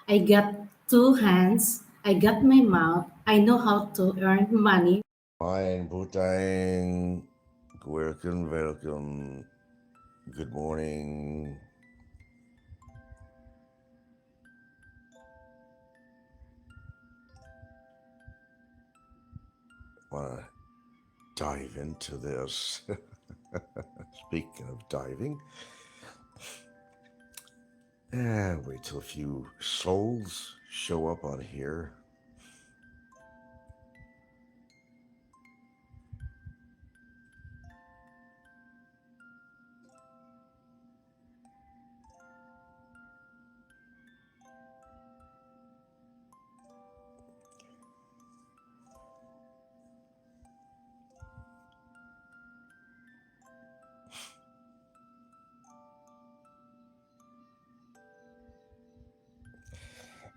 I got two hands, I got my mouth, I know how to earn money. Fine, Butang. Welcome, welcome. Good morning. Want to dive into this? Speaking of diving, wait till a few souls show up on here.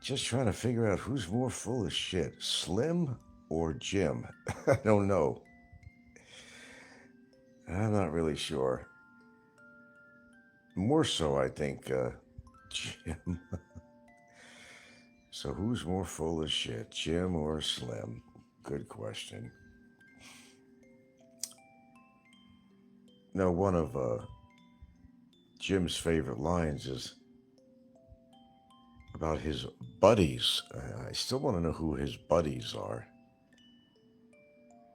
Just trying to figure out who's more full of shit, Slim or Jim. I don't know. I'm not really sure. More so, I think, Jim. So who's more full of shit, Jim or Slim? Good question. Now, one of Jim's favorite lines is about his buddies. I still want to know who his buddies are.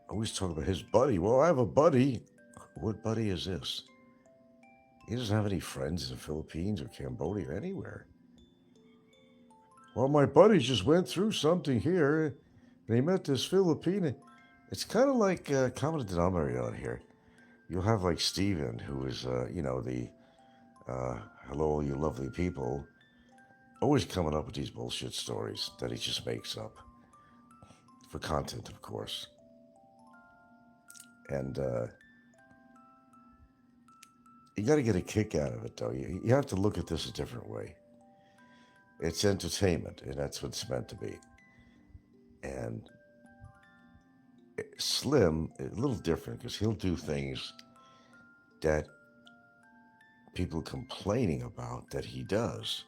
I always talk about his buddy. Well, I have a buddy. What buddy is this? He doesn't have any friends in the Philippines or Cambodia or anywhere. Well, my buddy just went through something here and he met this Filipina. It's kind of like common denominator on here. You'll have like Steven, who is, the hello, you lovely people, always coming up with these bullshit stories that he just makes up for content, of course. And you got to get a kick out of it, though. You have to look at this a different way. It's entertainment, and that's what it's meant to be. And Slim, a little different because he'll do things that people complaining about that he does.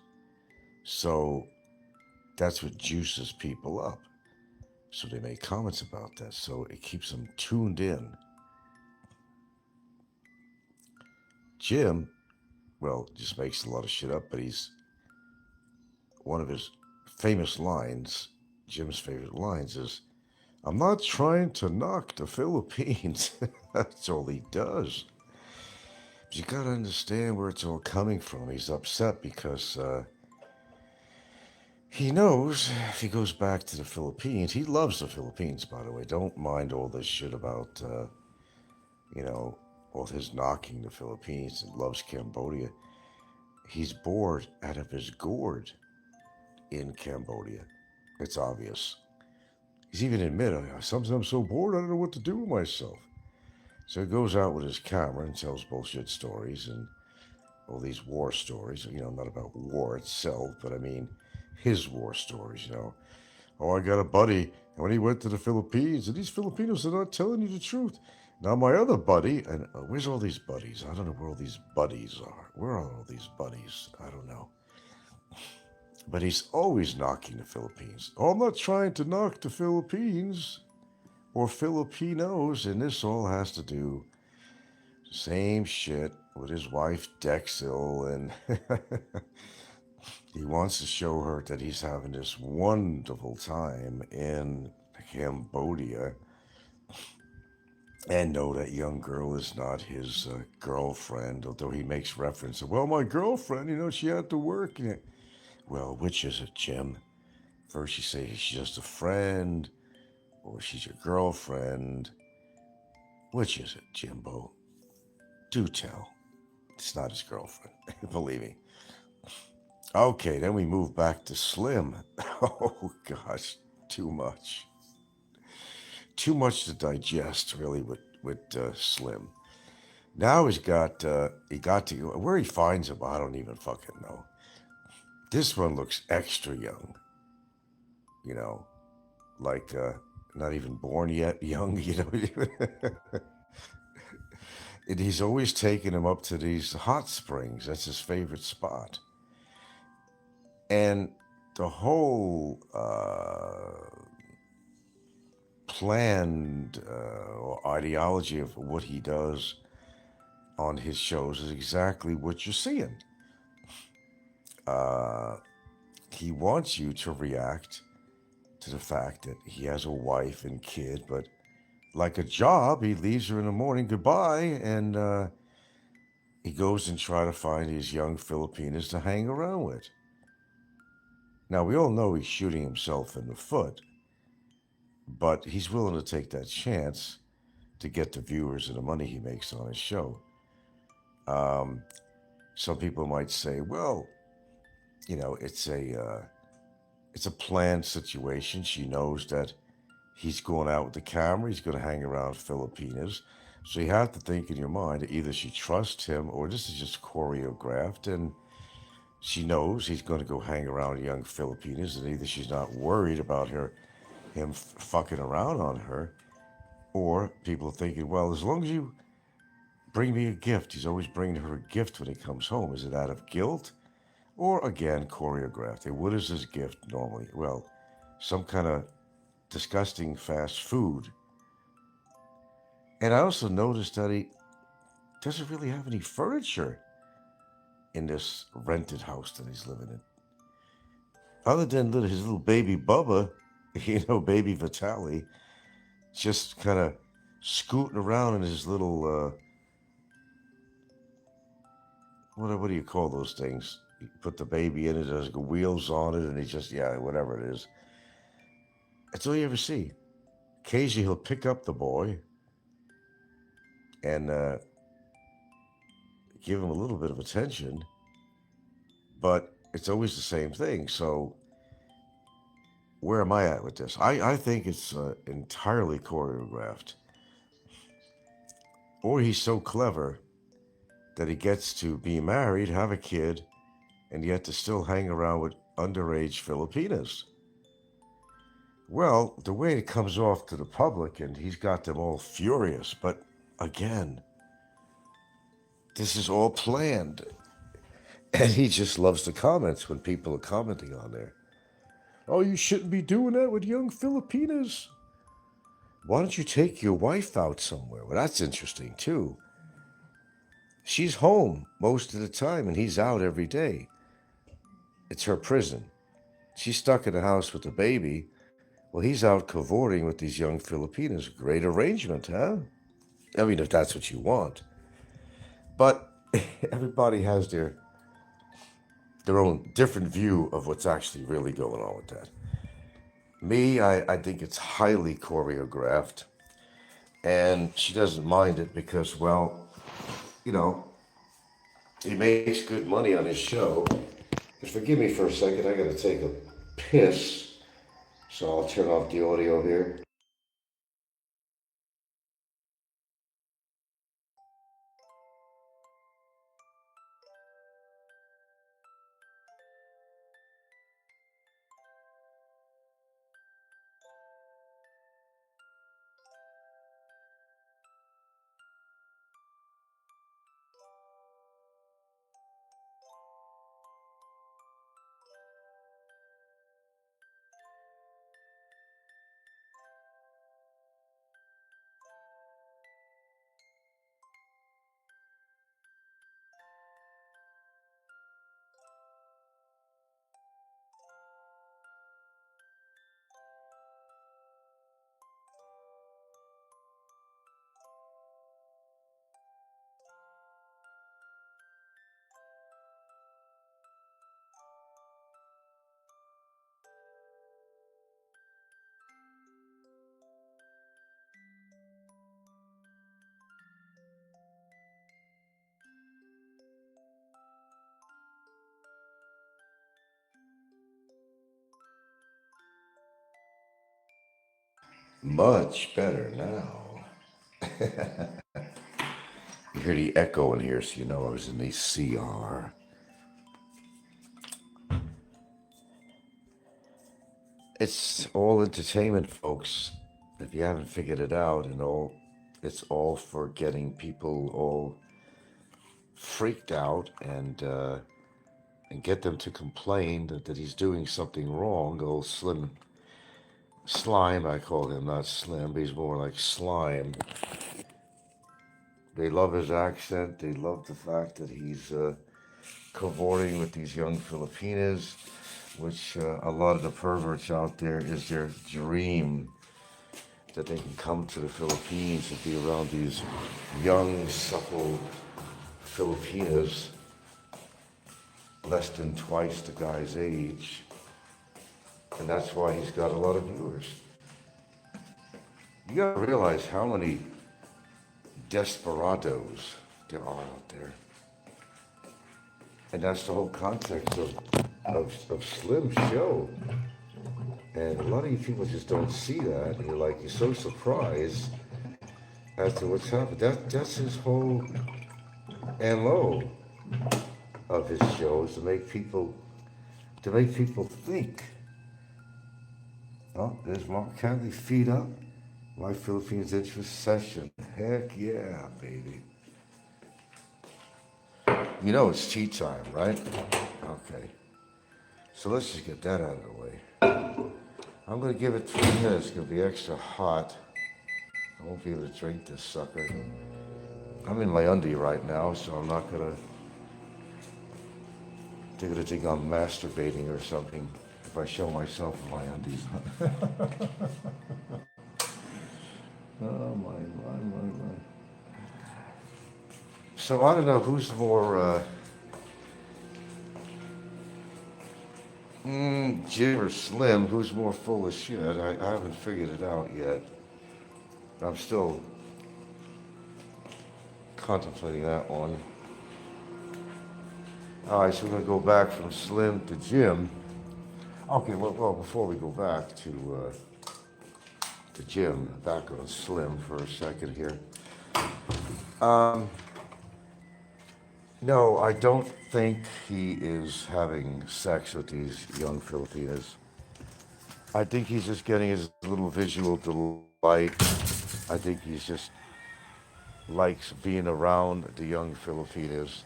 So that's what juices people up. So they make comments about that. So it keeps them tuned in. Jim, well, just makes a lot of shit up, but he's one of his famous lines, Jim's favorite lines is, I'm not trying to knock the Philippines. That's all he does. But you gotta understand where it's all coming from. He's upset because he knows if he goes back to the Philippines, he loves the Philippines, by the way. Don't mind all this shit about, you know, all his knocking the Philippines and loves Cambodia. He's bored out of his gourd in Cambodia. It's obvious. He's even admitted, sometimes I'm so bored I don't know what to do with myself. So he goes out with his camera and tells bullshit stories and all these war stories, not about war itself, but I mean his war stories. Oh, I got a buddy, and when he went to the Philippines, and these Filipinos are not telling you the truth. Now, my other buddy, and where's all these buddies? I don't know where all these buddies are. Where are all these buddies? I don't know. But he's always knocking the Philippines. Oh, I'm not trying to knock the Philippines or Filipinos, and this all has to do same shit with his wife Dexil, and he wants to show her that he's having this wonderful time in Cambodia, and no, that young girl is not his girlfriend, although he makes reference to, well, my girlfriend, she had to work. Well, which is it, Jim? First you say she's just a friend, or she's your girlfriend. Which is it, Jimbo? Do tell. It's not his girlfriend, believe me. Okay, then we move back to Slim. Oh, gosh, too much. Too much to digest, really, with Slim. Now he got to, where he finds him, I don't even fucking know. This one looks extra young, you know, like not even born yet young, And he's always taking him up to these hot springs. That's his favorite spot. And the whole planned or ideology of what he does on his shows is exactly what you're seeing. Uh, he wants you to react to the fact that he has a wife and kid, but like a job, he leaves her in the morning, goodbye, and he goes and try to find these young Filipinos to hang around with. Now, we all know he's shooting himself in the foot, but he's willing to take that chance to get the viewers and the money he makes on his show. Some people might say, well, it's a planned situation. She knows that he's going out with the camera. He's going to hang around Filipinos. So you have to think in your mind that either she trusts him or this is just choreographed and she knows he's going to go hang around young Filipinos, and either she's not worried about him fucking around on her, or people are thinking, well, as long as you bring me a gift, he's always bringing her a gift when he comes home. Is it out of guilt? Or again, choreographed? And what is his gift normally? Well, some kind of disgusting fast food. And I also noticed that he doesn't really have any furniture in this rented house that he's living in. Other than his little baby Bubba, baby Vitali, just kind of scooting around in his little, what do you call those things? You put the baby in it, there's wheels on it, and he just, whatever it is. That's all you ever see. Occasionally he'll pick up the boy and give him a little bit of attention, but it's always the same thing. So where am I at with this? I think it's entirely choreographed. Or he's so clever that he gets to be married, have a kid, and yet to still hang around with underage Filipinas. Well, the way it comes off to the public, and he's got them all furious, but again, this is all planned. And he just loves the comments when people are commenting on there. Oh, you shouldn't be doing that with young Filipinas. Why don't you take your wife out somewhere? Well, that's interesting too. She's home most of the time and he's out every day. It's her prison. She's stuck in the house with the baby. Well, he's out cavorting with these young Filipinos. Great arrangement, huh? I mean, if that's what you want. But everybody has their own different view of what's actually really going on with that. Me, I think it's highly choreographed. And she doesn't mind it because, well, you know, he makes good money on his show. And forgive me for a second, I gotta take a piss. So I'll turn off the audio here. Much better now. You hear the echo in here, so you know I was in the CR. It's all entertainment, folks. If you haven't figured it out, it's all for getting people all freaked out and and get them to complain that he's doing something wrong. Old Slime, I call him, not Slim, but he's more like Slime. They love his accent. They love the fact that he's cavorting with these young Filipinas, which a lot of the perverts out there is their dream, that they can come to the Philippines and be around these young, supple Filipinas, less than twice the guy's age. And that's why he's got a lot of viewers. You gotta realize how many desperados there are out there. And that's the whole context of Slim's show. And a lot of you people just don't see that. And you're so surprised as to what's happened. That's his whole MO of his shows, to make people think. Oh, there's Mark Cantley, feet up. My Philippines interest session. Heck yeah, baby. You know it's tea time, right? Okay. So let's just get that out of the way. I'm gonna give it 3 minutes. It's gonna be extra hot. I won't be able to drink this sucker. I'm in my undie right now, so I'm not gonna. They're gonna think I'm masturbating or something if I show myself in my undies. Oh my. So I don't know who's more Jim or Slim, who's more full of shit. I haven't figured it out yet. I'm still contemplating that one. All right, so we're gonna go back from Slim to Jim. Okay, well before we go back to Jim, back on Slim for a second here. No, I don't think he is having sex with these young Filipinas. I think he's just getting his little visual delight. I think he's just likes being around the young Filipinas.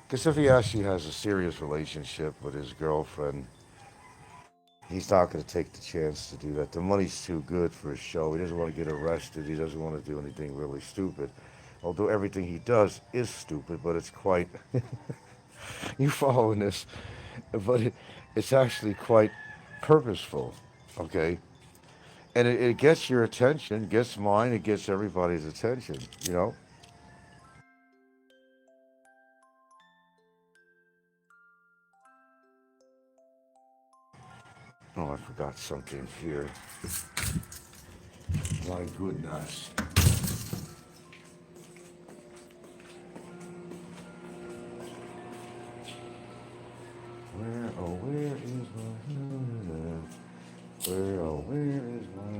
Because if he actually has a serious relationship with his girlfriend, he's not going to take the chance to do that. The money's too good for his show. He doesn't want to get arrested. He doesn't want to do anything really stupid. Although everything he does is stupid, but it's quite... you following this? But it's actually quite purposeful, okay? And it gets your attention, gets mine, it gets everybody's attention, you know? Oh, I forgot something here. My goodness. Where is my...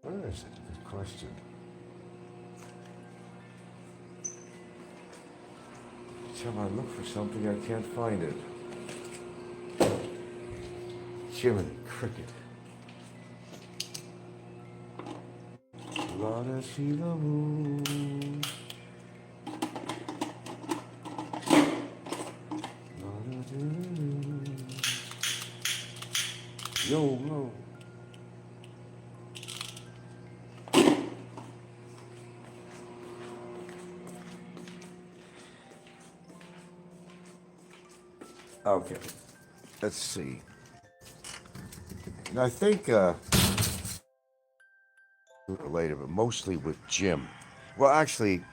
Where is it? Good question. Each time I look for something, I can't find it. Jiminy Cricket. Let us see the moon. Yo. Okay, let's see. And I think later, but mostly with Jim. Well, actually,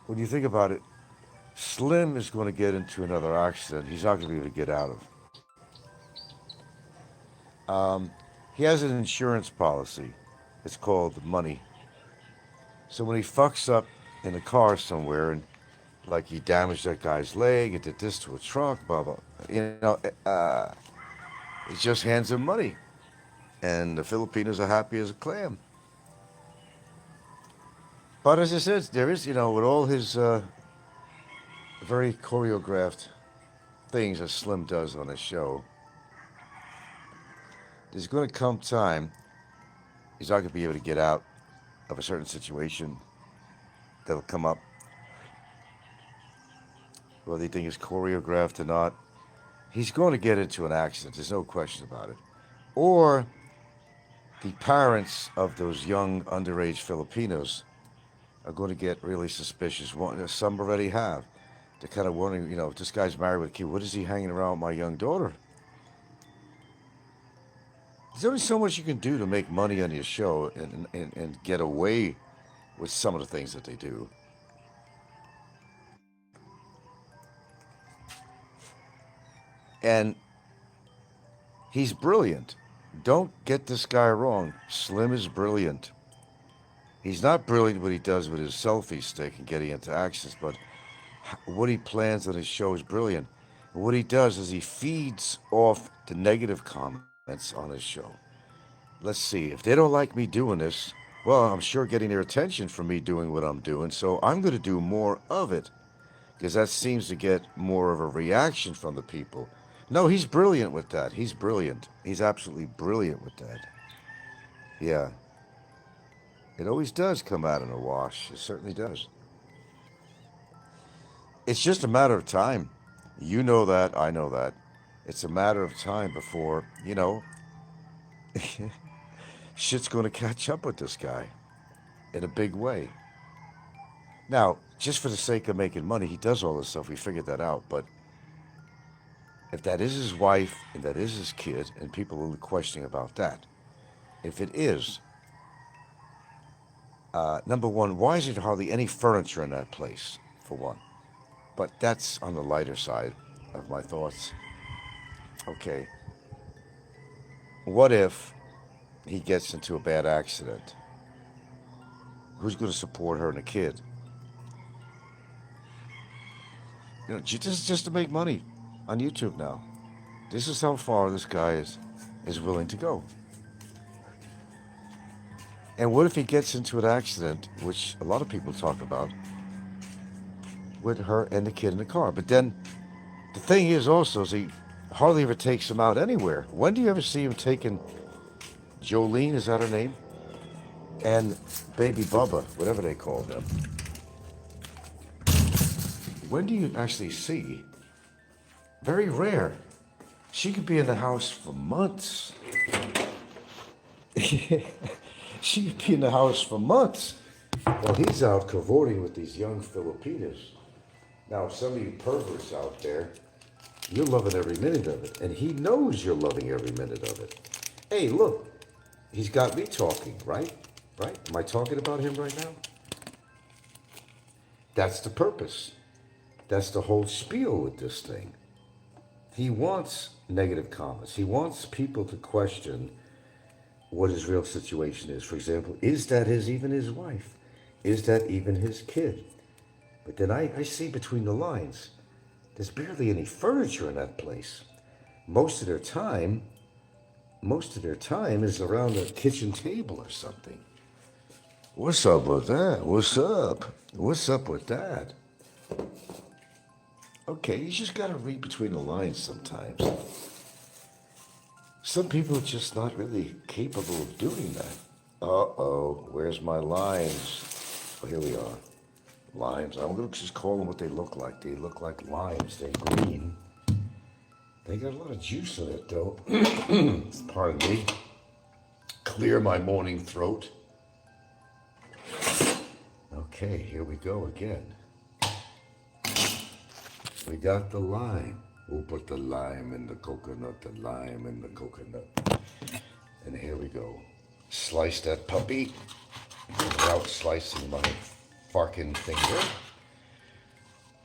when you think about it, Slim is going to get into another accident he's not going to be able to get out of. He has an insurance policy. It's called Money. So when he fucks up in a car somewhere and like he damaged that guy's leg and did this to a truck, blah, blah, he just hands him money. And the Filipinos are happy as a clam. But as I said, there is, with all his very choreographed things that Slim does on his show, there's going to come time he's not going to be able to get out of a certain situation that'll come up whether you think it's choreographed or not, he's going to get into an accident. There's no question about it. Or the parents of those young underage Filipinos are going to get really suspicious. Some already have. They're kind of wondering, if this guy's married with a kid, what is he hanging around with my young daughter? There's only so much you can do to make money on your show and get away with some of the things that they do. And he's brilliant. Don't get this guy wrong. Slim is brilliant. He's not brilliant what he does with his selfie stick and getting into actions, but what he plans on his show is brilliant. And what he does is he feeds off the negative comments on his show. Let's see, if they don't like me doing this, well, I'm sure getting their attention from me doing what I'm doing, so I'm going to do more of it, because that seems to get more of a reaction from the people. No, he's brilliant with that. He's brilliant. He's absolutely brilliant with that. Yeah. It always does come out in a wash. It certainly does. It's just a matter of time. You know that. I know that. It's a matter of time before, shit's going to catch up with this guy in a big way. Now, just for the sake of making money, he does all this stuff. We figured that out. But if that is his wife and that is his kid, and people are questioning about that, if it is, number one, why is there hardly any furniture in that place, for one? But that's on the lighter side of my thoughts. Okay. What if he gets into a bad accident? Who's going to support her and the kid? This is just to make money on YouTube now. This is how far this guy is willing to go. And what if he gets into an accident, which a lot of people talk about, with her and the kid in the car? But then the thing is also, is he hardly ever takes him out anywhere. When do you ever see him taking Jolene, is that her name? And baby Bubba, whatever they call them. When do you actually see? Very rare. She could be in the house for months. She could be in the house for months. Well, he's out cavorting with these young Filipinos. Now, some of you perverts out there, you're loving every minute of it. And he knows you're loving every minute of it. Hey, look, he's got me talking, right? Right? Am I talking about him right now? That's the purpose. That's the whole spiel with this thing. He wants negative comments. He wants people to question what his real situation is. For example, is that even his wife? Is that even his kid? But then I see between the lines, there's barely any furniture in that place. Most of their time is around a kitchen table or something. What's up with that? What's up? What's up with that? Okay, you just gotta read between the lines sometimes. Some people are just not really capable of doing that. Uh-oh, where's my limes? Oh, here we are. Limes. I'm gonna just call them what they look like. They look like limes. They're green. They got a lot of juice in it, though. Pardon me. Clear my morning throat. Okay, here we go again. We got the lime. We'll put the lime in the coconut, the lime in the coconut. And here we go. Slice that puppy without slicing my fucking finger.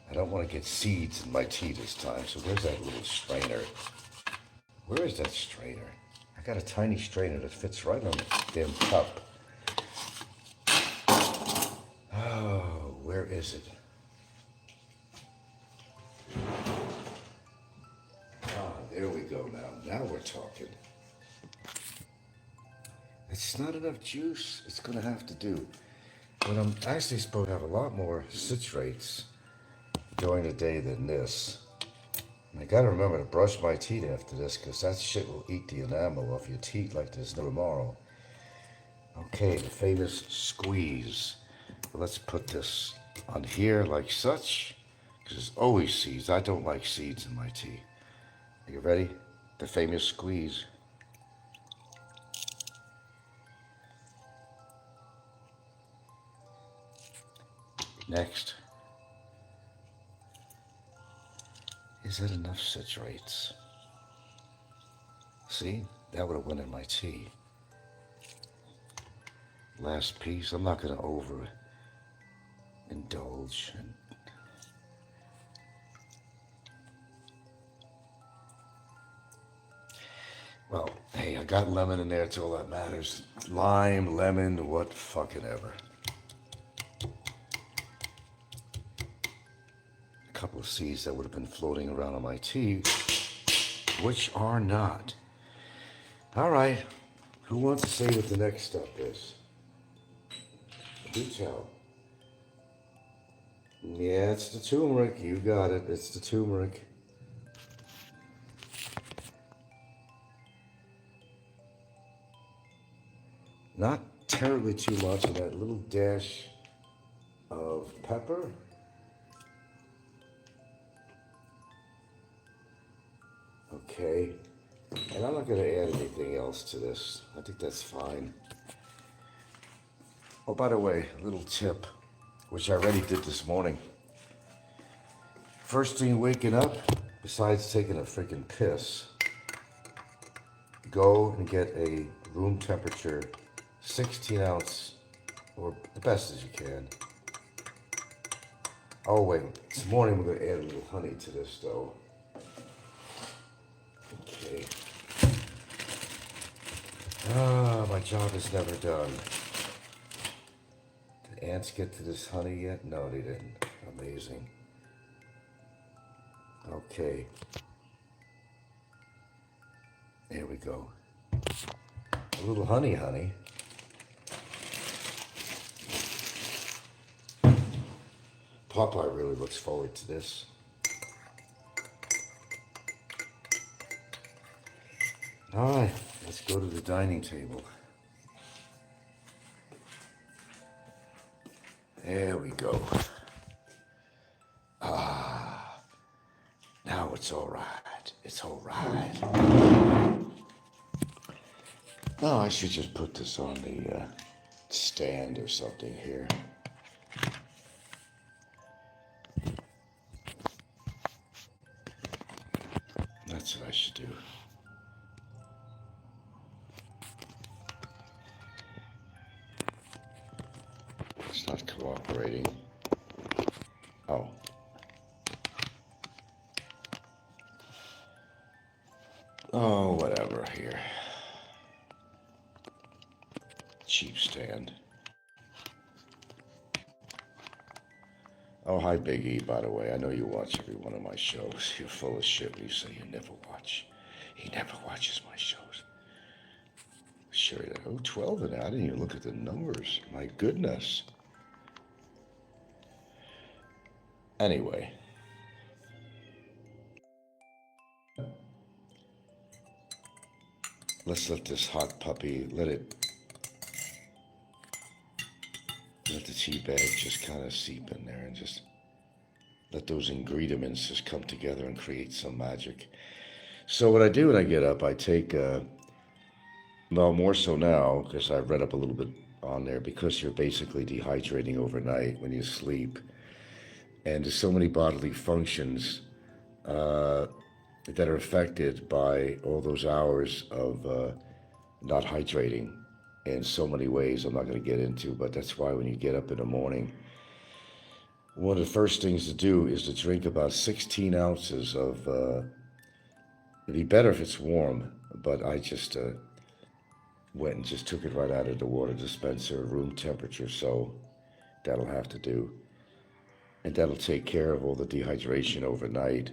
I don't want to get seeds in my tea this time, so where's that little strainer? Where is that strainer? I got a tiny strainer that fits right on the damn cup. Oh, where is it? There we go now. Now we're talking. It's not enough juice. It's going to have to do. But I'm actually supposed to have a lot more citrates during the day than this. And I got to remember to brush my teeth after this, because that shit will eat the enamel off your teeth like there's no tomorrow. Okay, the famous squeeze. Let's put this on here like such, because because there's always seeds. I don't like seeds in my tea. Are you ready? The famous squeeze. Next. Is that enough citrates? See, that would have went in my tea. Last piece. I'm not going to overindulge. Well, hey, I got lemon in there. It's all that matters. Lime, lemon, what fucking ever. A couple of seeds that would have been floating around on my tea, which are not. All right. Who wants to say what the next step is? Do tell. Yeah, it's the turmeric. You got it. It's the turmeric. Not terribly too much of that little dash of pepper. Okay. And I'm not going to add anything else to this. I think that's fine. Oh, by the way, a little tip, which I already did this morning. First thing waking up, besides taking a freaking piss, go and get a room temperature 16 ounce, or the best as you can. Oh wait, this morning we're going to add a little honey to this though. Okay. Ah, my job is never done. Did ants get to this honey yet? No, they didn't. Amazing. Okay. There we go. A little honey. Popeye really looks forward to this. All right, let's go to the dining table. There we go. Ah, now it's all right. It's all right. No, I should just put this on the stand or something here. That's what I should do. It's not cooperating. Oh. Oh, whatever here. Cheap stand. Oh, hi, Big E, by the way. I know you watch every one of my shows. You're full of shit when you say you never watch. He never watches my shows. Sure, oh, 12 and I didn't even look at the numbers. My goodness. Anyway. Let's let this hot puppy, let the tea bag just kind of seep in there and just let those ingredients just come together and create some magic. So what I do when I get up, I take, well, more so now, because I've read up a little bit on there, because you're basically dehydrating overnight when you sleep. And there's so many bodily functions that are affected by all those hours of not hydrating in so many ways I'm not going to get into, but that's why when you get up in the morning, one of the first things to do is to drink about 16 ounces of, it'd be better if it's warm, but I just went and just took it right out of the water dispenser, room temperature, so that'll have to do. And that'll take care of all the dehydration overnight.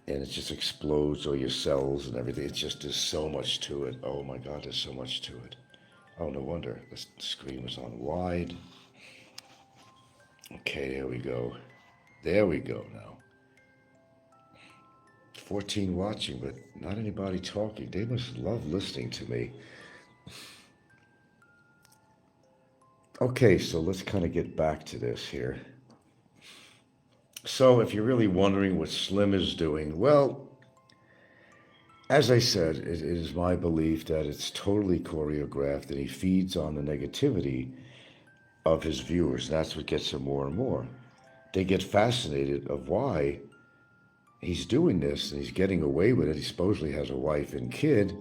And it just explodes all your cells and everything. It's just, there's so much to it. Oh my God, there's so much to it. Oh, no wonder. The screen was on wide. Okay, there we go. There we go now. 14 watching, but not anybody talking. They must love listening to me. Okay, so let's kind of get back to this here. So if you're really wondering what Slim is doing, well, as I said, it is my belief that it's totally choreographed and he feeds on the negativity of his viewers. That's what gets him more and more. They get fascinated of why he's doing this and he's getting away with it. He supposedly has a wife and kid,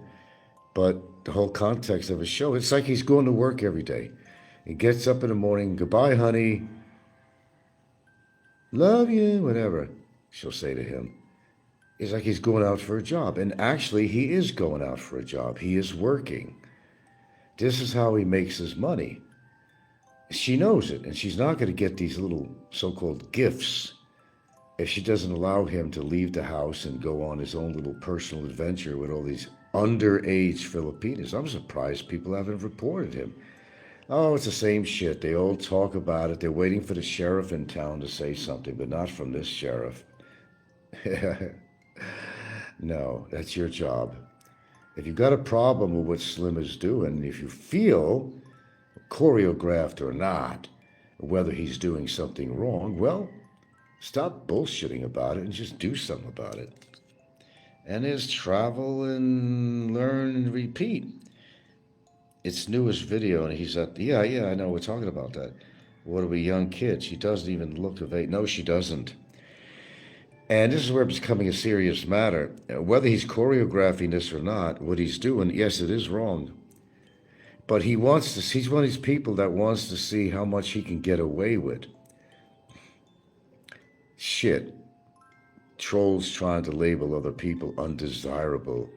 but the whole context of his show, it's like he's going to work every day. He gets up in the morning, goodbye, honey, love you, whatever she'll say to him. It's like he's going out for a job. And actually, he is going out for a job. He is working. This is how he makes his money. She knows it, and she's not going to get these little so-called gifts if she doesn't allow him to leave the house and go on his own little personal adventure with all these underage Filipinos. I'm surprised people haven't reported him. Oh, it's the same shit. They all talk about it. They're waiting for the sheriff in town to say something, but not from this sheriff. No, that's your job. If you've got a problem with what Slim is doing, if you feel, choreographed or not, whether he's doing something wrong, well, stop bullshitting about it and just do something about it. And his travel and learn and repeat. Its newest video, and he's at, yeah, I know, we're talking about that. What are we, young kids? She doesn't even look of age. No, she doesn't. And this is where it's becoming a serious matter. Whether he's choreographing this or not, what he's doing, yes, it is wrong. But he wants to, he's one of these people that wants to see how much he can get away with. Shit. Trolls trying to label other people undesirable.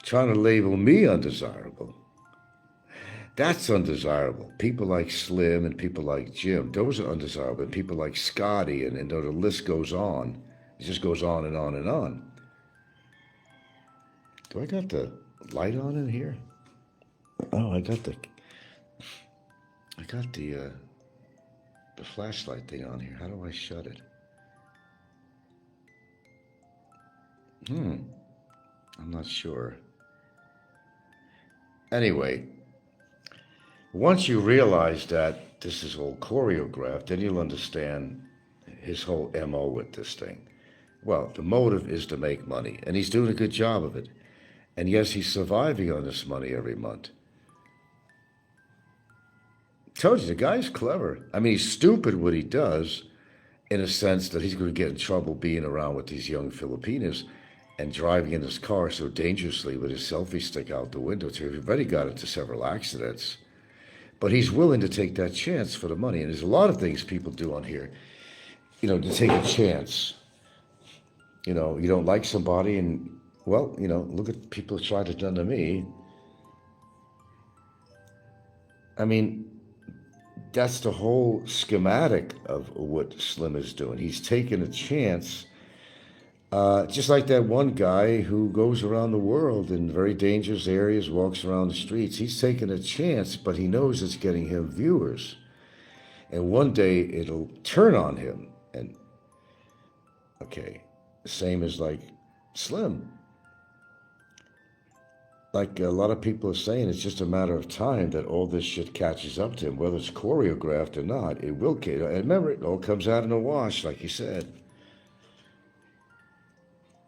Trying to label me undesirable. That's undesirable. People like Slim and people like Jim, those are undesirable. And people like Scotty, and the list goes on. It just goes on and on and on. Do I got the light on in here? Oh, I got the flashlight thing on here. How do I shut it? I'm not sure. Anyway, once you realize that this is all choreographed, then you'll understand his whole MO with this thing. Well, the motive is to make money, and he's doing a good job of it. And yes, he's surviving on this money every month. Told you, the guy's clever. I mean, he's stupid what he does, in a sense that he's going to get in trouble being around with these young Filipinos and driving in his car so dangerously with his selfie stick out the window. So he's already got into several accidents. But he's willing to take that chance for the money. And there's a lot of things people do on here, to take a chance. You don't like somebody and, well, look at people try to done to me. I mean, that's the whole schematic of what Slim is doing. He's taking a chance, just like that one guy who goes around the world in very dangerous areas, walks around the streets. He's taking a chance, but he knows it's getting him viewers. And one day it'll turn on him. And, okay, the same as like Slim. Like a lot of people are saying, it's just a matter of time that all this shit catches up to him, whether it's choreographed or not. It will. And remember, it all comes out in a wash, like you said.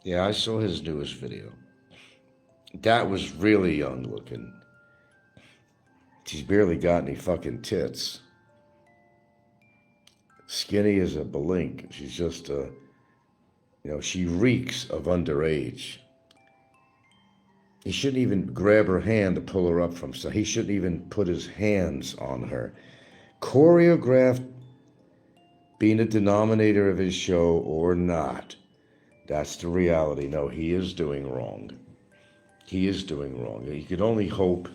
Yeah, I saw his newest video. That was really young looking. She's barely got any fucking tits. Skinny as a blink. She's just, she reeks of underage. He shouldn't even grab her hand to pull her up from stuff. He shouldn't even put his hands on her. Choreographed, being a denominator of his show or not, that's the reality. No, he is doing wrong. He is doing wrong. You can only hope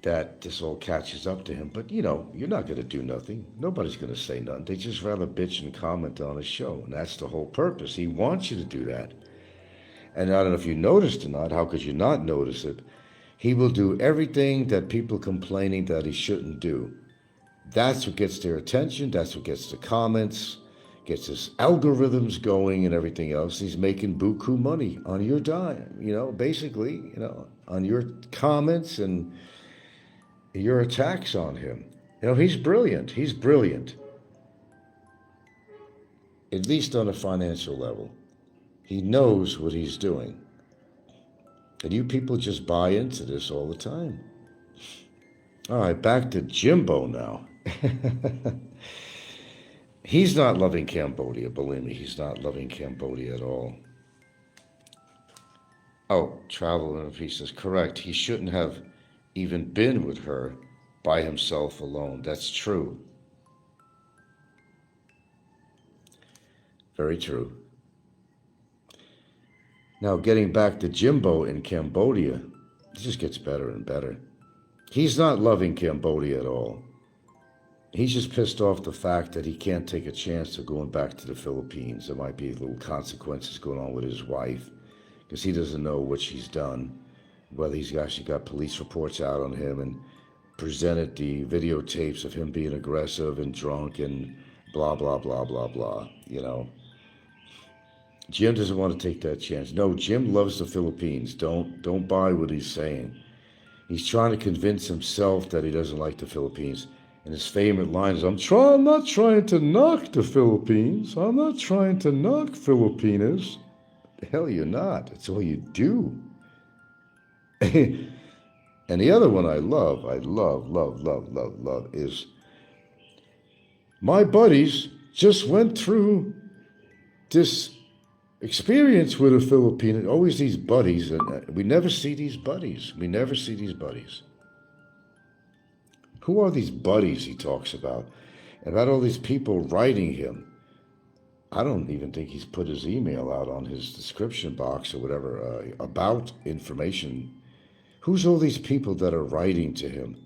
that this all catches up to him. But, you're not going to do nothing. Nobody's going to say nothing. They just rather bitch and comment on his show. And that's the whole purpose. He wants you to do that. And I don't know if you noticed or not. How could you not notice it? He will do everything that people complaining that he shouldn't do. That's what gets their attention. That's what gets the comments, gets his algorithms going and everything else. He's making buku money on your dime, basically, on your comments and your attacks on him. He's brilliant. He's brilliant. at least on a financial level. He knows what he's doing. And you people just buy into this all the time. All right, back to Jimbo now. He's not loving Cambodia, believe me, he's not loving Cambodia at all. Oh, travel in a piece is correct. He shouldn't have even been with her by himself alone. That's true. Very true. Now, getting back to Jimbo in Cambodia, it just gets better and better. He's not loving Cambodia at all. He's just pissed off the fact that he can't take a chance of going back to the Philippines. There might be little consequences going on with his wife because he doesn't know what she's done, whether he's actually got police reports out on him and presented the videotapes of him being aggressive and drunk and blah, blah, blah, blah, blah, you know. Jim doesn't want to take that chance. No, Jim loves the Philippines. Don't buy what he's saying. He's trying to convince himself that he doesn't like the Philippines. And his favorite line is, I'm not trying to knock the Philippines. I'm not trying to knock Filipinos. The hell you're not. That's all you do. And the other one I love is, my buddies just went through this experience with a Filipino. Always these buddies, and we never see these buddies. We never see these buddies. Who are these buddies he talks about? About all these people writing him. I don't even think he's put his email out on his description box or whatever about information. Who's all these people that are writing to him?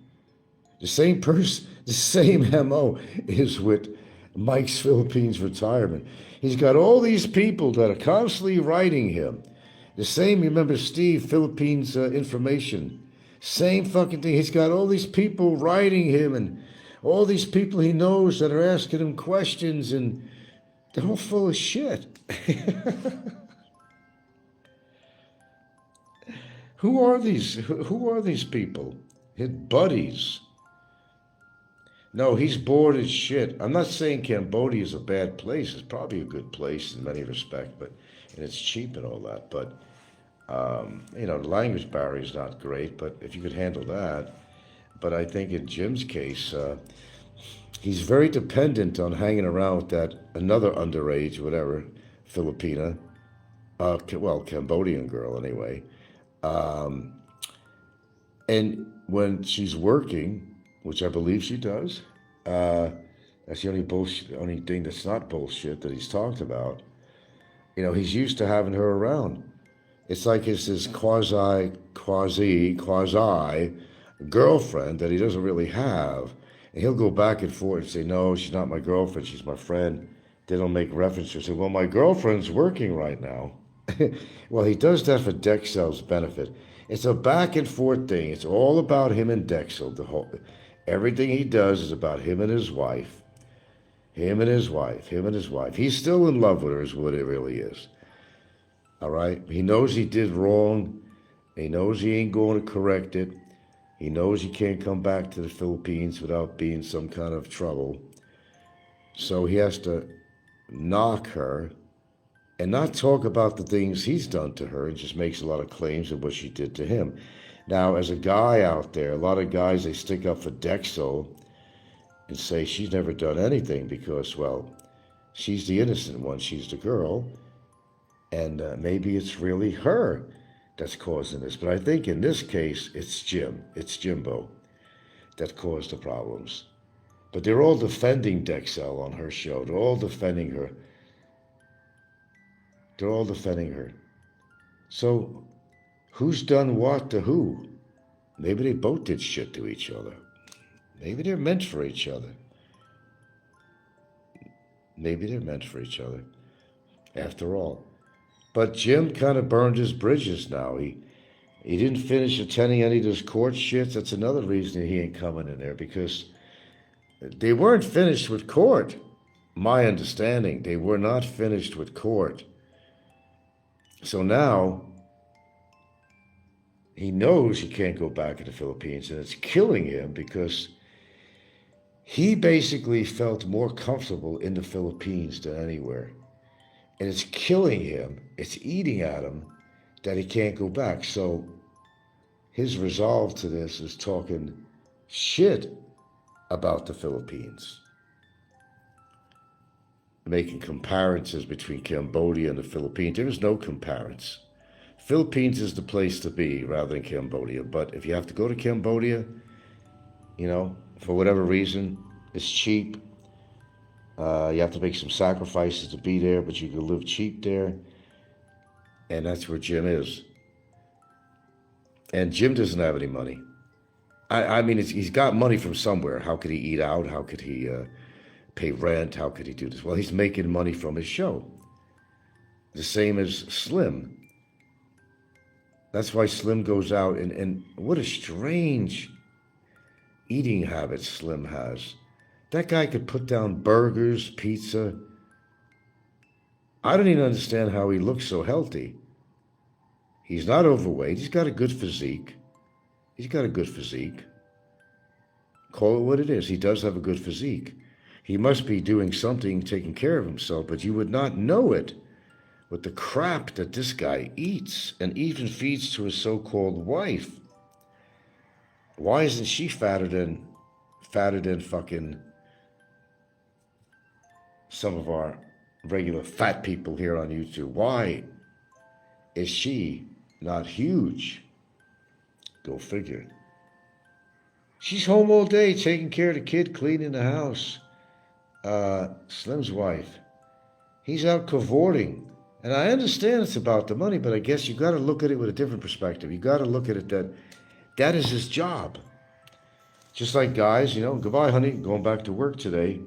The same person, the same MO is with Mike's Philippines retirement. He's got all these people that are constantly writing him. The same, remember Steve, Philippines information. Same fucking thing. He's got all these people writing him and all these people he knows that are asking him questions, and they're all full of shit. Who are these people? His buddies. No, he's bored as shit. I'm not saying Cambodia is a bad place. It's probably a good place in many respects, and it's cheap and all that, but you know, the language barrier is not great, but if you could handle that. But I think in Jim's case, he's very dependent on hanging around with that another underage, whatever, Filipina, Cambodian girl anyway. And when she's working, which I believe she does, that's the only thing that's not bullshit that he's talked about. You know, he's used to having her around. It's like it's this quasi girlfriend that he doesn't really have. And he'll go back and forth and say, no, she's not my girlfriend, she's my friend. They don't make reference to her. Say, well, my girlfriend's working right now. Well, he does that for Dexel's benefit. It's a back and forth thing. It's all about him and Dexel. Everything he does is about him and his wife. Him and his wife. He's still in love with her is what it really is. All right? He knows he did wrong. He knows he ain't going to correct it. He knows he can't come back to the Philippines without being some kind of trouble. So he has to knock her and not talk about the things he's done to her, and just makes a lot of claims of what she did to him. Now, as a guy out there, a lot of guys, they stick up for Dexel and say she's never done anything because, well, she's the innocent one, she's the girl, and maybe it's really her that's causing this. But I think in this case, it's Jimbo that caused the problems. But they're all defending Dexel on her show. They're all defending her. So who's done what to who? Maybe they both did shit to each other. Maybe they're meant for each other. After all. But Jim kind of burned his bridges now. He didn't finish attending any of those court shits. That's another reason he ain't coming in there, because they weren't finished with court. My understanding, they were not finished with court. So now he knows he can't go back to the Philippines, and it's killing him because he basically felt more comfortable in the Philippines than anywhere. and it's killing him, it's eating at him, that he can't go back. So his resolve to this is talking shit about the Philippines, making comparisons between Cambodia and the Philippines. There is no comparison. Philippines is the place to be rather than Cambodia. But if you have to go to Cambodia, for whatever reason, it's cheap. You have to make some sacrifices to be there, but you can live cheap there. And that's where Jim is. And Jim doesn't have any money. I mean, he's got money from somewhere. How could he eat out? How could he pay rent? How could he do this? Well, he's making money from his show. The same as Slim. That's why Slim goes out, and what a strange eating habit Slim has. That guy could put down burgers, pizza. I don't even understand how he looks so healthy. He's not overweight. He's got a good physique. Call it what it is. He does have a good physique. He must be doing something, taking care of himself, but you would not know it with the crap that this guy eats and even feeds to his so-called wife. Why isn't she fatter than fucking some of our regular fat people here on YouTube? Why is she not huge? Go figure. She's home all day taking care of the kid, cleaning the house. Slim's wife. He's out cavorting. And I understand it's about the money, but I guess you got to look at it with a different perspective. You got to look at it that is his job. Just like guys, goodbye, honey, going back to work today.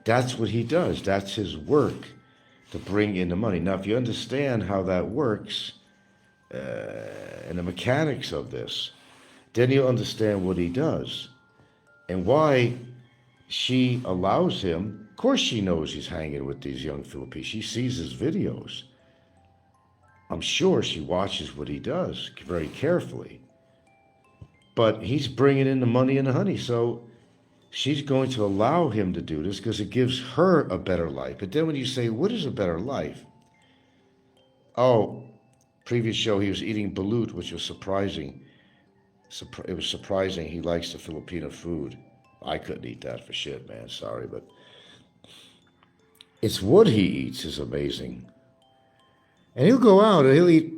That's what he does. That's his work, to bring in the money. Now, if you understand how that works and the mechanics of this, then you'll understand what he does and why she allows him. Of course she knows he's hanging with these young Filipinos. She sees his videos. I'm sure she watches what he does very carefully. But he's bringing in the money and the honey, so she's going to allow him to do this because it gives her a better life. But then when you say, what is a better life? Oh, previous show, he was eating balut, which was surprising. It was surprising he likes the Filipino food. I couldn't eat that for shit, man. Sorry, but it's what he eats is amazing. And he'll go out and he'll eat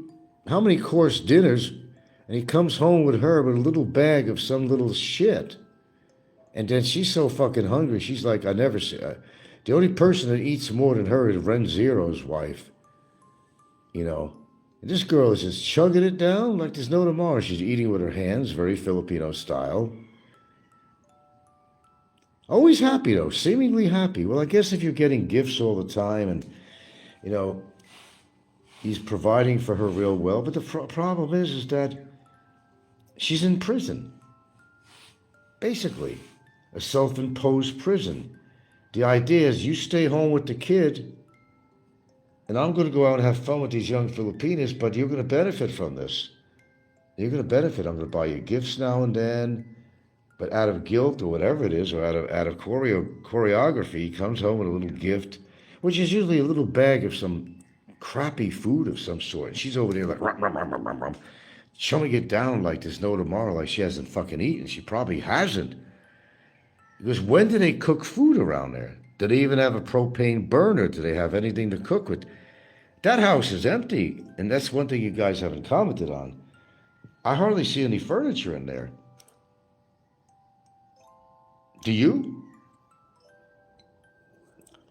how many course dinners, and he comes home with her with a little bag of some little shit. And then she's so fucking hungry, she's like, I never see. The only person that eats more than her is Ren Zero's wife. And this girl is just chugging it down like there's no tomorrow. She's eating with her hands, very Filipino style. Always happy, though, seemingly happy. Well, I guess if you're getting gifts all the time and, he's providing for her real well. But the problem is that she's in prison. Basically, a self-imposed prison. The idea is you stay home with the kid, and I'm going to go out and have fun with these young Filipinos, but you're going to benefit from this. You're going to benefit. I'm going to buy you gifts now and then. But out of guilt or whatever it is, or out of choreography, he comes home with a little gift, which is usually a little bag of some crappy food of some sort. And she's over there like, rum, rum, rum, rum, rum, rum, chumming it down like there's no tomorrow, like she hasn't fucking eaten. She probably hasn't. Because when do they cook food around there? Do they even have a propane burner? Do they have anything to cook with? That house is empty. And that's one thing you guys haven't commented on. I hardly see any furniture in there. Do you?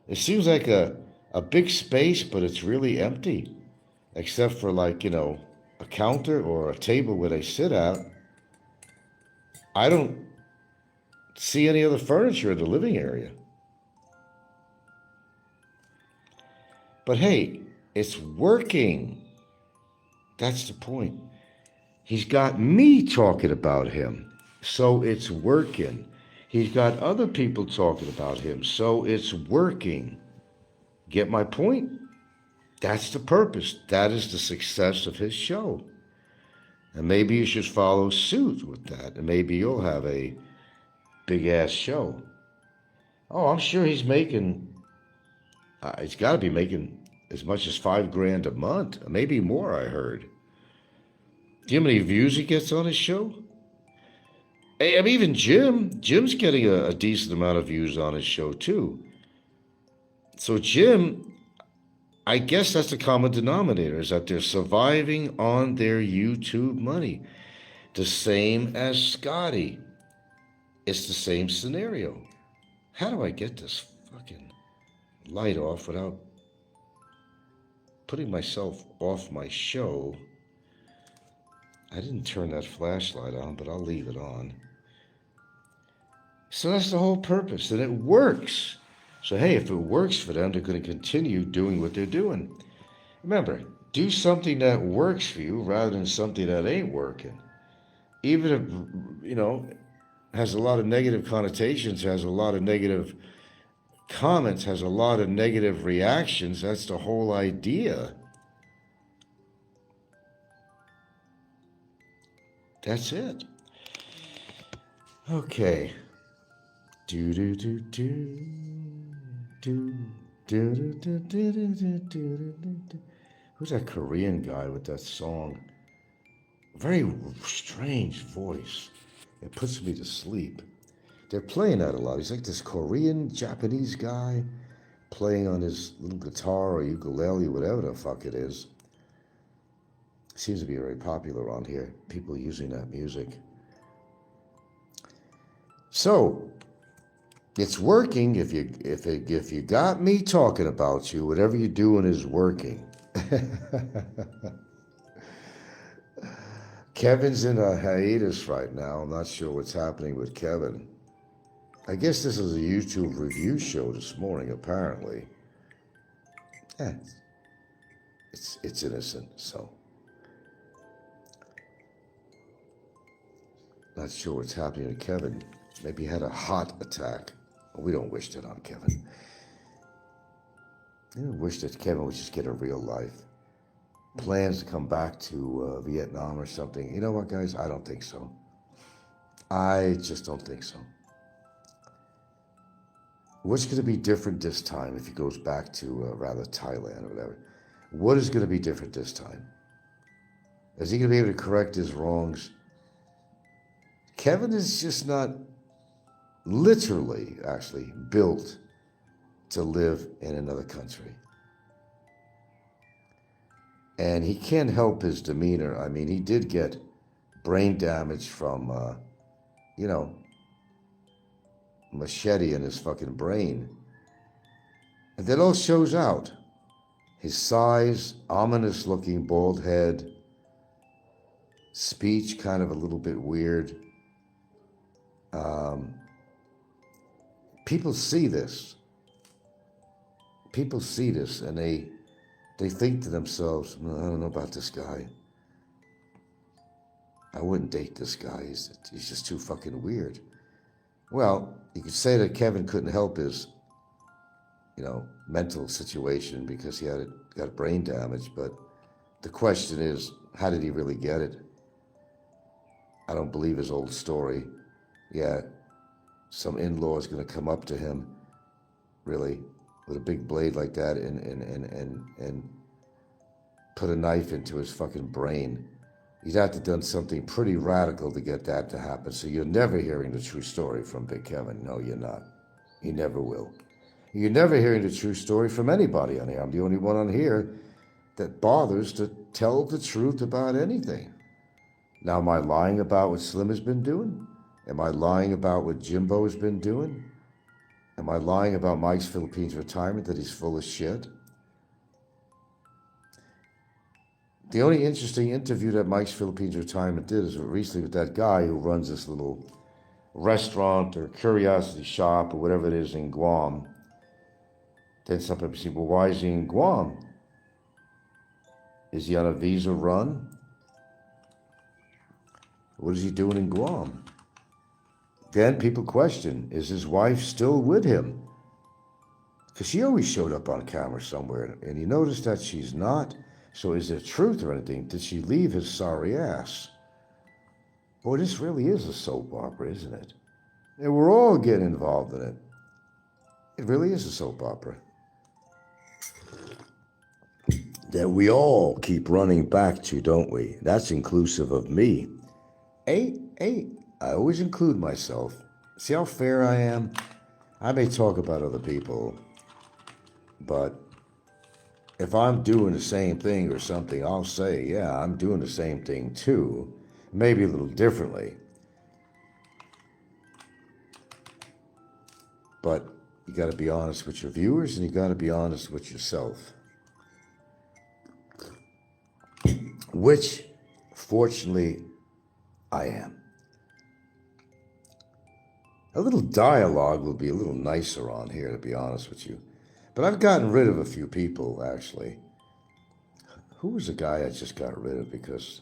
It seems like a big space, but it's really empty. Except for a counter or a table where they sit at. I don't see any other furniture in the living area. But hey, it's working. That's the point. He's got me talking about him, so it's working. He's got other people talking about him, so it's working. Get my point? That's the purpose. That is the success of his show. And maybe you should follow suit with that, and maybe you'll have a big-ass show. Oh, I'm sure he's got to be making as much as $5,000 a month, maybe more, I heard. Do you know how many views he gets on his show? Hey, I mean, even Jim's getting a decent amount of views on his show too. So Jim, I guess that's the common denominator, is that they're surviving on their YouTube money. The same as Scotty. It's the same scenario. How do I get this fucking light off without putting myself off my show? I didn't turn that flashlight on, but I'll leave it on. So that's the whole purpose, and it works. So hey, if it works for them, they're going to continue doing what they're doing. Remember, do something that works for you rather than something that ain't working. Even if, has a lot of negative connotations, has a lot of negative comments, has a lot of negative reactions, that's the whole idea. That's it. Okay. Who's that Korean guy with that song? Very strange voice. It puts me to sleep. They're playing that a lot. He's like this Korean, Japanese guy playing on his little guitar or ukulele, whatever the fuck it is. Seems to be very popular around here. People using that music. So, it's working if you got me talking about you, whatever you're doing is working. Kevin's in a hiatus right now. I'm not sure what's happening with Kevin. I guess this is a YouTube review show this morning, apparently. It's innocent, so. Not sure what's happening to Kevin. Maybe he had a heart attack. We don't wish that on Kevin. I wish that Kevin would just get a real life. Plans to come back to Vietnam or something. You know what, guys? I don't think so. I just don't think so. What's going to be different this time if he goes back to rather Thailand or whatever? What is going to be different this time? Is he going to be able to correct his wrongs? Kevin is just not literally, actually, built to live in another country. And he can't help his demeanor. I mean, he did get brain damage from, machete in his fucking brain. And that all shows out. His size, ominous looking bald head, speech kind of a little bit weird. People see this. People see this and they think to themselves, I don't know about this guy. I wouldn't date this guy. He's just too fucking weird. Well, you could say that Kevin couldn't help his, mental situation because he got brain damage. But the question is, how did he really get it? I don't believe his old story. Yeah, some in-law is going to come up to him, really, with a big blade like that and put a knife into his fucking brain. He'd have to have done something pretty radical to get that to happen. So you're never hearing the true story from Big Kevin. No, you're not. You never will. You're never hearing the true story from anybody on here. I'm the only one on here that bothers to tell the truth about anything. Now, am I lying about what Slim has been doing? Am I lying about what Jimbo has been doing? Am I lying about Mike's Philippines retirement, that he's full of shit? The only interesting interview that Mike's Philippines retirement did is recently with that guy who runs this little restaurant or curiosity shop or whatever it is in Guam. Then some people say, well, why is he in Guam? Is he on a visa run? What is he doing in Guam? Then people question, is his wife still with him? Because she always showed up on camera somewhere, and you notice that she's not. So is there truth or anything? Did she leave his sorry ass? Boy, this really is a soap opera, isn't it? And we're all getting involved in it. It really is a soap opera. that we all keep running back to, don't we? That's inclusive of me. Hey, I always include myself. See how fair I am? I may talk about other people, but if I'm doing the same thing or something, I'll say, yeah, I'm doing the same thing too, maybe a little differently. But you got to be honest with your viewers and you got to be honest with yourself. Which, fortunately, I am. A little dialogue will be a little nicer on here, to be honest with you. But I've gotten rid of a few people, actually. Who was the guy I just got rid of because...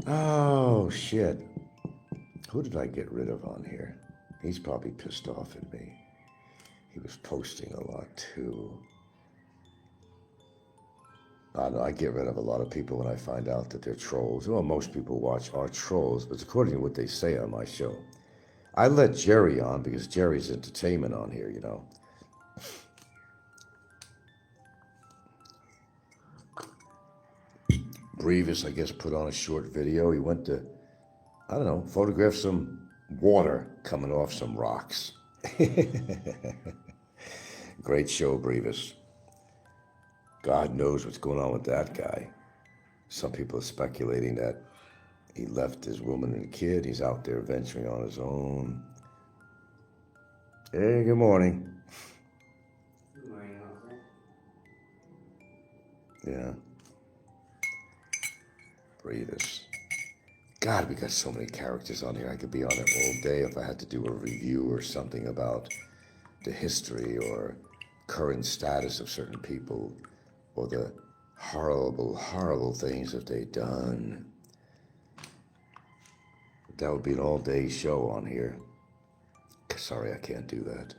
Oh, shit. Who did I get rid of on here? He's probably pissed off at me. He was posting a lot, too. I don't know, I get rid of a lot of people when I find out that they're trolls. Well, most people watch are trolls, but it's according to what they say on my show. I let Jerry on because Jerry's entertainment on here, you know. Brevis, I guess, put on a short video. He went to, I don't know, photograph some water coming off some rocks. Great show, Brevis. God knows what's going on with that guy. Some people are speculating that he left his woman and kid. He's out there venturing on his own. Hey, good morning. Good morning, Aussie. Yeah. Brevis. God, we got so many characters on here. I could be on it all day if I had to do a review or something about the history or current status of certain people or the horrible, horrible things that they've done. That would be an all-day show on here. Sorry, I can't do that.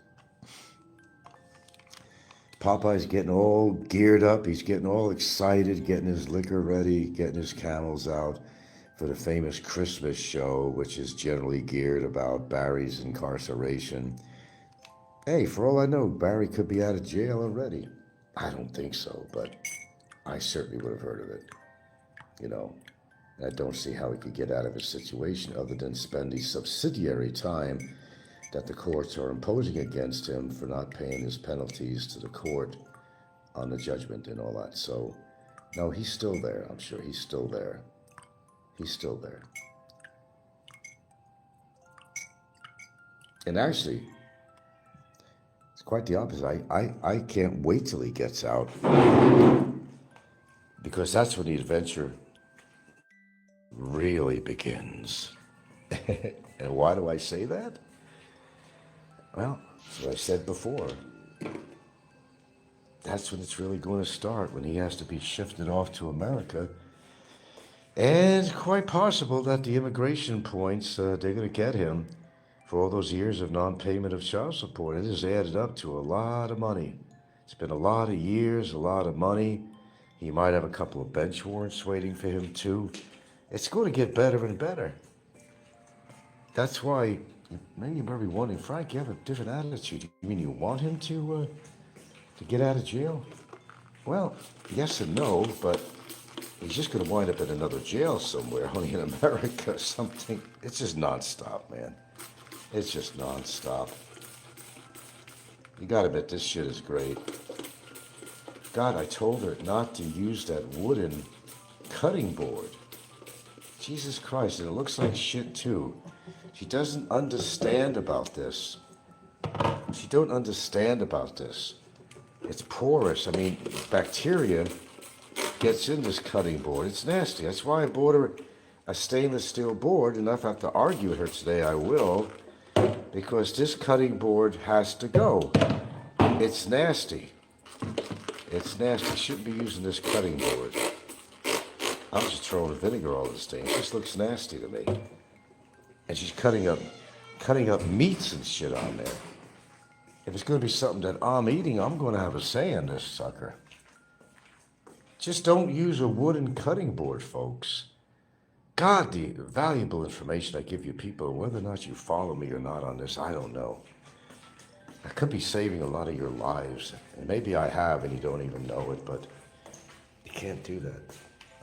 Popeye's getting all geared up. He's getting all excited, getting his liquor ready, getting his camels out for the famous Christmas show, which is generally geared about Barry's incarceration. Hey, for all I know, Barry could be out of jail already. I don't think so, but I certainly would have heard of it. You know, I don't see how he could get out of his situation other than spend the subsidiary time that the courts are imposing against him for not paying his penalties to the court on the judgment and all that. So, no, he's still there. I'm sure he's still there. He's still there. And actually, it's quite the opposite. I can't wait till he gets out because that's when the adventure really begins. And why do I say that? Well, as I said before, that's when it's really going to start, when he has to be shifted off to America. And it's quite possible that the immigration points, they're going to get him for all those years of non-payment of child support. It has added up to a lot of money. It's been a lot of years, a lot of money. He might have a couple of bench warrants waiting for him, too. It's going to get better and better. That's why, maybe you might be wondering, Frank, you have a different attitude. You mean you want him to get out of jail? Well, yes and no, but he's just going to wind up in another jail somewhere, only in America or something. It's just nonstop, man. It's just nonstop. You got to admit, this shit is great. God, I told her not to use that wooden cutting board. Jesus Christ, and it looks like shit, too. She doesn't understand about this. She don't understand about this. It's porous. I mean, bacteria gets in this cutting board. It's nasty. That's why I bought her a stainless steel board, and if I have to argue with her today, I will, because this cutting board has to go. It's nasty. It's nasty. Shouldn't be using this cutting board. I'm just throwing vinegar all this thing. It just looks nasty to me. And she's cutting up meats and shit on there. If it's going to be something that I'm eating, I'm going to have a say in this sucker. Just don't use a wooden cutting board, folks. God, the valuable information I give you people, whether or not you follow me or not on this, I don't know. I could be saving a lot of your lives. And maybe I have and you don't even know it, but can't do that.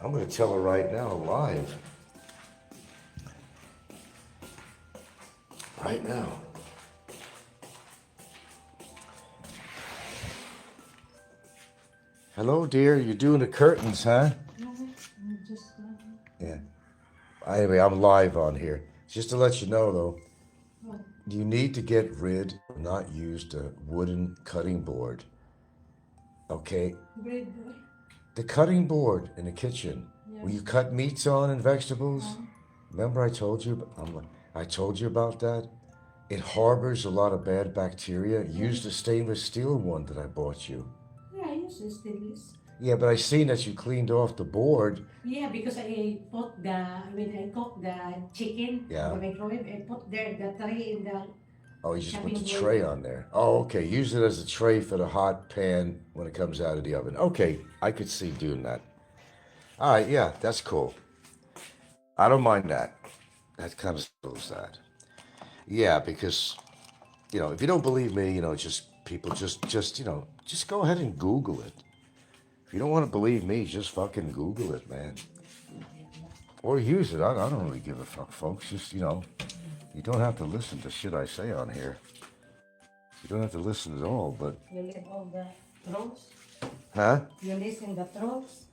I'm going to tell her right now, live. Right now. Hello, dear. You're doing the curtains, huh? Yeah. Anyway, I'm live on here. Just to let you know, though, you need to get rid of not used a wooden cutting board. Okay? The cutting board in the kitchen, where you cut meats on and vegetables. Remember I told you about that? It harbors a lot of bad bacteria. Use the stainless steel one that I bought you. Yeah, I use the stainless. Yeah, but I seen that you cleaned off the board. Yeah, because I put when I cook the chicken in the microwave, I put there the tray in the. Oh, you just put the tray on there. Oh, okay. Use it as a tray for the hot pan when it comes out of the oven. Okay, I could see doing that. All right, yeah, that's cool. I don't mind that. That kind of shows that. Yeah, because, if you don't believe me, just go ahead and Google it. If you don't want to believe me, just fucking Google it, man. Or use it. I don't really give a fuck, folks. Just, you don't have to listen to shit I say on here. You don't have to listen at all, but... You listen all the trolls? Huh? You listen the trolls?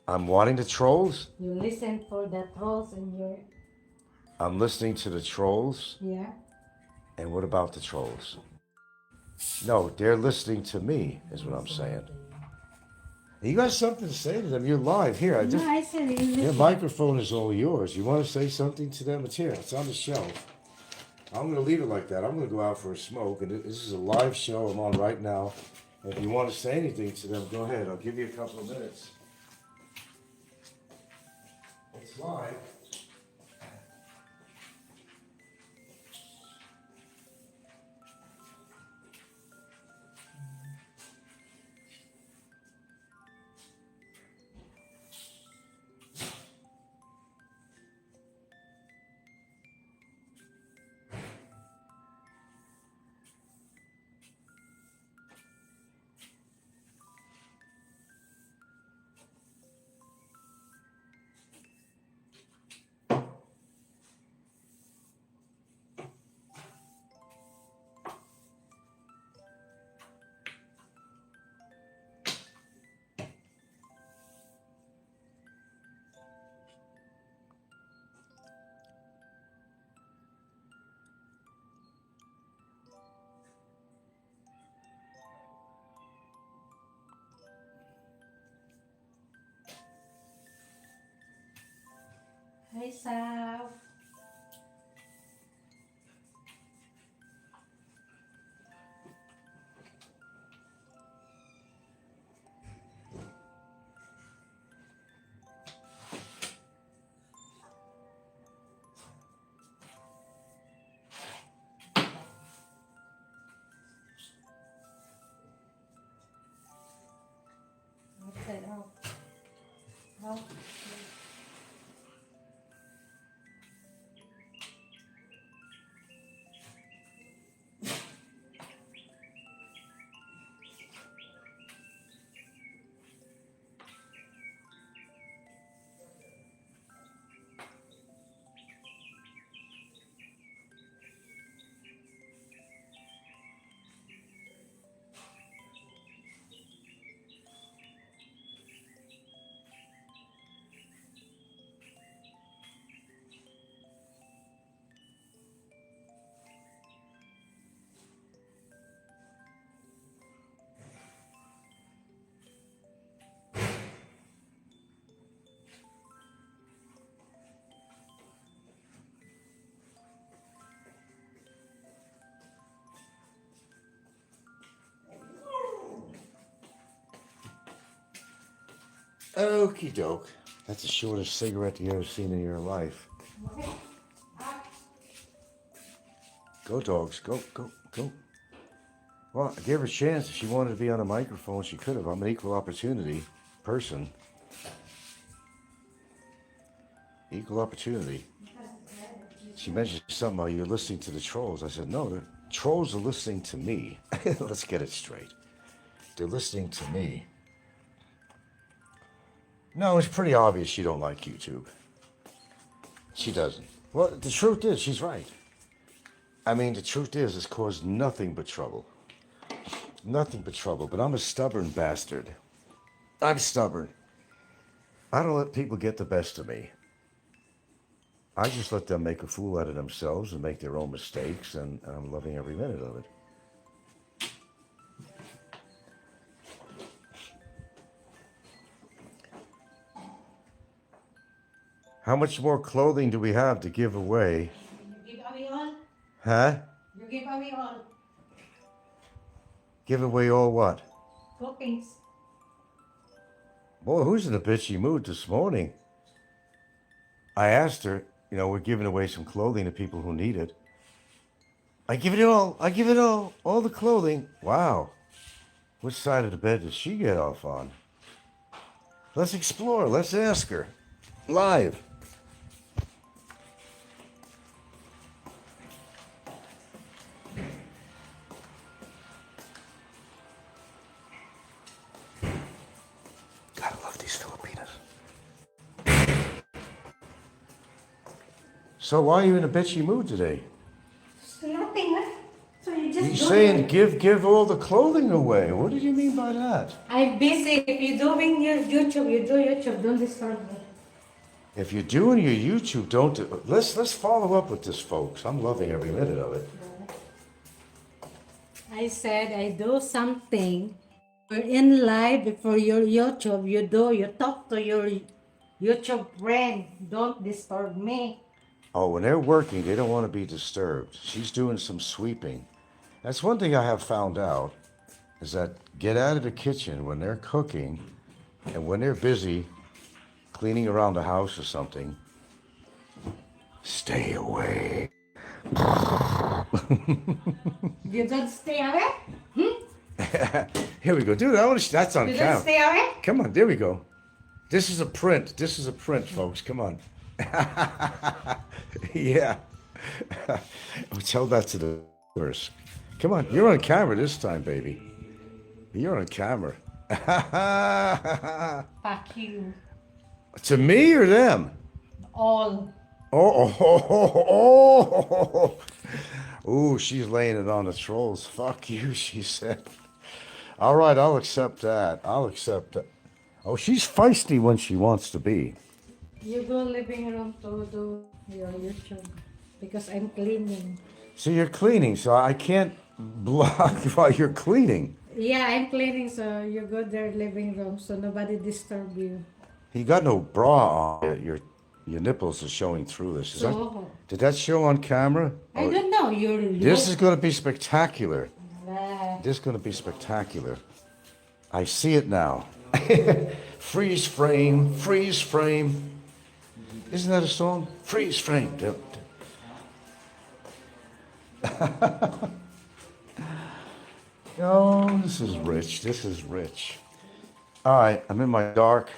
I'm wanting the trolls? You listen for the trolls in your... I'm listening to the trolls? Yeah. And what about the trolls? No, they're listening to me, is what I'm saying. You got something to say to them. You're live. Here, I said your microphone is all yours. You want to say something to them? It's here. It's on the shelf. I'm going to leave it like that. I'm going to go out for a smoke. And this is a live show I'm on right now. And if you want to say anything to them, go ahead. I'll give you a couple of minutes. It's live. Hi, Sal. Upside out. Out. Okie doke. That's the shortest cigarette you ever seen in your life. Go, dogs. Go, go, go. Well, I gave her a chance. If she wanted to be on a microphone, she could have. I'm an equal opportunity person. Equal opportunity. She mentioned something about you're listening to the trolls. I said, no, the trolls are listening to me. Let's get it straight. They're listening to me. No, it's pretty obvious she don't like YouTube. She doesn't. Well, the truth is, she's right. I mean, the truth is, it's caused nothing but trouble. Nothing but trouble. But I'm a stubborn bastard. I'm stubborn. I don't let people get the best of me. I just let them make a fool out of themselves and make their own mistakes, and I'm loving every minute of it. How much more clothing do we have to give away? You give away all? Huh? You give away all. Give away all what? Cookings. Boy, who's in a bitchy mood this morning? I asked her, we're giving away some clothing to people who need it. I give it all. I give it all the clothing. Wow. Which side of the bed does she get off on? Let's explore. Let's ask her. Live. Gotta love these Filipinos. So why are you in a bitchy mood today? Nothing, huh? So you just You're do saying it. give all the clothing away. What did you mean by that? I'm busy. If you're doing your YouTube, you do YouTube. Don't disturb me. If you're doing your YouTube, don't do, let's follow up with this, folks. I'm loving every minute of it. I said I do something. We're in live for your YouTube. You talk to your YouTube friend. Don't disturb me. Oh, when they're working, they don't want to be disturbed. She's doing some sweeping. That's one thing I have found out, is that get out of the kitchen when they're cooking and when they're busy cleaning around the house or something. Stay away. You don't stay away? Here we go. Dude, that's on You don't camera. stay away? Come on, there we go. This is a print. This is a print, folks. Come on. Yeah. Tell that to the viewers. Come on, you're on camera this time, baby. You're on camera. Fuck you. To me or them? All. Oh. Ooh, she's laying it on the trolls. Fuck you, she said. All right, I'll accept that. I'll accept that. Oh, she's feisty when she wants to be. You go living room to do your YouTube because I'm cleaning. So you're cleaning, so I can't block while you're cleaning. Yeah, I'm cleaning, so you go there living room so nobody disturb you. You got no bra on. Your nipples are showing through this. Did that show on camera? I don't know. This is going to be spectacular. Nah. This is going to be spectacular. I see it now. Freeze frame, freeze frame. Isn't that a song? Freeze frame. Oh, this is rich. This is rich. All right, I'm in my dark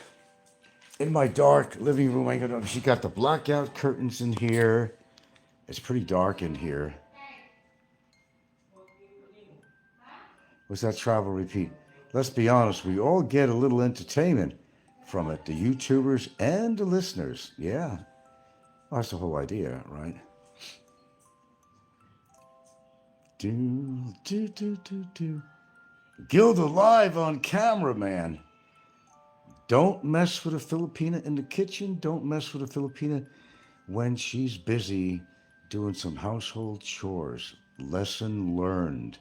living room. She got the blackout curtains in here. It's pretty dark in here. What's that travel repeat? Let's be honest, we all get a little entertainment from it, the YouTubers and the listeners. Yeah. Well, that's the whole idea, right? Do. Gilda live on camera, man. Don't mess with a Filipina in the kitchen. Don't mess with a Filipina when she's busy doing some household chores. Lesson learned.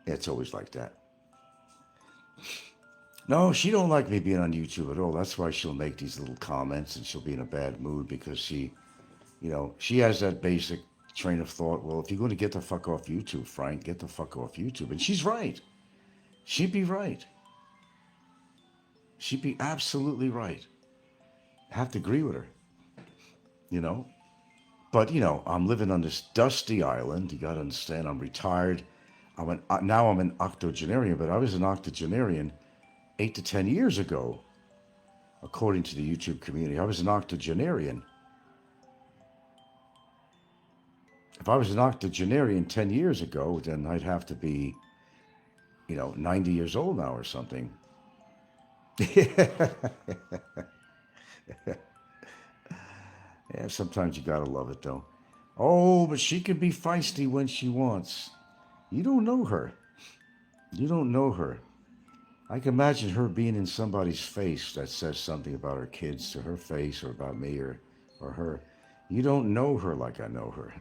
It's always like that. No, she don't like me being on YouTube at all. That's why she'll make these little comments and she'll be in a bad mood because she has that basic train of thought. Well, if you're going to get the fuck off YouTube, Frank, get the fuck off YouTube. And she's right. She'd be right. She'd be absolutely right. I have to agree with her. But, I'm living on this dusty island. You got to understand, I'm retired. Now I'm an octogenarian, but I was an octogenarian 8 to 10 years ago, according to the YouTube community. I was an octogenarian. If I was an octogenarian 10 years ago, then I'd have to be, 90 years old now or something. Yeah, sometimes you gotta love it though. Oh, but she can be feisty when she wants. You don't know her. You don't know her. I can imagine her being in somebody's face that says something about her kids to her face or about me or her. You don't know her like I know her.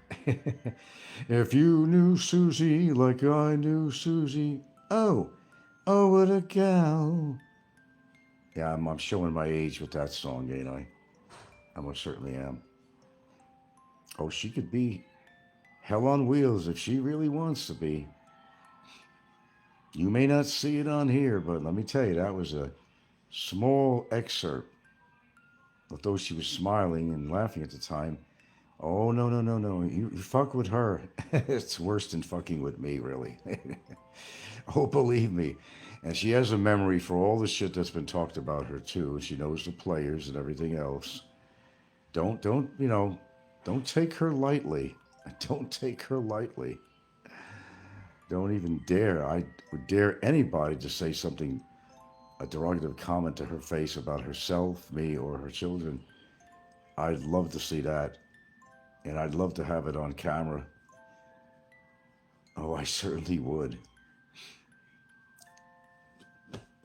If you knew Susie like I knew Susie, oh, oh, what a gal. Yeah, I'm showing my age with that song, ain't I? I most certainly am. Oh, she could be hell on wheels if she really wants to be. You may not see it on here, but let me tell you, that was a small excerpt. Although she was smiling and laughing at the time. Oh, no, no, no, no. You fuck with her. It's worse than fucking with me, really. Oh, believe me. And she has a memory for all the shit that's been talked about her, too. She knows the players and everything else. Don't, don't take her lightly. Don't take her lightly. Don't even dare. I would dare anybody to say something, a derogative comment to her face about herself, me, or her children. I'd love to see that. And I'd love to have it on camera. Oh, I certainly would.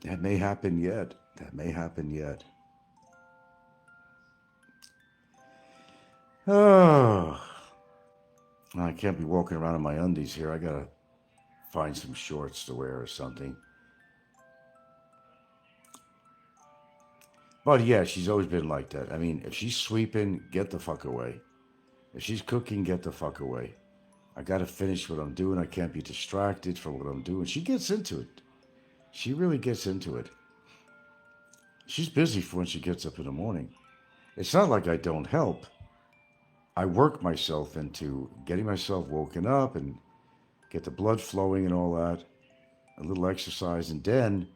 That may happen yet. That may happen yet. Oh, I can't be walking around in my undies here. I gotta find some shorts to wear or something. But yeah, she's always been like that. I mean, if she's sweeping, get the fuck away. If she's cooking, get the fuck away. I gotta finish what I'm doing. I can't be distracted from what I'm doing. She gets into it. She really gets into it. She's busy for when she gets up in the morning. It's not like I don't help. I work myself into getting myself woken up and get the blood flowing and all that. A little exercise. And then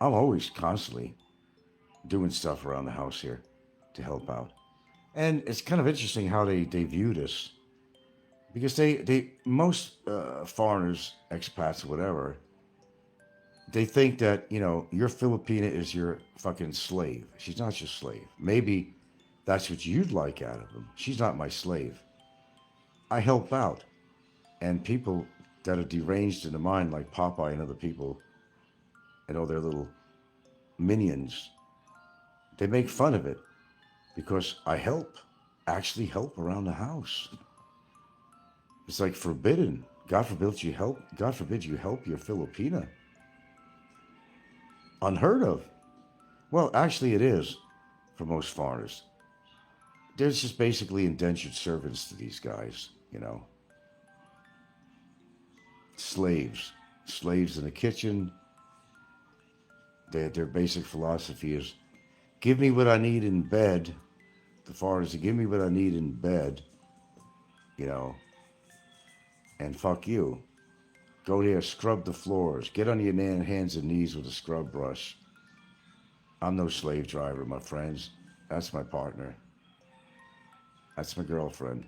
I'm always constantly doing stuff around the house here to help out. And it's kind of interesting how they view this. Because most foreigners, expats, whatever, they think that, your Filipina is your fucking slave. She's not your slave. Maybe that's what you'd like out of them. She's not my slave. I help out. And people that are deranged in the mind, like Popeye and other people, and all their little minions, they make fun of it because I actually help around the house. It's like forbidden. God forbid you help. God forbid you help your Filipina. Unheard of. Well, actually, it is for most foreigners. They're just basically indentured servants to these guys, Slaves. Slaves in the kitchen. Their basic philosophy is, give me what I need in bed. The foreigners, give me what I need in bed, and fuck you. Go there, scrub the floors. Get on your hands and knees with a scrub brush. I'm no slave driver, my friends. That's my partner. That's my girlfriend.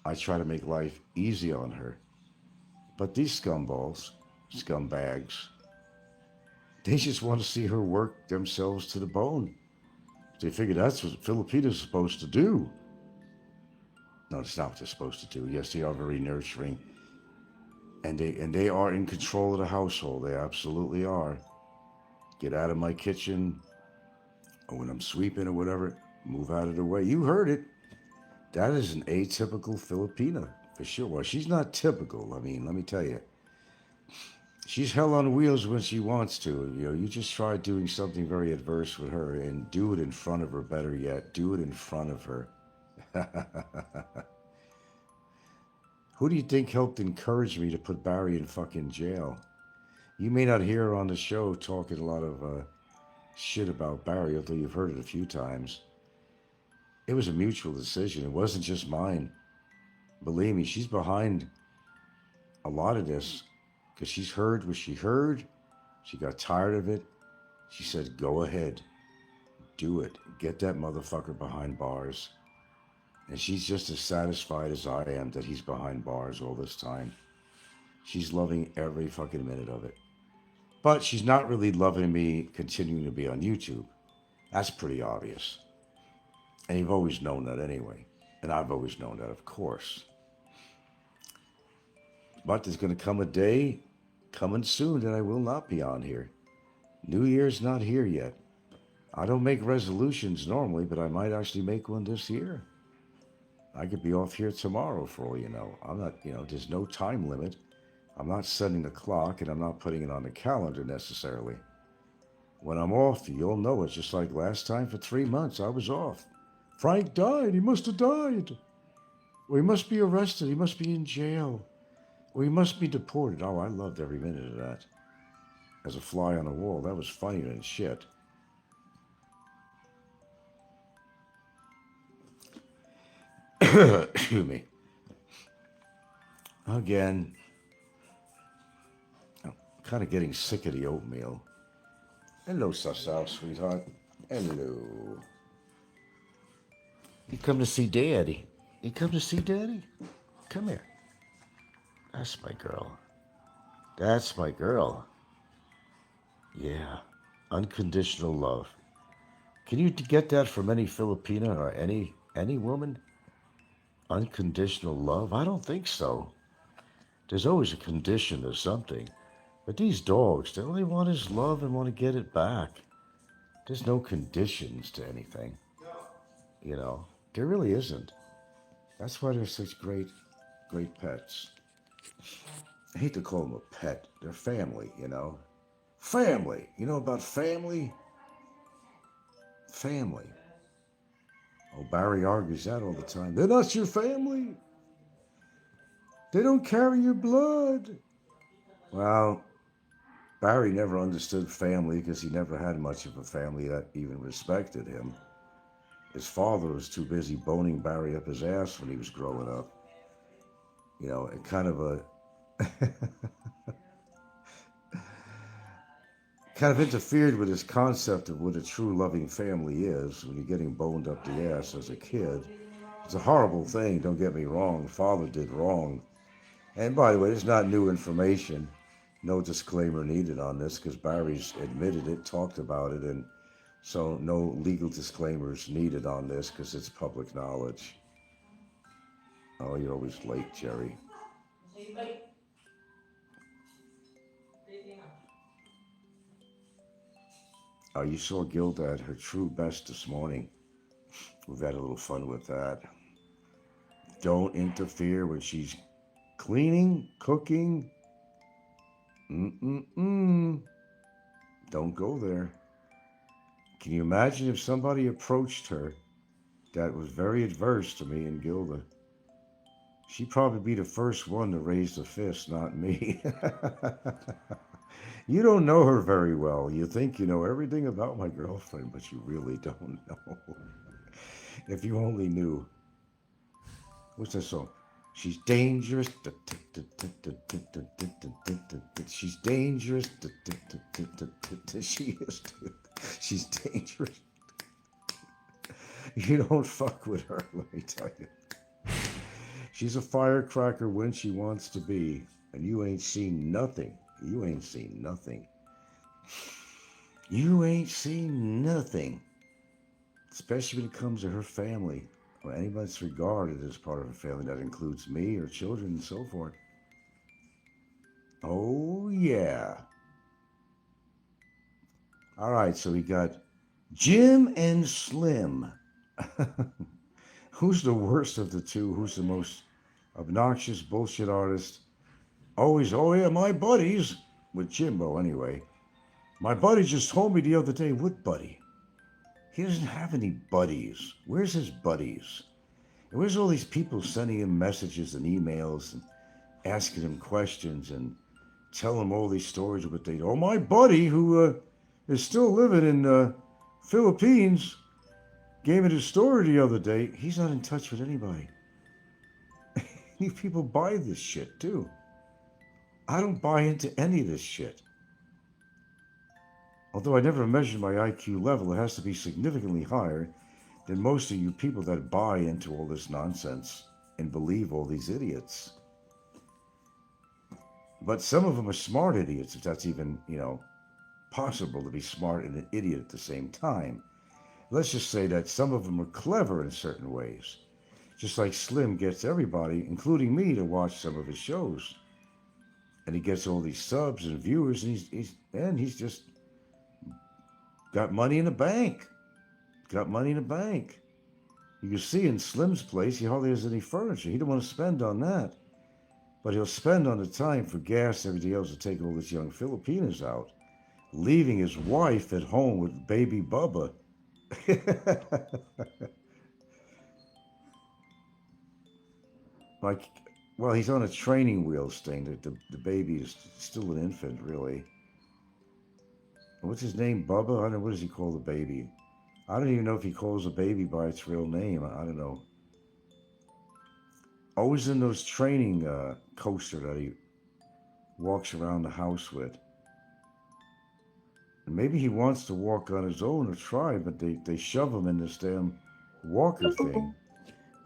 I try to make life easy on her. But these scumballs, scumbags, they just want to see her work themselves to the bone. They figure that's what Filipinos are supposed to do. No, that's not what they're supposed to do. Yes, they are very nurturing. And they are in control of the household. They absolutely are. Get out of my kitchen, or when I'm sweeping or whatever, move out of the way. You heard it. That is an atypical Filipina, for sure. Well, she's not typical. I mean, let me tell you. She's hell on wheels when she wants to. You just try doing something very adverse with her and do it in front of her, better yet. Do it in front of her. Who do you think helped encourage me to put Barry in fucking jail? You may not hear her on the show talking a lot of shit about Barry, although you've heard it a few times. It was a mutual decision. It wasn't just mine. Believe me, she's behind a lot of this because she's heard what she heard. She got tired of it. She said, go ahead. Do it. Get that motherfucker behind bars. And she's just as satisfied as I am that he's behind bars all this time. She's loving every fucking minute of it. But she's not really loving me continuing to be on YouTube. That's pretty obvious. And you've always known that anyway. And I've always known that, of course. But there's going to come a day coming soon that I will not be on here. New Year's not here yet. I don't make resolutions normally, but I might actually make one this year. I could be off here tomorrow for all you know. I'm not, there's no time limit. I'm not setting the clock and I'm not putting it on the calendar necessarily. When I'm off, you'll know it. Just like last time for 3 months, I was off. Frank died. He must have died. Or he must be arrested. He must be in jail. Or he must be deported. Oh, I loved every minute of that. As a fly on the wall. That was funnier than shit. Excuse me. Again, I'm kind of getting sick of the oatmeal. Hello, Sassal, sweetheart. Hello. You come to see Daddy? You come to see Daddy? Come here. That's my girl. That's my girl. Yeah. Unconditional love. Can you get that from any Filipina or any woman? Unconditional love? I don't think so. There's always a condition to something. But these dogs, all they want is love and want to get it back. There's no conditions to anything. There really isn't. That's why they're such great pets. I hate to call them a pet. They're family, Family. You know about family? Family. Oh, Barry argues that all the time. They're not your family. They don't carry your blood. Well, Barry never understood family because he never had much of a family that even respected him. His father was too busy boning Barry up his ass when he was growing up. And kind of interfered with his concept of what a true loving family is when you're getting boned up the ass as a kid. It's a horrible thing, don't get me wrong. Father did wrong. And by the way, it's not new information. No disclaimer needed on this because Barry's admitted it, talked about it, and so no legal disclaimers needed on this because it's public knowledge. Oh, you're always late, Jerry. Oh, you saw Gilda at her true best this morning. We've had a little fun with that. Don't interfere when she's cleaning, cooking. Don't go there. Can you imagine if somebody approached her that was very adverse to me and Gilda? She'd probably be the first one to raise the fist, not me. You don't know her very well. You think you know everything about my girlfriend, but you really don't know. If you only knew. What's that song? She's dangerous. She's dangerous. She is. She's dangerous. You don't fuck with her, let me tell you. She's a firecracker when she wants to be, and you ain't seen nothing. You ain't seen nothing. You ain't seen nothing. Especially when it comes to her family, or anybody that's regarded as part of her family. That includes me, her children, and so forth. Oh, yeah. All right, so we got Jim and Slim. Who's the worst of the two? Who's the most obnoxious bullshit artist? Always, oh yeah, my buddies, with Jimbo anyway. My buddy just told me the other day, what buddy? He doesn't have any buddies. Where's his buddies? And where's all these people sending him messages and emails and asking him questions and telling him all these stories of what they do? Oh, my buddy who is still living in Philippines gave me the story the other day. He's not in touch with anybody. You people buy this shit too. I don't buy into any of this shit. Although I never measured my IQ level, it has to be significantly higher than most of you people that buy into all this nonsense and believe all these idiots. But some of them are smart idiots, if that's even, possible to be smart and an idiot at the same time. Let's just say that some of them are clever in certain ways. Just like Slim gets everybody, including me, to watch some of his shows. And he gets all these subs and viewers, and he's just got money in the bank. Got money in the bank. You can see in Slim's place, he hardly has any furniture. He don't want to spend on that. But he'll spend on the time for gas and everything else to take all these young Filipinos out, leaving his wife at home with baby Bubba. Like, well, he's on a training wheels thing. The baby is still an infant, really. What's his name? Bubba? I don't know. What does he call the baby? I don't even know if he calls the baby by its real name. I don't know. Always in those training coaster that he walks around the house with. And maybe he wants to walk on his own or try, but they shove him in this damn walker thing.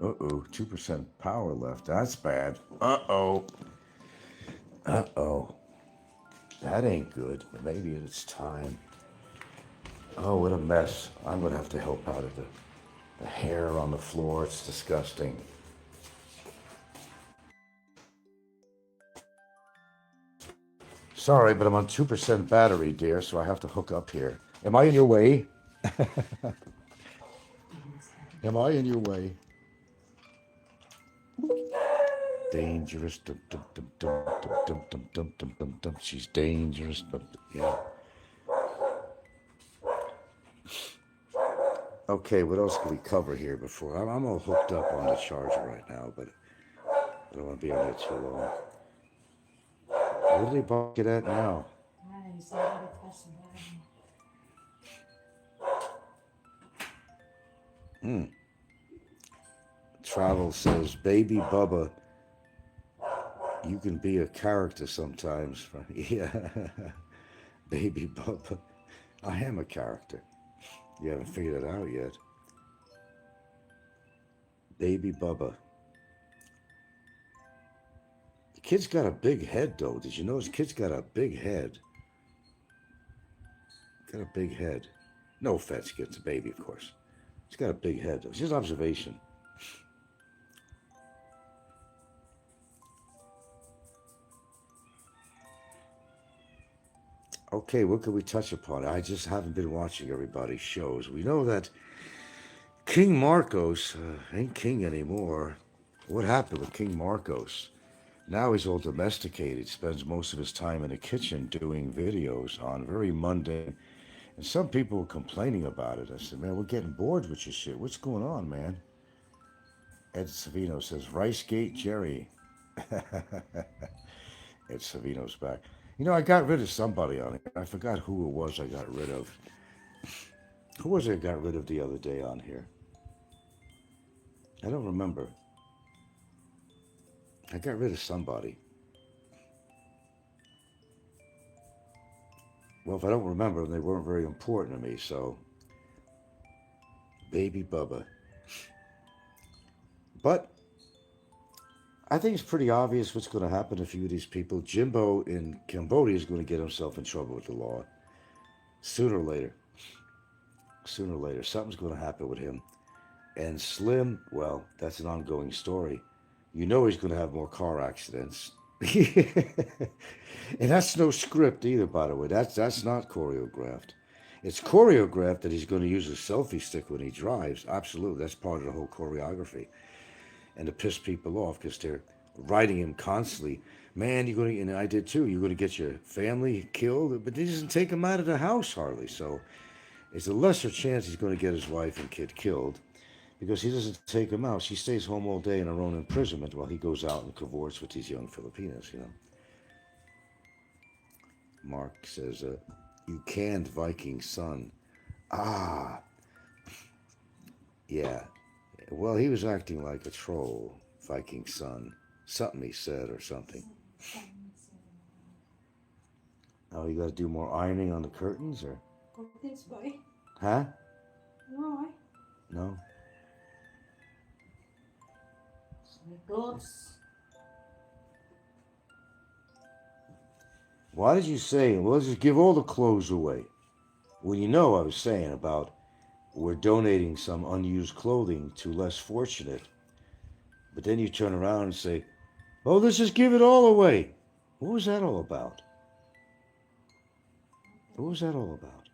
Uh-oh, 2% power left. That's bad. Uh-oh. Uh-oh. That ain't good. Maybe it's time. Oh, what a mess. I'm going to have to help out at the hair on the floor. It's disgusting. Sorry, but I'm on 2% battery, dear, so I have to hook up here. Am I in your way? Am I in your way? Dangerous. Dum, dum, dum, dum, dum, dum, dum, dum, dum, dum. She's dangerous. Yeah. Okay, what else can we cover here before? I'm all hooked up on the charger right now, but I don't want to be on it too long. Where do they buck it at now? Travel says, Baby Bubba, you can be a character sometimes. Yeah. Baby Bubba. I am a character. You haven't figured it out yet. Baby Bubba. The kid's got a big head, though. Did you notice? Kid's got a big head. Got a big head. No offense against the baby, of course. He's got a big head, though. It's just observation. Okay, what could we touch upon? I just haven't been watching everybody's shows. We know that King Marcos ain't king anymore. What happened with King Marcos? Now he's all domesticated, spends most of his time in the kitchen doing videos on very mundane. And some people were complaining about it. I said, man, we're getting bored with your shit. What's going on, man? Ed Savino says, Ricegate Jerry. Ed Savino's back. You know, I got rid of somebody on here. I forgot who it was I got rid of. Who was it I got rid of the other day on here? I don't remember. I got rid of somebody. Well, if I don't remember, they weren't very important to me, so. Baby Bubba. But I think it's pretty obvious what's going to happen to a few of these people. Jimbo in Cambodia is going to get himself in trouble with the law. Sooner or later. Sooner or later. Something's going to happen with him. And Slim, well, that's an ongoing story. You know he's going to have more car accidents. And that's no script either, by the way. That's not choreographed. It's choreographed that he's going to use a selfie stick when he drives. Absolutely. That's part of the whole choreography. And to piss people off because they're writing him constantly. Man, you're going to, and I did too, you're going to get your family killed. But he doesn't take him out of the house hardly. So it's a lesser chance he's going to get his wife and kid killed. Because he doesn't take them out. She stays home all day in her own imprisonment while he goes out and cavorts with these young Filipinos, you know. Mark says, you canned Viking son. Ah. Yeah. Well, he was acting like a troll, Viking son. Something he said or something. Oh, you got to do more ironing on the curtains, or? Curtains, boy. Huh? No. No? My clothes. Why did you say, well, let's just give all the clothes away? Well, you know I was saying about we're donating some unused clothing to less fortunate. But then you turn around and say, oh, let's just give it all away. What was that all about? What was that all about?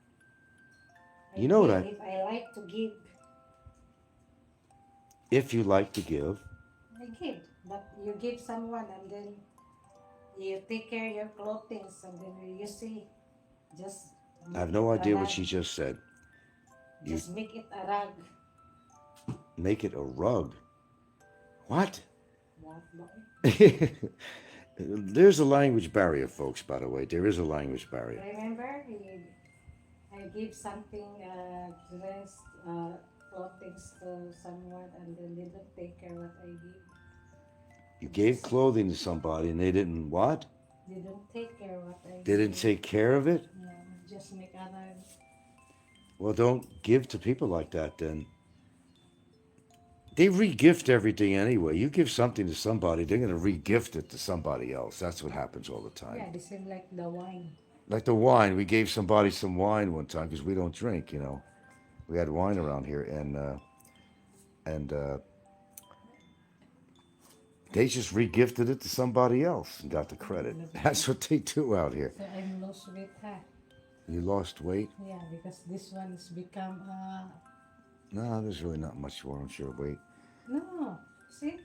You know what I... If I like to give, If you like to give, I give. But you give someone and then you take care of your clothing and then you see, just I have make no it a idea what rag. she just said. Just make it a rag. Make it a rug. What? What, boy? There's a language barrier, folks, by the way. There is a language barrier. Remember, I give something, dress, clothing to someone and then they don't take care what I give. You gave clothing to somebody and they didn't what? They don't take care what I They didn't give. take care of it? Yeah, just make other. Well, don't give to people like that then. They re-gift everything anyway. You give something to somebody, they're going to re-gift it to somebody else. That's what happens all the time. Yeah, they seem like the wine. Like the wine. We gave somebody some wine one time because we don't drink, you know. We had wine around here and they just re-gifted it to somebody else and got the credit. That's what they do out here. So I'm lost weight, huh? You lost weight? Yeah, because this one has become, No, there's really not much more on your weight. no, see?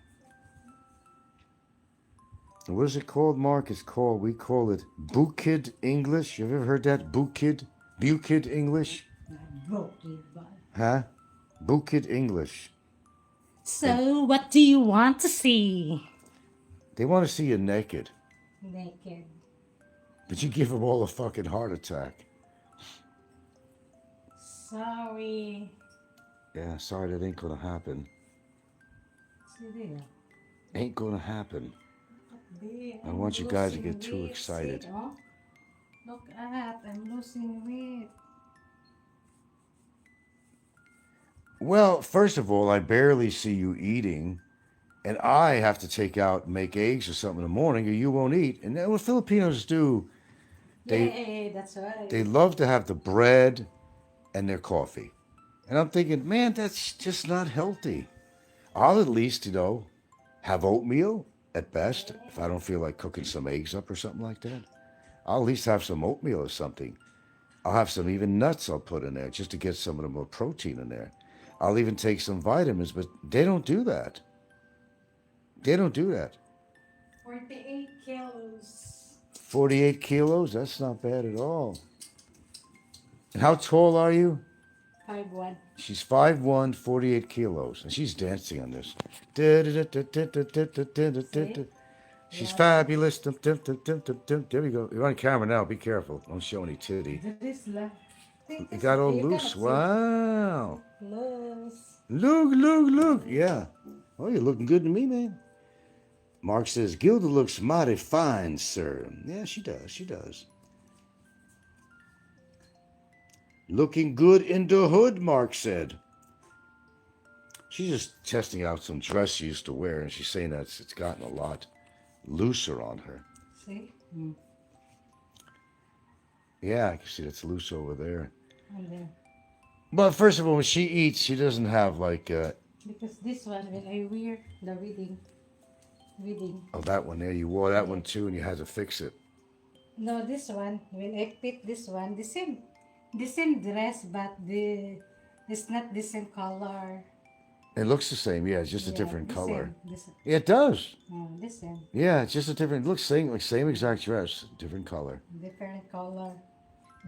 What is it called, Mark? We call it Bukid English. You ever heard that? Bukid English? Broke it, but. Huh? Bukid English. So, what do you want to see? They want to see you naked, Naked. but you give them all a fucking heart attack. Sorry. Yeah, sorry, that ain't gonna happen. See there. Ain't gonna happen. There, I I'm want you guys to losing get too weight. excited. See, oh? Look at, I'm losing weight. Well, first of all, I barely see you eating, and I have to take out and make eggs or something in the morning, or you won't eat. And then what Filipinos do, Yeah, that's right. they love to have the bread and their coffee. And I'm thinking, man, that's just not healthy. I'll at least, have oatmeal at best, if I don't feel like cooking some eggs up or something like that. I'll at least have some oatmeal or something. I'll have some even nuts I'll put in there just to get some of the more protein in there. I'll even take some vitamins, but they don't do that. They don't do that. 48 kilos. 48 kilos? That's not bad at all. And how tall are you? 5'1". She's 5'1", 48 kilos. And she's dancing on this. She's fabulous. There we go. You're on camera now. Be careful. Don't show any titty. It got all loose. Wow. Loose. Look. Yeah. Oh, you're looking good to me, man. Mark says, Gilda looks mighty fine, sir. Yeah, she does. Looking good in the hood, Mark said. She's just testing out some dress she used to wear, and she's saying that it's gotten a lot looser on her. See? Yeah, I can see it's loose over there. And then, But first of all, when she eats, she doesn't have like... because this one, when I wear the wedding. Oh, that one there. You wore that one too, and you had to fix it. No, this one, when I fit this one, the same dress, but it's not the same color. It looks the same, yeah. It's just a Yeah, different the color. same. Yeah, it does. The same. Yeah, it's just a different... It looks same exact dress, different color. Different color.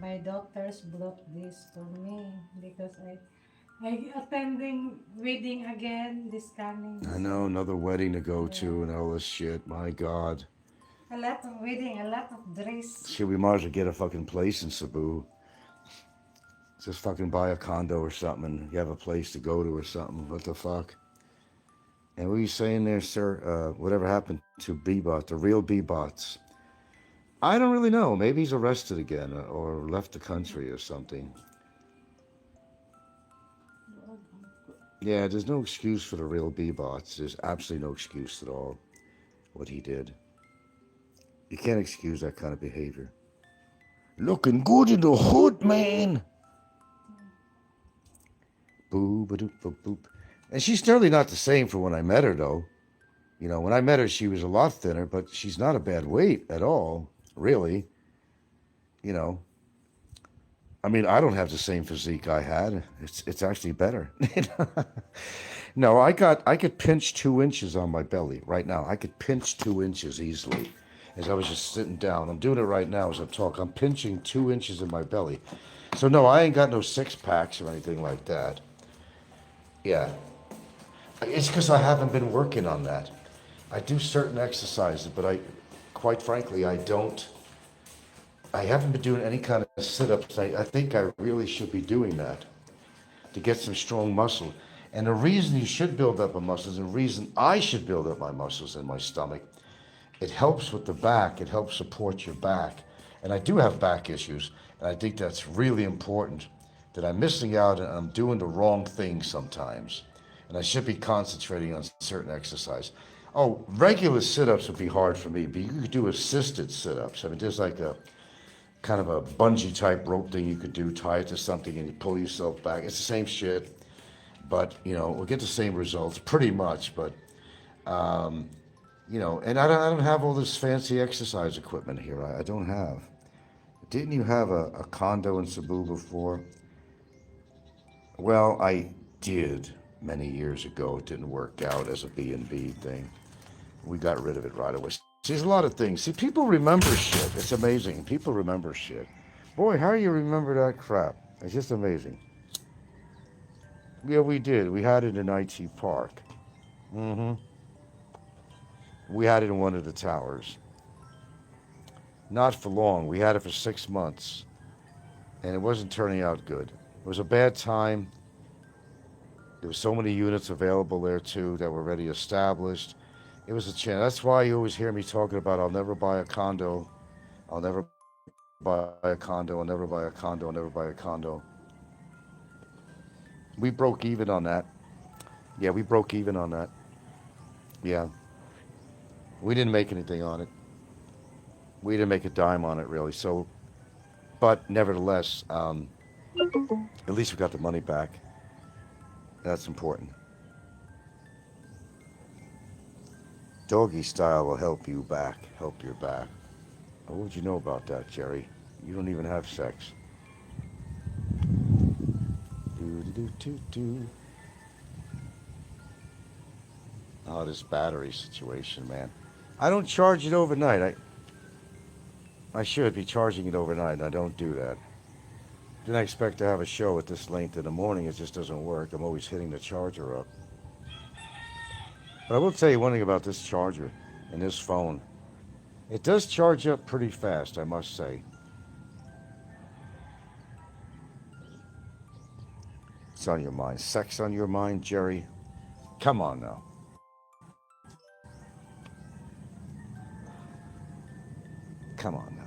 My daughters brought this for me because I attending wedding again this coming. I know, another wedding to go to and all this shit. My God. A lot of wedding, a lot of dress. Shit, we might as well get a fucking place in Cebu. Just fucking buy a condo or something and you have a place to go to or something. What the fuck? And what are you saying there, sir? Whatever happened to B-Bot, the real B-Bots? I don't really know. Maybe he's arrested again or left the country or something. Yeah, there's no excuse for the real B-Bots. There's absolutely no excuse at all what he did. You can't excuse that kind of behavior. Looking good in the hood, man. Boop, boop, boop, boop. And she's certainly not the same from when I met her, though. You know, when I met her, she was a lot thinner, but she's not a bad weight at all, really. You know, I mean, I don't have the same physique I had. It's actually better. No, I could pinch 2 inches on my belly right now. I could pinch 2 inches easily as I was just sitting down. I'm doing it right now as I talk. I'm pinching 2 inches in my belly. So no, I ain't got no 6-packs or anything like that. Yeah. It's because I haven't been working on that. I do certain exercises, but quite frankly, I haven't been doing any kind of sit-ups. I think I really should be doing that to get some strong muscle. And the reason you should build up a muscles, and the reason I should build up my muscles in my stomach, it helps with the back. It helps support your back. And I do have back issues, and I think that's really important, that I'm missing out and I'm doing the wrong thing sometimes. And I should be concentrating on certain exercise. Oh, regular sit-ups would be hard for me, but you could do assisted sit-ups. I mean, there's like a kind of a bungee type rope thing you could do, tie it to something and you pull yourself back. It's the same shit, but you know, we'll get the same results pretty much, but you know, and I don't have all this fancy exercise equipment here. I don't have. Didn't you have a condo in Cebu before? Well, I did many years ago. It didn't work out as a B&B thing. We got rid of it right away. See, there's a lot of things. See, people remember shit. It's amazing. People remember shit. Boy, how you remember that crap? It's just amazing. Yeah, we did. We had it in IT Park. We had it in one of the towers. Not for long. We had it for 6 months. And it wasn't turning out good. It was a bad time. There were so many units available there, too, that were already established. It was a chance. That's why you always hear me talking about I'll never buy a condo. I'll never buy a condo. I'll never buy a condo. I'll never buy a condo. We broke even on that. Yeah, we broke even on that. Yeah. We didn't make anything on it. We didn't make a dime on it, really. So, but nevertheless, at least we got the money back. That's important. Doggy style will help you back, help your back. What would you know about that, Jerry? You don't even have sex. Do. Oh, this battery situation, man. I don't charge it overnight. I should be charging it overnight, and I don't do that. Didn't expect to have a show at this length in the morning. It just doesn't work. I'm always hitting the charger up. But I will tell you one thing about this charger and this phone. It does charge up pretty fast, I must say. What's on your mind? Sex on your mind, Jerry? Come on now. Come on now.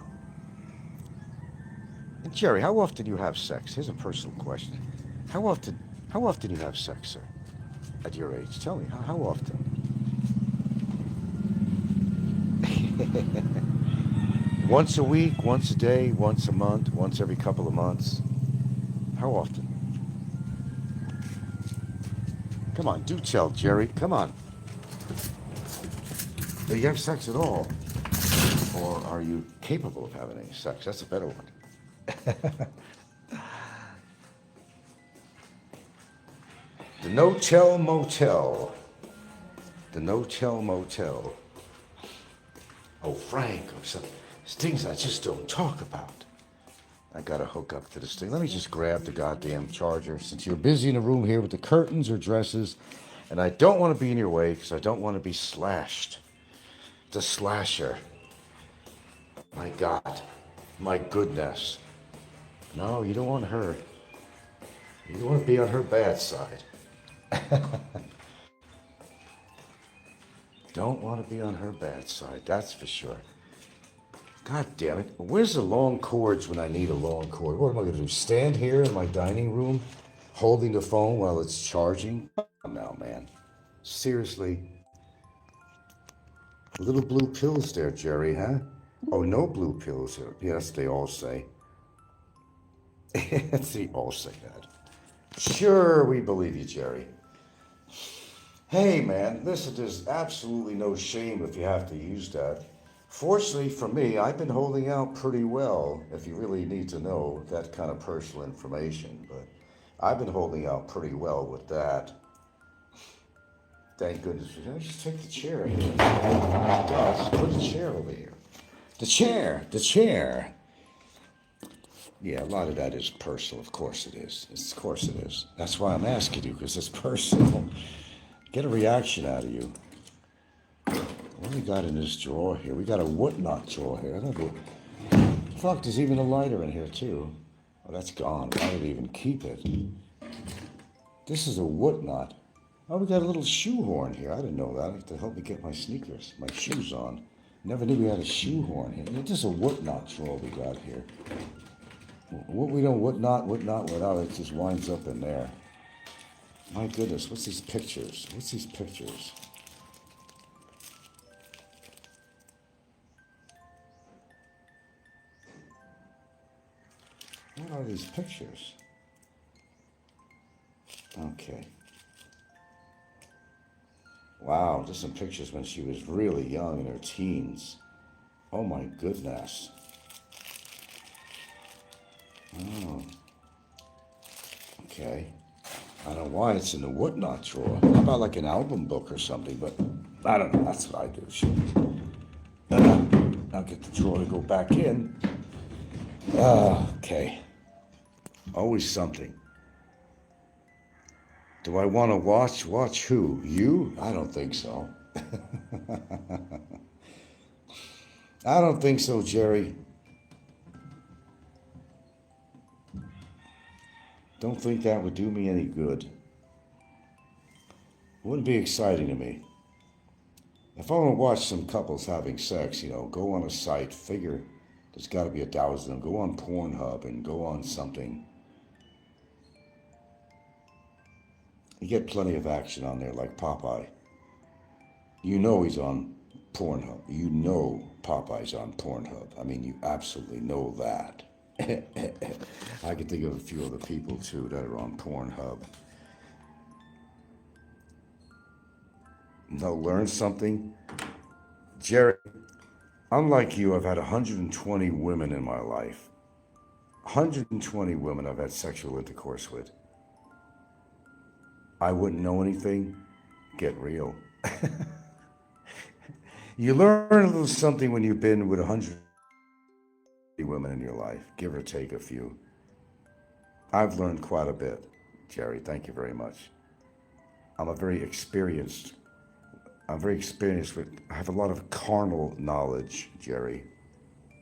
And Jerry, how often do you have sex? Here's a personal question. How often do you have sex, sir? At your age? Tell me, how often? Once a week, once a day, once a month, once every couple of months? How often? Come on, do tell, Jerry. Come on. Do you have sex at all? Or are you capable of having any sex? That's a better one. The No-Tell Motel. The No-Tell Motel. Oh, Frank, there's things I just don't talk about. I gotta hook up to this thing. Let me just grab the goddamn charger since you're busy in the room here with the curtains or dresses, and I don't want to be in your way because I don't want to be slashed. The slasher. My God. My goodness. No, you don't want her. You don't want to be on her bad side. Don't want to be on her bad side, that's for sure. God damn it. Where's the long cords when I need a long cord? What am I going to do? Stand here in my dining room holding the phone while it's charging? Come on now, man. Seriously. Little blue pills there, Jerry, huh? Oh, no blue pills here. Yes, they all say. They all say that. Sure, we believe you, Jerry. Hey, man, listen, there's absolutely no shame if you have to use that. Fortunately for me, I've been holding out pretty well, if you really need to know that kind of personal information, but I've been holding out pretty well with that. Thank goodness. Just take the chair here. Just put the chair over here. The chair. Yeah, a lot of that is personal. Of course it is. Of course it is. That's why I'm asking you, because it's personal. Get a reaction out of you. What do we got in this drawer here? We got a whatnot drawer here. I don't know. Fuck, there's even a lighter in here too. Oh, that's gone. Why did we even keep it? This is a whatnot. Oh, we got a little shoehorn here. I didn't know that. To help me get my sneakers, my shoes on. Never knew we had a shoehorn here. This is a whatnot drawer we got here. What we don't whatnot without, it just winds up in there. My goodness, what's these pictures? What are these pictures? Okay. Wow, just some pictures when she was really young in her teens. Oh my goodness. Oh. Okay. I don't know why it's in the whatnot drawer. How about like an album book or something, but I don't know. That's what I do. I'll get the drawer to go back in. Okay. Always something. Do I want to watch? Watch who? You? I don't think so. I don't think so, Jerry. Don't think that would do me any good. It wouldn't be exciting to me. If I want to watch some couples having sex, go on a site, figure there's got to be 1,000 of them. Go on Pornhub and go on something. You get plenty of action on there, like Popeye. You know he's on Pornhub. You know Popeye's on Pornhub. I mean, you absolutely know that. I can think of a few other people, too, that are on Pornhub. Now, learn something. Jerry, unlike you, I've had 120 women in my life. 120 women I've had sexual intercourse with. I wouldn't know anything. Get real. You learn a little something when you've been with 100 women in your life, give or take a few. I've learned quite a bit, Jerry. Thank you very much. I'm very experienced with, I have a lot of carnal knowledge, Jerry.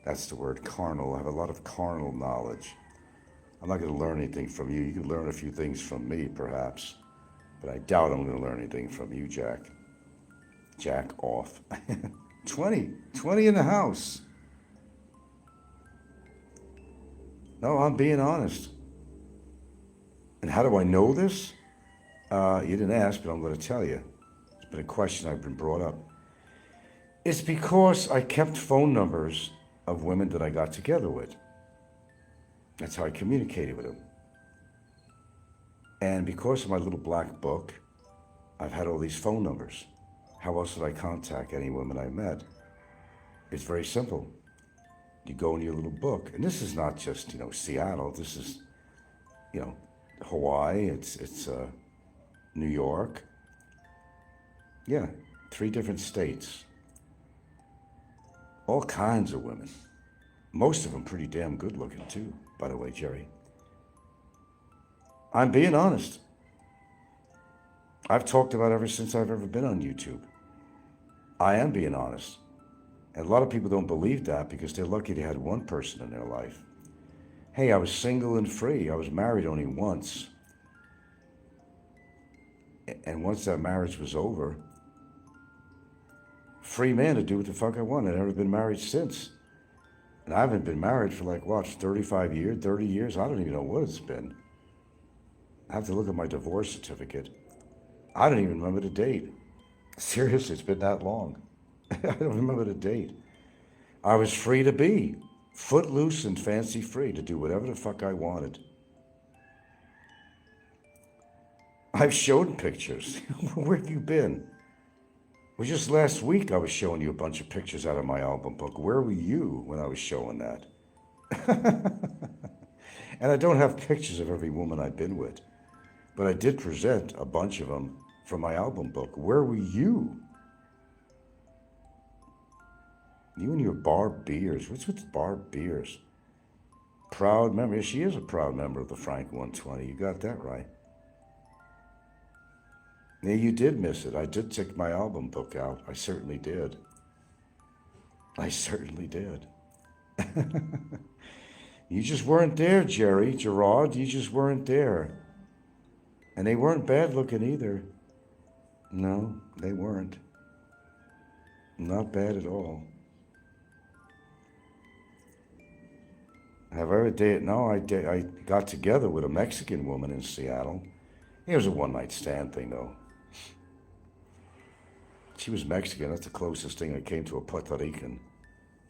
That's the word, carnal. I have a lot of carnal knowledge. I'm not going to learn anything from you. You can learn a few things from me, perhaps. But I doubt I'm going to learn anything from you, Jack. Jack off. 20 in the house. No, I'm being honest. And how do I know this? You didn't ask, but I'm going to tell you. It's been a question I've been brought up. It's because I kept phone numbers of women that I got together with. That's how I communicated with them. And because of my little black book, I've had all these phone numbers. How else would I contact any women I met? It's very simple. You go in your little book, and this is not just, Seattle. This is, Hawaii. It's New York. Yeah, 3 different states. All kinds of women. Most of them pretty damn good looking too, by the way, Jerry. I'm being honest. I've talked about it ever since I've ever been on YouTube. I am being honest. And a lot of people don't believe that because they're lucky they had one person in their life. Hey, I was single and free. I was married only once. And once that marriage was over, free man to do what the fuck I want. I've never been married since. And I haven't been married for 35 years, 30 years? I don't even know what it's been. I have to look at my divorce certificate. I don't even remember the date. Seriously, it's been that long. I don't remember the date. I was free to be, footloose and fancy free to do whatever the fuck I wanted. I've showed pictures. Where have you been? Well, just last week I was showing you a bunch of pictures out of my album book. Where were you when I was showing that? And I don't have pictures of every woman I've been with, but I did present a bunch of them from my album book. Where were you? You and your Barb Beers. What's with Barb Beers? Proud member. She is a proud member of the Frank 120. You got that right. Yeah, you did miss it. I did take my album book out. I certainly did. I certainly did. You just weren't there, Gerard. You just weren't there. And they weren't bad looking either. No, they weren't. Not bad at all. Have I ever dated? No, I got together with a Mexican woman in Seattle. It was a one-night stand thing, though. She was Mexican. That's the closest thing I came to a Puerto Rican.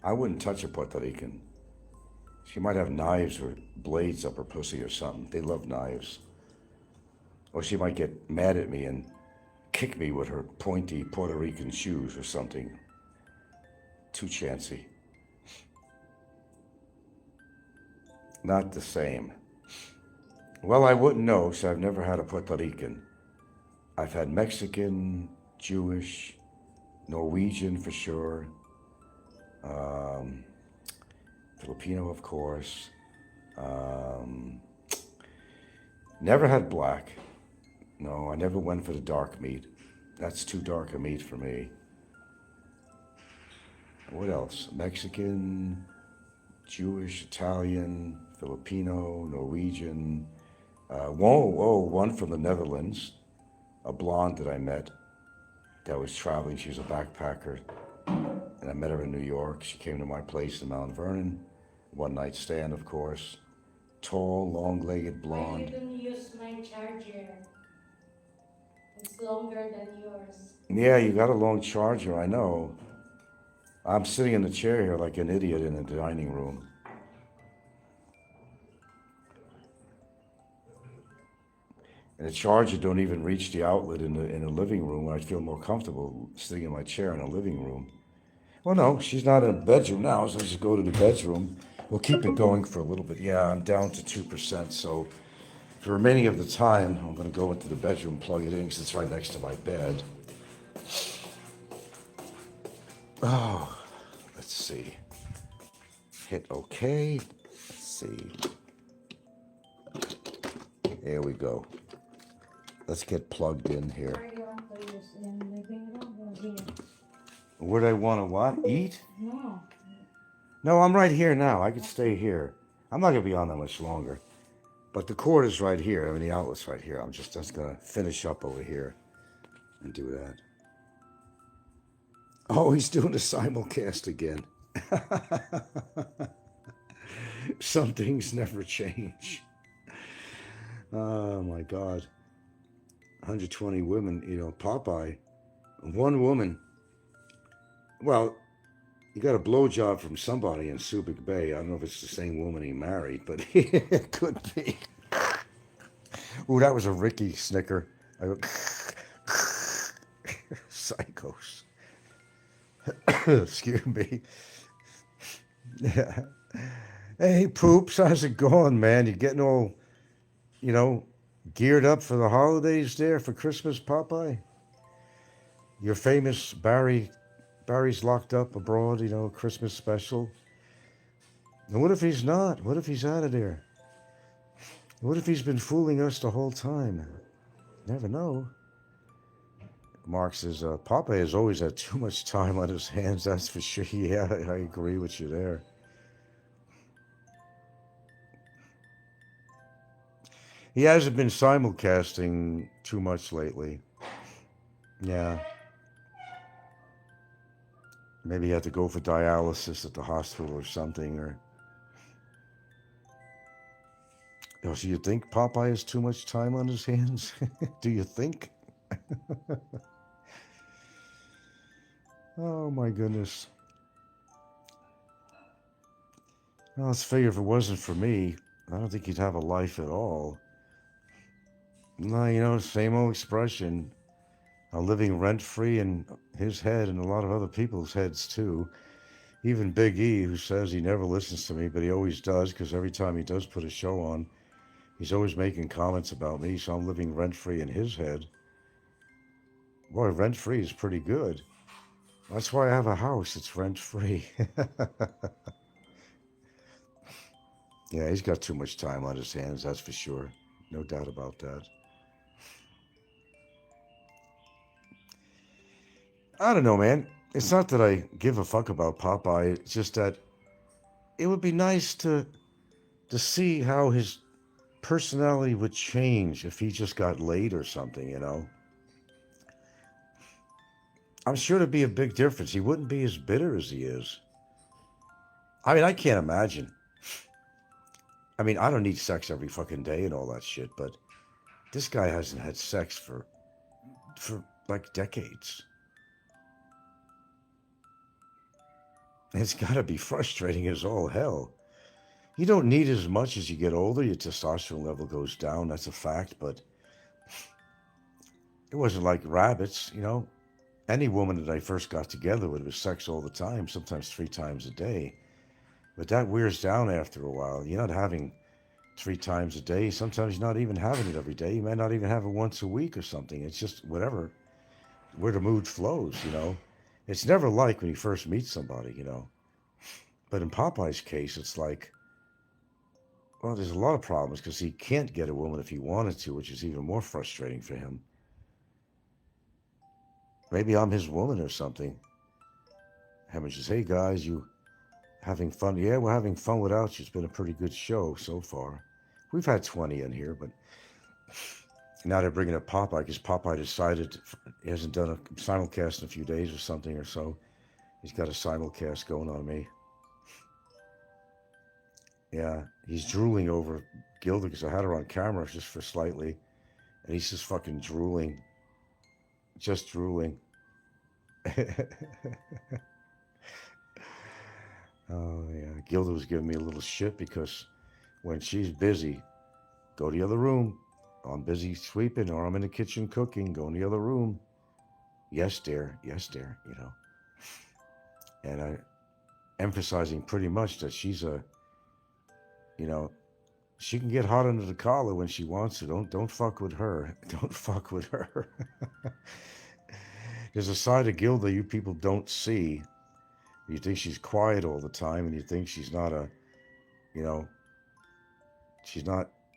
I wouldn't touch a Puerto Rican. She might have knives or blades up her pussy or something. They love knives. Or she might get mad at me and kick me with her pointy Puerto Rican shoes or something. Too chancy. Not the same. Well, I wouldn't know, so I've never had a Puerto Rican. I've had Mexican, Jewish, Norwegian for sure, Filipino, of course. Never had black. No, I never went for the dark meat. That's too dark a meat for me. What else? Mexican, Jewish, Italian, Filipino, Norwegian. One from the Netherlands, a blonde that I met that was traveling. She was a backpacker, and I met her in New York. She came to my place in Mount Vernon. One night stand, of course. Tall, long-legged blonde. I didn't use my charger. It's longer than yours. Yeah, you got a long charger, I know. I'm sitting in the chair here like an idiot in the dining room. And the charger don't even reach the outlet in the living room. I feel more comfortable sitting in my chair in the living room. Well, no, she's not in a bedroom now, so I just go to the bedroom. We'll keep it going for a little bit. Yeah, I'm down to 2%, so for the remaining of the time, I'm going to go into the bedroom, plug it in, because it's right next to my bed. Oh, let's see. Hit OK. Let's see. There we go. Let's get plugged in here. Where do you want to use? In living room or here? Where do I want to what? Eat? No. No, I'm right here now. I could stay here. I'm not going to be on that much longer. But the cord is right here. I mean, the outlet's right here. I'm just going to finish up over here and do that. Oh, he's doing a simulcast again. Some things never change. Oh, my God. 120 women, Popeye. One woman. Well, he got a blowjob from somebody in Subic Bay. I don't know if it's the same woman he married, but it could be. Ooh, that was a Ricky snicker. Psychos. Excuse me. Yeah. Hey, Poops, how's it going, man? You getting all, geared up for the holidays there for Christmas, Popeye? Your famous Barry's locked up abroad, Christmas special. And what if he's not? What if he's out of there? What if he's been fooling us the whole time? Never know. Mark says, Popeye has always had too much time on his hands, that's for sure. Yeah, I agree with you there. He hasn't been simulcasting too much lately. Yeah. Maybe he had to go for dialysis at the hospital or something, or... So you think Popeye has too much time on his hands? Do you think? Oh, my goodness. Well, let's figure if it wasn't for me, I don't think he'd have a life at all. No, you know, same old expression. I'm living rent-free in his head and a lot of other people's heads, too. Even Big E, who says he never listens to me, but he always does, because every time he does put a show on, he's always making comments about me, so I'm living rent-free in his head. Boy, rent-free is pretty good. That's why I have a house. It's rent-free. Yeah, he's got too much time on his hands, that's for sure. No doubt about that. I don't know, man. It's not that I give a fuck about Popeye. It's just that it would be nice to see how his personality would change if he just got laid or something, you know? I'm sure there'd be a big difference. He wouldn't be as bitter as he is. I mean, I can't imagine. I mean, I don't need sex every fucking day and all that shit, but this guy hasn't had sex for like decades. It's got to be frustrating as all hell. You don't need as much as you get older. Your testosterone level goes down. That's a fact, but it wasn't like rabbits, you know. Any woman that I first got together with was sex all the time, sometimes 3 times a day. But that wears down after a while. You're not having 3 times a day. Sometimes you're not even having it every day. You might not even have it once a week or something. It's just whatever, where the mood flows, you know. It's never like when you first meet somebody, you know. But in Popeye's case, it's like, well, there's a lot of problems because he can't get a woman if he wanted to, which is even more frustrating for him. Maybe I'm his woman or something. Hammond says, hey guys, you having fun? Yeah, we're having fun without you. It's been a pretty good show so far. We've had 20 in here, but now they're bringing up Popeye because Popeye decided he hasn't done a simulcast in a few days or something or so. He's got a simulcast going on me. Yeah, he's drooling over Gilda because I had her on camera just for slightly. And he's just fucking drooling. Just drooling. Oh, yeah. Gilda was giving me a little shit because when she's busy, go to the other room. I'm busy sweeping or I'm in the kitchen cooking. Go in the other room. Yes, dear. Yes, dear. You know. And I emphasizing pretty much that she's a, you know, she can get hot under the collar when she wants to. Don't fuck with her. Don't fuck with her. There's a side of Gilda you people don't see. You think she's quiet all the time, and you think she's not a, you know,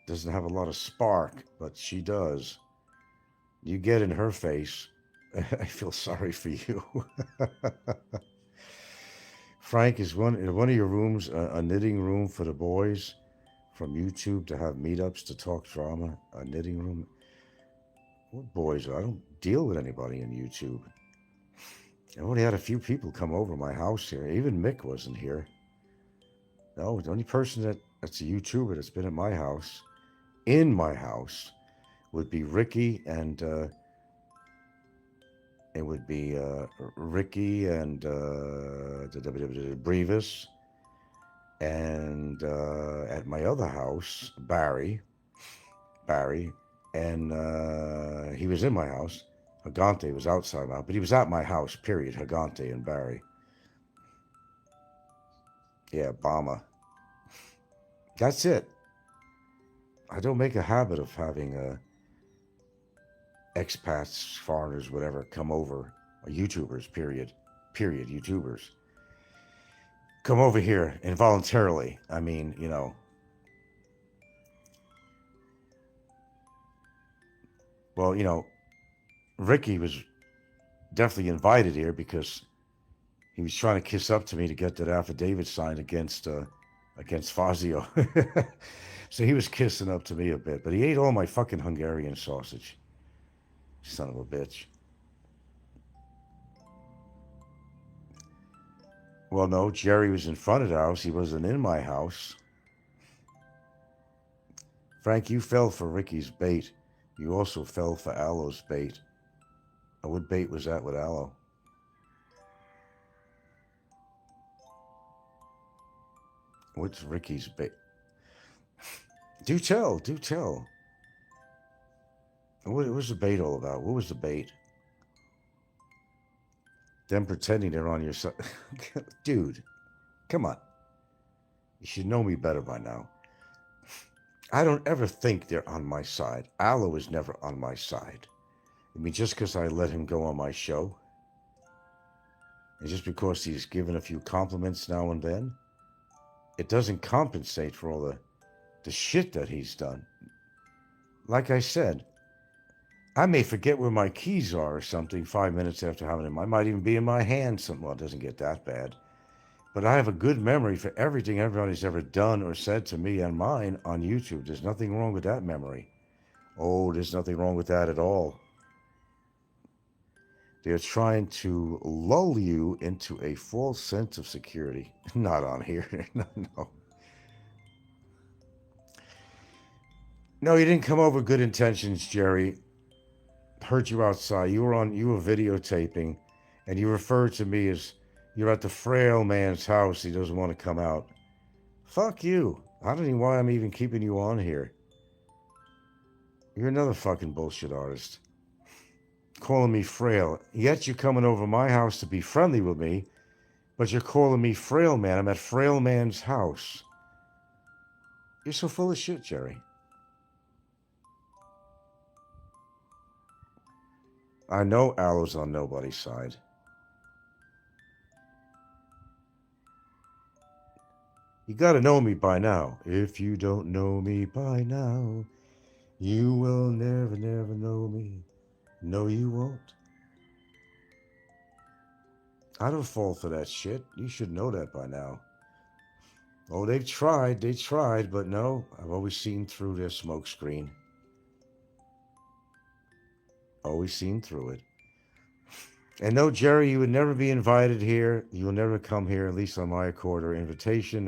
doesn't have a lot of spark, but she does. You get in her face, I feel sorry for you. Frank, is one of your rooms a knitting room for the boys from YouTube to have meetups to talk drama? A knitting room? What boys? I don't deal with anybody in YouTube. I only had a few people come over my house here. Even Mick wasn't here. No, the only person that's a YouTuber that's been at my house, in my house, would be Ricky and it would be Ricky and Brevis, and at my other house, Barry, and he was in my house. Hagante was outside my house, but he was at my house, period. Hagante and Barry. Yeah, Bama. That's it. I don't make a habit of having expats, foreigners, whatever, come over. YouTubers, period. YouTubers. Come over here involuntarily. I mean, you know. Well, you know, Ricky was definitely invited here because he was trying to kiss up to me to get that affidavit signed against Fazio. So he was kissing up to me a bit, but he ate all my fucking Hungarian sausage. Son of a bitch. Well, no, Jerry was in front of the house. He wasn't in my house. Frank, you fell for Ricky's bait. You also fell for Aloe's bait. What bait was that with Aloe? What's Ricky's bait? Do tell, do tell. What was the bait all about? What was the bait? Them pretending they're on your side. Dude, come on. You should know me better by now. I don't ever think they're on my side. Aloe is never on my side. I mean, just because I let him go on my show, and just because he's given a few compliments now and then, it doesn't compensate for all the shit that he's done. Like I said, I may forget where my keys are or something 5 minutes after having them. I might even be in my hand. Well, it doesn't get that bad. But I have a good memory for everything everybody's ever done or said to me and mine on YouTube. There's nothing wrong with that memory. Oh, there's nothing wrong with that at all. They're trying to lull you into a false sense of security. Not on here. No. No, you didn't come over with good intentions, Jerry. Heard you outside. You were videotaping, and you referred to me as you're at the frail man's house. He doesn't want to come out. Fuck you. I don't know why I'm even keeping you on here. You're another fucking bullshit artist. Calling me frail. Yet you're coming over my house to be friendly with me, but you're calling me frail man. I'm at frail man's house. You're so full of shit, Jerry. I know Aloe's on nobody's side. You gotta know me by now. If you don't know me by now, you will never, never know me. No, you won't. I don't fall for that shit. You should know that by now. Oh, they tried, but no, I've always seen through their smokescreen. Always seen through it. And no, Jerry, you would never be invited here. You will never come here, at least on my accord or invitation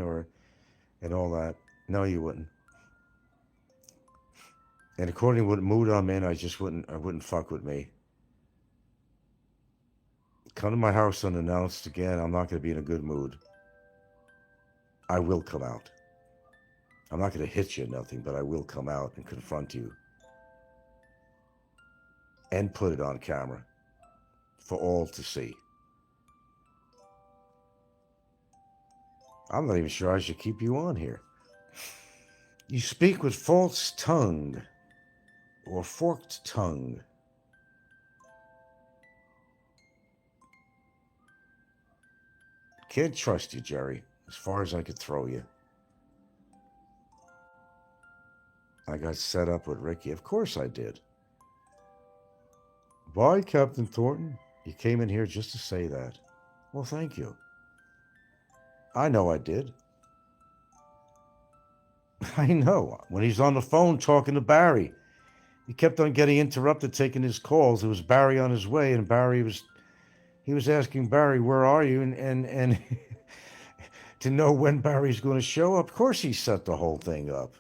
and all that. No, you wouldn't. And according to what mood I'm in, I wouldn't fuck with me. Come to my house unannounced again, I'm not going to be in a good mood. I will come out. I'm not going to hit you or nothing, but I will come out and confront you. And put it on camera for all to see. I'm not even sure I should keep you on here. You speak with false tongue or forked tongue. Can't trust you, Jerry, as far as I could throw you. I got set up with Ricky. Of course I did. Bye, Captain Thornton. You came in here just to say that. Well, thank you. I know I did. I know. When he's on the phone talking to Barry, he kept on getting interrupted taking his calls. It was Barry on his way, and he was asking Barry, where are you? And to know when Barry's going to show up. Of course he set the whole thing up.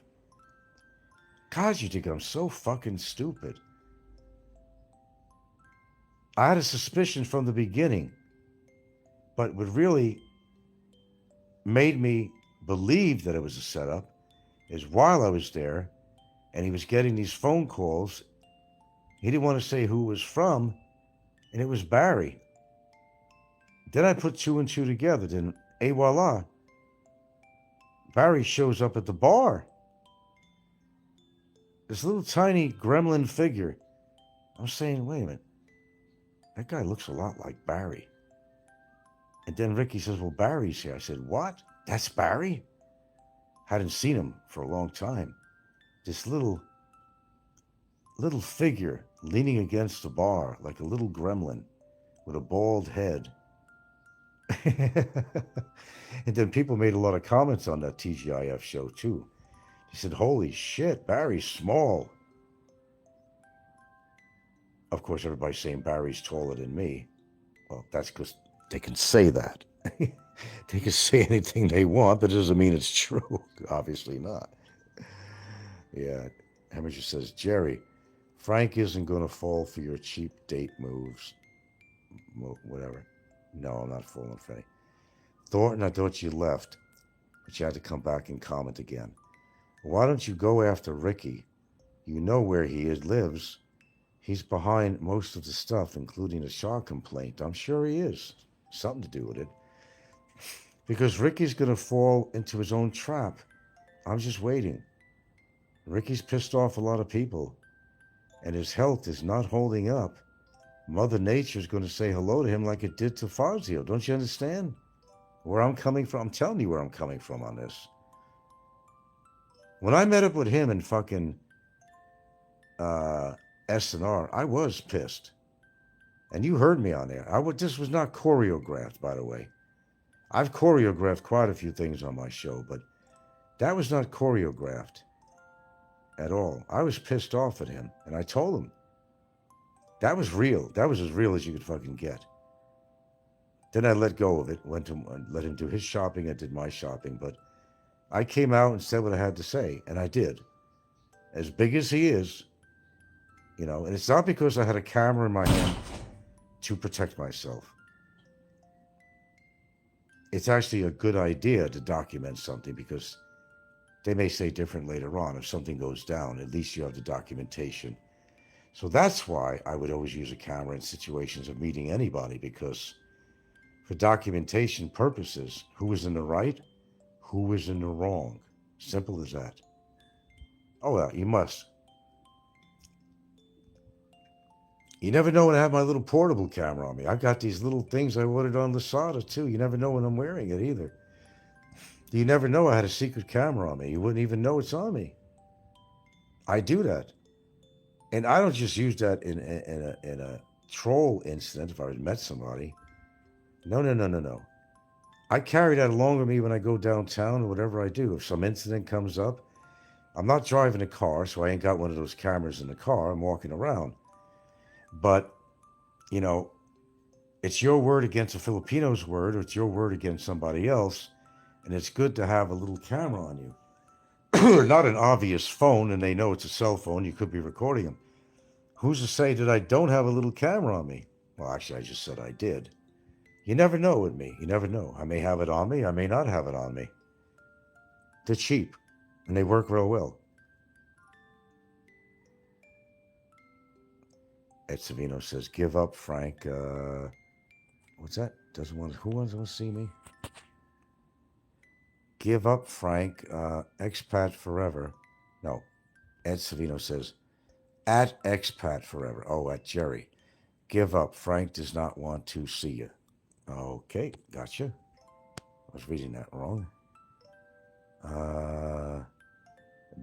God, you think I'm so fucking stupid. I had a suspicion from the beginning, but what really made me believe that it was a setup is while I was there and he was getting these phone calls, he didn't want to say who it was from, and it was Barry. Then I put two and two together, then, et voila, Barry shows up at the bar. This little tiny gremlin figure. I'm saying, wait a minute. That guy looks a lot like Barry. And then Ricky says, well, Barry's here. I said, what? That's Barry? Hadn't seen him for a long time. This little figure leaning against the bar like a little gremlin with a bald head. And then people made a lot of comments on that TGIF show too. He said, holy shit, Barry's small. Of course, everybody's saying Barry's taller than me. Well, that's because they can say that. They can say anything they want, but it doesn't mean it's true. Obviously not. Yeah. Hemminger says, Jerry, Frank isn't going to fall for your cheap date moves. Whatever. No, I'm not falling for any. Thornton, I thought you left. but you had to come back and comment again. Why don't you go after Ricky? You know where he lives. He's behind most of the stuff, including a Shaw complaint. I'm sure he is. Something to do with it. Because Ricky's going to fall into his own trap. I'm just waiting. Ricky's pissed off a lot of people, and his health is not holding up. Mother Nature's going to say hello to him like it did to Fazio. Don't you understand where I'm coming from? I'm telling you where I'm coming from on this. When I met up with him in fucking SNR, I was pissed. And you heard me on there. This was not choreographed, by the way. I've choreographed quite a few things on my show, but that was not choreographed at all. I was pissed off at him, and I told him. That was real. That was as real as you could fucking get. Then I let go of it, went to let him do his shopping. I did my shopping, but I came out and said what I had to say, and I did. As big as he is, you know, and it's not because I had a camera in my hand to protect myself. It's actually a good idea to document something because they may say different later on. If something goes down, at least you have the documentation. So that's why I would always use a camera in situations of meeting anybody, because for documentation purposes, who was in the right, who was in the wrong. Simple as that. Oh, well, you must. You never know when I have my little portable camera on me. I've got these little things I ordered on Lasada, too. You never know when I'm wearing it, either. You never know I had a secret camera on me. You wouldn't even know it's on me. I do that. And I don't just use that in a troll incident if I met somebody. No. I carry that along with me when I go downtown or whatever I do. If some incident comes up, I'm not driving a car, so I ain't got one of those cameras in the car. I'm walking around. But, you know, it's your word against a Filipino's word, or it's your word against somebody else, and it's good to have a little camera on you. Not an obvious phone, and they know it's a cell phone. You could be recording them. Who's to say that I don't have a little camera on me? Well, actually, I just said I did. You never know with me. You never know. I may have it on me. I may not have it on me. They're cheap, and they work real well. Ed Savino says, give up, Frank. What's that? Who wants to see me? Give up, Frank. Expat forever. No. Ed Savino says, at expat forever. Oh, at Jerry. Give up. Frank does not want to see you. Okay, gotcha. I was reading that wrong.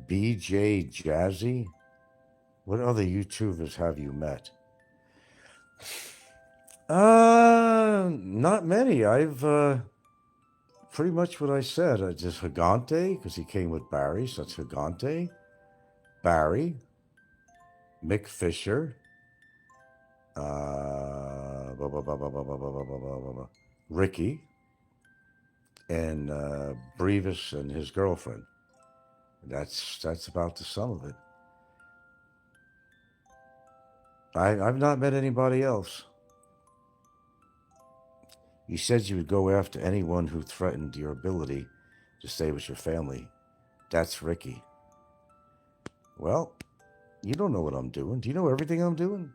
BJ Jazzy. What other YouTubers have you met? Not many. I've pretty much what I said. Just Gigante, because he came with Barry, so that's Gigante. Barry, Mick Fisher, Ricky, and Brevis and his girlfriend. That's about the sum of it. I've not met anybody else. You said you would go after anyone who threatened your ability to stay with your family. That's Ricky. Well, you don't know what I'm doing. Do you know everything I'm doing?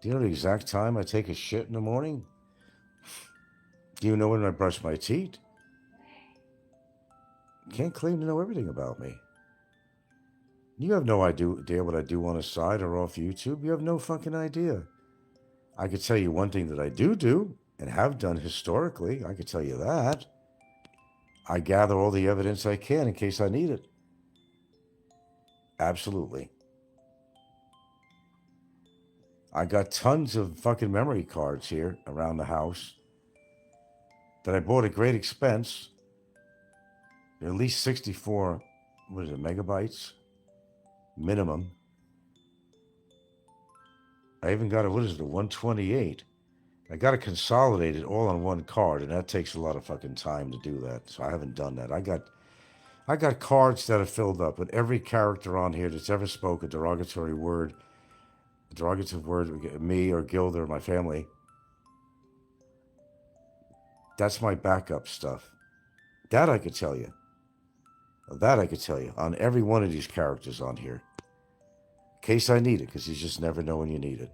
Do you know the exact time I take a shit in the morning? Do you know when I brush my teeth? Can't claim to know everything about me. You have no idea what I do on the side or off YouTube. You have no fucking idea. I could tell you one thing that I do and have done historically. I could tell you that. I gather all the evidence I can in case I need it. Absolutely. I got tons of fucking memory cards here around the house that I bought at great expense. They're at least 64, megabytes? Minimum. I even got a 128. I got to consolidate it all on one card, and that takes a lot of fucking time to do that. So I haven't done that. I got cards that are filled up with every character on here that's ever spoke a derogative word me or Gilda or my family. That's my backup stuff. That I could tell you. That I could tell you on every one of these characters on here. In case I need it, because you just never know when you need it.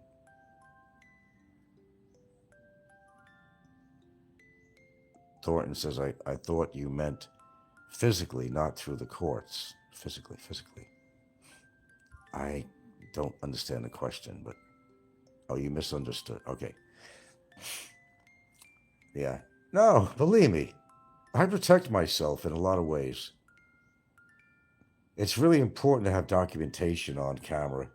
Thornton says, I thought you meant physically, not through the courts. Physically. I don't understand the question, but... Oh, you misunderstood. Okay. Yeah. No, believe me. I protect myself in a lot of ways. It's really important to have documentation on camera.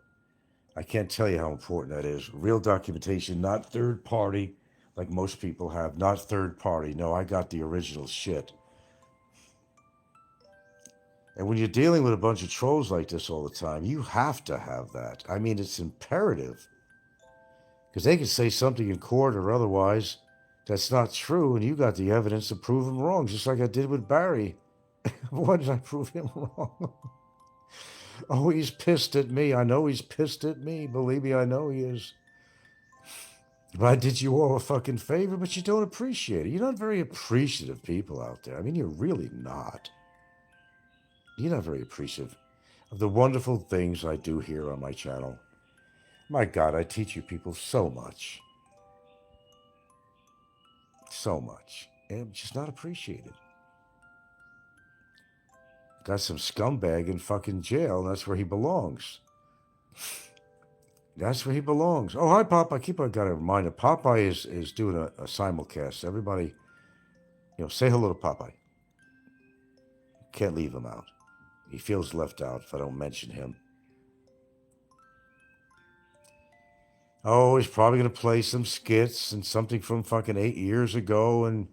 I can't tell you how important that is. Real documentation, not third party, like most people have. Not third party. No, I got the original shit. And when you're dealing with a bunch of trolls like this all the time, you have to have that. I mean, it's imperative. Because they can say something in court or otherwise that's not true, and you got the evidence to prove them wrong, just like I did with Barry. Why did I prove him wrong? Oh, he's pissed at me. I know he's pissed at me. Believe me, I know he is. But I did you all a fucking favor, but you don't appreciate it. You're not very appreciative people out there. I mean, you're really not. You're not very appreciative of the wonderful things I do here on my channel. My God, I teach you people so much. So much. And it's just not appreciated. Got some scumbag in fucking jail, and that's where he belongs. That's where he belongs. Oh, hi, Popeye. I got to remind you, Popeye is doing a simulcast. Everybody, say hello to Popeye. Can't leave him out. He feels left out if I don't mention him. Oh, he's probably going to play some skits and something from fucking 8 years ago and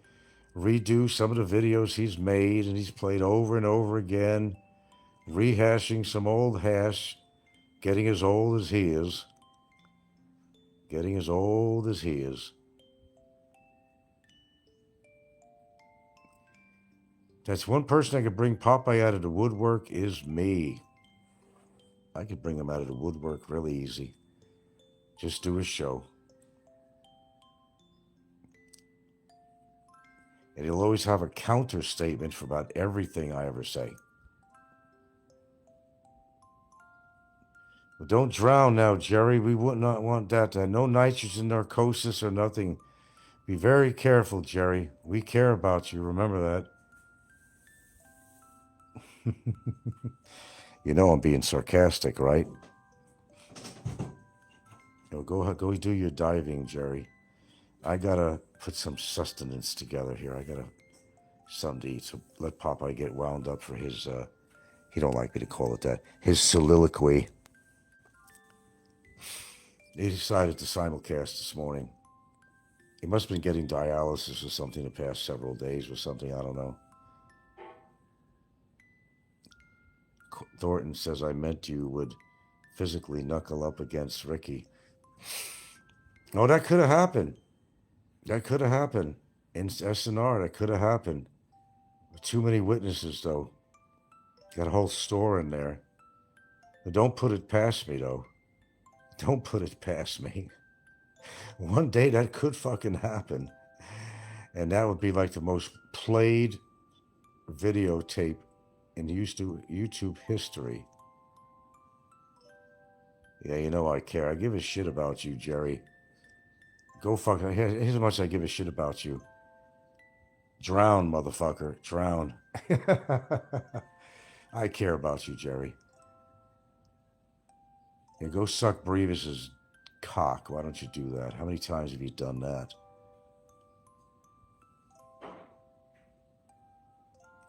redo some of the videos he's made and he's played over and over again, rehashing some old hash, getting as old as he is. Getting as old as he is. That's one person I could bring Popeye out of the woodwork is me. I could bring him out of the woodwork really easy. Just do a show. And he'll always have a counter statement for about everything I ever say. Well, don't drown now, Jerry. We would not want that. No nitrogen narcosis or nothing. Be very careful, Jerry. We care about you. Remember that. You know I'm being sarcastic, right? Go do your diving, Jerry. I gotta put some sustenance together here. I gotta something to eat. So let Popeye get wound up for his, he don't like me to call it that, his soliloquy. He decided to simulcast this morning. He must have been getting dialysis or something the past several days or something, I don't know. Thornton says, I meant you would physically knuckle up against Ricky. Oh, that could have happened. That could have happened. In SNR, that could have happened. Too many witnesses, though. Got a whole store in there. But don't put it past me, though. Don't put it past me. One day that could fucking happen. And that would be like the most played videotape in YouTube history. Yeah, you know I care. I give a shit about you, Jerry. Go fucking... Here's how much I give a shit about you. Drown, motherfucker. Drown. I care about you, Jerry. Yeah, go suck Brevis's cock. Why don't you do that? How many times have you done that?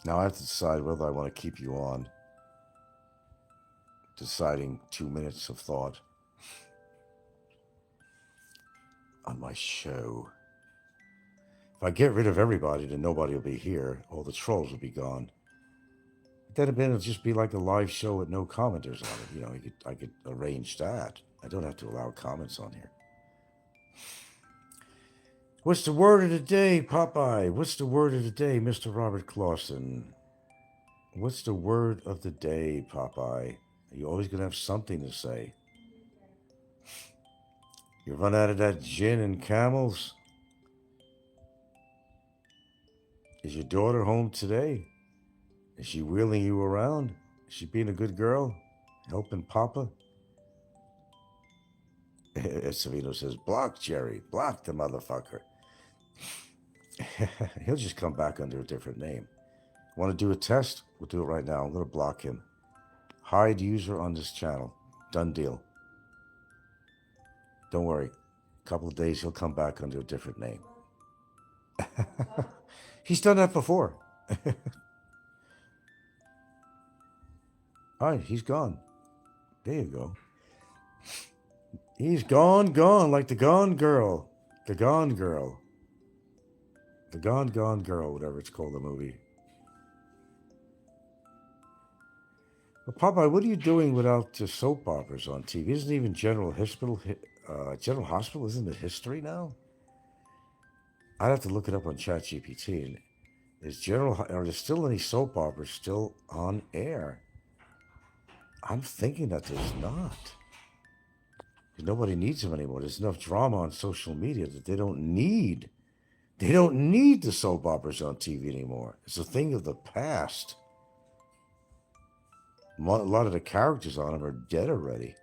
Now I have to decide whether I want to keep you on. Deciding 2 minutes of thought on my show. If I get rid of everybody, then nobody will be here. All the trolls will be gone. Then it'll just be like a live show with no commenters on it. I could arrange that. I don't have to allow comments on here. What's the word of the day, Popeye? What's the word of the day, Mr. Robert Clausen? What's the word of the day, Popeye? You're always going to have something to say. You run out of that gin and camels? Is your daughter home today? Is she wheeling you around? Is she being a good girl? Helping Papa? Savino says, block Jerry. Block the motherfucker. He'll just come back under a different name. Want to do a test? We'll do it right now. I'm going to block him. Hide user on this channel. Done deal. Don't worry. A couple of days, he'll come back under a different name. He's done that before. All right, he's gone. There you go. He's gone, like the Gone Girl. The Gone Girl. The Gone Girl, whatever it's called, the movie. Well, Popeye, what are you doing without soap operas on TV? Isn't even General Hospital, isn't it history now? I'd have to look it up on ChatGPT. Are there still any soap operas still on air? I'm thinking that there's not. Nobody needs them anymore. There's enough drama on social media that they don't need. They don't need the soap operas on TV anymore. It's a thing of the past. A lot of the characters on them are dead already.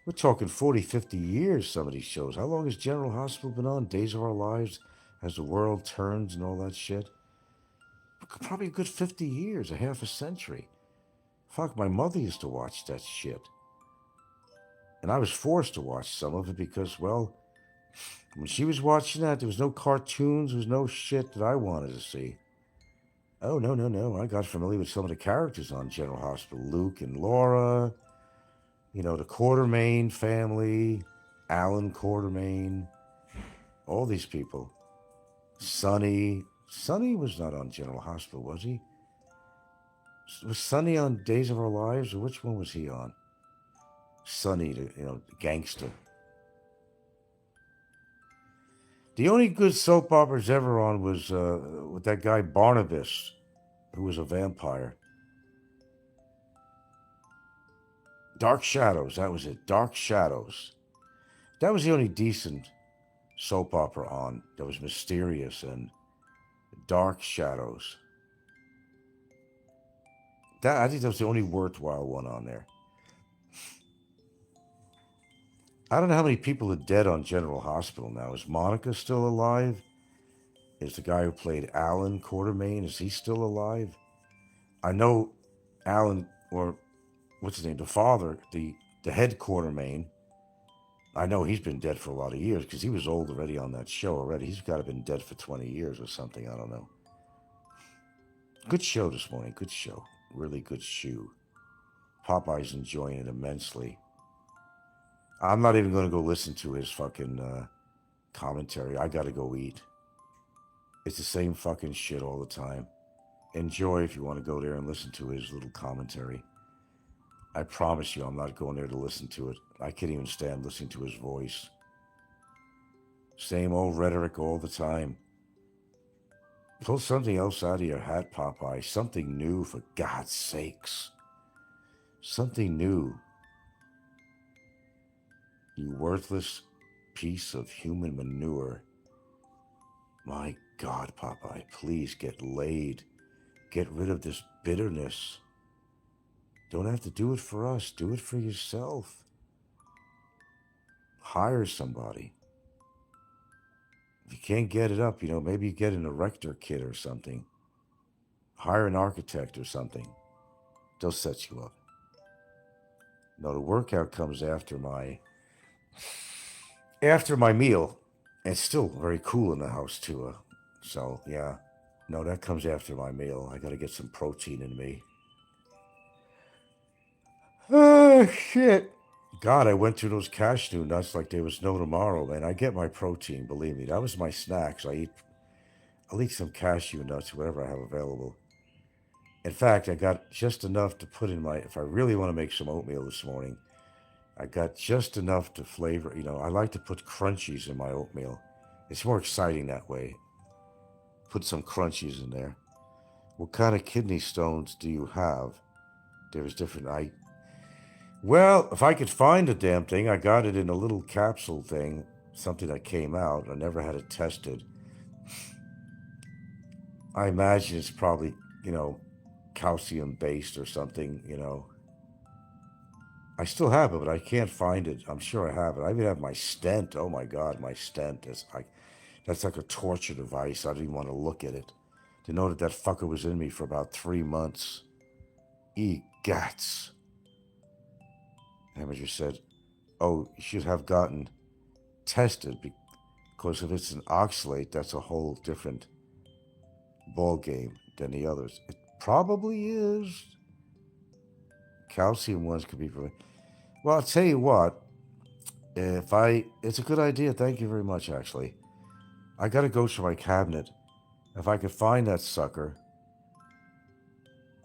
We're talking 40, 50 years, some of these shows. How long has General Hospital been on? Days of Our Lives, As the World Turns, and all that shit? Probably a good 50 years, a half a century. Fuck, my mother used to watch that shit. And I was forced to watch some of it because, well, when she was watching that, there was no cartoons, there was no shit that I wanted to see. Oh, no. I got familiar with some of the characters on General Hospital. Luke and Laura, the Quartermain family, Alan Quartermain, all these people. Sonny. Sonny was not on General Hospital, was he? Was Sonny on Days of Our Lives, or which one was he on? Sonny, the gangster. The only good soap operas ever on was with that guy Barnabas, who was a vampire. Dark Shadows, that was it. Dark Shadows. That was the only decent soap opera on that was mysterious, and Dark Shadows. I think that was the only worthwhile one on there. I don't know how many people are dead on General Hospital now. Is Monica still alive? Is the guy who played Alan Quartermain, is he still alive? I know Alan, or what's his name, the father, the head Quartermain. I know he's been dead for a lot of years because he was old already on that show already. He's got to have been dead for 20 years or something. I don't know. Good show this morning. Good show. Really good shoe. Popeye's enjoying it immensely. I'm not even going to go listen to his fucking commentary. I got to go eat. It's the same fucking shit all the time. Enjoy if you want to go there and listen to his little commentary. I promise you I'm not going there to listen to it. I can't even stand listening to his voice. Same old rhetoric all the time. Pull something else out of your hat, Popeye. Something new, for God's sakes. Something new. You worthless piece of human manure. My God, Popeye, please get laid. Get rid of this bitterness. Don't have to do it for us. Do it for yourself. Hire somebody. If you can't get it up, maybe you get an erector kit or something. Hire an architect or something. They'll set you up. No, the workout comes after my meal. And it's still very cool in the house, too. So, yeah. No, that comes after my meal. I got to get some protein in me. Oh, shit. God, I went through those cashew nuts like there was no tomorrow, man. I get my protein, believe me. That was my snacks. I'll eat some cashew nuts, whatever I have available. In fact, I got just enough to put in if I really want to make some oatmeal this morning, I got just enough to flavor. I like to put crunchies in my oatmeal. It's more exciting that way. Put some crunchies in there. What kind of kidney stones do you have? There's different. Well, if I could find the damn thing, I got it in a little capsule thing, something that came out. I never had it tested. I imagine it's probably, calcium based or something, I still have it, but I can't find it. I'm sure I have it. I even have my stent. Oh my God, my stent. That's like a torture device. I didn't even want to look at it. To know that fucker was in me for about 3 months. Egats. Amateur said, oh, you should have gotten tested because if it's an oxalate, that's a whole different ball game than the others. It probably is. Calcium ones could be prevented. Well, I'll tell you what. It's a good idea. Thank you very much, actually. I got to go to my cabinet. If I could find that sucker,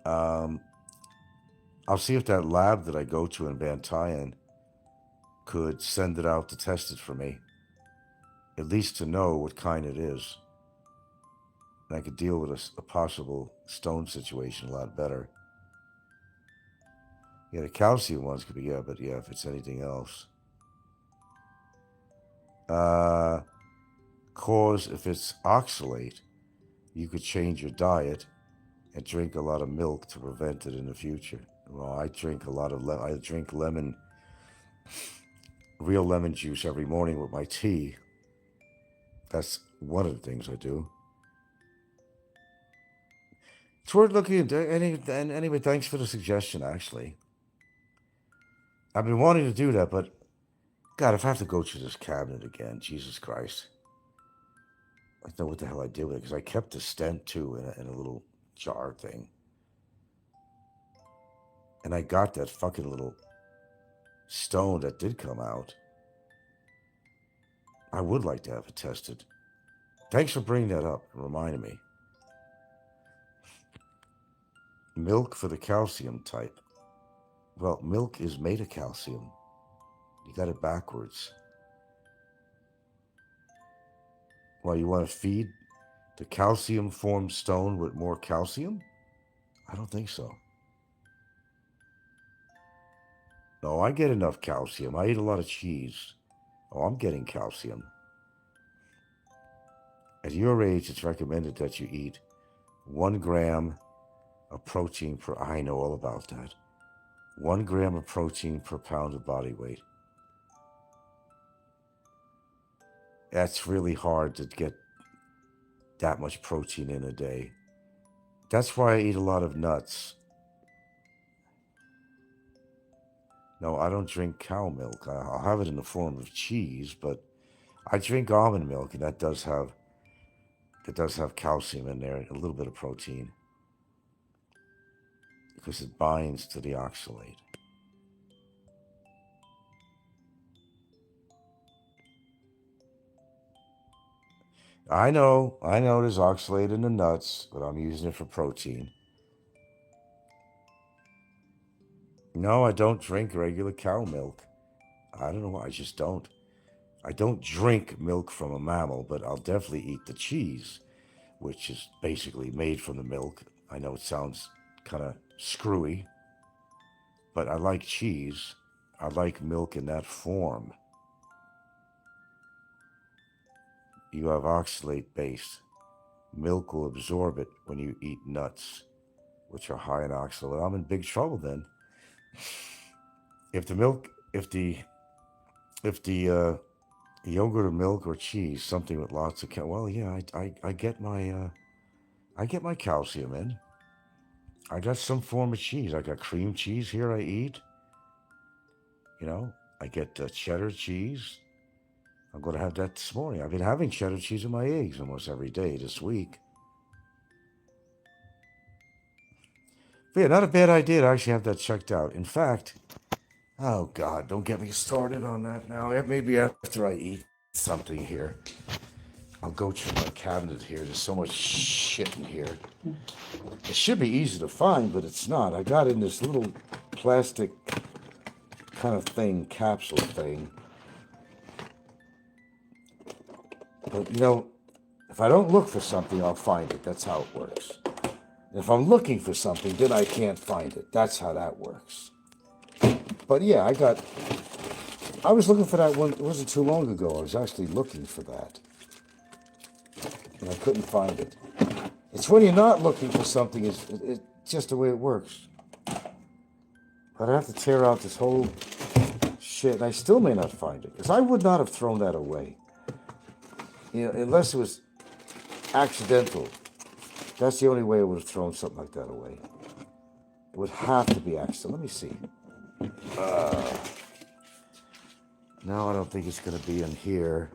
I'll see if that lab that I go to in Bantayan could send it out to test it for me. At least to know what kind it is. And I could deal with a possible stone situation a lot better. Yeah, the calcium ones could be, but if it's anything else. Cause if it's oxalate, you could change your diet and drink a lot of milk to prevent it in the future. Well, I drink I drink real lemon juice every morning with my tea. That's one of the things I do. It's worth looking into. Anyway, thanks for the suggestion, actually. I've been wanting to do that, but God, if I have to go to this cabinet again, Jesus Christ. I don't know what the hell I did with it, because I kept the stent, too, in a little jar thing. And I got that fucking little stone that did come out. I would like to have it tested. Thanks for bringing that up and reminding me. Milk for the calcium type. Well, milk is made of calcium. You got it backwards. Well, you want to feed the calcium-formed stone with more calcium? I don't think so. No, I get enough calcium. I eat a lot of cheese. Oh, I'm getting calcium. At your age, it's recommended that you eat 1 gram of protein per... I know all about that. 1 gram of protein per pound of body weight. That's really hard to get that much protein in a day. That's why I eat a lot of nuts. No, I don't drink cow milk. I'll have it in the form of cheese, but I drink almond milk, and that does have calcium in there, a little bit of protein, because it binds to the oxalate. I know there's oxalate in the nuts, but I'm using it for protein. No, I don't drink regular cow milk. I don't know why, I just don't. I don't drink milk from a mammal, but I'll definitely eat the cheese, which is basically made from the milk. I know it sounds kind of screwy, but I like cheese. I like milk in that form. You have oxalate base. Milk will absorb it when you eat nuts, which are high in oxalate. I'm in big trouble then. If the yogurt or milk or cheese, something with lots of I get my calcium in. I got some form of cheese. I got cream cheese here I eat. I get cheddar cheese. I'm going to have that this morning. I've been having cheddar cheese in my eggs almost every day this week. But yeah, not a bad idea to actually have that checked out. In fact, oh God, don't get me started on that now. Maybe after I eat something here, I'll go to my cabinet here. There's so much shit in here. It should be easy to find, but it's not. I got in this little plastic kind of thing, capsule thing. But if I don't look for something, I'll find it. That's how it works. If I'm looking for something, then I can't find it. That's how that works. But yeah, I was looking for that one. It wasn't too long ago. I was actually looking for that. And I couldn't find it. It's when you're not looking for something, it's just the way it works. But I have to tear out this whole shit, and I still may not find it, because I would not have thrown that away. You know, unless it was accidental. That's the only way I would have thrown something like that away. It would have to be accidental. Let me see. No, I don't think it's going to be in here.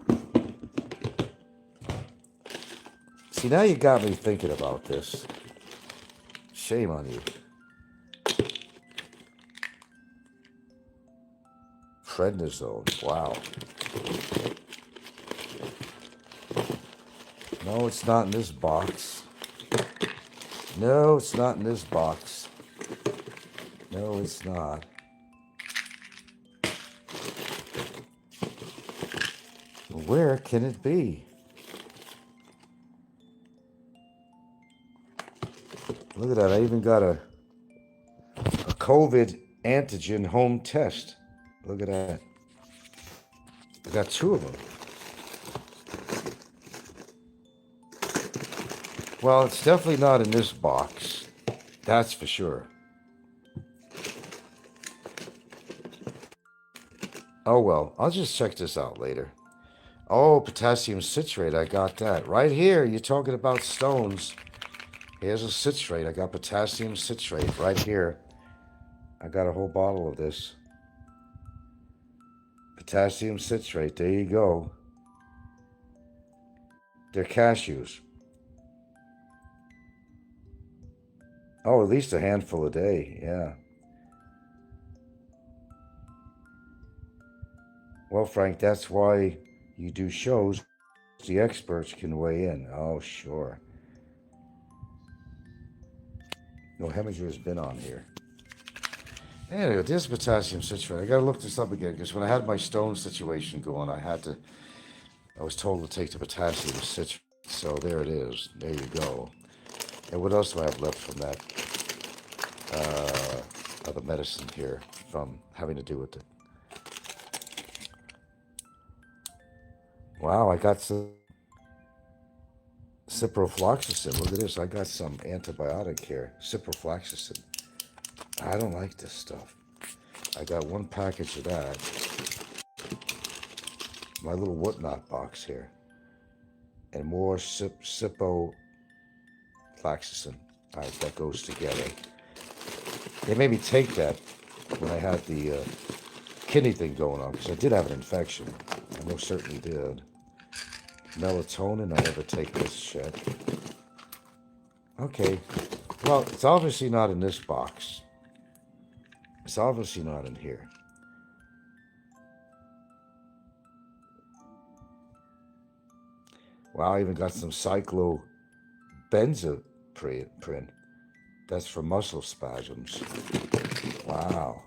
See, now you got me thinking about this. Shame on you. Prednisone. Wow. No, it's not in this box. No, it's not in this box. No, it's not. Where can it be? Look at that. I even got a COVID antigen home test. Look at that. I got 2 of them. Well, it's definitely not in this box. That's for sure. Oh, well, I'll just check this out later. Oh, potassium citrate. I got that. Right here, you're talking about stones. Here's a citrate. I got potassium citrate right here. I got a whole bottle of this. Potassium citrate. There you go. They're cashews. Oh, at least a handful a day. Yeah. Well, Frank, that's why you do shows. The experts can weigh in. Oh, sure. No, Heminger has been on here. Anyway, this potassium citrate. I gotta look this up again because when I had my stone situation going, I was told to take the potassium citrate. So there it is. There you go. And what else do I have left from that other medicine here from having to do with it? Wow, I got some ciprofloxacin. Look at this. I got some antibiotic here. Ciprofloxacin. I don't like this stuff. I got 1 package of that. My little whatnot box here. And more ciprofloxacin. All right, that goes together. They made me take that when I had the kidney thing going on, because I did have an infection. I most certainly did. Melatonin, I never take this shit. Okay. Well, it's obviously not in this box. It's obviously not in here. Wow, I even got some cyclobenzaprine. That's for muscle spasms. Wow.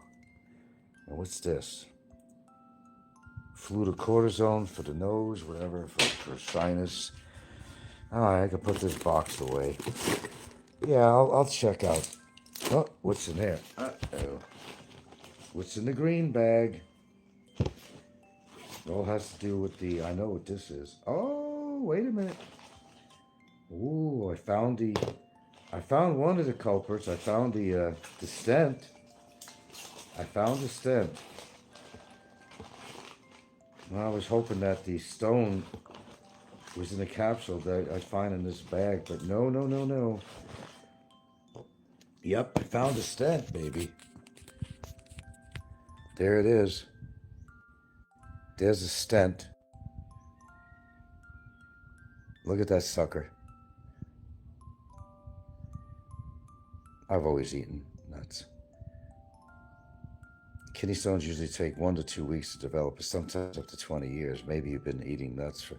And what's this? Flutocortisone for the nose, whatever, for sinus. All right, I can put this box away. Yeah, I'll check out. Oh, what's in there? Uh-oh. What's in the green bag? It all has to do with the, I know what this is. Oh, wait a minute. Ooh, I found one of the culprits. I found the stent. I found the stent. Well, I was hoping that the stone was in the capsule that I'd find in this bag, but no. Yep, I found a stent, baby. There it is. There's a stent. Look at that sucker. I've always eaten nuts. Kidney stones usually take 1 to 2 weeks to develop, but sometimes up to 20 years. Maybe you've been eating nuts for...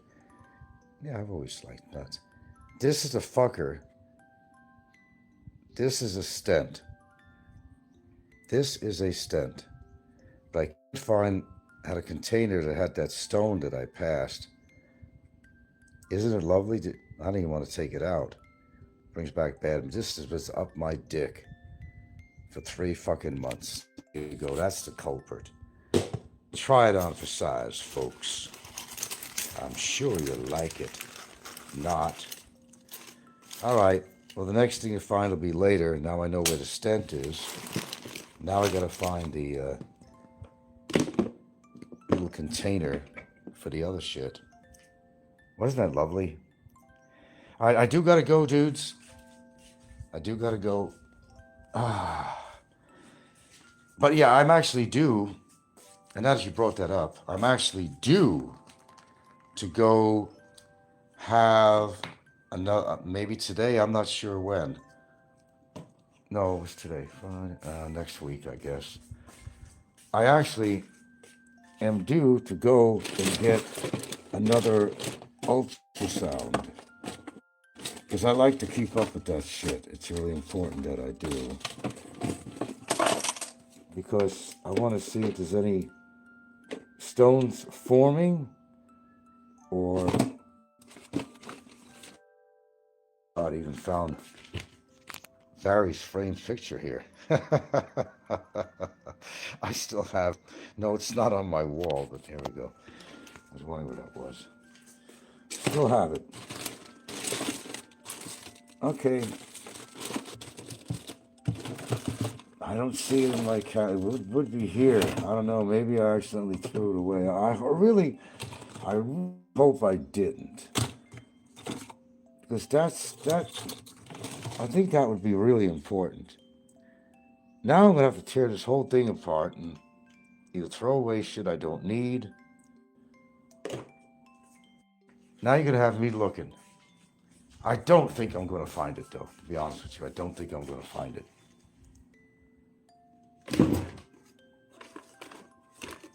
Yeah, I've always liked nuts. This is a fucker. This is a stent. This is a stent. But I couldn't find had a container that had that stone that I passed. Isn't it lovely? I don't even want to take it out. Brings back bad. This was up my dick for 3 fucking months. Here you go. That's the culprit. Try it on for size, folks. I'm sure you'll like it. Not. All right. Well, the next thing you find will be later. Now I know where the stent is. Now I got to find the little container for the other shit. Wasn't that lovely? All right, I do got to go, dudes. I do got to go. But yeah, I'm actually due, and now that you brought that up, I'm actually due to go have another, maybe today, I'm not sure when. No, it's today, fine, next week, I guess. I actually am due to go and get another ultrasound. Because I like to keep up with that shit. It's really important that I do. Because I want to see if there's any stones forming or I even found Barry's framed picture here. I still have, no, it's not on my wall, but here we go. I was wondering what that was. Still have it. Okay. I don't see it in my cat. It would be here. I don't know. Maybe I accidentally threw it away. I hope I didn't. Because I think that would be really important. Now I'm going to have to tear this whole thing apart and either throw away shit I don't need. Now you're going to have me looking. I don't think I'm going to find it, though, to be honest with you. I don't think I'm going to find it.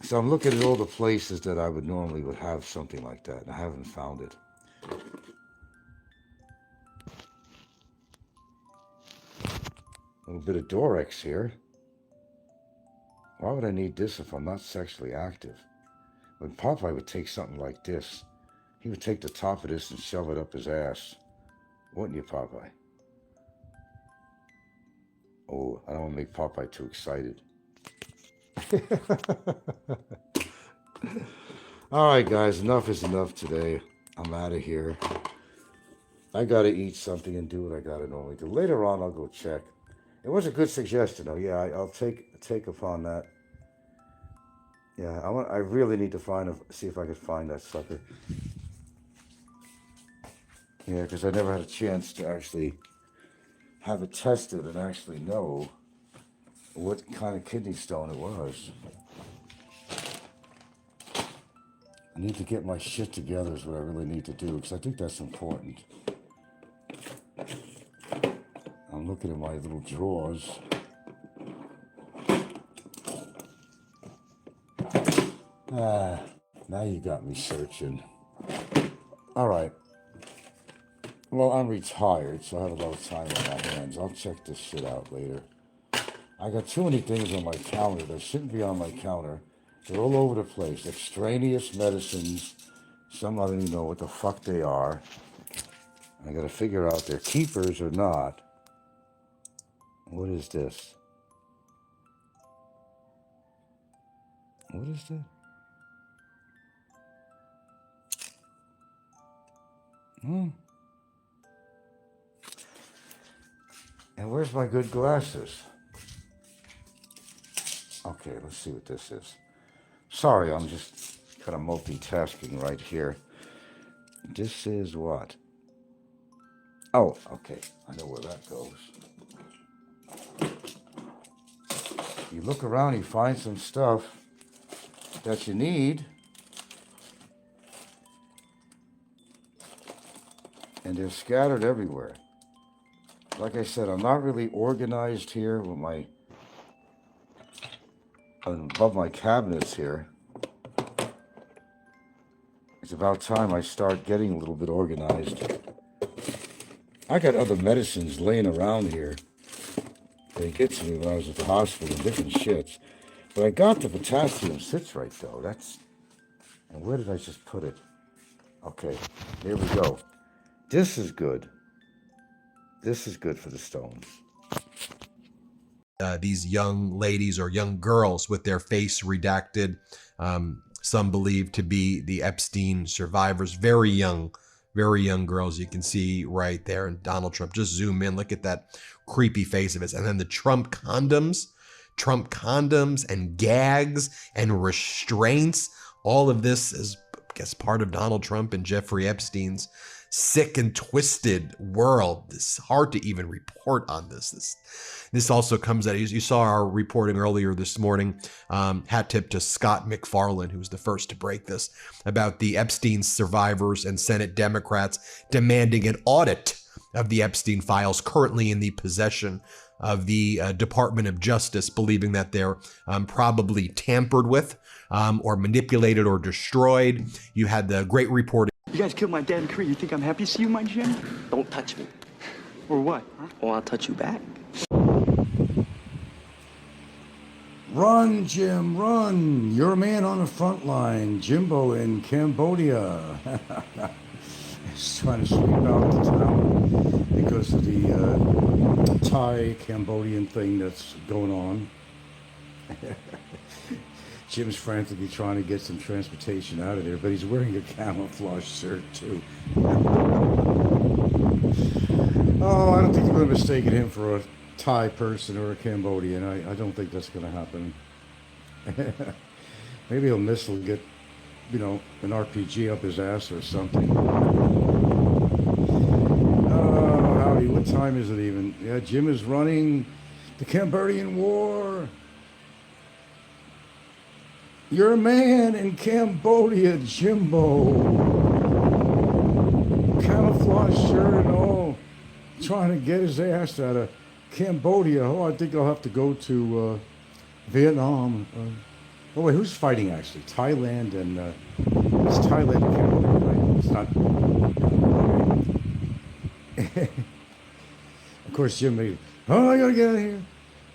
So I'm looking at all the places that I would normally have something like that, and I haven't found it. A little bit of Dorex here. Why would I need this if I'm not sexually active? When Popeye would take something like this, he would take the top of this and shove it up his ass. Wouldn't you, Popeye? Oh, I don't want to make Popeye too excited. All right, guys, enough is enough today. I'm out of here. I got to eat something and do what I got to normally do. Later on, I'll go check. It was a good suggestion, though. Yeah, I'll take upon that. Yeah, I really need to see if I could find that sucker. Yeah, because I never had a chance to actually have it tested and actually know what kind of kidney stone it was. I need to get my shit together is what I really need to do, because I think that's important. I'm looking at my little drawers. Now you got me searching. All right. Well, I'm retired, so I have a lot of time on my hands. I'll check this shit out later. I got too many things on my counter that shouldn't be on my counter. They're all over the place. Extraneous medicines. Some I don't even know what the fuck they are. I gotta figure out they're keepers or not. What is this? What is that? And where's my good glasses? Okay, let's see what this is. Sorry, I'm just kind of multitasking right here. This is what? Oh, okay. I know where that goes. You look around, you find some stuff that you need. And they're scattered everywhere. Like I said, I'm not really organized here with my above my cabinets here. It's about time I start getting a little bit organized. I got other medicines laying around here. They get to me when I was at the hospital, different shits. But I got the potassium citrate though. And where did I just put it? Okay, here we go. This is good. This is good for the stones. These young ladies or young girls with their face redacted, some believed to be the Epstein survivors, very young very young girls. You can see right there. And Donald Trump, just zoom in, look at that creepy face of his. And then the Trump condoms and gags and restraints. All of this is, I guess, part of Donald Trump and Jeffrey Epstein's sick and twisted world. It's hard to even report on this. This also comes out, you saw our reporting earlier this morning, hat tip to Scott McFarlane, who was the first to break this, about the Epstein survivors and Senate Democrats demanding an audit of the Epstein files currently in the possession of the Department of Justice, believing that they're probably tampered with or manipulated or destroyed. You had the great reporting. You guys killed my dad in Korea. You think I'm happy to see you, my Jim? Don't touch me, Or what? Huh? or I'll touch you back. Run, Jim, run. You're a man on the front line. Jimbo in Cambodia. He's trying to sweep out the town because of the Thai-Cambodian thing that's going on. Jim's frantically trying to get some transportation out of there, but he's wearing a camouflage shirt, too. Oh, I don't think they're going to mistake him for a Thai person or a Cambodian. I don't think that's going to happen. Maybe he'll get, an RPG up his ass or something. Oh, howdy, what time is it even? Yeah, Jim is running the Cambodian War. You're a man in Cambodia, Jimbo. Camouflage shirt and all. Trying to get his ass out of Cambodia. Oh, I think I'll have to go to Vietnam. Oh, wait, who's fighting actually? Thailand and... it's Thailand and Cambodia, right? It's not... Of course, Jim made... Oh, I gotta get out of here.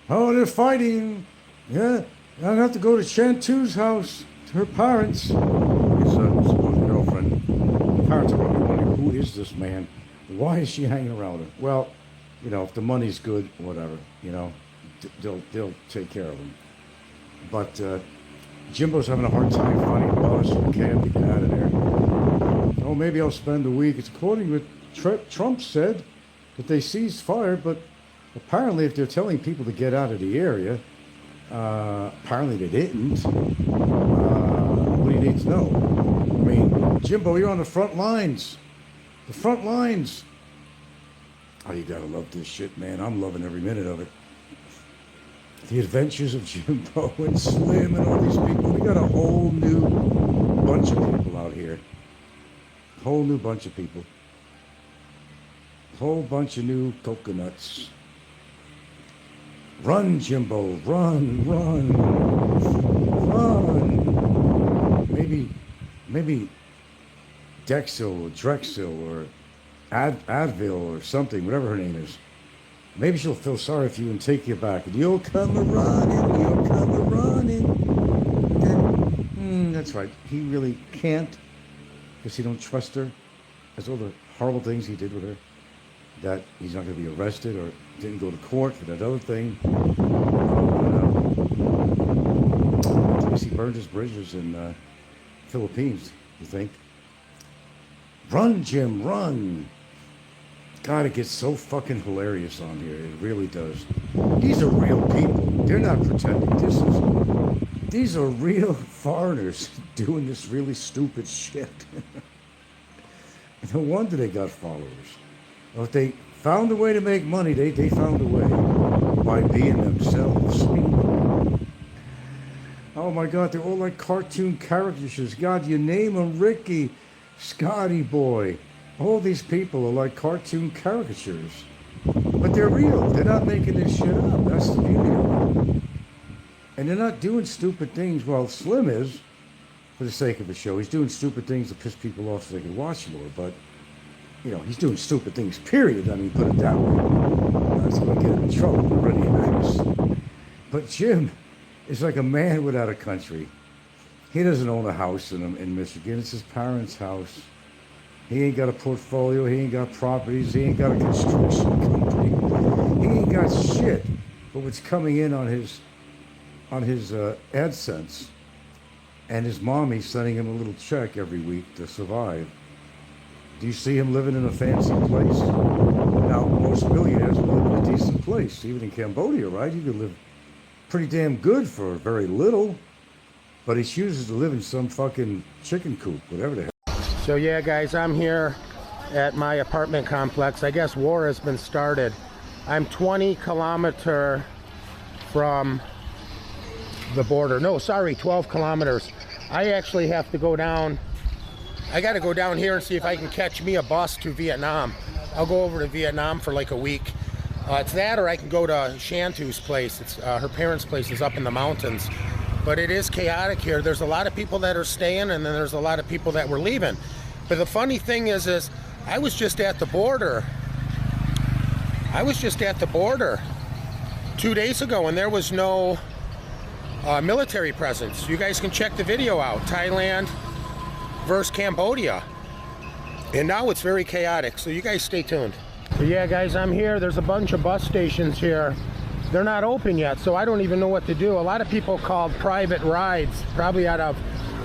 Oh, they're fighting. Yeah. I'd have to go to Chantu's house, to her parents. His supposed girlfriend. The parents are probably wondering, who is this man? Why is she hanging around him? Well, if the money's good, whatever, they'll take care of him. But Jimbo's having a hard time finding a bus or cab to get out of there. Oh, maybe I'll spend a week. It's according to what Trump said that they ceased fire, but apparently if they're telling people to get out of the area, apparently they didn't. What do you need to know? I mean, Jimbo, you're on the front lines. The front lines. Oh, you gotta love this shit, man. I'm loving every minute of it. The adventures of Jimbo and Slim and all these people. We got a whole new bunch of people out here. Whole new bunch of people. Whole bunch of new coconuts. Run, Jimbo, run, run, run. Maybe Dexil or Drexil or Advil or something, whatever her name is. Maybe she'll feel sorry for you and take you back. And you'll come a-running, you'll come a-running. That's right. He really can't because he don't trust her. That's all the horrible things he did with her. That he's not going to be arrested or didn't go to court for that other thing. I guess he burned his bridges in Philippines, you think? Run, Jim, run! God, it gets so fucking hilarious on here. It really does. These are real people. They're not pretending. These are real foreigners doing this really stupid shit. No wonder they got followers. Well, if they found a way to make money, they found a way by being themselves. Oh my God, they're all like cartoon characters. God, you name them, Ricky, Scotty Boy. All these people are like cartoon caricatures. But they're real. They're not making this shit up. That's the beauty of it. And they're not doing stupid things. Well, Slim is, for the sake of the show. He's doing stupid things to piss people off so they can watch more. But he's doing stupid things, period. I mean, put it that way. That's going to get him in trouble already. But Jim is like a man without a country. He doesn't own a house in Michigan. It's his parents' house. He ain't got a portfolio. He ain't got properties. He ain't got a construction company. He ain't got shit. But what's coming in on his AdSense, and his mommy's sending him a little check every week to survive. Do you see him living in a fancy place? Now, most millionaires live in a decent place. Even in Cambodia, right? You could live pretty damn good for very little. But he chooses to live in some fucking chicken coop, whatever the hell. So yeah, guys, I'm here at my apartment complex. I guess war has been started. I'm 20 kilometers from the border. No, sorry, 12 kilometers. I actually have to go down. I got to go down here and see if I can catch me a bus to Vietnam. I'll go over to Vietnam for like a week. It's that, or I can go to Shantu's place. It's her parents' place is up in the mountains. But it is chaotic here. There's a lot of people that are staying, and then there's a lot of people that were leaving. But the funny thing is I was just at the border. I was just at the border 2 days ago, and there was no military presence. You guys can check the video out. Thailand versus Cambodia. And now it's very chaotic, so you guys stay tuned. So yeah, guys, I'm here. There's a bunch of bus stations here. They're not open yet, so I don't even know what to do. A lot of people called private rides, probably out of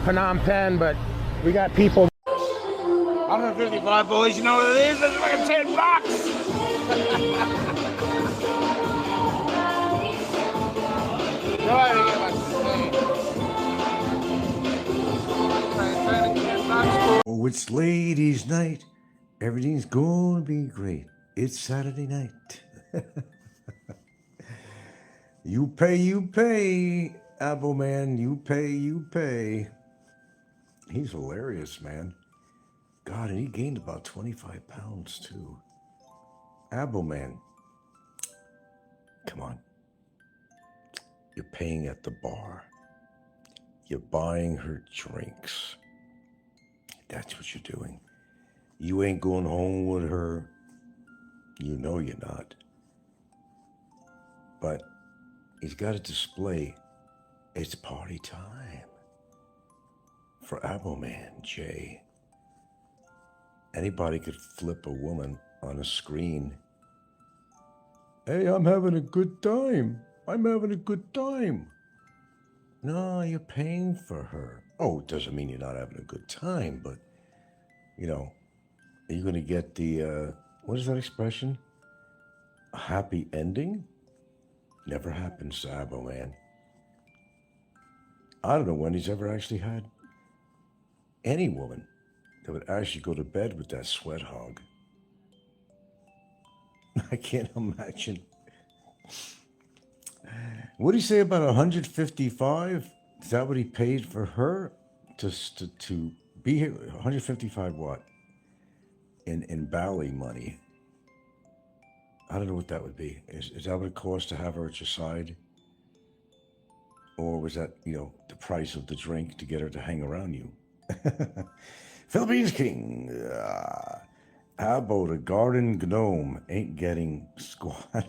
Phnom Penh, but we got people. 155, boys, you know what it is? It's like 10 bucks! Oh, it's ladies' night. Everything's gonna be great. It's Saturday night. You pay, Abo man, you pay. He's hilarious, man. God, and he gained about 25 pounds, too. Abo man, come on. You're paying at the bar. You're buying her drinks. That's what you're doing. You ain't going home with her. You know you're not. But he's got a display. It's party time for Abo Man Jay. Anybody could flip a woman on a screen. Hey, I'm having a good time. I'm having a good time. No, you're paying for her. Oh, it doesn't mean you're not having a good time, but, you know, are you going to get the, what is that expression? A happy ending? Never happens to Abo Man. I don't know when he's ever actually had any woman that would actually go to bed with that sweat hog. I can't imagine. What did he say about 155? Is that what he paid for her to be here? 155 what? In Bali money. I don't know what that would be. Is that what it costs to have her at your side? Or was that, you know, the price of the drink to get her to hang around you? Philippines King. Abo, the garden gnome, ain't getting squat.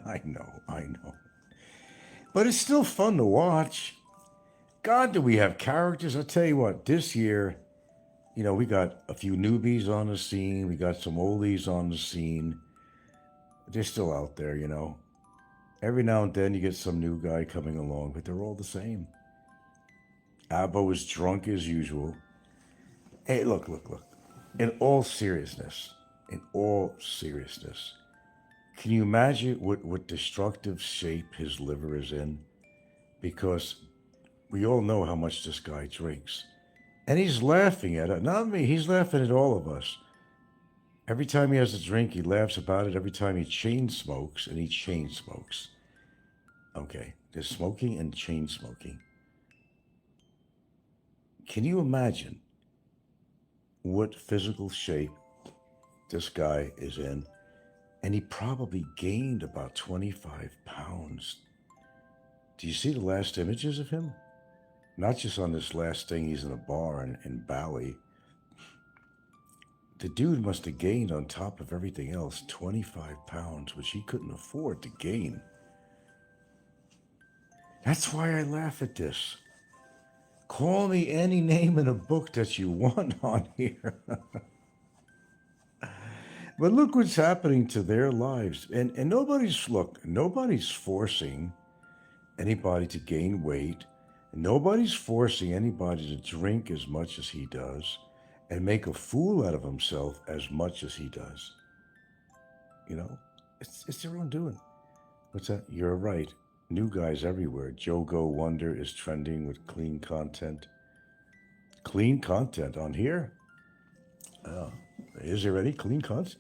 I know. But it's still fun to watch. God, do we have characters? I'll tell you what, this year, you know, we got a few newbies on the scene. We got some oldies on the scene. They're still out there, you know. Every now and then you get some new guy coming along, but they're all the same. Abo is drunk as usual. Hey, look. In all seriousness, can you imagine what destructive shape his liver is in? Because we all know how much this guy drinks. And he's laughing at it. Not me, he's laughing at all of us. Every time he has a drink, he laughs about it. Every time he chain smokes, and he chain smokes. Okay, there's smoking and chain smoking. Can you imagine what physical shape this guy is in? And he probably gained about 25 pounds. Do you see the last images of him? Not just on this last thing, he's in a bar in Bali. The dude must have gained, on top of everything else, 25 pounds, which he couldn't afford to gain. That's why I laugh at this. Call me any name in a book that you want on here. But look what's happening to their lives. And nobody's forcing anybody to gain weight. Nobody's forcing anybody to drink as much as he does. and make a fool out of himself as much as he does. You know, it's their own doing. What's that? You're right. New guys everywhere. Jogo Wonder is trending with clean content. Clean content on here? Is there any clean content?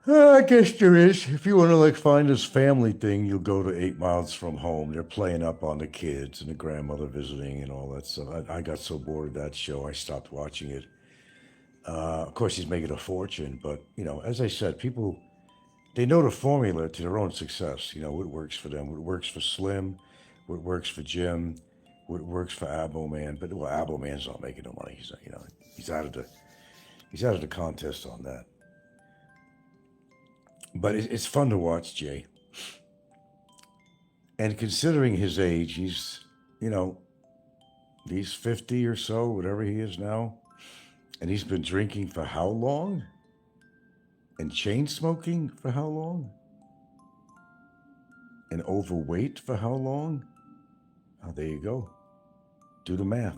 I guess there is. If you want to like find this family thing, you'll go to 8 Miles from Home. They're playing up on the kids and the grandmother visiting and all that stuff. I got so bored of that show, I stopped watching it. Of course, he's making a fortune, but you know, as I said, people, they know the formula to their own success. You know, what works for them, what works for Slim, what works for Jim, what works for Abo Man. But well, Abo Man's not making no money. He's, you know, he's out of the contest on that. But it's fun to watch Jay. And considering his age, he's 50 or so, whatever he is now. And he's been drinking for how long? And chain smoking for how long? And overweight for how long? Oh, there you go. Do the math.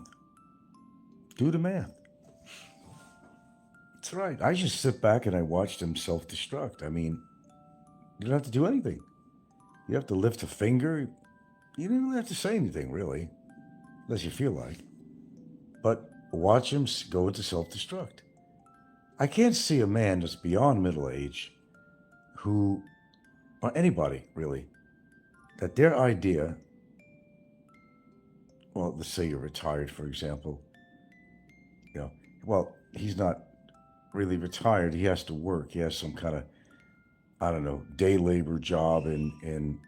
Do the math. That's right. I just sit back and I watched him self-destruct. I mean, you don't have to do anything. You have to lift a finger. You don't even have to say anything, really, unless you feel like. But watch him go into self-destruct. I can't see a man that's beyond middle age who, or anybody, really, that their idea, well, let's say you're retired, for example, you know, well, he's not really retired. He has to work. He has some kind of, I don't know, day labor job in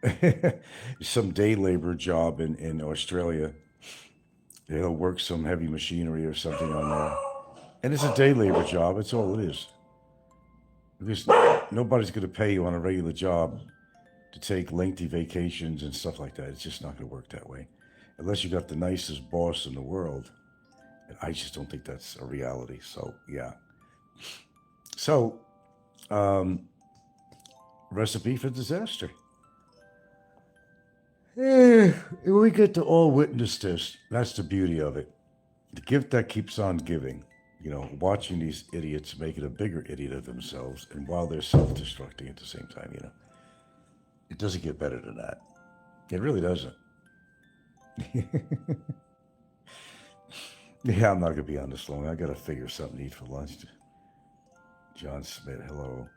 some day labor job in Australia. He'll work some heavy machinery or something on there. And it's a day labor job. It's all it is. Because nobody's going to pay you on a regular job to take lengthy vacations and stuff like that. It's just not going to work that way. Unless you got the nicest boss in the world. And I just don't think that's a reality. So, yeah. So, recipe for disaster. We get to all witness this. That's the beauty of it. The gift that keeps on giving. You know, watching these idiots make it a bigger idiot of themselves, and while they're self-destructing at the same time, you know. It doesn't get better than that. It really doesn't. Yeah, I'm not going to be on this long. I got to figure something to eat for lunch. John Smith, hello.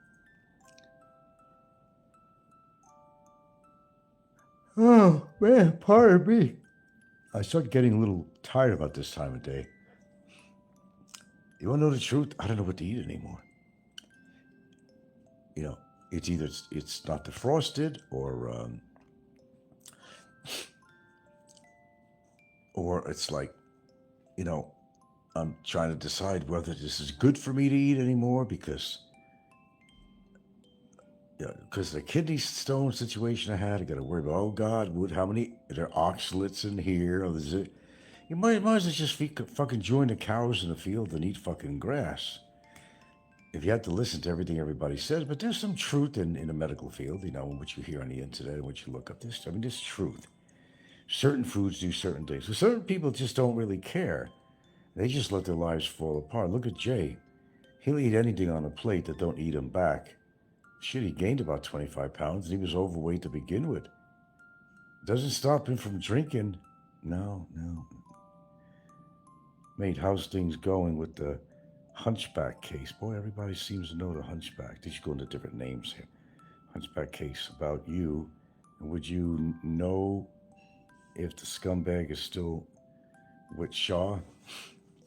Oh, man, pardon me. I start getting a little tired about this time of day. You want to know the truth? I don't know what to eat anymore. You know, it's either it's not defrosted or it's like, you know, I'm trying to decide whether this is good for me to eat anymore because the kidney stone situation I had, I got to worry about, oh God, how many, are there oxalates in here? Or is it, you might as well just fucking join the cows in the field and eat fucking grass. If you had to listen to everything everybody says, but there's some truth in the medical field, you know, in what you hear on the internet and what you look up. There's truth. Certain foods do certain things. So certain people just don't really care. They just let their lives fall apart. Look at Jay. He'll eat anything on a plate that don't eat him back. Shit, he gained about 25 pounds and he was overweight to begin with. Doesn't stop him from drinking. No. Mate, how's things going with the Hunchback case? Boy, everybody seems to know the Hunchback. They should go into different names here. Hunchback case about you. Would you know if the scumbag is still with Shaw?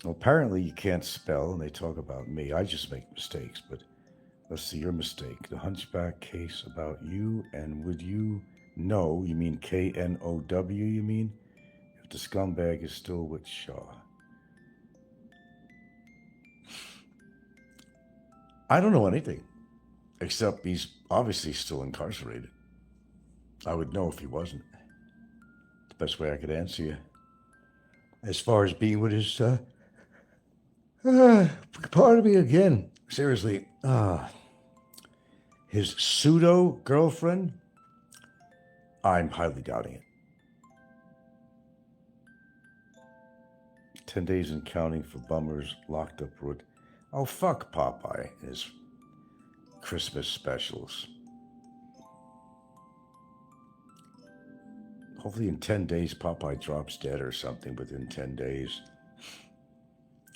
Well, apparently you can't spell, and they talk about me. I just make mistakes, but let's see your mistake. The Hunchback case about you, and would you know, you mean K-N-O-W, you mean? If the scumbag is still with Shaw. I don't know anything, except he's obviously still incarcerated. I would know if he wasn't. The best way I could answer you. As far as being with his, pardon me again, seriously, his pseudo-girlfriend, I'm highly doubting it. 10 days and counting for bummers locked up with. Oh, fuck Popeye and his Christmas specials. Hopefully in 10 days, Popeye drops dead or something within 10 days.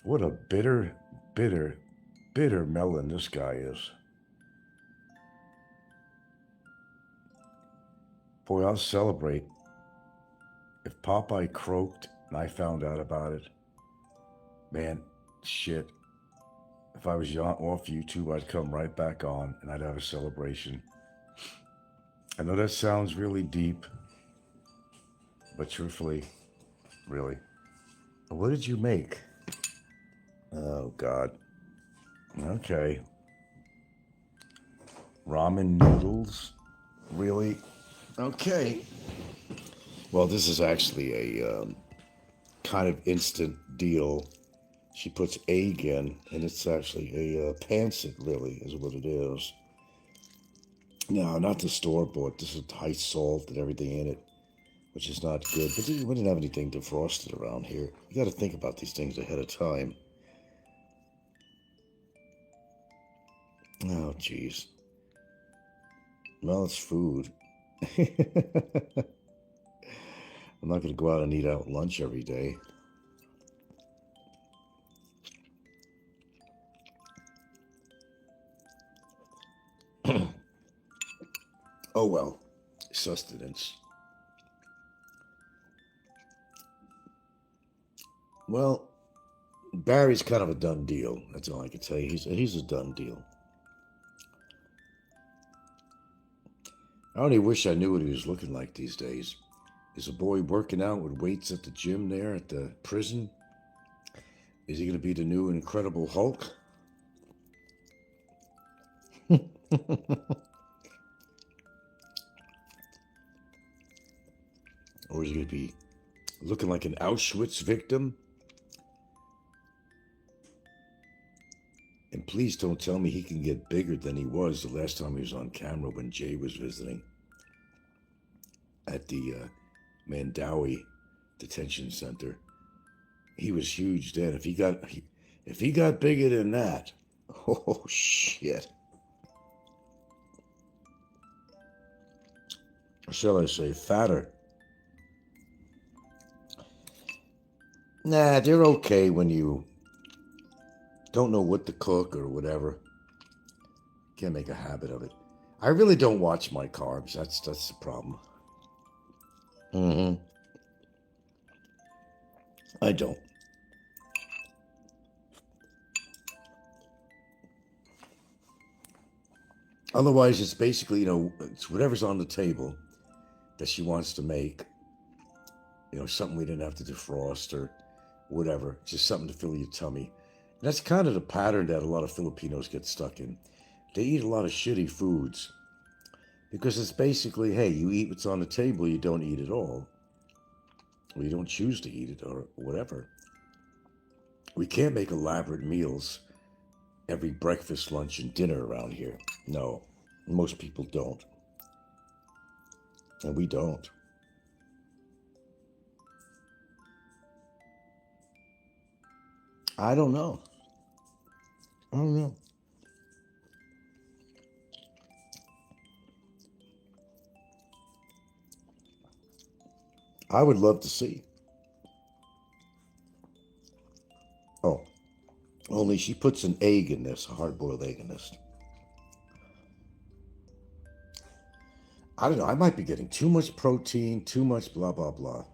What a bitter, bitter, bitter melon this guy is. Boy, I'll celebrate if Popeye croaked and I found out about it. Man, shit. If I was off YouTube, I'd come right back on and I'd have a celebration. I know that sounds really deep, but truthfully, really. What did you make? Oh, God. Okay. Ramen noodles? Really? Okay. Well, this is actually a kind of instant deal. She puts egg in, and it's actually a pancit, really, is what it is. No, not the store-bought. This is high salt and everything in it, which is not good. But we didn't have anything defrosted around here. You got to think about these things ahead of time. Oh, jeez. Well, it's food. I'm not going to go out and eat out lunch every day. Oh, well. Sustenance. Well, Barry's kind of a done deal. That's all I can tell you. He's a done deal. I only wish I knew what he was looking like these days. Is a boy working out with weights at the gym there at the prison? Is he going to be the new Incredible Hulk? Or is he going to be looking like an Auschwitz victim? And please don't tell me he can get bigger than he was the last time he was on camera when Jay was visiting at the Mandawi Detention Center. He was huge then. If he got bigger than that, oh shit. Or shall I say fatter? Nah, they're okay when you don't know what to cook or whatever. Can't make a habit of it. I really don't watch my carbs. That's the problem. I don't. Otherwise, it's basically, it's whatever's on the table that she wants to make. Something we didn't have to defrost or whatever. Just something to fill your tummy. And that's kind of the pattern that a lot of Filipinos get stuck in. They eat a lot of shitty foods because it's basically, hey, you eat what's on the table, you don't eat it all. Or you don't choose to eat it or whatever. We can't make elaborate meals every breakfast, lunch, and dinner around here. No, most people don't. And we don't. I don't know. I would love to see. Oh, only she puts an egg in this, a hard-boiled egg in this. I don't know. I might be getting too much protein, too much blah, blah, blah.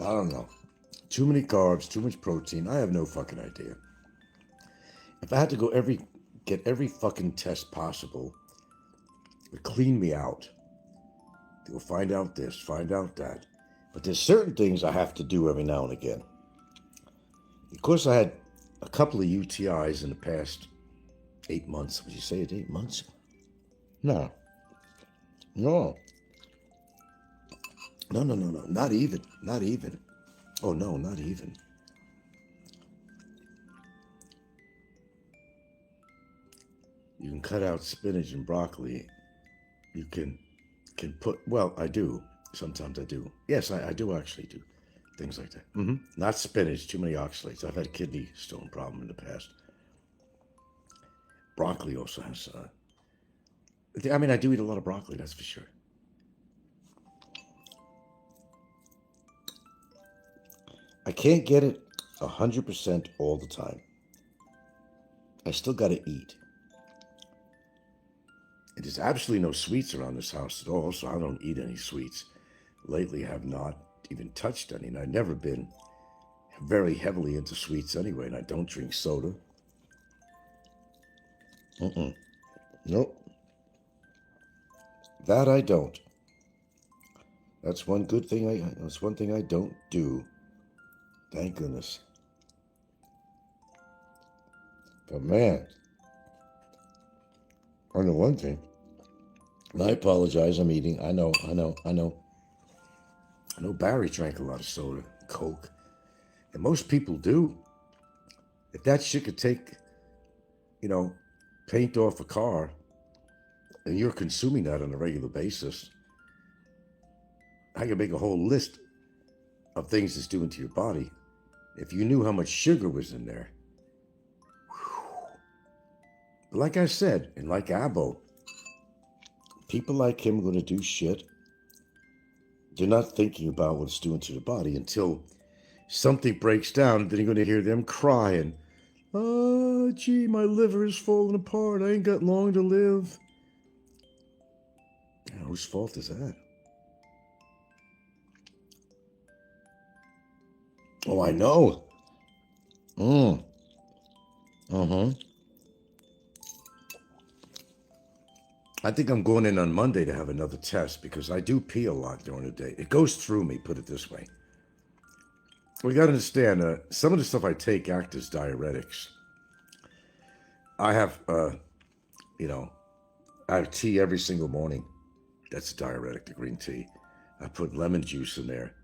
I don't know. Too many carbs, too much protein. I have no fucking idea. If I had to go get every fucking test possible, it would clean me out. They'll find out this, find out that. But there's certain things I have to do every now and again. Of course, I had a couple of UTIs in the past 8 months. Would you say it 8 months? No. No. No. Not even. Oh, no, not even. You can cut out spinach and broccoli. You can put, well, I do. Sometimes I do. Yes, I do actually do things like that. Not spinach, too many oxalates. I've had kidney stone problem in the past. Broccoli also has, I do eat a lot of broccoli, that's for sure. I can't get it 100% all the time. I still got to eat. And there's absolutely no sweets around this house at all, so I don't eat any sweets. Lately, I have not even touched any, and I've never been very heavily into sweets anyway, and I don't drink soda. Nope. That I don't. That's one good thing that's one thing I don't do. Thank goodness. But man, I know one thing. And I apologize, I'm eating. I know. I know Barry drank a lot of soda, Coke. And most people do. If that shit could take, paint off a car, and you're consuming that on a regular basis, I could make a whole list of things it's doing to your body. If you knew how much sugar was in there. But like I said, and like Abo, people like him are going to do shit. They're not thinking about what it's doing to the body until something breaks down. Then you're going to hear them crying. Oh, gee, my liver is falling apart. I ain't got long to live. Whose fault is that? Oh, I know. I think I'm going in on Monday to have another test because I do pee a lot during the day. It goes through me, put it this way. We got to understand, some of the stuff I take act as diuretics. I have, I have tea every single morning. That's a diuretic, the green tea. I put lemon juice in there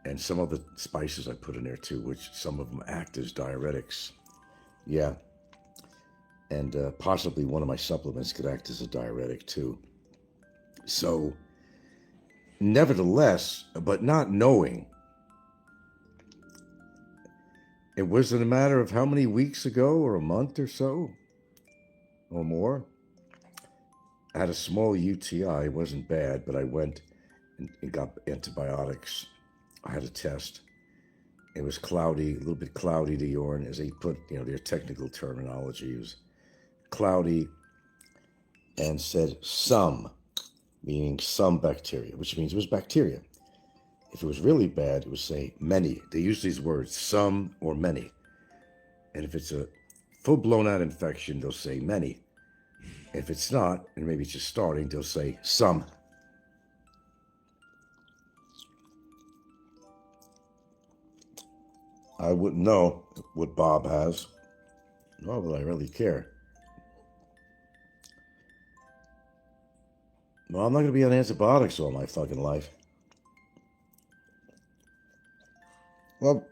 and some of the spices I put in there too, which some of them act as diuretics. Yeah. And possibly one of my supplements could act as a diuretic too. So, nevertheless, but not knowing, it wasn't a matter of how many weeks ago or a month or so or more. I had a small UTI. It wasn't bad, but I went and got antibiotics. I had a test. It was cloudy, a little bit cloudy, the urine, as they put, their technical terminology. It was cloudy and said some, meaning some bacteria, which means it was bacteria. If it was really bad, it would say many. They use these words, some or many. And if it's a full-blown out infection, they'll say many. If it's not, and maybe it's just starting, they'll say some. I wouldn't know what Bob has, nor would I really care. Well, I'm not going to be on antibiotics all my fucking life. Well,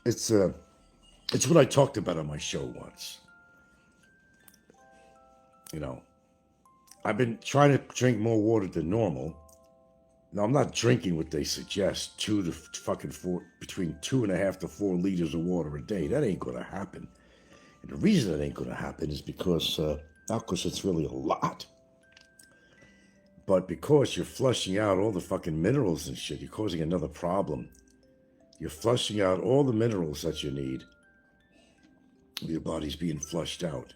it's what I talked about on my show once. I've been trying to drink more water than normal. Now, I'm not drinking what they suggest, between 2.5 to 4 liters of water a day. That ain't going to happen. And the reason that ain't going to happen is because, not because it's really a lot, but because you're flushing out all the fucking minerals and shit. You're causing another problem. You're flushing out all the minerals that you need. Your body's being flushed out.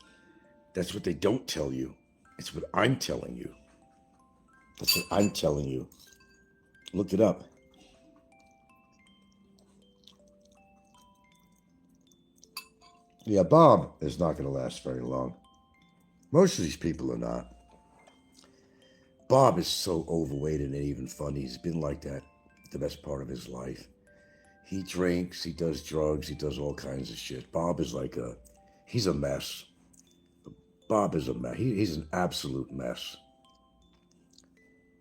That's what they don't tell you. It's what I'm telling you. That's what I'm telling you. Look it up. Yeah, Bob is not going to last very long. Most of these people are not. Bob is so overweight and even funny. He's been like that the best part of his life. He drinks, he does drugs, he does all kinds of shit. Bob is he's a mess. Bob is a mess. He's an absolute mess.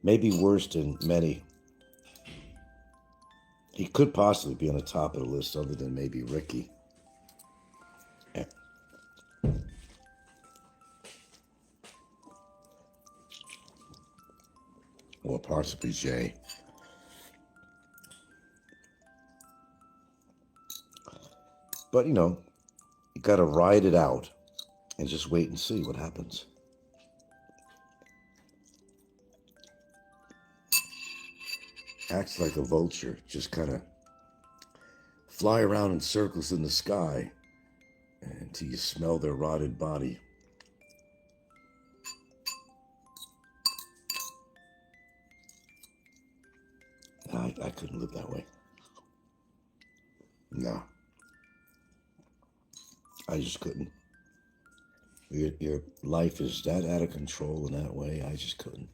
Maybe worse than many. He could possibly be on the top of the list other than maybe Ricky. or possibly Jay. But, you know, you got to ride it out and just wait and see what happens. Acts like a vulture, just kind of fly around in circles in the sky until you smell their rotted body. I couldn't live that way. No. I just couldn't. Your life is that out of control in that way. I just couldn't.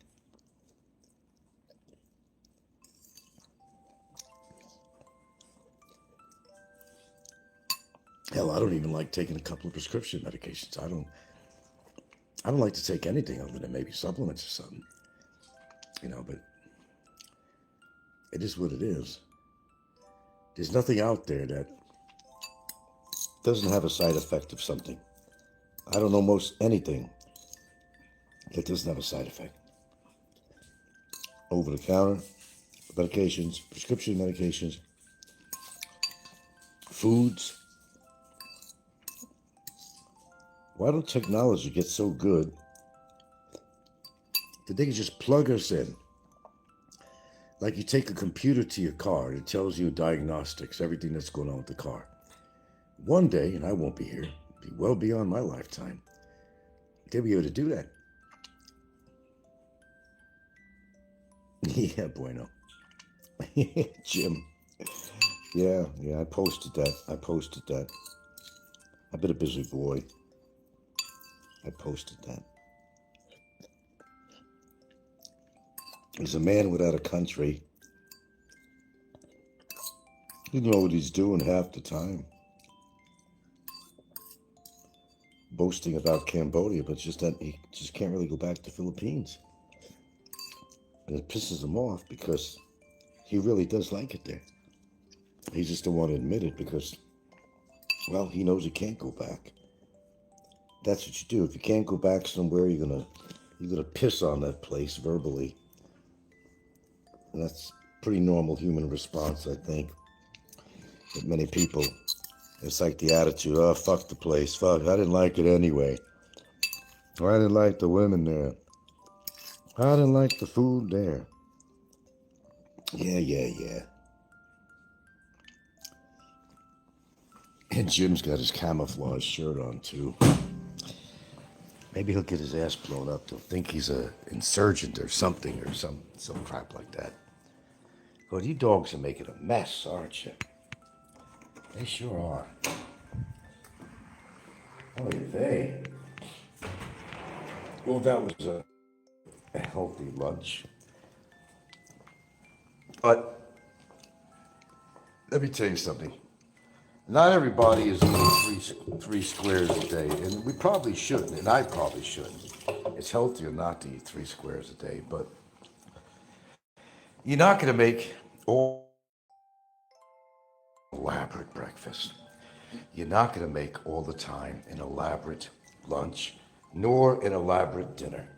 Hell, I don't even like taking a couple of prescription medications. I don't like to take anything other than maybe supplements or something. You know, but it is what it is. There's nothing out there that doesn't have a side effect of something. I don't know most anything that doesn't have a side effect. Over the counter medications, prescription medications, foods. Why don't technology get so good that they can just plug us in? Like you take a computer to your car, and it tells you diagnostics, everything that's going on with the car. One day, and I won't be here, be well beyond my lifetime, they'll be able to do that. Yeah, bueno. Jim. Yeah, I posted that. I've been a busy boy. I posted that. He's a man without a country. He doesn't know what he's doing half the time. Boasting about Cambodia, but just that he just can't really go back to the Philippines. And it pisses him off because he really does like it there. He just don't want to admit it because, well, he knows he can't go back. That's what you do. If you can't go back somewhere, you're gonna piss on that place verbally. And that's a pretty normal human response, I think. But many people, it's like the attitude, oh, fuck the place. Fuck, I didn't like it anyway. Or I didn't like the women there. I didn't like the food there. Yeah. And Jim's got his camouflage shirt on, too. Maybe he'll get his ass blown up. They'll think he's an insurgent or something, or some crap like that. God, you dogs are making a mess, aren't you? They sure are. Oh, they. Well, that was a healthy lunch. But let me tell you something. Not everybody is eating three squares a day, and we probably shouldn't, and I probably shouldn't. It's healthier not to eat 3 squares a day, but you're not going to make all elaborate breakfast. You're not going to make all the time an elaborate lunch, nor an elaborate dinner.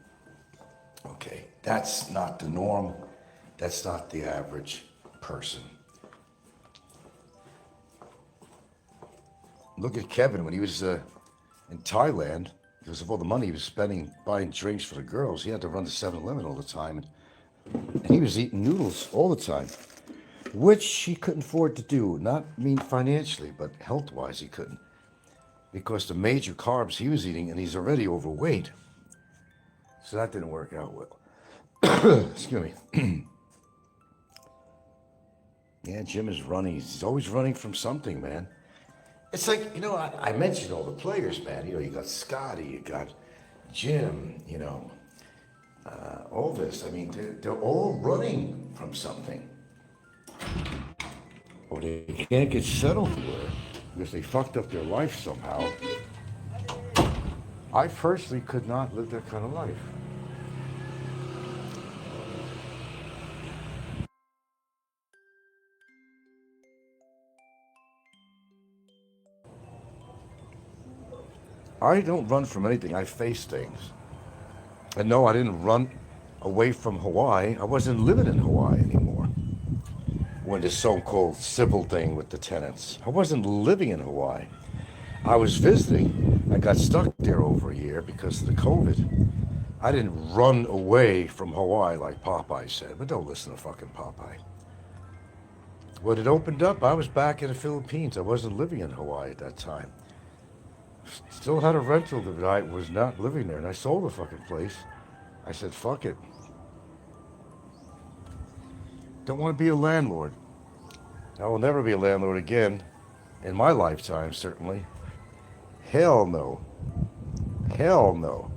Okay, that's not the norm. That's not the average person. Look at Kevin when he was in Thailand, because of all the money he was spending buying drinks for the girls. He had to run to 7-Eleven all the time. And he was eating noodles all the time, which he couldn't afford to do. Not financially, but health-wise he couldn't. Because the major carbs he was eating, and he's already overweight. So that didn't work out well. Excuse me. Yeah, Jim is running. He's always running from something, man. It's like, I mentioned all the players, man. You got Scotty, you got Jim, all this. I mean, they're all running from something. Or they can't get settled for it because they fucked up their life somehow. I personally could not live that kind of life. I don't run from anything. I face things. And no, I didn't run away from Hawaii. I wasn't living in Hawaii anymore. When this so-called civil thing with the tenants, I wasn't living in Hawaii. I was visiting. I got stuck there over a year because of the COVID. I didn't run away from Hawaii like Popeye said, but don't listen to fucking Popeye. When it opened up, I was back in the Philippines. I wasn't living in Hawaii at that time. Still had a rental, but I was not living there, and I sold the fucking place. I said, fuck it. Don't want to be a landlord. I will never be a landlord again, in my lifetime, certainly. Hell no. Hell no.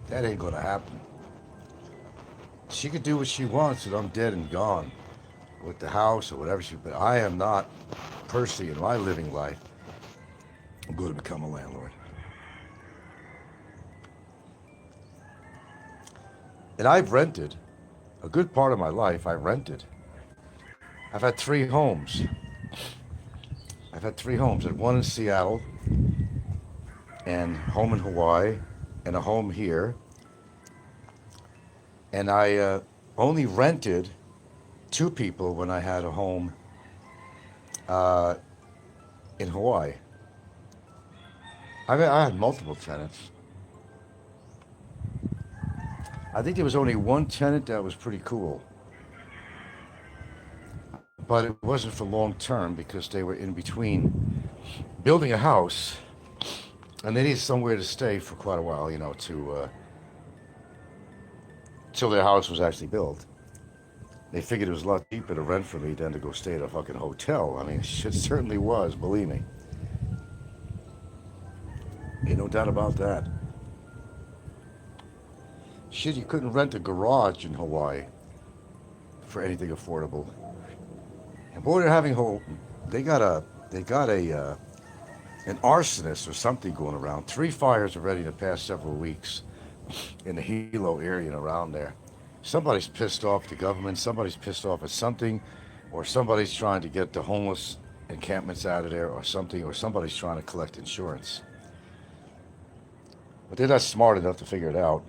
That ain't gonna happen. She could do what she wants, and I'm dead and gone with the house or whatever but I am not, personally, in my living life, I'm going to become a landlord. And I've rented. A good part of my life, I rented. I've had 3 homes. I've had 3 homes. I had one in Seattle, and home in Hawaii, and a home here. And I only rented 2 people when I had a home in Hawaii. I had multiple tenants. I think there was only one tenant that was pretty cool. But it wasn't for long term because they were in between building a house and they needed somewhere to stay for quite a while, you know, till their house was actually built. They figured it was a lot cheaper to rent for me than to go stay at a fucking hotel. I mean, it certainly was, believe me. Ain't no doubt about that. Shit, you couldn't rent a garage in Hawaii for anything affordable. And boy, they're having they got an arsonist or something going around. 3 fires already in the past several weeks in the Hilo area and around there. Somebody's pissed off the government, somebody's pissed off at something, or somebody's trying to get the homeless encampments out of there or something, or somebody's trying to collect insurance. But they're not smart enough to figure it out.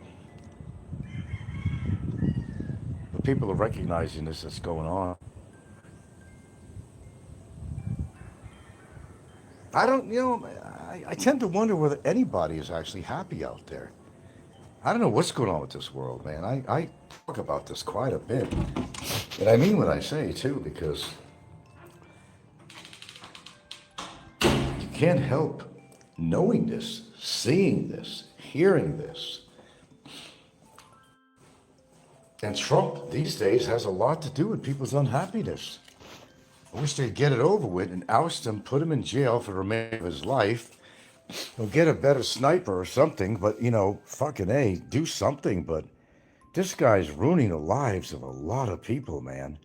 But people are recognizing this that's going on. I don't, I tend to wonder whether anybody is actually happy out there. I don't know what's going on with this world, man. I talk about this quite a bit. And I mean what I say, too, because you can't help knowing this, seeing this, hearing this. And Trump, these days, has a lot to do with people's unhappiness. I wish they'd get it over with and oust him, put him in jail for the remainder of his life. He'll get a better sniper or something, but, fucking A, do something. But this guy's ruining the lives of a lot of people, man.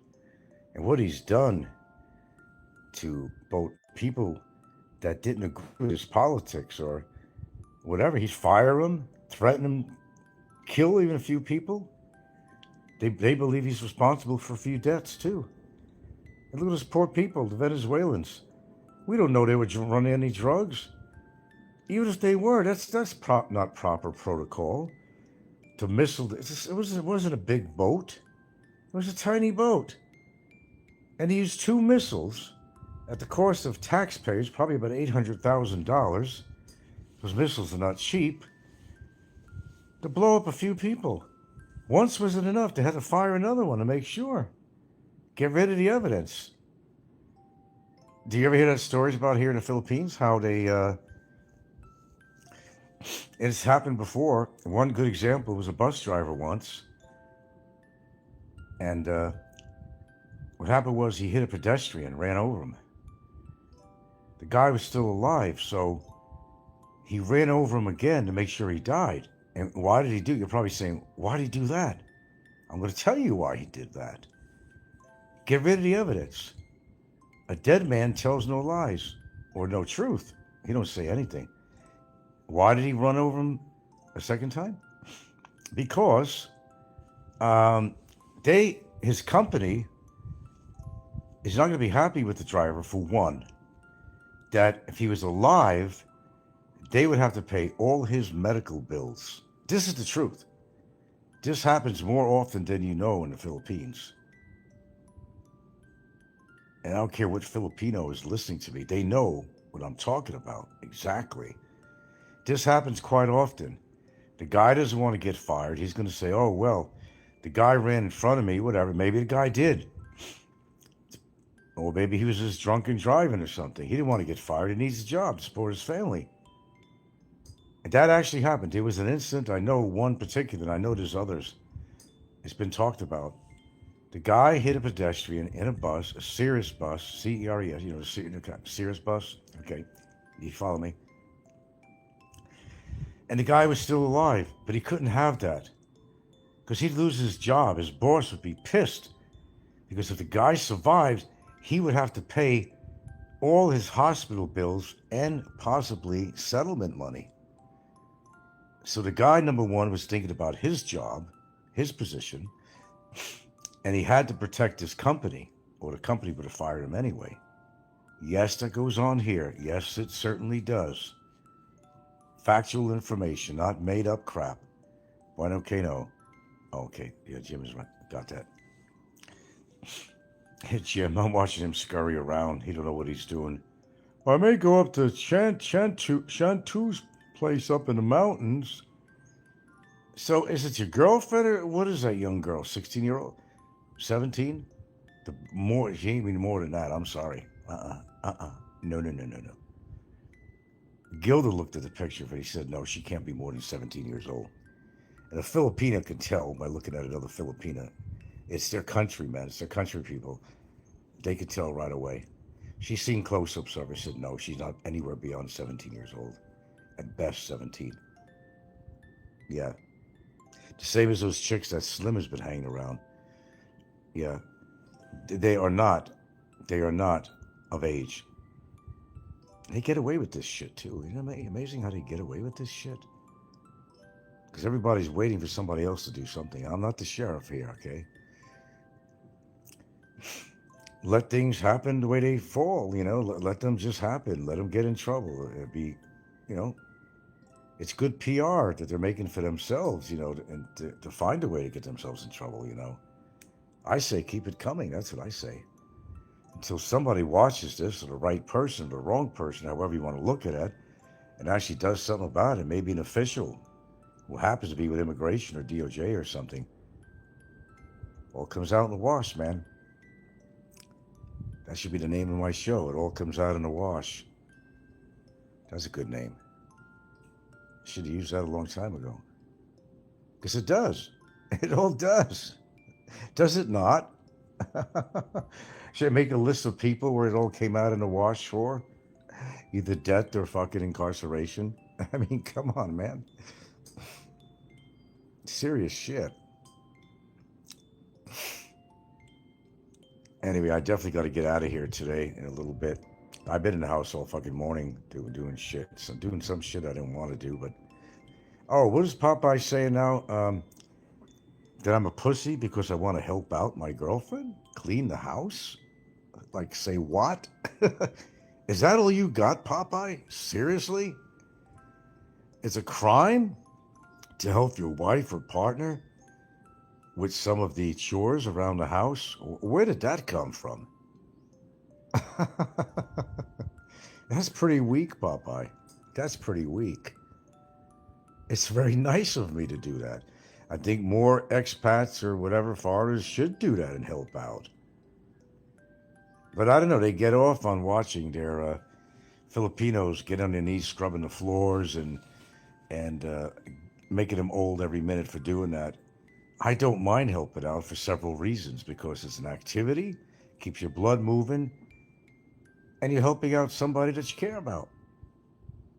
And what he's done to both people that didn't agree with his politics or whatever, he's fired them, threatened them, kill even a few people. They believe he's responsible for a few deaths, too. And look at those poor people, the Venezuelans. We don't know they were running any drugs. Even if they were, that's not proper protocol. To missile, it wasn't a big boat. It was a tiny boat. And he used 2 missiles at the cost of taxpayers, probably about $800,000. Those missiles are not cheap. To blow up a few people. Once wasn't enough. They had to fire another one to make sure. Get rid of the evidence. Do you ever hear that stories about here in the Philippines? How they, it's happened before. One good example was a bus driver once. And what happened was he hit a pedestrian, ran over him. The guy was still alive, so he ran over him again to make sure he died. And why did he do? You're probably saying, why did he do that? I'm going to tell you why he did that. Get rid of the evidence. A dead man tells no lies or no truth. He don't say anything. Why did he run over him a second time? Because his company is not going to be happy with the driver, for one. That if he was alive, they would have to pay all his medical bills. This is the truth. This happens more often than you know in the Philippines. And I don't care what Filipino is listening to me. They know what I'm talking about. Exactly. This happens quite often. The guy doesn't want to get fired. He's going to say, oh, well, the guy ran in front of me, whatever. Maybe the guy did. Or maybe he was just drunk and driving or something. He didn't want to get fired. He needs a job to support his family. And that actually happened. There was an incident. I know one particular, and I know there's others. It's been talked about. The guy hit a pedestrian in a bus, a Cirrus bus, C-E-R-E-S, you know, Cirrus bus. Okay, you follow me? And the guy was still alive, but he couldn't have that because he'd lose his job. His boss would be pissed because if the guy survived, he would have to pay all his hospital bills and possibly settlement money. So the guy, number one, was thinking about his job, his position, and he had to protect his company, or the company would have fired him anyway. Yes, that goes on here. Yes, it certainly does. Factual information, not made up crap. Bueno, okay, no. Okay, yeah, Jim is right. Got that. Hey, Jim, I'm watching him scurry around. He don't know what he's doing. I may go up to Shantu's place up in the mountains. So is it your girlfriend or what is that young girl? 16-year-old? 17? She ain't even more than that. I'm sorry. No. Gilda looked at the picture, but he said, no, she can't be more than 17 years old. And a Filipino can tell by looking at another Filipina. It's their country, man. It's their country people. They could tell right away. She's seen close-ups of her. Said, no, she's not anywhere beyond 17 years old. At best, 17. Yeah. The same as those chicks that Slim has been hanging around. Yeah. They are not of age. They get away with this shit, too. You know, amazing how they get away with this shit? Because everybody's waiting for somebody else to do something. I'm not the sheriff here, okay? Let things happen the way they fall, you know? Let them just happen. Let them get in trouble. It'd be, you know, it's good PR that they're making for themselves, you know, and to find a way to get themselves in trouble, you know? I say keep it coming. That's what I say. Until somebody watches this, or the right person, or the wrong person, however you want to look at it, and actually does something about it, maybe an official who happens to be with immigration or DOJ or something. All comes out in the wash, man. That should be the name of my show. It all comes out in the wash. That's a good name. Should have used that a long time ago. Because it does. It all does. Does it not? Should I make a list of people where it all came out in the wash for? Either death or fucking incarceration? I mean, come on, man. Serious shit. Anyway, I definitely got to get out of here today in a little bit. I've been in the house all fucking morning doing shit. So doing some shit I didn't want to do, but... Oh, what is Popeye saying now? That I'm a pussy because I want to help out my girlfriend? Clean the house? Like, say what? Is that all you got, Popeye? Seriously? It's a crime to help your wife or partner with some of the chores around the house? Where did that come from? That's pretty weak, Popeye. That's pretty weak. It's very nice of me to do that. I think more expats or whatever foreigners should do that and help out. But I don't know, they get off on watching their Filipinos get on their knees scrubbing the floors and making them old every minute for doing that. I don't mind helping out for several reasons, because it's an activity, keeps your blood moving, and you're helping out somebody that you care about.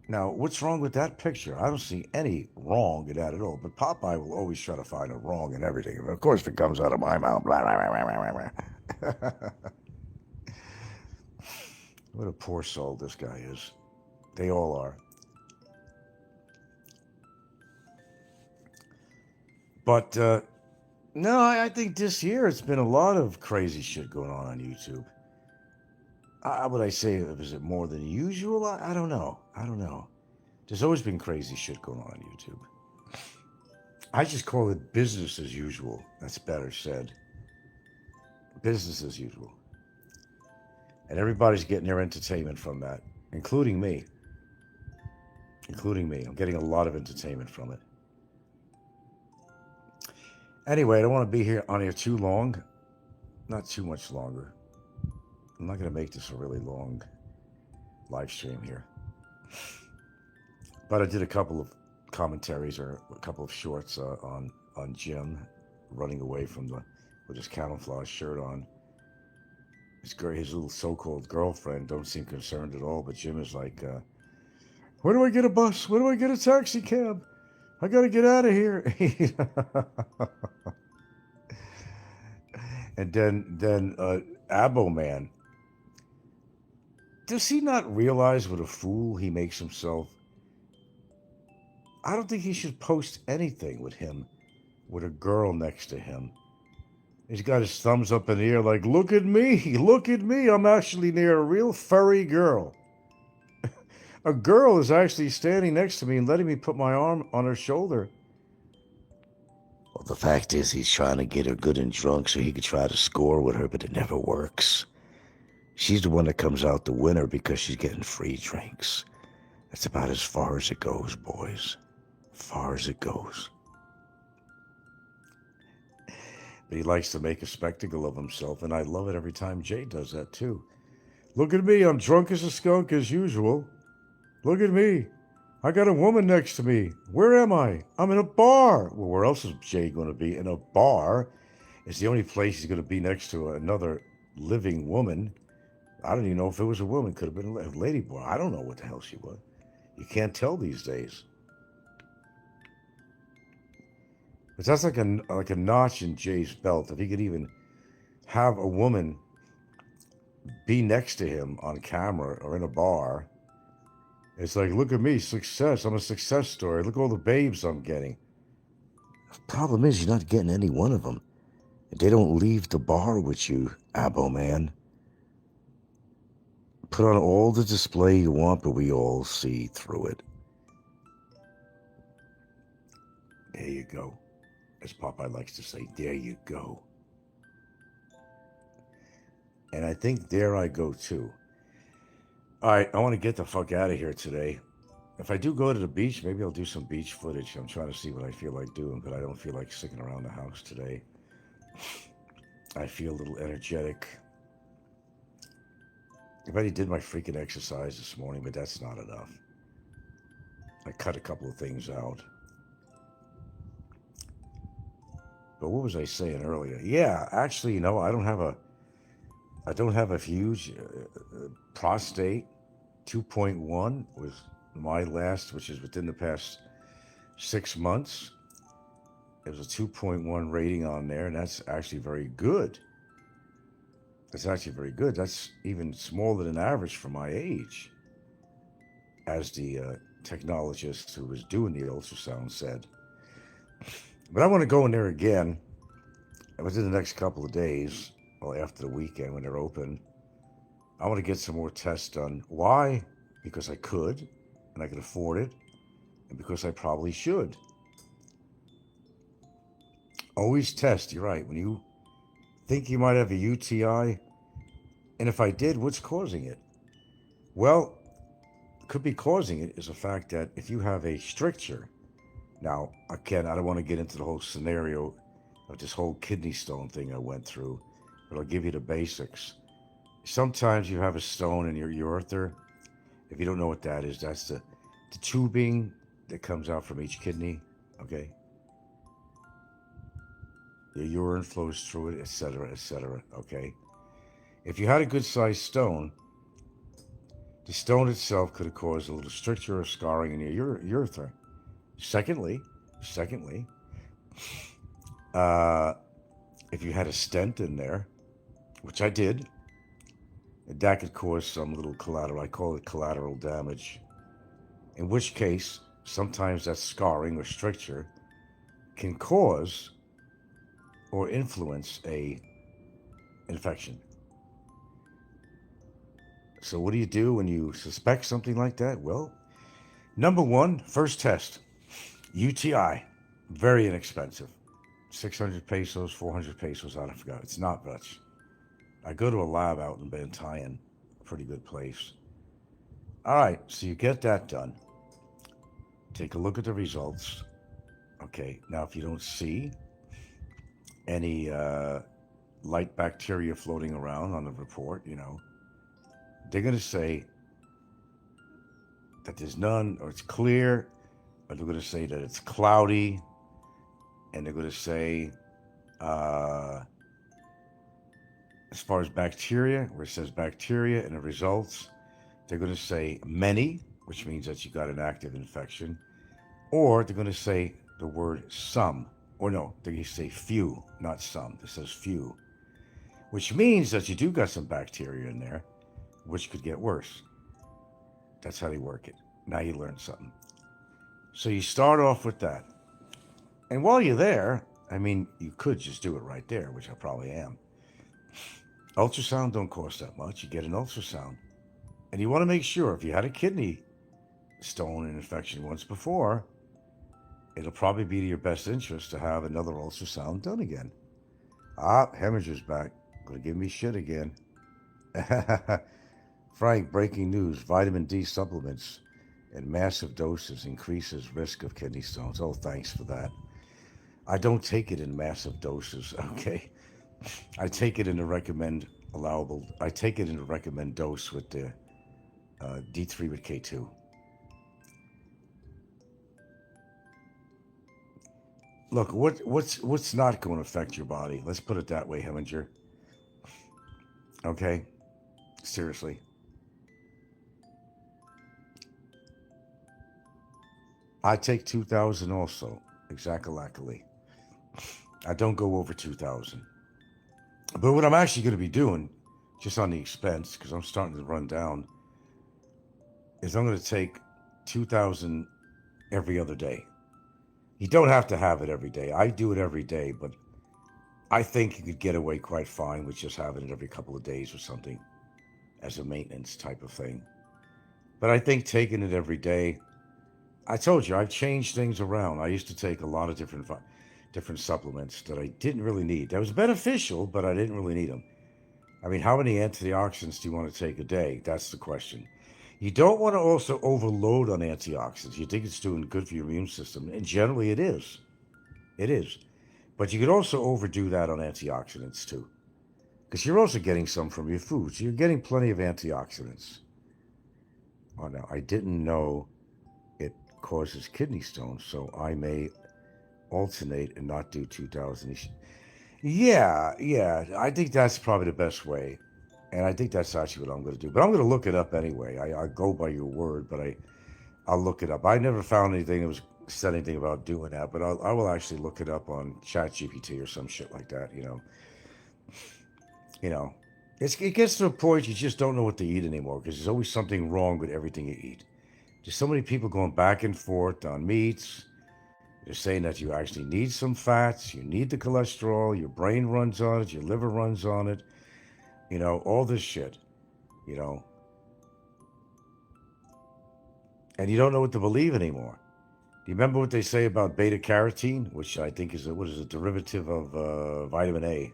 Now, what's wrong with that picture? I don't see any wrong in that at all, but Popeye will always try to find a wrong in everything. And of course, if it comes out of my mouth, blah, blah, blah, blah, blah, blah. What a poor soul this guy is. They all are. But, no, I think this year it's been a lot of crazy shit going on YouTube. Would I say, is it more than usual? I don't know. There's always been crazy shit going on YouTube. I just call it business as usual. That's better said. Business as usual. And everybody's getting their entertainment from that, including me. Including me. I'm getting a lot of entertainment from it. Anyway, I don't want to be here on here too long. Not too much longer. I'm not going to make this a really long live stream here. But I did a couple of commentaries or a couple of shorts on Jim running away from with his camouflage shirt on. His little so-called girlfriend don't seem concerned at all, but Jim is like, where do I get a bus? Where do I get a taxi cab? I got to get out of here. And then Abo man, does he not realize what a fool he makes himself? I don't think he should post anything with him, with a girl next to him. He's got his thumbs up in the air like, look at me, I'm actually near a real furry girl. A girl is actually standing next to me and letting me put my arm on her shoulder. Well, the fact is he's trying to get her good and drunk so he could try to score with her, but it never works. She's the one that comes out the winner because she's getting free drinks. That's about as far as it goes, boys. Far as it goes. But he likes to make a spectacle of himself, and I love it every time Jay does that too. Look at me, I'm drunk as a skunk as usual. Look at me. I got a woman next to me. Where am I? I'm in a bar. Well, where else is Jay going to be? In a bar. It's the only place he's going to be next to another living woman. I don't even know if it was a woman. Could have been a lady boy. I don't know what the hell she was. You can't tell these days. But that's like a notch in Jay's belt. If he could even have a woman be next to him on camera or in a bar, it's like, look at me, success. I'm a success story. Look at all the babes I'm getting. The problem is you're not getting any one of them. They don't leave the bar with you, Abo man. Put on all the display you want, but we all see through it. There you go. As Popeye likes to say, there you go. And I think there I go too. All right, I want to get the fuck out of here today. If I do go to the beach, maybe I'll do some beach footage. I'm trying to see what I feel like doing, but I don't feel like sticking around the house today. I feel a little energetic. I already did my freaking exercise this morning, but that's not enough. I cut a couple of things out. But what was I saying earlier? Yeah, actually, you know, I don't have a huge prostate. 2.1 was my last, which is within the past 6 months. There was a 2.1 rating on there, and that's actually very good. That's actually very good. That's even smaller than average for my age, as the technologist who was doing the ultrasound said. But I want to go in there again within the next couple of days, or after the weekend when they're open. I want to get some more tests done. Why? Because I could, and I could afford it, and because I probably should. Always test, you're right. When you think you might have a UTI, and if I did, what's causing it? Well, could be causing it is the fact that if you have a stricture, now, again, I don't want to get into the whole scenario of this whole kidney stone thing I went through, but I'll give you the basics. Sometimes you have a stone in your urethra. If you don't know what that is, that's the tubing that comes out from each kidney, okay? Your urine flows through it, etc., okay? If you had a good-sized stone, the stone itself could have caused a little stricture or scarring in your urethra. Secondly, if you had a stent in there, which I did, that could cause some little collateral, I call it collateral damage, in which case, sometimes that scarring or stricture can cause or influence a infection. So what do you do when you suspect something like that? Well, number one, first test, UTI. Very inexpensive. 600 pesos, 400 pesos, I forgot. It's not much. I go to a lab out in Bantayan, a pretty good place. All right, so you get that done. Take a look at the results. Okay, now if you don't see any light bacteria floating around on the report, they're going to say that there's none, or it's clear, or they're going to say that it's cloudy, and they're going to say, as far as bacteria, where it says bacteria in the results, they're going to say many, which means that you got an active infection, or they're going to say the word some, or no, they're going to say few, not some. It says few, which means that you do got some bacteria in there, which could get worse. That's how they work it. Now you learned something. So you start off with that. And while you're there, I mean, you could just do it right there, which I probably am. Ultrasound don't cost that much. You get an ultrasound. And you want to make sure if you had a kidney stone infection once before, it'll probably be to your best interest to have another ultrasound done again. Hemorrhager's back. Gonna give me shit again. Frank, breaking news. Vitamin D supplements in massive doses increases risk of kidney stones. Oh, thanks for that. I don't take it in massive doses, okay? I take it in the recommend dose with the D3 with K2. Look, what's not going to affect your body? Let's put it that way, Heminger. Okay? Seriously. I take 2,000 also, exactly. I don't go over 2,000. But what I'm actually going to be doing, just on the expense, because I'm starting to run down, is I'm going to take 2,000 every other day. You don't have to have it every day. I do it every day, but I think you could get away quite fine with just having it every couple of days or something as a maintenance type of thing. But I think taking it every day, I told you, I've changed things around. I used to take a lot of different supplements that I didn't really need. That was beneficial, but I didn't really need them. I mean, how many antioxidants do you want to take a day? That's the question. You don't want to also overload on antioxidants. You think it's doing good for your immune system, and generally it is. It is. But you could also overdo that on antioxidants too, because you're also getting some from your foods. You're getting plenty of antioxidants. Oh no, I didn't know it causes kidney stones, so I may alternate and not do 2,000 each. Yeah, I think that's probably the best way. And I think that's actually what I'm going to do. But I'm going to look it up anyway. I go by your word, but I'll look it up. I never found anything that was said anything about doing that, but I will actually look it up on ChatGPT or some shit like that, It gets to a point you just don't know what to eat anymore because there's always something wrong with everything you eat. There's so many people going back and forth on meats. They're saying that you actually need some fats, you need the cholesterol, your brain runs on it, your liver runs on it, all this shit, And you don't know what to believe anymore. Do you remember what they say about beta carotene, which I think is a derivative of vitamin A?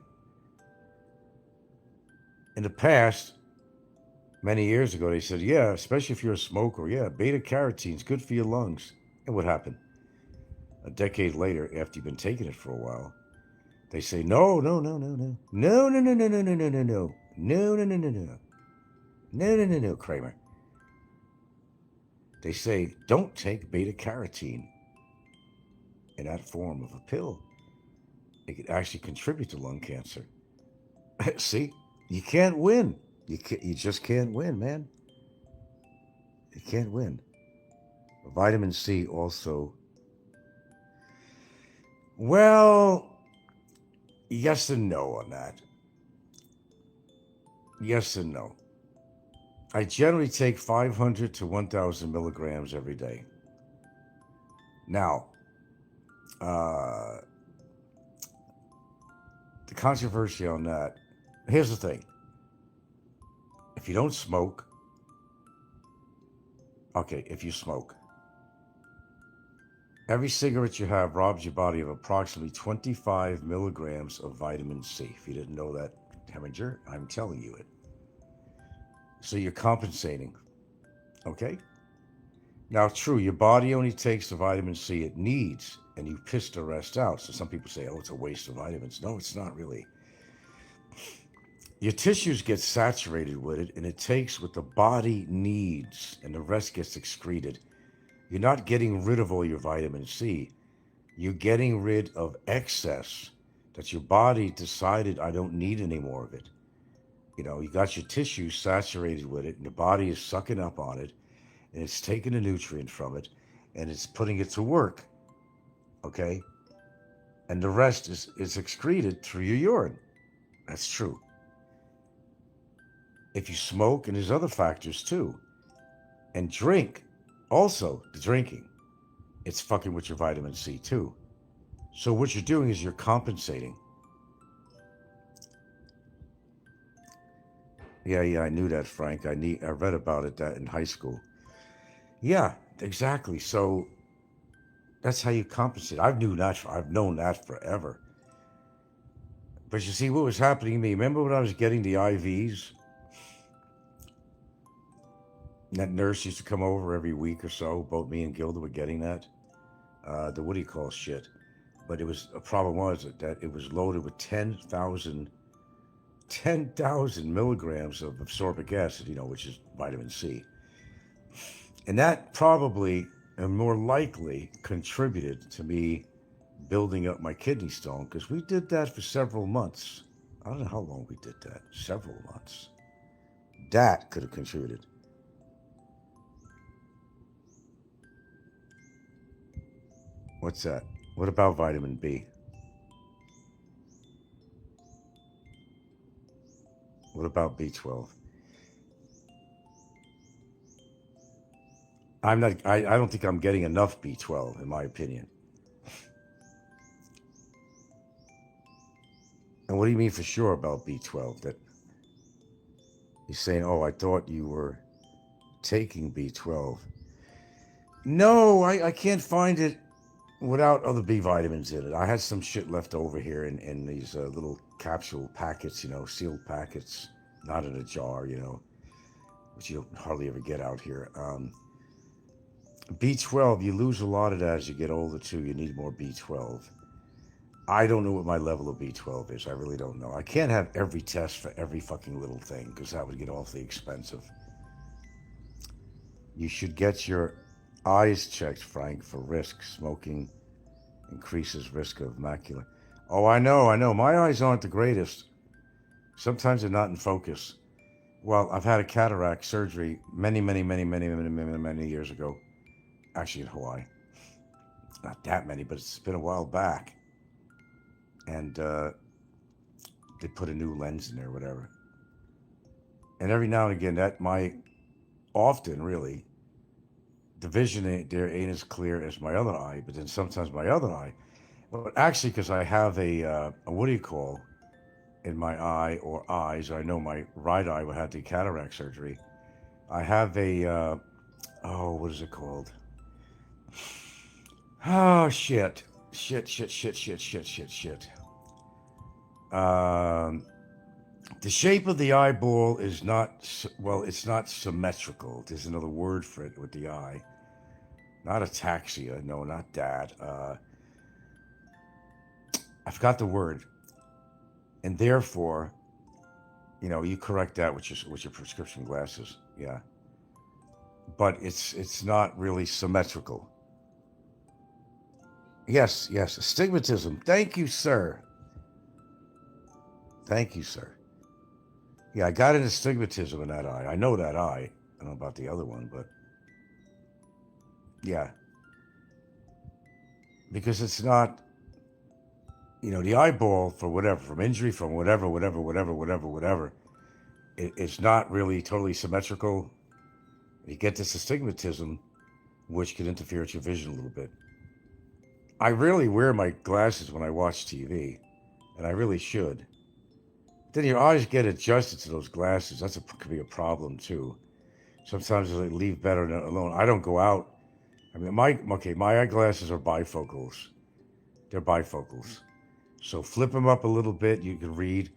In the past, many years ago, they said, yeah, especially if you're a smoker, yeah, beta carotene is good for your lungs. And what happened? A decade later, after you've been taking it for a while, they say, no, Kramer. They say, don't take beta carotene in that form of a pill. It could actually contribute to lung cancer. See, you can't win. You just can't win, man. You can't win. Vitamin C also. Well, yes and no on that. Yes and no. I generally take 500 to 1,000 milligrams every day. Now, the controversy on that, here's the thing. If you don't smoke, if you smoke, Every cigarette you have robs your body of approximately 25 milligrams of vitamin C. If you didn't know that, Heminger, I'm telling you it. So you're compensating, okay? Now, true, your body only takes the vitamin C it needs, and you piss the rest out. So some people say, oh, it's a waste of vitamins. No, it's not really. Your tissues get saturated with it, and it takes what the body needs, and the rest gets excreted. You're not getting rid of all your vitamin C. You're getting rid of excess that your body decided I don't need any more of it. You know, you got your tissues saturated with it, and the body is sucking up on it, and it's taking a nutrient from it, and it's putting it to work, okay? And the rest is excreted through your urine. That's true. If you smoke, and there's other factors too, and drink, also the drinking, it's fucking with your vitamin C too. So what you're doing is you're compensating. Yeah, I knew that, Frank. I read about it that in high school. Yeah, exactly. So that's how you compensate. I've known that forever. But you see what was happening to me. Remember when I was getting the IVs? That nurse used to come over every week or so. Both me and Gilda were getting that. The what do you call shit? But it was a problem was that it was loaded with 10,000 milligrams of ascorbic acid, which is vitamin C. And that probably and more likely contributed to me building up my kidney stone, because we did that for several months. I don't know how long we did that. Several months. That could have contributed. What's that? What about vitamin B? What about B12? I don't think I'm getting enough B12, in my opinion. And what do you mean for sure about B12? That he's saying, oh, I thought you were taking B12. No, I can't find it without other B vitamins in it. I had some shit left over here in these little capsule packets, sealed packets, not in a jar, which you don't hardly ever get out here. B12, you lose a lot of that as you get older too. You need more B12. I don't know what my level of B12 is. I really don't know. I can't have every test for every fucking little thing, because that would get awfully expensive. You should get your eyes checked, Frank, for risk. Smoking increases risk of macular. Oh, I know. My eyes aren't the greatest. Sometimes they're not in focus. Well, I've had a cataract surgery many years ago. Actually, in Hawaii. Not that many, but it's been a while back. And they put a new lens in there, whatever. And every now and again, often really, the vision there ain't as clear as my other eye, but then sometimes my other eye. Well, actually, because I have a what do you call, in my eye or eyes, I know my right eye had the cataract surgery. I have a, what is it called? Oh, shit. The shape of the eyeball is it's not symmetrical. There's another word for it with the eye. Not ataxia. No, not that. I forgot the word. And therefore, you correct that with your prescription glasses. Yeah. But it's not really symmetrical. Yes, astigmatism. Thank you, sir. Yeah, I got an astigmatism in that eye. I know that eye. I don't know about the other one, but yeah. Because it's not, the eyeball, for whatever, from injury, from whatever, it's not really totally symmetrical. You get this astigmatism, which can interfere with your vision a little bit. I rarely wear my glasses when I watch TV, and I really should. Then your eyes get adjusted to those glasses. Could be a problem too. Sometimes they leave better alone. I don't go out. I mean, my eyeglasses are bifocals. They're bifocals. So flip them up a little bit. You can read.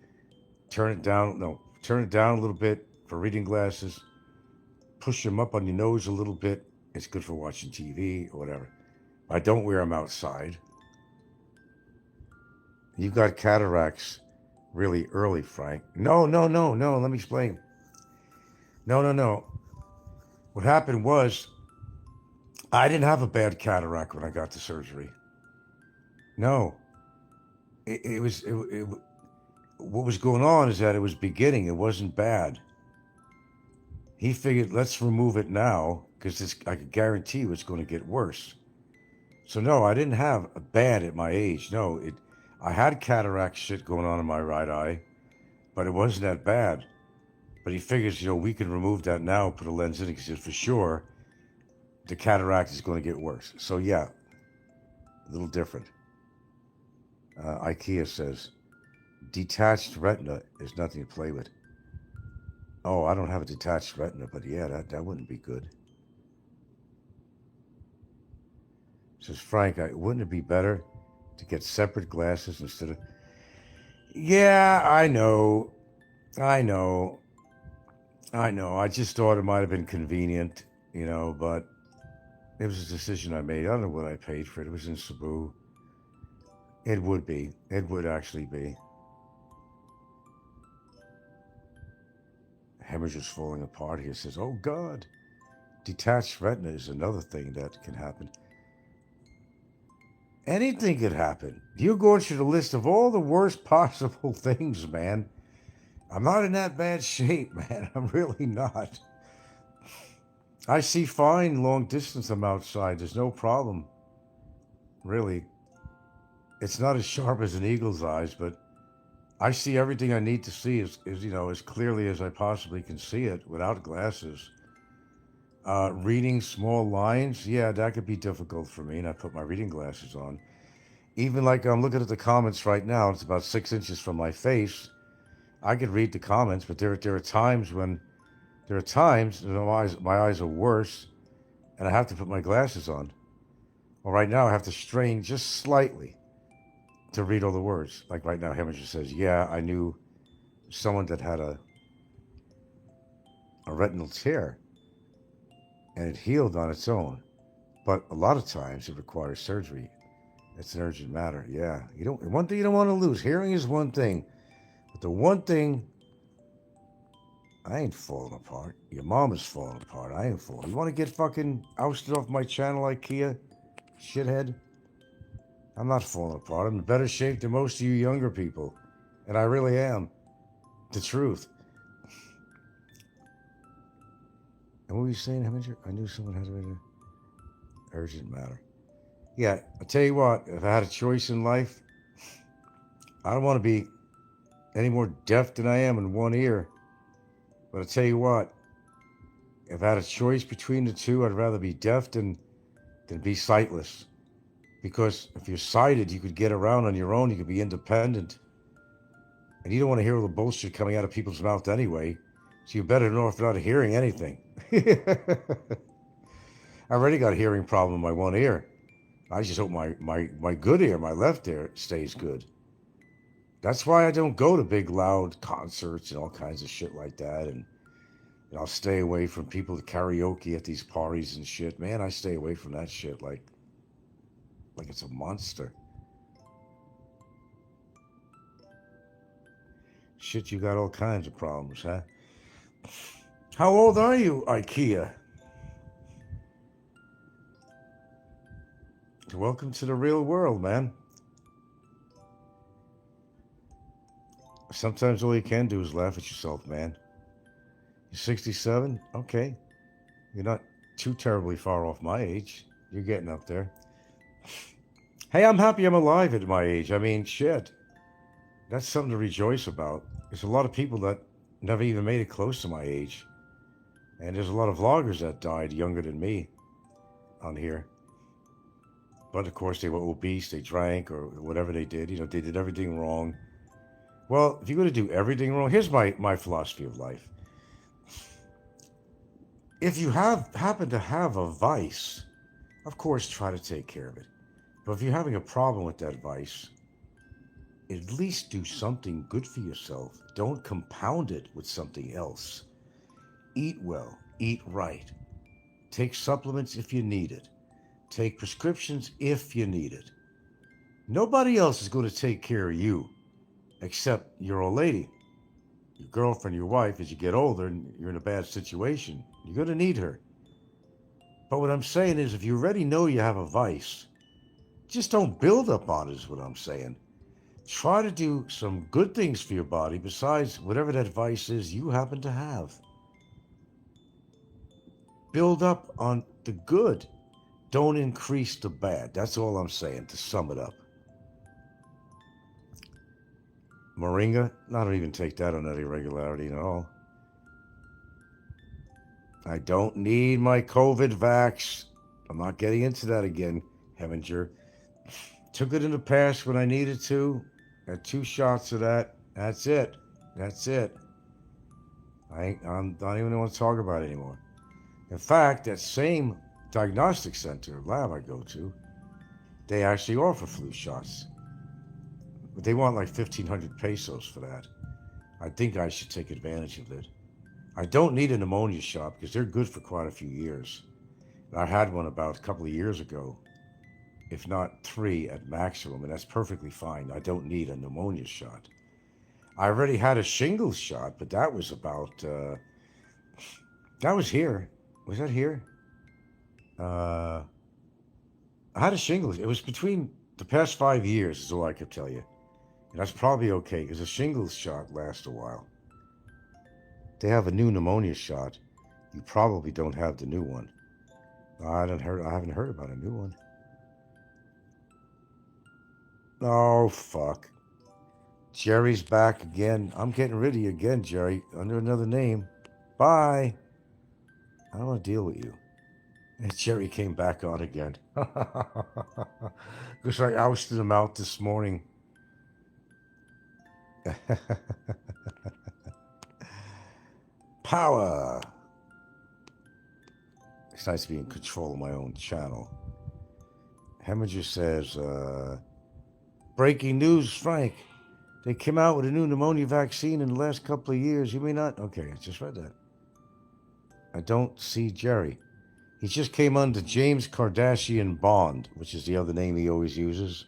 Turn it down a little bit for reading glasses. Push them up on your nose a little bit. It's good for watching TV or whatever. I don't wear them outside. You got cataracts really early, Frank. No. Let me explain. No. What happened was I didn't have a bad cataract when I got the surgery. No. What was going on is that it was beginning. It wasn't bad. He figured, let's remove it now because I could guarantee you it's going to get worse. So no, I didn't have a bad at my age. No, I had cataract shit going on in my right eye, but it wasn't that bad. But he figures, we can remove that now, put a lens in it, because for sure the cataract is going to get worse. So yeah, a little different. IKEA says, detached retina is nothing to play with. Oh, I don't have a detached retina, but yeah, that wouldn't be good. Says Frank, wouldn't it be better to get separate glasses instead of... Yeah, I know. I just thought it might have been convenient, but it was a decision I made. I don't know what I paid for it. It was in Cebu. It would be. It would actually be. Hemorrhage is falling apart here. Says, oh God. Detached retina is another thing that can happen. Anything could happen. You're going through the list of all the worst possible things, man. I'm not in that bad shape, man. I'm really not. I see fine long distance. I'm outside. There's no problem. Really. It's not as sharp as an eagle's eyes, but I see everything I need to see as clearly as I possibly can see it without glasses. Reading small lines, yeah, that could be difficult for me, and I put my reading glasses on. Even like I'm looking at the comments right now, it's about 6 inches from my face. I could read the comments, but there are times when my eyes are worse, and I have to put my glasses on. Well, right now I have to strain just slightly to read all the words. Like right now, Hemorrhage says, yeah, I knew someone that had a retinal tear, and it healed on its own. But a lot of times it requires surgery. It's an urgent matter. Yeah. One thing you don't want to lose. Hearing is one thing. But the one thing, I ain't falling apart. Your mom is falling apart. I ain't falling. You want to get fucking ousted off my channel, IKEA? Shithead? I'm not falling apart. I'm in better shape than most of you younger people. And I really am. The truth. And what were you saying, Heminger? I knew someone had an urgent matter. Yeah, I tell you what, if I had a choice in life, I don't want to be any more deaf than I am in one ear. But I tell you what, if I had a choice between the two, I'd rather be deaf than be sightless. Because if you're sighted, you could get around on your own, you could be independent. And you don't want to hear all the bullshit coming out of people's mouth anyway. So you're better off not hearing anything. I already got a hearing problem in my one ear. I just hope my good ear, my left ear, stays good. That's why I don't go to big, loud concerts and all kinds of shit like that. And I'll stay away from people to karaoke at these parties and shit. Man, I stay away from that shit like it's a monster. Shit, you got all kinds of problems, huh? How old are you, IKEA? Welcome to the real world, man. Sometimes all you can do is laugh at yourself, man. You're 67? Okay. You're not too terribly far off my age. You're getting up there. Hey, I'm happy I'm alive at my age. I mean, shit. That's something to rejoice about. There's a lot of people that never even made it close to my age. And there's a lot of vloggers that died younger than me on here. But of course, they were obese, they drank, or whatever they did. They did everything wrong. Well, if you're going to do everything wrong, here's my philosophy of life. If you happen to have a vice, of course, try to take care of it. But if you're having a problem with that vice, at least do something good for yourself. Don't compound it with something else. Eat well, eat right. Take supplements if you need it. Take prescriptions if you need it. Nobody else is going to take care of you except your old lady, your girlfriend, your wife. As you get older and you're in a bad situation, you're going to need her. But what I'm saying is, if you already know you have a vice, just don't build up on it, is what I'm saying. Try to do some good things for your body besides whatever that vice is you happen to have. Build up on the good. Don't increase the bad. That's all I'm saying, to sum it up. Moringa, I don't even take that on any regularity at all. I don't need my COVID vax. I'm not getting into that again, Heminger. Took it in the past when I needed to. Had 2 shots of that. That's it. That's it. I don't even want to talk about it anymore. In fact, that same diagnostic center lab I go to, they actually offer flu shots. But they want like 1,500 pesos for that. I think I should take advantage of it. I don't need a pneumonia shot because they're good for quite a few years. I had one about a couple of years ago, if not 3 at maximum, and that's perfectly fine. I don't need a pneumonia shot. I already had a shingles shot, but that was about, that was here. Was that here? I had a shingles. It was between the past 5 years is all I could tell you. And that's probably okay because a shingles shot lasts a while. They have a new pneumonia shot. You probably don't have the new one. I haven't heard about a new one. Oh, fuck. Jerry's back again. I'm getting rid of you again, Jerry, under another name. Bye. I don't want to deal with you. And Jerry came back on again. Because I ousted him out this morning. Power. It's nice to be in control of my own channel. Heminger says, breaking news, Frank. They came out with a new pneumonia vaccine in the last couple of years. You may not? Okay, I just read that. I don't see Jerry. He just came under James Kardashian Bond, which is the other name he always uses.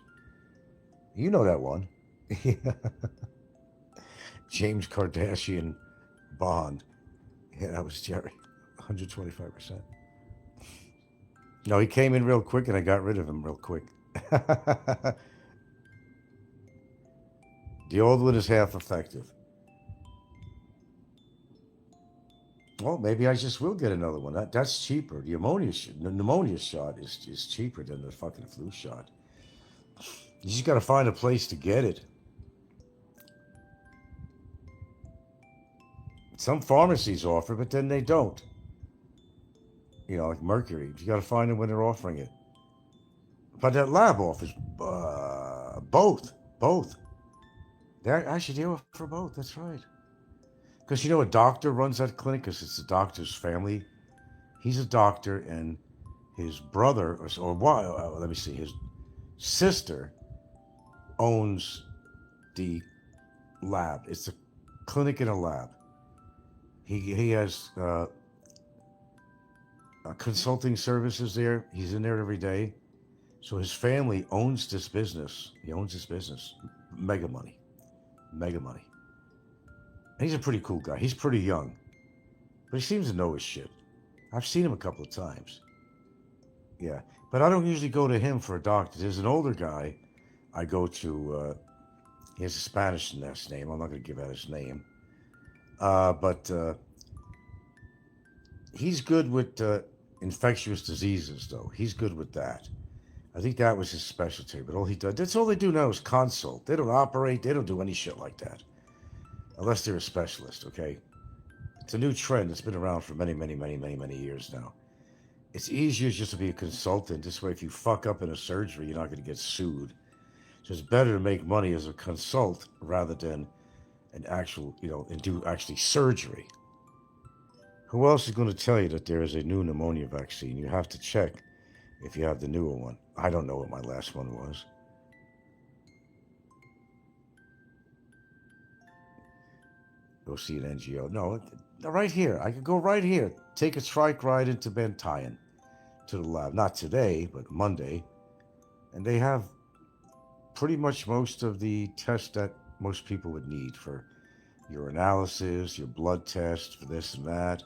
You know that one. James Kardashian Bond. Yeah, that was Jerry. 125%. No, he came in real quick and I got rid of him real quick. The old one is half effective. Well, maybe I just will get another one. That's cheaper. The pneumonia shot is cheaper than the fucking flu shot. You just got to find a place to get it. Some pharmacies offer, but then they don't. You know, like Mercury. You got to find them when they're offering it. But that lab offers both. Actually, they offer both. That's right. Because, you know, a doctor runs that clinic because it's the doctor's family. He's a doctor, and his brother, let me see, his sister owns the lab. It's a clinic in a lab. He has consulting services there. He's in there every day. So his family owns this business. He owns this business. Mega money. And he's a pretty cool guy. He's pretty young. But he seems to know his shit. I've seen him a couple of times. Yeah. But I don't usually go to him for a doctor. There's an older guy I go to. He has a Spanish last name. I'm not going to give out his name. But he's good with infectious diseases, though. He's good with that. I think that was his specialty. But all he does, that's all they do now is consult. They don't operate. They don't do any shit like that. Unless they're a specialist, okay? It's a new trend that's been around for many years now. It's easier just to be a consultant. This way, if you fuck up in a surgery, you're not going to get sued. So it's better to make money as a consult rather than an actual, and do actually surgery. Who else is going to tell you that there is a new pneumonia vaccine? You have to check if you have the newer one. I don't know what my last one was. Go see an NGO. No, right here. I could go right here. Take a trike ride into Bantayan to the lab. Not today, but Monday. And they have pretty much most of the tests that most people would need for your analysis, your blood test, for this and that.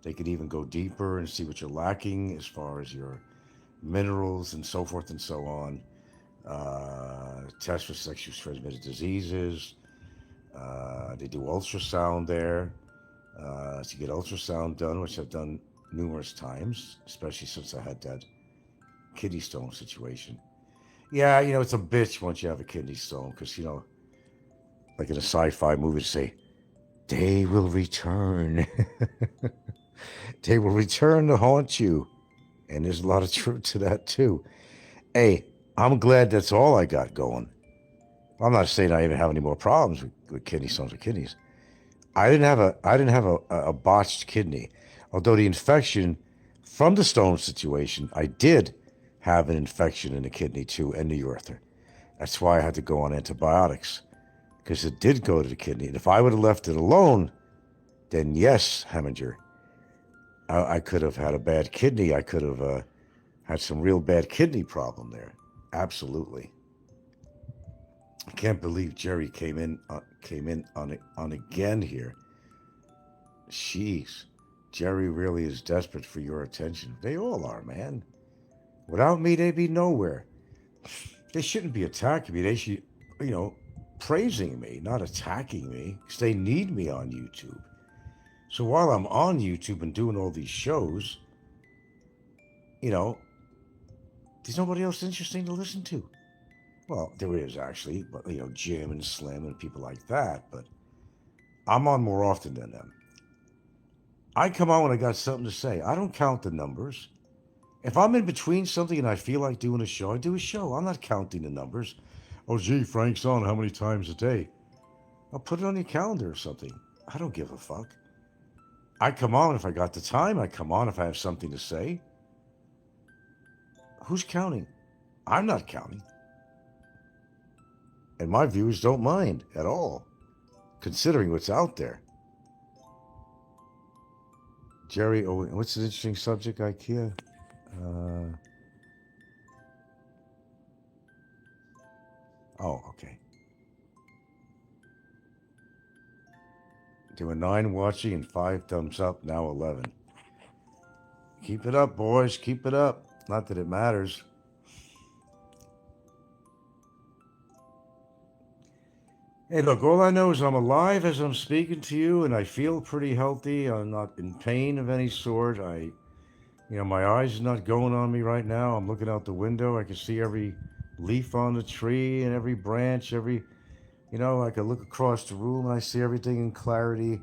They could even go deeper and see what you're lacking as far as your minerals and so forth and so on. Tests for sexually transmitted diseases. They do ultrasound there. So you get ultrasound done, which I've done numerous times, especially since I had that kidney stone situation. Yeah, it's a bitch once you have a kidney stone, because, like in a sci-fi movie, to say, they will return. They will return to haunt you. And there's a lot of truth to that, too. Hey, I'm glad that's all I got going. I'm not saying I even have any more problems with kidney stones or kidneys. I didn't have a botched kidney. Although the infection from the stone situation, I did have an infection in the kidney too, and the urethra. That's why I had to go on antibiotics, because it did go to the kidney. And if I would have left it alone, then yes, Heminger, I could have had a bad kidney. I could have had some real bad kidney problem there. Absolutely. I can't believe Jerry came in on again here. Jeez, Jerry really is desperate for your attention. They all are, man. Without me, they'd be nowhere. They shouldn't be attacking me. They should, praising me, not attacking me, because they need me on YouTube. So while I'm on YouTube and doing all these shows, there's nobody else interesting to listen to. Well, there is actually, but Jim and Slim and people like that, but I'm on more often than them. I come on when I got something to say. I don't count the numbers. If I'm in between something and I feel like doing a show, I do a show. I'm not counting the numbers. Oh, gee, Frank's on how many times a day? I'll put it on your calendar or something. I don't give a fuck. I come on if I got the time. I come on if I have something to say. Who's counting? I'm not counting. And my viewers don't mind at all, considering what's out there. Jerry, what's an interesting subject, IKEA? Okay. There were 9 watching and 5 thumbs up, now 11. Keep it up, boys. Keep it up. Not that it matters. Hey, look, all I know is I'm alive as I'm speaking to you, and I feel pretty healthy. I'm not in pain of any sort. My eyes are not going on me right now. I'm looking out the window. I can see every leaf on the tree and every branch, I can look across the room and I see everything in clarity.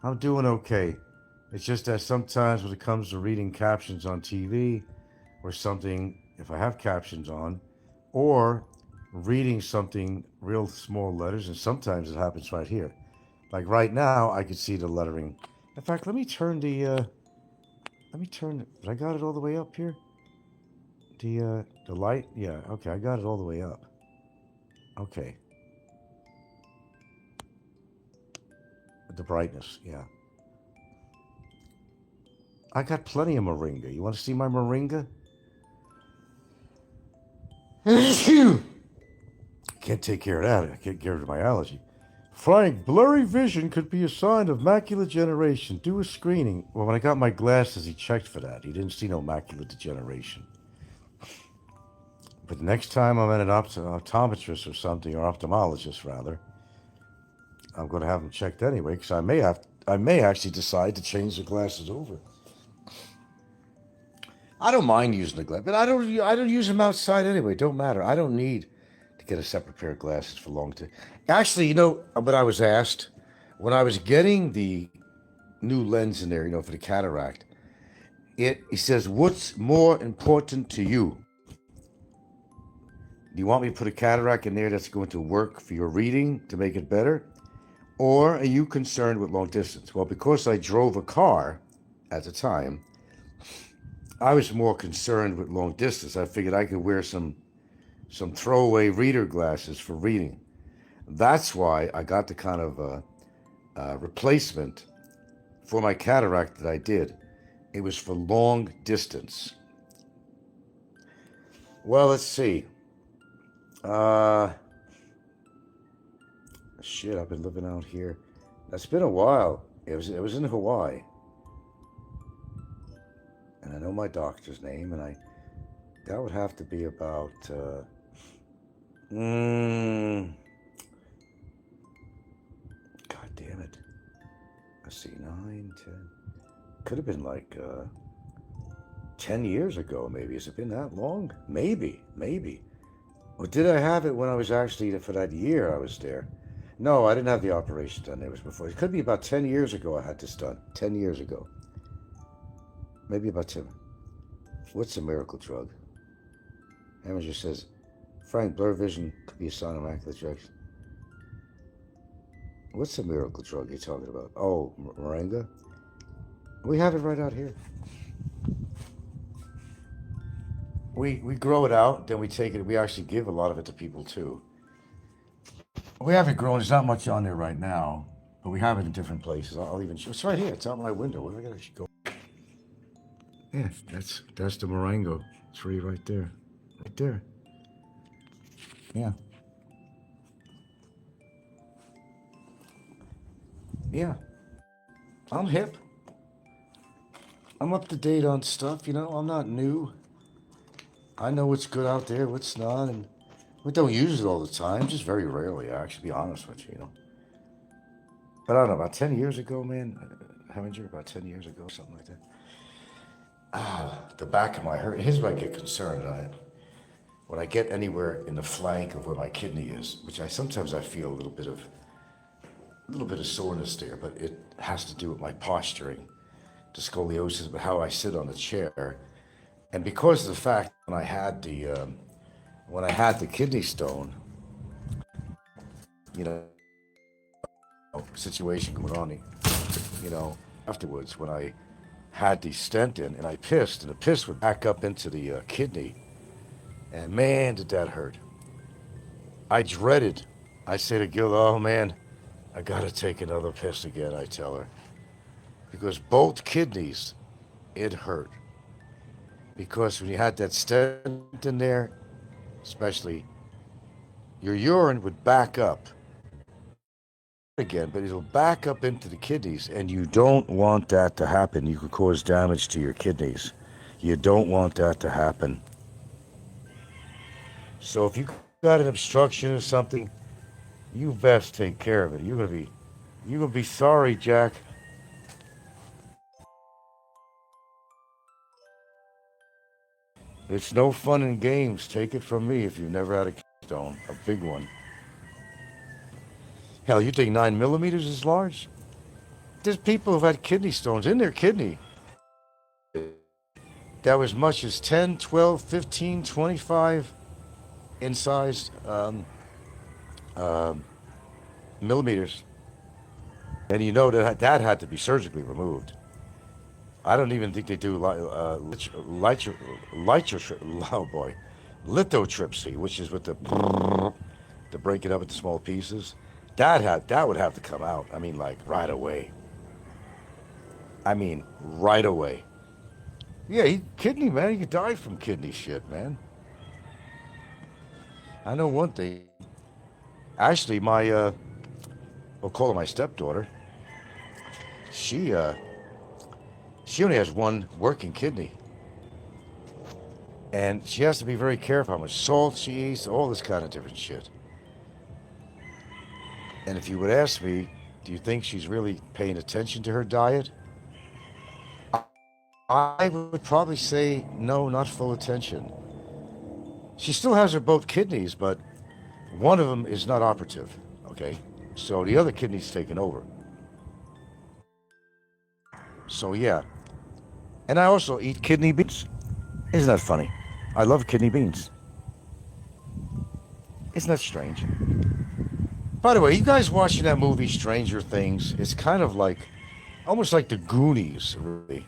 I'm doing okay. It's just that sometimes when it comes to reading captions on TV or something, if I have captions on, or reading something real small letters, and sometimes it happens right here. Like right now, I can see the lettering. In fact, let me turn did I got it all the way up here? The light? Yeah, okay, I got it all the way up. Okay. The brightness, yeah. I got plenty of moringa. You want to see my moringa? Can't take care of that. I can't get rid of my allergy. Frank, blurry vision could be a sign of macular degeneration. Do a screening. Well, when I got my glasses, he checked for that. He didn't see no macular degeneration. But the next time I'm at an optometrist or something, or ophthalmologist rather, I'm going to have them checked anyway, because I may actually decide to change the glasses over. I don't mind using the glasses, but I don't use them outside anyway. Don't matter. I don't need to get a separate pair of glasses for long time. Actually, what I was asked when I was getting the new lens in there, for the cataract, he says, "What's more important to you? Do you want me to put a cataract in there that's going to work for your reading to make it better? Or are you concerned with long distance?" Well, because I drove a car at the time, I was more concerned with long distance. I figured I could wear some throwaway reader glasses for reading. That's why I got the kind of replacement for my cataract that I did. It was for long distance. Well, let's see. Shit, I've been living out here. It's been a while. It was in Hawaii. And I know my doctor's name, and that would have to be about God damn it. Let's see, 9, 10. Could have been like 10 years ago, maybe. Has it been that long? Maybe. Or did I have it when I was actually, for that year I was there? No, I didn't have the operation done. It was before. It could be about 10 years ago I had this done. 10 years ago. Maybe about 10. What's a miracle drug? Amateur says, Frank, blur vision could be a sign of macular degeneration. What's the miracle drug you're talking about? Oh, moringa? We have it right out here. We grow it out, then we take it. We actually give a lot of it to people too. We have it grown. There's not much on there right now, but we have it in different places. I'll even show. It's right here. It's out my window. Where do I gotta go? Yeah, that's the moringa tree right there. Right there. Yeah. Yeah. I'm hip. I'm up to date on stuff, you know. I'm not new. I know what's good out there, what's not, and we don't use it all the time, just very rarely, actually, to be honest with you, you know. But I don't know, about 10 years ago, man, haven't you? About 10 years ago, something like that. The back of my head, here's where I get concerned. When I get anywhere in the flank of where my kidney is, which sometimes I feel a little bit of soreness there, but it has to do with my posturing, the scoliosis, but how I sit on the chair. And because of the fact when I had the kidney stone, you know, situation going on, you know, afterwards when I had the stent in and I pissed, and the piss would back up into the kidney, and man, did that hurt. I dreaded. I say to Gil, oh man, I gotta take another piss again, I tell her. Because both kidneys, it hurt. Because when you had that stent in there, especially, your urine would back up again, but it'll back up into the kidneys, and you don't want that to happen. You could cause damage to your kidneys. You don't want that to happen. So if you got an obstruction or something, you best take care of it. You're gonna be sorry, Jack. It's no fun in games. Take it from me if you've never had a kidney stone, a big one. Hell, you think 9 millimeters is large? There's people who've had kidney stones in their kidney that was as much as 10, 12, 15, 25 incised millimeters. And you know that had to be surgically removed. I don't even think they do lithotripsy, which is with the break it up into small pieces. That would have to come out. I mean, like right away. Yeah, kidney, man. You could die from kidney shit, man. I know one thing. Actually, we'll call her my stepdaughter. She only has one working kidney. And she has to be very careful how much salt she eats, all this kind of different shit. And if you would ask me, do you think she's really paying attention to her diet? I would probably say no, not full attention. She still has her both kidneys, but one of them is not operative, okay? So the other kidney's taken over. So yeah. And I also eat kidney beans. Isn't that funny? I love kidney beans. Isn't that strange? By the way, you guys watching that movie Stranger Things, it's kind of like, almost like the Goonies, really.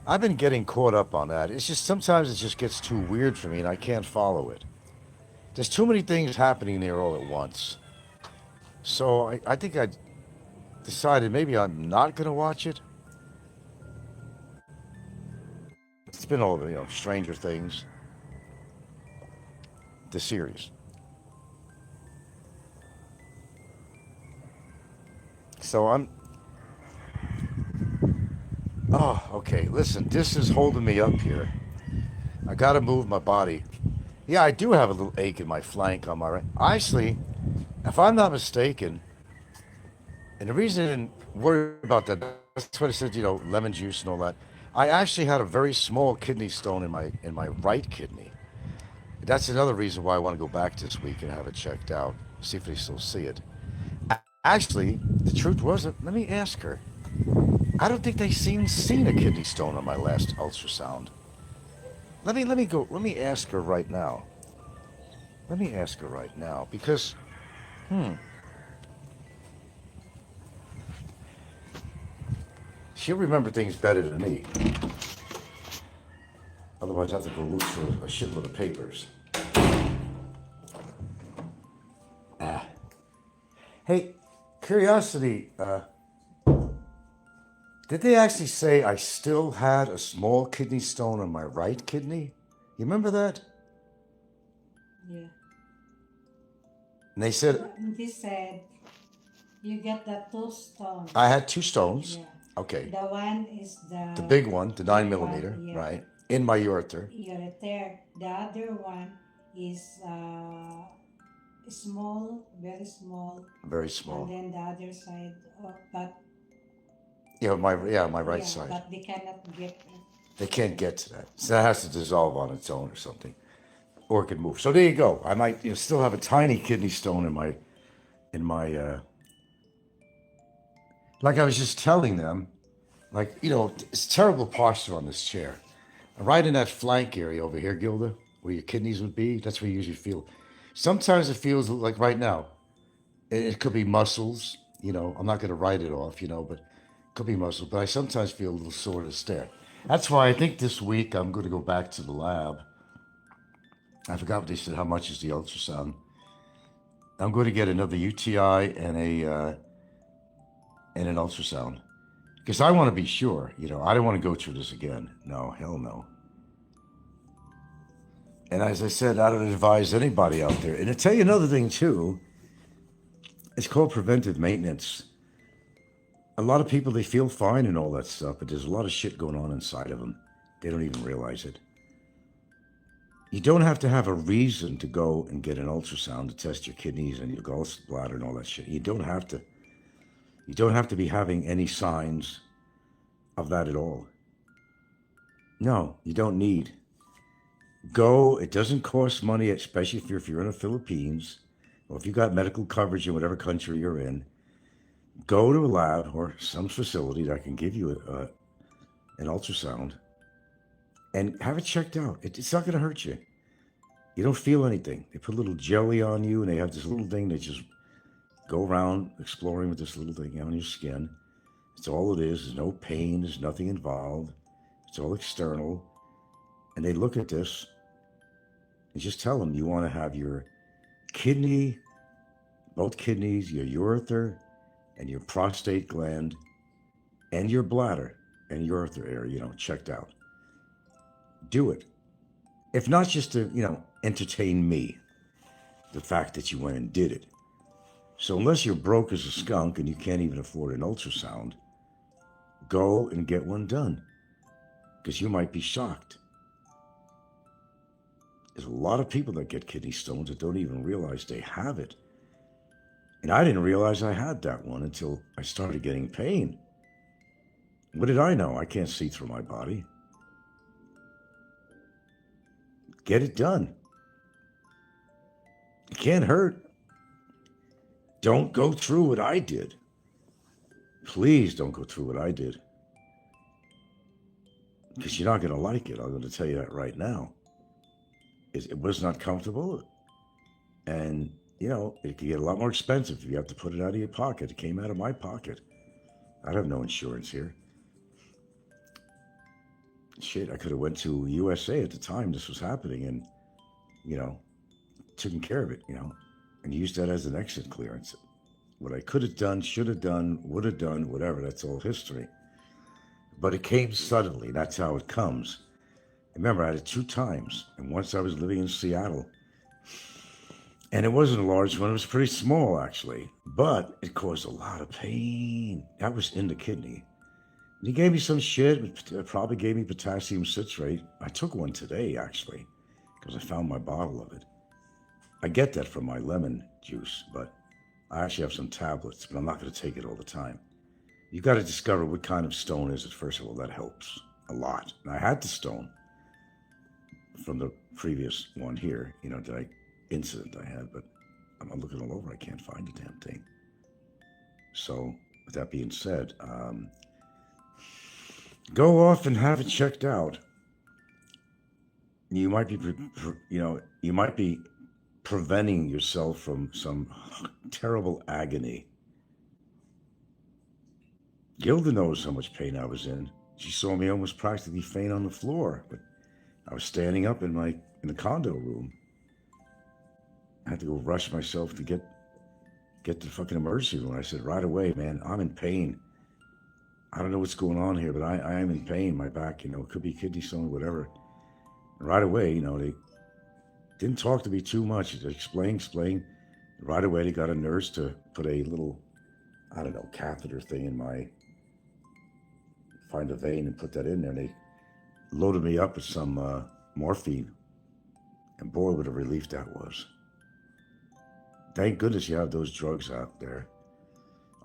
I've been getting caught up on that. It's just sometimes it just gets too weird for me and I can't follow it. There's too many things happening there all at once. So I think I decided maybe I'm not going to watch it. It's been all, Stranger Things, the series. So oh, okay, listen, this is holding me up here. I got to move my body. Yeah, I do have a little ache in my flank on my right. Actually, if I'm not mistaken, and the reason I didn't worry about that, that's what I said, lemon juice and all that. I actually had a very small kidney stone in my right kidney. That's another reason why I want to go back this week and have it checked out, see if they still see it. Actually, the truth wasn't. Let me ask her. I don't think they seen a kidney stone on my last ultrasound. Let me ask her right now. Let me ask her right now because, she'll remember things better than me. Otherwise, I have to go look for a shitload of papers. Hey, curiosity, did they actually say I still had a small kidney stone on my right kidney? You remember that? Yeah. And they said He said you get the 2 stones. I had 2 stones. Yeah. Okay. The one is the big one, the 9 big millimeter, one, yeah. right? In my ureter. Ureter. The other one is small, very small. Very small. And then the other side, but My right side. But they cannot get it. They can't get to that. So that has to dissolve on its own or something. Or it can move. So there you go. I might still have a tiny kidney stone in my like I was just telling them, it's terrible posture on this chair. Right in that flank area over here, Gilda, where your kidneys would be, that's where you usually feel. Sometimes it feels like right now. It could be muscles, I'm not going to write it off, but it could be muscles. But I sometimes feel a little sore to stare. That's why I think this week I'm going to go back to the lab. I forgot what they said, how much is the ultrasound. I'm going to get another UTI and an ultrasound. Because I want to be sure, I don't want to go through this again. No, hell no. And as I said, I don't advise anybody out there. And to tell you another thing too, it's called preventive maintenance. A lot of people, they feel fine and all that stuff, but there's a lot of shit going on inside of them. They don't even realize it. You don't have to have a reason to go and get an ultrasound to test your kidneys and your gallbladder and all that shit. You don't have to. You don't have to be having any signs of that at all. No, you don't need. Go. It doesn't cost money, especially if you're in the Philippines or if you got medical coverage in whatever country you're in. Go to a lab or some facility that can give you an ultrasound and have it checked out. It's not going to hurt you. You don't feel anything. They put a little jelly on you and they have this little thing that just go around exploring with this little thing on your skin. It's all it is. There's no pain. There's nothing involved. It's all external. And they look at this and just tell them you want to have your kidney, both kidneys, your ureter, and your prostate gland, and your bladder and ureter area, checked out. Do it. If not just to, entertain me, the fact that you went and did it. So unless you're broke as a skunk and you can't even afford an ultrasound, go and get one done. Because you might be shocked. There's a lot of people that get kidney stones that don't even realize they have it. And I didn't realize I had that one until I started getting pain. What did I know? I can't see through my body. Get it done. It can't hurt. Don't go through what I did. Please don't go through what I did. Because you're not going to like it. I'm going to tell you that right now. It was not comfortable. And, it could get a lot more expensive if you have to put it out of your pocket. It came out of my pocket. I have no insurance here. shit, I could have went to USA at the time this was happening and, taken care of it, and used that as an exit clearance. What I could have done, should have done, would have done, whatever, that's all history. But it came suddenly. That's how it comes. Remember, I had it 2 times. And once I was living in Seattle. And it wasn't a large one. It was pretty small, actually. But it caused a lot of pain. That was in the kidney. And he gave me some shit. Probably gave me potassium citrate. I took one today, actually, because I found my bottle of it. I get that from my lemon juice, but I actually have some tablets, but I'm not going to take it all the time. You got to discover what kind of stone is it, first of all. That helps a lot. And I had the stone from the previous one here, that incident I had, but I'm looking all over. I can't find the damn thing. So with that being said, go off and have it checked out. You might be preventing yourself from some terrible agony. Gilda knows how much pain I was in. She saw me almost practically faint on the floor, but I was standing up in the condo room. I had to go rush myself to get to the fucking emergency room. I said, right away, man, I'm in pain. I don't know what's going on here, but I am in pain. My back, it could be kidney stone, whatever. And right away, they didn't talk to me too much. They explained. Right away, they got a nurse to put a little, catheter thing in find a vein and put that in there. And they loaded me up with some morphine. And boy, what a relief that was. Thank goodness you have those drugs out there.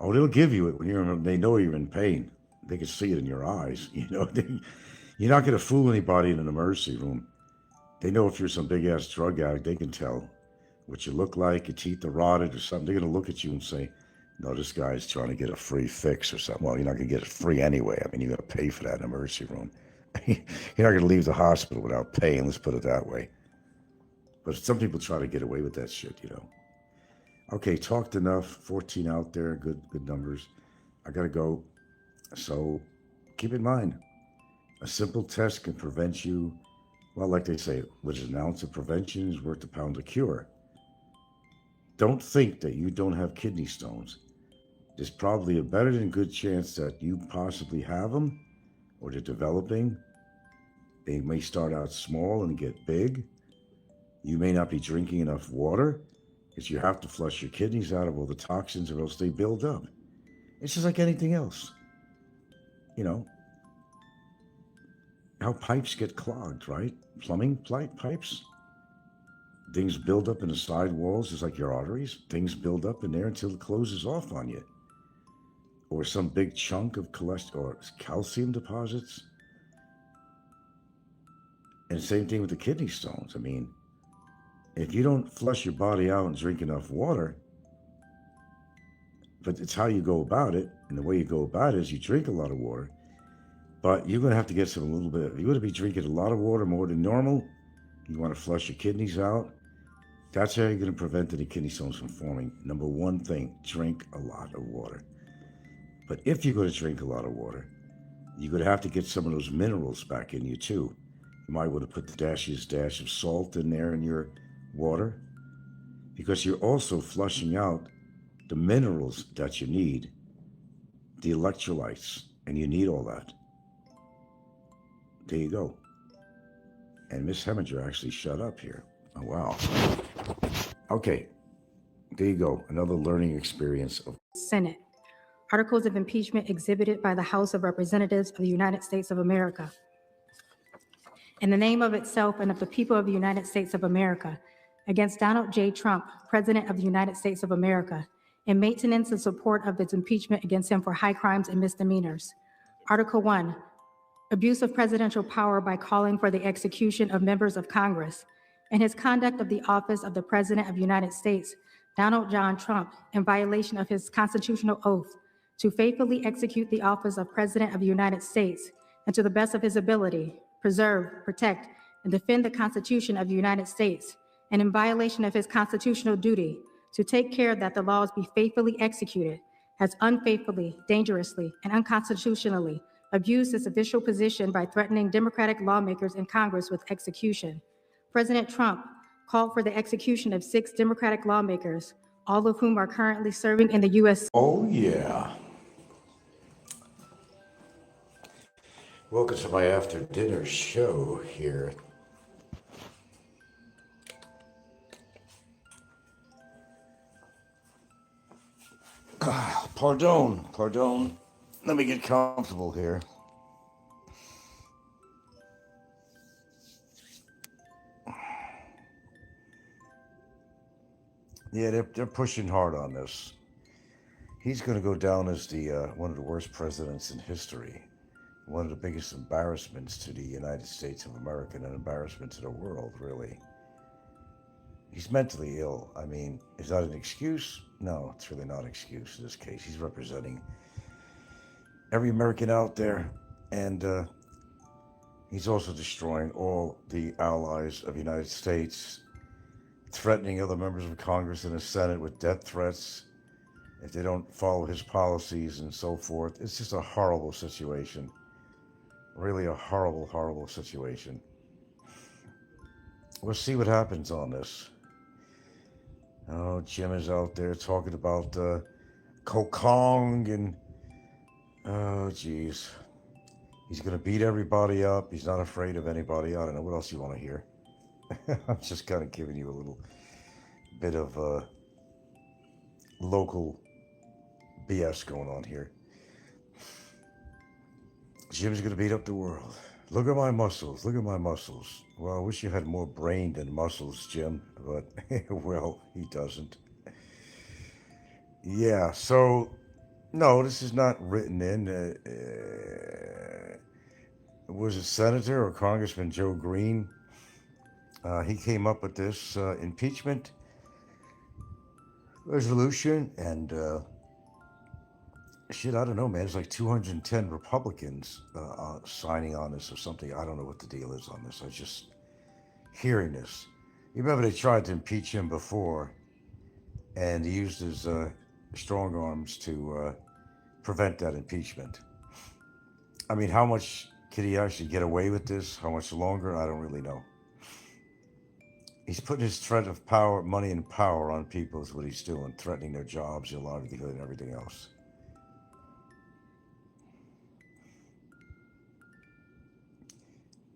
Oh, they'll give you it when they know you're in pain. They can see it in your eyes. You're not going to fool anybody in an emergency room. They know if you're some big ass drug addict, they can tell what you look like, your teeth are rotted or something. They're going to look at you and say, no, this guy's trying to get a free fix or something. Well, you're not going to get it free anyway. I mean, you're going to pay for that in an emergency room. You're not going to leave the hospital without paying, let's put it that way. But some people try to get away with that shit, Okay, talked enough. 14 out there, good numbers. I got to go. So keep in mind, a simple test can prevent you. Well, like they say, what is an ounce of prevention is worth a pound of cure. Don't think that you don't have kidney stones. There's probably a better than good chance that you possibly have them or they're developing. They may start out small and get big. You may not be drinking enough water because you have to flush your kidneys out of all the toxins or else they build up. It's just like anything else. How pipes get clogged, right? Plumbing pipes. Things build up in the side walls, just like your arteries. Things build up in there until it closes off on you. Or some big chunk of cholesterol or calcium deposits. And same thing with the kidney stones. I mean, if you don't flush your body out and drink enough water, but it's how you go about it. And the way you go about it is you drink a lot of water. But you're going to have to get you're going to be drinking a lot of water more than normal. You want to flush your kidneys out. That's how you're going to prevent any kidney stones from forming. Number one thing, drink a lot of water. But if you're going to drink a lot of water, you're going to have to get some of those minerals back in you too. You might want to put the dash of salt in there in your water, because you're also flushing out the minerals that you need, the electrolytes, and you need all that. There you go. And Miss Heminger actually shut up here. Oh, wow. Okay, there you go. Another learning experience of Senate. Articles of impeachment exhibited by the House of Representatives of the United States of America. In the name of itself and of the people of the United States of America, against Donald J. Trump, President of the United States of America, in maintenance and support of its impeachment against him for high crimes and misdemeanors. Article 1, abuse of presidential power by calling for the execution of members of Congress, and his conduct of the office of the President of the United States, Donald John Trump, in violation of his constitutional oath to faithfully execute the office of President of the United States and to the best of his ability, preserve, protect, and defend the Constitution of the United States, and in violation of his constitutional duty to take care that the laws be faithfully executed, has unfaithfully, dangerously, and unconstitutionally abused his official position by threatening Democratic lawmakers in Congress with execution. President Trump called for the execution of 6 Democratic lawmakers, all of whom are currently serving in the U.S. Oh, yeah. Welcome to my after dinner show here. Pardon. Let me get comfortable here. Yeah, they're pushing hard on this. He's going to go down as the one of the worst presidents in history, one of the biggest embarrassments to the United States of America, and an embarrassment to the world, really. He's mentally ill. I mean, is that an excuse? No, it's really not an excuse in this case. He's representing every American out there, and he's also destroying all the allies of the United States, threatening other members of Congress and the Senate with death threats if they don't follow his policies and so forth. It's just a horrible situation. Really a horrible, horrible situation. We'll see what happens on this. Oh, Jim is out there talking about Kokong and oh, geez. He's going to beat everybody up. He's not afraid of anybody. I don't know. What else you want to hear? I'm just kind of giving you a little bit of local BS going on here. Jim's going to beat up the world. Look at my muscles. Look at my muscles. Well, I wish you had more brain than muscles, Jim. But, well, he doesn't. Yeah, so, no, this is not written in. Was it Senator or Congressman Joe Green? He came up with this impeachment resolution, and shit, I don't know, man. It's like 210 Republicans signing on this or something. I don't know what the deal is on this. I was just hearing this. You remember they tried to impeach him before, and he used his strong arms to prevent that impeachment. I mean, how much could he actually get away with this? How much longer? I don't really know. He's putting his threat of power, money and power on people is what he's doing, threatening their jobs, their livelihood, and everything else.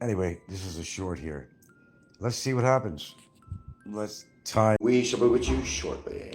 Anyway, this is a short here. Let's see what happens. Let's time. We shall be with you shortly.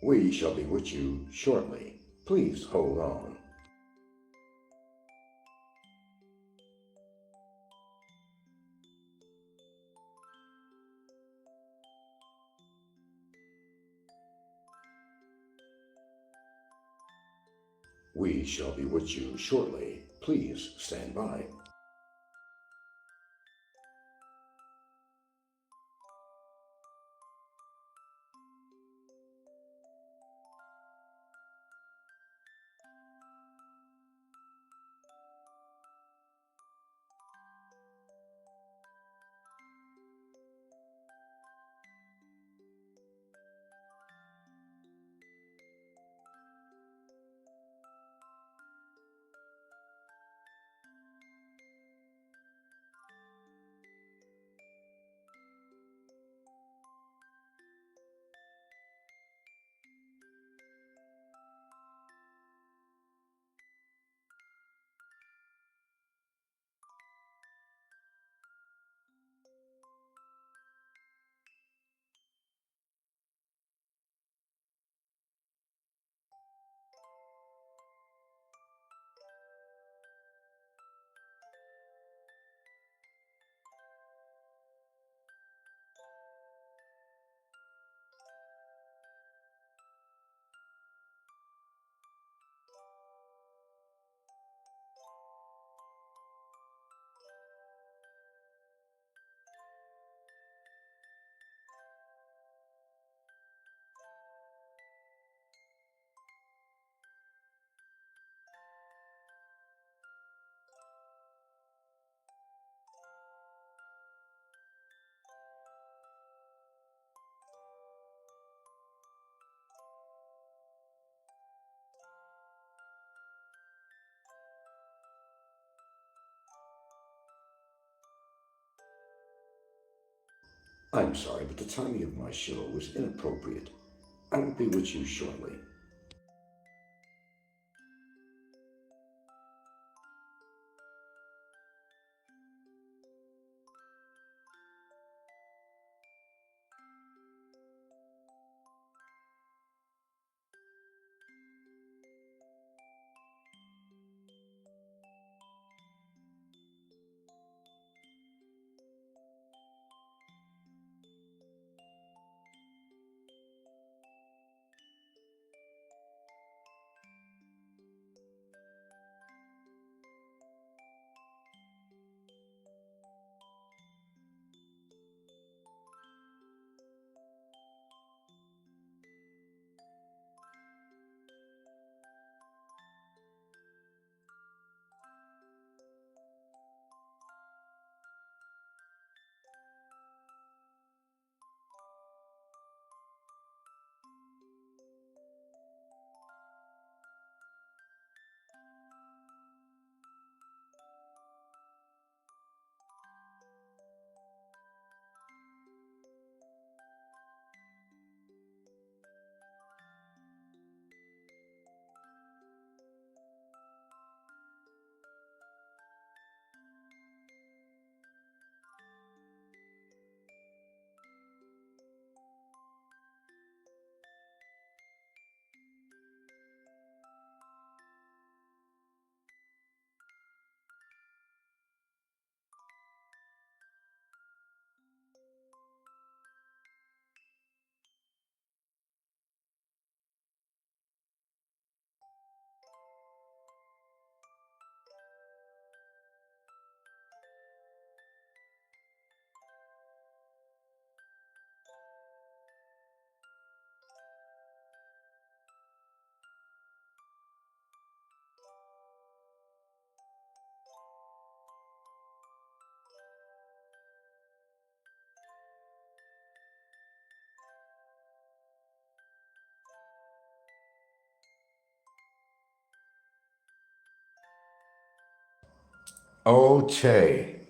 We shall be with you shortly. Please hold on. We shall be with you shortly. Please stand by. I'm sorry, but the timing of my show was inappropriate. I will be with you shortly. Okay.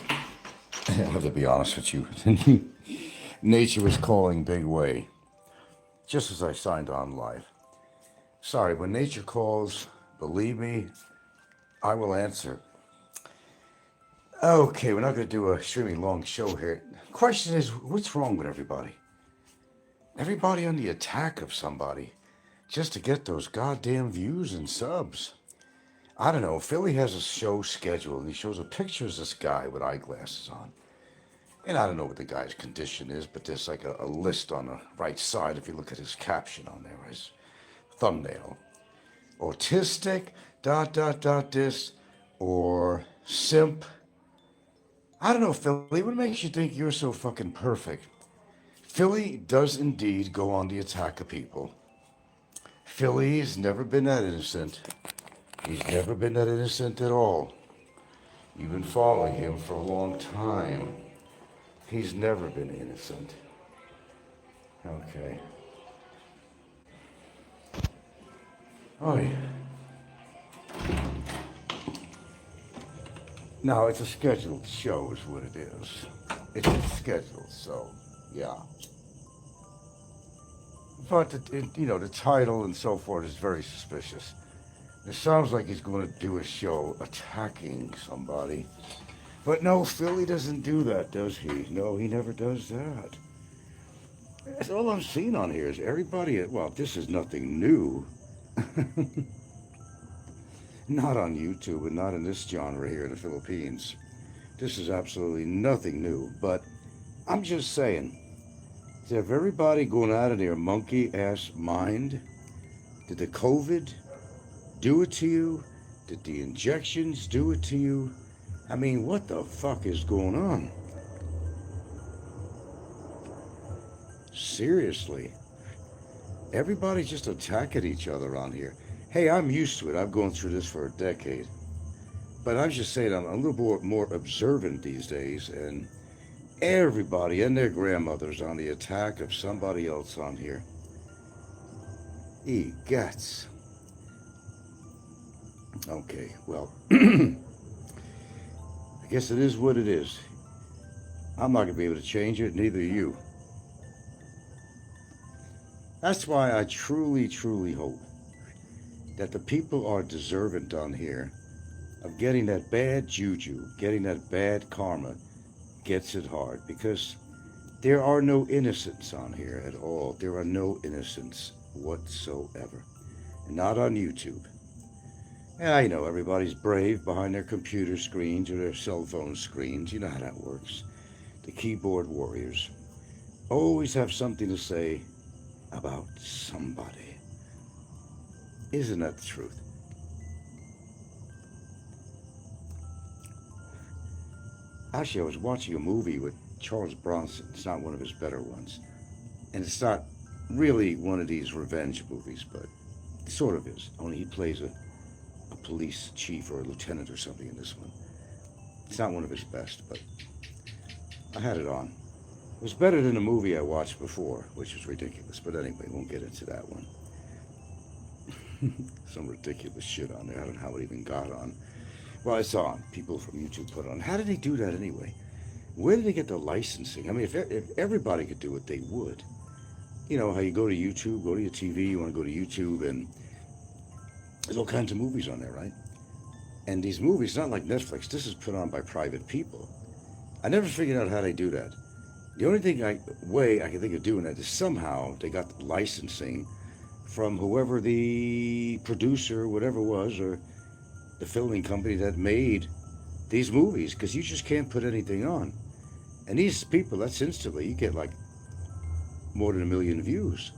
I have to be honest with you. Nature is calling big way. Just as I signed on live. Sorry, when nature calls, believe me, I will answer. Okay, we're not going to do a extremely long show here. Question is, what's wrong with everybody? Everybody on the attack of somebody just to get those goddamn views and subs. I don't know, Philly has a show scheduled and he shows a picture of this guy with eyeglasses on. And I don't know what the guy's condition is, but there's like a list on the right side if you look at his caption on there, his thumbnail. Autistic, ... this, or simp. I don't know, Philly, what makes you think you're so fucking perfect? Philly does indeed go on the attack of people. Philly's never been that innocent. He's never been that innocent at all. You've been following him for a long time. He's never been innocent. Okay. Oh, yeah. No, it's a scheduled show is what it is. It's scheduled, so, yeah. But, the title and so forth is very suspicious. It sounds like he's going to do a show attacking somebody. But no, Philly doesn't do that, does he? No, he never does that. That's all I'm seeing on here is everybody, well, this is nothing new. Not on YouTube and not in this genre here in the Philippines. This is absolutely nothing new, but I'm just saying, is everybody going out of their monkey-ass mind? Did the COVID do it to you? Did the injections do it to you? I mean, what the fuck is going on? Seriously. Everybody's just attacking each other on here. Hey, I'm used to it. I've gone through this for a decade. But I'm just saying I'm a little more observant these days, and everybody and their grandmothers on the attack of somebody else on here. Egots. Okay, well, I guess it is what it is. I'm not going to be able to change it, neither are you. That's why I truly, truly hope that the people are deserving on here of getting that bad juju, getting that bad karma, gets it hard, because there are no innocents on here at all. There are no innocents whatsoever. Not on YouTube. And I know everybody's brave behind their computer screens or their cell phone screens. You know how that works. The keyboard warriors always have something to say about somebody. Isn't that the truth? Actually, I was watching a movie with Charles Bronson. It's not one of his better ones. And it's not really one of these revenge movies, but it sort of is. Only he plays a police chief or a lieutenant or something in this one. It's not one of his best, but I had it on. It was better than the movie I watched before, which was ridiculous. But anyway, won't get into that one. Some ridiculous shit on there. I don't know how it even got on. Well, it's on. People from YouTube put it on. How did they do that anyway? Where did they get the licensing? I mean, if everybody could do it, they would. You know how you go to YouTube, go to your TV, you want to go to YouTube, and there's all kinds of movies on there, right? And these movies, not like Netflix, this is put on by private people. I never figured out how they do that. The only way I can think of doing that is somehow they got the licensing from whoever the producer, whatever it was, or the filming company that made these movies, because you just can't put anything on. And these people, that's instantly, you get like more than 1 million views.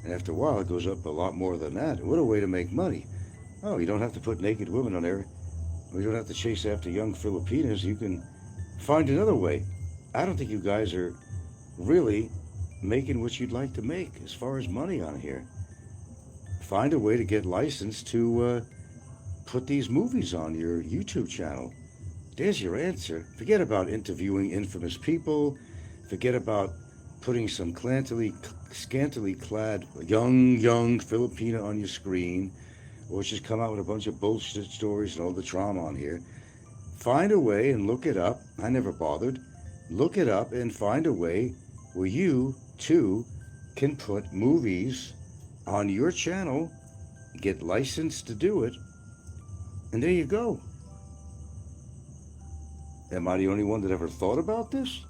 And after a while, it goes up a lot more than that. What a way to make money. Oh, you don't have to put naked women on there. You don't have to chase after young Filipinos. You can find another way. I don't think you guys are really making what you'd like to make as far as money on here. Find a way to get licensed to put these movies on your YouTube channel. There's your answer. Forget about interviewing infamous people. Forget about putting some scantily clad young Filipina on your screen, or just come out with a bunch of bullshit stories and all the drama on here. Find a way and look it up. I never bothered. Look it up and find a way where you, too, can put movies on your channel, get licensed to do it, and there you go. Am I the only one that ever thought about this?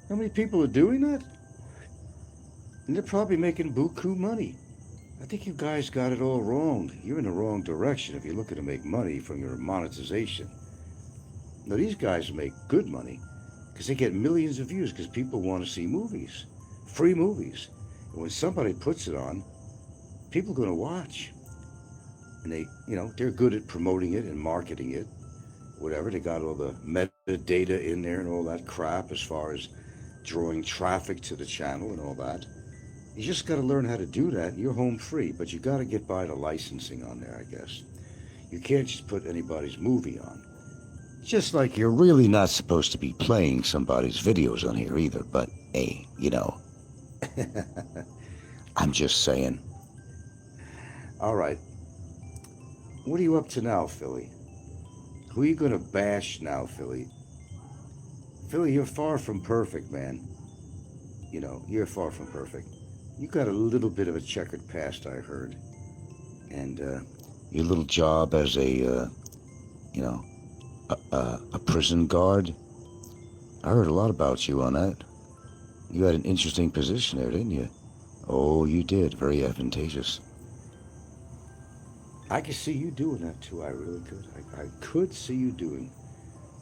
How many people are doing that? And they're probably making buku money. I think you guys got it all wrong. You're in the wrong direction if you're looking to make money from your monetization. Now, these guys make good money because they get millions of views because people want to see movies, free movies. And when somebody puts it on, people are going to watch. And they're good at promoting it and marketing it, whatever. They got all the metadata in there and all that crap as far as drawing traffic to the channel and all that. You just got to learn how to do that. You're home free, but you got to get by the licensing on there, I guess. You can't just put anybody's movie on. Just like you're really not supposed to be playing somebody's videos on here either, but hey, I'm just saying. All right. What are you up to now, Philly? Who are you going to bash now, Philly? Philly, you're far from perfect, man. You're far from perfect. You got a little bit of a checkered past, I heard. And your little job as a prison guard, I heard a lot about you on that. You had an interesting position there, didn't you? Oh, you did. Very advantageous. I could see you doing that too. I really could. I could see you doing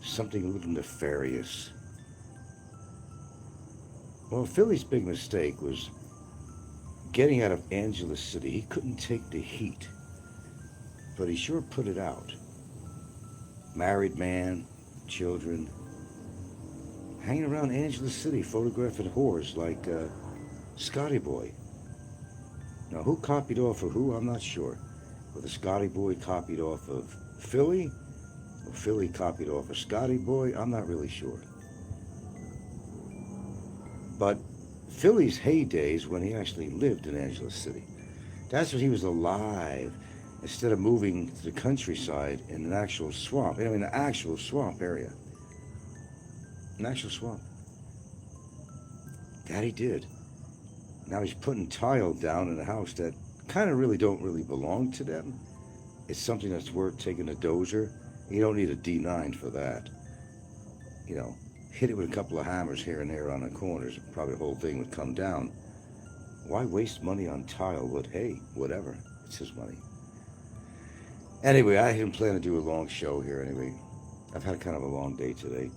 something a little nefarious. Well, Philly's big mistake was getting out of Angeles City. He couldn't take the heat, but he sure put it out. Married man, children, hanging around Angeles City, photographing whores like Scotty Boy. Now, who copied off of who, I'm not sure. Whether Scotty Boy copied off of Philly, or Philly copied off of Scotty Boy, I'm not really sure. But Philly's heydays when he actually lived in Angeles City. That's when he was alive. instead of moving to the countryside in an actual swamp, I mean, an actual swamp area. An actual swamp. That he did. Now he's putting tile down in a house that kind of really don't really belong to them. It's something that's worth taking a dozer. You don't need a D9 for that. You know, hit it with a couple of hammers here and there on the corners. Probably the whole thing would come down. Why waste money on tile? But hey, whatever. It's his money. Anyway, I didn't plan to do a long show here anyway. I've had kind of a long day today.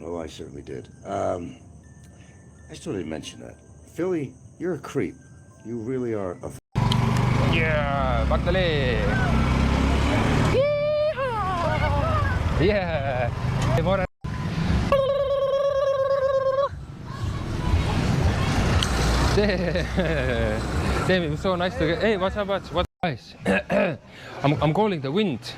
Oh, I certainly did. I still didn't mention that. Philly, you're a creep. You really are a... Yeah, Bagdale. Yeah. Damn, it was so nice to get. Hey, what's up? What guys? I'm calling the wind.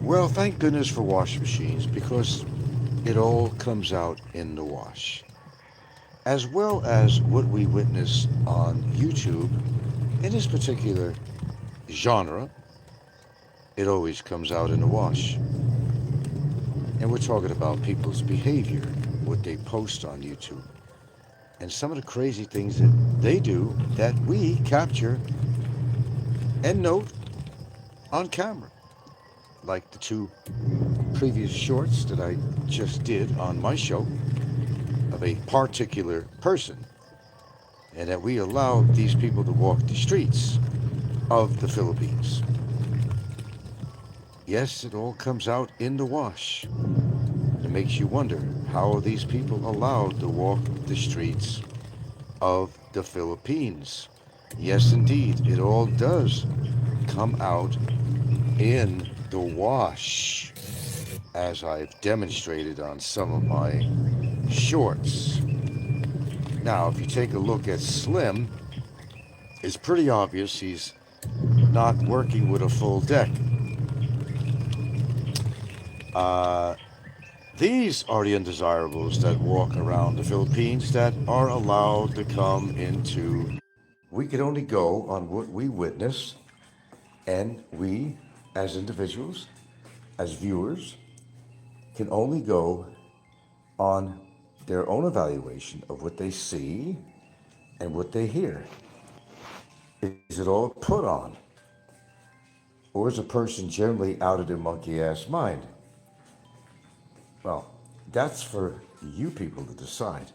Well, thank goodness for washing machines, because it all comes out in the wash. As well as what we witness on YouTube, in this particular genre, it always comes out in the wash. And we're talking about people's behavior, what they post on YouTube, and some of the crazy things that they do that we capture and note on camera. Like the two previous shorts that I just did on my show of a particular person, and that we allow these people to walk the streets of the Philippines. Yes, it all comes out in the wash. It makes you wonder, how are these people allowed to walk the streets of the Philippines? Yes, indeed, it all does come out in the wash, as I've demonstrated on some of my shorts. Now, if you take a look at Slim, it's pretty obvious he's not working with a full deck. These are the undesirables that walk around the Philippines that are allowed to come into. We can only go on what we witness, and we, as individuals, as viewers, can only go on their own evaluation of what they see and what they hear. Is it all put on? Or is a person generally out of their monkey-ass mind? Well, that's for you people to decide.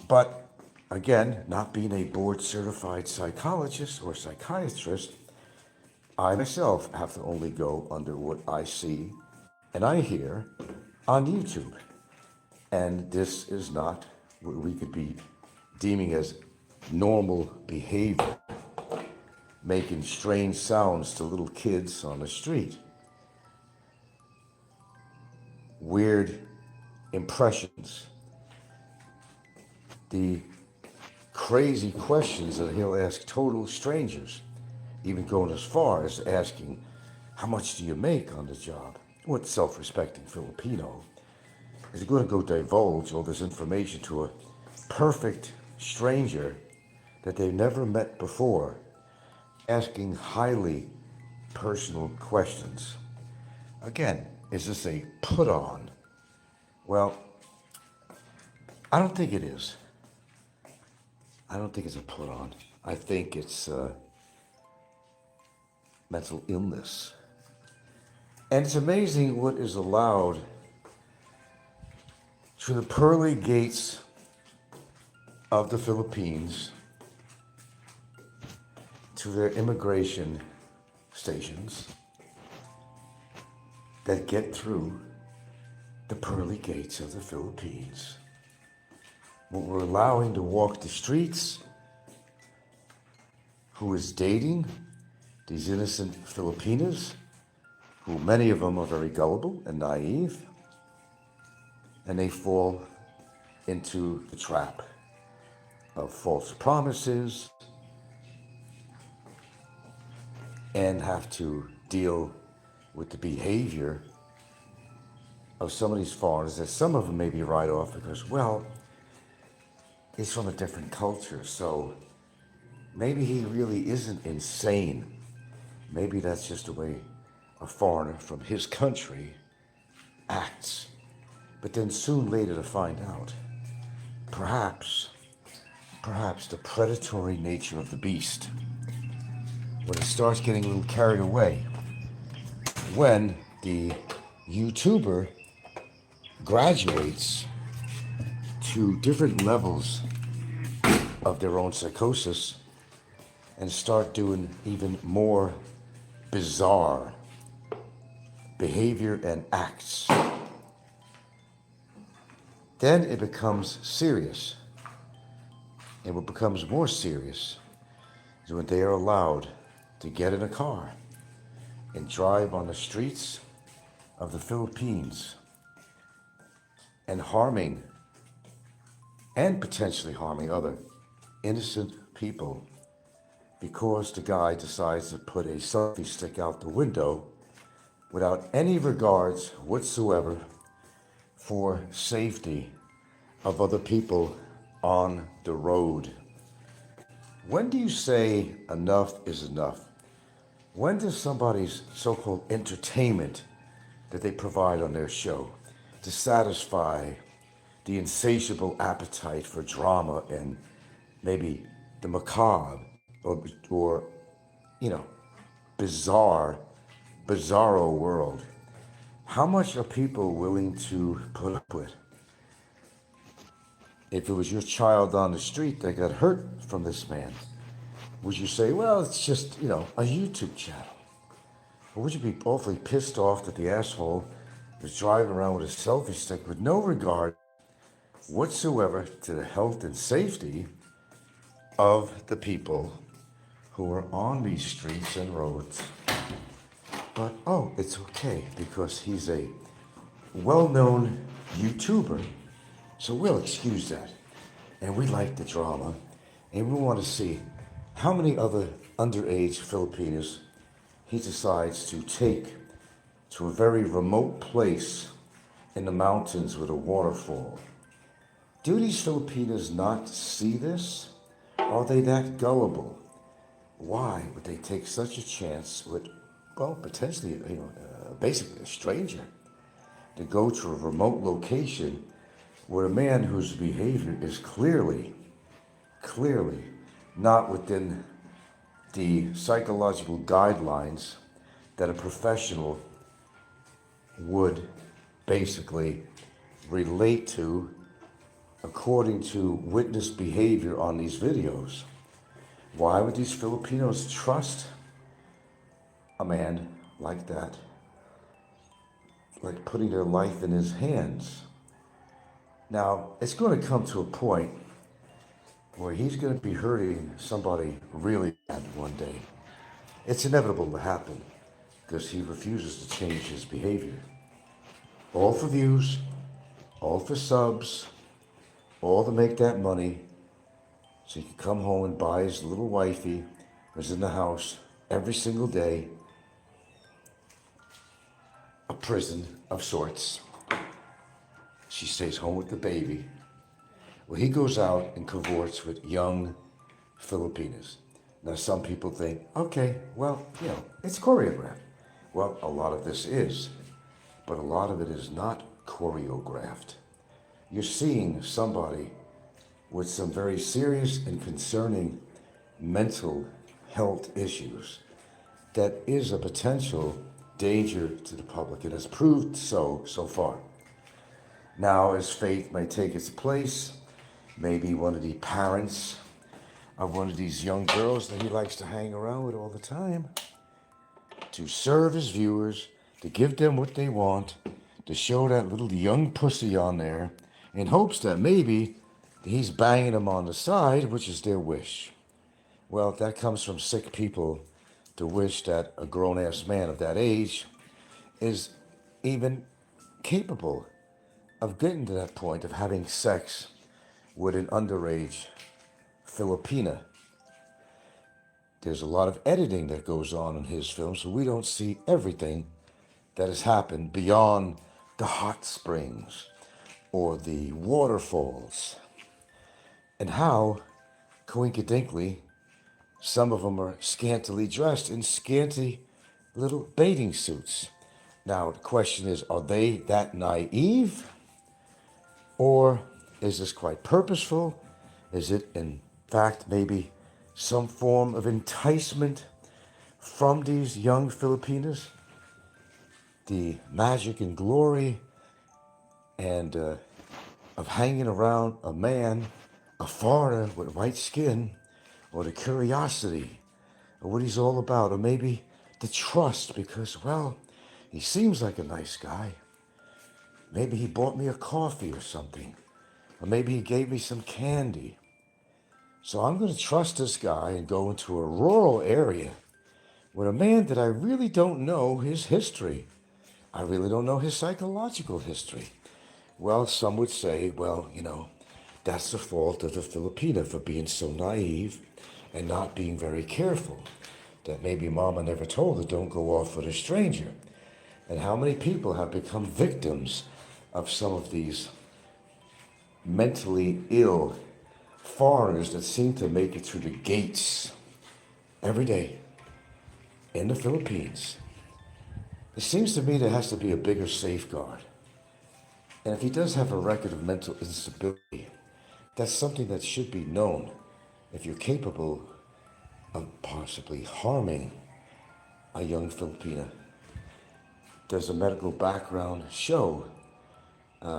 But again, not being a board-certified psychologist or psychiatrist, I myself have to only go under what I see and I hear on YouTube. And this is not what we could be deeming as normal behavior, making strange sounds to little kids on the street. Weird impressions. The crazy questions that he'll ask total strangers, even going as far as asking, how much do you make on the job? What self-respecting Filipino is going to go divulge all this information to a perfect stranger that they've never met before, asking highly personal questions? Again, is this a put-on? Well, I don't think it is. I don't think it's a put-on. I think it's mental illness. And it's amazing what is allowed through the pearly gates of the Philippines to their immigration stations that get through the pearly gates of the Philippines. What we're allowing to walk the streets, who is dating these innocent Filipinas, who many of them are very gullible and naive, and they fall into the trap of false promises and have to deal with the behavior of some of these foreigners that some of them maybe write off because, well, he's from a different culture, so maybe he really isn't insane. Maybe that's just the way a foreigner from his country acts. But then soon later to find out, perhaps the predatory nature of the beast, when it starts getting a little carried away, when the YouTuber graduates to different levels of their own psychosis and start doing even more bizarre behavior and acts, then it becomes serious. And what becomes more serious is when they are allowed to get in a car and drive on the streets of the Philippines and harming and potentially harming other innocent people because the guy decides to put a selfie stick out the window without any regards whatsoever for safety of other people on the road. When do you say enough is enough? When does somebody's so-called entertainment that they provide on their show to satisfy the insatiable appetite for drama and maybe the macabre or bizarro world, how much are people willing to put up with? If it was your child on the street that got hurt from this man, would you say, well, it's just, a YouTube channel? Or would you be awfully pissed off that the asshole was driving around with a selfie stick with no regard whatsoever to the health and safety of the people who are on these streets and roads? But, it's okay because he's a well-known YouTuber. So we'll excuse that. And we like the drama. And we want to see how many other underage Filipinos he decides to take to a very remote place in the mountains with a waterfall. Do these Filipinos not see this? Are they that gullible? Why would they take such a chance with, well, potentially, basically a stranger, to go to a remote location where a man whose behavior is clearly not within the psychological guidelines that a professional would basically relate to according to witness behavior on these videos? Why would these Filipinos trust a man like that? Like putting their life in his hands. Now, it's going to come to a point where he's going to be hurting somebody really bad one day. It's inevitable to happen because he refuses to change his behavior. All for views, all for subs, all to make that money so he can come home and buy his little wifey who's in the house every single day a prison of sorts. She stays home with the baby. Well, he goes out and cavorts with young Filipinas. Now, some people think, okay, well, it's choreographed. Well, a lot of this is, but a lot of it is not choreographed. You're seeing somebody with some very serious and concerning mental health issues that is a potential danger to the public. It has proved so far. Now, as fate may take its place, maybe one of the parents of one of these young girls that he likes to hang around with all the time, to serve his viewers, to give them what they want, to show that little young pussy on there, in hopes that maybe he's banging them on the side, which is their wish. Well, that comes from sick people to wish that a grown-ass man of that age is even capable of getting to that point of having sex with an underage Filipina. There's a lot of editing that goes on in his films, so we don't see everything that has happened beyond the hot springs or the waterfalls, and how, coinkydingly, some of them are scantily dressed in scanty little bathing suits. Now, the question is, are they that naive? Or is this quite purposeful? Is it, in fact, maybe some form of enticement from these young Filipinas? The magic and glory and of hanging around a man, a foreigner with white skin, or the curiosity of what he's all about, or maybe the trust because, well, he seems like a nice guy. Maybe he bought me a coffee or something. Or maybe he gave me some candy. So I'm going to trust this guy and go into a rural area with a man that I really don't know his history. I really don't know his psychological history. Well, some would say, well, that's the fault of the Filipina for being so naive and not being very careful. That maybe mama never told her, don't go off with a stranger. And how many people have become victims of some of these mentally ill foreigners that seem to make it through the gates every day in the Philippines? It seems to me there has to be a bigger safeguard. And if he does have a record of mental instability, that's something that should be known if you're capable of possibly harming a young Filipina. Does a medical background show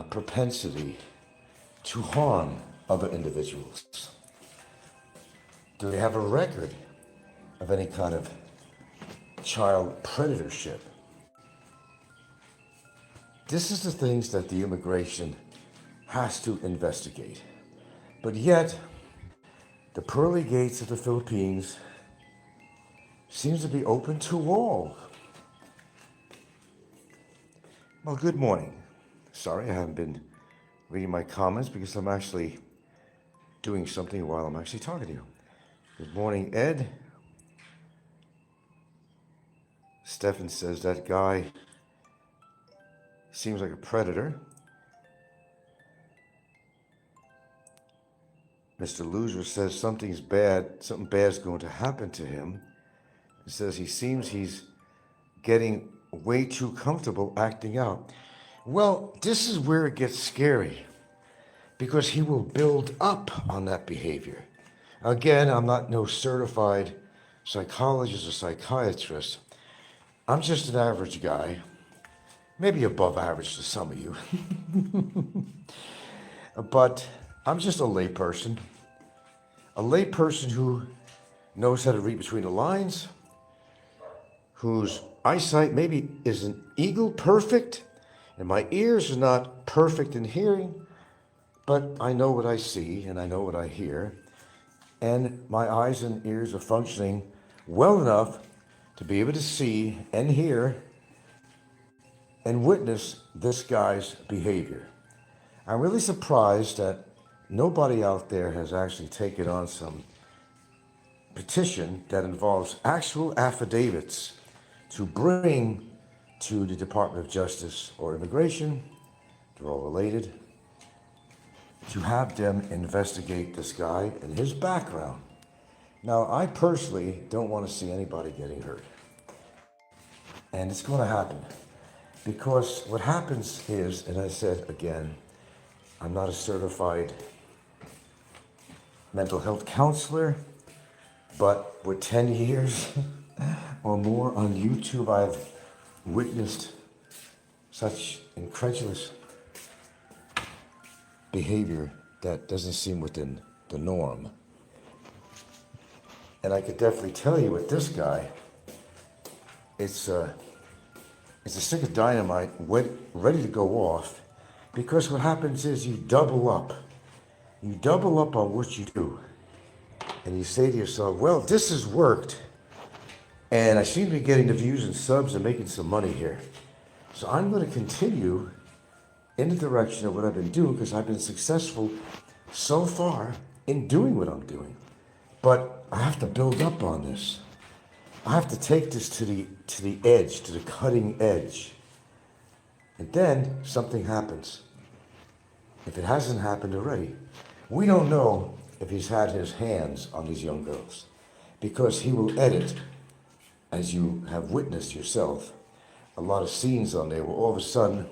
propensity to harm other individuals? Do they have a record of any kind of child predatorship? This is the things that the immigration has to investigate. But yet, the pearly gates of the Philippines seems to be open to all. Well, good morning. Sorry, I haven't been reading my comments because I'm actually doing something while I'm actually talking to you. Good morning, Ed. Stefan says that guy seems like a predator. Mr. Loser says something bad's going to happen to him. He says he's getting way too comfortable acting out. Well, this is where it gets scary, because he will build up on that behavior. Again, I'm not no certified psychologist or psychiatrist. I'm just an average guy, maybe above average to some of you. But I'm just a layperson who knows how to read between the lines, whose eyesight maybe isn't eagle perfect, and my ears are not perfect in hearing, but I know what I see and I know what I hear, and my eyes and ears are functioning well enough to be able to see and hear and witness this guy's behavior. I'm really surprised that nobody out there has actually taken on some petition that involves actual affidavits to bring to the Department of Justice or Immigration, they're all related, to have them investigate this guy and his background. Now, I personally don't want to see anybody getting hurt. And it's going to happen. Because what happens is, and I said again, I'm not a certified mental health counselor, but with 10 years or more on YouTube, I've witnessed such incredulous behavior that doesn't seem within the norm. And I could definitely tell you with this guy, it's a stick of dynamite ready to go off, because what happens is you double up. You double up on what you do. And you say to yourself, well, this has worked, and I seem to be getting the views and subs and making some money here. So I'm going to continue in the direction of what I've been doing, because I've been successful so far in doing what I'm doing. But I have to build up on this. I have to take this to the edge, to the cutting edge. And then something happens. If it hasn't happened already, we don't know if he's had his hands on these young girls, because he will edit, as you have witnessed yourself, a lot of scenes on there where all of a sudden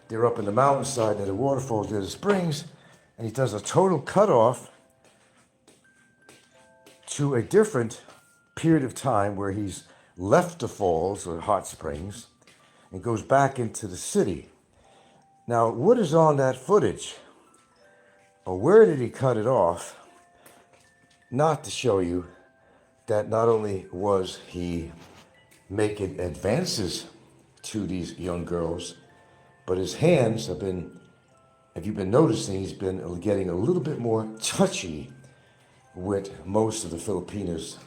they're up in the mountainside near the waterfalls, near the springs, and he does a total cutoff to a different period of time where he's left the falls or hot springs and goes back into the city. Now, what is on that footage? Or where did he cut it off? Not to show you that not only was he making advances to these young girls, but his hands have been, if you've been noticing, he's been getting a little bit more touchy with most of the Filipinos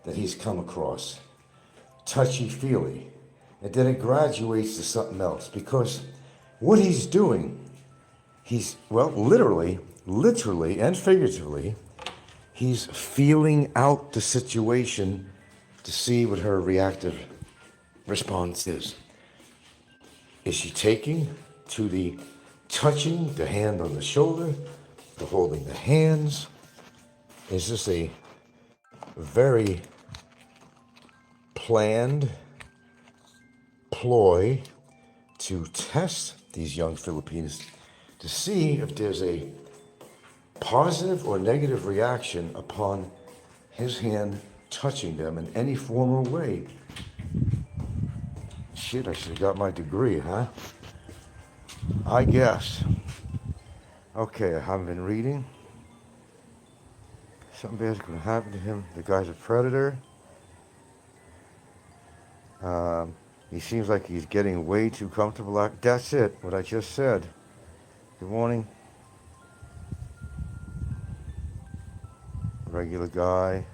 that he's come across. Touchy-feely. And then it graduates to something else, because what he's doing, he's, well, literally and figuratively, he's feeling out the situation to see what her reactive response is. Is she taking to the touching, the hand on the shoulder, the holding the hands? Is this a very planned ploy to test these young Filipinos to see if there's a positive or negative reaction upon his hand touching them in any form or way? Shit, I should have got my degree, huh? I guess. Okay, I haven't been reading. Something bad's going to happen to him. The guy's a predator. He seems like he's getting way too comfortable. That's it, what I just said. Good morning. Regular guy.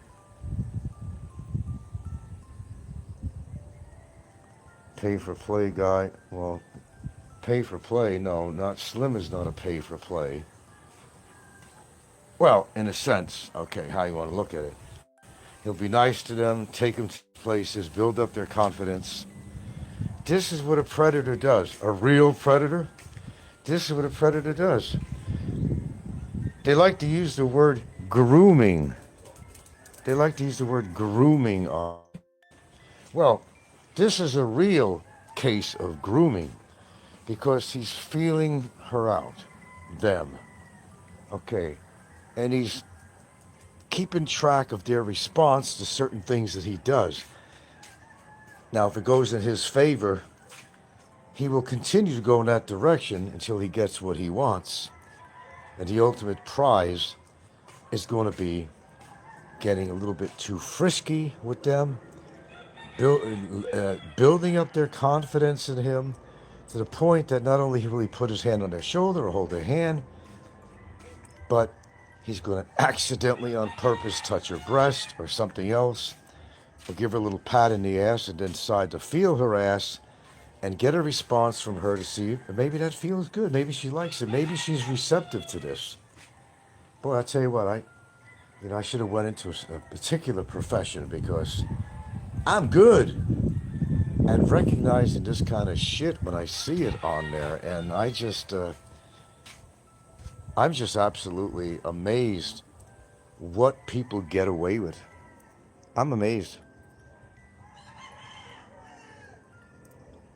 Pay for play guy. Well, pay for play, no, not Slim is not a pay for play. Well, in a sense, okay, how you want to look at it. He'll be nice to them, take them to places, build up their confidence, this is what a predator does. A real predator, this is what a predator does. They like to use the word grooming. They like to use the word grooming. Well, this is a real case of grooming because he's feeling her out, them. Okay, and he's keeping track of their response to certain things that he does. Now, if it goes in his favor, he will continue to go in that direction until he gets what he wants. And the ultimate prize is going to be getting a little bit too frisky with them, building up their confidence in him to the point that not only will he put his hand on their shoulder or hold their hand, but he's going to accidentally on purpose touch her breast or something else, or give her a little pat in the ass and then decide to feel her ass and get a response from her to see if maybe that feels good. Maybe she likes it. Maybe she's receptive to this. Boy, I tell you what, I should have went into a particular profession because I'm good at recognizing this kind of shit when I see it on there, and I'm just absolutely amazed what people get away with. I'm amazed.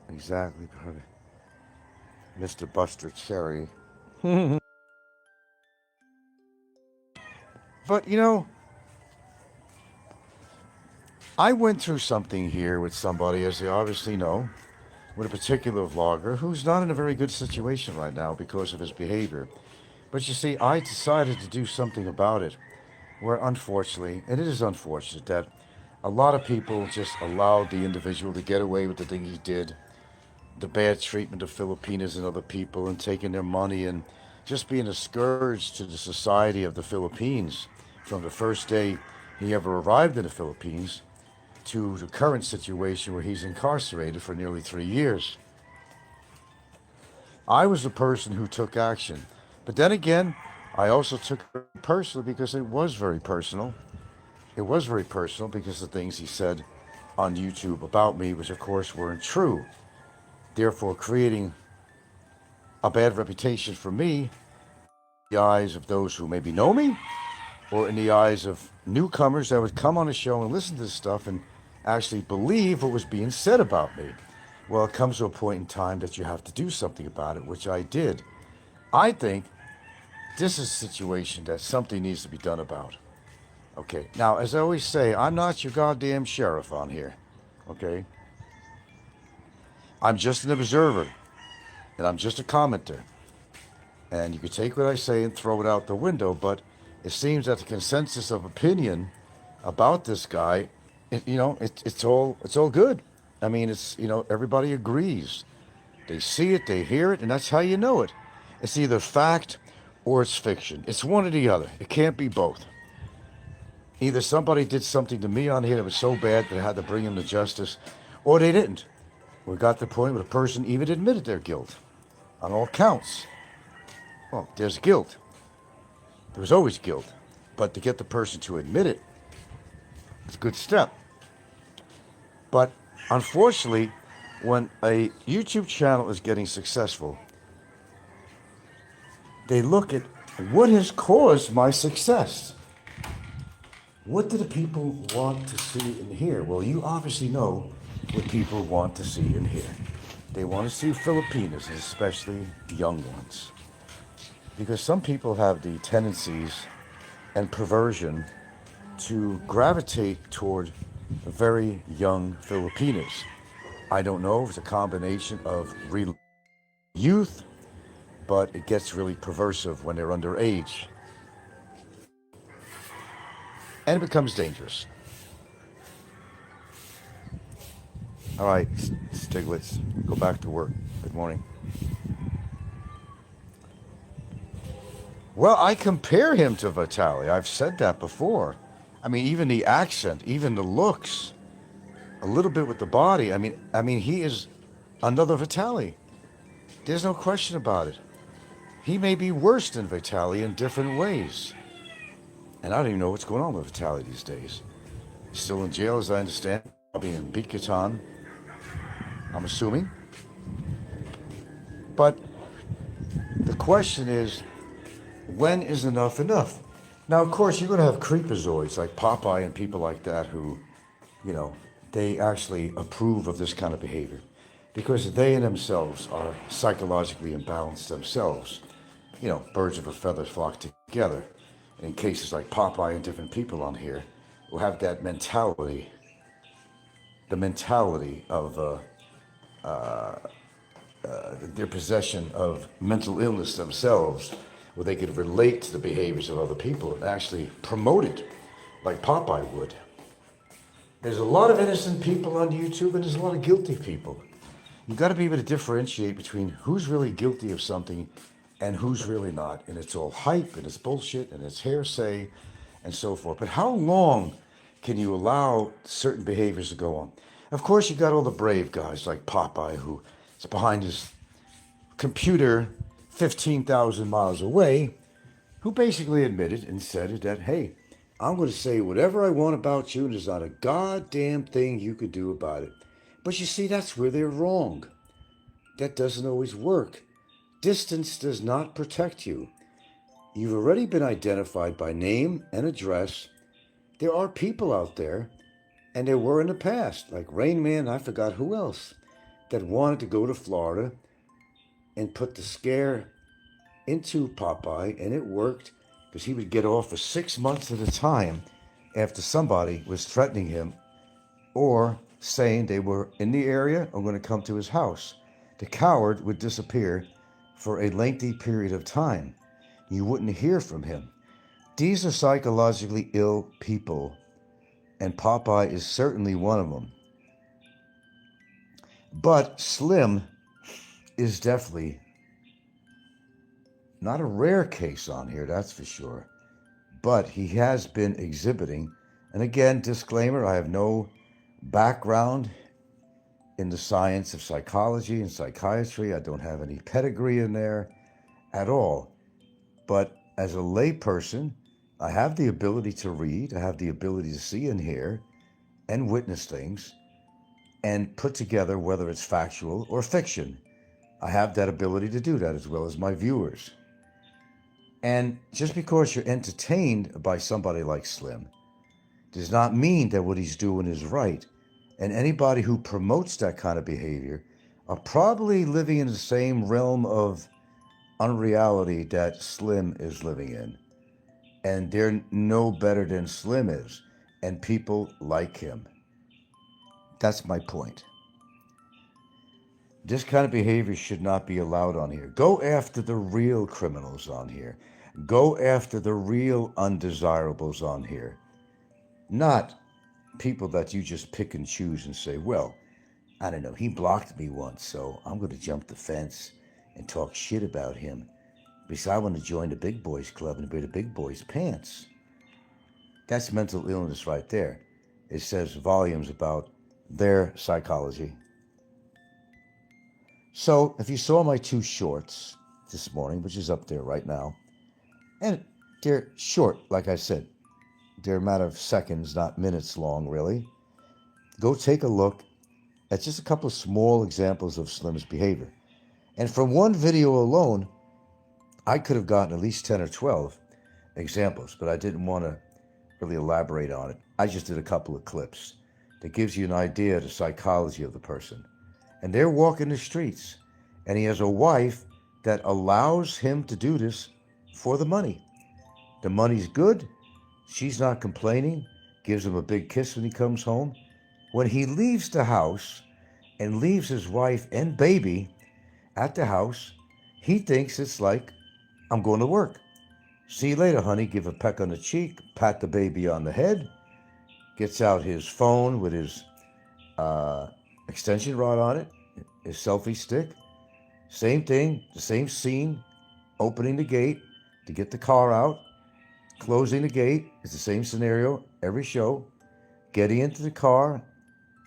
Exactly. Mr. Buster Cherry. But, I went through something here with somebody, as you obviously know, with a particular vlogger who's not in a very good situation right now because of his behavior. But you see, I decided to do something about it, where unfortunately, and it is unfortunate that a lot of people just allowed the individual to get away with the thing he did, the bad treatment of Filipinos and other people, and taking their money and just being a scourge to the society of the Philippines from the first day he ever arrived in the Philippines to the current situation where he's incarcerated for nearly 3 years. I was the person who took action. But then again, I also took it personally because it was very personal. It was very personal because the things he said on YouTube about me, which of course weren't true, therefore creating a bad reputation for me in the eyes of those who maybe know me, or in the eyes of newcomers that would come on the show and listen to this stuff and actually believe what was being said about me. Well, it comes to a point in time that you have to do something about it, which I did. I think this is a situation that something needs to be done about. Okay, now, as I always say, I'm not your goddamn sheriff on here, okay? I'm just an observer, and I'm just a commenter. And you can take what I say and throw it out the window, but it seems that the consensus of opinion about this guy, it's all good. I mean, everybody agrees. They see it, they hear it, and that's how you know it. It's either fact or it's fiction. It's one or the other. It can't be both. Either somebody did something to me on here that was so bad that I had to bring him to justice, or they didn't. We got to the point where the person even admitted their guilt on all counts. Well, there's guilt. There was always guilt. But to get the person to admit it, it's a good step. But unfortunately, when a YouTube channel is getting successful, they look at what has caused my success. What do the people want to see and hear? Well, you obviously know what people want to see and hear. They want to see Filipinos, especially young ones. Because some people have the tendencies and perversion to gravitate toward very young Filipinos. I don't know if it's a combination of real youth, but it gets really perversive when they're underage. And it becomes dangerous. All right, Stiglitz, go back to work. Good morning. Well, I compare him to Vitaly. I've said that before. I mean, even the accent, even the looks, a little bit with the body. I mean, he is another Vitaly. There's no question about it. He may be worse than Vitaly in different ways. And I don't even know what's going on with Vitaly these days. He's still in jail, as I understand. Probably in Bikitan. I'm assuming. But the question is, when is enough enough? Now, of course, you're going to have creepazoids like Popeye and people like that who, you know, they actually approve of this kind of behavior because they in themselves are psychologically imbalanced themselves. You know, birds of a feather flock together. And in cases like Popeye and different people on here who have that mentality, the mentality of their possession of mental illness themselves, where they could relate to the behaviors of other people and actually promote it like Popeye would. There's a lot of innocent people on YouTube and there's a lot of guilty people. You've got to be able to differentiate between who's really guilty of something and who's really not. And it's all hype and it's bullshit and it's hearsay and so forth. But how long can you allow certain behaviors to go on? Of course, you got all the brave guys like Popeye who is behind his computer 15,000 miles away, who basically admitted and said that, hey, I'm going to say whatever I want about you and there's not a goddamn thing you could do about it. But you see, that's where they're wrong. That doesn't always work. Distance does not protect you. You've already been identified by name and address. There are people out there, and there were in the past, like Rain Man, I forgot who else, that wanted to go to Florida and put the scare into Popeye, and it worked because he would get off for 6 months at a time after somebody was threatening him or saying they were in the area or going to come to his house. The coward would disappear for a lengthy period of time. You wouldn't hear from him. These are psychologically ill people, and Popeye is certainly one of them. But Slim is definitely not a rare case on here, that's for sure. But he has been exhibiting, and again, disclaimer, I have no background in the science of psychology and psychiatry. I don't have any pedigree in there at all. But as a layperson, I have the ability to read, I have the ability to see and hear and witness things and put together whether it's factual or fiction. I have that ability to do that as well as my viewers. And just because you're entertained by somebody like Slim does not mean that what he's doing is right. And anybody who promotes that kind of behavior are probably living in the same realm of unreality that Slim is living in. And they're no better than Slim is. And people like him. That's my point. This kind of behavior should not be allowed on here. Go after the real criminals on here. Go after the real undesirables on here. Not people that you just pick and choose and say, well, I don't know, he blocked me once, so I'm going to jump the fence and talk shit about him because I want to join the big boys club and wear the big boys pants. That's mental illness right there. It says volumes about their psychology. So if you saw my 2 shorts this morning, which is up there right now, and they're short, like I said, they're a matter of seconds, not minutes long, really. Go take a look at just a couple of small examples of Slim's behavior. And from one video alone, I could have gotten at least 10 or 12 examples, but I didn't want to really elaborate on it. I just did a couple of clips that gives you an idea of the psychology of the person. And they're walking the streets, and he has a wife that allows him to do this for the money. The money's good. She's not complaining, gives him a big kiss when he comes home. When he leaves the house and leaves his wife and baby at the house, he thinks it's like, I'm going to work. See you later, honey. Give a peck on the cheek, pat the baby on the head, gets out his phone with his extension rod on it, his selfie stick. Same thing, the same scene, opening the gate to get the car out. Closing the gate is the same scenario every show. Getting into the car,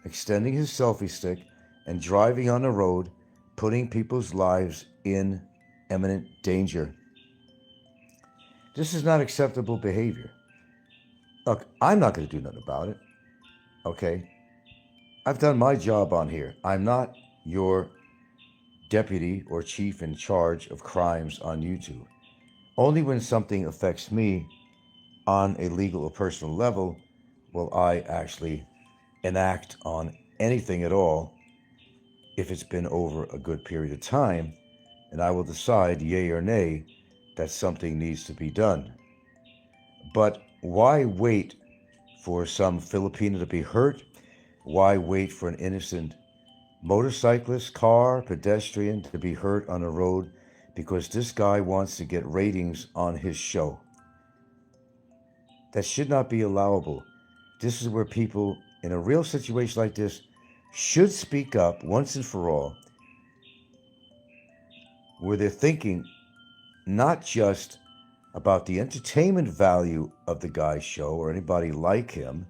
extending his selfie stick, and driving on the road, putting people's lives in imminent danger. This is not acceptable behavior. Look, I'm not going to do nothing about it. Okay? I've done my job on here. I'm not your deputy or chief in charge of crimes on YouTube. Only when something affects me on a legal or personal level will I actually enact on anything at all if it's been over a good period of time, and I will decide, yay or nay, that something needs to be done. But why wait for some Filipino to be hurt? Why wait for an innocent motorcyclist, car, pedestrian to be hurt on a road because this guy wants to get ratings on his show? That should not be allowable. This is where people in a real situation like this should speak up once and for all, where they're thinking not just about the entertainment value of the guy's show or anybody like him,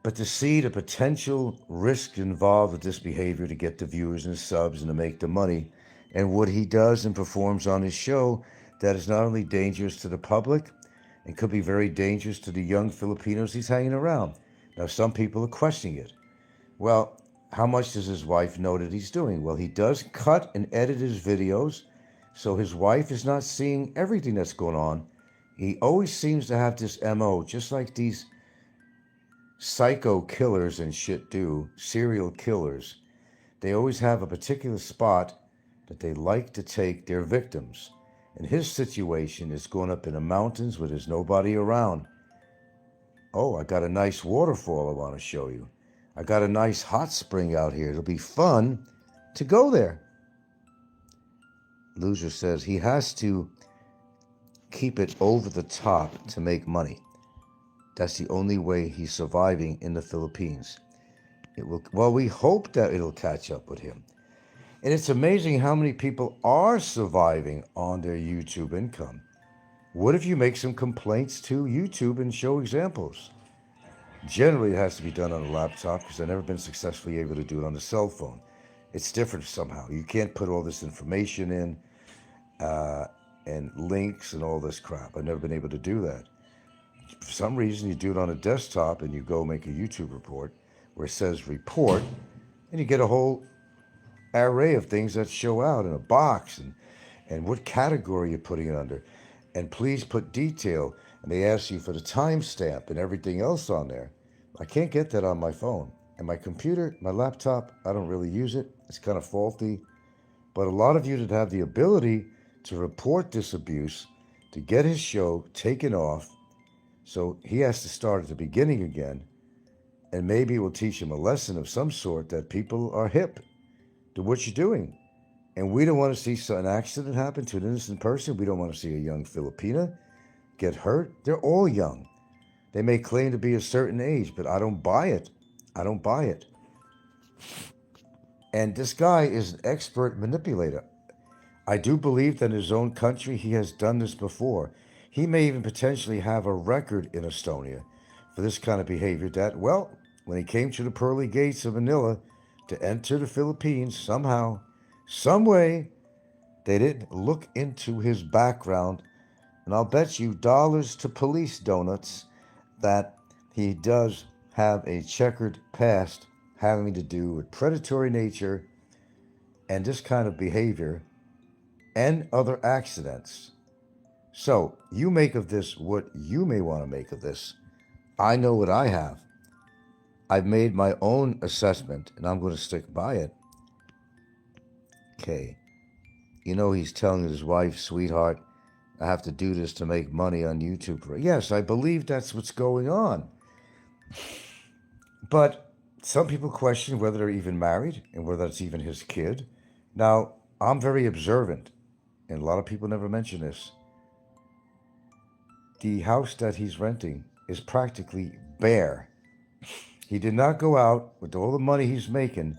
but to see the potential risk involved with this behavior to get the viewers and the subs and to make the money, and what he does and performs on his show that is not only dangerous to the public and could be very dangerous to the young Filipinos he's hanging around. Now, some people are questioning it. Well, how much does his wife know that he's doing? Well, he does cut and edit his videos, so his wife is not seeing everything that's going on. He always seems to have this MO, just like these psycho killers and shit do, serial killers. They always have a particular spot that they like to take their victims. And his situation is going up in the mountains where there's nobody around. Oh, I got a nice waterfall I want to show you. I got a nice hot spring out here. It'll be fun to go there. Loser says he has to keep it over the top to make money. That's the only way he's surviving in the Philippines. Well, we hope that it'll catch up with him. And it's amazing how many people are surviving on their YouTube income. What if you make some complaints to YouTube and show examples? Generally, it has to be done on a laptop because I've never been successfully able to do it on a cell phone. It's different somehow. You can't put all this information in and links and all this crap. I've never been able to do that. For some reason, you do it on a desktop and you go make a YouTube report where it says report, and you get a whole array of things that show out in a box and what category you're putting it under. And please put detail. And they ask you for the timestamp and everything else on there. I can't get that on my phone. And my computer, my laptop, I don't really use it. It's kind of faulty. But a lot of you that have the ability to report this abuse, to get his show taken off, so he has to start at the beginning again, and maybe we'll teach him a lesson of some sort that people are hip to what you're doing. And we don't want to see an accident happen to an innocent person. We don't want to see a young Filipina get hurt. They're all young. They may claim to be a certain age, but I don't buy it. I don't buy it. And this guy is an expert manipulator. I do believe that in his own country he has done this before. He may even potentially have a record in Estonia for this kind of behavior that, well, when he came to the pearly gates of Manila to enter the Philippines, somehow, some way, they didn't look into his background. And I'll bet you dollars to police donuts that he does have a checkered past having to do with predatory nature and this kind of behavior and other accidents. So you make of this what you may want to make of this. I know what I have. I've made my own assessment and I'm going to stick by it. Okay. You know, he's telling his wife, sweetheart, I have to do this to make money on YouTube. Yes, I believe that's what's going on. But some people question whether they're even married and whether that's even his kid. Now, I'm very observant, and a lot of people never mention this. The house that he's renting is practically bare. He did not go out with all the money he's making.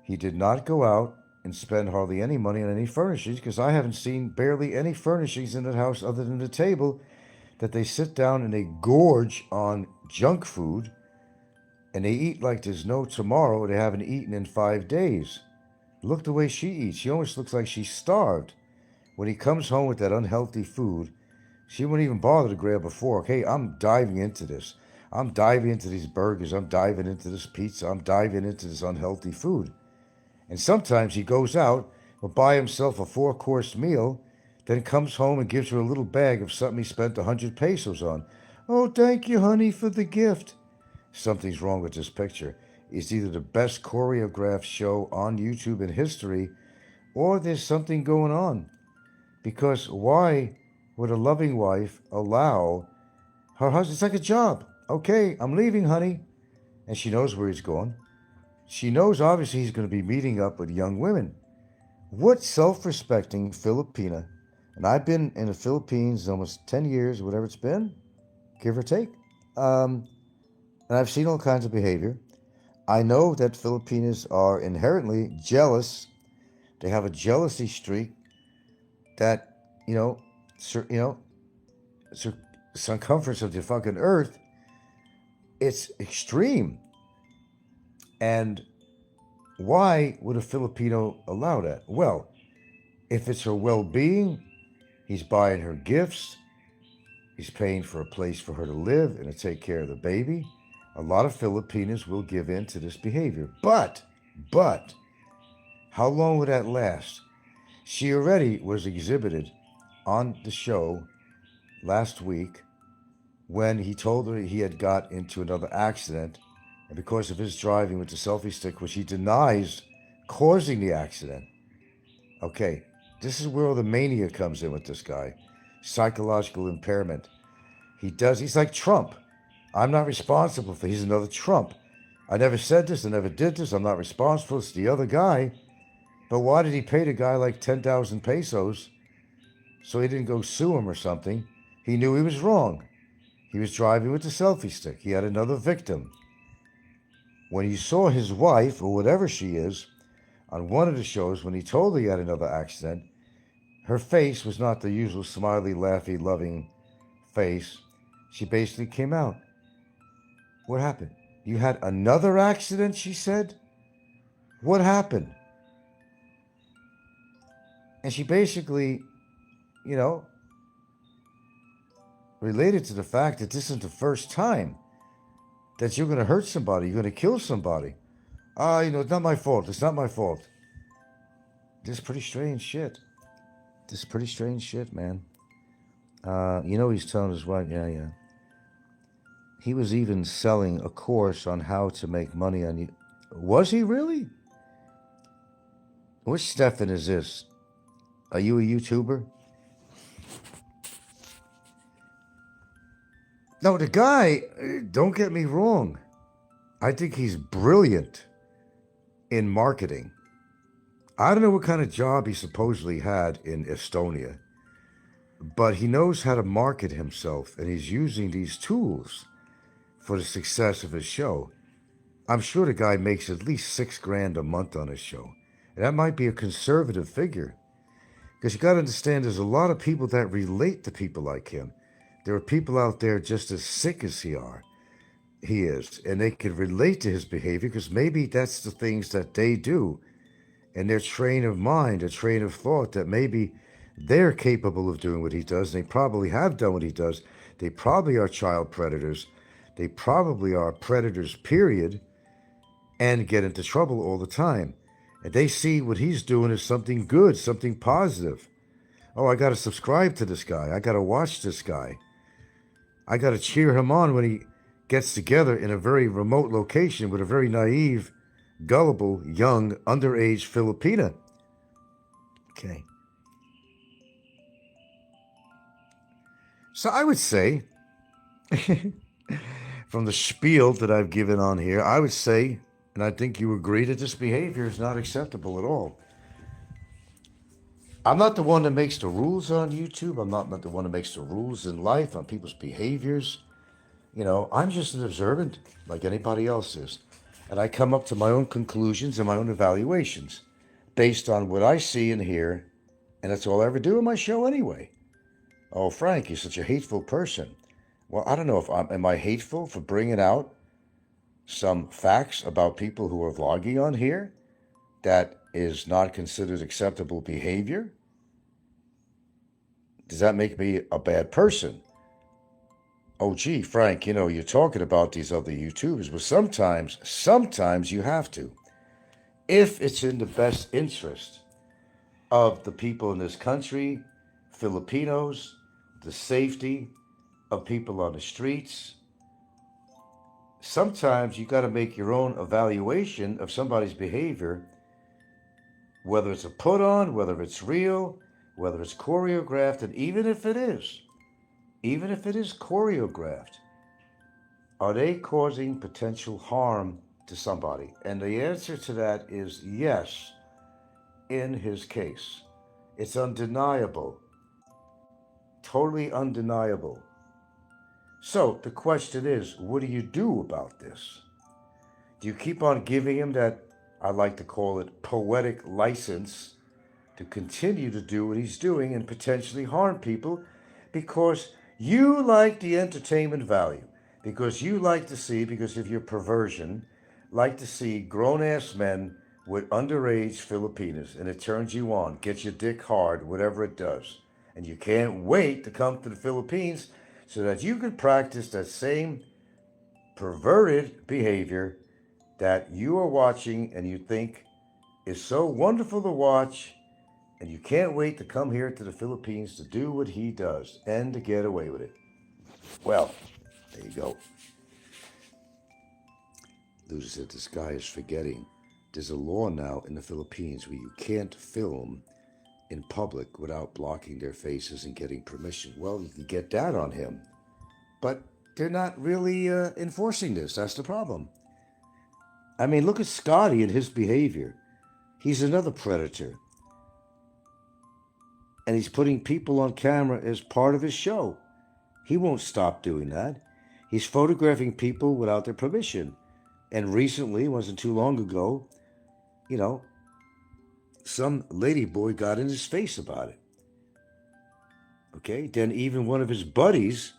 He did not go out and spend hardly any money on any furnishings, because I haven't seen barely any furnishings in that house other than the table that they sit down and they gorge on junk food and they eat like there's no tomorrow. They haven't eaten in 5 days. Look the way she eats. She almost looks like she's starved. When he comes home with that unhealthy food, she wouldn't even bother to grab a fork. Hey, I'm diving into this. I'm diving into these burgers. I'm diving into this pizza. I'm diving into this unhealthy food. And sometimes he goes out, will buy himself a 4-course meal, then comes home and gives her a little bag of something he spent 100 pesos on. Oh, thank you, honey, for the gift. Something's wrong with this picture. It's either the best choreographed show on YouTube in history, or there's something going on. Because why would a loving wife allow her husband? It's like a job. Okay, I'm leaving, honey. And she knows where he's going. She knows, obviously, he's going to be meeting up with young women. What self-respecting Filipina, and I've been in the Philippines almost 10 years, whatever it's been, give or take, and I've seen all kinds of behavior. I know that Filipinas are inherently jealous. They have a jealousy streak that, circumference of the fucking earth, it's extreme. And why would a Filipino allow that? Well, if it's her well-being, he's buying her gifts, he's paying for a place for her to live and to take care of the baby. A lot of Filipinos will give in to this behavior. But, how long would that last? She already was exhibited on the show last week when he told her he had got into another accident, and because of his driving with the selfie stick, which he denies causing the accident. Okay, this is where all the mania comes in with this guy. Psychological impairment. He's like Trump. I'm not responsible for, he's another Trump. I never said this, I never did this, I'm not responsible, it's the other guy. But why did he pay the guy like 10,000 pesos so he didn't go sue him or something? He knew he was wrong. He was driving with the selfie stick. He had another victim. When he saw his wife, or whatever she is, on one of the shows, when he told her he had another accident, her face was not the usual smiley, laughy, loving face. She basically came out. What happened? You had another accident, she said? What happened? And she basically, related to the fact that this isn't the first time that you're going to hurt somebody, you're going to kill somebody. It's not my fault. It's not my fault. This is pretty strange shit. Man. He's telling his wife, yeah. He was even selling a course on how to make money on you. Was he really? Which Stefan is this? Are you a YouTuber? No, the guy, don't get me wrong. I think he's brilliant in marketing. I don't know what kind of job he supposedly had in Estonia, but he knows how to market himself, and he's using these tools for the success of his show. I'm sure the guy makes at least $6,000 a month on his show. And that might be a conservative figure. Because you got to understand, there's a lot of people that relate to people like him. There are people out there just as sick as he is, and they can relate to his behavior because maybe that's the things that they do in their train of mind, their train of thought, that maybe they're capable of doing what he does. And they probably have done what he does. They probably are child predators. They probably are predators, period, and get into trouble all the time. And they see what he's doing as something good, something positive. Oh, I got to subscribe to this guy. I got to watch this guy. I got to cheer him on when he gets together in a very remote location with a very naive, gullible, young, underage Filipina. Okay. So I would say, from the spiel that I've given on here, I would say, and I think you agree, that this behavior is not acceptable at all. I'm not the one that makes the rules on YouTube. I'm not the one that makes the rules in life on people's behaviors. I'm just an observant like anybody else is. And I come up to my own conclusions and my own evaluations based on what I see and hear. And that's all I ever do in my show anyway. Oh, Frank, you're such a hateful person. Well, I don't know if am I hateful for bringing out some facts about people who are vlogging on here that is not considered acceptable behavior? Does that make me a bad person? Oh, gee, Frank, you're talking about these other YouTubers. Well, sometimes you have to. if it's in the best interest of the people in this country, Filipinos, the safety of people on the streets. Sometimes you got to make your own evaluation of somebody's behavior, whether it's a put on, whether it's real, whether it's choreographed, and even if it is choreographed, are they causing potential harm to somebody? And the answer to that is yes, in his case. It's undeniable. Totally undeniable. So the question is, what do you do about this? Do you keep on giving him that, I like to call it, poetic license to continue to do what he's doing and potentially harm people because you like the entertainment value, because you like to see, because of your perversion, like to see grown-ass men with underage Filipinas, and it turns you on, gets your dick hard, whatever it does. And you can't wait to come to the Philippines so that you can practice that same perverted behavior that you are watching and you think is so wonderful to watch, and you can't wait to come here to the Philippines to do what he does and to get away with it. Well, there you go. Loser said this guy is forgetting. There's a law now in the Philippines where you can't film in public without blocking their faces and getting permission. Well, you can get that on him. But they're not really enforcing this. That's the problem. I mean, look at Scotty and his behavior. He's another predator. And he's putting people on camera as part of his show. He won't stop doing that. He's photographing people without their permission. And recently, it wasn't too long ago, some ladyboy got in his face about it. Okay? Then even one of his buddies,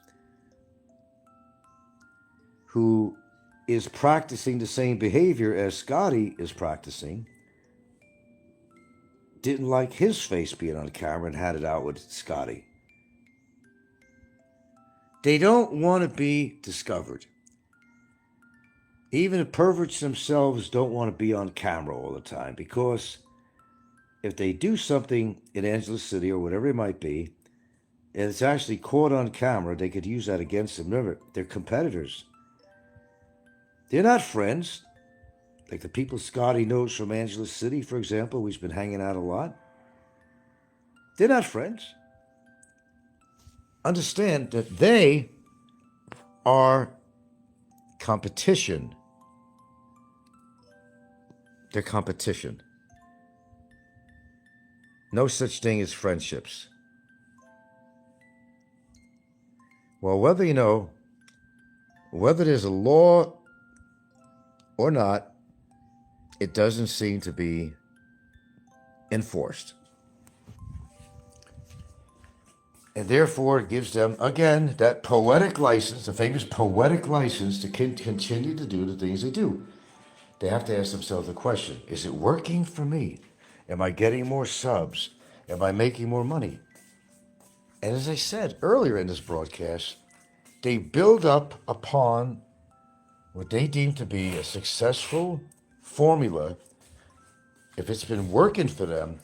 who is practicing the same behavior as Scotty is practicing, didn't like his face being on camera and had it out with Scotty. They don't want to be discovered. Even the perverts themselves don't want to be on camera all the time, because if they do something in Angeles City or whatever it might be, and it's actually caught on camera, they could use that against them. Remember, they're competitors. They're not friends. Like the people Scotty knows from Angeles City, for example, who's been hanging out a lot. They're not friends. Understand that they are competition. They're competition. No such thing as friendships. Well, whether there's a law or not, it doesn't seem to be enforced. And therefore, it gives them, again, that poetic license, the famous poetic license to continue to do the things they do. They have to ask themselves the question, is it working for me? Am I getting more subs? Am I making more money? And as I said earlier in this broadcast, they build up upon what they deem to be a successful formula. If it's been working for them,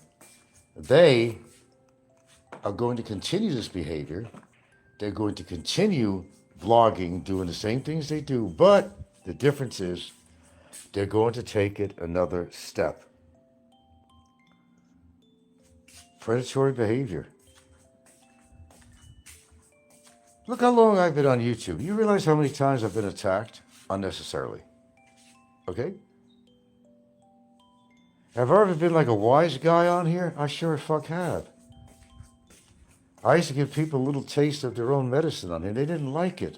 they are going to continue this behavior. They're going to continue vlogging, doing the same things they do, but the difference is they're going to take it another step. Predatory behavior. Look how long I've been on YouTube. You realize how many times I've been attacked unnecessarily? Okay? Have I ever been like a wise guy on here? I sure as fuck have. I used to give people a little taste of their own medicine on here. They didn't like it.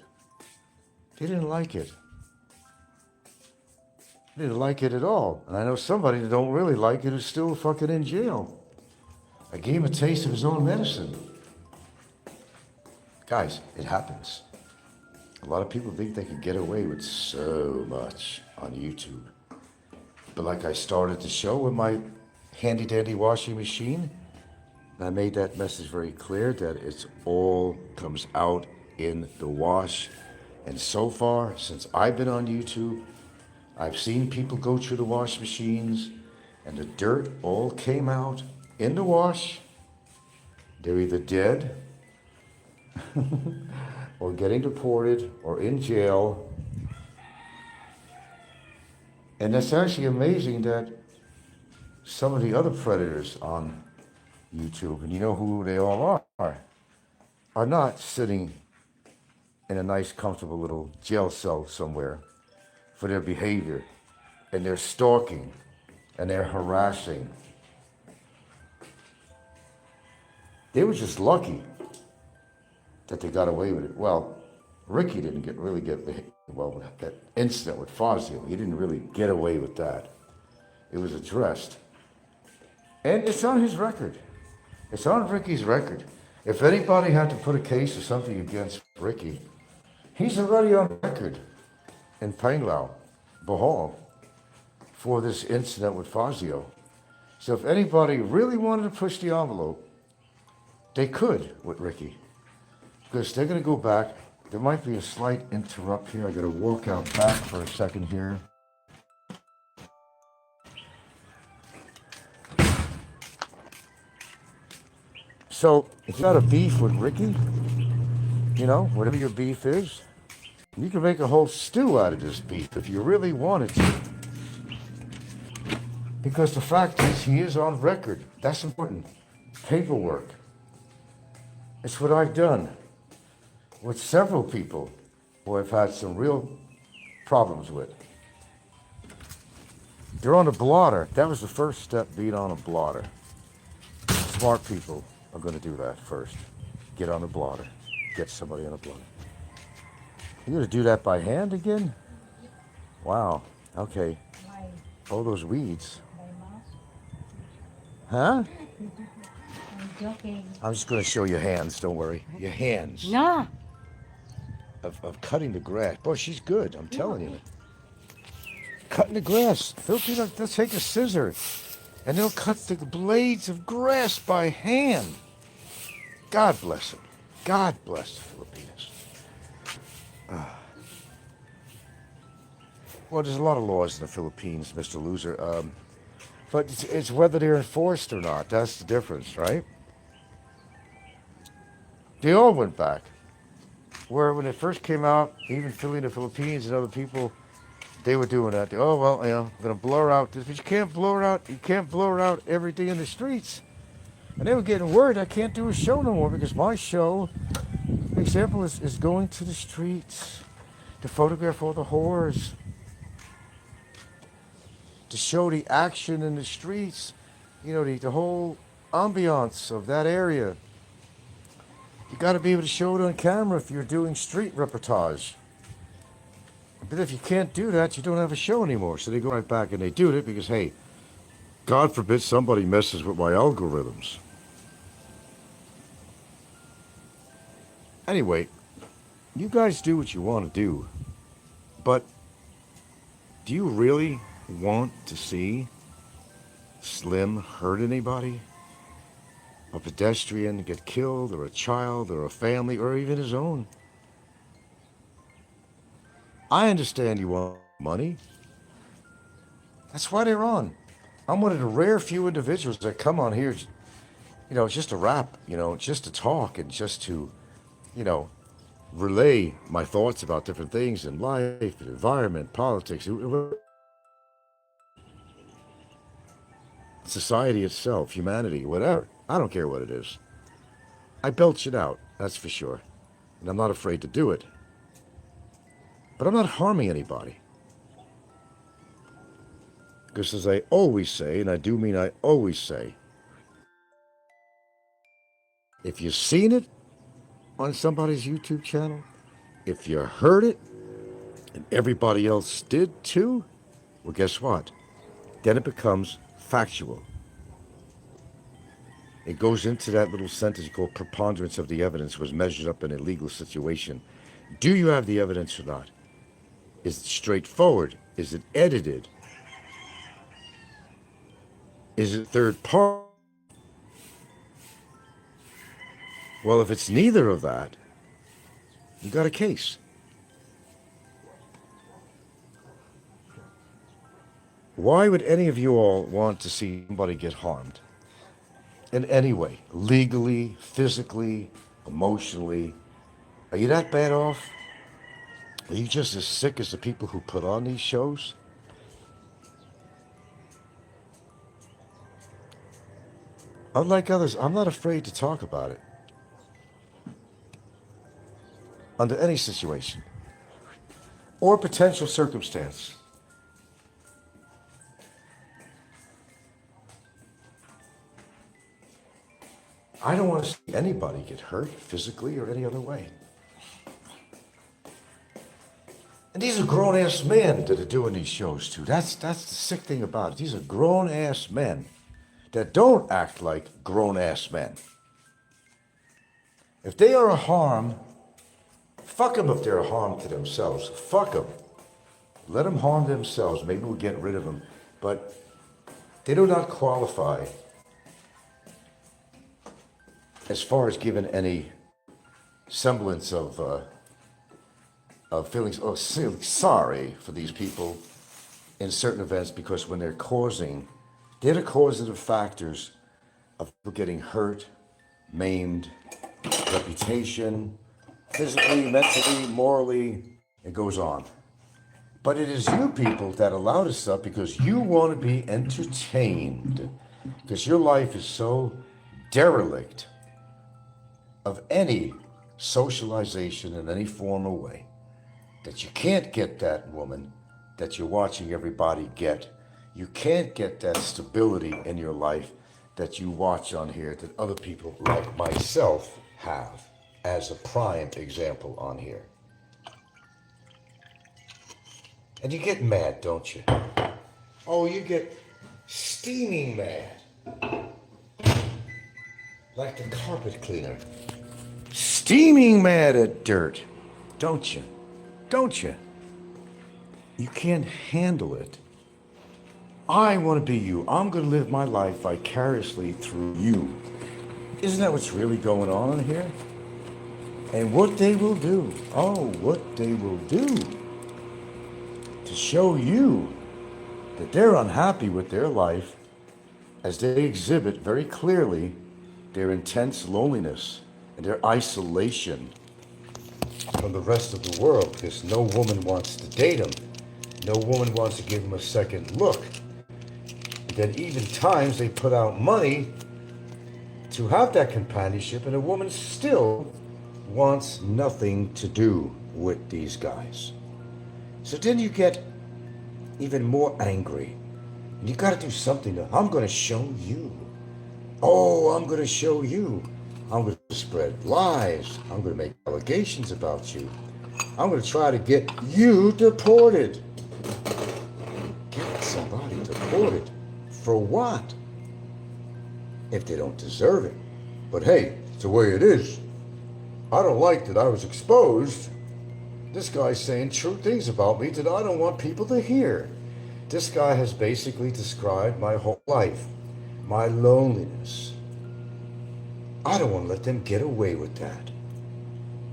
They didn't like it. They didn't like it at all. And I know somebody that don't really like it who's still fucking in jail. I gave him a taste of his own medicine. Guys, it happens. A lot of people think they can get away with so much on YouTube. But like I started the show with my handy-dandy washing machine, and I made that message very clear that it's all comes out in the wash. And so far, since I've been on YouTube, I've seen people go through the wash machines and the dirt all came out in the wash. They're either dead or getting deported or in jail. And it's actually amazing that some of the other predators on YouTube, and you know who they all are not sitting in a nice, comfortable little jail cell somewhere for their behavior. And they're stalking and they're harassing. They were just lucky that they got away with it. Well, Ricky didn't really get that incident with Fazio. He didn't really get away with that. It was addressed. And it's on his record. It's on Ricky's record. If anybody had to put a case or something against Ricky, he's already on record in Panglao, Bohol, for this incident with Fazio. So if anybody really wanted to push the envelope, they could with Ricky. Because they're going to go back. There might be a slight interrupt here. I got to walk out back for a second here. So if you got a beef with Ricky, you know, whatever your beef is, you can make a whole stew out of this beef if you really wanted to. Because the fact is, he is on record. That's important. Paperwork. It's what I've done with several people who I've had some real problems with. They're on a blotter. That was the first step, being on a blotter. Smart people are going to do that first. Get on a blotter. Get somebody on a blotter. You're going to do that by hand again? Wow. Okay. All those weeds. Huh? I'm joking. I'm just going to show your hands. Don't worry. Your hands. No. Of cutting the grass. Boy, she's good. I'm telling you. Cutting the grass. Filipinos, they'll take a scissor and they'll cut the blades of grass by hand. God bless them. God bless the Filipinos. Well, there's a lot of laws in the Philippines, Mr. Loser. But it's whether they're enforced or not. That's the difference, right? They all went back. Where when it first came out, even Philly, the Philippines and other people, they were doing that. Oh, well, you know, I'm going to blur out this. But you can't blur out. You can't blur out everything in the streets. And they were getting worried. I can't do a show no more because my show, for example, is going to the streets to photograph all the whores, to show the action in the streets, you know, the whole ambiance of that area. You got to be able to show it on camera if you're doing street reportage. But if you can't do that, you don't have a show anymore. So they go right back and they do it because, hey, God forbid somebody messes with my algorithms. Anyway, you guys do what you want to do, but do you really want to see Slim hurt anybody? A pedestrian get killed, or a child, or a family, or even his own? I understand you want money. That's why they're on. I'm one of the rare few individuals that come on here, you know, just to rap, you know, just to talk and just to, you know, relay my thoughts about different things in life, environment, politics, society itself, humanity, whatever. I don't care what it is. I belch it out, that's for sure. And I'm not afraid to do it. But I'm not harming anybody. Because as I always say, and I do mean I always say, if you've seen it on somebody's YouTube channel, if you heard it, and everybody else did too, well, guess what? Then it becomes factual. It goes into that little sentence called preponderance of the evidence was measured up in a legal situation. Do you have the evidence or not? Is it straightforward? Is it edited? Is it third party? Well, if it's neither of that, you got a case. Why would any of you all want to see somebody get harmed? In any way, legally, physically, emotionally. Are you that bad off? Are you just as sick as the people who put on these shows? Unlike others, I'm not afraid to talk about it. Under any situation or potential circumstance. I don't want to see anybody get hurt physically or any other way. And these are grown-ass men that are doing these shows too. That's the sick thing about it. These are grown-ass men that don't act like grown-ass men. If they are a harm, fuck them if they're a harm to themselves. Fuck them. Let them harm themselves. Maybe we'll get rid of them. But they do not qualify as far as giving any semblance of feelings, oh, sorry for these people in certain events, because when they're the causative factors of people getting hurt, maimed, reputation, physically, mentally, morally, it goes on. But it is you people that allow this stuff because you want to be entertained, because your life is so derelict of any socialization in any formal way that you can't get that woman that you're watching everybody get. You can't get that stability in your life that you watch on here that other people like myself have as a prime example on here. And you get mad, don't you? Oh, you get steaming mad. Like the carpet cleaner. Steaming mad at dirt. Don't you? Don't you? You can't handle it. I want to be you. I'm going to live my life vicariously through you. Isn't that what's really going on here? And what they will do, what they will do to show you that they're unhappy with their life as they exhibit very clearly their intense loneliness and their isolation from the rest of the world, because no woman wants to date them. No woman wants to give them a second look. Then even times they put out money to have that companionship, and a woman still wants nothing to do with these guys. So then you get even more angry. And you got to do something. I'm going to show you. Oh, I'm going to show you. I'm going to spread lies. I'm going to make allegations about you. I'm going to try to get you deported. Get somebody deported. For what? If they don't deserve it. But hey, it's the way it is. I don't like that I was exposed. This guy's saying true things about me that I don't want people to hear. This guy has basically described my whole life, my loneliness. I don't want to let them get away with that.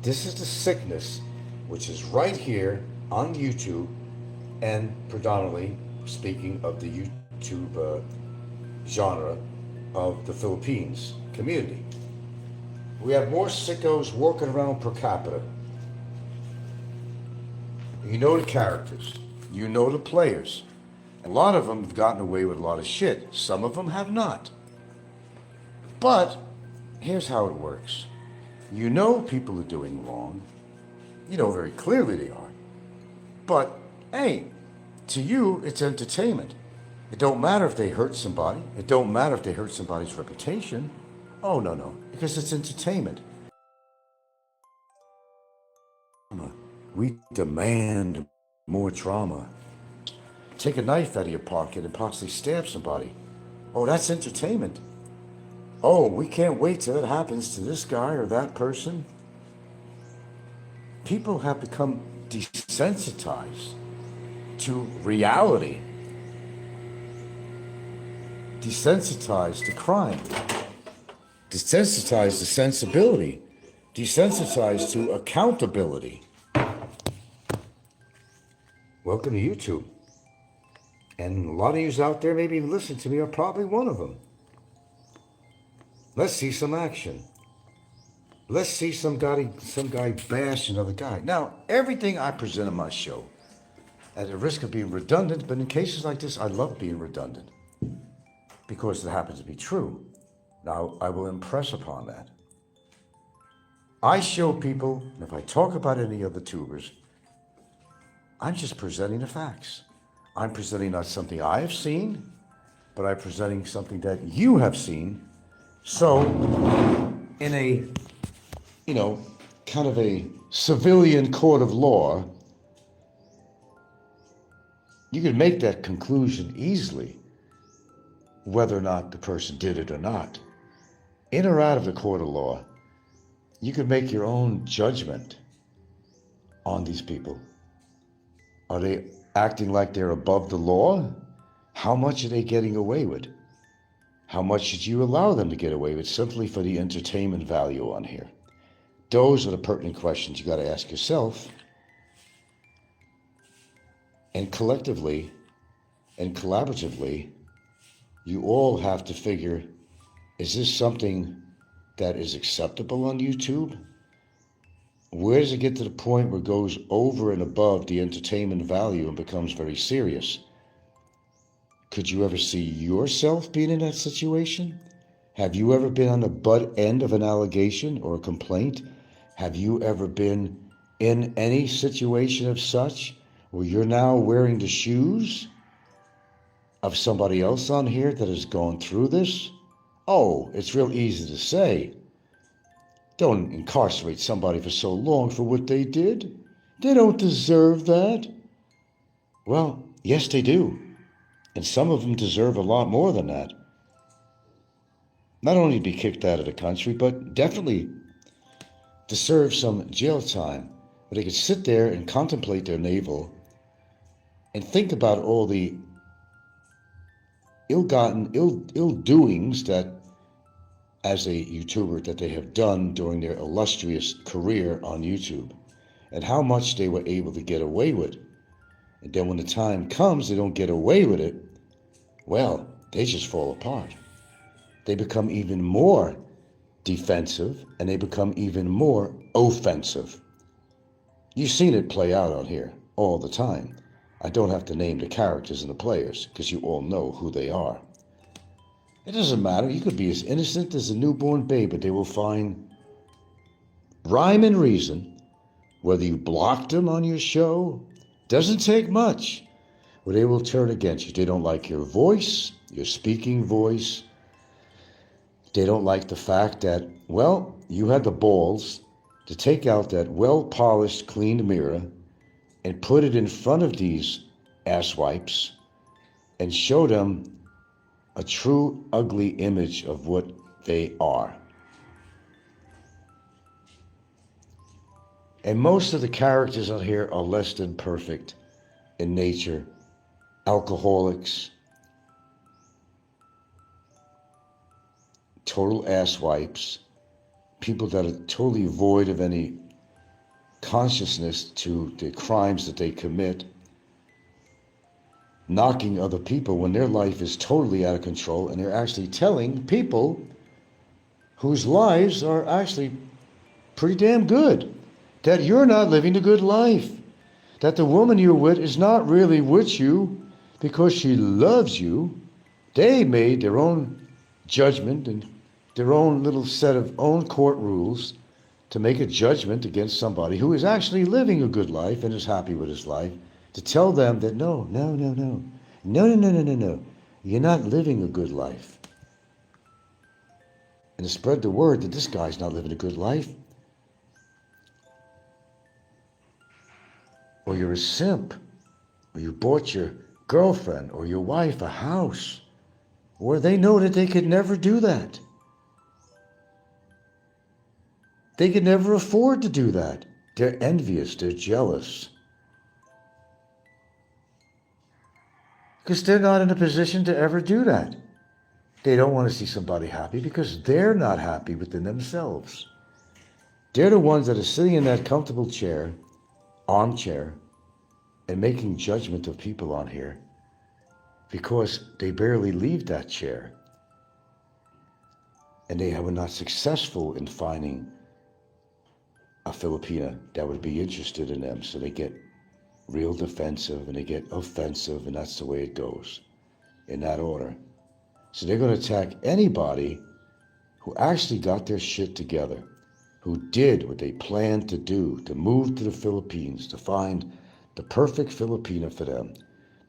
This is the sickness which is right here on YouTube, and predominantly speaking of the YouTube genre of the Philippines community. We have more sickos walking around per capita. You know the characters. You know the players. A lot of them have gotten away with a lot of shit. Some of them have not. But here's how it works. You know people are doing wrong. You know very clearly they are. But hey, to you, it's entertainment. It don't matter if they hurt somebody. It don't matter if they hurt somebody's reputation. Oh, no, because it's entertainment. We demand more trauma. Take a knife out of your pocket and possibly stab somebody. Oh, that's entertainment. Oh, we can't wait till it happens to this guy or that person. People have become desensitized to reality. Desensitized to crime. Desensitized to sensibility. Desensitized to accountability. Welcome to YouTube. And a lot of you out there, maybe even listening to me, are probably one of them. Let's see some action. Let's see some guy bash another guy. Now, everything I present on my show, at the risk of being redundant, but in cases like this, I love being redundant because it happens to be true. Now, I will impress upon that. I show people, and if I talk about any other tubers, I'm just presenting the facts. I'm presenting not something I have seen, but I'm presenting something that you have seen. So, in a, kind of a civilian court of law, you can make that conclusion easily, whether or not the person did it or not. In or out of the court of law, you can make your own judgment on these people. Are they acting like they're above the law? How much are they getting away with? How much should you allow them to get away with simply for the entertainment value on here? Those are the pertinent questions you got to ask yourself. And collectively and collaboratively, you all have to figure, is this something that is acceptable on YouTube? Where does it get to the point where it goes over and above the entertainment value and becomes very serious? Could you ever see yourself being in that situation? Have you ever been on the butt end of an allegation or a complaint? Have you ever been in any situation of such where you're now wearing the shoes of somebody else on here that has gone through this? Oh, it's real easy to say. Don't incarcerate somebody for so long for what they did. They don't deserve that. Well, yes, they do. And some of them deserve a lot more than that. Not only to be kicked out of the country, but definitely to serve some jail time where they could sit there and contemplate their navel and think about all the ill-gotten, ill-doings that, as a YouTuber, that they have done during their illustrious career on YouTube, and how much they were able to get away with. And then when the time comes, they don't get away with it, well, they just fall apart. They become even more defensive, and they become even more offensive. You've seen it play out on here all the time. I don't have to name the characters and the players, because you all know who they are. It doesn't matter. You could be as innocent as a newborn babe, but they will find rhyme and reason, whether you blocked them on your show. Doesn't take much, where they will turn against you. They don't like your voice, your speaking voice. They don't like the fact that, well, you had the balls to take out that well-polished, cleaned mirror and put it in front of these asswipes and show them a true ugly image of what they are. And most of the characters on here are less than perfect in nature. Alcoholics, total asswipes, people that are totally void of any consciousness to the crimes that they commit, knocking other people when their life is totally out of control, and they're actually telling people whose lives are actually pretty damn good that you're not living a good life, that the woman you're with is not really with you because she loves you. They made their own judgment and their own little set of own court rules to make a judgment against somebody who is actually living a good life and is happy with his life, to tell them that no, you're not living a good life. And to spread the word that this guy's not living a good life. Or you're a simp, or you bought your girlfriend or your wife a house, where they know that they could never do that. They could never afford to do that. They're envious, they're jealous. Because they're not in a position to ever do that. They don't want to see somebody happy because they're not happy within themselves. They're the ones that are sitting in that comfortable chair, armchair, and making judgment of people on here because they barely leave that chair. And they were not successful in finding a Filipina that would be interested in them. So they get real defensive and they get offensive, and that's the way it goes in that order. So they're going to attack anybody who actually got their shit together, who did what they planned to do, to move to the Philippines, to find the perfect Filipina for them,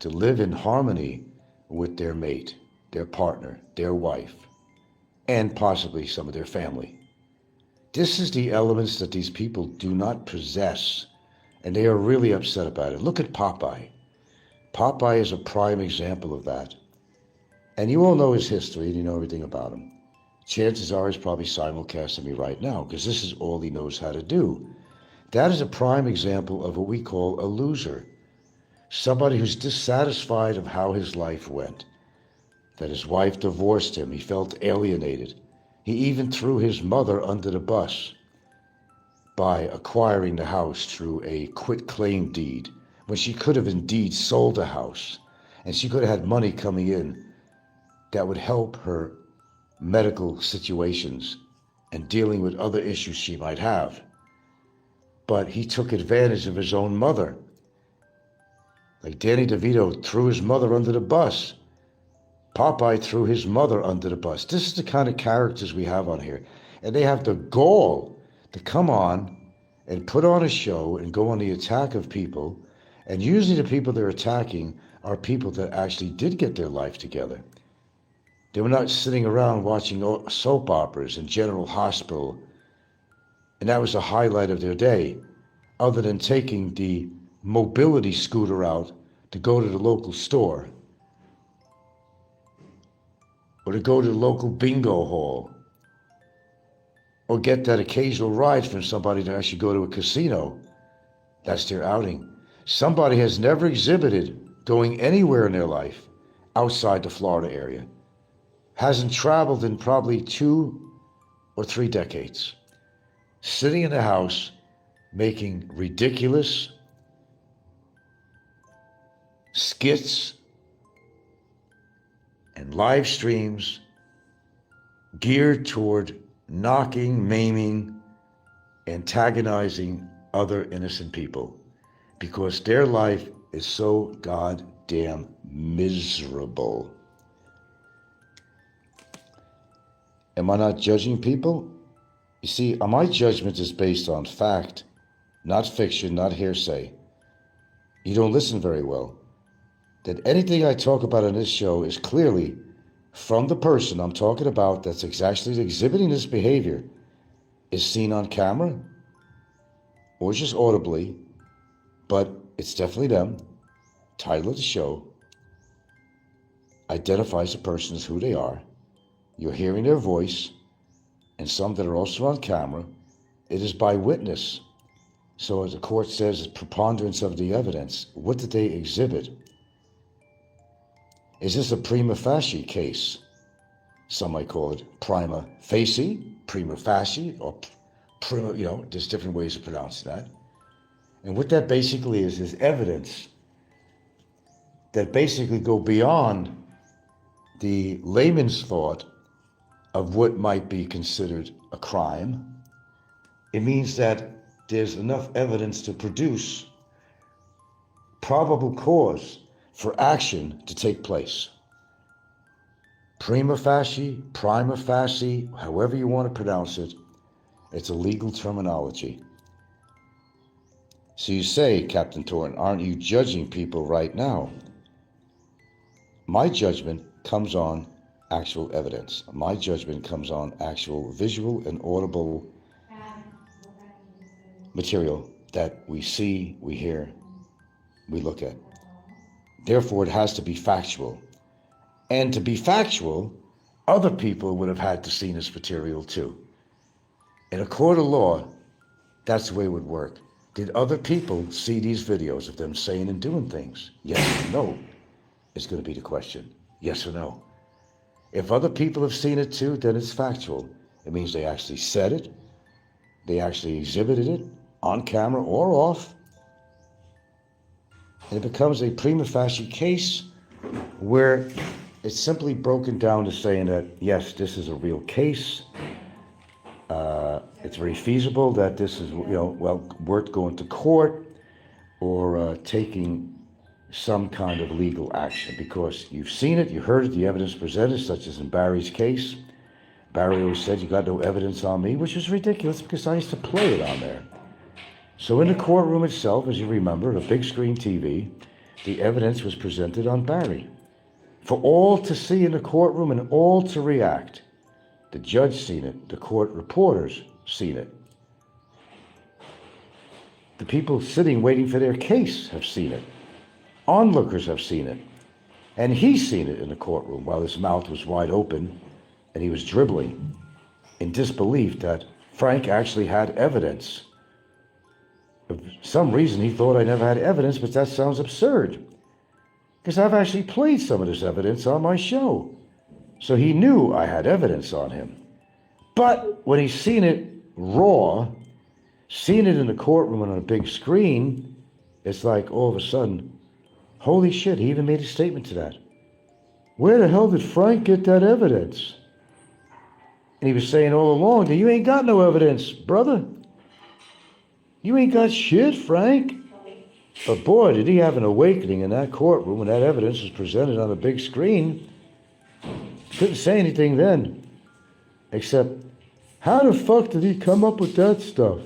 to live in harmony with their mate, their partner, their wife, and possibly some of their family. This is the elements that these people do not possess, and they are really upset about it. Look at Popeye. Popeye is a prime example of that. And you all know his history, and you know everything about him. Chances are he's probably simulcasting me right now, because this is all he knows how to do. That is a prime example of what we call a loser. Somebody who's dissatisfied of how his life went. That his wife divorced him. He felt alienated. He even threw his mother under the bus by acquiring the house through a quitclaim deed, when she could have indeed sold the house, and she could have had money coming in that would help her medical situations and dealing with other issues she might have. But he took advantage of his own mother. Like Danny DeVito threw his mother under the bus. Popeye threw his mother under the bus. This is the kind of characters we have on here. And they have the gall to come on and put on a show and go on the attack of people. And usually the people they're attacking are people that actually did get their life together. They were not sitting around watching soap operas in General Hospital. And that was the highlight of their day, other than taking the mobility scooter out to go to the local store, or to go to the local bingo hall, or get that occasional ride from somebody to actually go to a casino. That's their outing. Somebody has never exhibited going anywhere in their life outside the Florida area, hasn't traveled in probably 2 or 3 decades, sitting in the house making ridiculous skits and live streams geared toward knocking, maiming, antagonizing other innocent people, because their life is so goddamn miserable. Am I not judging people? You see, my judgment is based on fact, not fiction, not hearsay. You don't listen very well. That anything I talk about on this show is clearly from the person I'm talking about that's exactly exhibiting this behavior, is seen on camera or just audibly, but it's definitely them. Title of the show identifies the person as who they are. You're hearing their voice, and some that are also on camera. It is by witness. So as the court says, it's preponderance of the evidence. What did they exhibit? Is this a prima facie case? Some might call it prima facie, prima facie, or prima, there's different ways of pronouncing that. And what that basically is evidence that basically go beyond the layman's thought of what might be considered a crime. It means that there's enough evidence to produce probable cause for action to take place. Prima facie, however you want to pronounce it, it's a legal terminology. So you say, Captain Thornton, aren't you judging people right now? My judgment comes on actual evidence. My judgment comes on actual visual and audible material that we see, we hear, we look at. Therefore, it has to be factual. And to be factual, other people would have had to see this material too. In a court of law, that's the way it would work. Did other people see these videos of them saying and doing things? Yes or no is going to be the question. Yes or no. If other people have seen it too, then it's factual. It means they actually said it. They actually exhibited it on camera or off. And it becomes a prima facie case where it's simply broken down to saying that, yes, this is a real case. It's very feasible that this is, worth going to court or taking some kind of legal action, because you've seen it, you heard it, the evidence presented, such as in Barry's case. Barry always said, you got no evidence on me, which is ridiculous because I used to play it on there. So in the courtroom itself, as you remember, a big screen TV, the evidence was presented on Barry for all to see in the courtroom and all to react. The judge seen it, the court reporters seen it. The people sitting waiting for their case have seen it. Onlookers have seen it. And he's seen it in the courtroom while his mouth was wide open and he was dribbling in disbelief that Frank actually had evidence. For some reason he thought I never had evidence, but that sounds absurd, because I've actually played some of this evidence on my show. So he knew I had evidence on him. But when he's seen it raw, seen it in the courtroom and on a big screen, it's like all of a sudden, holy shit, he even made a statement to that. Where the hell did Frank get that evidence? And he was saying all along that you ain't got no evidence, brother. You ain't got shit, Frank. But boy, did he have an awakening in that courtroom when that evidence was presented on a big screen. Couldn't say anything then, except, how the fuck did he come up with that stuff?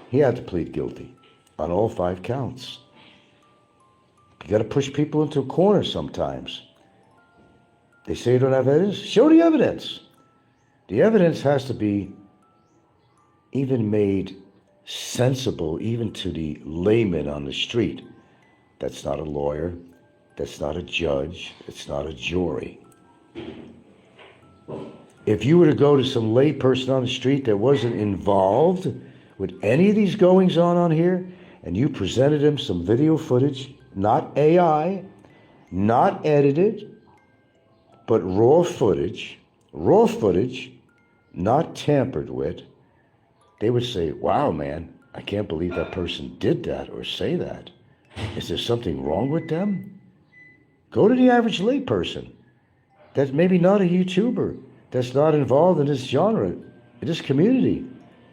He had to plead guilty on all 5 counts. You got to push people into a corner sometimes. They say you don't have evidence. Show the evidence. The evidence has to be even made sensible, even to the layman on the street. That's not a lawyer. That's not a judge. It's not a jury. If you were to go to some lay person on the street that wasn't involved with any of these goings on here, and you presented him some video footage, not AI, not edited, but raw footage, not tampered with, they would say, wow, man, I can't believe that person did that or say that. Is there something wrong with them? Go to the average lay person that's maybe not a YouTuber, that's not involved in this genre, in this community.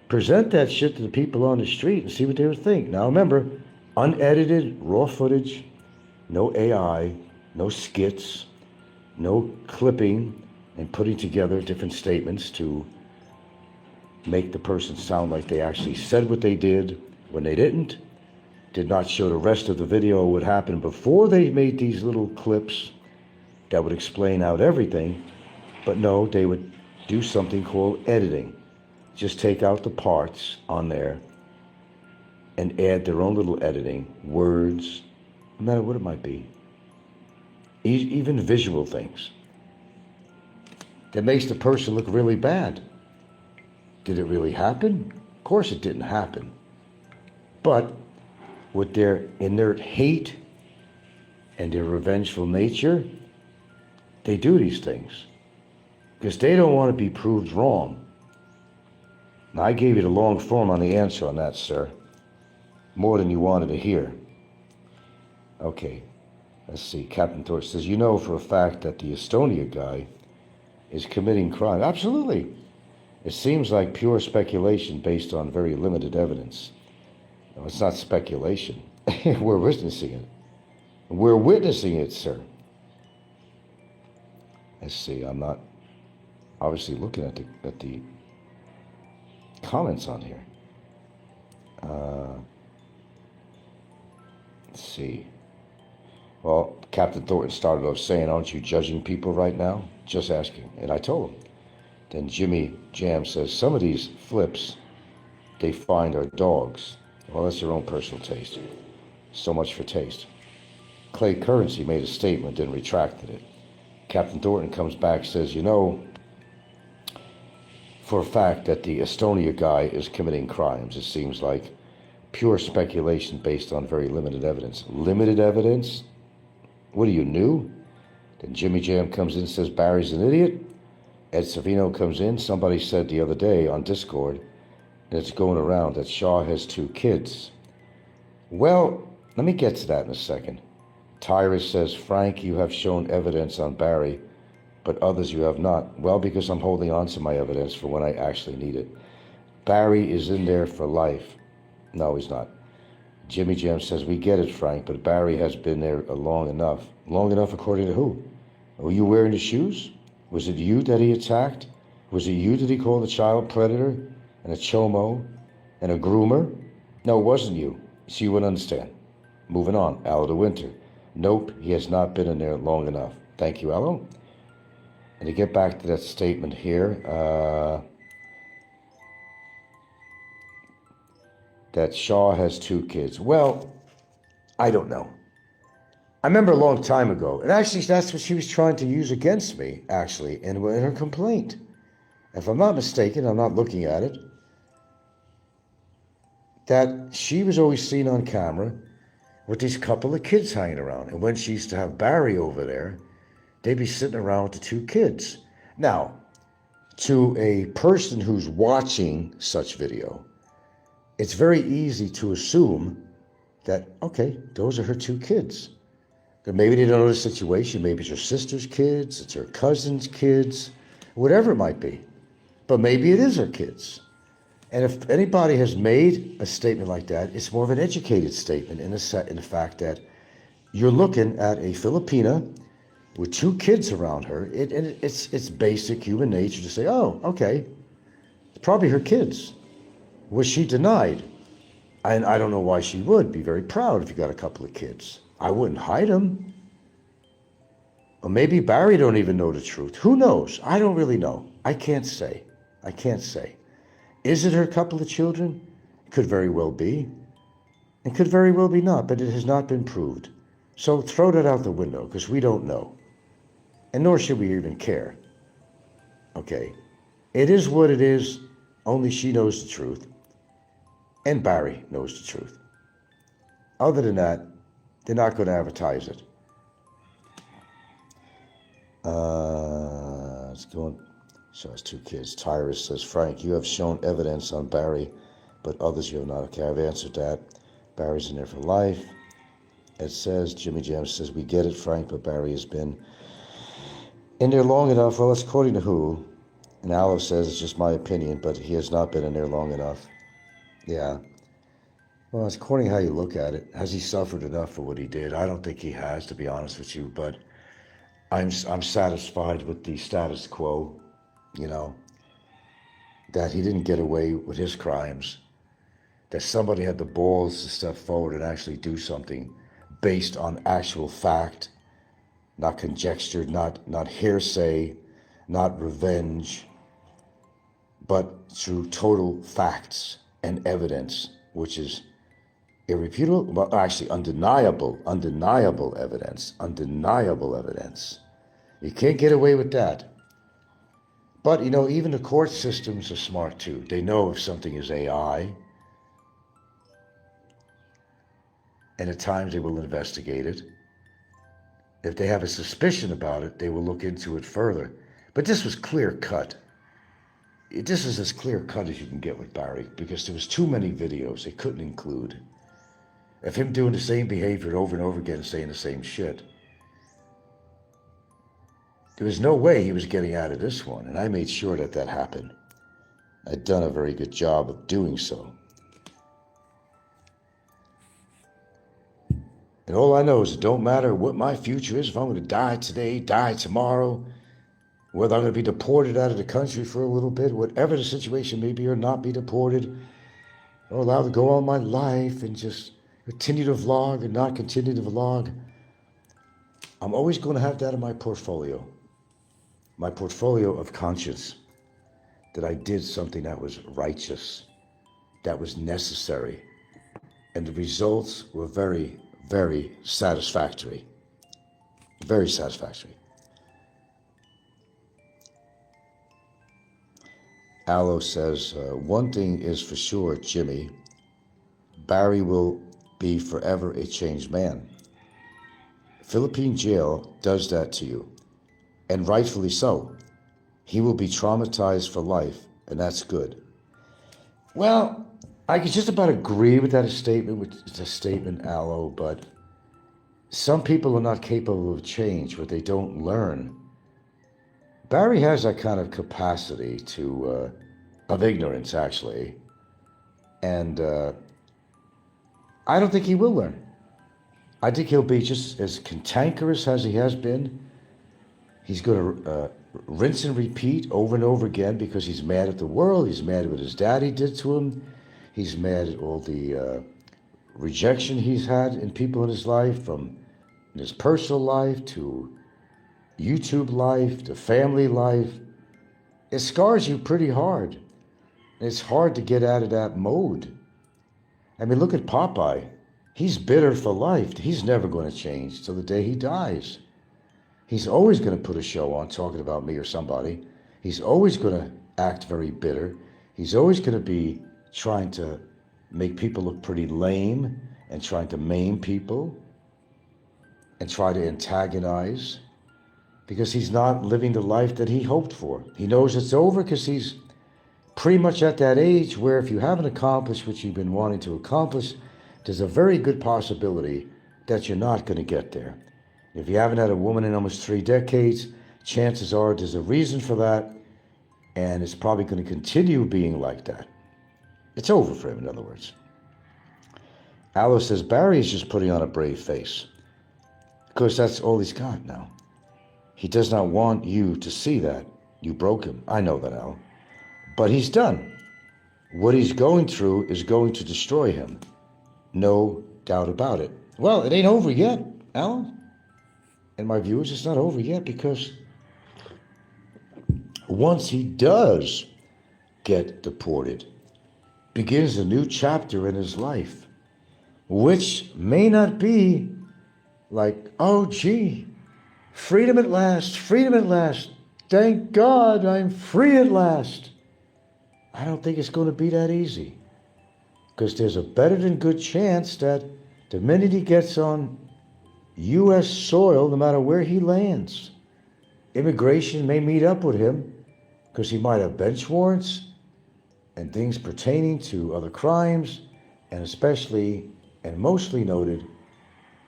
Present that shit to the people on the street and see what they would think. Now remember, unedited, raw footage, no AI, no skits, no clipping and putting together different statements to make the person sound like they actually said what they did when they didn't. Did not show the rest of the video what happened before they made these little clips that would explain out everything. But no, they would do something called editing. Just take out the parts on there and add their own little editing, words, no matter what it might be. Even visual things. That makes the person look really bad. Did it really happen? Of course it didn't happen. But with their inert hate and their revengeful nature, they do these things because they don't want to be proved wrong. Now, I gave you the long form on the answer on that, sir. More than you wanted to hear. Okay, let's see. Captain Thor says, you know for a fact that the Estonia guy is committing crime. Absolutely. It seems like pure speculation based on very limited evidence. No, it's not speculation. We're witnessing it. We're witnessing it, sir. Let's see. I'm not obviously looking at the comments on here. Let's see. Well, Captain Thornton started off saying, aren't you judging people right now? Just asking. And I told him. Then Jimmy Jam says, some of these flips they find are dogs. Well, that's their own personal taste. So much for taste. Clay Currency made a statement and retracted it. Captain Thornton comes back, says, you know, for a fact that the Estonia guy is committing crimes. It seems like pure speculation based on very limited evidence. Limited evidence? What are you, new? Then Jimmy Jam comes in and says Barry's an idiot. Ed Savino comes in. Somebody said the other day on Discord, and it's going around, that Shaw has 2 kids. Well, let me get to that in a second. Tyrus says, Frank, you have shown evidence on Barry, but others you have not. Well, because I'm holding on to my evidence for when I actually need it. Barry is in there for life. No, he's not. Jimmy Jam says, we get it, Frank, but Barry has been there long enough. Long enough according to who? Were you wearing his shoes? Was it you that he attacked? Was it you that he called a child predator and a chomo and a groomer? No, it wasn't you. So you wouldn't understand. Moving on. Aloe de Winter. Nope, he has not been in there long enough. Thank you, Aloe. And to get back to that statement here, that Shaw has 2 kids. Well, I don't know. I remember a long time ago, and actually that's what she was trying to use against me, actually, in her complaint. If I'm not mistaken, I'm not looking at it, that she was always seen on camera with these couple of kids hanging around. And when she used to have Barry over there, they'd be sitting around with the 2 kids. Now, to a person who's watching such video, it's very easy to assume that, okay, those are her 2 kids. That maybe they don't know the situation. Maybe it's her sister's kids, it's her cousin's kids, whatever it might be. But maybe it is her kids. And if anybody has made a statement like that, it's more of an educated statement in the fact that you're looking at a Filipina with 2 kids around her. It's basic human nature to say, oh, okay, it's probably her kids. Was she denied? And I don't know why she would be very proud if you got a couple of kids. I wouldn't hide them. Or maybe Barry don't even know the truth. Who knows? I don't really know. I can't say. Is it her couple of children? Could very well be. It could very well be not, but it has not been proved. So throw that out the window, because we don't know. And nor should we even care. Okay. It is what it is. Only she knows the truth. And Barry knows the truth. Other than that, they're not going to advertise it. Let's go on. So it's 2 kids. Tyrus says, Frank, you have shown evidence on Barry, but others you have not. Okay, I've answered that. Barry's in there for life. It says, Jimmy Jam says, we get it, Frank, but Barry has been in there long enough. Well, it's according to who? And Aloe says, it's just my opinion, but he has not been in there long enough. Yeah. Well, it's according to how you look at it. Has he suffered enough for what he did? I don't think he has, to be honest with you, but I'm satisfied with the status quo, that he didn't get away with his crimes, that somebody had the balls to step forward and actually do something based on actual fact, not conjecture, not hearsay, not revenge, but through total facts and evidence, which is irrefutable, well, actually undeniable evidence. You can't get away with that. But, even the court systems are smart too. They know if something is AI, and at times they will investigate it. If they have a suspicion about it, they will look into it further. But this was clear cut. This is as clear cut as you can get with Barry, because there was too many videos they couldn't include of him doing the same behavior over and over again and saying the same shit. There was no way he was getting out of this one, and I made sure that happened. I'd done a very good job of doing so. And all I know is it don't matter what my future is, if I'm going to die today, die tomorrow, whether I'm going to be deported out of the country for a little bit, whatever the situation may be, or not be deported, or allowed to go on my life and just continue to vlog and not continue to vlog. I'm always going to have that in my portfolio of conscience, that I did something that was righteous, that was necessary, and the results were very, very satisfactory. Very satisfactory. Aloe says, one thing is for sure, Jimmy, Barry will be forever a changed man. Philippine jail does that to you, and rightfully so. He will be traumatized for life, and that's good. Well, I can just about agree with that statement, Aloe, but some people are not capable of change, but they don't learn. Barry has that kind of capacity of ignorance, actually. And I don't think he will learn. I think he'll be just as cantankerous as he has been. He's going to rinse and repeat over and over again because he's mad at the world. He's mad at what his daddy did to him. He's mad at all the rejection he's had in people in his life, from his personal life to YouTube life to family life. It scars you pretty hard. And it's hard to get out of that mode. I mean, look at Popeye. He's bitter for life. He's never going to change till the day he dies. He's always going to put a show on talking about me or somebody. He's always going to act very bitter. He's always going to be trying to make people look pretty lame and trying to maim people and try to antagonize because he's not living the life that he hoped for. He knows it's over because he's pretty much at that age where if you haven't accomplished what you've been wanting to accomplish, there's a very good possibility that you're not going to get there. If you haven't had a woman in almost 3 decades, chances are there's a reason for that, and it's probably going to continue being like that. It's over for him, in other words. Alice says, Barry is just putting on a brave face, because that's all he's got now. He does not want you to see that. You broke him. I know that, Al. But he's done. What he's going through is going to destroy him. No doubt about it. Well, it ain't over yet, Alan. And my viewers, it's not over yet, because once he does get deported, begins a new chapter in his life, which may not be like, oh, gee, freedom at last, thank God I'm free at last. I don't think it's going to be that easy, because there's a better than good chance that the minute he gets on U.S. soil, no matter where he lands, immigration may meet up with him, because he might have bench warrants and things pertaining to other crimes, and especially and mostly noted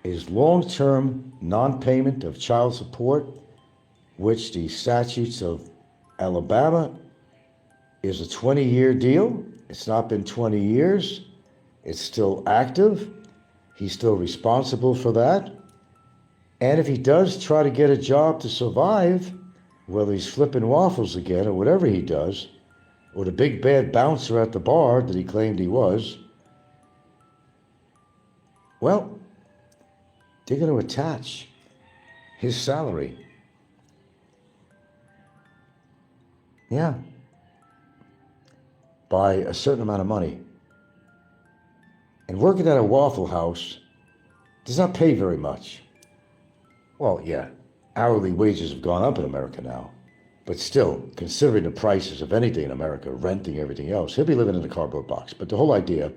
is long-term non-payment of child support, which the statutes of Alabama is a 20-year deal. It's not been 20 years. It's still active. He's still responsible for that. And if he does try to get a job to survive, whether he's flipping waffles again or whatever he does, or the big bad bouncer at the bar that he claimed he was, well, they're going to attach his salary. Yeah. By a certain amount of money. And working at a Waffle House does not pay very much. Well, yeah, hourly wages have gone up in America now. But still, considering the prices of anything in America, renting, everything else, he'll be living in a cardboard box. But the whole idea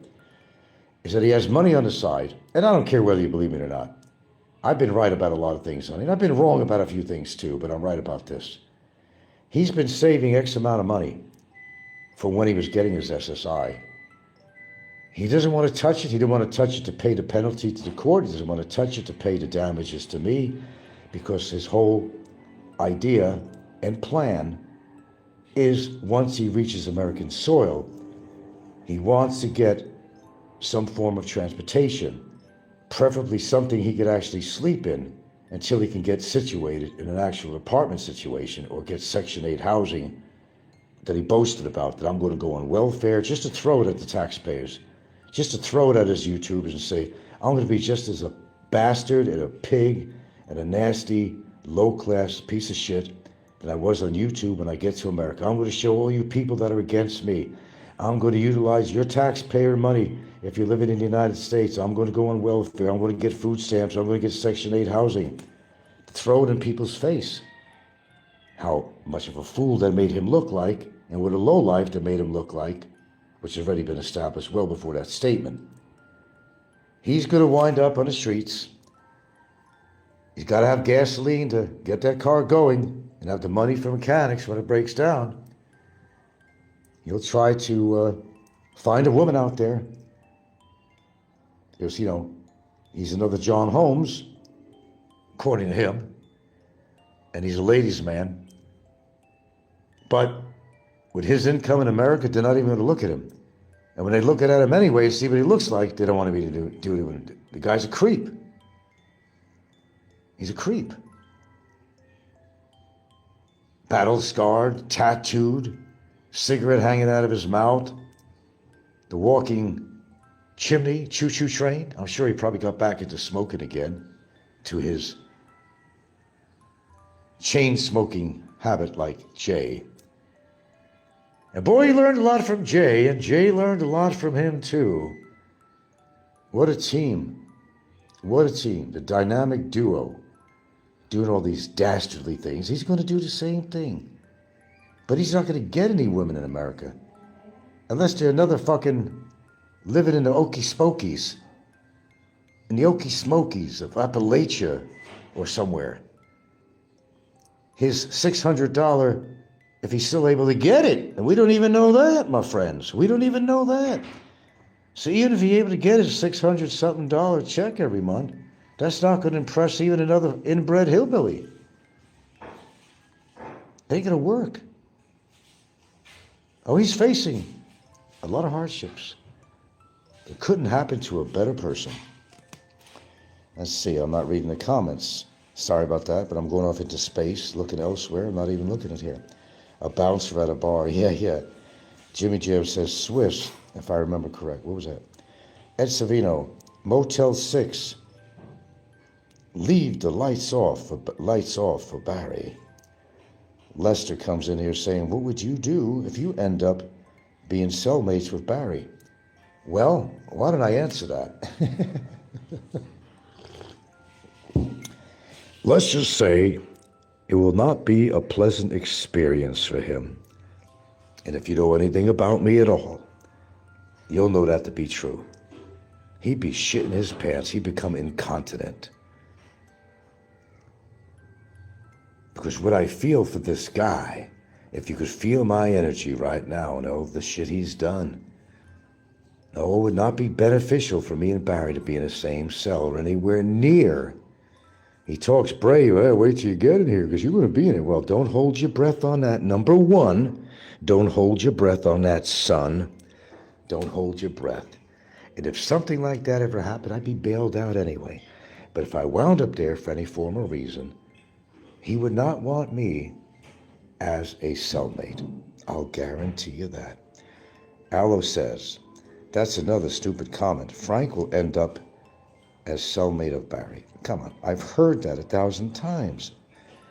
is that he has money on the side, and I don't care whether you believe me or not. I've been right about a lot of things, honey, and I've been wrong about a few things too, but I'm right about this. He's been saving X amount of money for when he was getting his SSI. He doesn't want to touch it. He didn't want to touch it to pay the penalty to the court. He doesn't want to touch it to pay the damages to me, because his whole idea and plan is once he reaches American soil, he wants to get some form of transportation, preferably something he could actually sleep in until he can get situated in an actual apartment situation or get Section 8 housing that he boasted about, that I'm going to go on welfare, just to throw it at the taxpayers, just to throw it at his YouTubers and say, I'm going to be just as a bastard and a pig and a nasty, low-class piece of shit that I was on YouTube when I get to America. I'm going to show all you people that are against me. I'm going to utilize your taxpayer money. If you're living in the United States, I'm going to go on welfare. I'm going to get food stamps. I'm going to get Section 8 housing. Throw it in people's face. How much of a fool that made him look like, and what a lowlife that made him look like, which has already been established well before that statement. He's going to wind up on the streets. He's got to have gasoline to get that car going and have the money for mechanics when it breaks down. He'll try to find a woman out there. Because, you know, he's another John Holmes. according to him. And he's a ladies' man. But with his income in America, they're not even going to look at him. And when they look at him anyway, see what he looks like, they don't want to be do it. The guy's a creep. He's a creep. Battle-scarred, tattooed, cigarette hanging out of his mouth, the walking chimney, choo-choo train. I'm sure he probably got back into smoking again to his chain-smoking habit like Jay. And boy, he learned a lot from Jay, and Jay learned a lot from him too. What a team. What a team. The dynamic duo doing all these dastardly things. He's going to do the same thing. But he's not going to get any women in America. Unless they're another fucking living in the Okie Smokies. In the Okie Smokies of Appalachia or somewhere. His $600, if he's still able to get it. And we don't even know that, my friends. We don't even know that. So even if he's able to get his $600-something check every month, that's not going to impress even another inbred hillbilly. It ain't going to work. Oh, he's facing a lot of hardships. It couldn't happen to a better person. Let's see, I'm not reading the comments. Sorry about that, but I'm going off into space, looking elsewhere. I'm not even looking at here. A bouncer at a bar. Yeah. Jimmy Jam says Swiss, if I remember correct. What was that? Ed Savino, Motel 6. Leave the lights off for Barry. Lester comes in here saying, what would you do if you end up being cellmates with Barry? Well, why don't I answer that? Let's just say it will not be a pleasant experience for him. And if you know anything about me at all, you'll know that to be true. He'd be shitting his pants. He'd become incontinent. Because what I feel for this guy, if you could feel my energy right now and all the shit he's done, no, it would not be beneficial for me and Barry to be in the same cell or anywhere near. He talks brave. Hey, wait till you get in here because you're going to be in it. Well, don't hold your breath on that. Number one, don't hold your breath on that, son. Don't hold your breath. And if something like that ever happened, I'd be bailed out anyway. But if I wound up there for any form or reason, he would not want me as a cellmate. I'll guarantee you that. Aloe says, that's another stupid comment. Frank will end up as cellmate of Barry. Come on, I've heard that 1,000 times.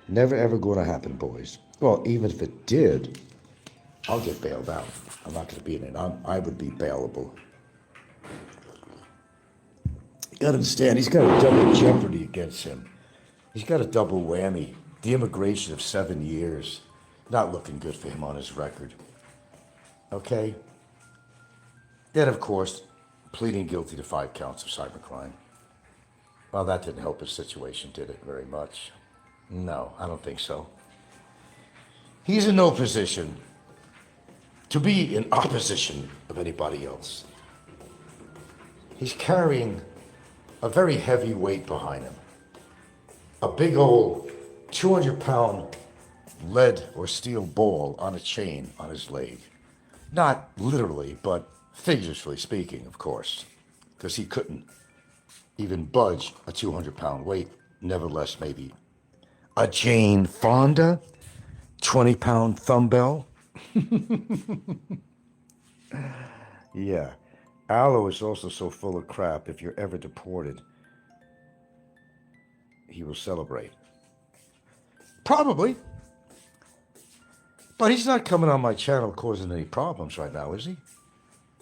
Never ever going to happen, boys. Well, even if it did, I'll get bailed out. I'm not going to be in it. I would be bailable. You got to understand, he's got a double jeopardy against him. He's got a double whammy. The immigration of 7 years. Not looking good for him on his record. Okay? Then, of course, pleading guilty to 5 counts of cybercrime. Well, that didn't help his situation, did it, very much? No, I don't think so. He's in no position to be in opposition of anybody else. He's carrying a very heavy weight behind him. A big old 200-pound lead or steel ball on a chain on his leg. Not literally, but figuratively speaking, of course, because he couldn't even budge a 200-pound weight, nevertheless maybe a Jane Fonda 20-pound thumbbell. Yeah, Aloe is also so full of crap. If you're ever deported, he will celebrate. Probably. But he's not coming on my channel causing any problems right now, is he?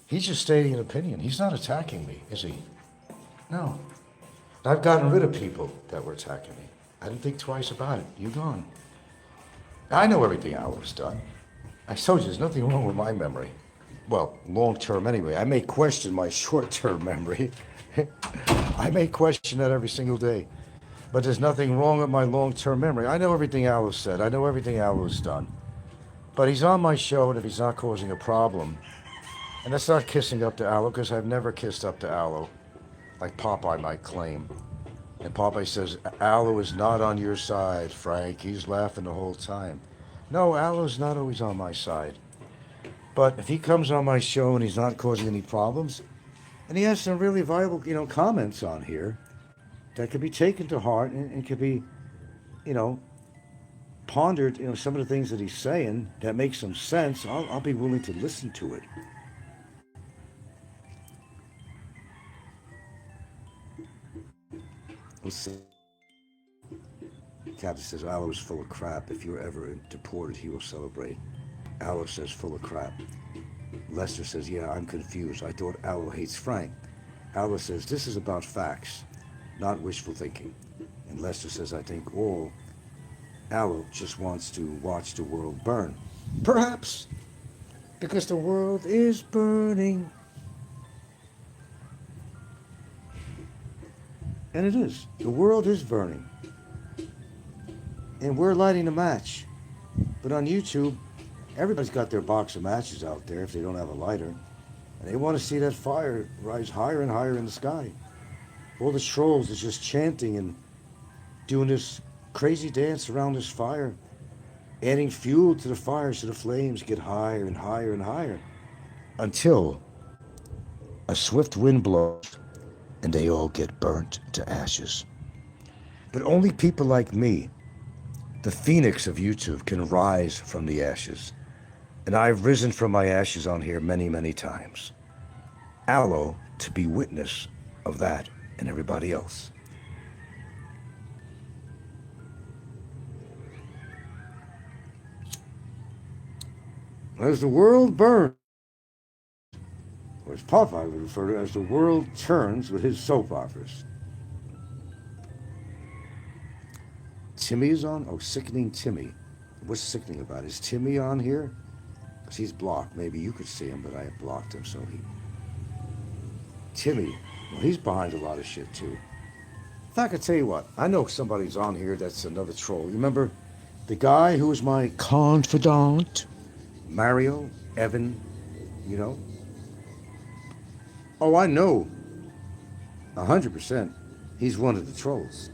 He's just stating an opinion. He's not attacking me, is he? No. I've gotten rid of people that were attacking me. I didn't think twice about it. You're gone. I know everything Aloe's done. I told you there's nothing wrong with my memory. Well, long-term anyway. I may question my short-term memory. I may question that every single day. But there's nothing wrong with my long-term memory. I know everything Aloe said. I know everything Aloe's done. But he's on my show, and if he's not causing a problem, and that's not kissing up to Aloe, because I've never kissed up to Aloe, like Popeye might claim. And Popeye says, Aloe is not on your side, Frank. He's laughing the whole time. No, Aloe's not always on my side. But if he comes on my show and he's not causing any problems, and he has some really viable, comments on here that could be taken to heart and could be, pondered, some of the things that he's saying that make some sense, I'll be willing to listen to it. Let's see. Captain says, Aloe is full of crap. If you're ever deported, he will celebrate. Aloe says, full of crap. Lester says, yeah, I'm confused. I thought Aloe hates Frank. Aloe says, this is about facts, not wishful thinking. And Lester says, I think Aloe just wants to watch the world burn. Perhaps, because the world is burning. And it is. The world is burning. And we're lighting a match. But on YouTube, everybody's got their box of matches out there if they don't have a lighter. And they want to see that fire rise higher and higher in the sky. All the trolls is just chanting and doing this crazy dance around this fire, adding fuel to the fire so the flames get higher and higher and higher. Until a swift wind blows and they all get burnt to ashes. But only people like me, the phoenix of YouTube, can rise from the ashes. And I've risen from my ashes on here many, many times. Aloe to be witness of that and everybody else. As the world burns, or as Popeye would refer to it, as the world turns with his soap operas. Timmy is on? Oh, Sickening Timmy. What's sickening about it? Is Timmy on here? Because he's blocked. Maybe you could see him, but I have blocked him, so he... Timmy, well, he's behind a lot of shit, too. In fact, I tell you what, I know somebody's on here that's another troll. You remember the guy who was my confidant? Mario, Evan, Oh, I know 100% he's one of the trolls.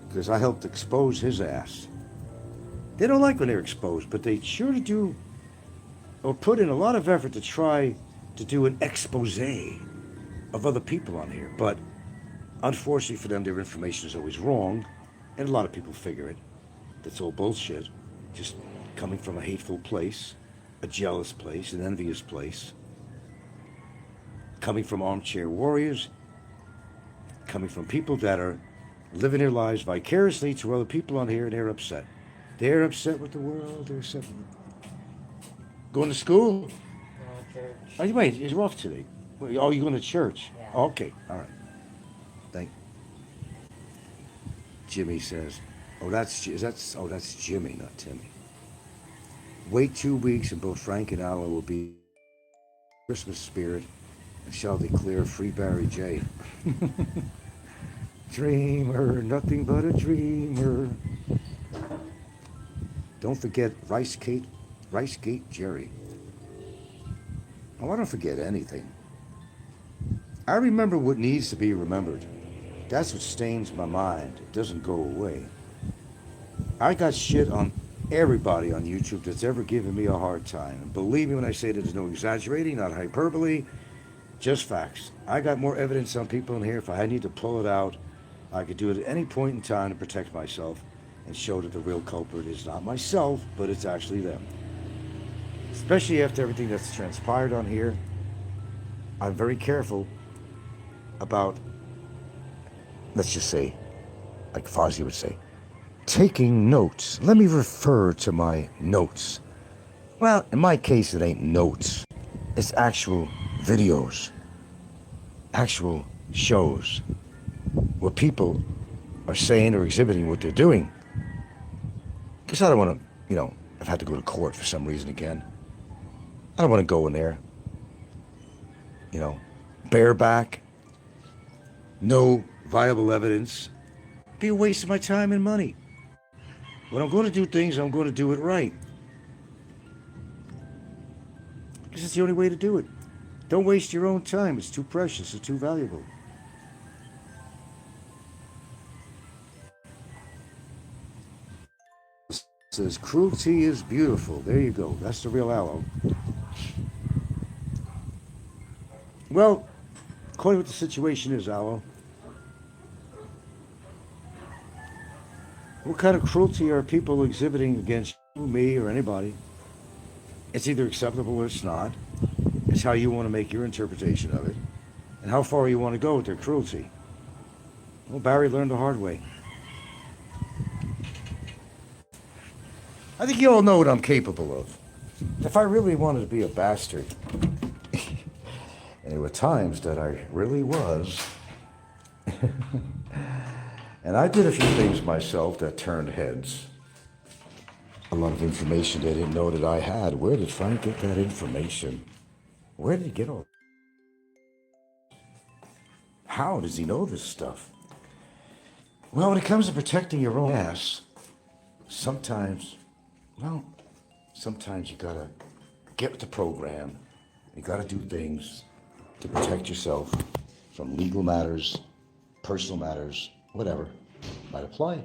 Because I helped expose his ass. They don't like when they're exposed, but they sure do, or put in a lot of effort to try to do an expose of other people on here. But unfortunately for them, their information is always wrong, and a lot of people figure it. That's all bullshit. Just coming from a hateful place, a jealous place, an envious place. Coming from armchair warriors, coming from people that are living their lives vicariously to other people on here, and they're upset. They're upset with the world. They're upset with going to school? Church. Oh, wait, you're off today. Oh, you're going to church? Yeah. Okay, all right. Thank Jimmy says, that's Jimmy, not Timmy. Wait 2 weeks and both Frank and Aloe will be Christmas spirit and shall declare free Barry J. Dreamer, nothing but a dreamer. Don't forget Ricegate Jerry. Oh, I don't forget anything. I remember what needs to be remembered. That's what stains my mind. It doesn't go away. I got shit on everybody on YouTube that's ever given me a hard time. And believe me when I say there's no exaggerating, not hyperbole, just facts. I got more evidence on people in here. If I need to pull it out, I could do it at any point in time to protect myself and show that the real culprit is not myself, but it's actually them. Especially after everything that's transpired on here, I'm very careful about, let's just say, like Fozzie would say, taking notes. Let me refer to my notes. Well, in my case, it ain't notes. It's actual videos, actual shows where people are saying or exhibiting what they're doing. Because I don't want to, I've had to go to court for some reason again. I don't want to go in there, bareback, no viable evidence. Be a waste of my time and money. When I'm going to do things, I'm going to do it right. Because it's the only way to do it. Don't waste your own time. It's too precious. It's too valuable. says, cruelty is beautiful. There you go. That's the real Aloe. Well, according to what the situation is, Aloe, what kind of cruelty are people exhibiting against you, me, or anybody? It's either acceptable or it's not. It's how you want to make your interpretation of it, and how far you want to go with their cruelty. Well, Barry learned the hard way. I think you all know what I'm capable of. If I really wanted to be a bastard, and there were times that I really was, and I did a few things myself that turned heads. A lot of information they didn't know that I had. Where did Frank get that information? Where did he get all? How does he know this stuff? Well, when it comes to protecting your own ass, sometimes you gotta get with the program. You gotta do things to protect yourself from legal matters, personal matters, whatever might apply.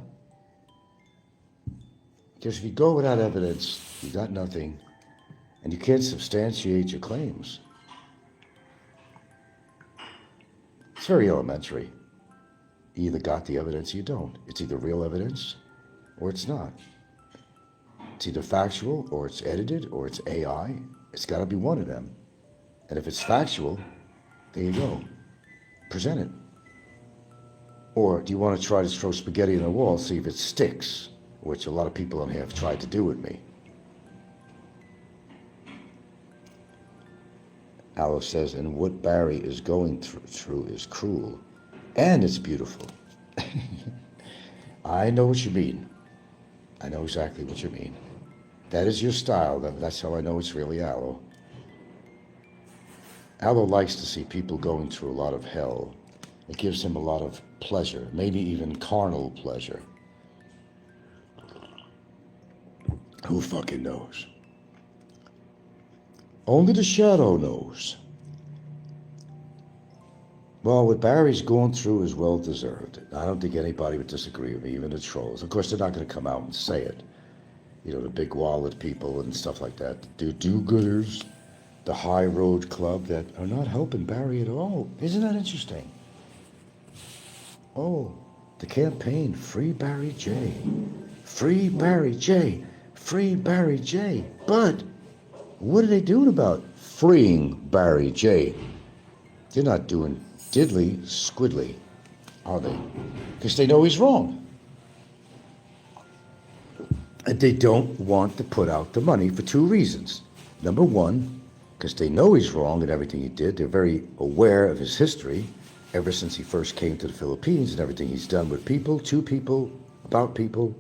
Because if you go without evidence, you got nothing, and you can't substantiate your claims. It's very elementary. You either got the evidence or you don't. It's either real evidence or it's not. It's either factual or it's edited or it's AI. It's got to be one of them. And if it's factual, there you go. Present it. Or do you want to try to throw spaghetti in the wall, see if it sticks, which a lot of people on here have tried to do with me. Alice says, and what Barry is going through is cruel. And it's beautiful. I know what you mean. I know exactly what you mean. That is your style. That's how I know it's really Aloe. Aloe likes to see people going through a lot of hell. It gives him a lot of pleasure, maybe even carnal pleasure. Who fucking knows? Only the shadow knows. Well, what Barry's going through is well deserved. I don't think anybody would disagree with me, even the trolls. Of course, they're not going to come out and say it. You know, the big wallet people and stuff like that. The do-gooders, the high road club that are not helping Barry at all. Isn't that interesting? Oh, the campaign, Free Barry J. Free Barry J. Free Barry J. But what are they doing about freeing Barry J? They're not doing diddly squiddly, are they? Because they know he's wrong. And they don't want to put out the money for two reasons. Number one, because they know he's wrong in everything he did. They're very aware of his history ever since he first came to the Philippines and everything he's done with people, to people, about people.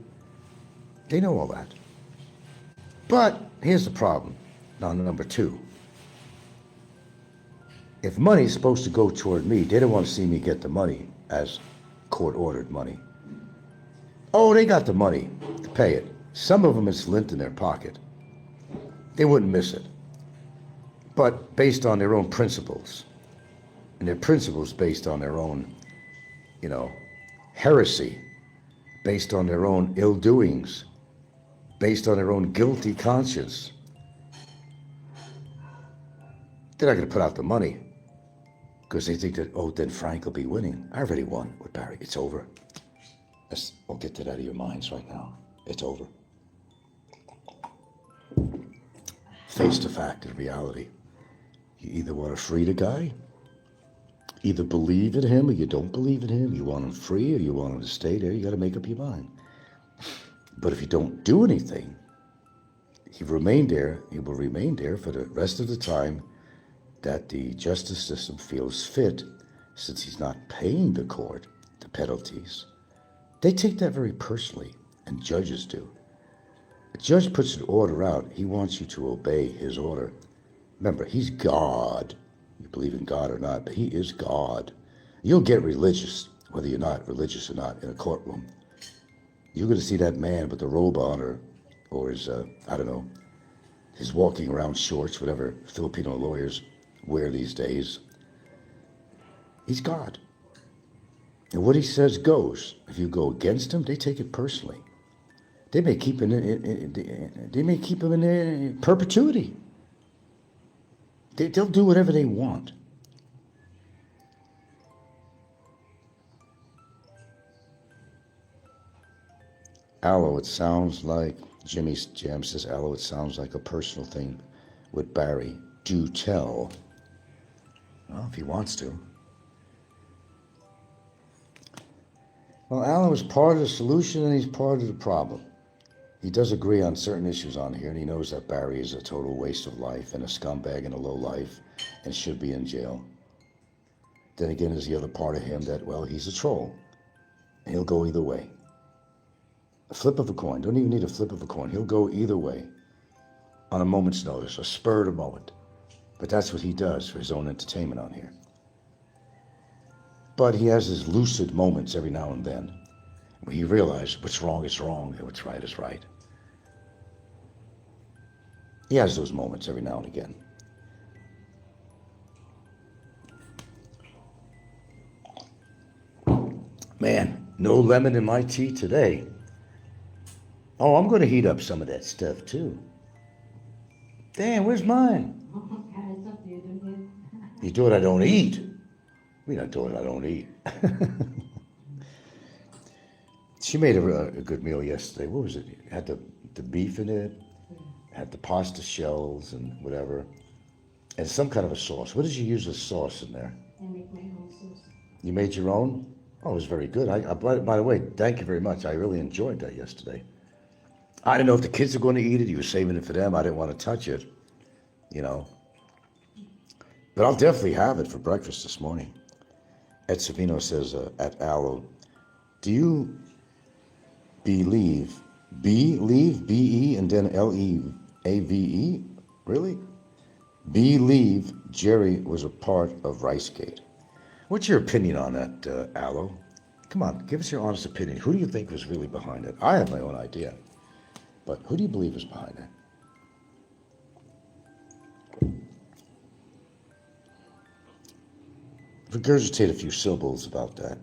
They know all that. But here's the problem. Now, number two. If money's supposed to go toward me, they don't want to see me get the money as court-ordered money. Oh, they got the money to pay it. Some of them it's lint in their pocket. They wouldn't miss it. But based on their own principles, and their principles based on their own, heresy, based on their own ill-doings, based on their own guilty conscience, they're not going to put out the money because they think that, oh, then Frank will be winning. I already won with Barry. It's over. I'll get that out of your minds right now. It's over. Face the fact of reality. You either want to free the guy, either believe in him or you don't believe in him. You want him free or you want him to stay there. You got to make up your mind. But if you don't do anything, he will remain there for the rest of the time that the justice system feels fit, since he's not paying the court the penalties. They take that very personally, and judges do. A judge puts an order out, he wants you to obey his order. Remember, he's God. You believe in God or not, but he is God. You'll get religious, whether you're not religious or not, in a courtroom. You're going to see that man with the robe on or his, his walking around shorts, whatever Filipino lawyers wear these days. He's God. And what he says goes. If you go against him, they take it personally. They may keep him in perpetuity. They'll do whatever they want. Aloe, it sounds like, Jimmy's Jam says, Aloe, it sounds like a personal thing with Barry. Do tell. Well, if he wants to. Well, Aloe is part of the solution and he's part of the problem. He does agree on certain issues on here, and he knows that Barry is a total waste of life and a scumbag and a low life and should be in jail. Then again, there's the other part of him that, well, he's a troll. And he'll go either way. A flip of a coin. Don't even need a flip of a coin. He'll go either way on a moment's notice, a spur of the moment. But that's what he does for his own entertainment on here. But he has his lucid moments every now and then where he realizes what's wrong is wrong and what's right is right. He has those moments every now and again. Man, no lemon in my tea today. Oh, I'm going to heat up some of that stuff too. Damn, where's mine? You do it, I don't eat. We not doing it, I don't eat. She made a good meal yesterday. What was it? It had the beef in it, had the pasta shells and whatever, and some kind of a sauce. What did you use as sauce in there? I make my own sauce. You made your own? Oh, it was very good. By the way, thank you very much. I really enjoyed that yesterday. I didn't know if the kids were going to eat it. You were saving it for them. I didn't want to touch it, you know. But I'll definitely have it for breakfast this morning. Ed Savino says at Aloe, do you believe, B-E and then L-E-A-V-E? Really? Believe Jerry was a part of RiceGate. What's your opinion on that, Aloe? Come on, give us your honest opinion. Who do you think was really behind it? I have my own idea. But who do you believe is behind it? Regurgitate a few syllables about that.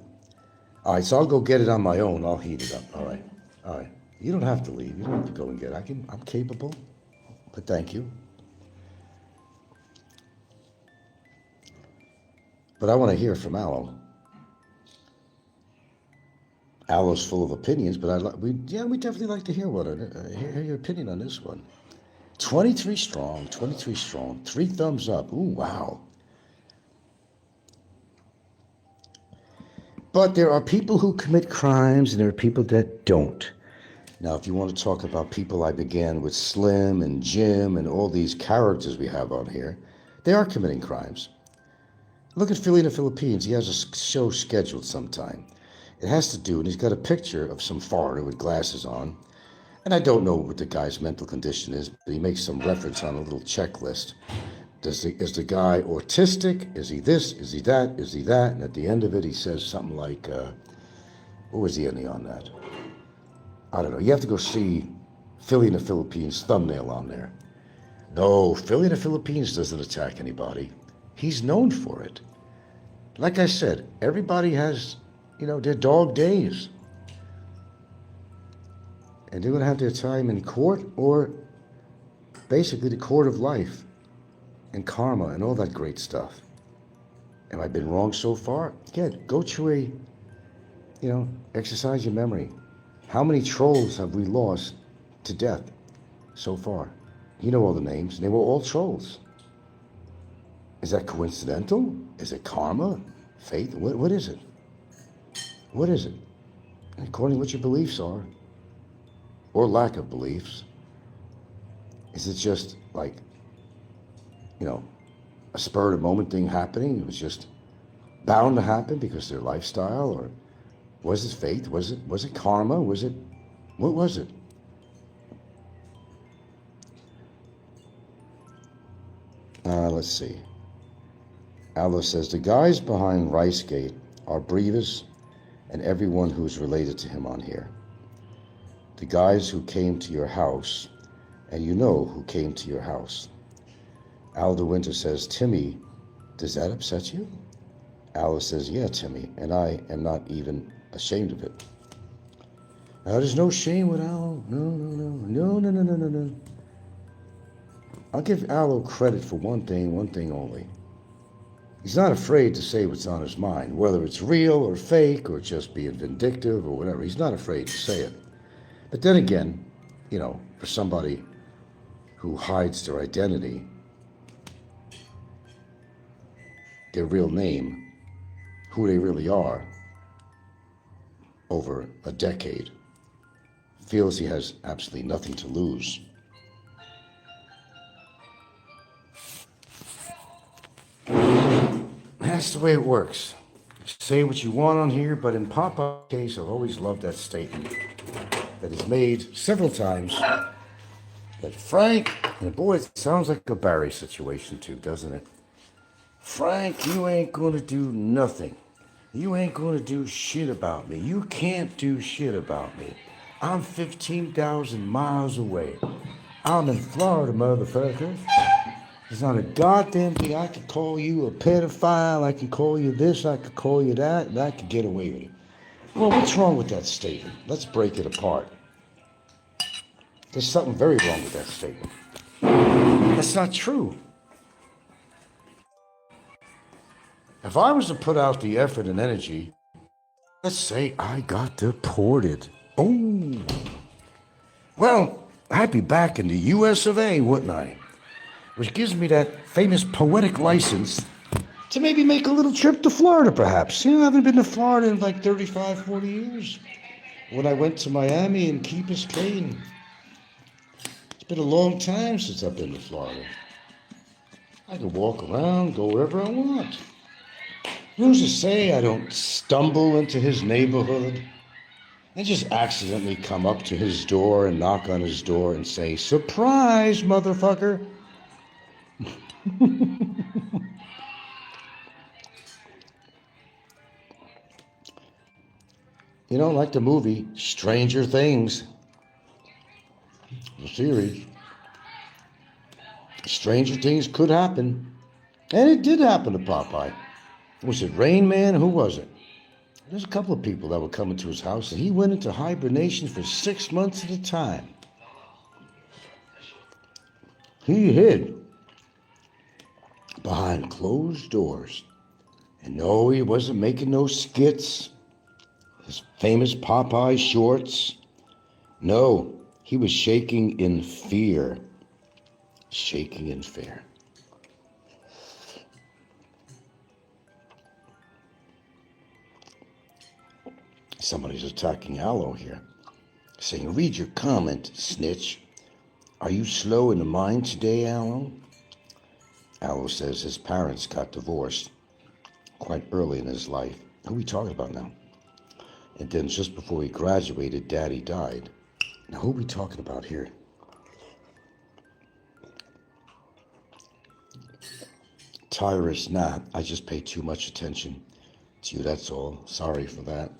All right, so I'll go get it on my own. I'll heat it up. All right. All right. You don't have to leave. You don't have to go and get it. I'm capable. But thank you. But I want to hear from Aloe. Aloe's full of opinions, but we definitely like to hear hear your opinion on this one. 23 strong, 3 thumbs up. Ooh, wow. But there are people who commit crimes and there are people that don't. Now, if you want to talk about people, I began with Slim and Jim and all these characters we have on here. They are committing crimes. Look at Philly in the Philippines. He has a show scheduled sometime. It has to do, and he's got a picture of some foreigner with glasses on. And I don't know what the guy's mental condition is, but he makes some reference on a little checklist. Is the guy autistic? Is he this? Is he that? Is he that? And at the end of it, he says something like, what was the ending on that? I don't know. You have to go see Philly in the Philippines thumbnail on there. No, Philly in the Philippines doesn't attack anybody. He's known for it. Like I said, everybody has, their dog days. And they're going to have their time in court or basically the court of life and karma and all that great stuff. Have I been wrong so far? Yeah, go through exercise your memory. How many trolls have we lost to death so far? You know all the names, and they were all trolls. Is that coincidental? Is it karma? Fate? What is it? What is it? According to what your beliefs are, or lack of beliefs, is it just like, a spur of the moment thing happening? It was just bound to happen because of their lifestyle, or was it fate? Was it karma? What was it? Let's see. Aloe says, the guys behind RiceGate are Brevis and everyone who's related to him on here. The guys who came to your house, and you know who came to your house. Al de Winter says, Timmy, does that upset you? Alice says, yeah, Timmy, and I am not even ashamed of it. There's no shame with Aloe. No. I'll give Aloe credit for one thing only. He's not afraid to say what's on his mind, whether it's real or fake or just being vindictive or whatever. He's not afraid to say it. But then again, for somebody who hides their identity, their real name, who they really are, over a decade, feels he has absolutely nothing to lose. That's the way it works. Say what you want on here, but in Popeye's case, I've always loved that statement that is made several times. That Frank, and boy, it sounds like a Barry situation too, doesn't it? Frank, you ain't gonna do nothing. You ain't gonna do shit about me. You can't do shit about me. I'm 15,000 miles away. I'm in Florida, motherfucker. There's not a goddamn thing. I could call you a pedophile. I can call you this. I could call you that. And I could get away with it. Well, what's wrong with that statement? Let's break it apart. There's something very wrong with that statement. That's not true. If I was to put out the effort and energy, let's say I got deported. Oh. Well, I'd be back in the US of A, wouldn't I? Which gives me that famous poetic license to maybe make a little trip to Florida, perhaps. I haven't been to Florida in like 35, 40 years. When I went to Miami and Key Biscayne. It's been a long time since I've been to Florida. I can walk around, go wherever I want. Who's to say I don't stumble into his neighborhood and just accidentally come up to his door and knock on his door and say, "Surprise, motherfucker." Like the movie Stranger Things, the series. Stranger things could happen. And it did happen to Popeye. Was it Rain Man? Who was it? There's a couple of people that were coming to his house, and he went into hibernation for 6 months at a time. He hid behind closed doors. And no, he wasn't making no skits, his famous Popeye shorts. No, he was shaking in fear. Shaking in fear. Somebody's attacking Aloe here, saying, "Read your comment, snitch. Are you slow in the mind today, Aloe?" Aloe says his parents got divorced quite early in his life. Who are we talking about now? And then just before he graduated, Daddy died. Now, who are we talking about here? Tyrus, nah, I just pay too much attention to you, that's all. Sorry for that.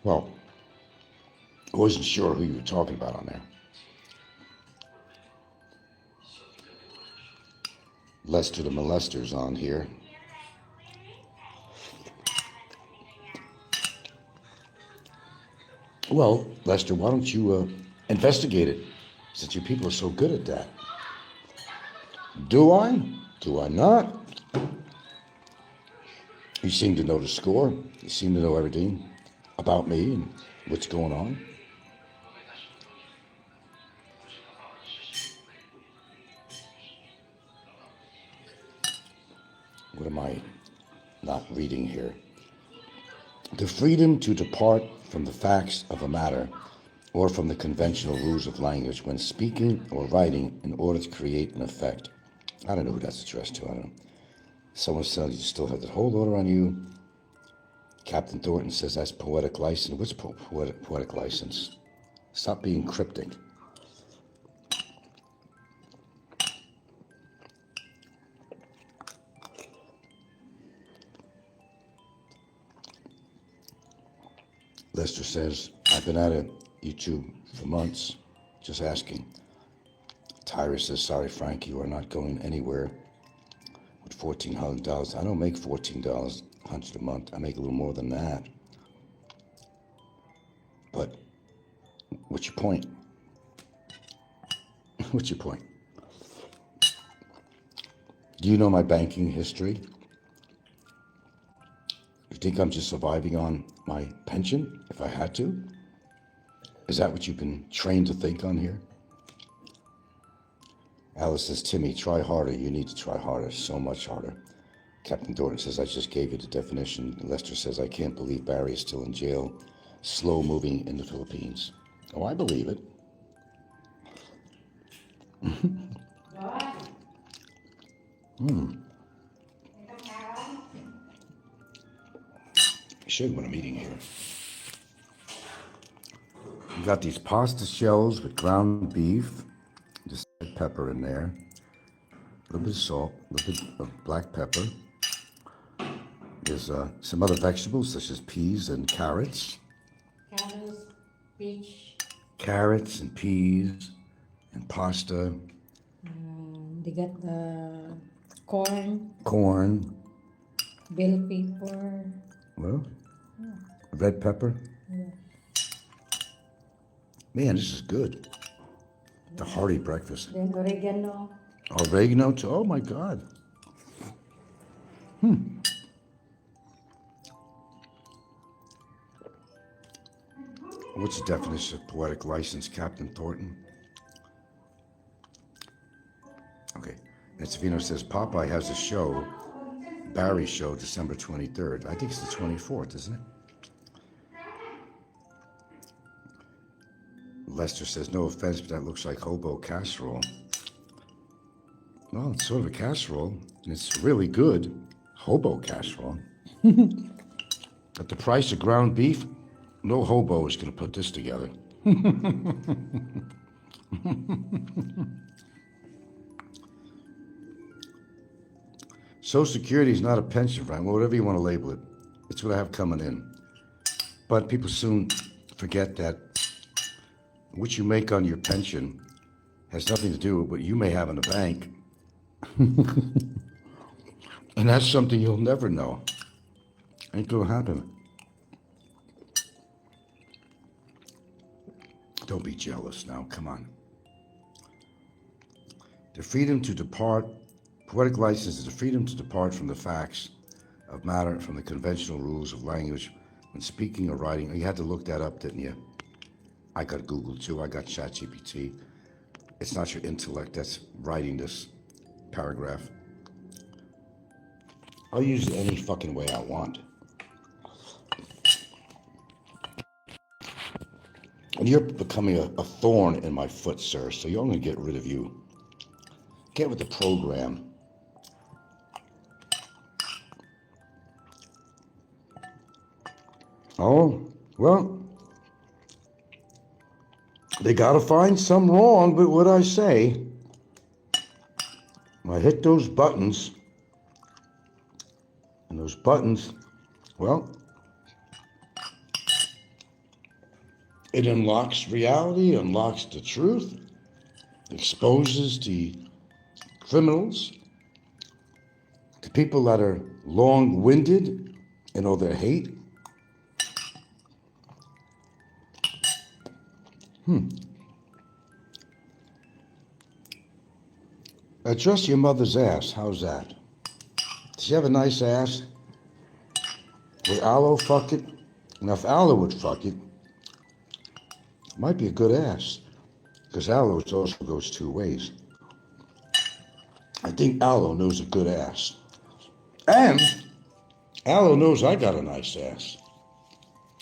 Well, I wasn't sure who you were talking about on there. Lester the Molester's on here. Well, Lester, why don't you investigate it, since you people are so good at that? Do I? Do I not? You seem to know the score. You seem to know everything about me and what's going on. What am I not reading here? The freedom to depart from the facts of a matter or from the conventional rules of language when speaking or writing in order to create an effect. I don't know who that's addressed to. I don't know. Someone said you still have the hold order on you. Captain Thornton says that's poetic license. What's poetic license? Stop being cryptic. Lester says, I've been at YouTube for months, just asking. Tyrus says, sorry, Frank, you are not going anywhere with $1,400. I don't make $14 a month. I make a little more than that. But what's your point? What's your point? Do you know my banking history? You think I'm just surviving on my pension if I had to? Is that what you've been trained to think on here? Alice says, Timmy, try harder. You need to try harder, so much harder. Captain Dorton says, I just gave you the definition. Lester says, I can't believe Barry is still in jail, slow moving in the Philippines. Oh, I believe it. I should when I'm eating here. You got these pasta shells with ground beef, just pepper in there, a little bit of salt, a little bit of black pepper. There's some other vegetables such as peas and carrots. Carrots and peas and pasta. They got the corn. Corn. Bell pepper. Well, red pepper. Yeah. Man, this is good. The hearty breakfast. Then oregano. Oregano too. Oh my God. What's the definition of poetic license, Captain Thornton? Okay. And Savino says Popeye has a show, Barry show, December 23rd. I think it's the 24th, isn't it? Lester says, no offense, but that looks like hobo casserole. Well, it's sort of a casserole, and it's really good. Hobo casserole. At the price of ground beef, no hobo is going to put this together. Social Security is not a pension fund, well, whatever you want to label it. It's what I have coming in. But people soon forget that what you make on your pension has nothing to do with what you may have in the bank. And that's something you'll never know. Ain't gonna happen. Don't be jealous now, come on. The freedom to depart, poetic license is the freedom to depart from the facts of matter, from the conventional rules of language when speaking or writing. You had to look that up, didn't you? I got Google too, I got ChatGPT. It's not your intellect that's writing this paragraph. I'll use it any fucking way I want. And you're becoming a thorn in my foot, sir, so you're going to get rid of you. Get with the program. Oh, well, they got to find some wrong with what I say. I hit those buttons, and those buttons, well, it unlocks reality, unlocks the truth, exposes the criminals, the people that are long-winded in all their hate. Address your mother's ass. How's that? Does she have a nice ass? Would Aloe fuck it? Now, if Aloe would fuck it, might be a good ass, because aloe also goes two ways. I think aloe knows a good ass. And aloe knows I got a nice ass.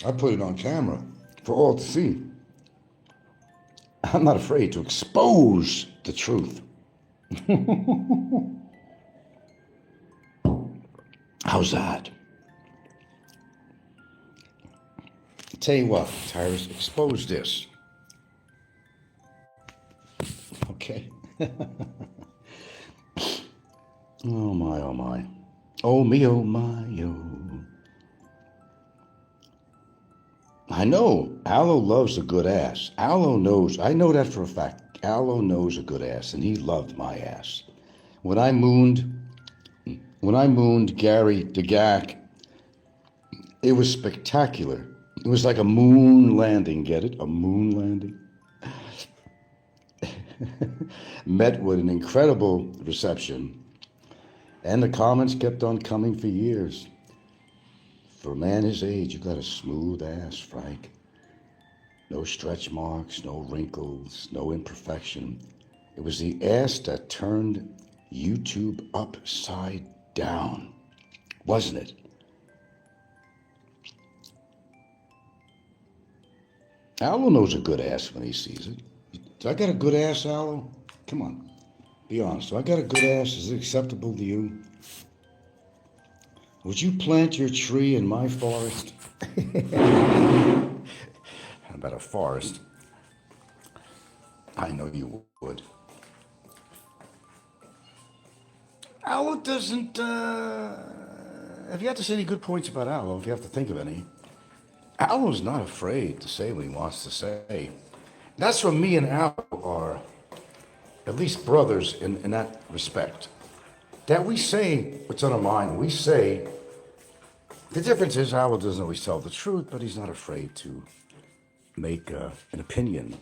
I put it on camera for all to see. I'm not afraid to expose the truth. How's that? Tell you what, Tyrus, expose this. Okay. Oh my, oh my. Oh me, oh my, oh. I know, Aloe loves a good ass. Aloe knows, I know that for a fact. Aloe knows a good ass, and he loved my ass. When I mooned When I mooned Gary DeGack, it was spectacular. It was like a moon landing, get it? A moon landing? Met with an incredible reception, and the comments kept on coming for years. For a man his age, you got a smooth ass, Frank. No stretch marks, no wrinkles, no imperfection. It was the ass that turned YouTube upside down, wasn't it? Aloe knows a good ass when he sees it. Do I got a good ass, Aloe? Come on, be honest. Do I got a good ass? Is it acceptable to you? Would you plant your tree in my forest? How about a forest? I know you would. Aloe doesn't, if you have to say any good points about Aloe, if you have to think of any, Aloe's not afraid to say what he wants to say. That's where me and Aloe are, at least brothers in that respect. That we say what's on our mind. We say, the difference is Aloe doesn't always tell the truth, but he's not afraid to make an opinion.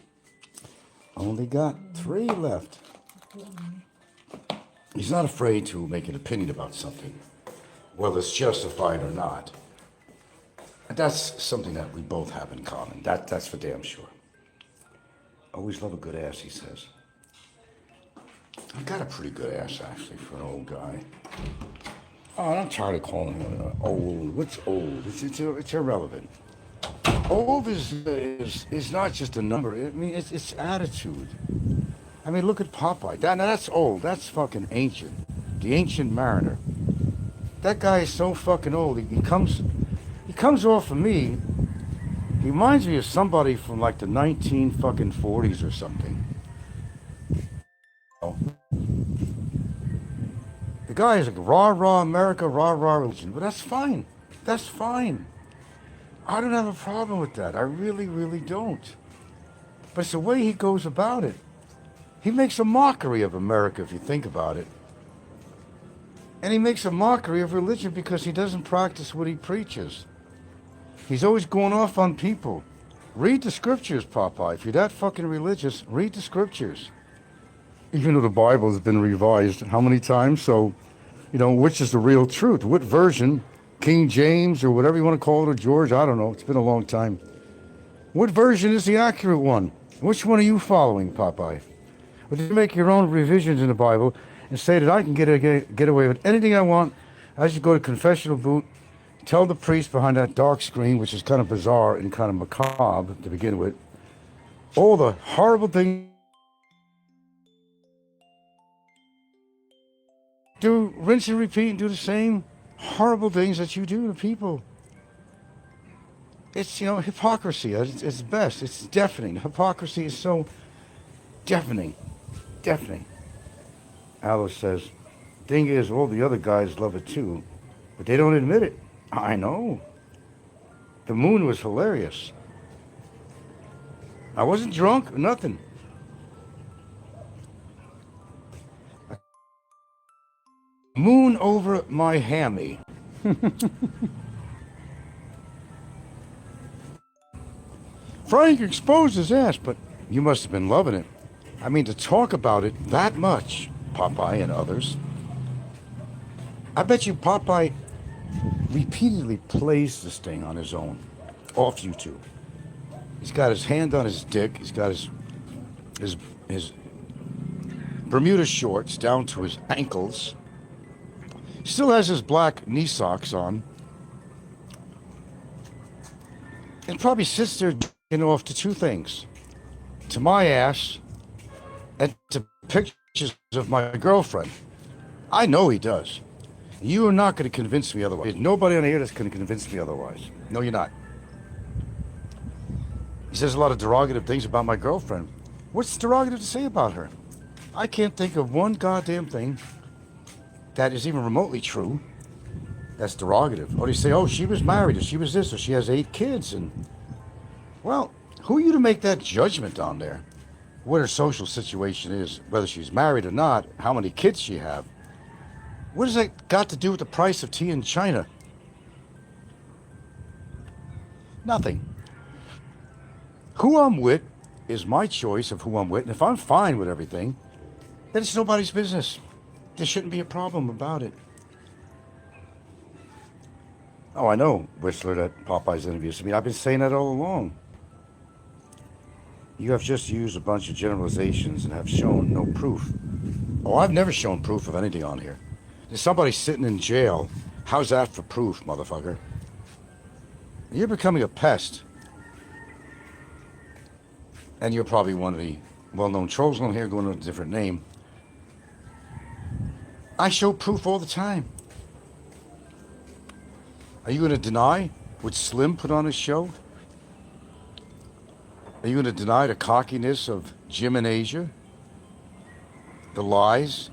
Only got 3 left. He's not afraid to make an opinion about something, whether it's justified or not. And that's something that we both have in common. That's for damn sure. Always love a good ass, he says. I've got a pretty good ass, actually, for an old guy. Oh, I'm tired of calling him old. What's old? It's irrelevant. Old is not just a number. I mean, it's attitude. I mean, look at Popeye. That's old. That's fucking ancient. The Ancient Mariner. That guy is so fucking old. He comes off of me. He reminds me of somebody from like the 1940s or something. The guy is like rah America, rah religion. But that's fine. That's fine. I don't have a problem with that. I really, really don't. But it's the way he goes about it. He makes a mockery of America, if you think about it. And he makes a mockery of religion because he doesn't practice what he preaches. He's always going off on people. Read the scriptures, Popeye. If you're that fucking religious, read the scriptures. Even though the Bible has been revised how many times? So, which is the real truth? What version? King James or whatever you want to call it, or George? I don't know. It's been a long time. What version is the accurate one? Which one are you following, Popeye? Or did you make your own revisions in the Bible and say that I can get away with anything I want? I just go to confessional booth, tell the priest behind that dark screen, which is kind of bizarre and kind of macabre to begin with, all the horrible things. Do rinse and repeat and do the same horrible things that you do to people. It's, hypocrisy. It's best. It's deafening. Hypocrisy is so deafening. Deafening. Alice says, thing is, all the other guys love it too, but they don't admit it. I know. The moon was hilarious. I wasn't drunk, nothing. Moon over my hammy. Frank exposed his ass, but you must have been loving it. I mean, to talk about it that much, Popeye and others. I bet you Popeye repeatedly plays this thing on his own, off YouTube. He's got his hand on his dick. He's got his Bermuda shorts down to his ankles. Still has his black knee socks on. And probably sits there jerking off to 2 things. To my ass and to pictures of my girlfriend. I know he does. You are not going to convince me otherwise. There's nobody on here that's going to convince me otherwise. No, you're not. He says a lot of derogative things about my girlfriend. What's derogative to say about her? I can't think of one goddamn thing that is even remotely true that's derogative. Or you say, oh, she was married, or she was this, or she has 8 kids. And, well, who are you to make that judgment on there? What her social situation is, whether she's married or not, how many kids she have. What has that got to do with the price of tea in China? Nothing. Who I'm with is my choice of who I'm with, and if I'm fine with everything, then it's nobody's business. There shouldn't be a problem about it. Oh, I know, Whistler, that Popeye's envious of me. I've been saying that all along. You have just used a bunch of generalizations and have shown no proof. Oh, I've never shown proof of anything on here. There's somebody sitting in jail. How's that for proof, motherfucker? You're becoming a pest. And you're probably one of the well-known trolls on here going with a different name. I show proof all the time. Are you going to deny what Slim put on his show? Are you going to deny the cockiness of Jim in Asia? The lies?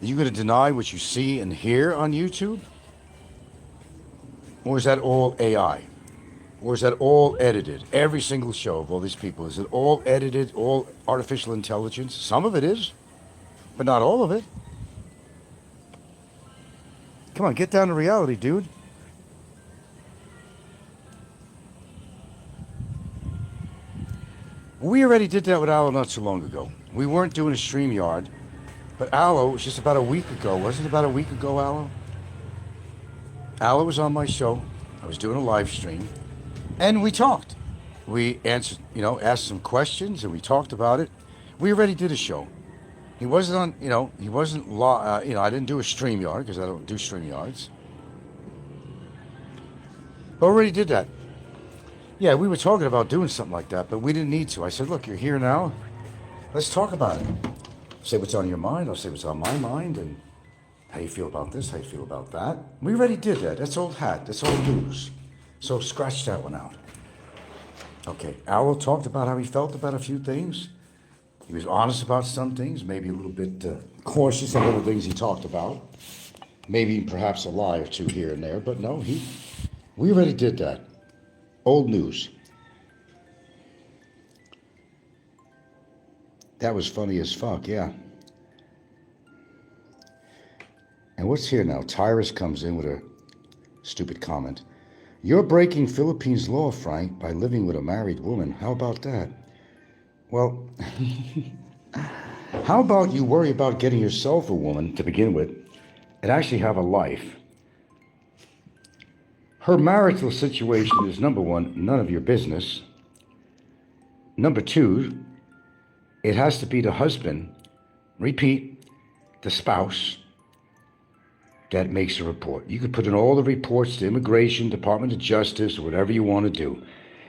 Are you going to deny what you see and hear on YouTube? Or is that all AI? Or is that all edited? Every single show of all these people, is it all edited, all artificial intelligence? Some of it is, but not all of it. Come on, get down to reality, dude. We already did that with Aloe not so long ago. We weren't doing a StreamYard, but Aloe was just about a week ago. Wasn't it about a week ago, Aloe? Aloe was on my show. I was doing a live stream, and we talked. We answered, asked some questions, and we talked about it. We already did a show. He wasn't on, he wasn't, I didn't do a StreamYard because I don't do StreamYards. But already did that. Yeah, we were talking about doing something like that, but we didn't need to. I said, look, you're here now. Let's talk about it. Say what's on your mind. I'll say what's on my mind, and how you feel about this, how you feel about that. We already did that. That's old hat. That's old news. So scratch that one out. Okay, Aloe talked about how he felt about a few things. He was honest about some things, maybe a little bit cautious on other things he talked about. Maybe perhaps a lie or two here and there, but no, we already did that. Old news. That was funny as fuck, yeah. And what's here now? Tyrus comes in with a stupid comment. You're breaking Philippines law, Frank, by living with a married woman. How about that? Well, how about you worry about getting yourself a woman to begin with and actually have a life? Her marital situation is, number one, none of your business. Number two, it has to be the husband, repeat, the spouse, that makes a report. You could put in all the reports to Immigration, Department of Justice, or whatever you want to do.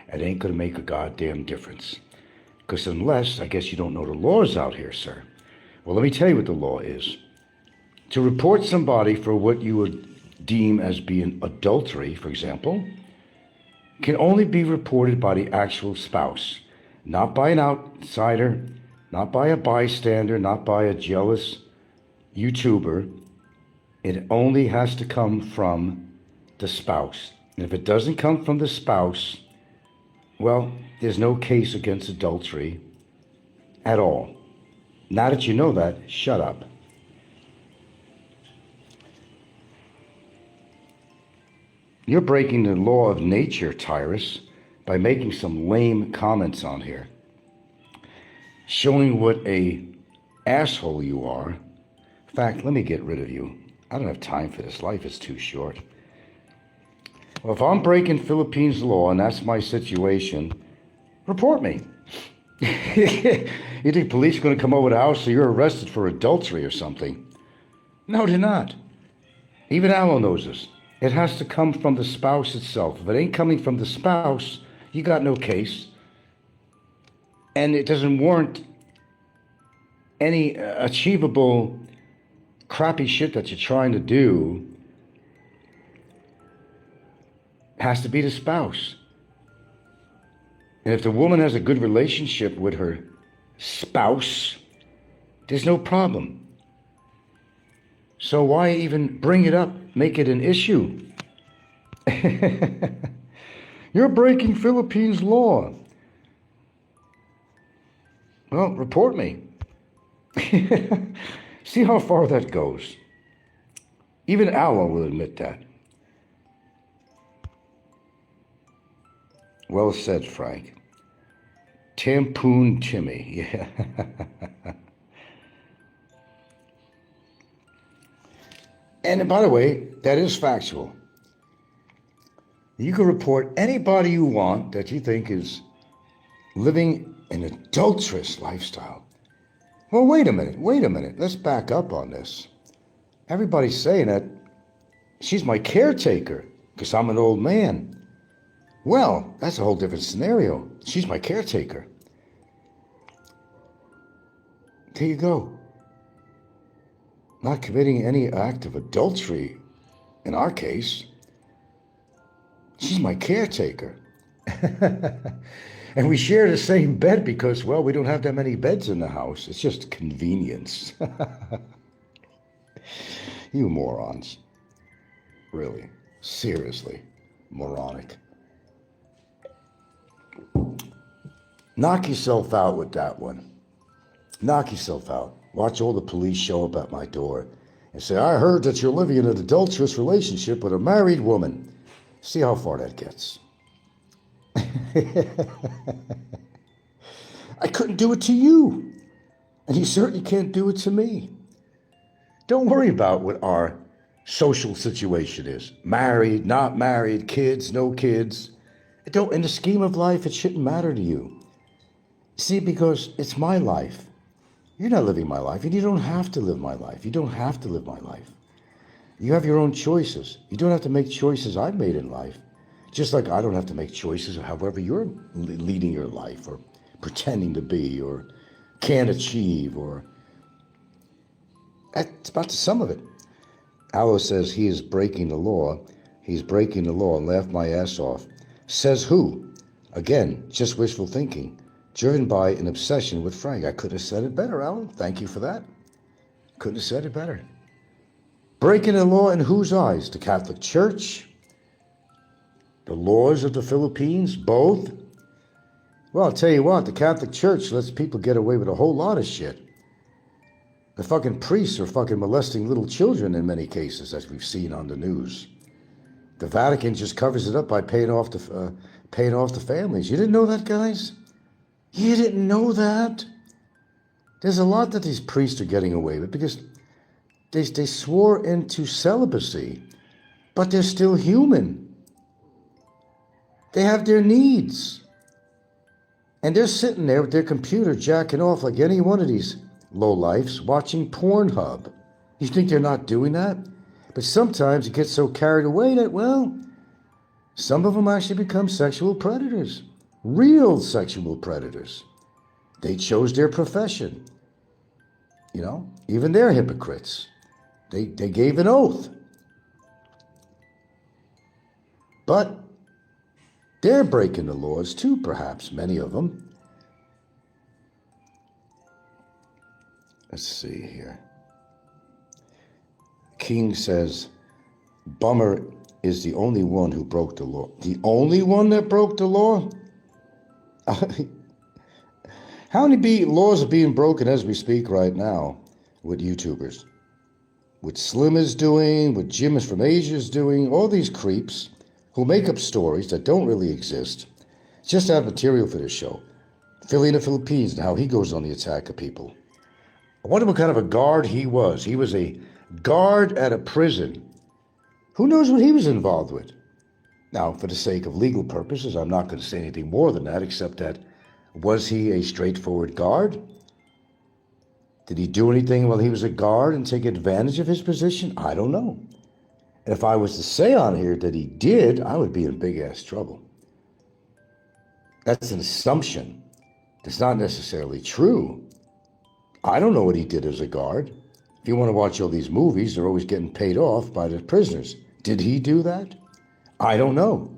It ain't going to make a goddamn difference. Because unless, I guess you don't know the laws out here, sir. Well, let me tell you what the law is. To report somebody for what you would deem as being adultery, for example, can only be reported by the actual spouse, not by an outsider, not by a bystander, not by a jealous YouTuber. It only has to come from the spouse. And if it doesn't come from the spouse, well, there's no case against adultery at all. Now that you know that, shut up. You're breaking the law of nature, Tyrus, by making some lame comments on here. Showing what a asshole you are. In fact, let me get rid of you. I don't have time for this. Life is too short. Well, if I'm breaking Philippines law and that's my situation, report me. You think police are going to come over the house so you're arrested for adultery or something? No, they're not. Even Aloe knows this. It has to come from the spouse itself. If it ain't coming from the spouse, you got no case. And it doesn't warrant any achievable crappy shit that you're trying to do. It has to be the spouse. And if the woman has a good relationship with her spouse, there's no problem. So why even bring it up, make it an issue? You're breaking Philippines law. Well, report me. See how far that goes. Even Alan will admit that. Well said, Frank. Tampoon Timmy. Yeah. And by the way, that is factual. You can report anybody you want that you think is living an adulterous lifestyle. Well, wait a minute. Let's back up on this. Everybody's saying that she's my caretaker because I'm an old man. Well, that's a whole different scenario. She's my caretaker. There you go. Not committing any act of adultery in our case. She's my caretaker. And we share the same bed because, well, we don't have that many beds in the house. It's just convenience. You morons. Really. Seriously. Moronic. Knock yourself out with that one. Knock yourself out. Watch all the police show up at my door and say, I heard that you're living in an adulterous relationship with a married woman. See how far that gets. I couldn't do it to you, and you certainly can't do it to me. Don't worry about what our social situation is. Married, not married, kids, no kids. In the scheme of life, it shouldn't matter to you. See, because it's my life. You're not living my life, and you don't have to live my life. You don't have to live my life. You have your own choices. You don't have to make choices I've made in life. Just like I don't have to make choices of however you're leading your life or pretending to be or can't achieve or... That's about the sum of it. Aloe says he is breaking the law. He's breaking the law and laughed my ass off. Says who? Again, just wishful thinking. Driven by an obsession with Frank. I could have said it better, Alan. Thank you for that. Couldn't have said it better. Breaking the law in whose eyes? The Catholic Church? The laws of the Philippines? Both? Well, I'll tell you what, the Catholic Church lets people get away with a whole lot of shit. The fucking priests are fucking molesting little children in many cases, as we've seen on the news. The Vatican just covers it up by paying off the families. You didn't know that, guys? You didn't know that? There's a lot that these priests are getting away with because they swore into celibacy, but they're still human. They have their needs. And they're sitting there with their computer jacking off like any one of these lowlifes watching Pornhub. You think they're not doing that? But sometimes you get so carried away that, well, some of them actually become sexual predators. Real sexual predators. They chose their profession. You know, even they're hypocrites. They gave an oath. But they're breaking the laws too, perhaps, many of them. Let's see here. King says, Bummer is the only one who broke the law. The only one that broke the law? How many laws are being broken as we speak right now with YouTubers? What Slim is doing, what Jim is from Asia is doing, all these creeps who make up stories that don't really exist just to have material for this show. Philly in the Philippines and how he goes on the attack of people. I wonder what kind of a guard he was. He was a guard at a prison. Who knows what he was involved with? Now, for the sake of legal purposes, I'm not going to say anything more than that, except that, was he a straightforward guard? Did he do anything while he was a guard and take advantage of his position? I don't know. And if I was to say on here that he did, I would be in big-ass trouble. That's an assumption. That's not necessarily true. I don't know what he did as a guard. If you want to watch all these movies, they're always getting paid off by the prisoners. Did he do that? I don't know.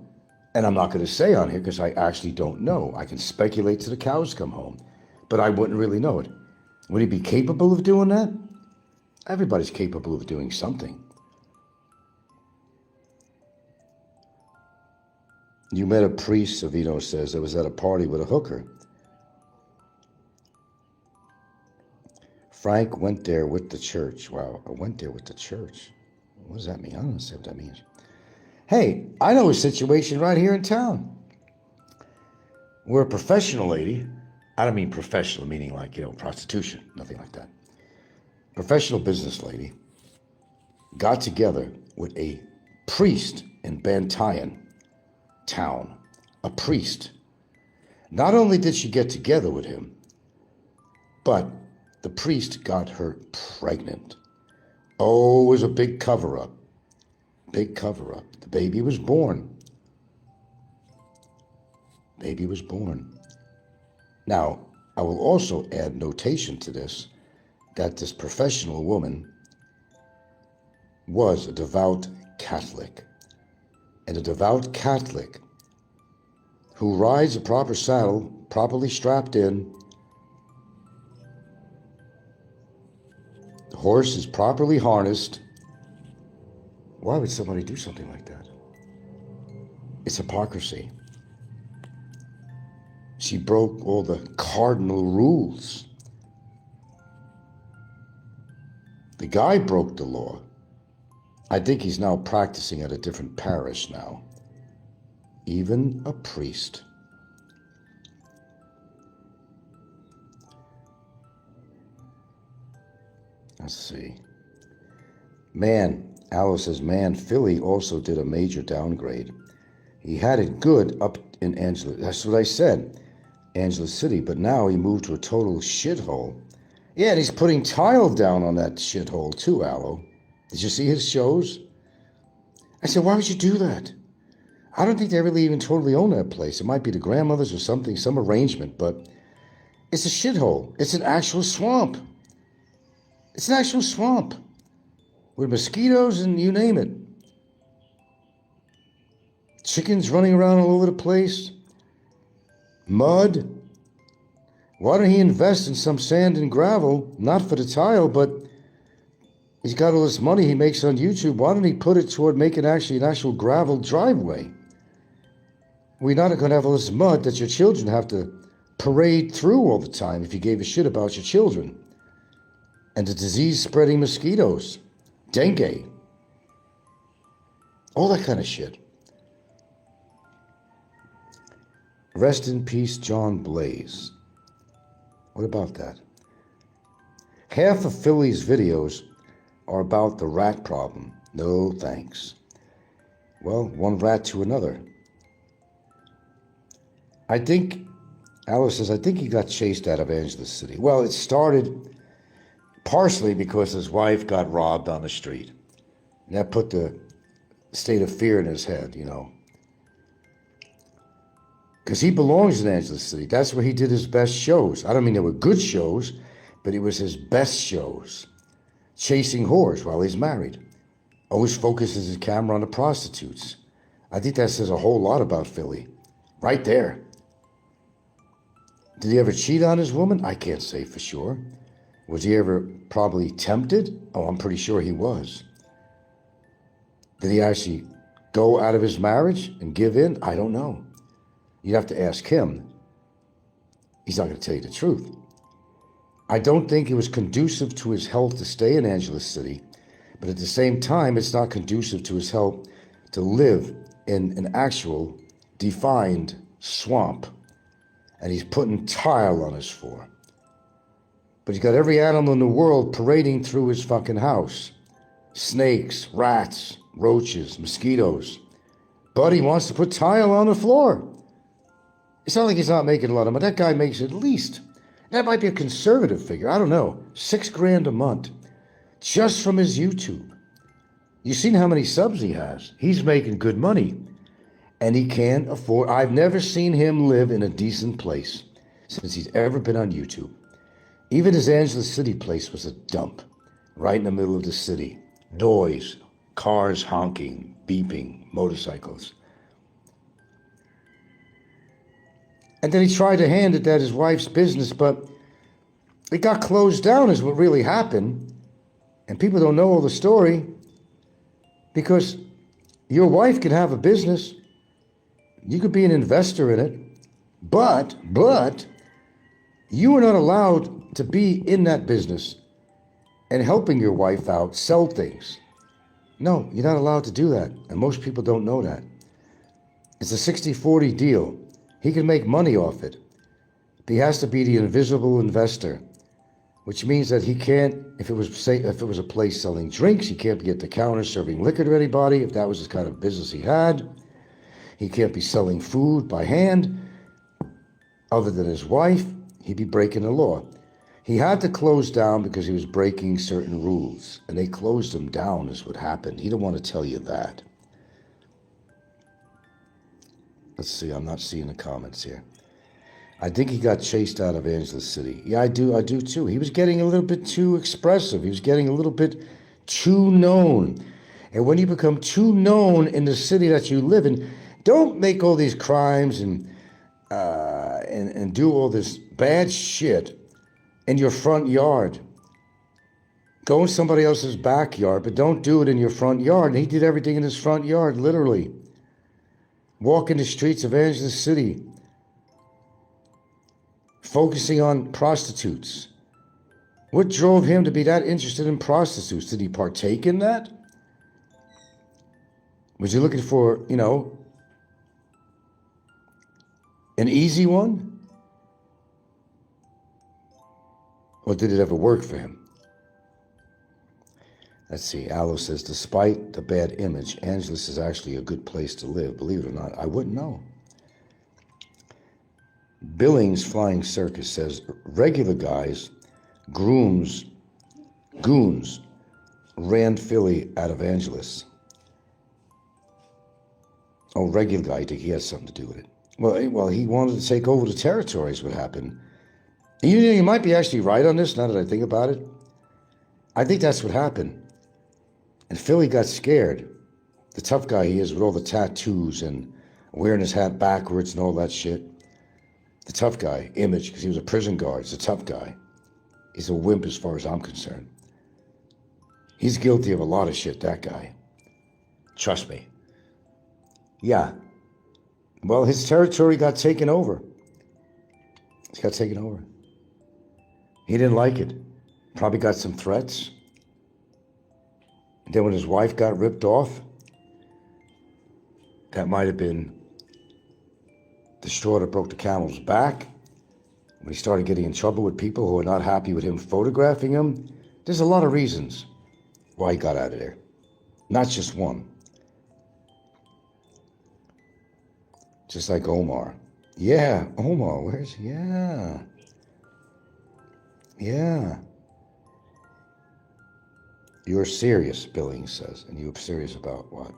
And I'm not going to say on here because I actually don't know. I can speculate till the cows come home, but I wouldn't really know it. Would he be capable of doing that? Everybody's capable of doing something. You met a priest, Savino says, that was at a party with a hooker. Frank went there with the church. Wow, I went there with the church. What does that mean? I don't know what that means. Hey, I know a situation right here in town where a professional lady, I don't mean professional meaning like, prostitution, nothing like that. Professional business lady got together with a priest in Bantayan town, a priest. Not only did she get together with him, but the priest got her pregnant. Oh, it was a big cover-up. Big cover-up. The baby was born. Baby was born. Now, I will also add notation to this, that this professional woman was a devout Catholic. And a devout Catholic who rides a proper saddle, properly strapped in, the horse is properly harnessed. Why would somebody do something like that? It's hypocrisy. She broke all the cardinal rules. The guy broke the law. I think he's now practicing at a different parish now. Even a priest. Let's see. Man, Alice says, man, Philly also did a major downgrade. He had it good up in Angeles. That's what I said. Angeles City, but now he moved to a total shithole. Yeah, and he's putting tile down on that shithole too, Aloe. Did you see his shows? I said, why would you do that? I don't think they really even totally own that place. It might be the grandmothers or something, some arrangement, but it's a shithole. It's an actual swamp. It's an actual swamp with mosquitoes and you name it. Chickens running around all over the place. Mud. Why don't he invest in some sand and gravel, not for the tile, but he's got all this money he makes on YouTube. Why don't he put it toward making actually an actual gravel driveway? We're not going to have all this mud that your children have to parade through all the time if you gave a shit about your children. And the disease-spreading mosquitoes, dengue, all that kind of shit. Rest in peace, John Blaze. What about that? Half of Philly's videos are about the rat problem. No thanks. Well, one rat to another. I think, Alice says, I think he got chased out of Angeles City. Well, it started partially because his wife got robbed on the street. And that put the state of fear in his head, Because he belongs in Angeles City. That's where he did his best shows. I don't mean they were good shows, but it was his best shows. Chasing whores while he's married. Always focuses his camera on the prostitutes. I think that says a whole lot about Philly. Right there. Did he ever cheat on his woman? I can't say for sure. Was he ever probably tempted? Oh, I'm pretty sure he was. Did he actually go out of his marriage and give in? I don't know. You'd have to ask him. He's not going to tell you the truth. I don't think it was conducive to his health to stay in Angeles City, but at the same time, it's not conducive to his health to live in an actual defined swamp. And he's putting tile on his floor. But he's got every animal in the world parading through his fucking house. Snakes, rats, roaches, mosquitoes. But he wants to put tile on the floor. It's not like he's not making a lot of money. That guy makes at least, that might be a conservative figure, I don't know, $6,000 a month. Just from his YouTube. You've seen how many subs he has. He's making good money. And he can't afford, I've never seen him live in a decent place since he's ever been on YouTube. Even his Angeles City place was a dump, right in the middle of the city. Noise, cars honking, beeping, motorcycles. And then he tried to hand it at his wife's business, but it got closed down is what really happened. And people don't know all the story because your wife can have a business. You could be an investor in it, but you are not allowed to be in that business and helping your wife out sell things. No, you're not allowed to do that. And most people don't know that. It's a 60-40 deal. He can make money off it. But he has to be the invisible investor, which means that he can't, if it was a place selling drinks, he can't be at the counter serving liquor to anybody, if that was the kind of business he had. He can't be selling food by hand, other than his wife. He'd be breaking the law. He had to close down because he was breaking certain rules, and they closed him down is what happened. He didn't want to tell you that. Let's see, I'm not seeing the comments here. I think he got chased out of Angeles City. Yeah, I do too. He was getting a little bit too expressive. He was getting a little bit too known. And when you become too known in the city that you live in, don't make all these crimes and do all this bad shit in your front yard. Go in somebody else's backyard, but don't do it in your front yard. And he did everything in his front yard, literally. Walking the streets of Angeles City, focusing on prostitutes. What drove him to be that interested in prostitutes? Did he partake in that? Was he looking for, an easy one? Or did it ever work for him? Let's see, Aloe says, despite the bad image, Angeles is actually a good place to live. Believe it or not, I wouldn't know. Billings Flying Circus says, regular guys, goons, ran Philly out of Angeles. Oh, regular guy, I think he has something to do with it. Well, he wanted to take over the territory is what happened. You might be actually right on this, now that I think about it. I think that's what happened. And Philly got scared. The tough guy he is with all the tattoos and wearing his hat backwards and all that shit. The tough guy, image, because he was a prison guard. He's a tough guy. He's a wimp as far as I'm concerned. He's guilty of a lot of shit, that guy. Trust me. Yeah. Well, his territory got taken over. He got taken over. He didn't like it. Probably got some threats. And then when his wife got ripped off, that might have been the straw that broke the camel's back. When he started getting in trouble with people who were not happy with him photographing him, there's a lot of reasons why he got out of there. Not just one. Just like Omar. Yeah, Omar, where's... Yeah. You're serious, Billings says. And you're serious about what?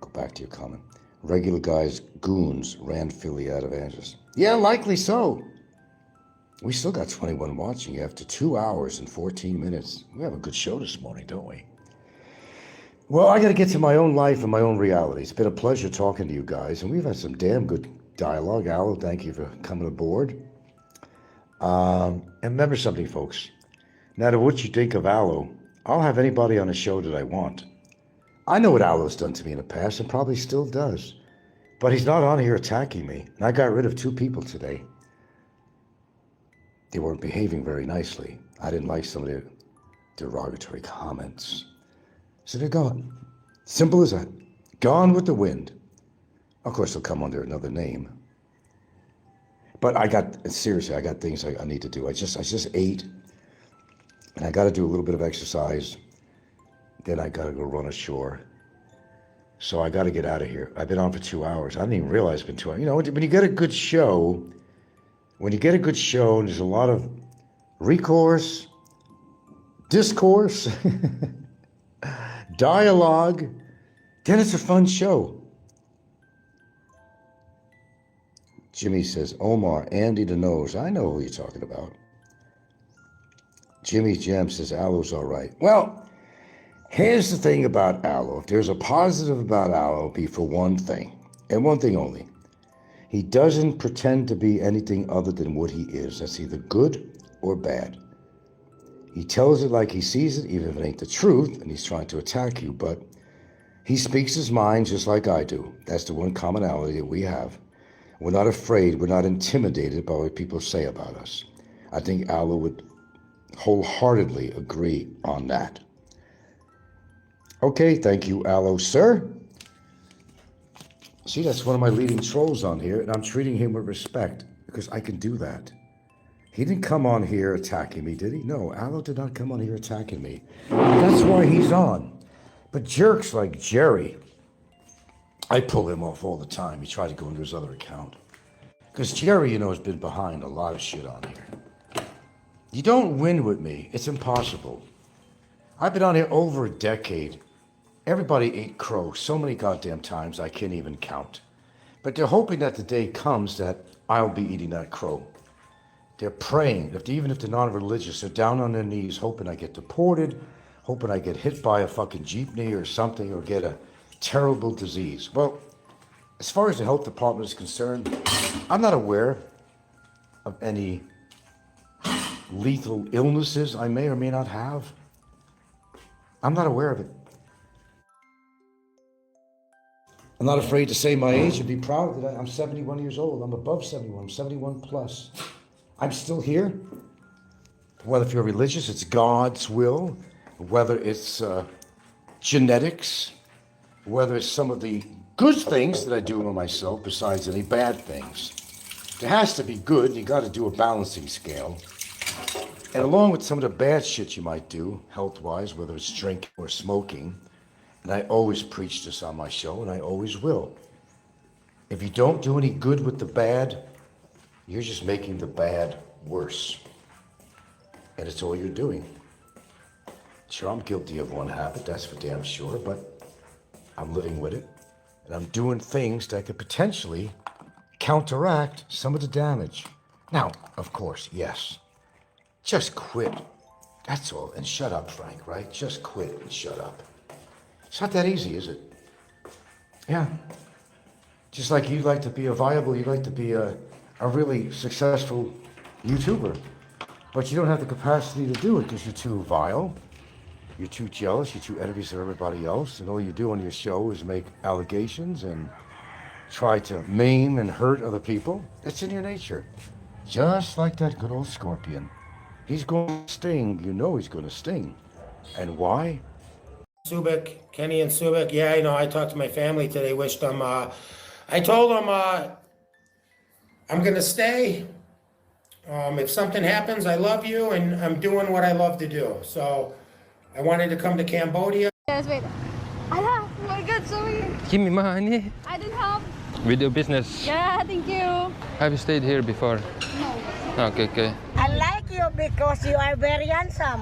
Go back to your comment. Regular guys, goons, ran Philly out of Angeles. Yeah, likely so. We still got 21 watching after 2 hours and 14 minutes. We have a good show this morning, don't we? Well, I got to get to my own life and my own reality. It's been a pleasure talking to you guys, and we've had some damn good dialogue. Al, thank you for coming aboard. And remember something, folks. No matter what you think of Aloe, I'll have anybody on the show that I want. I know what Aloe's done to me in the past and probably still does. But he's not on here attacking me. And I got rid of 2 people today. They weren't behaving very nicely. I didn't like some of their derogatory comments. So they're gone. Simple as that. Gone with the wind. Of course, they'll come under another name. But I got things I need to do. I just ate. And I got to do a little bit of exercise. Then I got to go run ashore. So I got to get out of here. I've been on for 2 hours. I didn't even realize it's been 2 hours. You know, when you get a good show, and there's a lot of discourse, dialogue, then it's a fun show. Jimmy says, Omar, Andy the Nose. I know who you're talking about. Jimmy Jam says, Aloe's all right. Well, here's the thing about Aloe. If there's a positive about Aloe, be for one thing, and one thing only. He doesn't pretend to be anything other than what he is. That's either good or bad. He tells it like he sees it, even if it ain't the truth, and he's trying to attack you, but he speaks his mind just like I do. That's the one commonality that we have. We're not afraid, we're not intimidated by what people say about us. I think Aloe would wholeheartedly agree on that. Okay, thank you, Aloe, sir. See, that's one of my leading trolls on here, and I'm treating him with respect because I can do that. He didn't come on here attacking me, did he? No, Aloe did not come on here attacking me. That's why he's on. But jerks like Jerry, I pull him off all the time. He tried to go into his other account. Because Jerry, has been behind a lot of shit on here. You don't win with me. It's impossible. I've been on here over a decade. Everybody ate crow so many goddamn times I can't even count. But they're hoping that the day comes that I'll be eating that crow. They're praying, even if they're non-religious, they're down on their knees hoping I get deported, hoping I get hit by a fucking jeepney or something, or get a terrible disease. Well, as far as the health department is concerned, I'm not aware of any lethal illnesses I may or may not have. I'm not aware of it. I'm not afraid to say my age and be proud that I'm 71 years old. I'm above 71. I'm 71 plus. I'm still here. Whether if you're religious, it's God's will. Whether it's genetics. Whether it's some of the good things that I do on myself besides any bad things. There has to be good. You got to do a balancing scale. And along with some of the bad shit you might do, health-wise, whether it's drinking or smoking, and I always preach this on my show, and I always will. If you don't do any good with the bad, you're just making the bad worse. And it's all you're doing. Sure, I'm guilty of one habit, that's for damn sure, but I'm living with it. And I'm doing things that could potentially counteract some of the damage. Now, of course, yes. Just quit. That's all. And shut up, Frank, right? Just quit and shut up. It's not that easy, is it? Yeah. Just like you'd like to be you'd like to be a really successful YouTuber. But you don't have the capacity to do it because you're too vile. You're too jealous. You're too envious of everybody else. And all you do on your show is make allegations and try to maim and hurt other people. It's in your nature. Just like that good old scorpion. He's going to sting. You know he's going to sting. And why? Subic, Kenny and Subic. Yeah, I talked to my family today. Wished them. I told them I'm gonna stay. If something happens, I love you, and I'm doing what I love to do. So I wanted to come to Cambodia. Yes, wait. Ala, oh my God, sorry. Give me money. I didn't have. With your business. Yeah, thank you. Have you stayed here before? No. Okay. I like you because you are very handsome.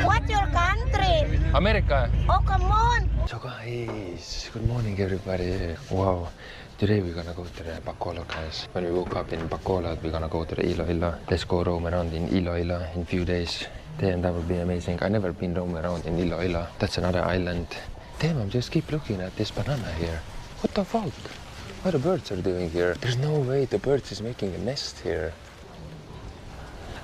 What's your country? America. Oh, come on. So guys, good morning everybody. Wow. Today we're gonna go to the Bacolod, guys. When we woke up in Bacolod, we're gonna go to the Iloilo. Let's go roam around in Iloilo in a few days. Damn, that would be amazing. I've never been roaming around in Iloilo. That's another island. Damn, I'm just keep looking at this banana here. What the fuck? What the birds are doing here? There's no way the birds is making a nest here.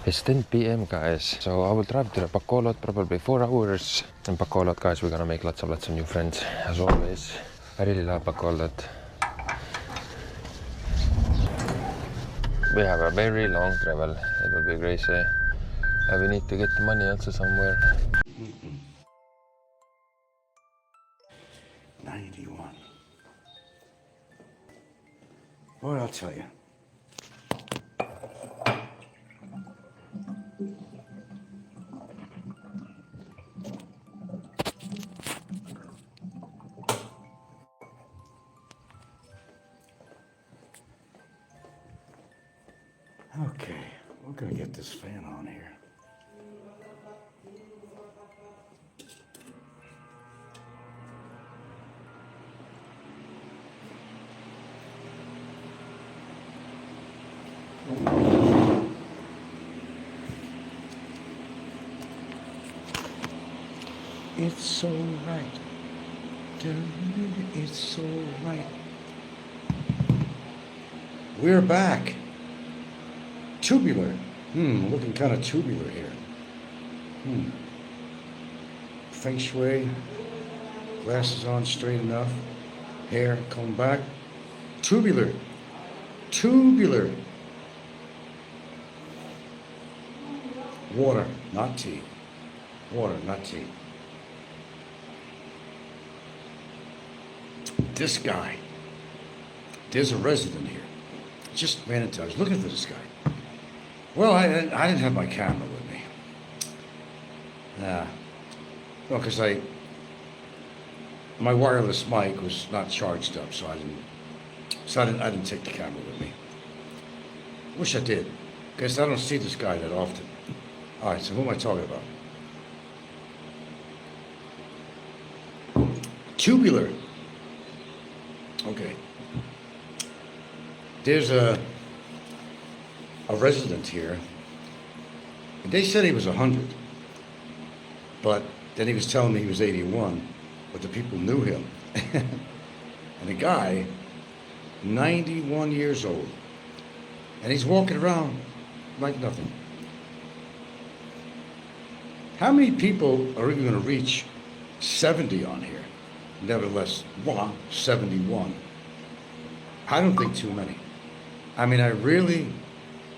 It's 10 p.m. guys, so I will drive to the Bacolod, probably 4 hours. In Bacolod, guys, we're gonna make lots of new friends, as always. I really love Bacolod. We have a very long travel. It will be crazy. We need to get the money also somewhere. 91. Boy, I'll tell you. Okay, we're gonna get this fan on here. It's so right. It's so right. We're back. Tubular. Looking kind of tubular here. Feng shui. Glasses on straight enough. Hair combed back. Tubular. Tubular. Water, not tea. Water, not tea. This guy, there's a resident here. Just ran into, I was looking for this guy. Well, I didn't have my camera with me. Well, because my wireless mic was not charged up, so I didn't take the camera with me. Wish I did, because I don't see this guy that often. All right, so who am I talking about? Tubular. Okay. There's a resident here, and they said he was 100, but then he was telling me he was 81, but the people knew him. And the guy, 91 years old, and he's walking around like nothing. How many people are even going to reach 70 on here? Nevertheless, 71. I don't think too many. I mean, I really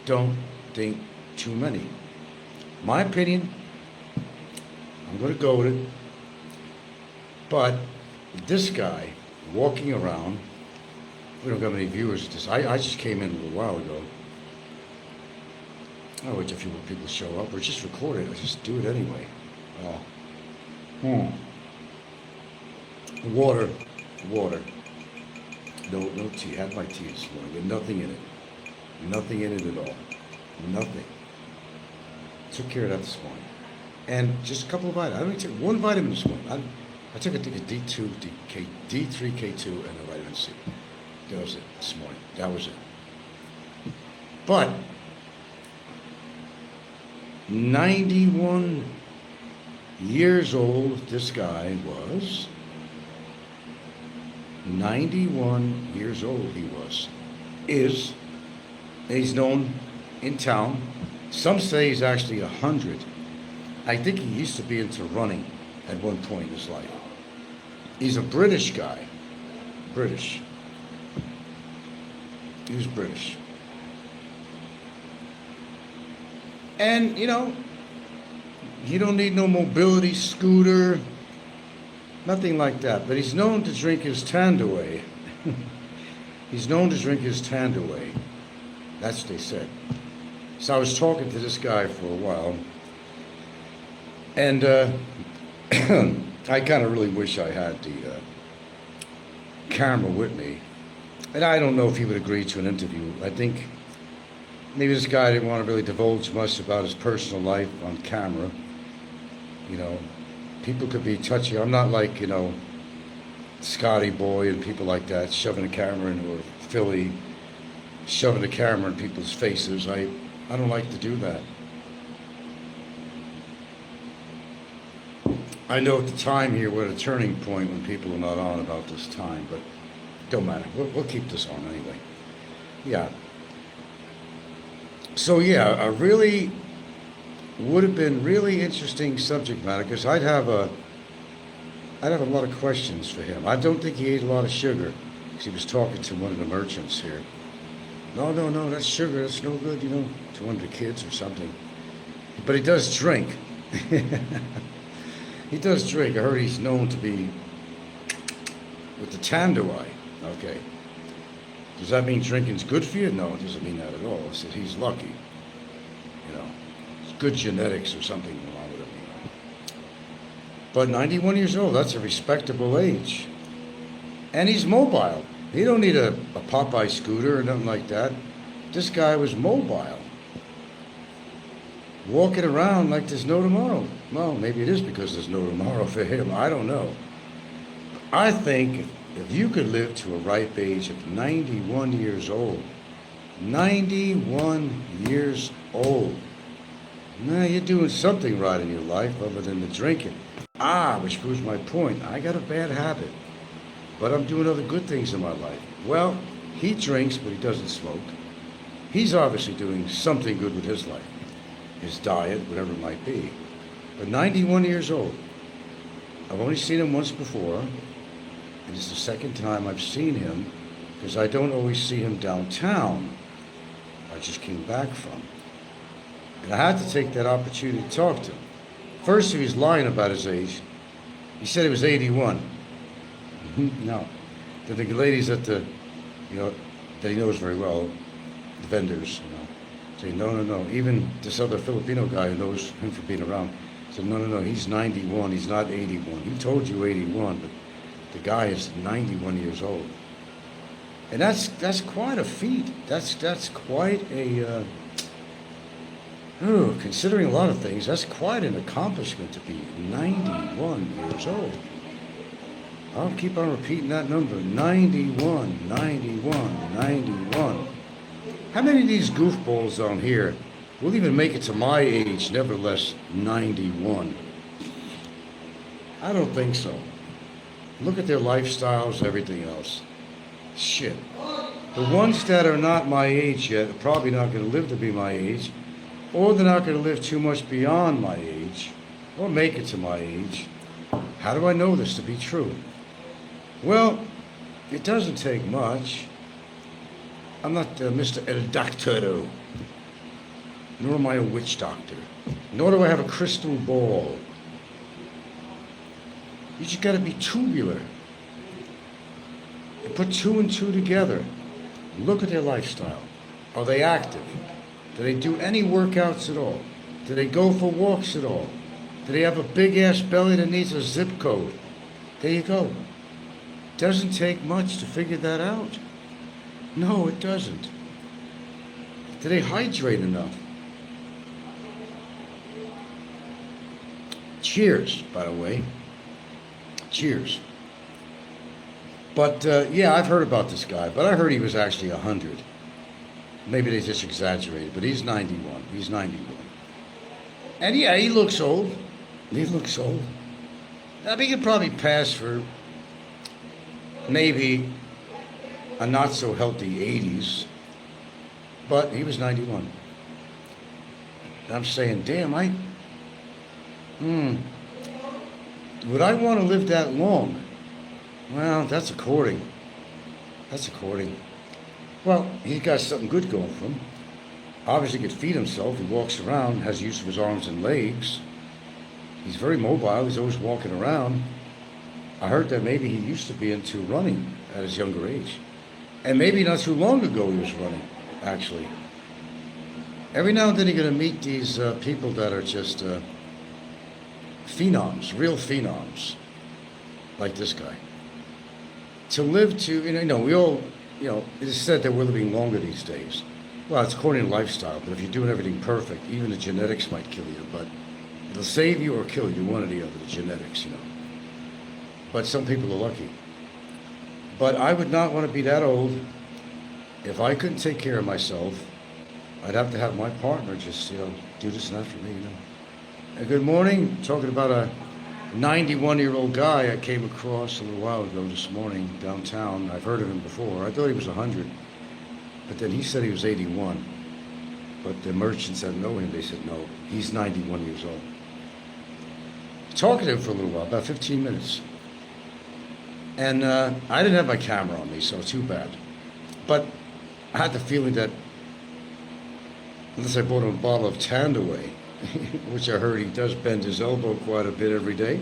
don't think too many. My opinion, I'm going to go with it. But this guy walking around, we don't have many viewers at this. I just came in a little while ago. I'll wait till a few more people show up, or just record it. I just do it anyway. Water. No tea. I had my tea this morning. There's nothing in it. Nothing in it at all. Nothing. Took care of that this morning. And just a couple of vitamins. I only took one vitamin this morning. I took a D2, D3, K2, and a vitamin C. That was it this morning. That was it. But 91 years old this guy was. 91 years old he was. Is. And he's known in town. Some say he's actually 100. I think he used to be into running at one point in his life. He's a British guy. British. He was British. And, you know, he don't need no mobility scooter, nothing like that. But he's known to drink his Tandaway. He's known to drink his Tandaway. That's what they said. So I was talking to this guy for a while. And I kind of really wish I had the camera with me. And I don't know if he would agree to an interview. I think maybe this guy didn't want to really divulge much about his personal life on camera. You know, people could be touchy. I'm not like, you know, Scotty Boy and people like that, shoving a camera into a Philly, shoving the camera in people's faces. I don't like to do that. I know at the time here we're at a turning point when people are not on about this time, but don't matter. We'll keep this on anyway. Yeah. So yeah, a really would have been really interesting subject matter, because I'd have a lot of questions for him. I don't think he ate a lot of sugar, because he was talking to one of the merchants here. No, that's sugar. That's no good, you know, to one of the kids or something. But he does drink. He does drink. I heard he's known to be with the Tandaway. Okay. Does that mean drinking's good for you? No, it doesn't mean that at all. I said he's lucky. You know, it's good genetics or something along with it. You know. But 91 years old, that's a respectable age. And he's mobile. He don't need a Popeye scooter or nothing like that. This guy was mobile. Walking around like there's no tomorrow. Well, maybe it is because there's no tomorrow for him. I don't know. I think if you could live to a ripe age of 91 years old, 91 years old, now you're doing something right in your life other than the drinking. Which proves my point. I got a bad habit, but I'm doing other good things in my life. Well, he drinks, but he doesn't smoke. He's obviously doing something good with his life. His diet, whatever it might be. But 91 years old. I've only seen him once before, and it's the second time I've seen him, because I don't always see him downtown. I just came back from. And I had to take that opportunity to talk to him. First, he was lying about his age. He said he was 81. No. The ladies at the, that he knows very well, the vendors, say, no. Even this other Filipino guy who knows him for being around said, no, he's 91, he's not 81. He told you 81, but the guy is 91 years old. And that's quite a feat. That's quite a, considering a lot of things, that's quite an accomplishment to be 91 years old. I'll keep on repeating that number, 91, 91, 91. How many of these goofballs on here will even make it to my age, nevertheless 91? I don't think so. Look at their lifestyles, everything else. Shit. The ones that are not my age yet are probably not going to live to be my age, or they're not going to live too much beyond my age, or make it to my age. How do I know this to be true? Well, it doesn't take much. I'm not Mr. El Doctoro, nor am I a witch doctor, nor do I have a crystal ball. You just got to be tubular. And put two and two together. Look at their lifestyle. Are they active? Do they do any workouts at all? Do they go for walks at all? Do they have a big ass belly that needs a zip code? There you go. Doesn't take much to figure that out. No, it doesn't. Do they hydrate enough? Cheers, by the way. Cheers. But, yeah, I've heard about this guy, but I heard he was actually 100. Maybe they just exaggerated, but he's 91. He's 91. And, yeah, he looks old. He looks old. I mean, he could probably pass for maybe a not-so-healthy 80s, but he was 91. I'm saying, damn, would I want to live that long? Well, that's according. That's according. Well, he's got something good going for him. Obviously, he can feed himself. He walks around, has use of his arms and legs. He's very mobile. He's always walking around. I heard that maybe he used to be into running at his younger age. And maybe not too long ago he was running, actually. Every now and then you're going to meet these people that are just phenoms, real phenoms, like this guy. To live to, we all, it's said that we're living longer these days. Well, it's according to lifestyle, but if you're doing everything perfect, even the genetics might kill you, but it'll save you or kill you, one or the other, the genetics, But some people are lucky. But I would not want to be that old. If I couldn't take care of myself, I'd have to have my partner just, do this and that for me, Good morning. Talking about a 91-year-old guy I came across a little while ago this morning downtown. I've heard of him before. I thought he was 100, but then he said he was 81. But the merchants that know him, they said, no, he's 91 years old. Talking to him for a little while, about 15 minutes. And I didn't have my camera on me, so too bad. But I had the feeling that unless I bought him a bottle of Tandaway, which I heard he does bend his elbow quite a bit every day,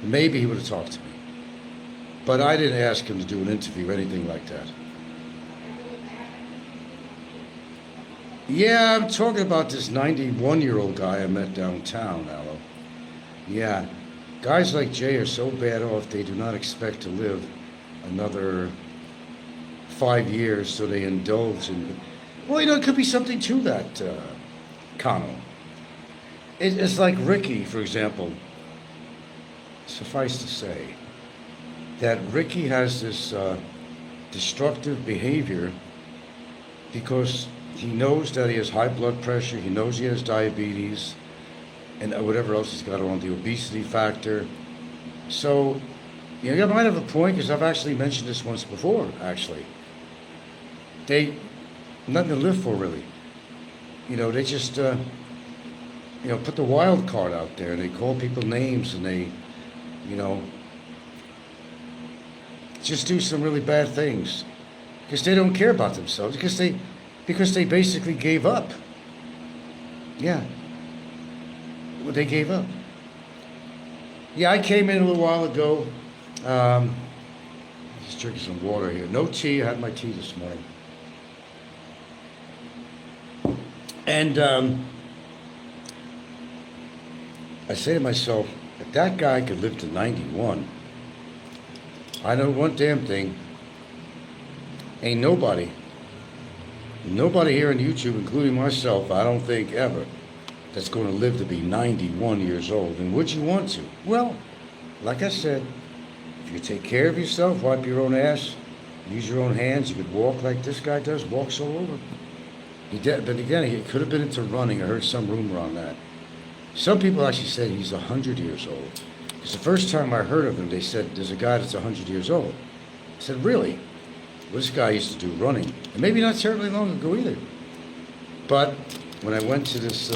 maybe he would have talked to me. But I didn't ask him to do an interview or anything like that. Yeah, I'm talking about this 91-year-old guy I met downtown, Aloe. Yeah, guys like Jay are so bad off they do not expect to live another 5 years, so they indulge in... Well, it could be something to that, Connell. It's like Ricky, for example. Suffice to say that Ricky has this destructive behavior because he knows that he has high blood pressure, he knows he has diabetes, and whatever else he's got on, the obesity factor. So, you might have a point, because I've actually mentioned this once before, actually. Nothing to live for, really. They just, put the wild card out there, and they call people names, and they, just do some really bad things. Because they don't care about themselves, because they Because they basically gave up. Yeah. Well, they gave up. Yeah, I came in a little while ago. Just drinking some water here. No tea. I had my tea this morning. And I say to myself, if that guy could live to 91, I know one damn thing. Ain't nobody here on YouTube, including myself, I don't think ever, that's going to live to be 91 years old. And would you want to? Well, like I said, if you take care of yourself, wipe your own ass, use your own hands, you could walk like this guy does, walks all over. But again, he could have been into running. I heard some rumor on that. Some people actually said he's 100 years old. Because the first time I heard of him, they said, there's a guy that's 100 years old. I said, really? Well, this guy used to do running. And maybe not terribly long ago either. But when I went to this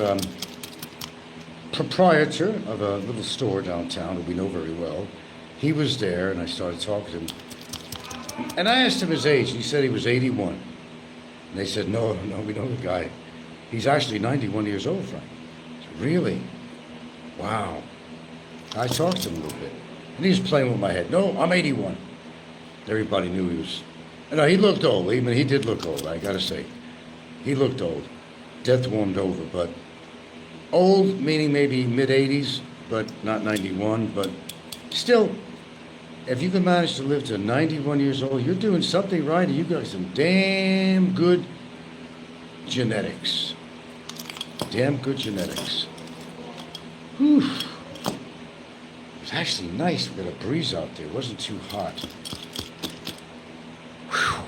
proprietor of a little store downtown that we know very well, he was there, and I started talking to him. And I asked him his age, and he said he was 81. And they said, no, we know the guy. He's actually 91 years old, Frank. I said, really? Wow. I talked to him a little bit. And he was playing with my head. No, I'm 81. Everybody knew he was. No, he looked old. I mean, he did look old, I gotta say. He looked old. Death warmed over, but old, meaning maybe mid-80s, but not 91. But still, if you can manage to live to 91 years old, you're doing something right, and you got some damn good genetics. Damn good genetics. Whew. It was actually nice. We got a breeze out there. It wasn't too hot. Whew.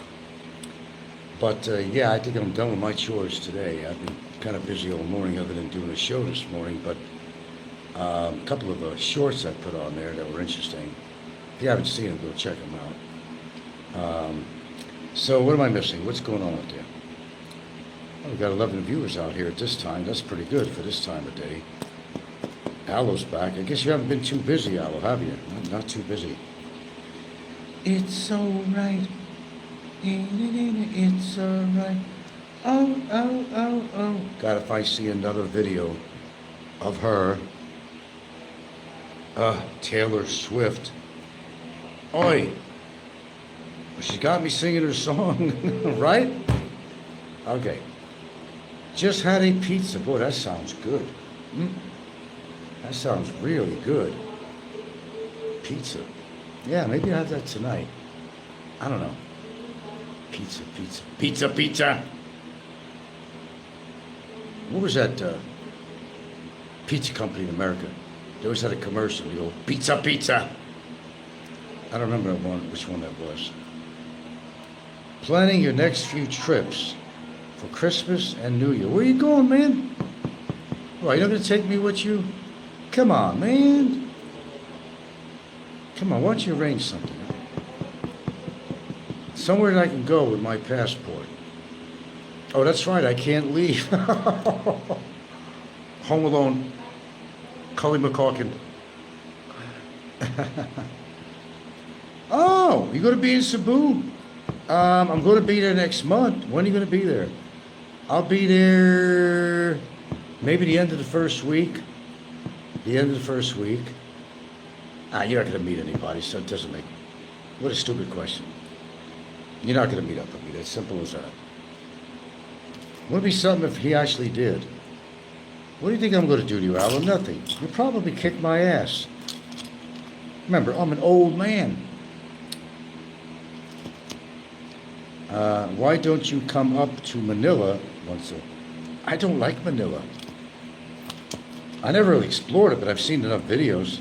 But yeah, I think I'm done with my chores today. I've been kind of busy all morning other than doing a show this morning, but a couple of shorts I put on there that were interesting. If you haven't seen them, go check them out. So what am I missing? What's going on out there? Well, we've got 11 viewers out here at this time. That's pretty good for this time of day. Aloe's back. I guess you haven't been too busy, Aloe, have you? Not too busy. It's alright. It's alright. Oh. God, if I see another video of her, Taylor Swift. Oi. She got me singing her song, right? Okay. Just had a pizza. Boy, that sounds good. That sounds really good. Pizza. Yeah, maybe I'll have that tonight. I don't know. Pizza. What was that pizza company in America? They always had a commercial. You go, pizza. I don't remember which one that was. Planning your next few trips for Christmas and New Year. Where are you going, man? What, you're not going to take me with you? Come on, man. Come on, why don't you arrange something? Somewhere that I can go with my passport. Oh, that's right, I can't leave. Home Alone. Cully McCalkin. Oh, you're going to be in Cebu. I'm going to be there next month. When are you going to be there? I'll be there maybe the end of the first week. You're not going to meet anybody, so it doesn't make... What a stupid question. You're not going to meet up with me. That's simple as that. Wouldn't it be something if he actually did? What do you think I'm going to do to you, Alan? Nothing. You'll probably kick my ass. Remember, I'm an old man. Why don't you come up to Manila once a... I don't like Manila. I never really explored it, but I've seen enough videos.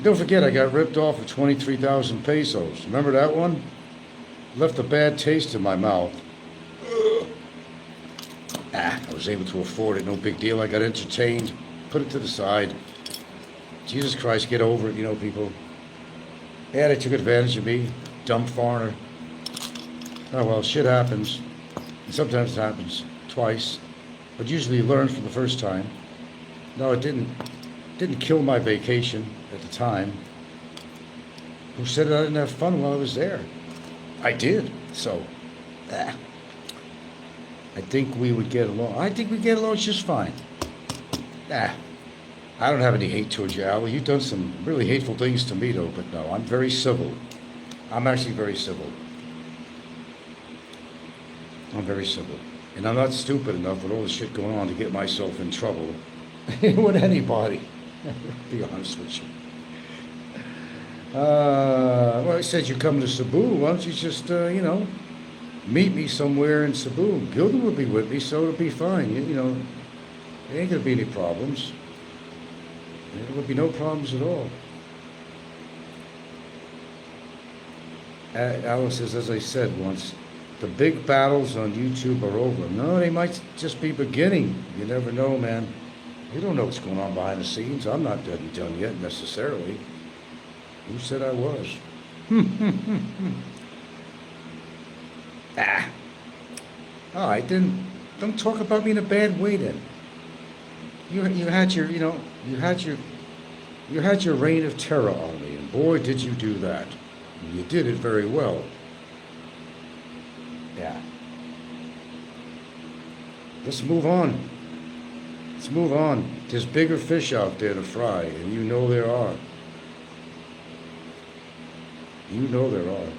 Don't forget, I got ripped off for 23,000 pesos. Remember that one? Left a bad taste in my mouth. I was able to afford it, no big deal. I got entertained, put it to the side. Jesus Christ, get over it, you know, people. Yeah, they took advantage of me, dumb foreigner. Oh well, shit happens. And sometimes it happens twice, but usually you learn from the first time. No, it didn't kill my vacation at the time. Who said I didn't have fun while I was there? I did, so... I think we would get along. I think we get along just fine. I don't have any hate towards you, Al. You've done some really hateful things to me, though, but no, I'm very civil. I'm actually very civil. I'm very civil. And I'm not stupid enough with all the shit going on to get myself in trouble with anybody. To be honest with you. Well, I said you're coming to Cebu. Why don't you just, meet me somewhere in Cebu? Gilda will be with me, so it'll be fine. There ain't gonna be any problems. There will be no problems at all. Alice says, as I said once, the big battles on YouTube are over. No, they might just be beginning. You never know, man. You don't know what's going on behind the scenes. I'm not dead and done yet, necessarily. Who said I was? All right, then don't talk about me in a bad way then. You had your reign of terror on me, and boy, did you do that. You did it very well. Yeah. Let's move on. Let's move on. There's bigger fish out there to fry, and you know there are. You know there are.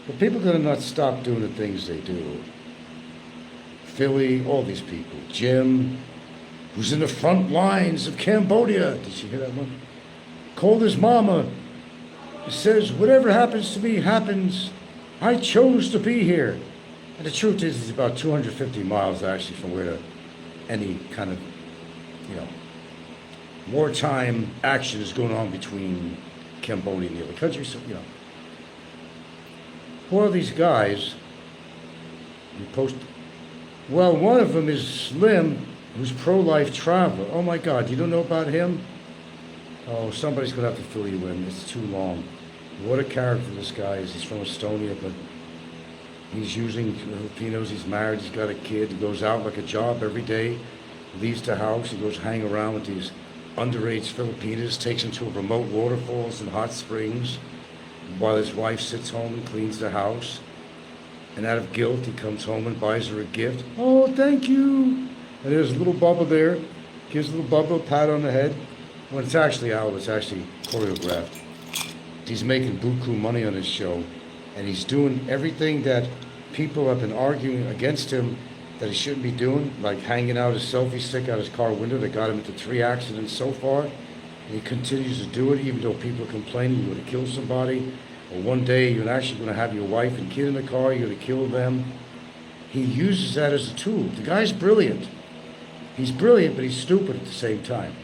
But people are going to not stop doing the things they do. Philly, all these people. Jim, who's in the front lines of Cambodia. Did you hear that one? Called his mama. Says, whatever happens to me happens. I chose to be here. And the truth is, it's about 250 miles actually from where any kind of, wartime action is going on between Cambodia and the other countries. So, who are these guys? You post. Well, one of them is Slim, who's pro-life traveler. Oh my God, you don't know about him? Oh, somebody's gonna have to fill you in. It's too long. What a character this guy is. He's from Estonia, but he's using Filipinos. He's married. He's got a kid. He goes out like a job every day. Leaves the house. He goes hang around with these underage Filipinos. Takes them to remote waterfalls and hot springs, while his wife sits home and cleans the house. And out of guilt, he comes home and buys her a gift. Oh, thank you. And there's a little Bubba there. Gives little Bubba a pat on the head. When it's actually out, it's actually choreographed. He's making buku money on his show, and he's doing everything that people have been arguing against him that he shouldn't be doing, like hanging out his selfie stick out his car window that got him into 3 accidents so far. And he continues to do it, even though people are complaining you would have killed somebody, or one day you're actually going to have your wife and kid in the car, you're going to kill them. He uses that as a tool. The guy's brilliant. He's brilliant, but he's stupid at the same time.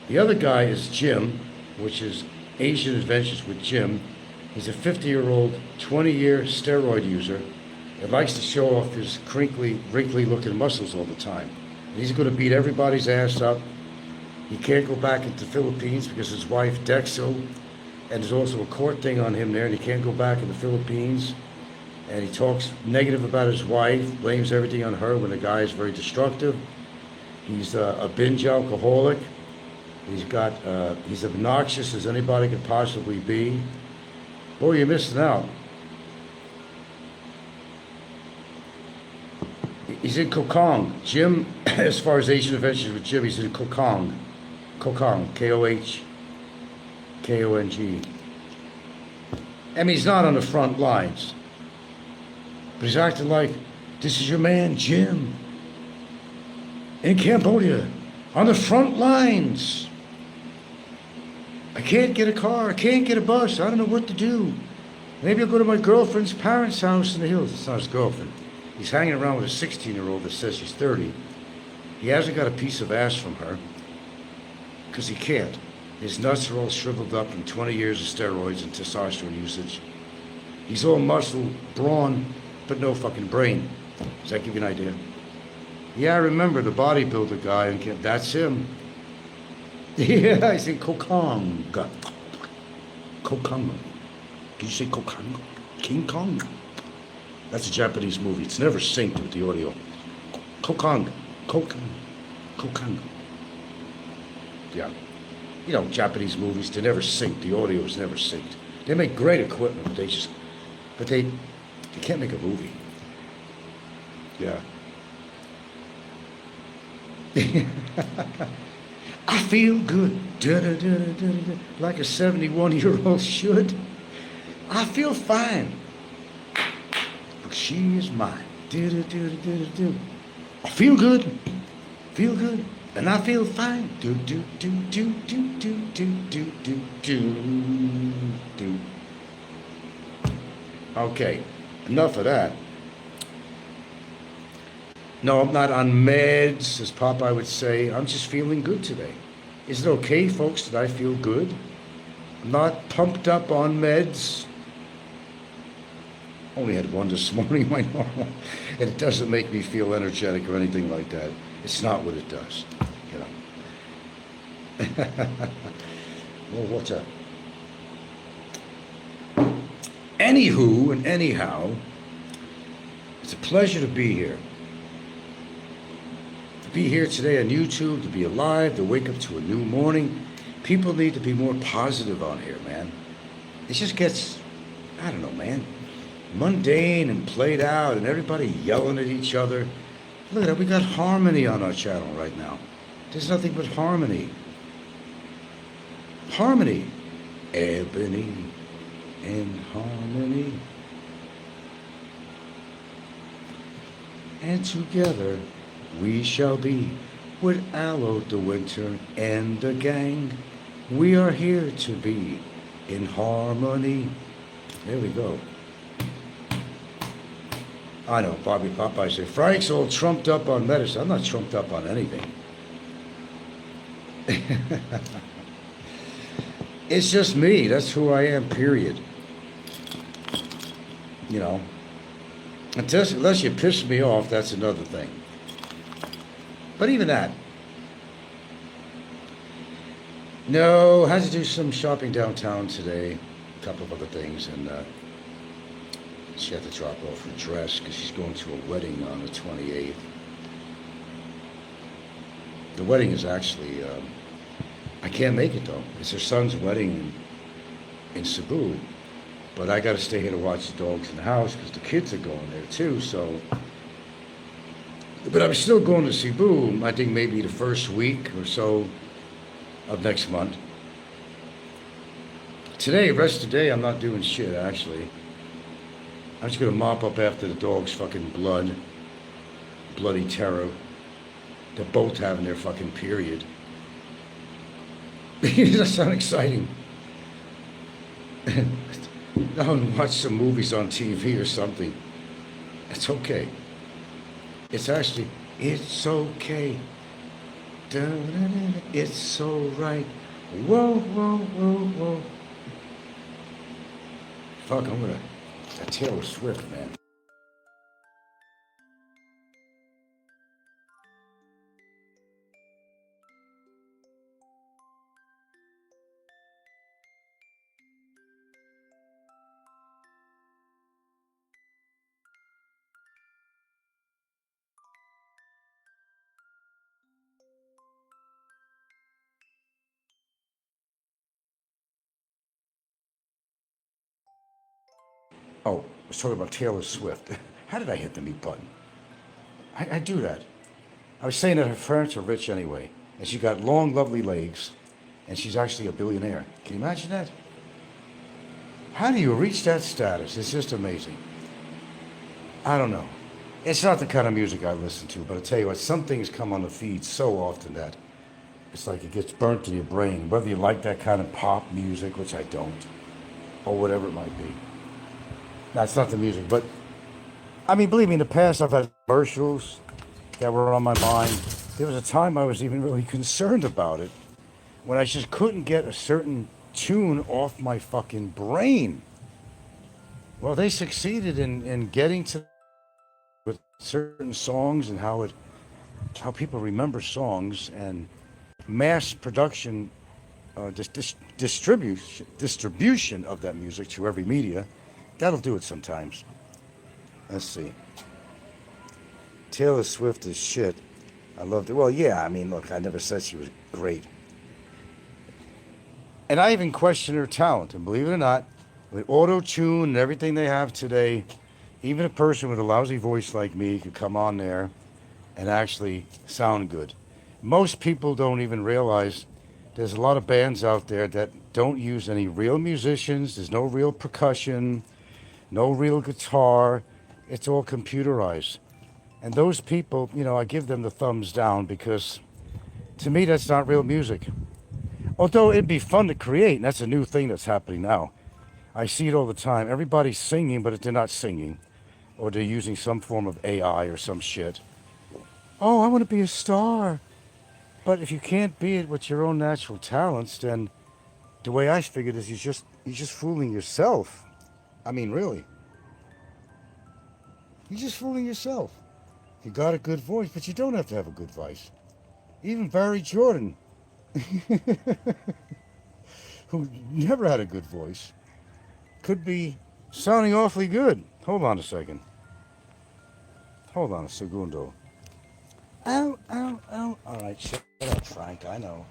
The other guy is Jim, which is Asian Adventures with Jim. He's a 50-year-old, 20-year steroid user that likes to show off his crinkly, wrinkly-looking muscles all the time. And he's going to beat everybody's ass up. He can't go back into the Philippines because his wife, Dexel, and there's also a court thing on him there, and he can't go back in the Philippines. And he talks negative about his wife, blames everything on her when the guy is very destructive. He's a binge alcoholic. He's obnoxious as anybody could possibly be. Boy, you're missing out. He's in Kokong. Jim, as far as Asian Adventures with Jim, he's in Kokong. Kokong, K-O-H-K-O-N-G. I mean, he's not on the front lines. But he's acting like, this is your man, Jim. In Cambodia, on the front lines. I can't get a car, I can't get a bus, I don't know what to do. Maybe I'll go to my girlfriend's parents' house in the hills. It's not his girlfriend. He's hanging around with a 16-year-old that says she's 30. He hasn't got a piece of ass from her, because he can't. His nuts are all shriveled up from 20 years of steroids and testosterone usage. He's all muscle, brawn, but no fucking brain. Does that give you an idea? Yeah, I remember the bodybuilder guy, and that's him. Yeah, he's in Kokong. Kokong. Did you say Kokong? King Kong? That's a Japanese movie. It's never synced with the audio. Kokong. Kokong. Kokong. Yeah. You know, Japanese movies, they never sync. The audio is never synced. They make great equipment, but they can't make a movie. Yeah. I feel good, like a 71-year-old should. I feel fine, but she is mine. I feel good, and I feel fine. Okay, enough of that. No, I'm not on meds, as Popeye would say. I'm just feeling good today. Is it okay, folks, that I feel good? I'm not pumped up on meds. Only had one this morning, my normal. And it doesn't make me feel energetic or anything like that. It's not what it does, you know. Well, what's up? Anywho and anyhow, it's a pleasure to be here. To be here today on YouTube, to be alive, to wake up to a new morning. People need to be more positive on here, man. It just gets, I don't know, man, mundane and played out and everybody yelling at each other. Look at that, we got harmony on our channel right now. There's nothing but harmony. Harmony. Ebony and harmony. And together we shall be with Aloe the Winter and the gang. We are here to be in harmony. There we go. I know, Bobby Popeye said, Frank's all trumped up on medicine. I'm not trumped up on anything. It's just me. That's who I am, period. You know, unless you piss me off, that's another thing. But even that. No, had to do some shopping downtown today. A couple of other things, and she had to drop off her dress because she's going to a wedding on the 28th. The wedding is actually, I can't make it though. It's her son's wedding in Cebu. But I got to stay here to watch the dogs in the house because the kids are going there too, so. But I'm still going to Cebu, I think maybe the first week or so of next month. Today, rest of the day, I'm not doing shit, actually. I'm just gonna mop up after the dog's fucking bloody terror. They're both having their fucking period. That's not exciting. I'll watch some movies on TV or something. It's okay. It's actually, it's okay. It's so right. Whoa, whoa, whoa, whoa. Fuck, I'm gonna, that Taylor Swift, man. Oh, I was talking about Taylor Swift. How did I hit the mute button? I do that. I was saying that her parents are rich anyway, and she got long, lovely legs, and she's actually a billionaire. Can you imagine that? How do you reach that status? It's just amazing. I don't know. It's not the kind of music I listen to, but I tell you what, some things come on the feed so often that it's like it gets burnt in your brain, whether you like that kind of pop music, which I don't, or whatever it might be. That's not the music, but I mean, believe me, in the past I've had commercials that were on my mind. There was a time I was even really concerned about it when I just couldn't get a certain tune off my fucking brain. Well, they succeeded in getting to with certain songs and how people remember songs and mass production, distribution of that music to every media. That'll do it sometimes. Let's see. Taylor Swift is shit. I loved it. Well, yeah, I mean, look, I never said she was great. And I even question her talent. And believe it or not, with auto-tune and everything they have today, Even a person with a lousy voice like me could come on there and actually sound good. Most people don't even realize there's a lot of bands out there that don't use any real musicians. There's no real percussion, no real guitar. It's all computerized. And those people, you know, I give them the thumbs down because to me that's not real music. Although it'd be fun to create, and that's a new thing that's happening now. I see it all the time. Everybody's singing, but they're not singing. Or they're using some form of AI or some shit. Oh, I want to be a star. But if you can't be it with your own natural talents, then the way I figured is you're just fooling yourself. I mean, really. You're just fooling yourself. You got a good voice, but you don't have to have a good voice. Even Barry Jordan, who never had a good voice, could be sounding awfully good. Hold on a second. Hold on a segundo. Ow, ow, ow. All right, shut up, Frank. I know.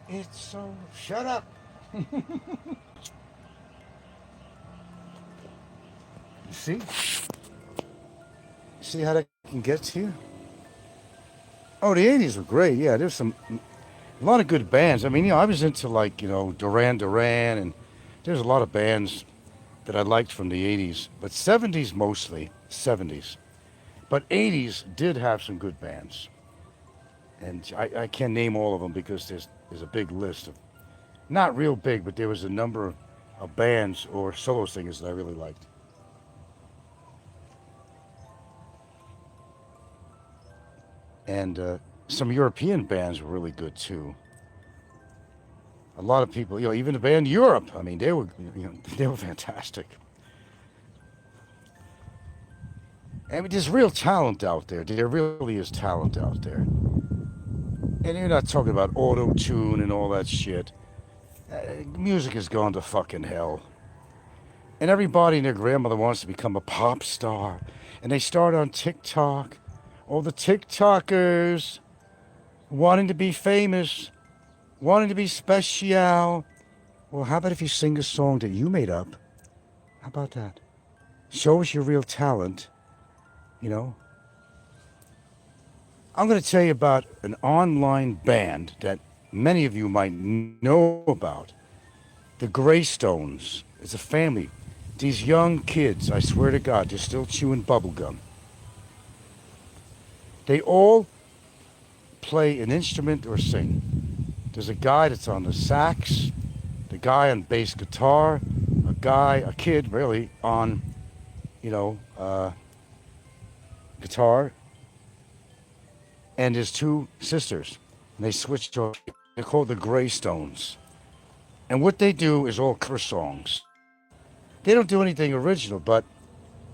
It's so... Shut up. You see? See how that can get to you? Oh, the 80s were great. Yeah, there's a lot of good bands. I mean, you know, I was into like, you know, Duran Duran, and there's a lot of bands that I liked from the 80s, but 70s mostly, 70s. But 80s did have some good bands. And I can't name all of them because there's a big list of, not real big, but there was a number of bands or solo singers that I really liked. And some European bands were really good too. A lot of people, you know, even the band Europe, I mean, they were fantastic. I mean, there's real talent out there. There really is talent out there. And you're not talking about auto-tune and all that shit. Music has gone to fucking hell. And everybody and their grandmother wants to become a pop star. And they start on TikTok. All the TikTokers wanting to be famous, wanting to be special. Well, how about if you sing a song that you made up? How about that? Show us your real talent, you know? I'm going to tell you about an online band that many of you might know about. The Greystones. It's a family. These young kids, I swear to God, they're still chewing bubblegum. They all play an instrument or sing. There's a guy that's on the sax, the guy on bass guitar, a kid really, on, you know, guitar, and his two sisters. And they switched to, they're called the Greystones. And what they do is all cover songs. They don't do anything original, but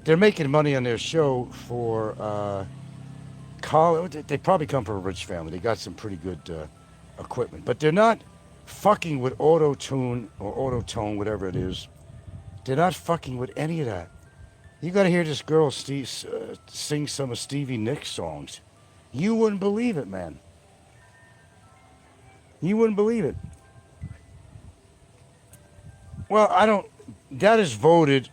they're making money on their show for college. They probably come from a rich family. They got some pretty good equipment, but they're not fucking with auto-tune or auto-tone, whatever it is. They're not fucking with any of that. You got to hear this girl sing some of Stevie Nicks songs. You wouldn't believe it, man. You wouldn't believe it. Well, that is voted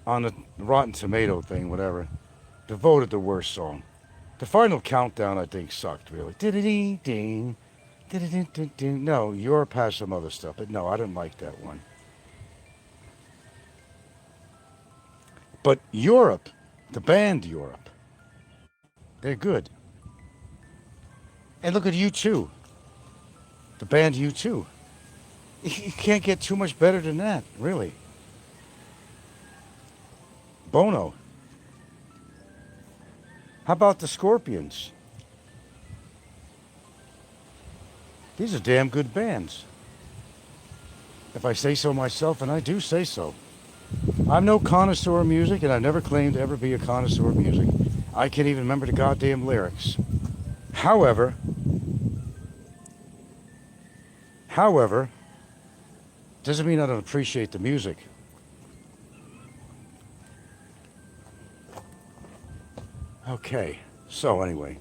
on the Rotten Tomato thing, whatever. They voted the worst song. The final countdown, I think, sucked, really. Ding, ding. No, Europe has some other stuff, but no, I didn't like that one. But Europe, the band Europe, they're good. And look at U2, the band U2. You can't get too much better than that, really. Bono. How about the Scorpions? These are damn good bands. If I say so myself, and I do say so. I'm no connoisseur of music, and I've never claimed to ever be a connoisseur of music. I can't even remember the goddamn lyrics. However, doesn't mean I don't appreciate the music. Okay, so anyway,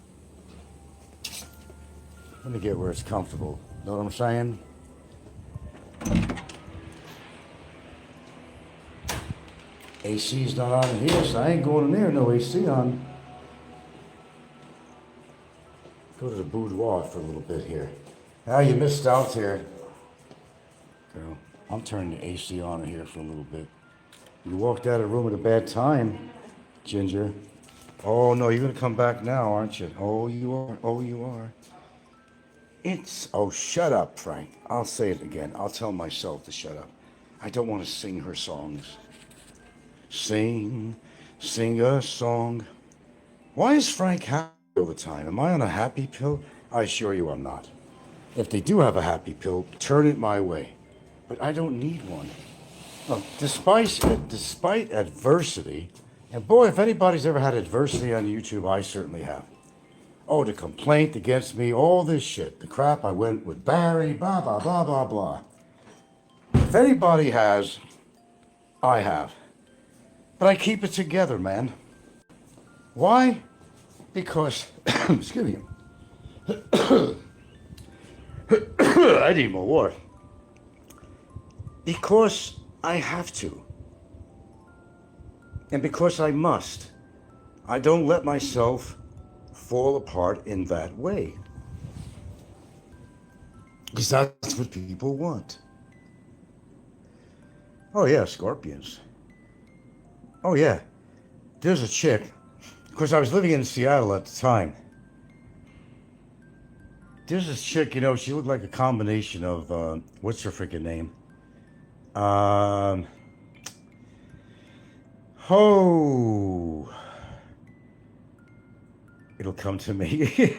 let me get where it's comfortable. Know what I'm saying? AC's not on in here, so I ain't going in there. No AC on. Go to the boudoir for a little bit here. Ah, you missed out here. Girl, I'm turning the AC on in here for a little bit. You walked out of the room at a bad time, Ginger. Oh, no, you're going to come back now, aren't you? Oh, you are. Oh, you are. Oh, shut up, Frank. I'll say it again. I'll tell myself to shut up. I don't want to sing her songs. Sing a song. Why is Frank happy all the time? Am I on a happy pill? I assure you I'm not. If they do have a happy pill, turn it my way. But I don't need one. Look, despite adversity, and boy, if anybody's ever had adversity on YouTube, I certainly have. Oh, the complaint against me, all this shit, the crap I went with Barry, blah, blah, blah, blah, blah. If anybody has, I have. But I keep it together, man. Why? Because, excuse me. I need more water. Because I have to. And because I must. I don't let myself fall apart in that way. Because that's what people want. Oh yeah, scorpions. Oh yeah. There's a chick. Of course, I was living in Seattle at the time. There's this chick, you know, she looked like a combination of, what's her freaking name? It'll come to me.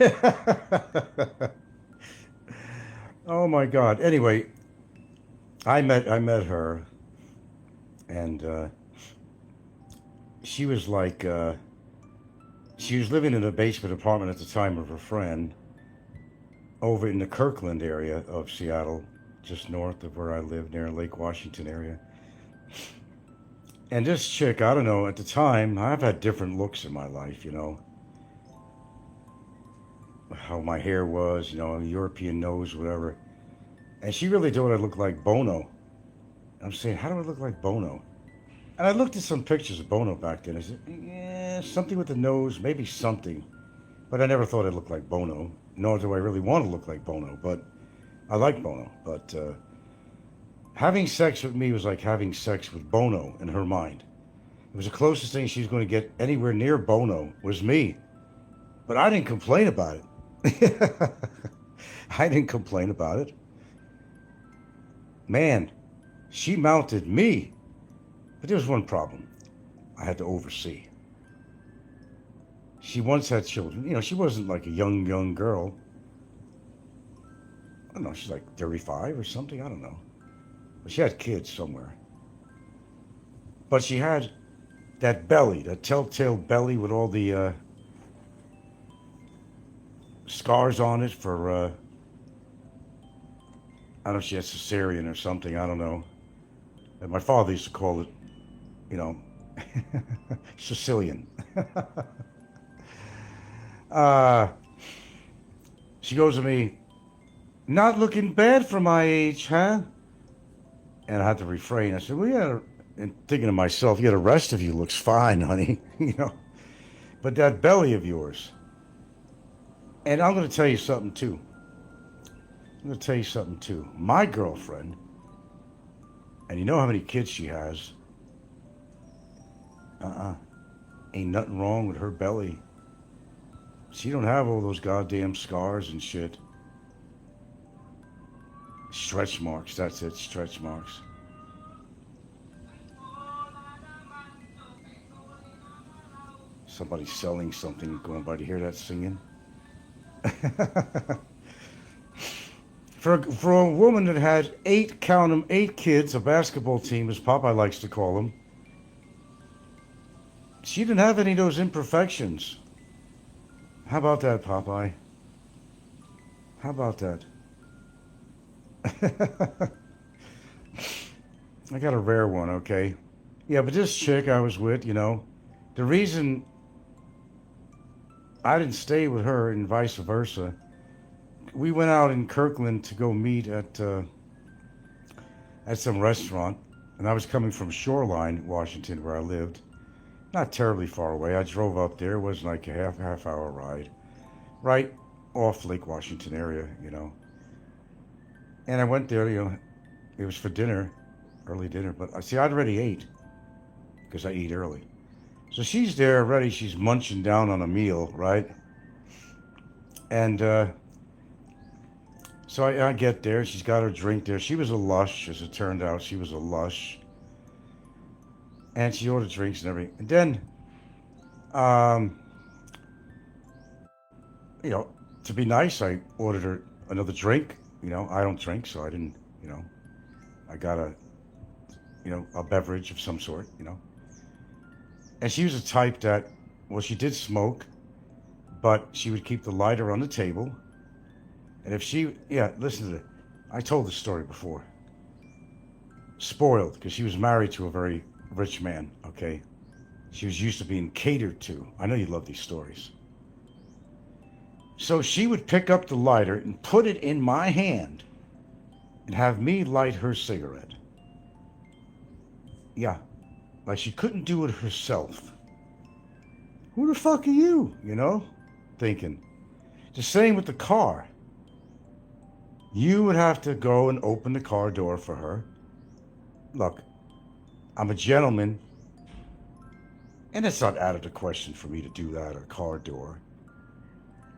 Oh my God. Anyway, I met her, and she was like, she was living in a basement apartment at the time of her friend over in the Kirkland area of Seattle, just north of where I live, near Lake Washington area. And this chick, I don't know, at the time, I've had different looks in my life, you know. How my hair was, you know, European nose, whatever. And she really thought I looked like Bono. I'm saying, how do I look like Bono? And I looked at some pictures of Bono back then. I said, yeah, something with the nose, maybe something. But I never thought I looked like Bono, nor do I really want to look like Bono. But I like Bono. But having sex with me was like having sex with Bono in her mind. It was the closest thing she was going to get anywhere near Bono was me. But I didn't complain about it. I didn't complain about it. Man, she mounted me. But there was one problem. I had to oversee. She once had children. You know, she wasn't like a young girl. I don't know, she's like 35 or something. I don't know. But she had kids somewhere. But she had that belly, that telltale belly with all the scars on it for, I don't know if she had cesarean or something. I don't know. And my father used to call it, you know, Sicilian. She goes to me, not looking bad for my age, huh? And I had to refrain. I said, well, yeah, and thinking to myself, yeah, the rest of you looks fine, honey, you know. But that belly of yours. And I'm going to tell you something, too. My girlfriend, and you know how many kids she has. Ain't nothing wrong with her belly. She don't have all those goddamn scars and shit. Stretch marks, that's it, stretch marks. Somebody's selling something going by. To hear that singing? For a woman that had 8 kids, a basketball team, as Popeye likes to call them, she didn't have any of those imperfections. How about that, Popeye? How about that? I got a rare one, okay? Yeah, but this chick I was with, you know, the reason I didn't stay with her and vice versa, we went out in Kirkland to go meet at some restaurant. And I was coming from Shoreline, Washington, where I lived. Not terribly far away. I drove up there. It wasn't like a half hour ride. Right off Lake Washington area, you know. And I went there, you know, it was for dinner, early dinner. But see, I'd already ate because I eat early. So she's there ready. She's munching down on a meal, right? And so I get there. She's got her drink there. She was a lush, as it turned out. She was a lush. And she ordered drinks and everything. And then, you know, to be nice, I ordered her another drink. You know, I don't drink, so I didn't, you know, I got a beverage of some sort, you know. And she was the type that, well, she did smoke, but she would keep the lighter on the table. And if she, listen to it. I told this story before. Spoiled, because she was married to a very rich man, okay? She was used to being catered to. I know you love these stories. So she would pick up the lighter and put it in my hand and have me light her cigarette. Yeah, like she couldn't do it herself. Who the fuck are you, you know? Thinking. The same with the car. You would have to go and open the car door for her. Look, I'm a gentleman, and it's not out of the question for me to do that at a car door.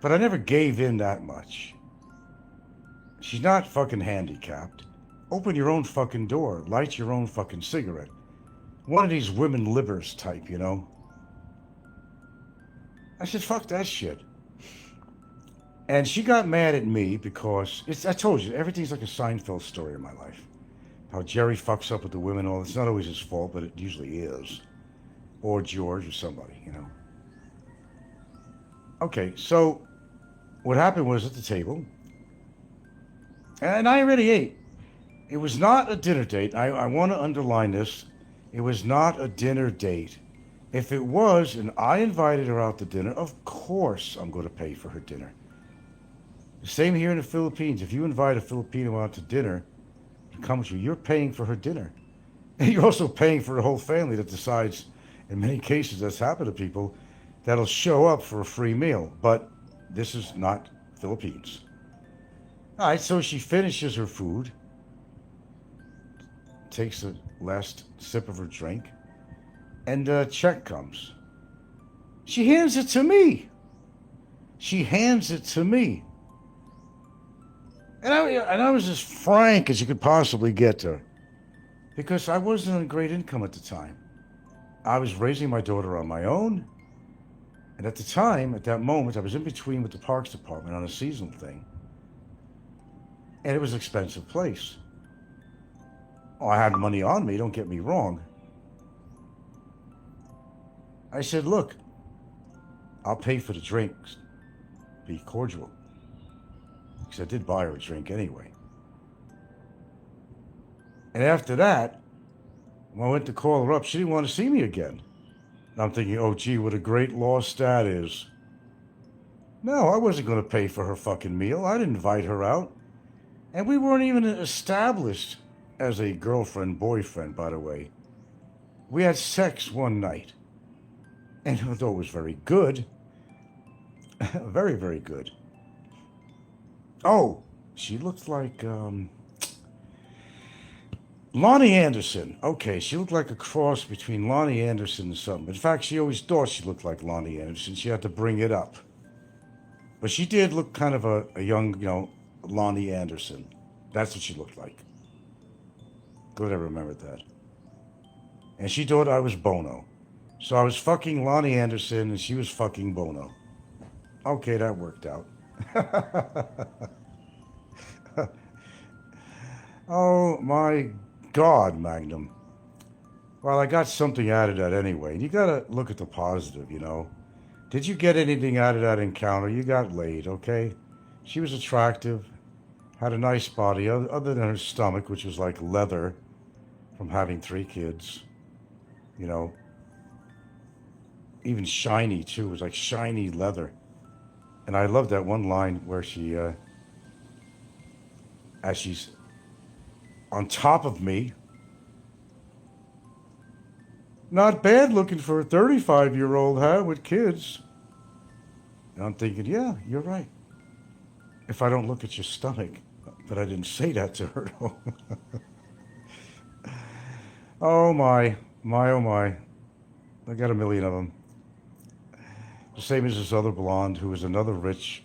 But I never gave in that much. She's not fucking handicapped. Open your own fucking door. Light your own fucking cigarette. One of these women livers type, you know? I said, fuck that shit. And she got mad at me because, I told you, everything's like a Seinfeld story in my life. How Jerry fucks up with the women, all it's not always his fault, but it usually is. Or George or somebody, you know. Okay, so what happened was at the table, and I already ate. It was not a dinner date. I want to underline this. It was not a dinner date. If it was, and I invited her out to dinner, of course I'm going to pay for her dinner. The same here in the Philippines. If you invite a Filipino out to dinner, to come with you, you're paying for her dinner. And you're also paying for the whole family that decides, in many cases that's happened to people, that'll show up for a free meal. But this is not Philippines. All right, so she finishes her food, takes the last sip of her drink, and a check comes. She hands it to me. She hands it to me. And I was as frank as you could possibly get to her, because I wasn't on great income at the time. I was raising my daughter on my own, and at the time, at that moment, I was in between with the Parks Department on a seasonal thing, and it was an expensive place. Oh, I had money on me, don't get me wrong. I said, look, I'll pay for the drinks. Be cordial. Because I did buy her a drink anyway. And after that, when I went to call her up, she didn't want to see me again. And I'm thinking, oh, gee, what a great loss that is. No, I wasn't going to pay for her fucking meal. I didn't invite her out. And we weren't even established as a girlfriend-boyfriend, by the way. We had sex one night. And although it was very good, very, very good. Oh, she looked like Lonnie Anderson. Okay, she looked like a cross between Lonnie Anderson and something. In fact, she always thought she looked like Lonnie Anderson. She had to bring it up. But she did look kind of a young, you know, Lonnie Anderson. That's what she looked like. Good, I remembered that. And she thought I was Bono. So I was fucking Lonnie Anderson and she was fucking Bono. Okay, that worked out. Oh my God, Magnum. Well, I got something out of that anyway. You gotta look at the positive, you know. Did you get anything out of that encounter? You got laid, okay? She was attractive, had a nice body, other than her stomach, which was like leather from having 3 kids, you know. Even shiny, too. It was like shiny leather. And I love that one line where she, as she's on top of me, Not bad looking for a 35-year-old, huh, with kids. And I'm thinking, yeah, you're right. If I don't look at your stomach. But I didn't say that to her, though. Oh, my. Oh, my. I got a million of them. The same as this other blonde who was another rich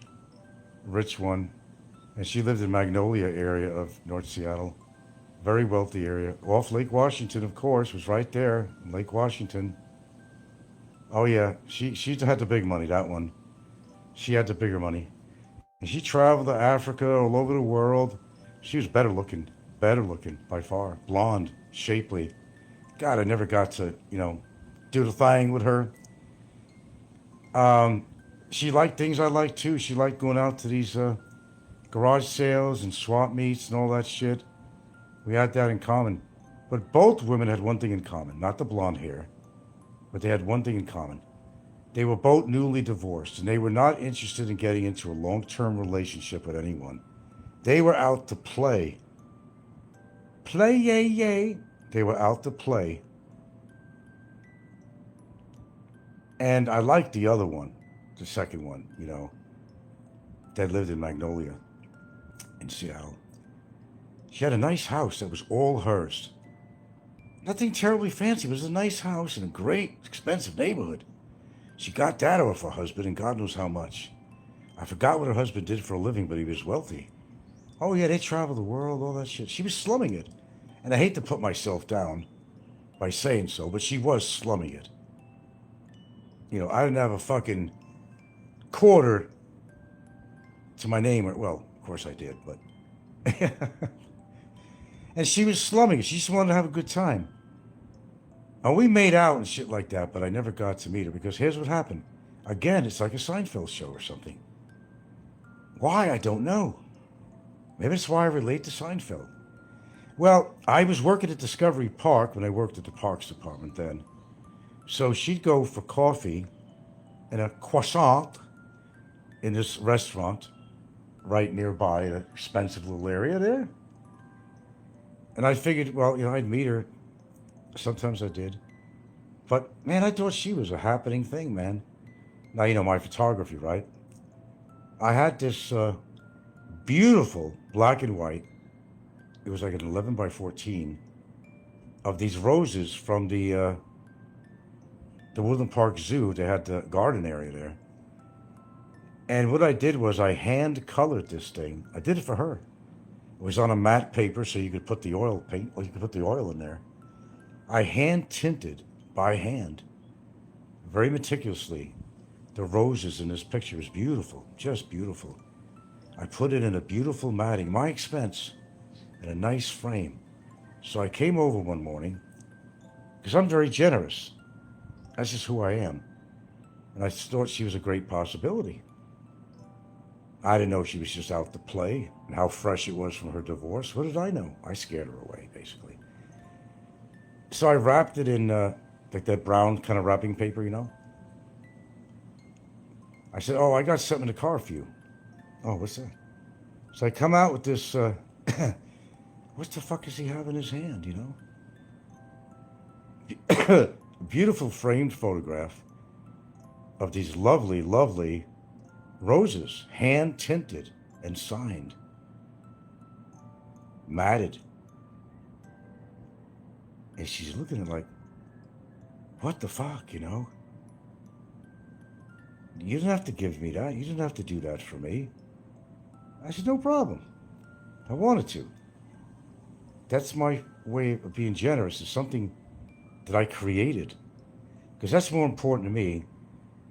one. And she lived in Magnolia area of North Seattle. Very wealthy area. Off Lake Washington, of course, was right there. Lake Washington. Oh, yeah. She had the big money, that one. She had the bigger money. And she traveled to Africa, all over the world. She was better looking by far. Blonde, shapely. God, I never got to, do the thing with her. She liked things I liked too. She liked going out to these garage sales and swap meets and all that shit. We had that in common. But both women had one thing in common. Not the blonde hair. But they had one thing in common. They were both newly divorced, and they were not interested in getting into a long-term relationship with anyone. They were out to play. Play, yay, yay. They were out to play. And I liked the other one, the second one, that lived in Magnolia in Seattle. She had a nice house that was all hers. Nothing terribly fancy. It was a nice house in a great, expensive neighborhood. She got that off her husband, and God knows how much. I forgot what her husband did for a living, but he was wealthy. Oh, yeah, they traveled the world, all that shit. She was slumming it. And I hate to put myself down by saying so, but she was slumming it. I didn't have a fucking quarter to my name. Well, of course I did, but... And she was slumming it. She just wanted to have a good time. And we made out and shit like that, but I never got to meet her because here's what happened. Again, it's like a Seinfeld show or something. Why? I don't know. Maybe that's why I relate to Seinfeld. Well, I was working at Discovery Park when I worked at the Parks Department then. So she'd go for coffee and a croissant in this restaurant right nearby, an expensive little area there. And I figured, well, I'd meet her. Sometimes I did. But, man, I thought she was a happening thing, man. Now, my photography, right? I had this beautiful black and white, it was like an 11 by 14, of these roses from the Woodland Park Zoo. They had the garden area there. And what I did was I hand colored this thing. I did it for her. It was on a matte paper, so you could put the oil paint, or you could put the oil in there. I hand tinted by hand, very meticulously, the roses in this picture. It was beautiful, just beautiful. I put it in a beautiful matting, my expense, in a nice frame. So I came over one morning, because I'm very generous. That's just who I am. And I thought she was a great possibility. I didn't know she was just out to play and how fresh it was from her divorce. What did I know? I scared her away, basically. So I wrapped it in like that brown kind of wrapping paper, I said, oh, I got something in the car for you. Oh, what's that? So I come out with this, what the fuck does he have in his hand, Beautiful framed photograph of these lovely, lovely roses, hand tinted and signed, matted. And she's looking at it like, what the fuck, You didn't have to give me that. You didn't have to do that for me. I said, no problem. I wanted to. That's my way of being generous. It's something that I created. Because that's more important to me.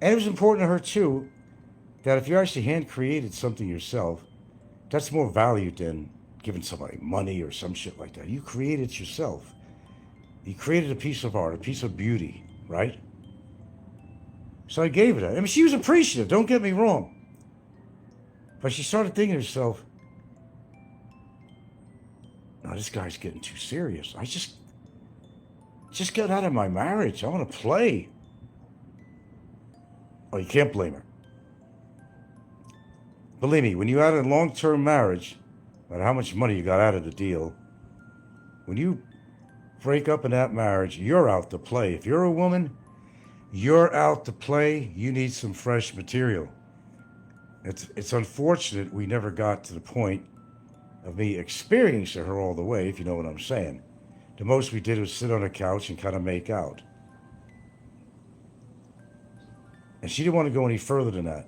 And it was important to her, too, that if you actually hand-created something yourself, that's more valued than giving somebody money or some shit like that. You created it yourself. You created a piece of art, a piece of beauty, right? So I gave it to her. I mean, she was appreciative, don't get me wrong. But she started thinking to herself, no, this guy's getting too serious. I just got out of my marriage. I want to play. Oh, you can't blame her. Believe me, when you had a long-term marriage, no matter how much money you got out of the deal, when you break up in that marriage, you're out to play. If you're a woman, you're out to play. You need some fresh material. It's unfortunate we never got to the point of me experiencing her all the way, if you know what I'm saying. The most we did was sit on a couch and kind of make out. And she didn't want to go any further than that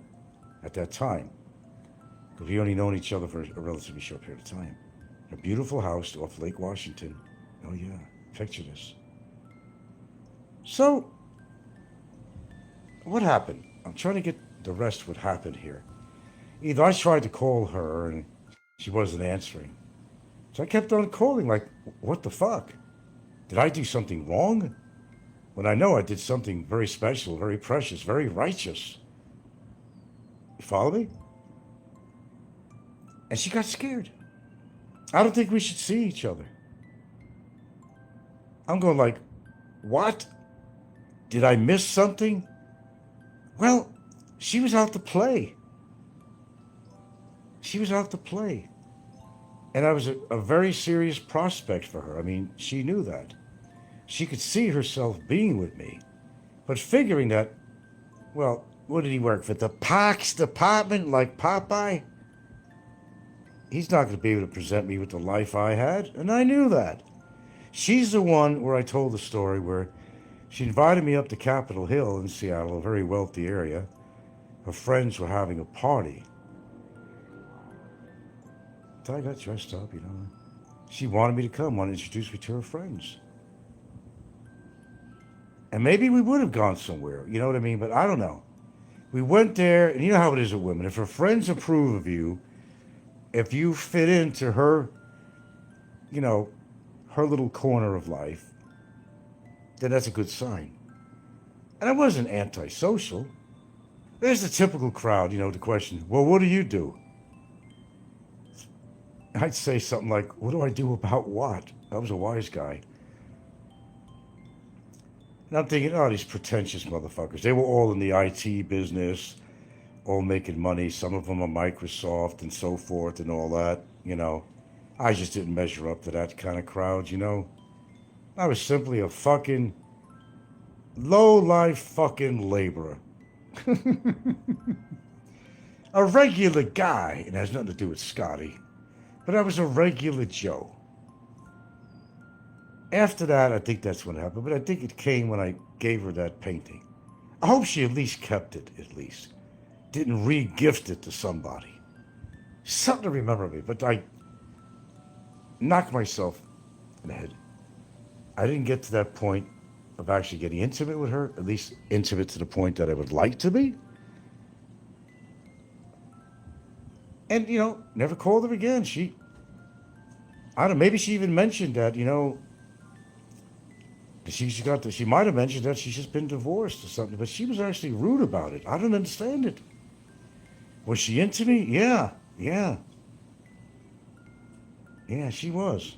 at that time, because we only known each other for a relatively short period of time. A beautiful house off Lake Washington. Oh yeah, picture this. So, what happened? I'm trying to get the rest of what happened here. Either I tried to call her and she wasn't answering. So I kept on calling, like, what the fuck? Did I do something wrong? When I know I did something very special, very precious, very righteous. You follow me? And she got scared. I don't think we should see each other. I'm going like, what? Did I miss something? Well, she was out to play. She was out to play. And I was a very serious prospect for her. I mean, she knew that. She could see herself being with me. But figuring that, well, what did he work for? The Parks Department like Popeye? He's not going to be able to present me with the life I had. And I knew that. She's the one where I told the story where she invited me up to Capitol Hill in Seattle, a very wealthy area. Her friends were having a party. So I got dressed up, you know. She wanted me to come, wanted to introduce me to her friends. And maybe we would have gone somewhere, you know what I mean? But I don't know. We went there, and you know how it is with women. If her friends approve of you, if you fit into her, you know, her little corner of life, then that's a good sign. And I wasn't antisocial. There's the typical crowd, you know, the question, well, what do you do? I'd say something like, what do I do about what? I was a wise guy. And I'm thinking, oh, these pretentious motherfuckers. They were all in the IT business, all making money. Some of them are Microsoft and so forth and all that, you know. I just didn't measure up to that kind of crowd, you know. I was simply a fucking low-life fucking laborer. A regular guy. It has nothing to do with Scotty. But I was a regular Joe. After that, I think that's what happened. But I think it came when I gave her that painting. I hope she at least kept it, at least. Didn't re-gift it to somebody. Something to remember me. But I knocked myself in the head. I didn't get to that point of actually getting intimate with her. At least intimate to the point that I would like to be. And, you know, never called her again. I don't know, maybe she even mentioned that, you know, she might have mentioned that she's just been divorced or something, but she was actually rude about it. I don't understand it. Was she into me? Yeah. Yeah, she was.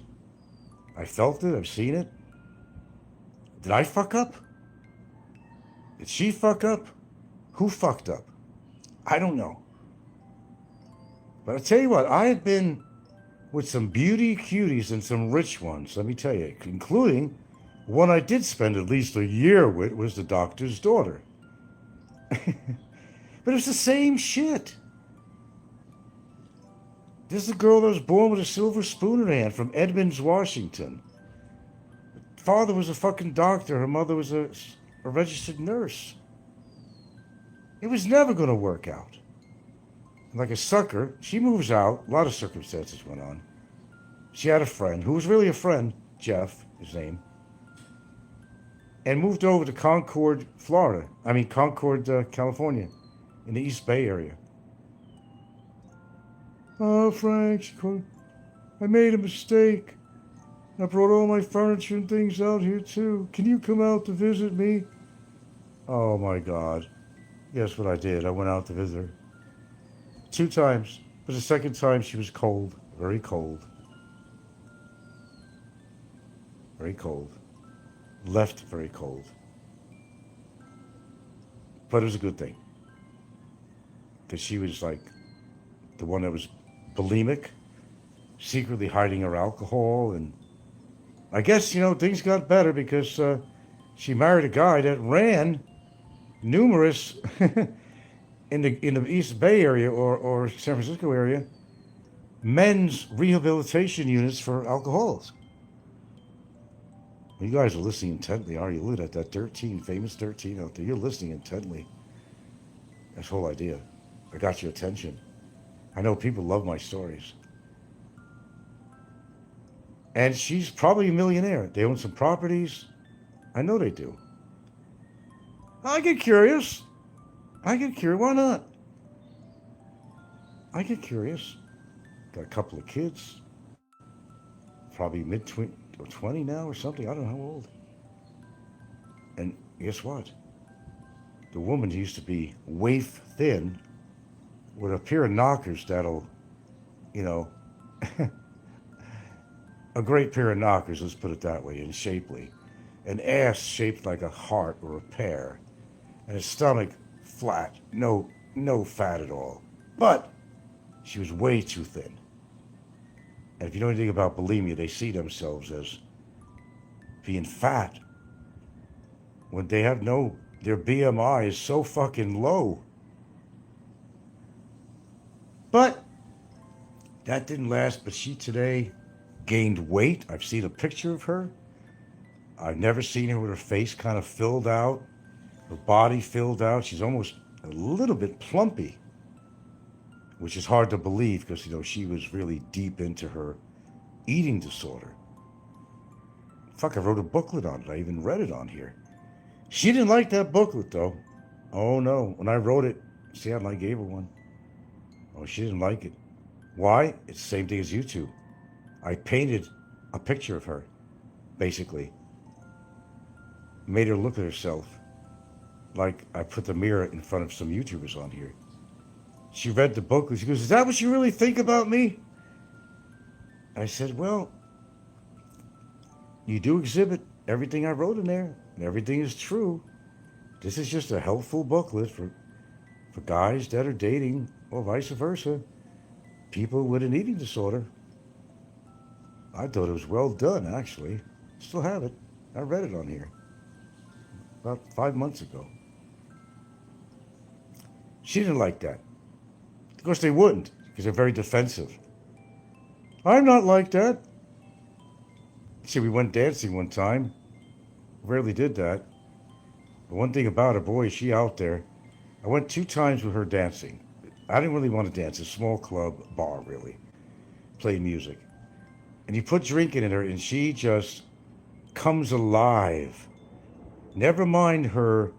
I felt it. I've seen it. Did I fuck up? Did she fuck up? Who fucked up? I don't know. But I'll tell you what, I had been with some beauty cuties and some rich ones, let me tell you, including one I did spend at least a year with was the doctor's daughter. But it was the same shit. This is the girl that was born with a silver spoon in her hand from Edmonds, Washington. Her father was a fucking doctor. Her mother was a registered nurse. It was never going to work out. Like a sucker, she moves out. A lot of circumstances went on. She had a friend, who was really a friend, Jeff, his name, and moved over to Concord, California, in the East Bay area. Oh, Frank, she called, I made a mistake. I brought all my furniture and things out here, too. Can you come out to visit me? Oh, my God. Guess what I did? I went out to visit her. 2 times. But the second time she was cold. Very cold. Very cold. Left very cold. But it was a good thing. Because she was like the one that was bulimic, secretly hiding her alcohol, and I guess, things got better because she married a guy that ran numerous in the East Bay area or San Francisco area men's rehabilitation units for alcoholics. You guys are listening intently, are you? Look at that 13, famous 13 out there. You're listening intently. That's the whole idea. I got your attention. I know people love my stories. And she's probably a millionaire. They own some properties. I know they do. I get curious. Why not? I get curious. Got a couple of kids. Probably mid-20 or 20 now or something. I don't know how old. And guess what? The woman used to be waif thin with a pair of knockers that'll, a great pair of knockers, let's put it that way, and shapely. An ass shaped like a heart or a pear. And a stomach flat, no fat at all. But she was way too thin. And if you know anything about bulimia, they see themselves as being fat when they have their BMI is so fucking low. But that didn't last, but she today gained weight. I've seen a picture of her. I've never seen her with her face kind of filled out, her body filled out. She's almost a little bit plumpy, which is hard to believe because, she was really deep into her eating disorder. Fuck, I wrote a booklet on it. I even read it on here. She didn't like that booklet, though. Oh, no. When I wrote it, I gave her one. Oh, she didn't like it. Why? It's the same thing as YouTube. I painted a picture of her, basically. Made her look at herself like I put the mirror in front of some YouTubers on here. She read the book and she goes, "Is that what you really think about me?" I said, "Well, you do exhibit everything I wrote in there, and everything is true. This is just a helpful booklet for guys that are dating, or vice versa, people with an eating disorder." I thought it was well done, actually. Still have it. I read it on here about 5 months ago. She didn't like that. Of course they wouldn't, because they're very defensive. I'm not like that. See, we went dancing one time. Rarely did that. But one thing about her, boy, is she out there. I went 2 times with her dancing. I didn't really want to dance. A small club, bar, really. Play music. And you put drinking in her, and she just comes alive. Never mind her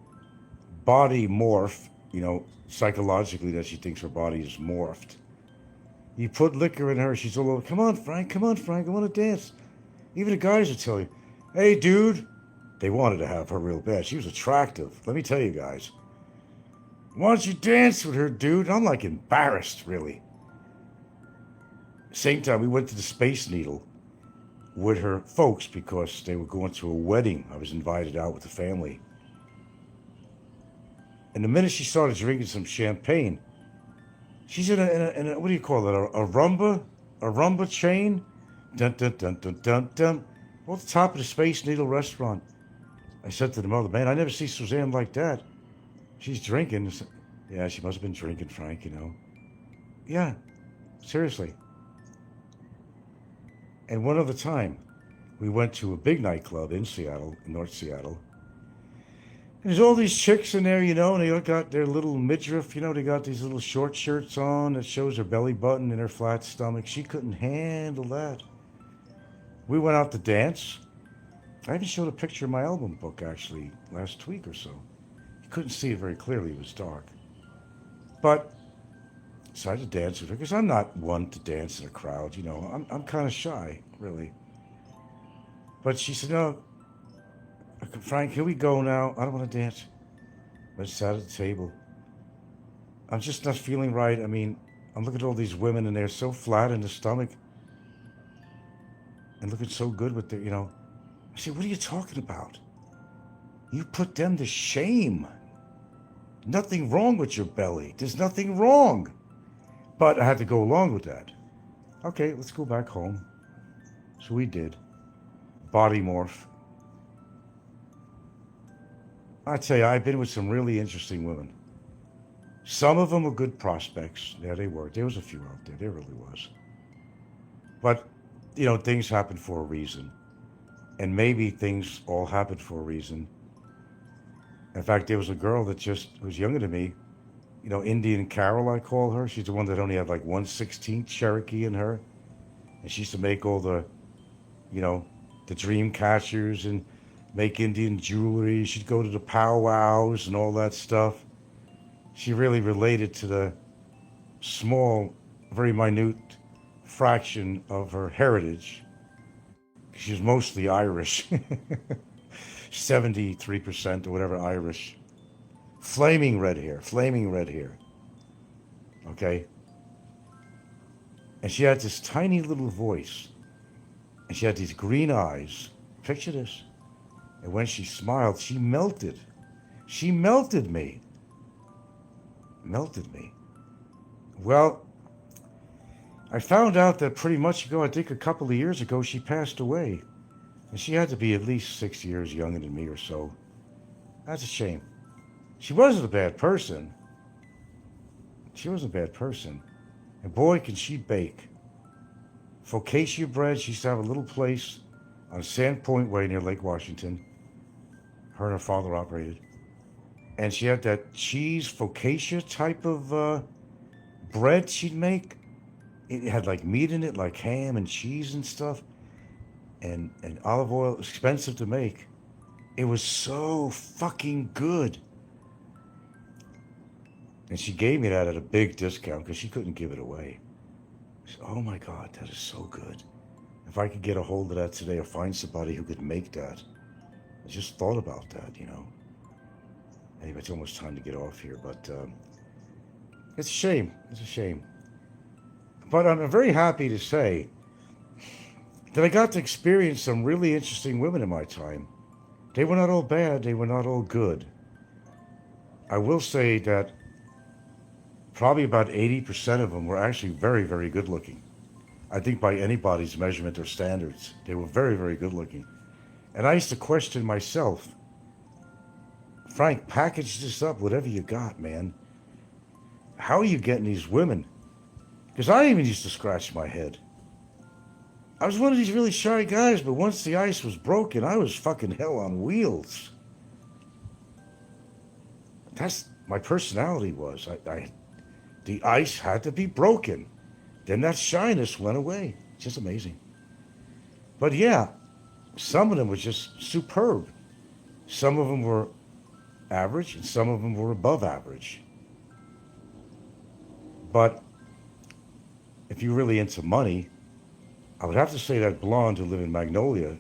body morph, psychologically that she thinks her body is morphed. You put liquor in her, she's all over, come on, Frank, I want to dance. Even the guys would tell you, hey, dude. They wanted to have her real bad. She was attractive. Let me tell you guys. Why don't you dance with her, dude? I'm like embarrassed, really. Same time, we went to the Space Needle with her folks because they were going to a wedding. I was invited out with the family. And the minute she started drinking some champagne, she's in a what do you call it? A rumba chain? Dun, dun, dun, dun, dun, dun. Off the top of the Space Needle restaurant. I said to the mother, man, I never see Suzanne like that. She's drinking. Yeah, she must have been drinking, Frank, Yeah, seriously. And one other time, we went to a big nightclub in Seattle, North Seattle. And there's all these chicks in there, and they all got their little midriff, they got these little short shirts on that shows her belly button and her flat stomach. She couldn't handle that. We went out to dance. I even showed a picture of my album book, actually, last week or so. You couldn't see it very clearly. It was dark. But I decided to dance with her, because I'm not one to dance in a crowd, I'm kind of shy, really. But she said, no, Frank, here we go now. I don't want to dance. I sat at the table. I'm just not feeling right. I mean, I'm looking at all these women, and they're so flat in the stomach. And looking so good with their, I said, what are you talking about? You put them to shame. Nothing wrong with your belly. There's nothing wrong. But I had to go along with that. Okay, let's go back home. So we did. body morph. I tell you, I've been with some really interesting women. Some of them were good prospects. Yeah, they were. There was a few out there. There really was. But, you know, things happen for a reason. And maybe things all happened for a reason. In fact, there was a girl that just was younger than me. You know, Indian Carol, I call her. She's the one that only had like 1/16 Cherokee in her. And she used to make all the, you know, the dream catchers and make Indian jewelry. She'd go to the powwows and all that stuff. She really related to the small, very minute fraction of her heritage. She was mostly Irish. 73% or whatever Irish. Flaming red hair. Okay? And she had this tiny little voice. And she had these green eyes. Picture this. And when she smiled, she melted. She melted me. Melted me. Well, I found out that pretty much ago, I think a couple of years ago, she passed away. And she had to be at least 6 years younger than me or so. That's a shame. She wasn't a bad person. She wasn't a bad person. And boy, can she bake. Focaccia bread. She used to have a little place on Sandpoint Way near Lake Washington. Her and her father operated. And she had that cheese focaccia type of bread she'd make. It had like meat in it, like ham and cheese and stuff. And olive oil, expensive to make. It was so fucking good. And she gave me that at a big discount because she couldn't give it away. She said, oh my God, that is so good. If I could get a hold of that today or find somebody who could make that. I just thought about that, you know. Anyway, it's almost time to get off here, but it's a shame. It's a shame. But I'm very happy to say that I got to experience some really interesting women in my time. They were not all bad. They were not all good. I will say that probably about 80% of them were actually very, very good looking. I think by anybody's measurement or standards, they were very, very good looking. And I used to question myself, Frank, package this up, whatever you got, man. How are you getting these women? Because I even used to scratch my head. I was one of these really shy guys, but once the ice was broken, I was fucking hell on wheels. That's my personality was. The ice had to be broken. Then that shyness went away. Just amazing. But yeah, some of them were just superb. Some of them were average, and some of them were above average. But if you're really into money, I would have to say that blonde who lived in Magnolia,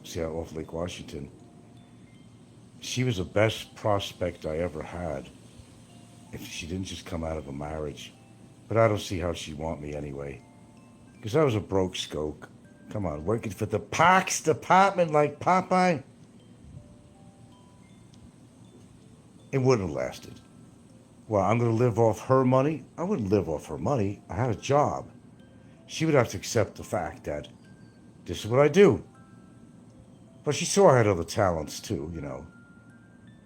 see how off Lake Washington, she was the best prospect I ever had. If she didn't just come out of a marriage. But I don't see how she'd want me anyway. Because I was a broke skoke. Come on, working for the Parks Department like Popeye. It wouldn't have lasted. Well, I'm going to live off her money? I wouldn't live off her money. I had a job. She would have to accept the fact that this is what I do. But she saw I had other talents too, you know.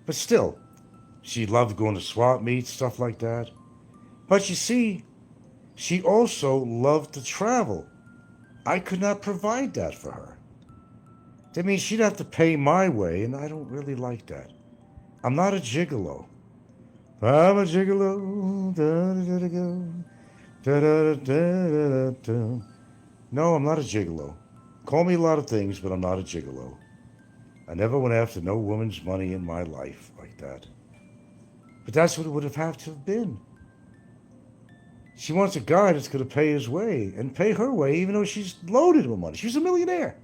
But still, she loved going to swap meets, stuff like that. But you see, she also loved to travel. I could not provide that for her. That means she'd have to pay my way, and I don't really like that. I'm not a gigolo. I'm a gigolo. No, I'm not a gigolo. Call me a lot of things, but I'm not a gigolo. I never went after no woman's money in my life like that. But that's what it would have had to have been. She wants a guy that's going to pay his way and pay her way, even though she's loaded with money. She's a millionaire.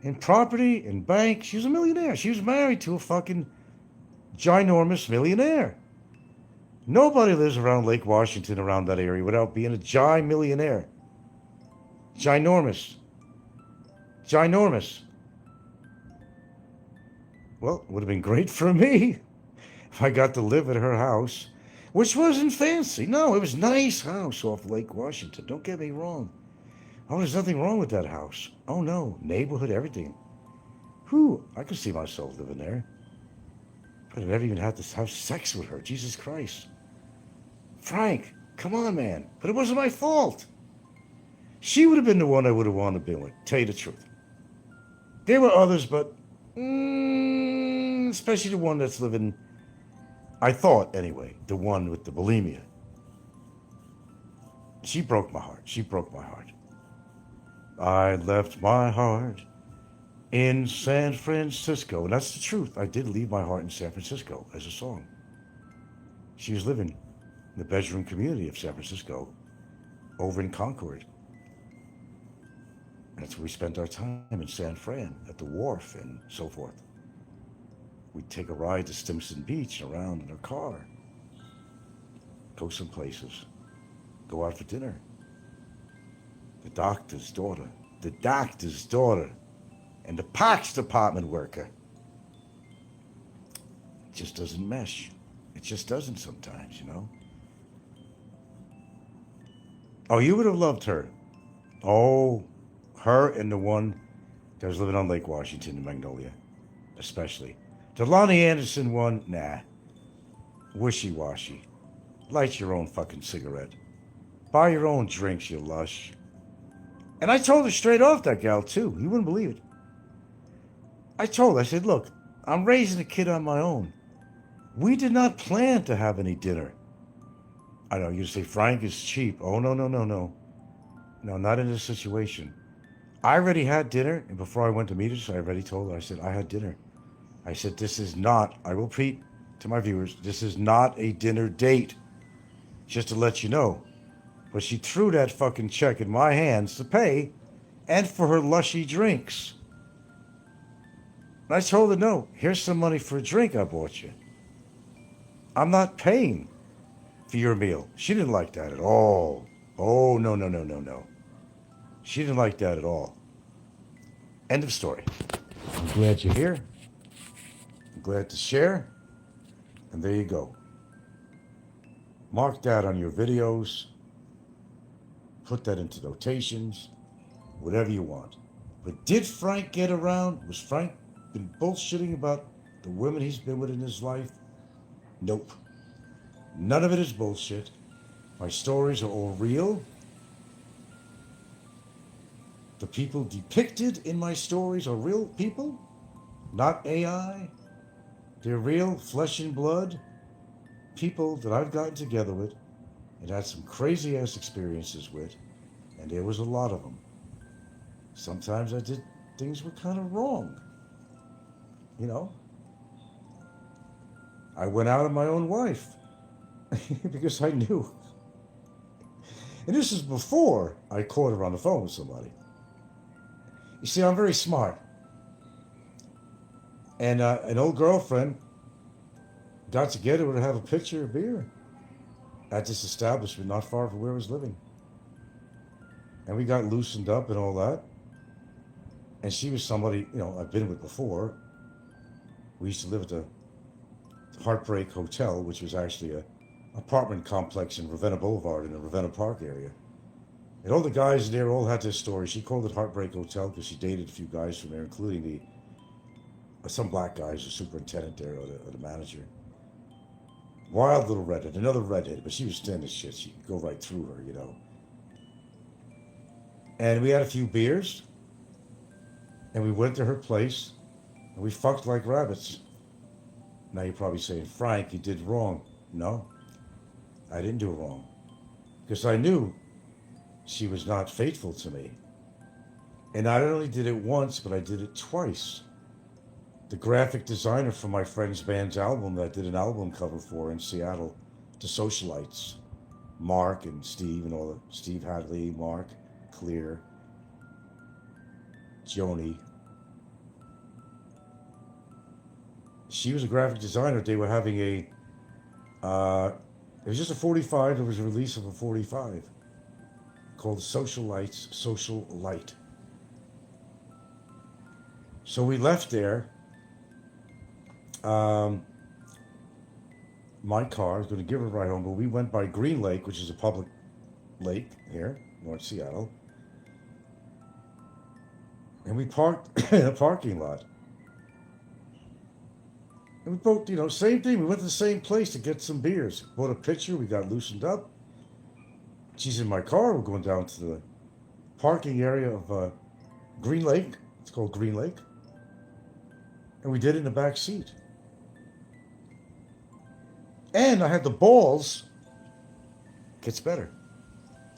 In property, in bank, she was a millionaire. She was married to a fucking ginormous millionaire. Nobody lives around Lake Washington, around that area, without being a millionaire. Ginormous. Ginormous. Well, it would have been great for me if I got to live at her house, which wasn't fancy. No, it was a nice house off Lake Washington. Don't get me wrong. Oh, there's nothing wrong with that house. Oh, no. Neighborhood, everything. Whew, I could see myself living there. But I never even had to have sex with her. Jesus Christ. Frank, come on, man. But it wasn't my fault. She would have been the one I would have wanted to be with. Tell you the truth. There were others, but especially the one that's living, I thought anyway, the one with the bulimia. She broke my heart. She broke my heart. I left my heart in San Francisco. And that's the truth. I did leave my heart in San Francisco as a song. She was living in the bedroom community of San Francisco over in Concord. And that's where we spent our time in San Fran at the wharf and so forth. We'd take a ride to Stimson Beach around in our car. Go some places. Go out for dinner. The doctor's daughter. And the parks department worker. It just doesn't mesh. It just doesn't sometimes, you know. Oh, you would have loved her. Oh, her and the one that was living on Lake Washington in Magnolia, especially. The Lonnie Anderson one, nah. Wishy-washy. Light your own fucking cigarette. Buy your own drinks, you lush. And I told her straight off, that gal, too. You wouldn't believe it. I told her, I said, look, I'm raising a kid on my own. We did not plan to have any dinner. I know, you say, Frank is cheap. Oh, no. No, not in this situation. I already had dinner, and before I went to meet her, I already told her, I said, I had dinner. I said, this is not, I will repeat to my viewers, this is not a dinner date. Just to let you know. But she threw that fucking check in my hands to pay, and for her lushy drinks. And I told her, no, here's some money for a drink I bought you. I'm not paying for your meal. She didn't like that at all. Oh, no. She didn't like that at all. End of story. I'm glad you're here. I'm glad to share. And there you go. Mark that on your videos. Put that into notations. Whatever you want. But did Frank get around? Was Frank been bullshitting about the women he's been with in his life? Nope. None of it is bullshit. My stories are all real. The people depicted in my stories are real people, not AI. They're real flesh and blood people that I've gotten together with and had some crazy ass experiences with, and there was a lot of them. Sometimes I did things were kind of wrong. You know? I went out on my own wife because I knew. And this is before I caught her on the phone with somebody. You see, I'm very smart. And an old girlfriend got together to have a picture of beer at this establishment not far from where I was living. And we got loosened up and all that. And she was somebody, you know, I've been with before. We used to live at the Heartbreak Hotel, which was actually an apartment complex in Ravenna Boulevard in the Ravenna Park area. And all the guys there all had this story. She called it Heartbreak Hotel because she dated a few guys from there, including some black guys, the superintendent there or the manager. Wild little redhead, another redhead, but she was thin as shit. She could go right through her, you know. And we had a few beers, and we went to her place, and we fucked like rabbits. Now you're probably saying, Frank, you did wrong. No, I didn't do wrong. Because I knew she was not faithful to me. And I not only did it once, but I did it twice. The graphic designer for my friend's band's album that I did an album cover for in Seattle, The Socialites, Mark and Steve and all the, Steve Hadley, Mark, Clear, Joni. She was a graphic designer. They were having it was just a 45. It was a release of a 45 called Socialites, Social Light. So we left there. My car, I was going to give her a ride home, but we went by Green Lake, which is a public lake here, North Seattle. And we parked in a parking lot. And we both, same thing. We went to the same place to get some beers. Bought a pitcher. We got loosened up. She's in my car. We're going down to the parking area of Green Lake. It's called Green Lake. And we did it in the back seat. And I had the balls. Gets better.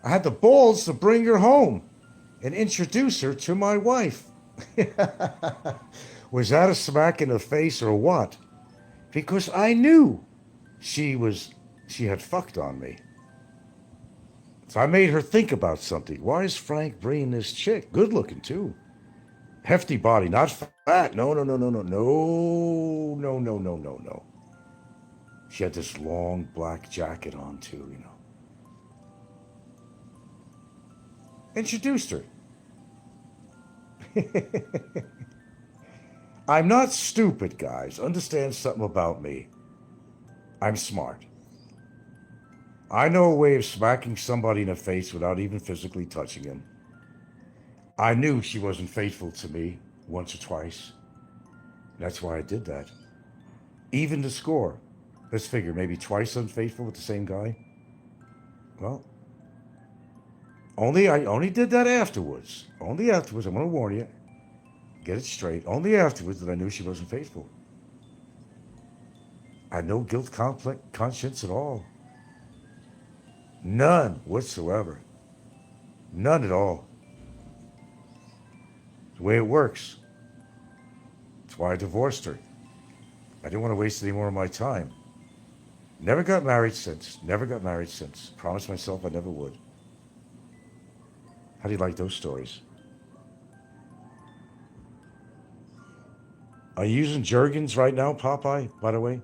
I had the balls to bring her home and introduce her to my wife. Was that a smack in the face or what? Because I knew she had fucked on me. So I made her think about something. Why is Frank bringing this chick? Good looking too. Hefty body, not fat. No. She had this long black jacket on too, Introduced her. I'm not stupid, guys. Understand something about me. I'm smart. I know a way of smacking somebody in the face without even physically touching him. I knew she wasn't faithful to me once or twice. That's why I did that. Even the score. Let's figure, maybe twice unfaithful with the same guy. Well, I only did that afterwards. Only afterwards. I'm going to warn you. Get it straight. Only afterwards that I knew she wasn't faithful. I had no guilt conscience at all. None whatsoever. None at all. It's the way it works. That's why I divorced her. I didn't want to waste any more of my time. Never got married since. Promised myself I never would. How do you like those stories? Are you using Jergens right now, Popeye, by the way?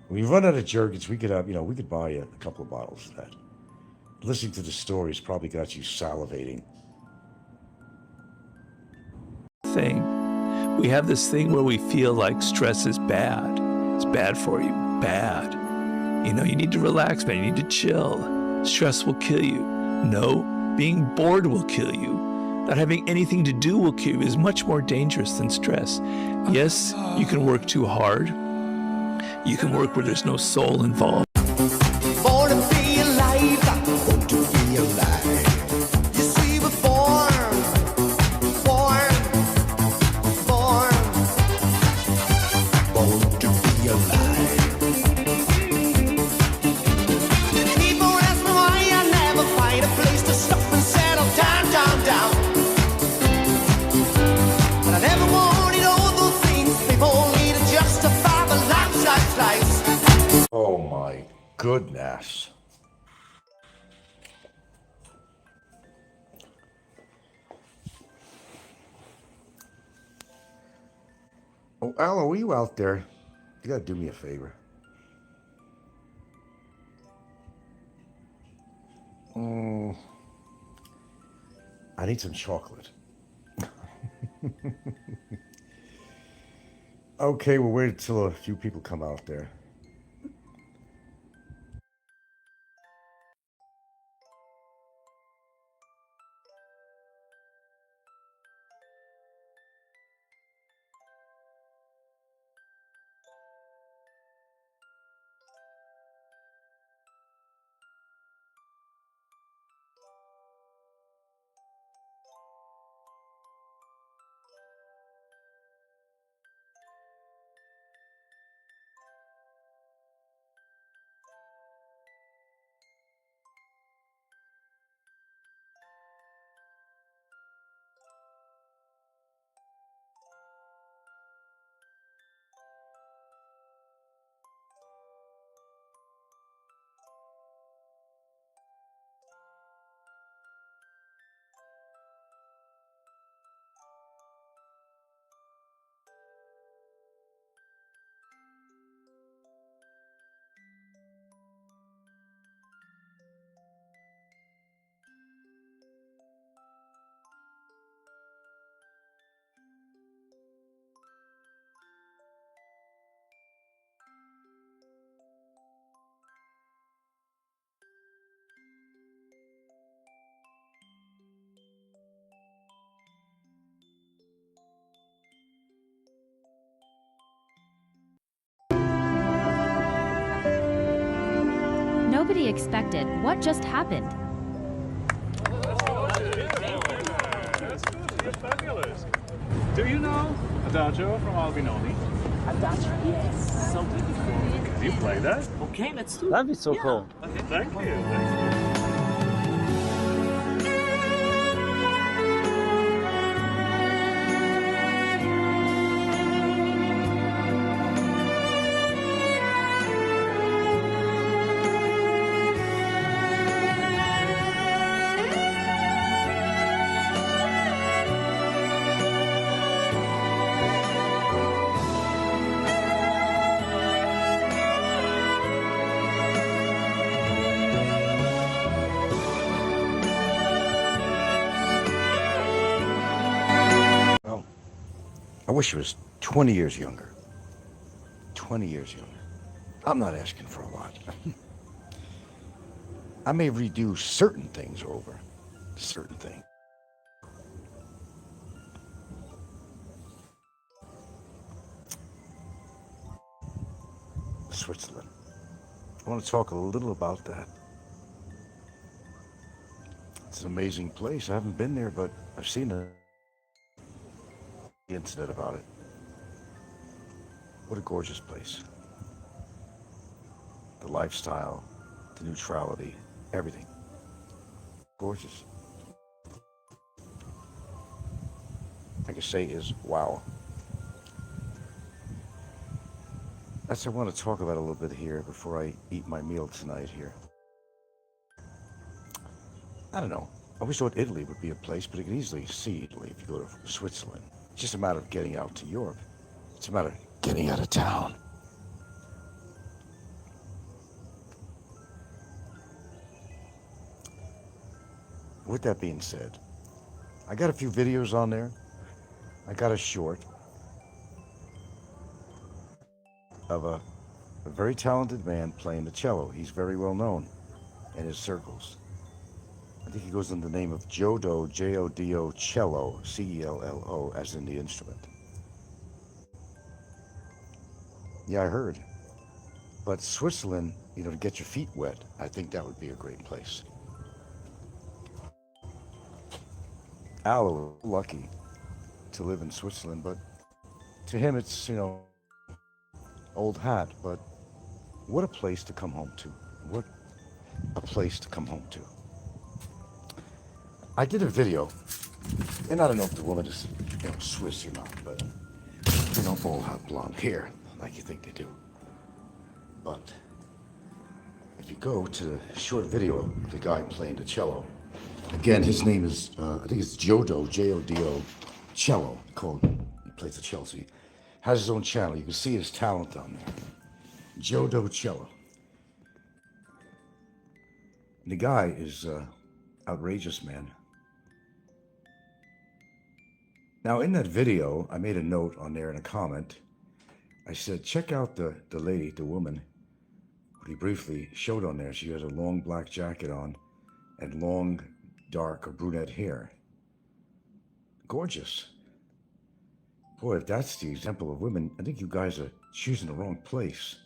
When we run out of Jergens, we could have, we could buy a couple of bottles of that. Listening to the stories probably got you salivating. We have this thing where we feel like stress is bad. It's bad for you. Bad. You need to relax, man. You need to chill. Stress will kill you. No, being bored will kill you. Not having anything to do will kill you is much more dangerous than stress. Yes, you can work too hard. You can work where there's no soul involved. Born to be alive, born to be alive. You see, we're born, born to be alive. People ask me why I never find a place to stop and settle down. But I never wanted all those things people need to justify the lives. Oh my goodness. Oh, Al, are you out there? You gotta do me a favor. I need some chocolate. Okay, we'll wait until a few people come out there. nobody expected what just happened. That's fabulous. Do you know Adagio from Albinoni? Adagio, yes. So beautiful. Can you play that? Okay, let's do it. That'd be so cool. Thank you. I wish he was 20 years younger. 20 years younger. I'm not asking for a lot. I may redo certain things over. Certain things. Switzerland. I want to talk a little about that. It's an amazing place. I haven't been there, but I've seen the internet about it. What a gorgeous place. The lifestyle, the neutrality, everything. Gorgeous. I can say is wow. That's what I want to talk about a little bit here before I eat my meal tonight here. I don't know. I always thought Italy would be a place, but you can easily see Italy if you go to Switzerland. It's just a matter of getting out to Europe. It's a matter of getting out of town. With that being said, I got a few videos on there. I got a short of a very talented man playing the cello. He's very well known in his circles. I think he goes under the name of Jodo, J-O-D-O, cello, C-E-L-L-O, as in the instrument. Yeah, I heard. But Switzerland, you know, to get your feet wet, I think that would be a great place. Al was lucky to live in Switzerland, but to him it's, you know, old hat, but what a place to come home to. What a place to come home to. I did a video, and I don't know if the woman is, you know, Swiss or not, but they don't all have blonde hair like you think they do. But if you go to the short video of the guy playing the cello, again, his name is, I think it's Jodo, J-O-D-O, cello, he plays the cello. So he has his own channel. You can see his talent on there. Jodo cello. And the guy is outrageous, man. Now, in that video, I made a note on there in a comment. I said, check out the lady, the woman, who he briefly showed on there. She has a long black jacket on and long, dark or brunette hair. Gorgeous. Boy, if that's the example of women, I think you guys are choosing the wrong place.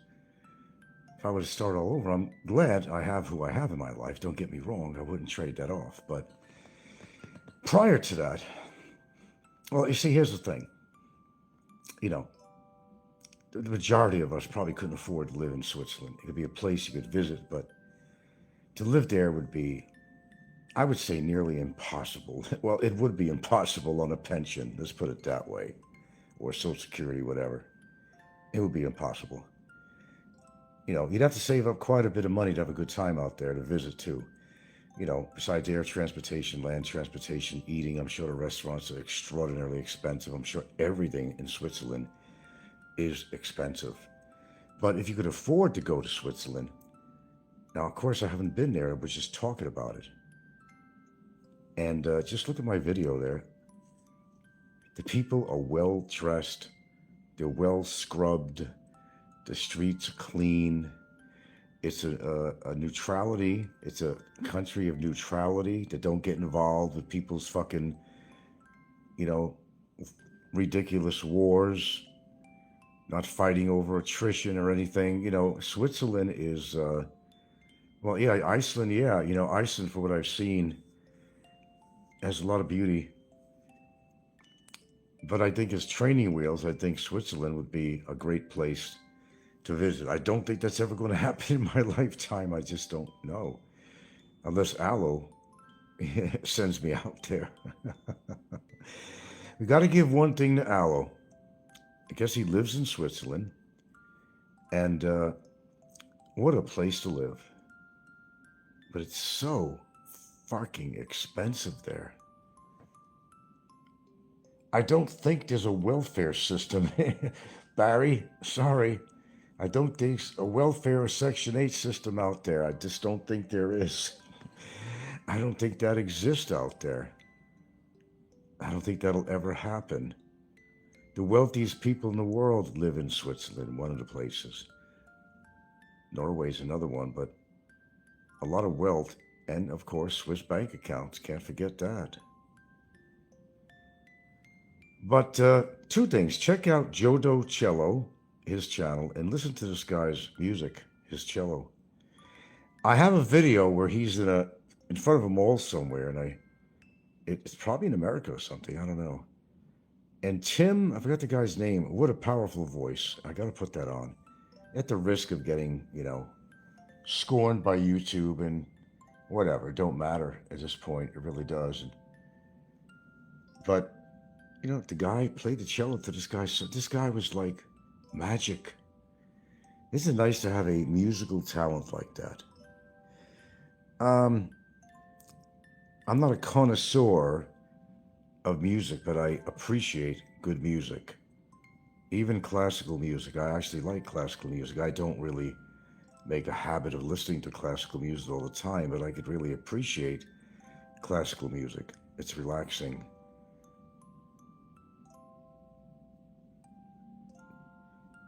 If I were to start all over, I'm glad I have who I have in my life. Don't get me wrong, I wouldn't trade that off. But prior to that, well, you see, here's the thing. You know, the majority of us probably couldn't afford to live in Switzerland. It could be a place you could visit, but to live there would be, I would say, nearly impossible. Well, it would be impossible on a pension, let's put it that way, or Social Security, whatever. It would be impossible. You know, you'd have to save up quite a bit of money to have a good time out there to visit too. You know, besides air transportation, land transportation, eating, I'm sure the restaurants are extraordinarily expensive. I'm sure everything in Switzerland is expensive. But if you could afford to go to Switzerland, now, of course, I haven't been there. I was just talking about it. And just look at my video there. The people are well dressed. They're well scrubbed. The streets are clean. It's a neutrality. It's a country of neutrality that don't get involved with people's fucking, you know, ridiculous wars, not fighting over attrition or anything. You know, Switzerland is Well, yeah, Iceland, yeah. Iceland, for what I've seen, has a lot of beauty. But I think as training wheels, I think Switzerland would be a great place to visit. I don't think that's ever going to happen in my lifetime. I just don't know. Unless Aloe sends me out there. We got to give one thing to Aloe. I guess he lives in Switzerland. And what a place to live. But it's so fucking expensive there. I don't think there's a welfare system. Barry, sorry. I don't think a welfare or Section 8 system out there. I just don't think there is. I don't think that exists out there. I don't think that'll ever happen. The wealthiest people in the world live in Switzerland, one of the places. Norway's another one, but a lot of wealth and, of course, Swiss bank accounts. Can't forget that. But two things. Check out Jodo Cello, his channel, and listen to this guy's music, his cello. I have a video where he's in front of a mall somewhere, and it's probably in America or something. I don't know. And Tim, I forgot the guy's name. What a powerful voice. I got to put that on. At the risk of getting, scorned by YouTube and whatever. It don't matter at this point. It really doesn't. But, the guy played the cello to this guy. So this guy was like magic. Isn't it nice to have a musical talent like that? I'm not a connoisseur of music, but I appreciate good music. Even classical music. I actually like classical music. I don't really make a habit of listening to classical music all the time, but I could really appreciate classical music. It's relaxing.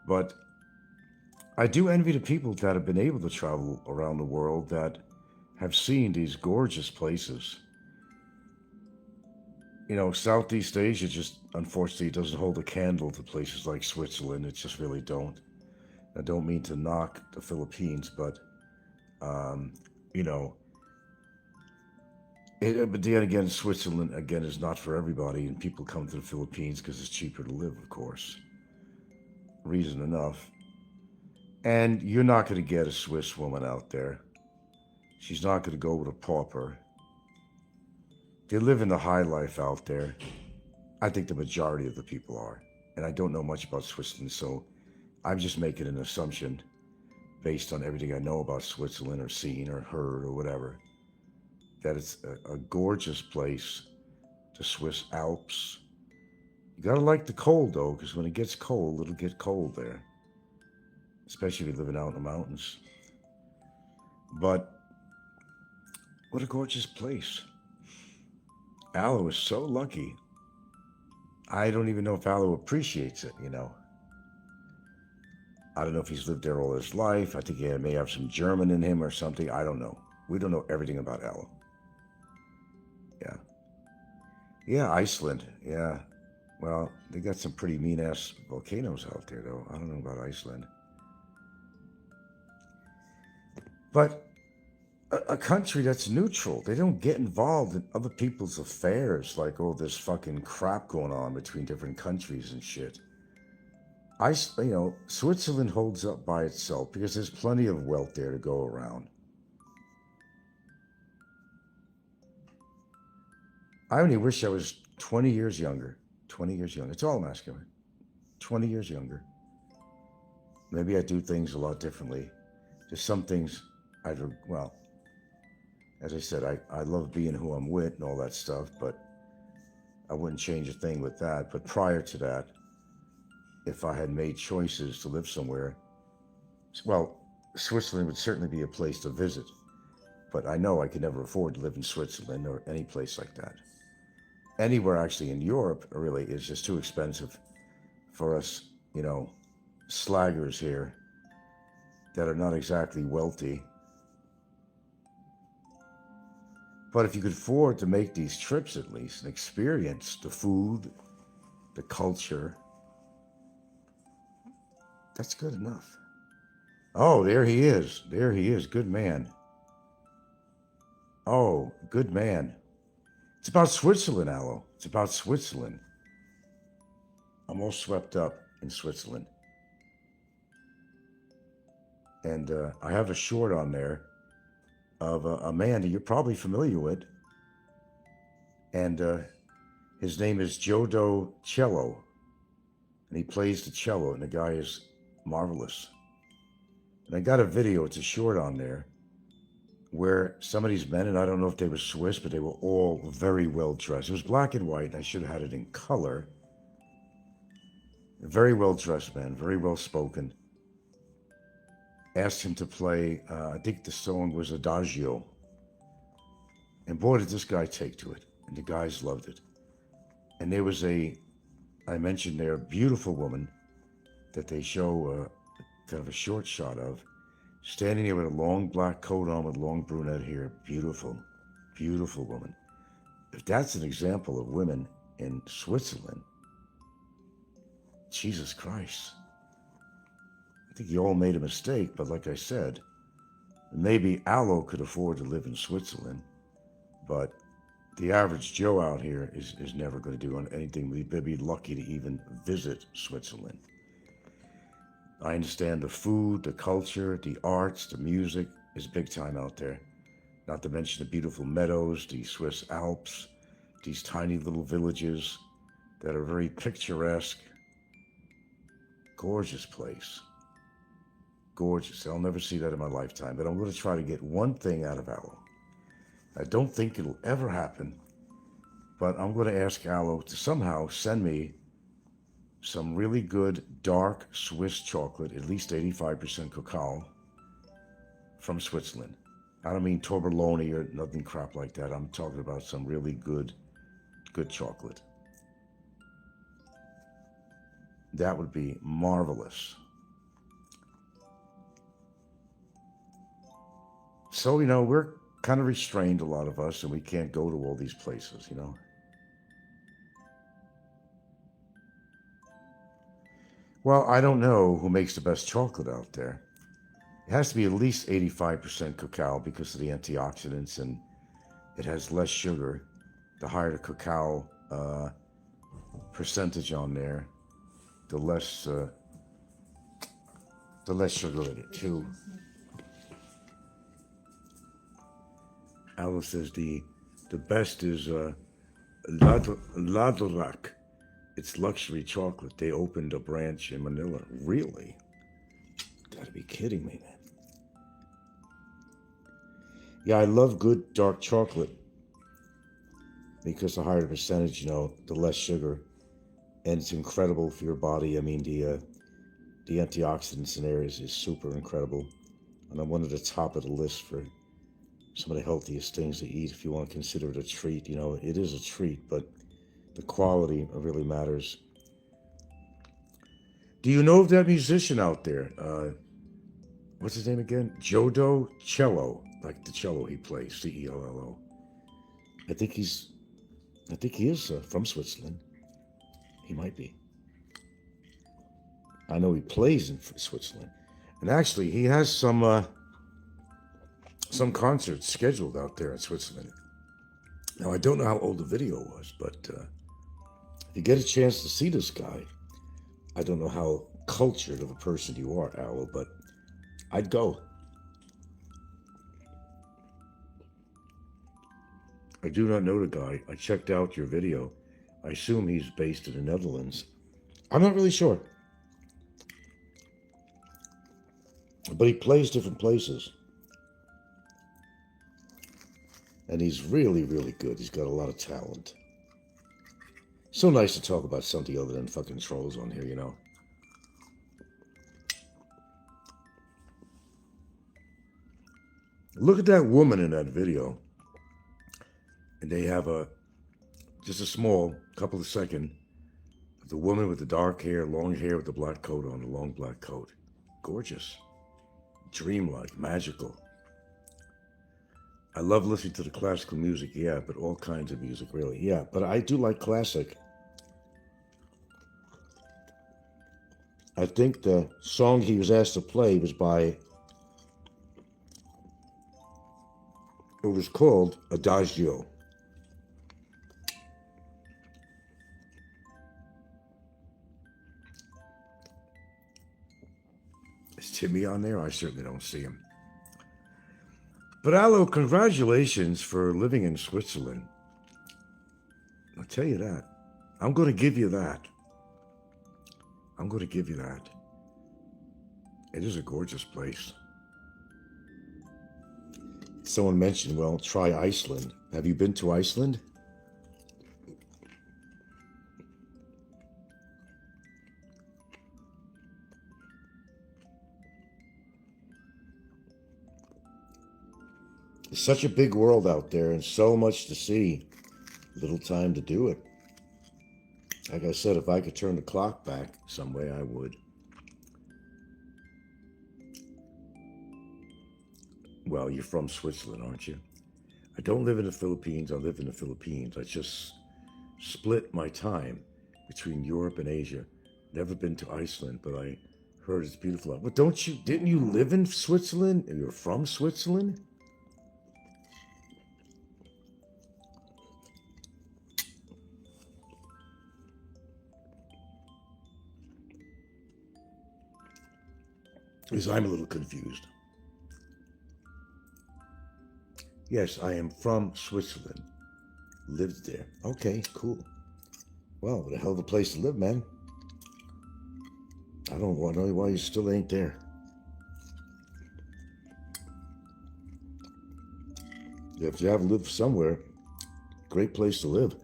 But I do envy the people that have been able to travel around the world that have seen these gorgeous places. Southeast Asia just, unfortunately, doesn't hold a candle to places like Switzerland. It just really don't. I don't mean to knock the Philippines, but, but then again, Switzerland, again, is not for everybody, and people come to the Philippines because it's cheaper to live, of course. Reason enough. And you're not going to get a Swiss woman out there. She's not going to go with a pauper. They live in the high life out there. I think the majority of the people are. And I don't know much about Switzerland, so I'm just making an assumption based on everything I know about Switzerland or seen or heard or whatever, that it's a gorgeous place, the Swiss Alps. You gotta like the cold, though, because when it gets cold, it'll get cold there, especially if you're living out in the mountains. But what a gorgeous place. Aloe is so lucky. I don't even know if Aloe appreciates it, I don't know if he's lived there all his life. I think he may have some German in him or something. I don't know. We don't know everything about Aloe. Yeah. Yeah, Iceland. Yeah. Well, they got some pretty mean-ass volcanoes out there, though. I don't know about Iceland. But a country that's neutral. They don't get involved in other people's affairs, like all this fucking crap going on between different countries and shit. Switzerland holds up by itself because there's plenty of wealth there to go around. I only wish I was 20 years younger. 20 years younger. That's all I'm asking. 20 years younger. Maybe I do things a lot differently. There's some things as I said, I love being who I'm with and all that stuff, but I wouldn't change a thing with that. But prior to that, if I had made choices to live somewhere, Switzerland would certainly be a place to visit. But I know I could never afford to live in Switzerland or any place like that. Anywhere actually in Europe really is just too expensive for us, slaggers here that are not exactly wealthy. But if you could afford to make these trips at least and experience the food, the culture, that's good enough. Oh, there he is. There he is. Good man. Oh, good man. It's about Switzerland, Aloe. It's about Switzerland. I'm all swept up in Switzerland. And I have a short on there of a man that you're probably familiar with. And his name is Jodo Cello. And he plays the cello, and the guy is marvelous. And I got a video, it's a short on there, where some of these men, and I don't know if they were Swiss, but they were all very well dressed. It was black and white, and I should have had it in color. Very well dressed men, very well spoken. Asked him to play, I think the song was Adagio. And boy, did this guy take to it. And the guys loved it. And there was I mentioned there, a beautiful woman that they show kind of a short shot of, standing there with a long black coat on with long brunette hair. Beautiful, beautiful woman. If that's an example of women in Switzerland, Jesus Christ. I think you all made a mistake, but like I said, maybe Aloe could afford to live in Switzerland, but the average Joe out here is never going to do anything. We'd be lucky to even visit Switzerland. I understand the food, the culture, the arts, the music is big time out there. Not to mention the beautiful meadows, the Swiss Alps, these tiny little villages that are very picturesque. Gorgeous place. Gorgeous. I'll never see that in my lifetime, but I'm going to try to get one thing out of Aloe. I don't think it'll ever happen, but I'm going to ask Aloe to somehow send me some really good dark Swiss chocolate, at least 85% cacao, from Switzerland. I don't mean Toblerone or nothing crap like that. I'm talking about some really good chocolate. That would be marvelous. So, we're kind of restrained, a lot of us, and we can't go to all these places, Well, I don't know who makes the best chocolate out there. It has to be at least 85% cacao because of the antioxidants, and it has less sugar. The higher the cacao percentage on there, the less sugar in it too. Alice says the best is Laderac. It's luxury chocolate. They opened a branch in Manila. Really? Gotta be kidding me, man. Yeah, I love good dark chocolate because the higher the percentage, the less sugar. And it's incredible for your body. I mean, the antioxidants in there is super incredible. And I'm one of the top of the list for some of the healthiest things to eat if you want to consider it a treat. It is a treat, but the quality really matters. Do you know of that musician out there? What's his name again? Jodo Cello, like the cello he plays, C-E-L-L-O. I think he is from Switzerland. He might be. I know he plays in Switzerland. And actually, he has some concerts scheduled out there in Switzerland. Now, I don't know how old the video was, but if you get a chance to see this guy, I don't know how cultured of a person you are, Aloe, but I'd go. I do not know the guy. I checked out your video. I assume he's based in the Netherlands. I'm not really sure. But he plays different places. And he's really, really good. He's got a lot of talent. So nice to talk about something other than fucking trolls on here, Look at that woman in that video. And they have just a small couple of seconds of the woman with the dark hair, long hair with the black coat on, the long black coat. Gorgeous. Dreamlike, magical. I love listening to the classical music, yeah, but all kinds of music, really. Yeah, but I do like classic. I think the song he was asked to play was by It was called Adagio. Is Timmy on there? I certainly don't see him. But Alo, congratulations for living in Switzerland. I'll tell you that. I'm going to give you that. I'm going to give you that. It is a gorgeous place. Someone mentioned, well, try Iceland. Have you been to Iceland? There's such a big world out there and so much to see. Little time to do it. Like I said, if I could turn the clock back some way, I would. Well, you're from Switzerland, aren't you? I don't live in the Philippines. I live in the Philippines. I just split my time between Europe and Asia. Never been to Iceland, but I heard it's beautiful. But didn't you live in Switzerland? And you're from Switzerland? Because I'm a little confused. Yes, I am from Switzerland. Lived there. Okay, cool. Well, what a hell of a place to live, man. I don't know why you still ain't there. If you haven't lived somewhere, great place to live.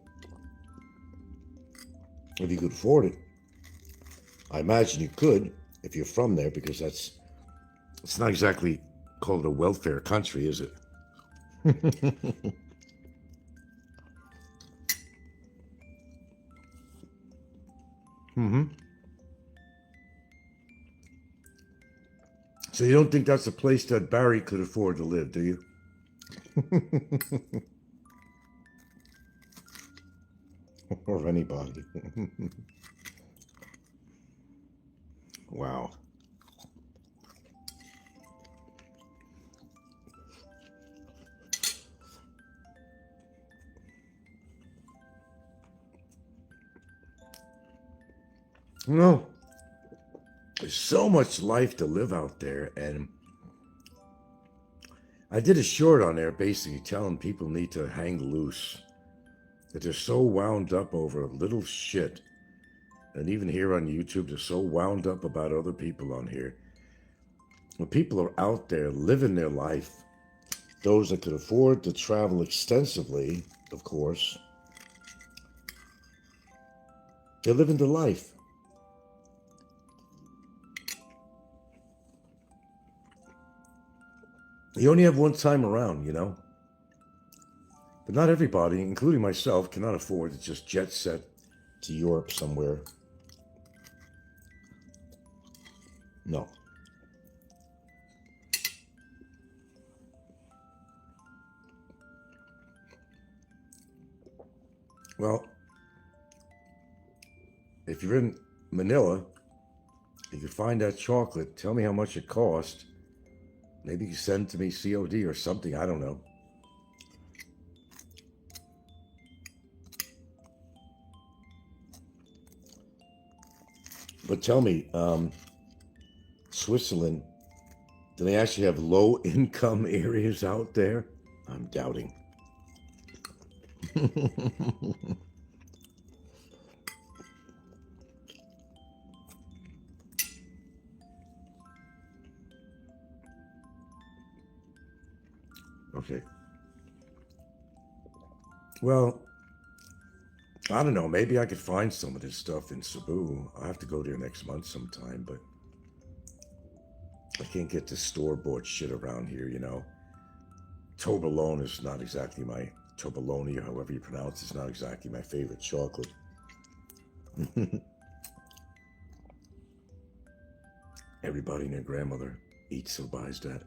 If you could afford it. I imagine you could if you're from there, because it's not exactly called a welfare country, is it? So you don't think that's a place that Barry could afford to live, do you? Or anybody. Wow. No. There's so much life to live out there, and I did a short on there basically telling people need to hang loose, that they're so wound up over little shit. And even here on YouTube, they're so wound up about other people on here. When people are out there living their life, those that could afford to travel extensively, of course, they're living their life. You only have one time around, you know? But not everybody, including myself, cannot afford to just jet set to Europe somewhere. No. Well, if you're in Manila, you can find that chocolate. Tell me how much it cost. Maybe you can send it to me COD or something. I don't know. But tell me, Switzerland, do they actually have low-income areas out there? I'm doubting. Okay. Well, I don't know. Maybe I could find some of this stuff in Cebu. I'll have to go there next month sometime, but I can't get the store-bought shit around here, you know. Toblerone is not exactly my... Toblerone, or however you pronounce it, is not exactly my favorite chocolate. Everybody and their grandmother eats or buys that.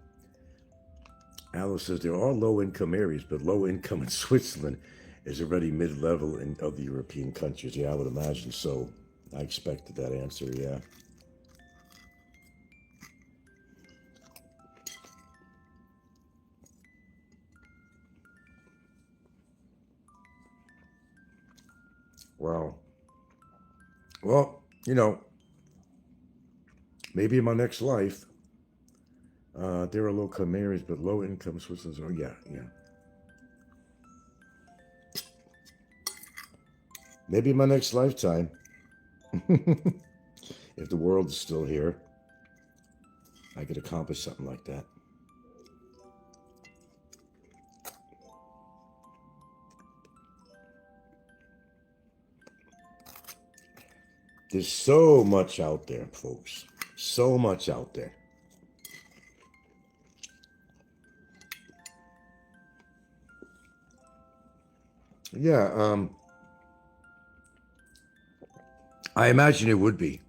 Alice says there are low-income areas, but low-income in Switzerland is already mid-level in other European countries. Yeah, I would imagine so. I expected that answer, yeah. Wow. Well, you know, maybe in my next life, there are low-income areas, but low-income Switzerland's. Oh, yeah. Maybe in my next lifetime, if the world is still here, I could accomplish something like that. There's so much out there, folks. So much out there. Yeah, I imagine it would be.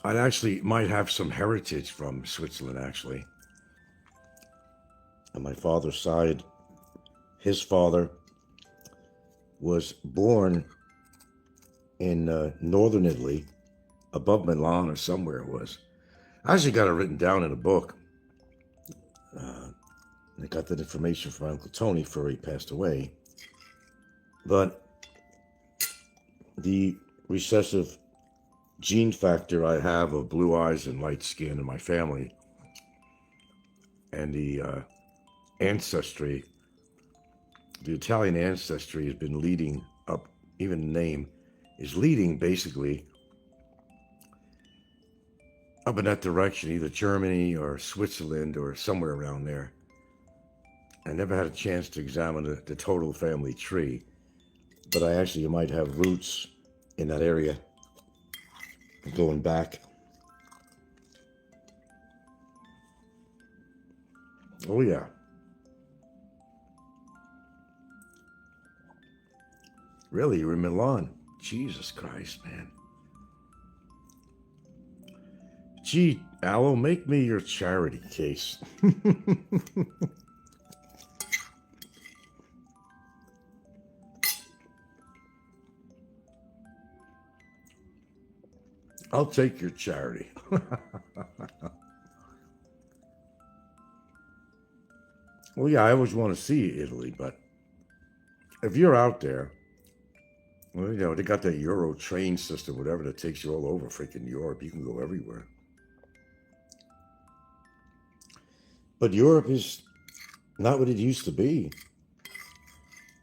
I actually might have some heritage from Switzerland, actually. On my father's side, his father was born in northern Italy, above Milan or somewhere it was. I actually got it written down in a book. I got that information from my Uncle Tony before he passed away. But the recessive gene factor I have of blue eyes and light skin in my family, and the ancestry, the Italian ancestry has been leading up, even the name is leading basically up in that direction, either Germany or Switzerland or somewhere around there. I never had a chance to examine the total family tree, but I actually might have roots in that area going back. Oh, yeah. Really? You're in Milan? Jesus Christ, man. Gee, Aloe, make me your charity case. I'll take your charity. Well, yeah, I always want to see Italy, but if you're out there, well, you know, they got that Euro train system, whatever, that takes you all over freaking Europe. You can go everywhere. But Europe is not what it used to be.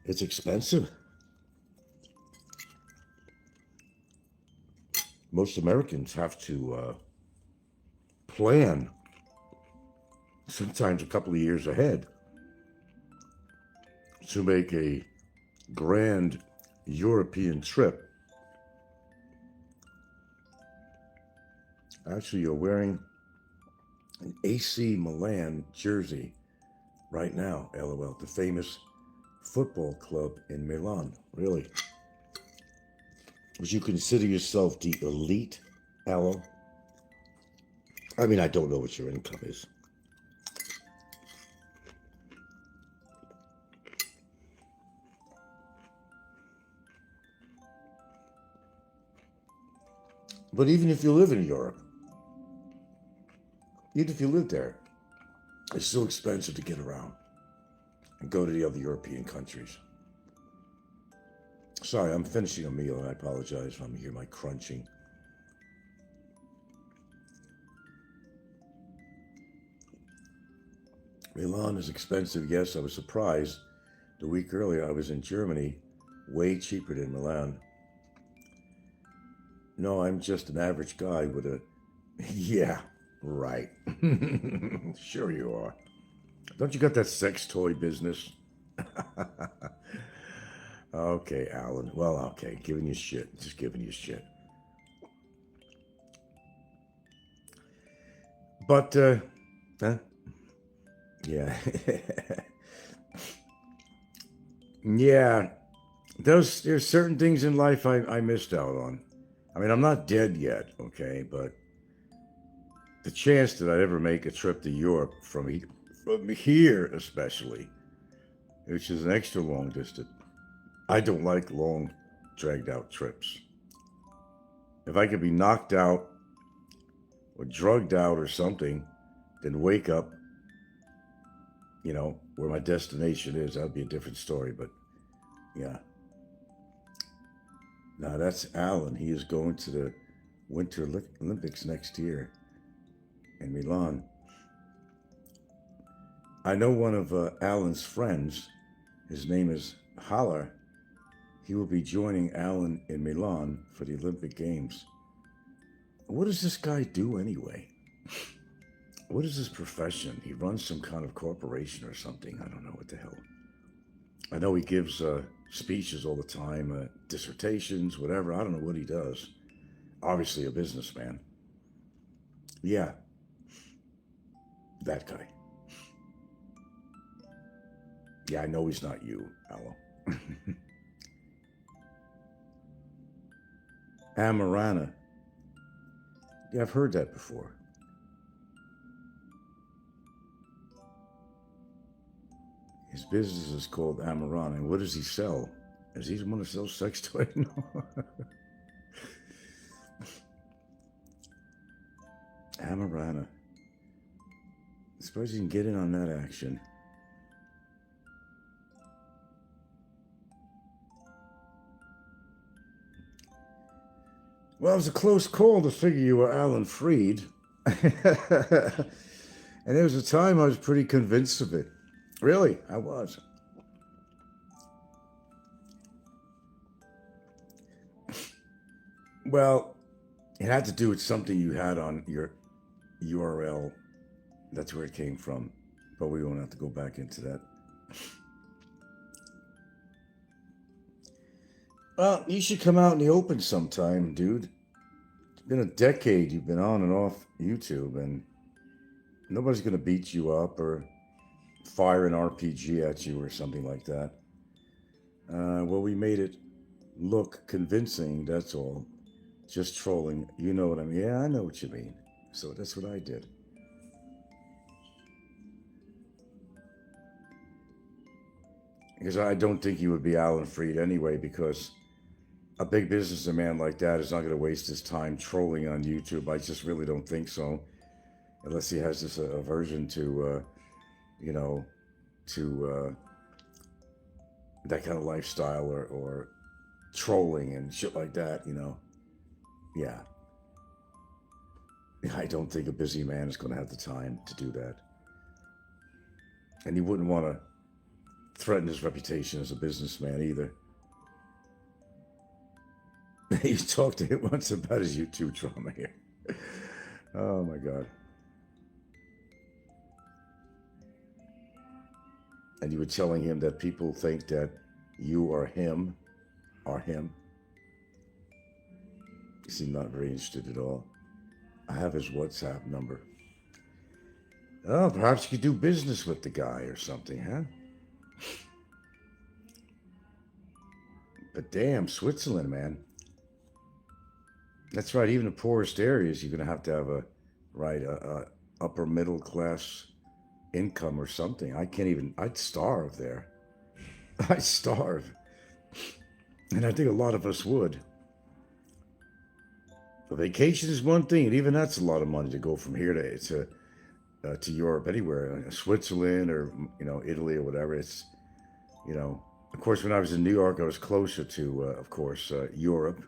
It's expensive. Most Americans have to plan sometimes a couple of years ahead to make a grand European trip. Actually, you're wearing an AC Milan jersey right now, LOL, the famous football club in Milan, really. Would you consider yourself the elite, Aloe? I mean, I don't know what your income is. But even if you live in Europe, even if you live there, it's still expensive to get around and go to the other European countries. Sorry, I'm finishing a meal and I apologize if I'm hear my crunching. Milan is expensive, yes. I was surprised. The week earlier I was in Germany, way cheaper than Milan. No, I'm just an average guy with a... Yeah, right. Sure you are. Don't you got that sex toy business? Okay, Alan. Well, okay. Giving you shit. Just giving you shit. But, huh? Yeah. Yeah. There's certain things in life I missed out on. I mean, I'm not dead yet, okay? But the chance that I'd ever make a trip to Europe from here especially, which is an extra long distance, I don't like long, dragged out trips. If I could be knocked out or drugged out or something, then wake up, you know, where my destination is, that'd be a different story. But Yeah. Now that's Alan. He is going to the Winter Olympics next year in Milan. I know one of Alan's friends. His name is Haller. He will be joining Alan in Milan for the Olympic Games. What does this guy do anyway? What is his profession? He runs some kind of corporation or something. I don't know what the hell. I know he gives speeches all the time, dissertations, whatever. I don't know what he does. Obviously a businessman. Yeah. That guy. Yeah, I know he's not you, Aloe. Amarana. Yeah, I've heard that before. His business is called Amarana. And what does he sell? Is he the one that sells sex toys? No. Amarana. I suppose you can get in on that action. Well, it was a close call to figure you were Alan Freed. And there was a time I was pretty convinced of it. Really, I was. Well, it had to do with something you had on your URL. That's where it came from. But we won't have to go back into that. Well, you should come out in the open sometime, dude. It's been a decade you've been on and off YouTube, and nobody's going to beat you up or fire an RPG at you or something like that. Well, we made it look convincing, that's all. Just trolling. You know what I mean? Yeah, I know what you mean. So that's what I did. Because I don't think he would be Alan Freed anyway, because a big businessman like that is not going to waste his time trolling on YouTube. I just really don't think so. Unless he has this aversion to, that kind of lifestyle or trolling and shit like that, Yeah. I don't think a busy man is going to have the time to do that. And he wouldn't want to threaten his reputation as a businessman either. You talked to him once about his YouTube drama here. Oh my God. And you were telling him that people think that you or him are him. You seem not very interested at all. I have his WhatsApp number. Oh, perhaps you could do business with the guy or something, huh? But damn, Switzerland, man. That's right. Even the poorest areas, you're going to have a upper middle class income or something. I'd starve there. I'd starve. And I think a lot of us would. A vacation is one thing, and even that's a lot of money to go from here to Europe, anywhere, Switzerland or, Italy or whatever. It's, of course, when I was in New York, I was closer to, of course, Europe,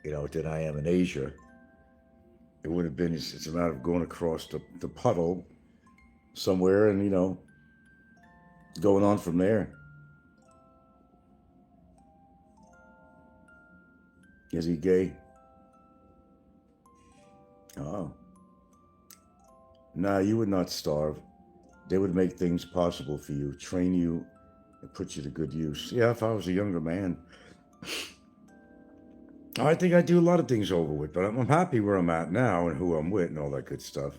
than I am in Asia. It would have been, it's a matter of going across the puddle somewhere and, going on from there. Is he gay? Oh. Nah, you would not starve. They would make things possible for you, train you, and put you to good use. Yeah, if I was a younger man. I think I'd do a lot of things over with, but I'm happy where I'm at now and who I'm with and all that good stuff.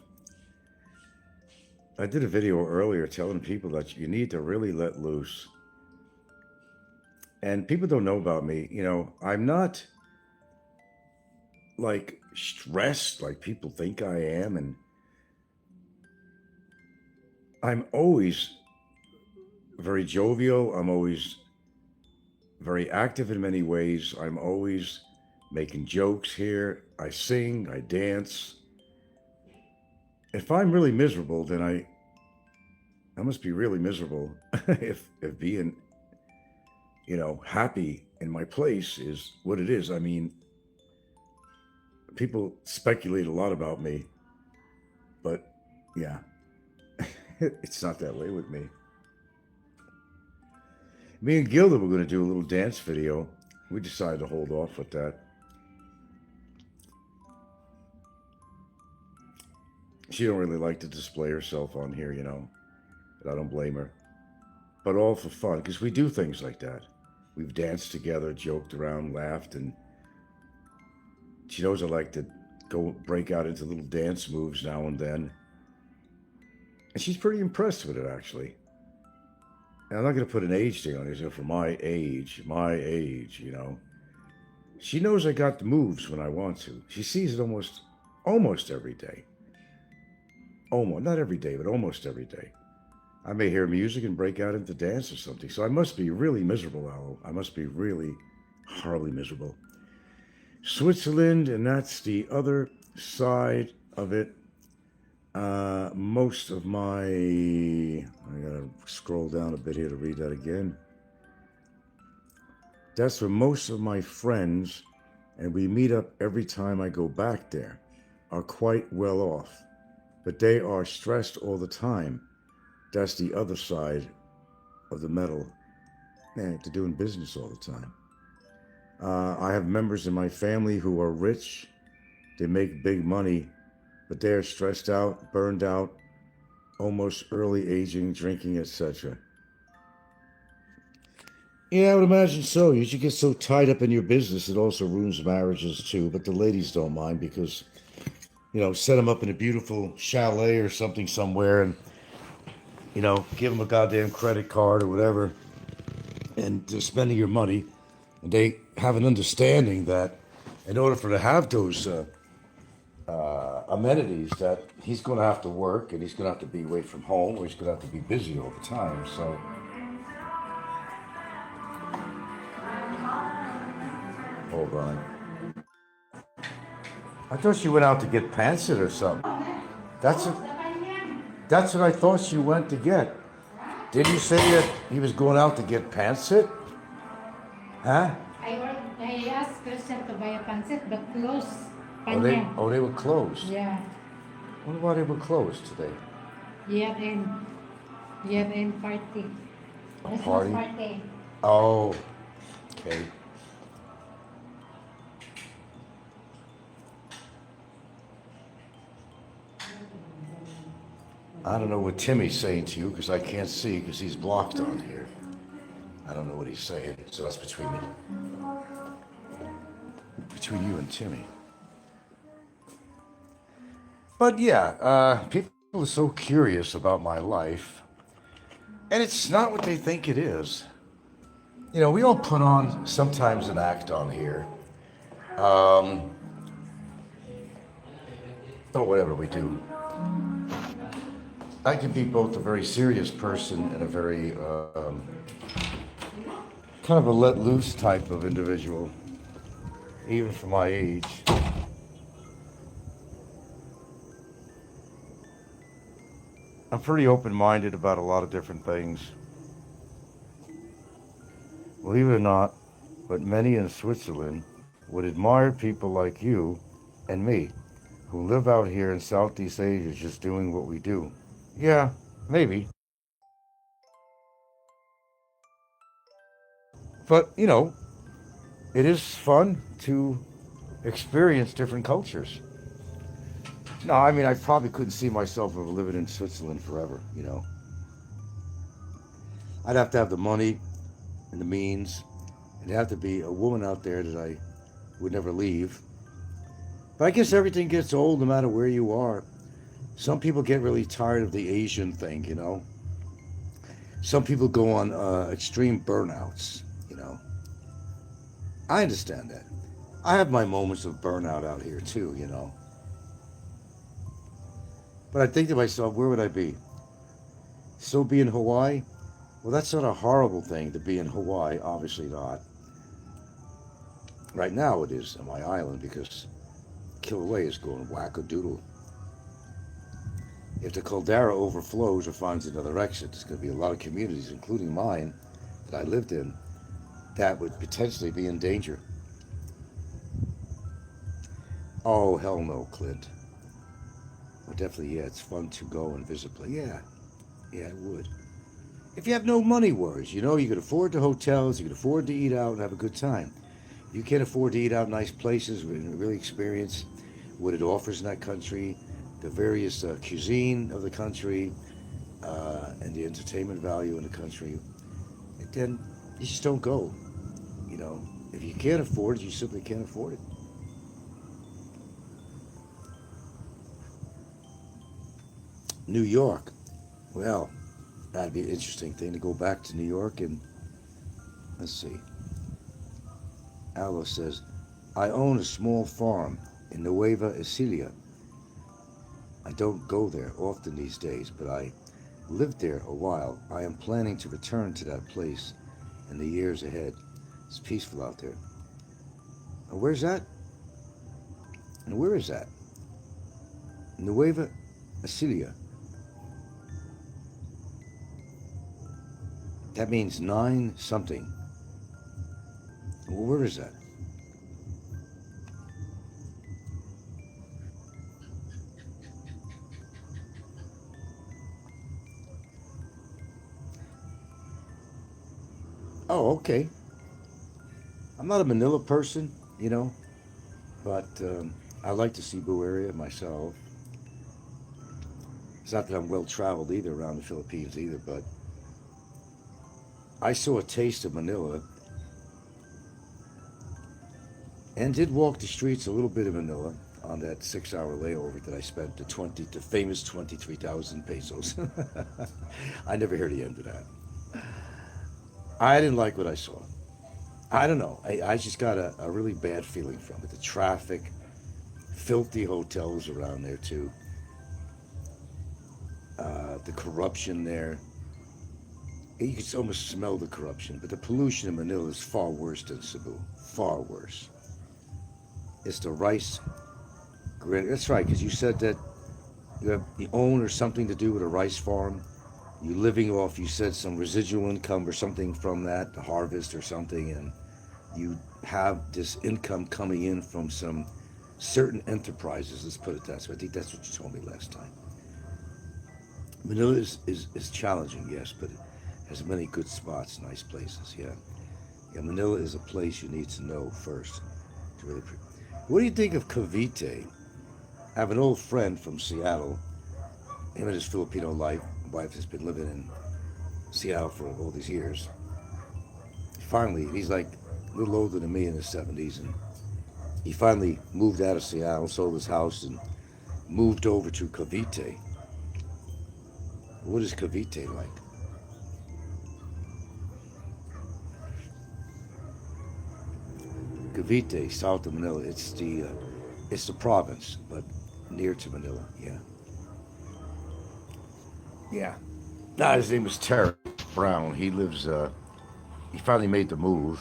I did a video earlier telling people that you need to really let loose. And people don't know about me. I'm not like stressed like people think I am, and I'm always very jovial. I'm always very active in many ways. I'm always making jokes here. I sing, I dance. If I'm really miserable, then I must be really miserable if being happy in my place is what it is. I mean, people speculate a lot about me, but yeah, it's not that way with me. Me and Gilda were going to do a little dance video. We decided to hold off with that. She don't really like to display herself on here, and I don't blame her. But all for fun, because we do things like that. We've danced together, joked around, laughed, and she knows I like to go break out into little dance moves now and then. And she's pretty impressed with it, actually. And I'm not going to put an age thing on it, for my age, She knows I got the moves when I want to. She sees it almost every day. Almost, not every day, but almost every day. I may hear music and break out into dance or something. So I must be really miserable, Aloe. I must be really horribly miserable. Switzerland, and that's the other side of it. Most of my... I gotta scroll down a bit here to read that again. That's where most of my friends, and we meet up every time I go back there, are quite well off. But they are stressed all the time. That's the other side of the medal. Man, they're doing business all the time. I have members in my family who are rich. They make big money, but they are stressed out, burned out, almost early aging, drinking, etc. Yeah, I would imagine so. You should get so tied up in your business, it also ruins marriages too. But the ladies don't mind because, set them up in a beautiful chalet or something somewhere and, give them a goddamn credit card or whatever. And they're spending your money. And they have an understanding that in order for to have those amenities, that he's going to have to work and he's going to have to be away from home or he's going to have to be busy all the time. So... Hold on. I thought she went out to get pantsit or something. That's what I thought she went to get. Did you say that he was going out to get pantsit? Huh? I asked Christian to buy a pancit, but closed. They were closed. Yeah. I wonder why they were closed today. Year-end party. A party? Party. Oh, okay. I don't know what Timmy's saying to you because I can't see because he's blocked on here. I don't know what he's saying, so that's between you and Timmy. But yeah, people are so curious about my life, and it's not what they think it is. We all put on sometimes an act on here. Whatever we do. I can be both a very serious person and a very kind of a let loose type of individual, even for my age. I'm pretty open-minded about a lot of different things. Believe it or not, but many in Switzerland would admire people like you and me who live out here in Southeast Asia just doing what we do. Yeah, maybe. But, it is fun to experience different cultures. No, I mean, I probably couldn't see myself living in Switzerland forever, I'd have to have the money and the means. It'd have to be a woman out there that I would never leave. But I guess everything gets old no matter where you are. Some people get really tired of the Asian thing, Some people go on extreme burnouts, I understand that. I have my moments of burnout out here too, But I think to myself, where would I be? Still be in Hawaii? Well, that's not a horrible thing to be in Hawaii, obviously not. Right now it is on my island because Kilauea is going wackadoodle. If the caldera overflows or finds another exit, there's going to be a lot of communities, including mine, that I lived in, that would potentially be in danger. Oh, hell no, Clint. Well, definitely, yeah, it's fun to go and visit. Yeah, it would. If you have no money worries, you know, you could afford the hotels, you could afford to eat out and have a good time. You can't afford to eat out nice places, really experience what it offers in that country, the various cuisine of the country, and the entertainment value in the country. And then you just don't go. You know, if you can't afford it, you simply can't afford it. New York. Well, that'd be an interesting thing to go back to New York and let's see. Alice says, I own a small farm in Nueva Ecija. I don't go there often these days, but I lived there a while. I am planning to return to that place in the years ahead. It's peaceful out there. And where's that? And where is that? Nueva Ecija. That means 9 something. Well, where is that? Oh, okay. I'm not a Manila person, you know, but I like the Cebu area myself. It's not that I'm well traveled either around the Philippines either, but I saw a taste of Manila and did walk the streets a little bit of Manila on that 6-hour layover that I spent, the famous 23,000 pesos. I never heard the end of that. I didn't like what I saw. I don't know. I just got a really bad feeling from it. The traffic, filthy hotels around there too. The corruption there. You can almost smell the corruption, but the pollution in Manila is far worse than Cebu. Far worse. It's the rice. That's right, because you said that you own or something to do with a rice farm. You're living off, you said, some residual income or something from that, the harvest or something, and you have this income coming in from some certain enterprises, let's put it that way. I think that's what you told me last time. Manila is challenging, yes, but it has many good spots, nice places, yeah. Yeah, Manila is a place you need to know first. To really what do you think of Cavite? I have an old friend from Seattle. Him and his Filipino wife has been living in Seattle for all these years. Finally, he's like a little older than me in his 70s, and he finally moved out of Seattle, sold his house, and moved over to Cavite. What is Cavite like? Cavite, south of Manila. It's the province, but near to Manila. Yeah. Yeah. Nah, his name was Terry Brown. He lives. He finally made the move.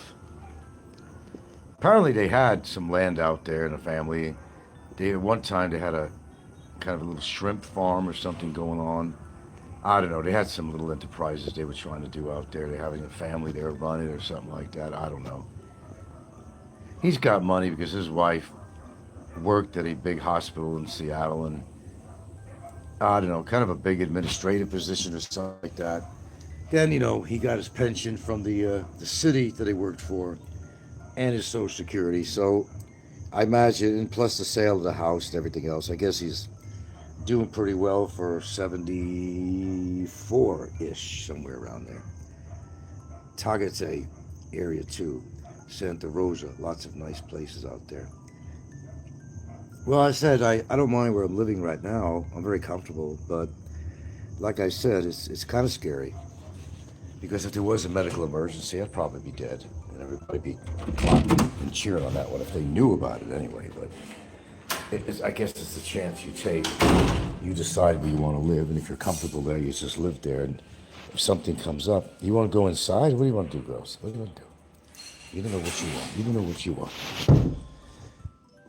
Apparently, they had some land out there in the family. At one time they had a kind of a little shrimp farm or something going on. I don't know. They had some little enterprises they were trying to do out there. They're having a family they were running or something like that. I don't know. He's got money because his wife worked at a big hospital in Seattle and I don't know, kind of a big administrative position or something like that. Then, you know, he got his pension from the city that he worked for and his Social Security. So I imagine, and plus the sale of the house and everything else, I guess he's doing pretty well for 74-ish, somewhere around there. Tagaytay area too, Santa Rosa, lots of nice places out there. Well, I said, I don't mind where I'm living right now. I'm very comfortable, but like I said, it's kind of scary. Because if there was a medical emergency, I'd probably be dead. And everybody be clapping and cheering on that one if they knew about it anyway. But I guess it's the chance you take. You decide where you want to live, and if you're comfortable there, you just live there. And if something comes up, you want to go inside? What do you want to do, girls? What do you want to do? You don't know what you want. You don't know what you want.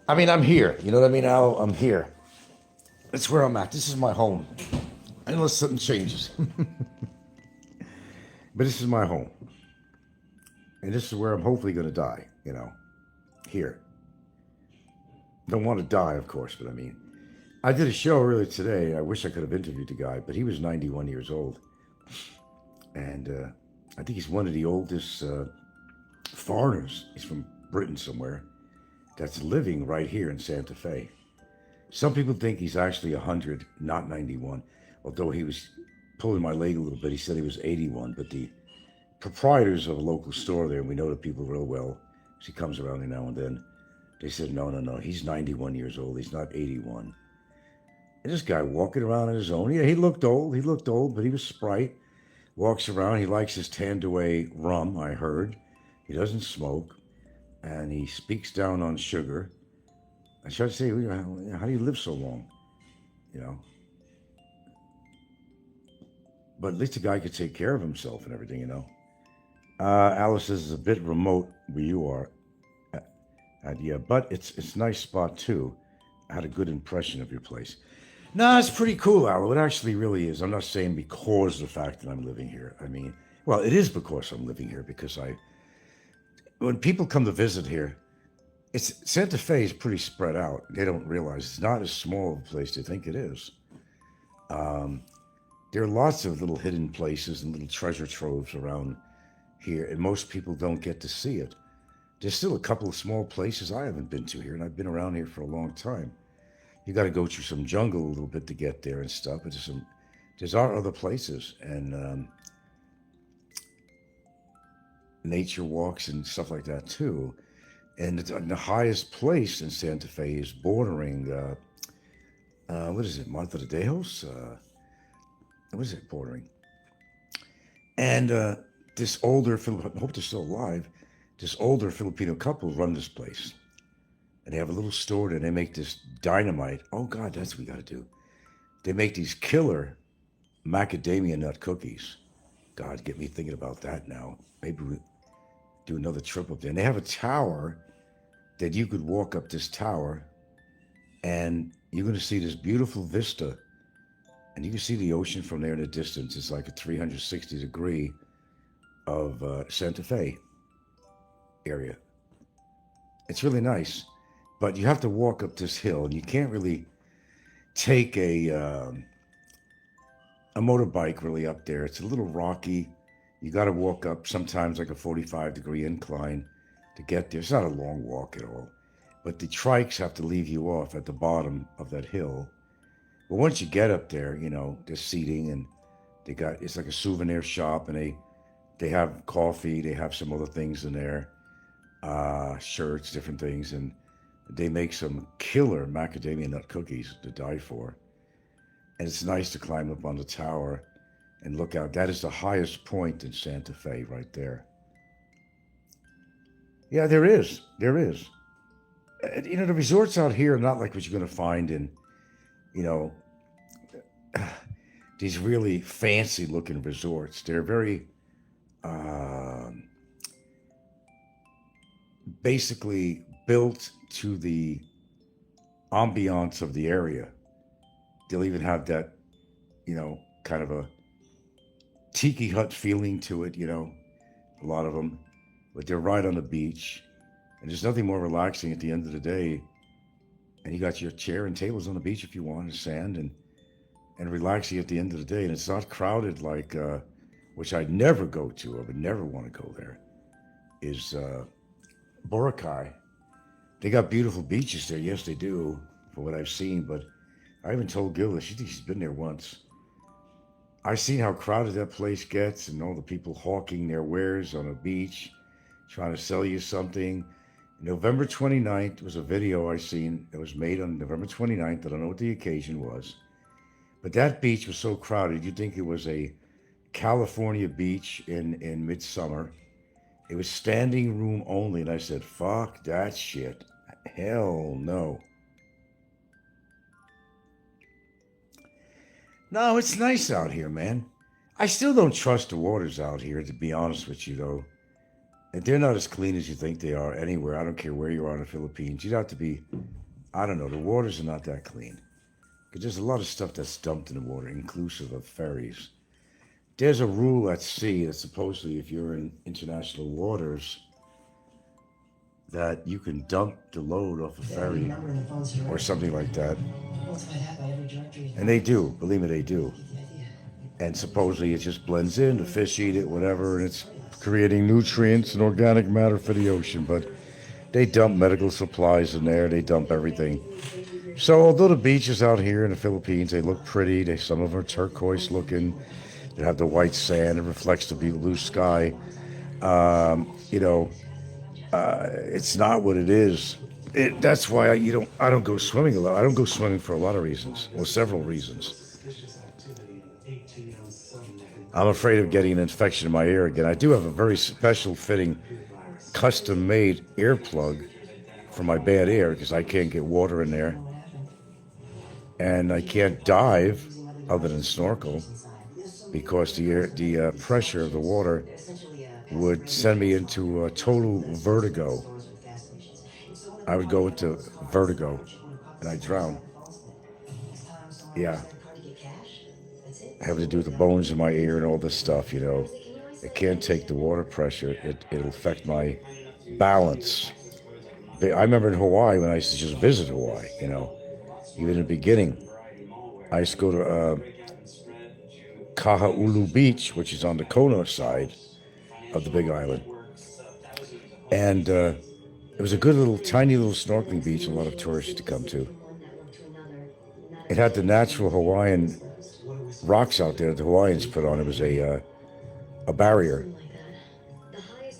I mean, I'm here. You know what I mean, Al? I'm here. That's where I'm at. This is my home. Unless something changes. But this is my home. And this is where I'm hopefully going to die, you know, here. Don't want to die, of course, but I mean, I did a show earlier today. I wish I could have interviewed the guy, but he was 91 years old. And I think he's one of the oldest foreigners. He's from Britain somewhere that's living right here in Santa Fe. Some people think he's actually 100, not 91. Although he was pulling my leg a little bit, he said he was 81. But the proprietors of a local store there, we know the people real well. She comes around here now and then. They said, no, he's 91 years old. He's not 81. And this guy walking around on his own. Yeah, he looked old, but he was sprite. Walks around. He likes his Tanduay rum, I heard. He doesn't smoke. And he speaks down on sugar. I tried to say, how do you live so long? You know? But at least the guy could take care of himself and everything, you know? Alice says it's a bit remote where you are. Yeah, but it's a nice spot too. I had a good impression of your place. No, it's pretty cool, Aloe. It actually really is. I'm not saying because of the fact that I'm living here. I mean, well, it is because I'm living here, because when people come to visit here, Santa Fe is pretty spread out. They don't realize it's not as small of a place they think it is. There are lots of little hidden places and little treasure troves around here, and most people don't get to see it. There's still a couple of small places I haven't been to here, and I've been around here for a long time. You got to go through some jungle a little bit to get there and stuff, but there's other places, and nature walks and stuff like that too. And the highest place in Santa Fe is bordering, what is it, Martha de Dejos? What is it, bordering? And this older, I hope they're still alive, this older Filipino couple run this place. And they have a little store there, and they make this dynamite. Oh, God, that's what we got to do. They make these killer macadamia nut cookies. God, get me thinking about that now. Maybe we do another trip up there. And they have a tower that you could walk up this tower, and you're going to see this beautiful vista. And you can see the ocean from there in the distance. It's like a 360 degree of Santa Fe area. It's really nice. But you have to walk up this hill, and you can't really take a motorbike really up there. It's a little rocky. You got to walk up sometimes like a 45-degree incline to get there. It's not a long walk at all. But the trikes have to leave you off at the bottom of that hill. But once you get up there, you know, there's seating, and it's like a souvenir shop, and they have coffee. They have some other things in there, shirts, different things, and they make some killer macadamia nut cookies to die for. And it's nice to climb up on the tower and look out. That is the highest point in Santa Fe right there. Yeah, there is. There is. You know, the resorts out here are not like what you're going to find in, you know, these really fancy looking resorts. They're very basically built to the ambiance of the area. They'll even have that, you know, kind of a tiki hut feeling to it, you know, a lot of them. But they're right on the beach. And there's nothing more relaxing at the end of the day. And you got your chair and tables on the beach if you want, and sand, and relaxing at the end of the day. And it's not crowded like, which I'd never go to, I would never want to go there, is Boracay. They got beautiful beaches there. Yes, they do, for what I've seen. But I even told Gilda, she thinks she's been there once. I've seen how crowded that place gets, and all the people hawking their wares on a beach, trying to sell you something. November 29th was a video I seen that was made on November 29th. I don't know what the occasion was. But that beach was so crowded, you'd think it was a California beach in midsummer. It was standing room only, and I said, fuck that shit. Hell no. No, it's nice out here, man. I still don't trust the waters out here, to be honest with you, though. They're not as clean as you think they are anywhere. I don't care where you are in the Philippines. You'd have to be, I don't know, the waters are not that clean. Because there's a lot of stuff that's dumped in the water, inclusive of ferries. there's a rule at sea that supposedly if you're in international waters, that you can dump the load off a ferry or something like that. And they do, believe me, they do. And supposedly it just blends in, the fish eat it, whatever, and it's creating nutrients and organic matter for the ocean. But they dump medical supplies in there, they dump everything. So although the beaches out here in the Philippines, they look pretty, some of them are turquoise looking, they have the white sand, it reflects the blue sky. It's not what it is. That's why I don't go swimming a lot. I don't go swimming for a lot of reasons, or several reasons. I'm afraid of getting an infection in my ear again. I do have a very special fitting, custom-made earplug for my bad ear because I can't get water in there. And I can't dive other than snorkel because the pressure of the water would send me into a total vertigo. I would go into vertigo and I'd drown. Yeah. Having to do with the bones in my ear and all this stuff, It can't take the water pressure. It'll affect my balance. I remember in Hawaii when I used to just visit Hawaii, even in the beginning. I used to go to Kaha'ulu Beach, which is on the Kona side of the Big Island. And it was a good little, tiny little snorkeling beach, a lot of tourists used to come to. It had the natural Hawaiian rocks out there that the Hawaiians put on. It was a barrier.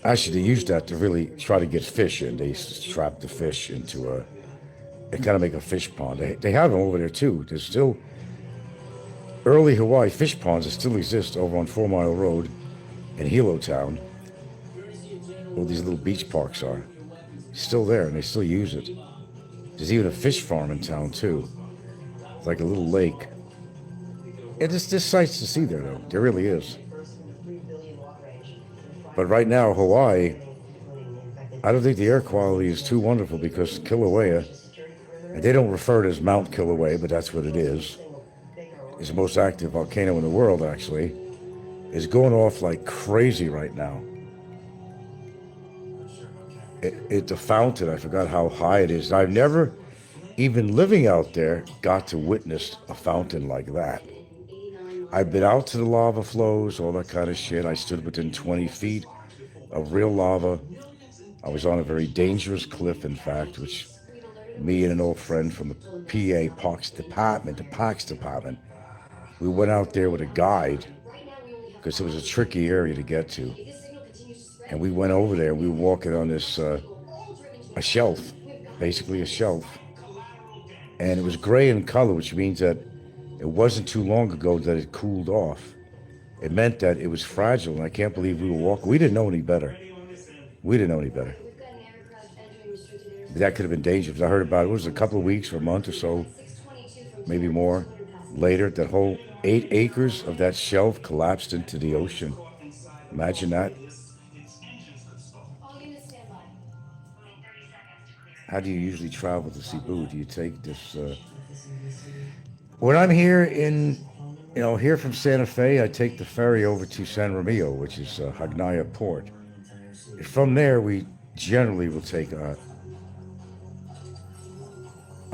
Actually, they used that to really try to get fish in. They used to trap the fish into they kind of make a fish pond. They have them over there too. There's still early Hawaii fish ponds that still exist over on 4 Mile Road in Hilo Town. All these little beach parks are still there, and they still use it. There's even a fish farm in town too. It's like a little lake. And there's sights to see there, though. There really is. But right now, Hawaii, I don't think the air quality is too wonderful because Kilauea, and they don't refer to it as Mount Kilauea, but that's what it is. It's the most active volcano in the world, actually. It's going off like crazy right now. It's a fountain. I forgot how high it is. I've never, even living out there, got to witness a fountain like that. I've been out to the lava flows, all that kind of shit. I stood within 20 feet of real lava. I was on a very dangerous cliff, in fact, which me and an old friend from the PA Parks Department, we went out there with a guide because it was a tricky area to get to. And we went over there. We were walking on this, a shelf, basically a shelf. And it was gray in color, which means that it wasn't too long ago that it cooled off. It meant that it was fragile, and I can't believe we were walking. We didn't know any better. But that could have been dangerous. I heard about it. It was a couple of weeks or a month or so, maybe more. Later, that whole 8 acres of that shelf collapsed into the ocean. Imagine that. How do you usually travel to Cebu? Do you take this? When I'm here here from Santa Fe, I take the ferry over to San Romeo, which is Hagnaya Port. From there, we generally will take a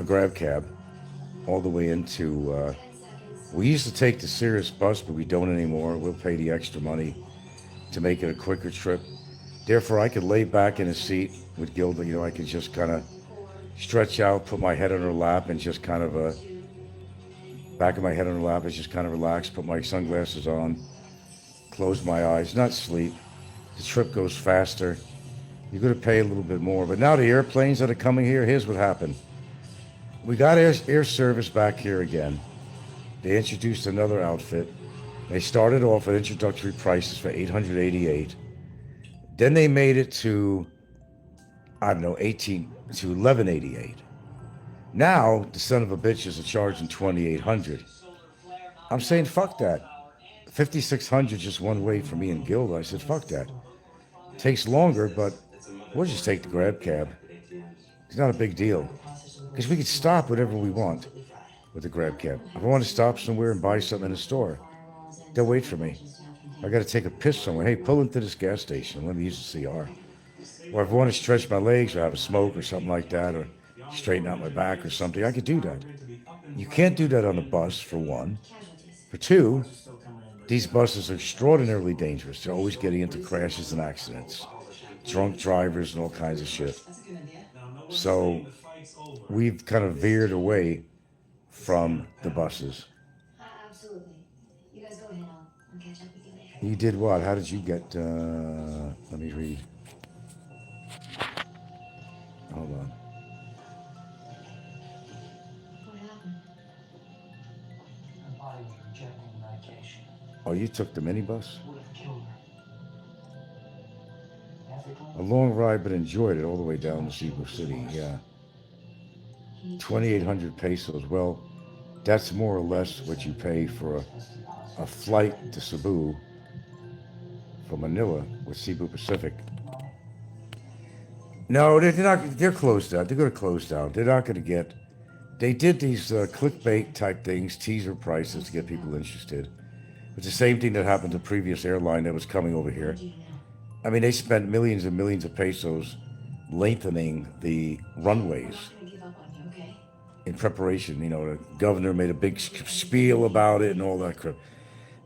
grab cab all the way into. We used to take the Sirius bus, but we don't anymore. We'll pay the extra money to make it a quicker trip. Therefore, I could lay back in a seat with Gilda. I could just kind of stretch out, put my head on her lap, and just kind of back of my head on her lap is just kind of relax, put my sunglasses on, close my eyes, not sleep. The trip goes faster. You're going to pay a little bit more. But now the airplanes that are coming here, here's what happened. We got air service back here again. They introduced another outfit. They started off at introductory prices for $888. Then they made it to, $1188. Now, the son of a bitches are charging $2,800. I'm saying, fuck that. $5,600 just one way for me and Gilda. I said, fuck that. Takes longer, but we'll just take the grab cab. It's not a big deal. Because we can stop whenever we want with the grab cab. If I want to stop somewhere and buy something in a store, they'll wait for me. I got to take a piss somewhere. Hey, pull into this gas station. Let me use the CR. Or if I want to stretch my legs or have a smoke or something like that, or straighten out my back or something, I could do that. You can't do that on a bus, for one. For two, these buses are extraordinarily dangerous. They're always getting into crashes and accidents. Drunk drivers and all kinds of shit. So we've kind of veered away from the buses. Absolutely. You guys go ahead. I'll catch up with you later. You did what? How did you get, let me read. Hold on. What happened? Her body was rejecting the medication. Oh, you took the minibus? Would have killed her. Ethically? A long ride, but enjoyed it all the way down to Cebu City, yeah. 2,800 pesos. Well, that's more or less what you pay for a flight to Cebu from Manila with Cebu Pacific. No, they're not. They're closed down. They're going to close down. They're not going to get. They did these clickbait type things, teaser prices to get people interested. It's the same thing that happened to the previous airline that was coming over here. I mean, they spent millions and millions of pesos lengthening the runways in preparation. You know, the governor made a big spiel about it and all that crap.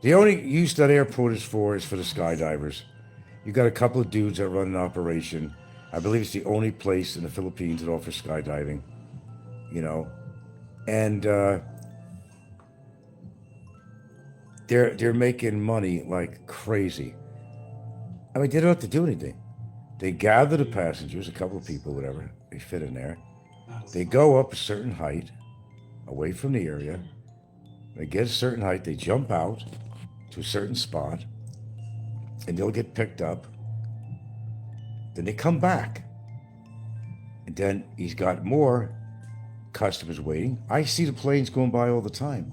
The only use that airport is for the skydivers. You got a couple of dudes that run an operation. I believe it's the only place in the Philippines that offers skydiving, you know, and they're making money like crazy. I mean, they don't have to do anything. They gather the passengers, a couple of people, whatever, they fit in there. They go up a certain height, away from the area. They get a certain height, they jump out to a certain spot, and they'll get picked up. Then they come back. And then he's got more customers waiting. I see the planes going by all the time.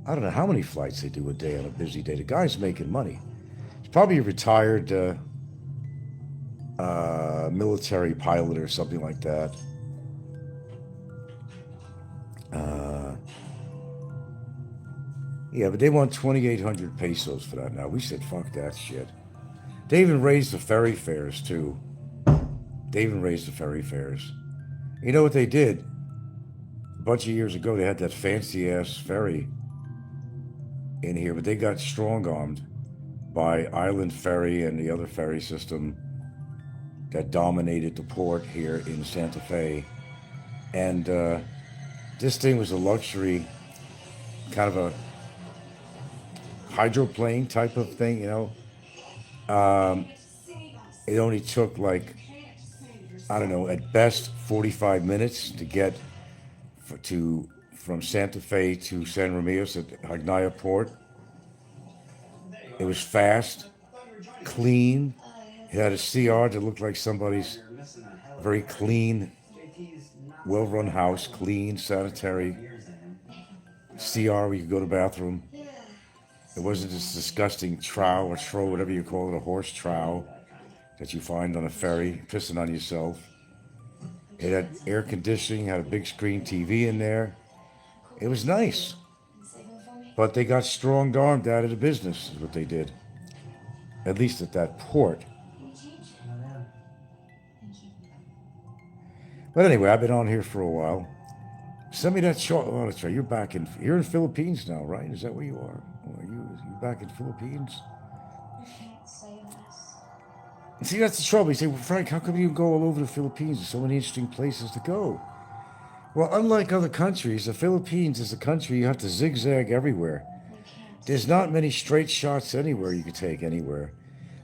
I don't know how many flights they do a day on a busy day. The guy's making money. He's probably a retired military pilot or something like that. Yeah, but they want 2,800 pesos for that now. We said, fuck that shit. They even raised the ferry fares, too. They even raised the ferry fares. You know what they did? A bunch of years ago, they had that fancy-ass ferry in here, but they got strong-armed by Island Ferry and the other ferry system that dominated the port here in Santa Fe. And this thing was a luxury, kind of a hydroplane type of thing, you know. It only took like, I don't know, at best 45 minutes to get from Santa Fe to San Remedios at Hagnaya Port. It was fast, clean. It had a CR that looked like somebody's very clean, well-run house, clean, sanitary CR where you could go to the bathroom. It wasn't this disgusting trow or trow, whatever you call it, a horse trow that you find on a ferry, pissing on yourself. It had air conditioning, had a big screen TV in there. It was nice. But they got strong-armed out of the business, is what they did. At least at that port. But anyway, I've been on here for a while. Send me that short. Oh, that's right. You're in Philippines now, right? Is that where you are? Or are you back in Philippines? See, that's the trouble. You say, well, Frank, how come you go all over the Philippines? There's so many interesting places to go. Well, unlike other countries, the Philippines is a country you have to zigzag everywhere. There's not many straight shots anywhere you can take anywhere.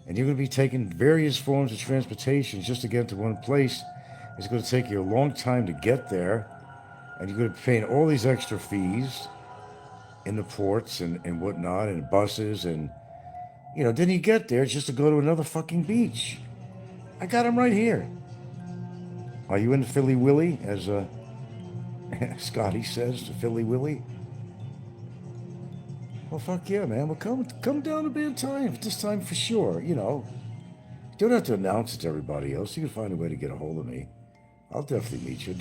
And you're going to be taking various forms of transportation just to get to one place. It's going to take you a long time to get there. And you're going to be paying all these extra fees in the ports and whatnot, and buses, and, you know, then you get there just to go to another fucking beach. I got them right here. Are you in Philly Willy, as Scotty says, to Philly Willy? Well, fuck yeah, man. Well, come down a bit time, this time for sure, you know. You don't have to announce it to everybody else. You can find a way to get a hold of me. I'll definitely meet you.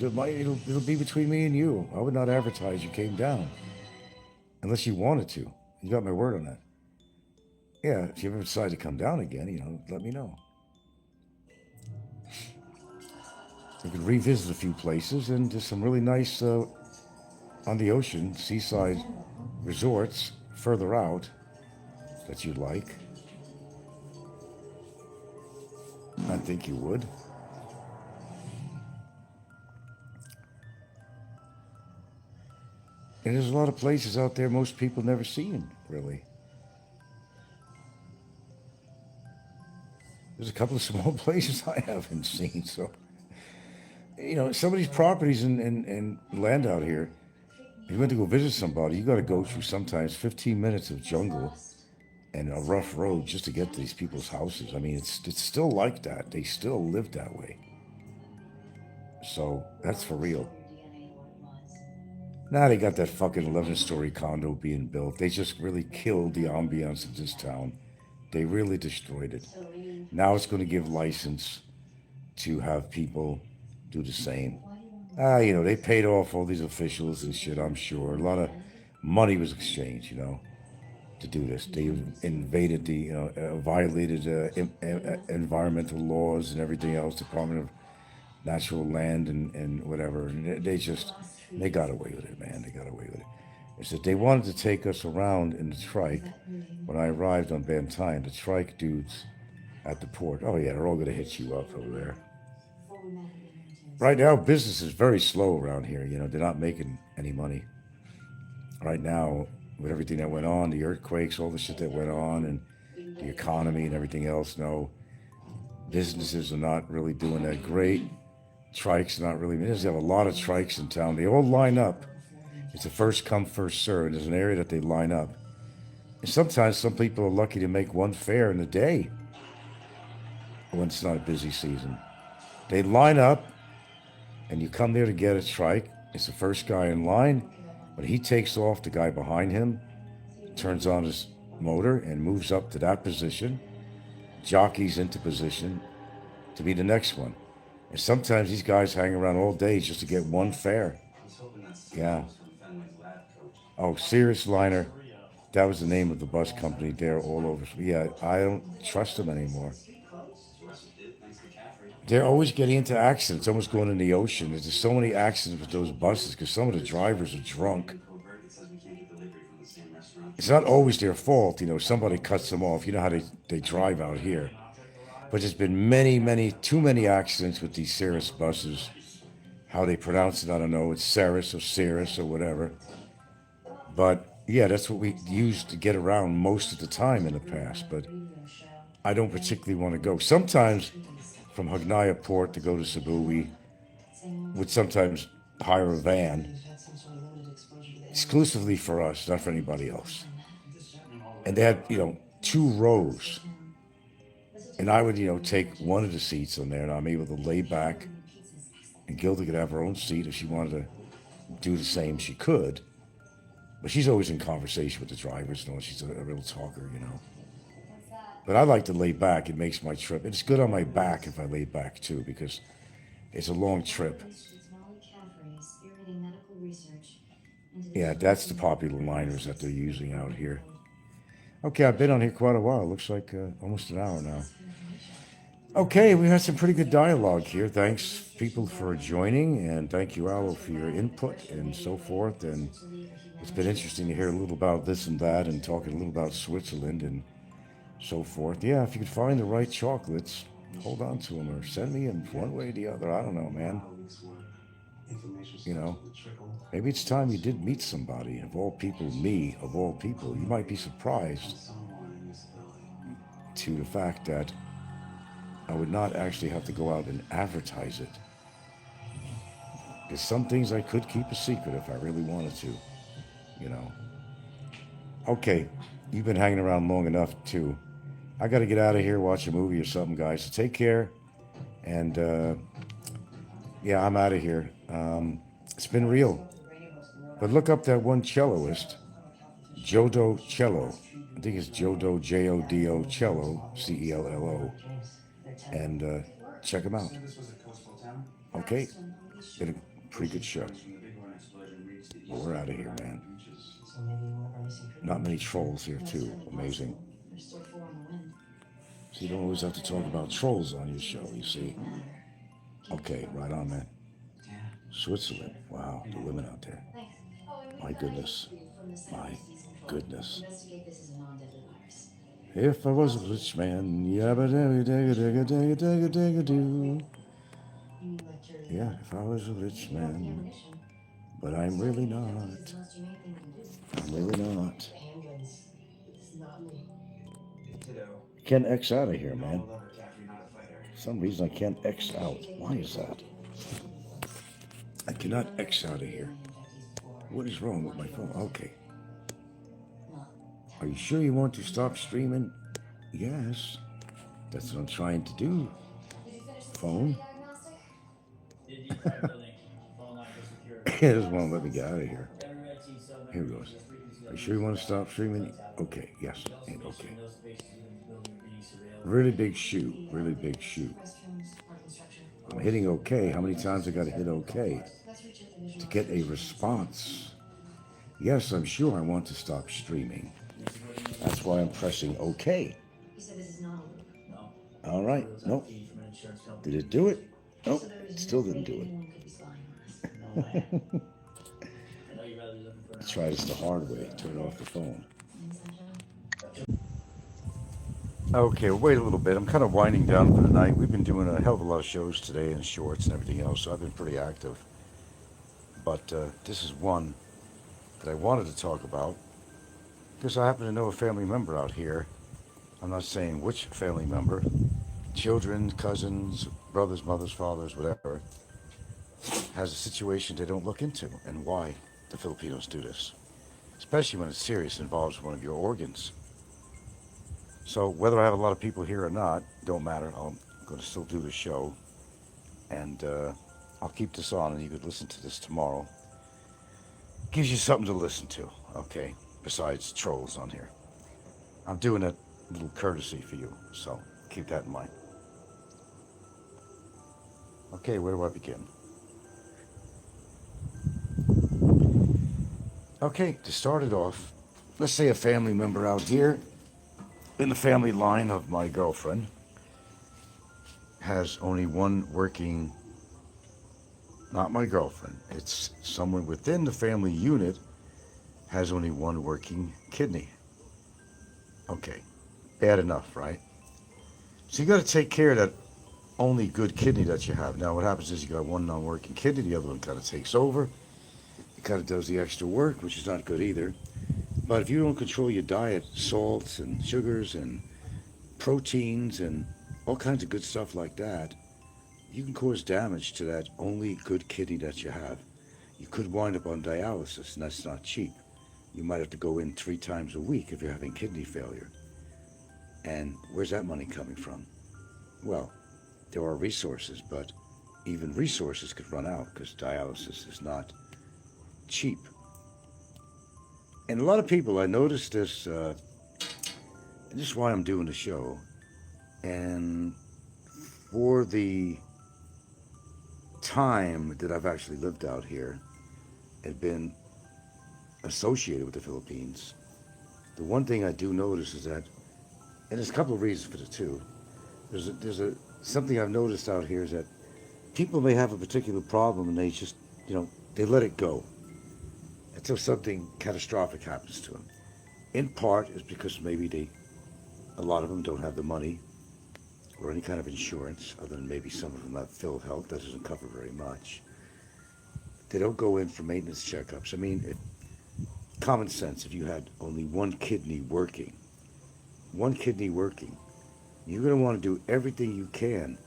It'll be between me and you. I would not advertise you came down. Unless you wanted to. You got my word on that. Yeah, if you ever decide to come down again, let me know. We could revisit a few places and do some really nice on the ocean, seaside resorts further out that you'd like. I think you would. And there's a lot of places out there most people never seen, really. There's a couple of small places I haven't seen, so... some of these properties and land out here, if you went to go visit somebody, you got to go through sometimes 15 minutes of jungle and a rough road just to get to these people's houses. I mean, it's still like that. They still live that way. So that's for real. Now they got that fucking 11-story condo being built. They just really killed the ambiance of this town. They really destroyed it. Now it's going to give license to have people do the same. They paid off all these officials and shit, I'm sure. A lot of money was exchanged, to do this. They invaded violated environmental laws and everything else, Department of Natural Land and whatever. And they got away with it, man. They got away with it. They said they wanted to take us around in the trike. When I arrived on Bantayan, the trike dudes at the port, oh yeah, they're all going to hit you up over there. Right now, business is very slow around here. They're not making any money. Right now, with everything that went on, the earthquakes, all the shit that went on, and the economy and everything else, no, businesses are not really doing that great. Trikes not really. There's a lot of trikes in town. They all line up. It's a first come, first serve. There's an area that they line up. And sometimes some people are lucky to make one fare in a day when it's not a busy season. They line up, and you come there to get a trike. It's the first guy in line. When he takes off, the guy behind him turns on his motor and moves up to that position, jockeys into position to be the next one. And sometimes these guys hang around all day just to get one fare. Yeah. Oh, Cirrus Liner. That was the name of the bus company there all over. Yeah, I don't trust them anymore. They're always getting into accidents, almost going in the ocean. There's so many accidents with those buses because some of the drivers are drunk. It's not always their fault, somebody cuts them off. You know how they drive out here. But there's been too many accidents with these Cirrus buses. How they pronounce it, I don't know. It's Cirrus or Cirrus or whatever. But yeah, that's what we used to get around most of the time in the past. But I don't particularly want to go. Sometimes from Hagnaya Port to go to Cebu, we would sometimes hire a van exclusively for us, not for anybody else. And they had, 2 rows. And I would, take one of the seats on there, and I'm able to lay back. And Gilda could have her own seat if she wanted to do the same. She could, but she's always in conversation with the drivers. She's a real talker, But I like to lay back. It makes my trip. It's good on my back if I lay back too, because it's a long trip. Yeah, that's the popular liners that they're using out here. Okay, I've been on here quite a while. Looks like almost an hour now. Okay, we had some pretty good dialogue here. Thanks, people, for joining, and thank you, Aloe, for your input and so forth. And it's been interesting to hear a little about this and that, and talking a little about Switzerland and so forth. Yeah, if you could find the right chocolates, hold on to them or send me them one way or the other. I don't know, man. Maybe it's time you did meet somebody. Of all people, me, of all people. You might be surprised to the fact that I would not actually have to go out and advertise it. There's some things I could keep a secret if I really wanted to, Okay, you've been hanging around long enough too. I got to get out of here, watch a movie or something, guys. So take care. And yeah, I'm out of here. It's been real. But look up that one celloist, Jodo Cello. I think it's Jodo, Jodo Cello, Cello. And check him out. Okay, did a pretty good show. Well, we're out of here, man. Not many trolls here, too. Amazing. There's still 4 on the wind. So you don't always have to talk about trolls on your show, you see. Okay, right on, man. Switzerland. Wow, the women out there. My goodness. My goodness. Investigate this as a non-deadly virus. If I was a rich man, yabba dabba dagga dagga dagga dagga dagga doo. Yeah, if I was a rich man. But I'm really not. I'm really not. Can't X out of here, man. For some reason I can't X out. Why is that? I cannot X out of here. What is wrong with my phone? Okay. Are you sure you want to stop streaming? Yes. That's what I'm trying to do. Phone? It doesn't want to let me get out of here. Here it goes. Are you sure you want to stop streaming? Okay, yes, and okay. Really big shoe, really big shoe. I'm hitting okay. How many times I got to hit okay to get a response? Yes, I'm sure I want to stop streaming. That's why I'm pressing okay. All right, nope. Did it do it? Nope, it still didn't do it. Let's try this the hard way. Turn off the phone. Okay, we'll wait a little bit. I'm kind of winding down for the night. We've been doing a hell of a lot of shows today and shorts and everything else, so I've been pretty active. But this is one that I wanted to talk about because I happen to know a family member out here. I'm not saying which family member. Children, cousins, brothers, mothers, fathers, whatever, has a situation they don't look into, and why the Filipinos do this, especially when it's serious, involves one of your organs. So whether I have a lot of people here or not, don't matter. I'm going to still do the show, and I'll keep this on, and you could listen to this tomorrow. Gives you something to listen to, okay, besides trolls on here. I'm doing a little courtesy for you, so keep that in mind. Okay, where do I begin? Okay, to start it off, let's say a family member out here in the family line of my girlfriend has only one working, not my girlfriend, it's someone within the family unit has only one working kidney. Okay, bad enough, right? So you got to take care of that only good kidney that you have. Now what happens is you got one non-working kidney, the other one kind of takes over. It kind of does the extra work, which is not good either. But if you don't control your diet, salts and sugars and proteins and all kinds of good stuff like that, you can cause damage to that only good kidney that you have. You could wind up on dialysis, and that's not cheap. You might have to go in 3 times a week if you're having kidney failure. And where's that money coming from? Well, there are resources, but even resources could run out because dialysis is not cheap. And a lot of people, I noticed this, and this is why I'm doing the show, and for the time that I've actually lived out here and been associated with the Philippines, the one thing I do notice is that, and there's a couple of reasons for the two, something I've noticed out here is that people may have a particular problem and they just, they let it go until something catastrophic happens to them. In part is because maybe a lot of them don't have the money or any kind of insurance, other than maybe some of them have PhilHealth. That doesn't cover very much. They don't go in for maintenance checkups. I mean, common sense, if you had only one kidney working, you're going to want to do everything you can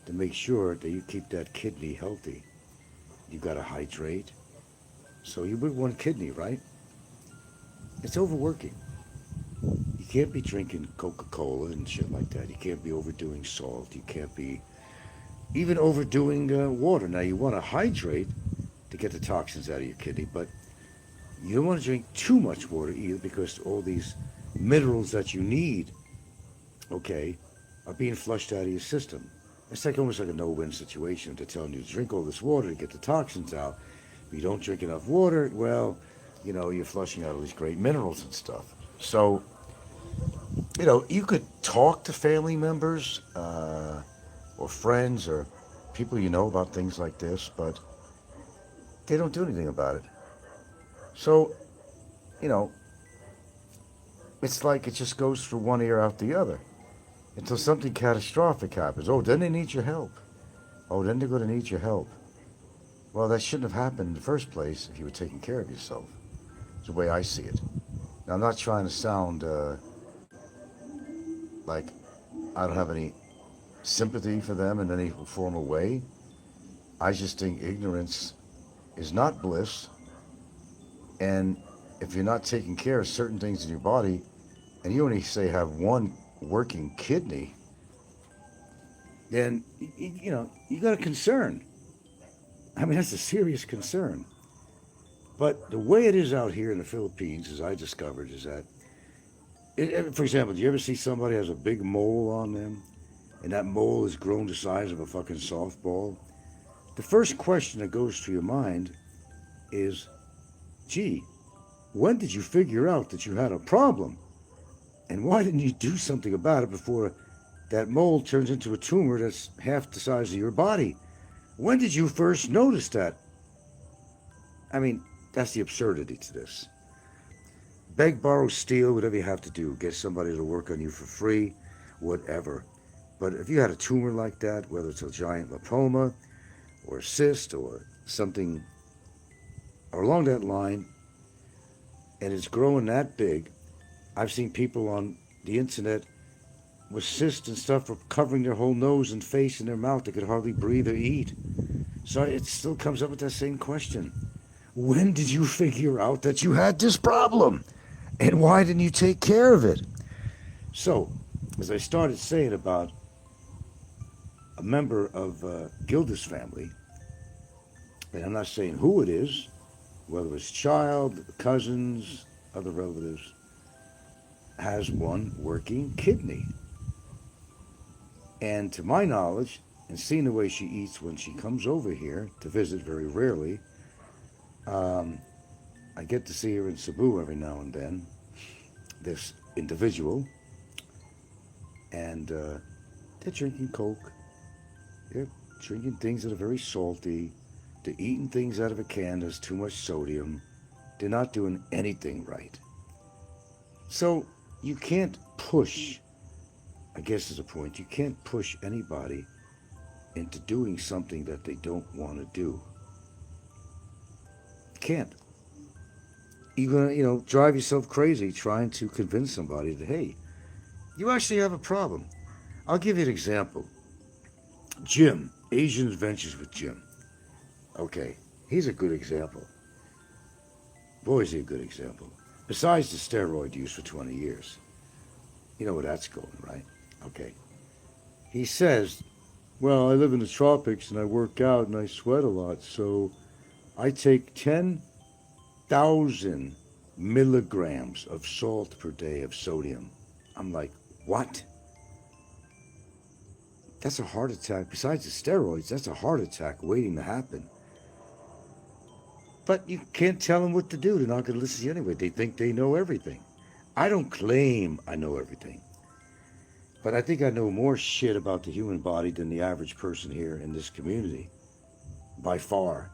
to make sure that you keep that kidney healthy. You got to hydrate. So you with one kidney, right? It's overworking. You can't be drinking Coca-Cola and shit like that. You can't be overdoing salt. You can't be even overdoing water. Now, you want to hydrate to get the toxins out of your kidney, but you don't want to drink too much water either, because all these minerals that you need, okay, are being flushed out of your system. It's almost like a no-win situation. They're telling you to drink all this water to get the toxins out. If you don't drink enough water, well, you're flushing out all these great minerals and stuff. So You know, you could talk to family members or friends or people you know about things like this, but they don't do anything about it. So, you know, it's like it just goes through one ear out the other until something catastrophic happens. Oh, then they need your help. Oh, then they're going to need your help. Well, that shouldn't have happened in the first place if you were taking care of yourself. It's the way I see it. Now, I'm not trying to sound like I don't have any sympathy for them in any formal way. I just think ignorance is not bliss. And if you're not taking care of certain things in your body, and you only say have one working kidney, then, you know, you got a concern. I mean, that's a serious concern. But the way it is out here in the Philippines, as I discovered, is that, for example, do you ever see somebody has a big mole on them, and that mole has grown the size of a fucking softball? The first question that goes through your mind is, gee, when did you figure out that you had a problem? And why didn't you do something about it before that mole turns into a tumor that's half the size of your body? When did you first notice that? I mean, that's the absurdity to this. Beg, borrow, steal, whatever you have to do. Get somebody to work on you for free, whatever. But if you had a tumor like that, whether it's a giant lymphoma or a cyst or something along that line, and it's growing that big, I've seen people on the internet with cysts and stuff covering their whole nose and face and their mouth. They could hardly breathe or eat. So it still comes up with that same question. When did you figure out that you had this problem? And why didn't you take care of it? So, as I started saying about a member of Gilda's family, and I'm not saying who it is, whether it's child, cousins, other relatives, has one working kidney. And to my knowledge, and seeing the way she eats when she comes over here to visit very rarely, I get to see her in Cebu every now and then, this individual, and they're drinking Coke, they're drinking things that are very salty, they're eating things out of a can that's too much sodium, they're not doing anything right. So you can't push, I guess is a point, you can't push anybody into doing something that they don't want to do. You can't. You're going to, drive yourself crazy trying to convince somebody that, hey, you actually have a problem. I'll give you an example. Jim, Asian Adventures with Jim. Okay, he's a good example. Boy, is he a good example. Besides the steroid use for 20 years. You know where that's going, right? Okay. He says, well, I live in the tropics and I work out and I sweat a lot, so I take 10,000 milligrams of salt per day of sodium. I'm like, what? That's a heart attack. Besides the steroids, that's a heart attack waiting to happen. But you can't tell them what to do. They're not going to listen to you anyway. They think they know everything. I don't claim I know everything. But I think I know more shit about the human body than the average person here in this community. By far.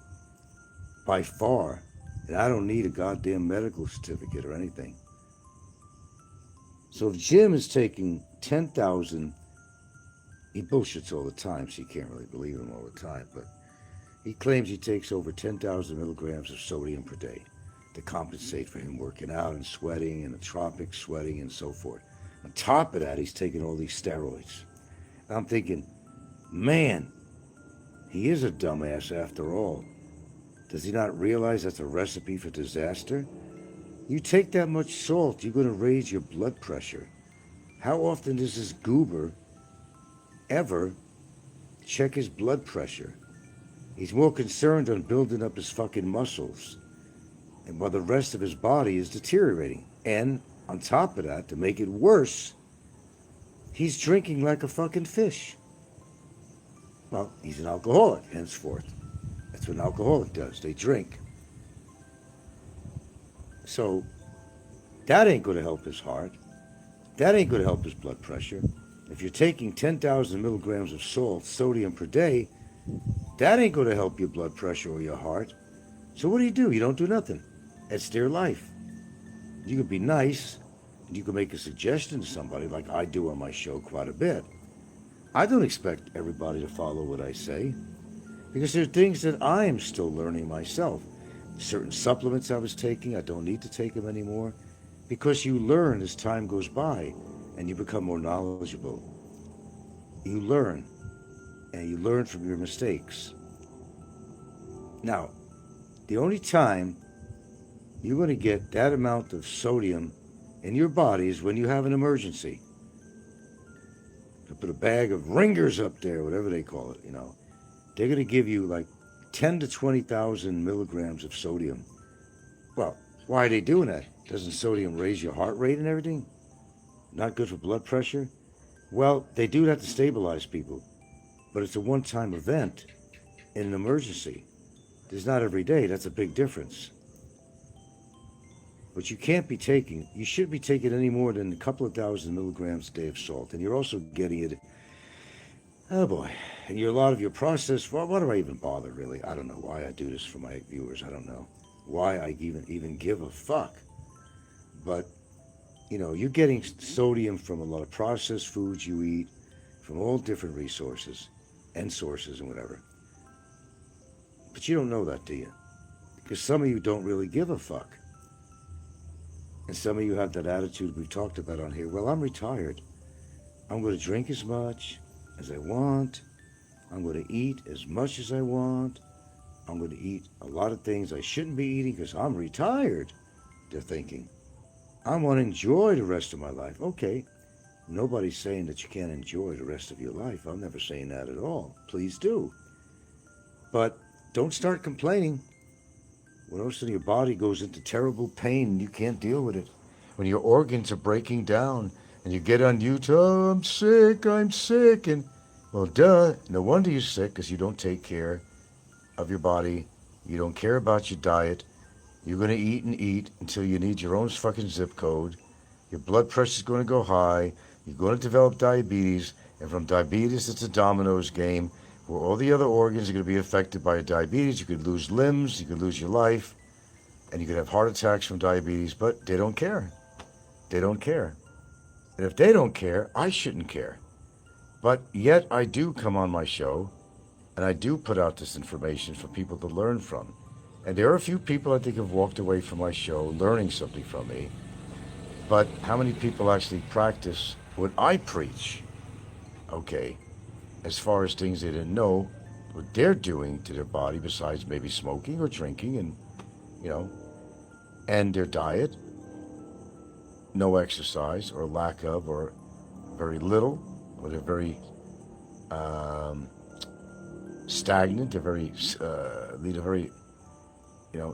By far. And I don't need a goddamn medical certificate or anything. So if Jim is taking 10,000, he bullshits all the time, so you can't really believe him all the time, but he claims he takes over 10,000 milligrams of sodium per day to compensate for him working out and sweating in the tropics, sweating and so forth. On top of that, he's taking all these steroids. And I'm thinking, man, he is a dumbass after all. Does he not realize that's a recipe for disaster? You take that much salt, you're going to raise your blood pressure. How often does this goober ever check his blood pressure? He's more concerned on building up his fucking muscles, and while the rest of his body is deteriorating. And on top of that, to make it worse, he's drinking like a fucking fish. Well, he's an alcoholic, henceforth. That's what an alcoholic does. They drink. So that ain't going to help his heart. That ain't going to help his blood pressure. If you're taking 10,000 milligrams of salt, sodium per day, that ain't going to help your blood pressure or your heart. So what do? You don't do nothing. It's their life. You can be nice, and you can make a suggestion to somebody like I do on my show quite a bit. I don't expect everybody to follow what I say, because there are things that I am still learning myself. Certain supplements I was taking, I don't need to take them anymore, because you learn as time goes by and you become more knowledgeable. You learn, and you learn from your mistakes. Now, the only time you're going to get that amount of sodium in your body is when you have an emergency. To put a bag of ringers up there, whatever they call it, they're going to give you like 10 to 20,000 milligrams of sodium. Well, why are they doing that? Doesn't sodium raise your heart rate and everything? Not good for blood pressure? Well, they do that to stabilize people, but it's a one-time event in an emergency. It's not every day. That's a big difference. But you shouldn't be taking any more than a couple of thousand milligrams a day of salt. And you're also getting it, oh boy, and a lot of your processed, well, why do I even bother really? I don't know why I do this for my viewers. I don't know why I even give a fuck. But, you're getting sodium from a lot of processed foods you eat, from all different resources and sources and whatever. But you don't know that, do you? Because some of you don't really give a fuck. And some of you have that attitude we've talked about on here. Well, I'm retired. I'm going to drink as much as I want. I'm going to eat as much as I want. I'm going to eat a lot of things I shouldn't be eating because I'm retired, they're thinking. I want to enjoy the rest of my life. Okay, nobody's saying that you can't enjoy the rest of your life. I'm never saying that at all. Please do. But don't start complaining. When all of a sudden your body goes into terrible pain and you can't deal with it. When your organs are breaking down and you get on YouTube, oh, I'm sick. And, well, duh, no wonder you're sick because you don't take care of your body. You don't care about your diet. You're going to eat and eat until you need your own fucking zip code. Your blood pressure's going to go high. You're going to develop diabetes. And from diabetes, it's a dominoes game where all the other organs are going to be affected by diabetes. You could lose limbs, you could lose your life, and you could have heart attacks from diabetes, but they don't care. They don't care. And if they don't care, I shouldn't care. But yet I do come on my show, and I do put out this information for people to learn from. And there are a few people I think have walked away from my show learning something from me. But how many people actually practice what I preach? Okay. As far as things they didn't know what they're doing to their body besides maybe smoking or drinking and, and their diet, no exercise or lack of or very little, or they're very stagnant, they're very, lead a very,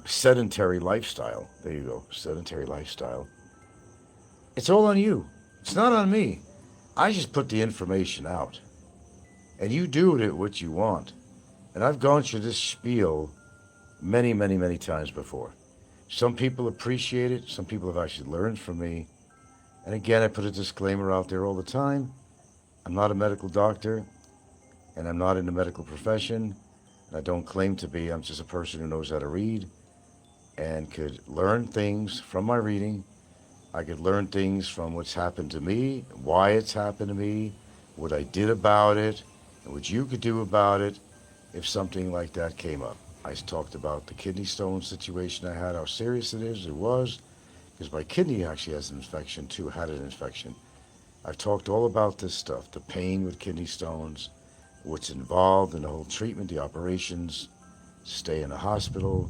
sedentary lifestyle. There you go, sedentary lifestyle. It's all on you. It's not on me. I just put the information out. And you do with it what you want. And I've gone through this spiel many, many, many times before. Some people appreciate it. Some people have actually learned from me. And again, I put a disclaimer out there all the time. I'm not a medical doctor, and I'm not in the medical profession. And I don't claim to be. I'm just a person who knows how to read and could learn things from my reading. I could learn things from what's happened to me, why it's happened to me, what I did about it, and what you could do about it if something like that came up. I talked about the kidney stone situation I had, how serious it is, it was, because my kidney actually has an infection too, had an infection. I've talked all about this stuff, the pain with kidney stones, what's involved in the whole treatment, the operations, stay in the hospital,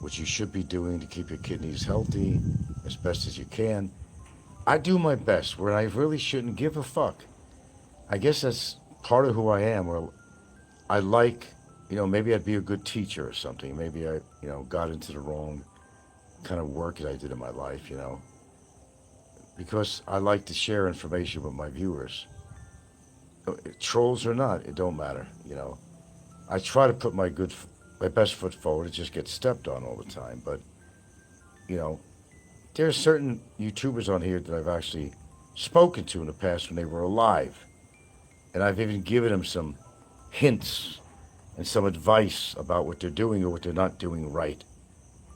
what you should be doing to keep your kidneys healthy as best as you can. I do my best where I really shouldn't give a fuck. I guess that's part of who I am, or I like, maybe I'd be a good teacher or something. Maybe I, got into the wrong kind of work that I did in my life, because I like to share information with my viewers. Trolls or not, it don't matter, I try to put my best foot forward. It just gets stepped on all the time. But, there are certain YouTubers on here that I've actually spoken to in the past when they were alive. And I've even given them some hints and some advice about what they're doing or what they're not doing right.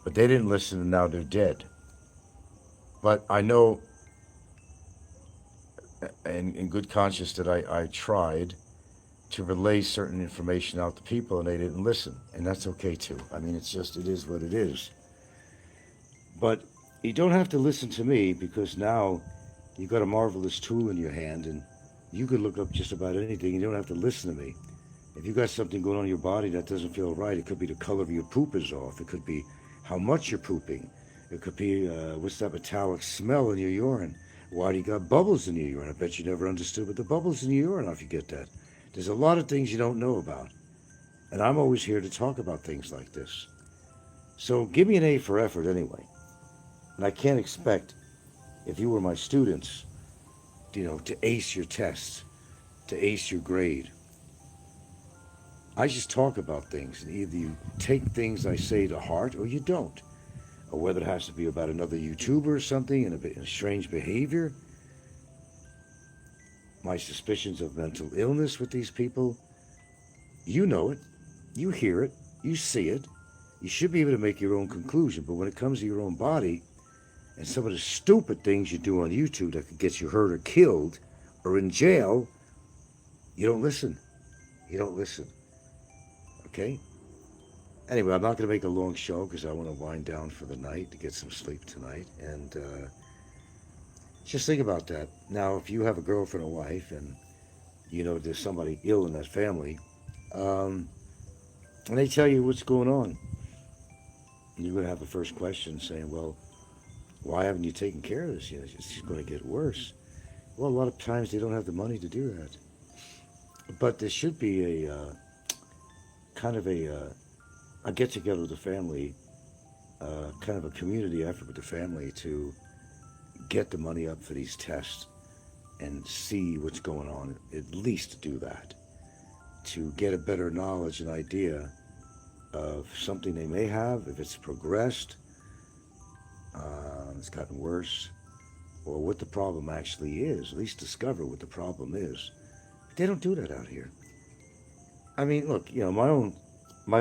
But they didn't listen, and now they're dead. But I know, and in good conscience, that I tried to relay certain information out to people, and they didn't listen. And that's okay, too. I mean, it is what it is. But you don't have to listen to me, because now you've got a marvelous tool in your hand, and you can look up just about anything. You don't have to listen to me. If you got something going on in your body that doesn't feel right, it could be the color of your poop is off. It could be how much you're pooping. It could be what's that metallic smell in your urine. Why do you got bubbles in your urine? I bet you never understood what the bubbles in your urine are if you get that. There's a lot of things you don't know about. And I'm always here to talk about things like this. So give me an A for effort anyway. And I can't expect, if you were my students, to ace your tests, to ace your grade. I just talk about things, and either you take things I say to heart or you don't. Or whether it has to be about another YouTuber or something and a strange behavior. My suspicions of mental illness with these people. You know it. You hear it. You see it. You should be able to make your own conclusion. But when it comes to your own body and some of the stupid things you do on YouTube that could get you hurt or killed or in jail, you don't listen. You don't listen. Okay? Anyway, I'm not going to make a long show because I want to wind down for the night to get some sleep tonight. And just think about that. Now, if you have a girlfriend or wife and there's somebody ill in that family, and they tell you what's going on, and you're going to have the first question saying, well, why haven't you taken care of this? It's just going to get worse. Well, a lot of times they don't have the money to do that. But there should be a kind of a get-together with the family, kind of a community effort with the family to get the money up for these tests and see what's going on, at least to do that, to get a better knowledge and idea of something they may have, if it's progressed, it's gotten worse, or what the problem actually is, at least discover what the problem is. But they don't do that out here. I mean, look, my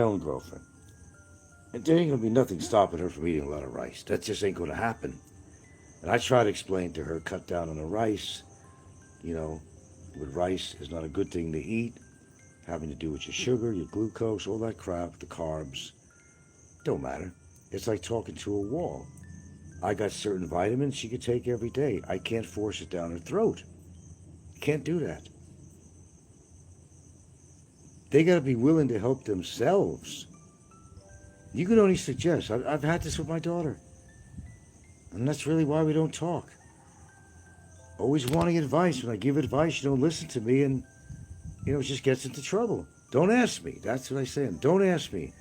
own girlfriend, and there ain't going to be nothing stopping her from eating a lot of rice. That just ain't going to happen. And I try to explain to her, cut down on the rice. With rice is not a good thing to eat. Having to do with your sugar, your glucose, all that crap, the carbs. Don't matter. It's like talking to a wall. I got certain vitamins she could take every day. I can't force it down her throat. Can't do that. They got to be willing to help themselves. You can only suggest. I've had this with my daughter. And that's really why we don't talk. Always wanting advice. When I give advice, you don't listen to me, and, it just gets into trouble. Don't ask me. That's what I say. Don't ask me.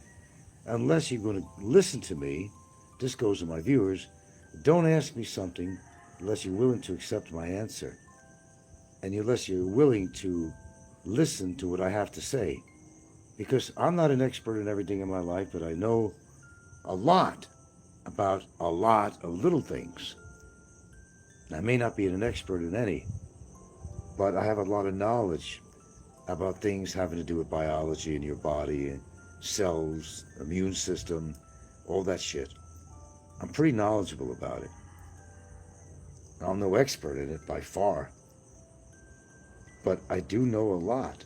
Unless you're going to listen to me. This goes to my viewers. Don't ask me something unless you're willing to accept my answer. And unless you're willing to listen to what I have to say. Because I'm not an expert in everything in my life, but I know a lot about a lot of little things. I may not be an expert in any, but I have a lot of knowledge about things having to do with biology in your body, and cells, immune system, all that shit. I'm pretty knowledgeable about it. I'm no expert in it by far, but I do know a lot.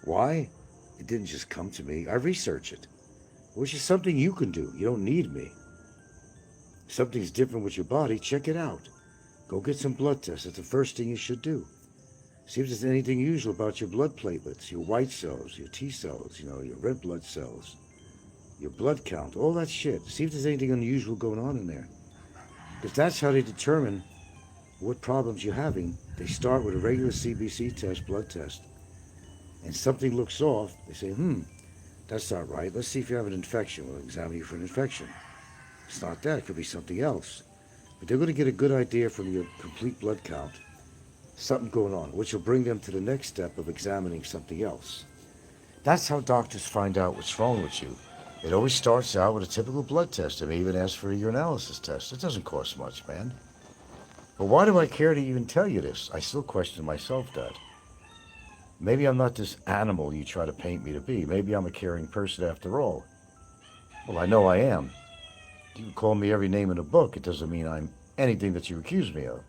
Why? It didn't just come to me. I research it, which is something you can do. You don't need me. If something's different with your body, check it out. Go get some blood tests. That's the first thing you should do. See if there's anything unusual about your blood platelets, your white cells, your T cells, your red blood cells, your blood count, all that shit. See if there's anything unusual going on in there. Because that's how they determine what problems you're having. They start with a regular CBC test, blood test. And something looks off, they say, that's not right. Let's see if you have an infection. We'll examine you for an infection. It's not that. It could be something else. But they're going to get a good idea from your complete blood count. Something going on, which will bring them to the next step of examining something else. That's how doctors find out what's wrong with you. It always starts out with a typical blood test. They may even ask for a urinalysis test. It doesn't cost much, man. But why do I care to even tell you this? I still question myself, Dad. Maybe I'm not this animal you try to paint me to be. Maybe I'm a caring person after all. Well, I know I am. You can call me every name in the book. It doesn't mean I'm anything that you accuse me of.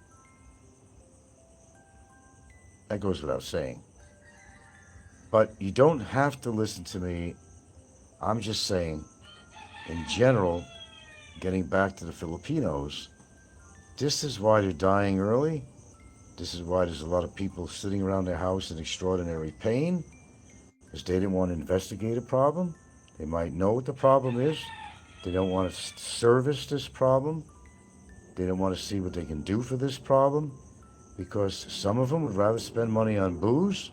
That goes without saying. But you don't have to listen to me. I'm just saying, in general, getting back to the Filipinos, this is why they're dying early. This is why there's a lot of people sitting around their house in extraordinary pain, because they didn't want to investigate a problem. They might know what the problem is. They don't want to service this problem. They don't want to see what they can do for this problem, because some of them would rather spend money on booze,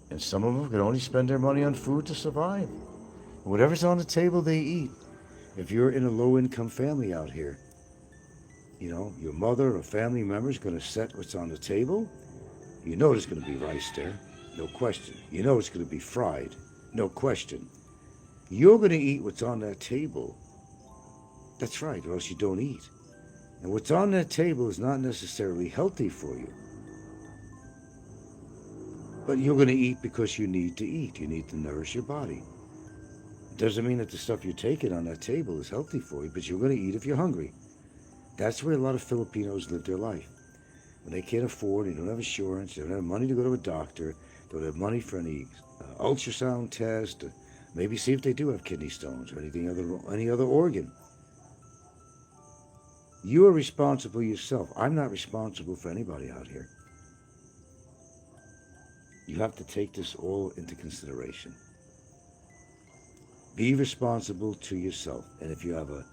and some of them could only spend their money on food to survive. Whatever's on the table, they eat. If you're in a low-income family out here, you know, your mother or family member is going to set what's on the table. You know there's going to be rice there, no question. You know it's going to be fried, no question. You're going to eat what's on that table. That's right, or else you don't eat. And what's on that table is not necessarily healthy for you. But you're going to eat because you need to eat. You need to nourish your body. It doesn't mean that the stuff you're taking on that table is healthy for you, but you're going to eat if you're hungry. That's where a lot of Filipinos live their life. When they can't afford, they don't have insurance, they don't have money to go to a doctor, they don't have money for any ultrasound test, or maybe see if they do have kidney stones or any other organ. You are responsible yourself. I'm not responsible for anybody out here. You have to take this all into consideration. Be responsible to yourself. And if you have a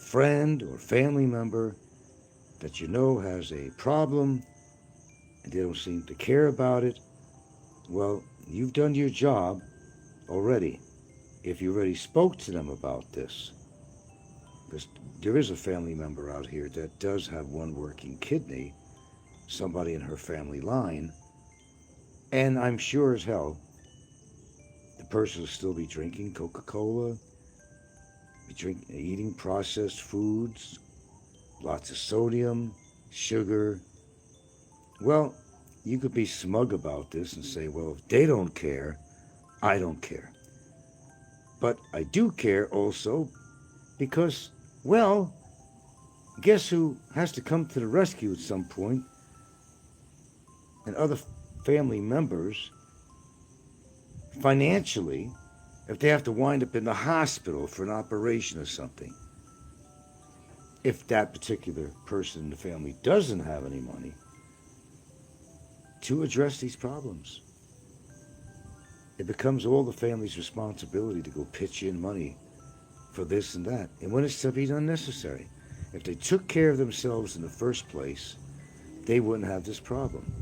friend or family member that you know has a problem and they don't seem to care about it, well, you've done your job already. If you already spoke to them about this, because there is a family member out here that does have one working kidney, somebody in her family line, and I'm sure as hell the person will still be drinking Coca-Cola, eating processed foods, lots of sodium, sugar. Well, you could be smug about this and say, well, if they don't care, I don't care. But I do care also because, well, guess who has to come to the rescue at some point? And other family members, financially, if they have to wind up in the hospital for an operation or something. If that particular person in the family doesn't have any money to address these problems, it becomes all the family's responsibility to go pitch in money for this and that. And when it's to be unnecessary, if they took care of themselves in the first place, they wouldn't have this problem.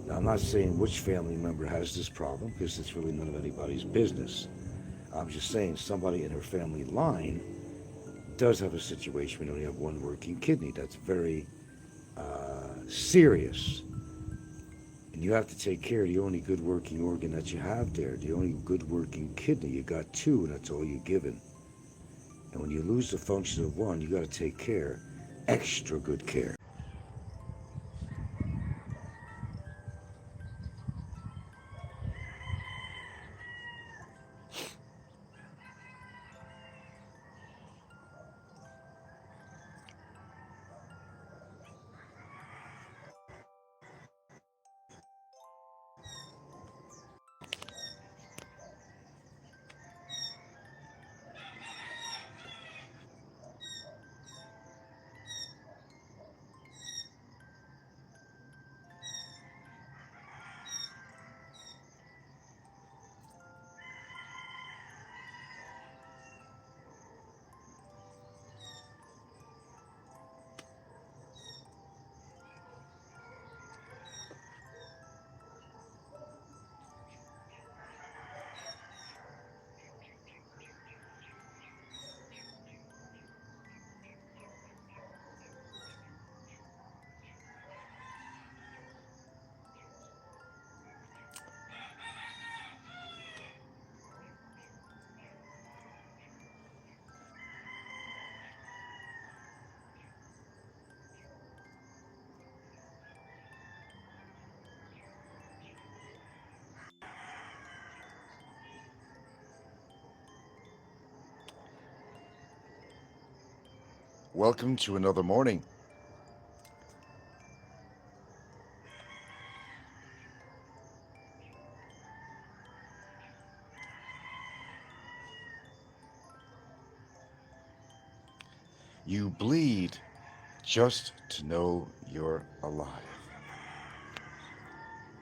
Now, I'm not saying which family member has this problem, because it's really none of anybody's business. I'm just saying somebody in her family line does have a situation when you only have one working kidney. That's very serious. And you have to take care of the only good working organ that you have there. The only good working kidney. You got two, and that's all you're given. And when you lose the function of one, you got to take care, extra good care. Welcome to another morning. You bleed just to know you're alive.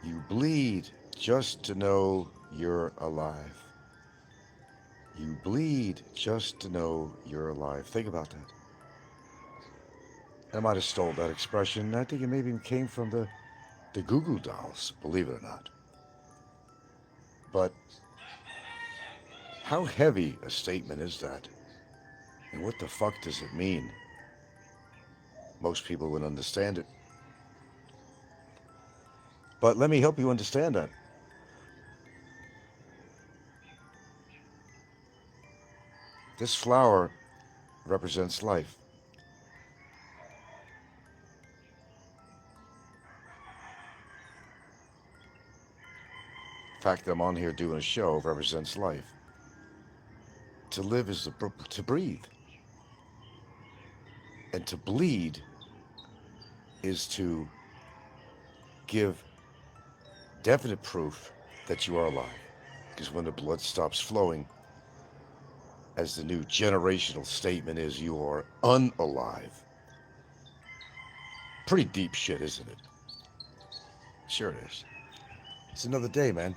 You bleed just to know you're alive. You bleed just to know you're alive. Think about that. I might have stole that expression. I think it maybe came from the Goo Goo Dolls, believe it or not. But how heavy a statement is that? And what the fuck does it mean? Most people would understand it. But let me help you understand that. This flower represents life. The fact that I'm on here doing a show represents life. To live is to breathe. And to bleed is to give definite proof that you are alive. Because when the blood stops flowing, as the new generational statement is, you are unalive. Pretty deep shit, isn't it? Sure it is. It's another day, man.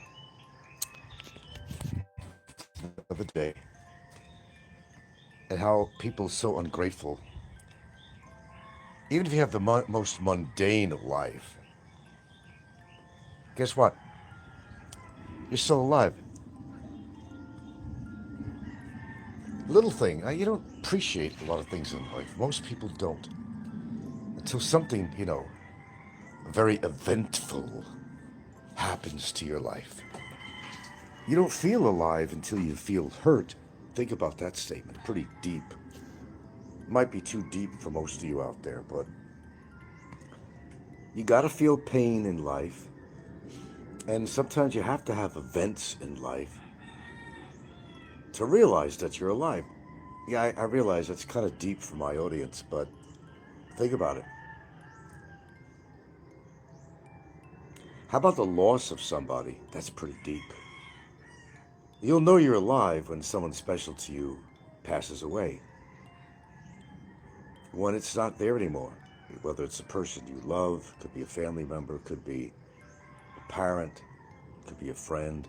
Another day. And how people are so ungrateful. Even if you have the most mundane of life, guess what? You're still alive. Little thing, you don't appreciate a lot of things in life. Most people don't. Until something, very eventful happens to your life. You don't feel alive until you feel hurt. Think about that statement. Pretty deep. Might be too deep for most of you out there, but you gotta feel pain in life. And sometimes you have to have events in life to realize that you're alive. Yeah, I realize that's kind of deep for my audience, but think about it. How about the loss of somebody? That's pretty deep. You'll know you're alive when someone special to you passes away. When it's not there anymore. Whether it's a person you love, could be a family member, could be a parent, could be a friend.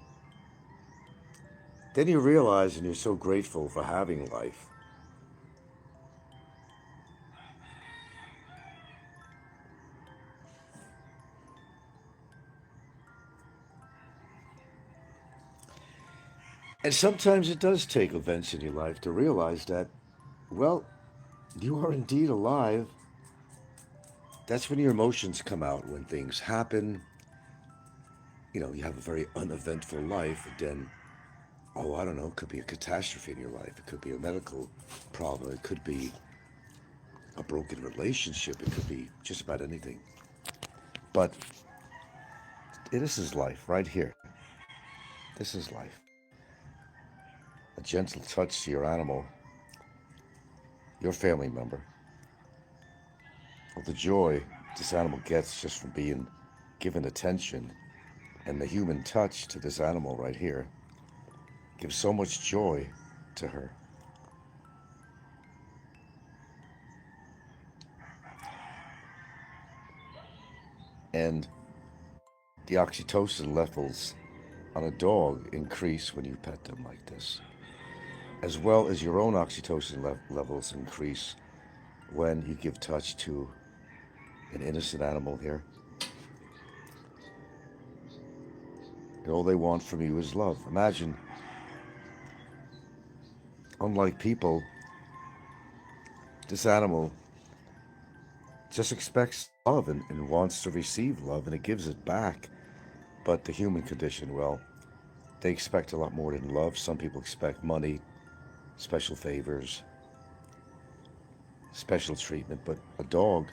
Then you realize, and you're so grateful for having life. And sometimes it does take events in your life to realize that, well, you are indeed alive. That's when your emotions come out, when things happen. You have a very uneventful life, and then, I don't know, it could be a catastrophe in your life. It could be a medical problem. It could be a broken relationship. It could be just about anything. But this is life right here. This is life. A gentle touch to your animal, your family member, or the joy this animal gets just from being given attention, and the human touch to this animal right here gives so much joy to her. And the oxytocin levels on a dog increase when you pet them like this, as well as your own oxytocin levels increase when you give touch to an innocent animal here. And all they want from you is love. Imagine, unlike people, this animal just expects love and wants to receive love, and it gives it back. But the human condition, well, they expect a lot more than love. Some people expect money, special favors, special treatment. But a dog,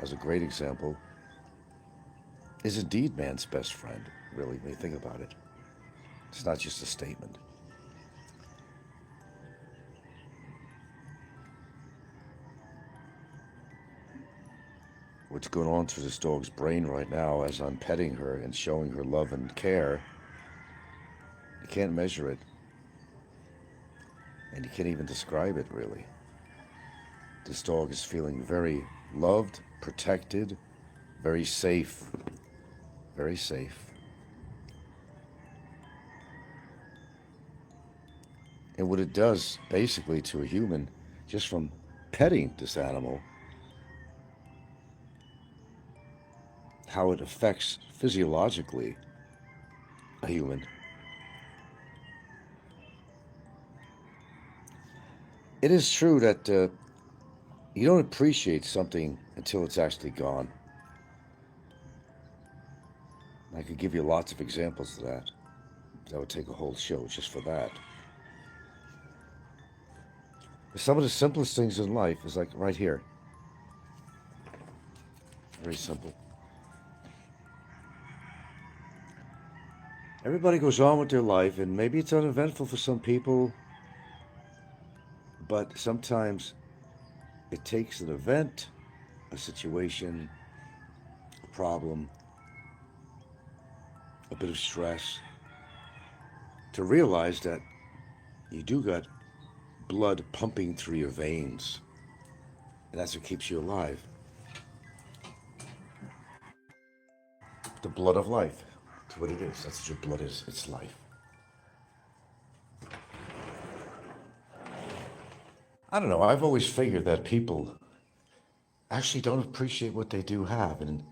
as a great example, is indeed man's best friend, really, when you think about it. It's not just a statement. what's going on through this dog's brain right now as I'm petting her and showing her love and care. You can't measure it. And you can't even describe it, really. This dog is feeling very loved, protected, very safe. Very safe. And what it does, basically, to a human, just from petting this animal, how it affects physiologically a human. It is true that you don't appreciate something until it's actually gone. I could give you lots of examples of that. That would take a whole show just for that. Some of the simplest things in life is like right here. Very simple. Everybody goes on with their life, and maybe it's uneventful for some people, but sometimes it takes an event, a situation, a problem, a bit of stress, to realize that you do got blood pumping through your veins, and that's what keeps you alive. The blood of life. That's what it is. That's what your blood is. It's life. I don't know. I've always figured that people actually don't appreciate what they do have, and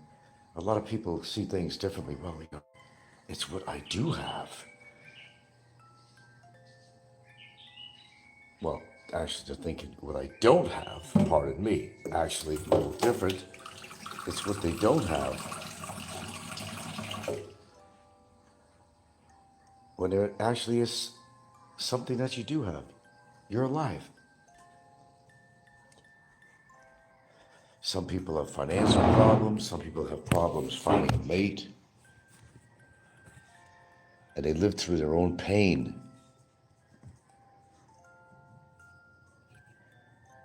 a lot of people see things differently. Well, you know, it's what I do have. Well, actually, they're thinking what I don't have, pardon me, actually a little different. It's what they don't have. When there actually is something that you do have. You're alive. Some people have financial problems. Some people have problems finding a mate. And they live through their own pain.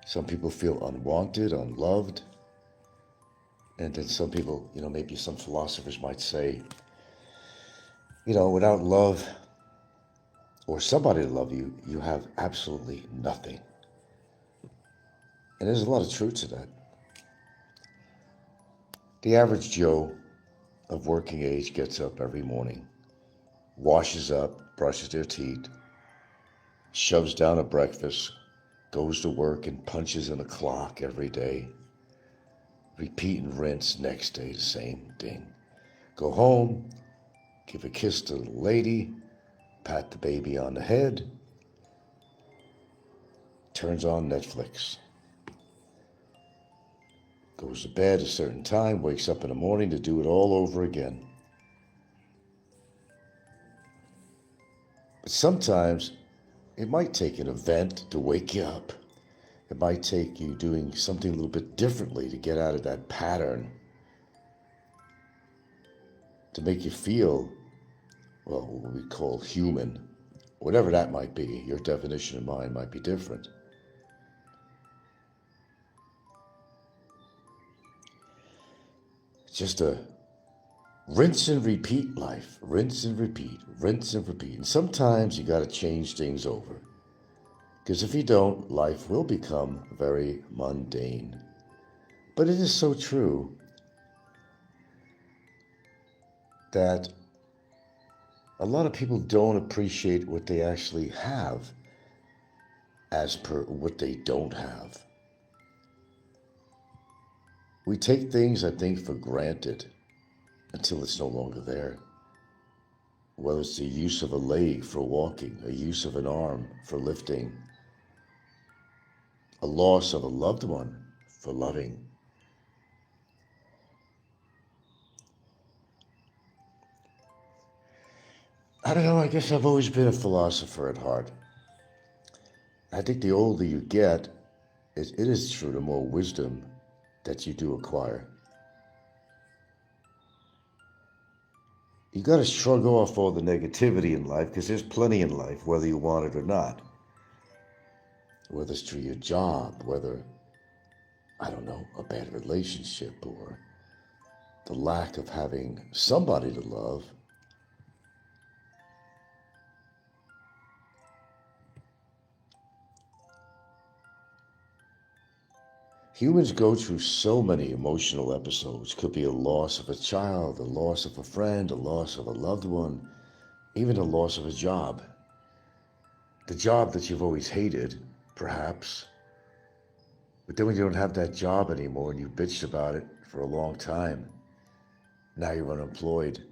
Some people feel unwanted, unloved. And then some people, you know, maybe some philosophers might say, you know, without love or somebody to love you, you have absolutely nothing. And there's a lot of truth to that. The average Joe of working age gets up every morning, washes up, brushes their teeth, shoves down a breakfast, goes to work and punches in a clock every day. Repeat and rinse next day, the same thing. Go home, give a kiss to the lady, pat the baby on the head, turns on Netflix. Goes to bed a certain time, wakes up in the morning to do it all over again. But sometimes it might take an event to wake you up. It might take you doing something a little bit differently to get out of that pattern, to make you feel, well, what we call human. Whatever that might be, your definition of mine might be different. Just a rinse and repeat life. Rinse and repeat, rinse and repeat. And sometimes you got to change things over. Because if you don't, life will become very mundane. But it is so true that a lot of people don't appreciate what they actually have as per what they don't have. We take things, I think, for granted until it's no longer there. Whether it's the use of a leg for walking, a use of an arm for lifting, a loss of a loved one for loving. I don't know, I guess I've always been a philosopher at heart. I think the older you get, it is true, the more wisdom that you do acquire. You got to shrug off all the negativity in life, because there's plenty in life, whether you want it or not. Whether it's through your job, whether, I don't know, a bad relationship or the lack of having somebody to love, humans go through so many emotional episodes. Could be a loss of a child, a loss of a friend, a loss of a loved one, even a loss of a job. The job that you've always hated, perhaps. But then when you don't have that job anymore and you bitched about it for a long time, now you're unemployed.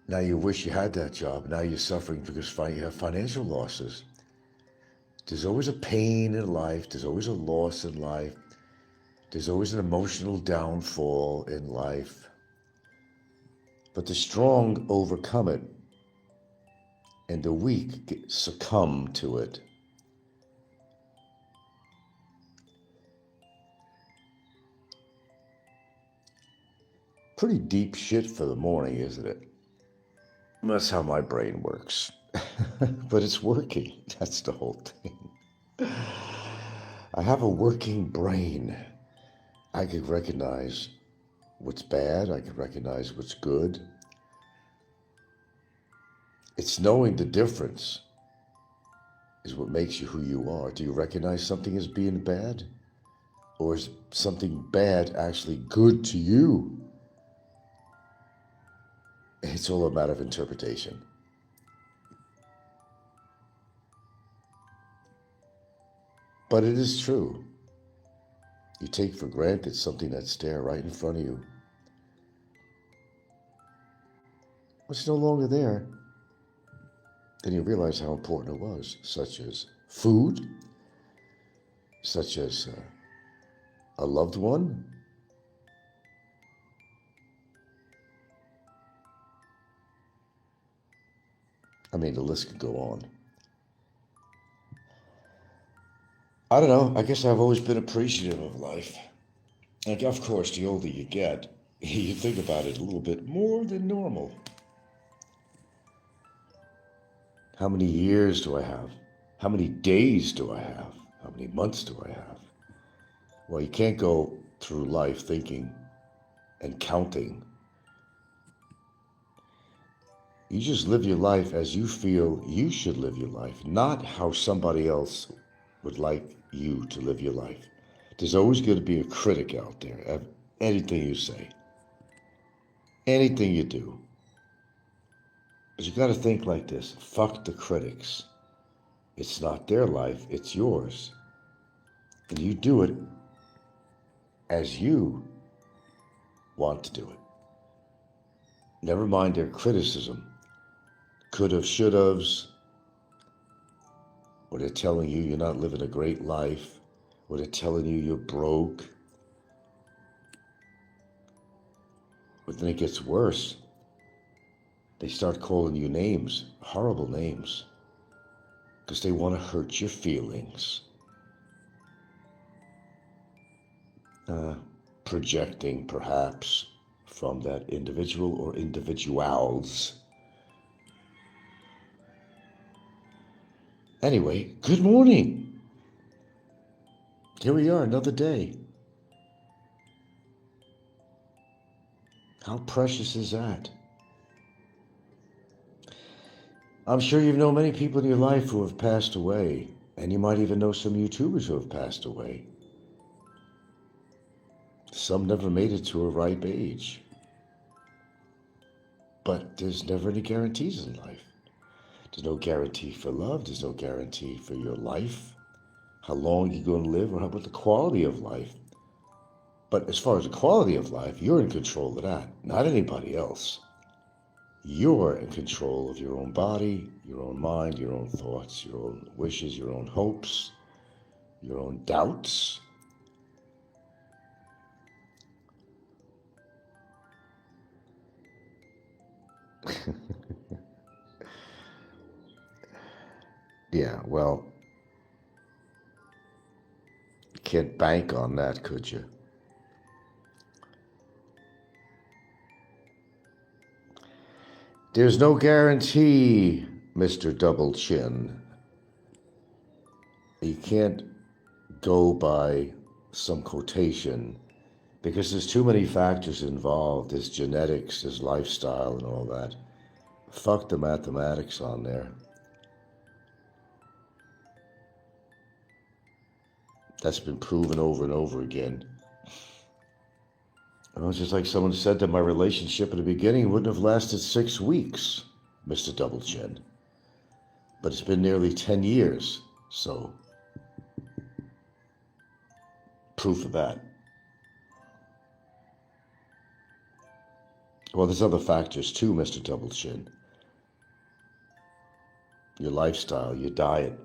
Now you wish you had that job. Now you're suffering because you have financial losses. There's always a pain in life. There's always a loss in life. There's always an emotional downfall in life. But the strong overcome it, and the weak succumb to it. Pretty deep shit for the morning, isn't it? That's how my brain works. But it's working. That's the whole thing. I have a working brain. I can recognize what's bad. I can recognize what's good. It's knowing the difference is what makes you who you are. Do you recognize something as being bad? Or is something bad actually good to you? It's all a matter of interpretation. But it is true. You take for granted something that's there right in front of you. It's no longer there. Then you realize how important it was, such as food, such as a loved one. I mean, the list could go on. I don't know. I guess I've always been appreciative of life. And of course, the older you get, you think about it a little bit more than normal. How many years do I have? How many days do I have? How many months do I have? Well, you can't go through life thinking and counting. You just live your life as you feel you should live your life, not how somebody else would like you to live your life. There's always going to be a critic out there of anything you say, anything you do. But you got to think like this: fuck the critics. It's not their life, it's yours. And you do it as you want to do it. Never mind their criticism. Could-have, should-haves, or they're telling you you're not living a great life, or they're telling you you're broke. But then it gets worse. They start calling you names, horrible names, because they want to hurt your feelings. Projecting, perhaps, from that individual or individuals. Anyway, good morning. Here we are, another day. How precious is that? I'm sure you know many people in your life who have passed away, and you might even know some YouTubers who have passed away. Some never made it to a ripe age. But there's never any guarantees in life. There's no guarantee for love. There's no guarantee for your life, how long you're going to live, or how about the quality of life. But as far as the quality of life, you're in control of that, not anybody else. You're in control of your own body, your own mind, your own thoughts, your own wishes, your own hopes, your own doubts. Yeah, well, you can't bank on that, could you? There's no guarantee, Mr. Double Chin. You can't go by some quotation Because there's too many factors involved. There's genetics, there's lifestyle and all that. Fuck the mathematics on there. That's been proven over and over again. It's just like someone said that my relationship in the beginning wouldn't have lasted 6 weeks, Mr. Double Chin. But it's been nearly 10 years, so proof of that. Well, there's other factors too, Mr. Double Chin. Your lifestyle, your diet.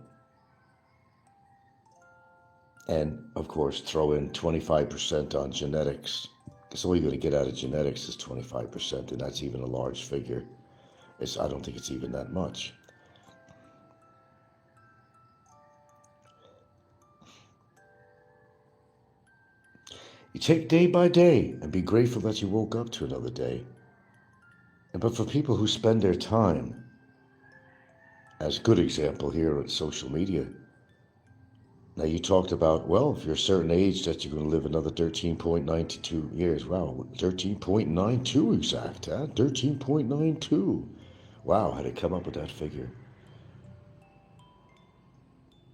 And, of course, throw in 25% on genetics. Because all you're going to get out of genetics is 25%, and that's even a large figure. I don't think it's even that much. You take day by day and be grateful that you woke up to another day. But for people who spend their time, as good example here on social media, now you talked about, well, if you're a certain age that you're going to live another 13.92 years. Wow, 13.92 exact, huh? 13.92. Wow, how did it come up with that figure?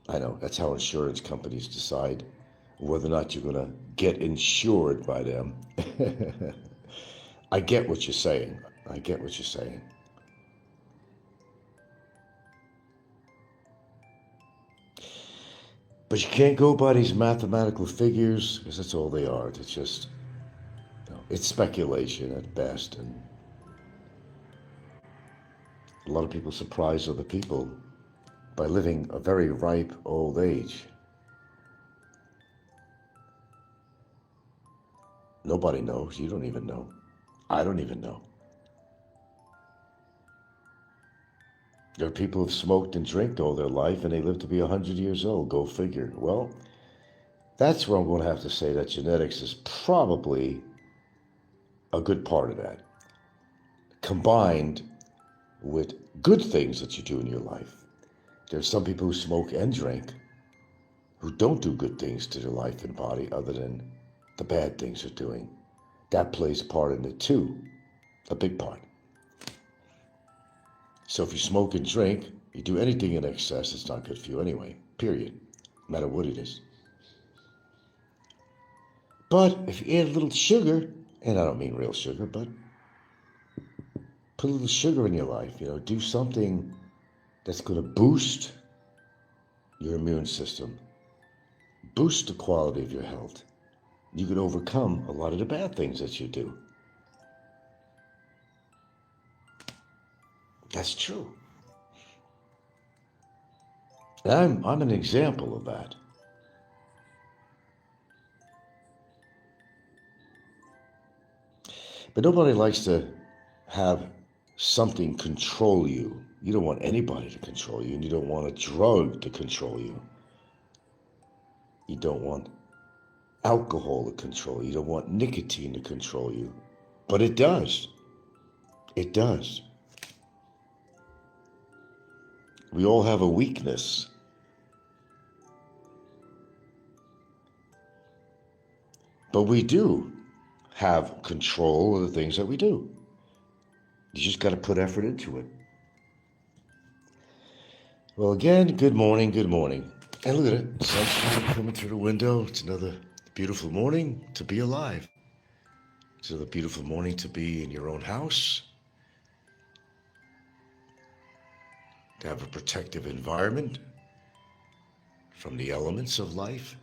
I know, that's how insurance companies decide whether or not you're going to get insured by them. I get what you're saying. I get what you're saying. But you can't go by these mathematical figures, because that's all they are. It's just, it's speculation at best. And a lot of people surprise other people by living a very ripe old age. Nobody knows. You don't even know. I don't even know. There are people who've smoked and drank all their life and they live to be 100 years old. Go figure. Well, that's where I'm going to have to say that genetics is probably a good part of that. Combined with good things that you do in your life. There's some people who smoke and drink who don't do good things to their life and body other than the bad things they're doing. That plays a part in it too. A big part. So if you smoke and drink, you do anything in excess, it's not good for you anyway, period. No matter what it is. But if you add a little sugar, and I don't mean real sugar, but put a little sugar in your life, do something that's going to boost your immune system, boost the quality of your health. You can overcome a lot of the bad things that you do. That's true. And I'm an example of that. But nobody likes to have something control you. You don't want anybody to control you, and you don't want a drug to control you. You don't want alcohol to control you. You don't want nicotine to control you. But it does. It does. We all have a weakness. But we do have control of the things that we do. You just got to put effort into it. Well, again, good morning, good morning. And look at it, sunshine coming through the window. It's another beautiful morning to be alive. It's another beautiful morning to be in your own house. To have a protective environment from the elements of life.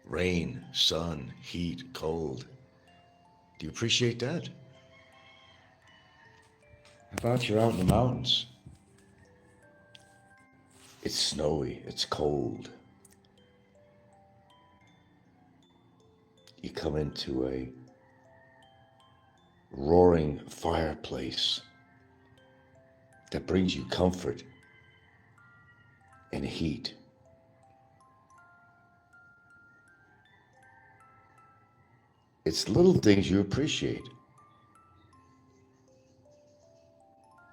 Rain, sun, heat, cold. Do you appreciate that? How about you're out in the mountains? It's snowy, it's cold. You come into a roaring fireplace that brings you comfort and heat. It's little things you appreciate.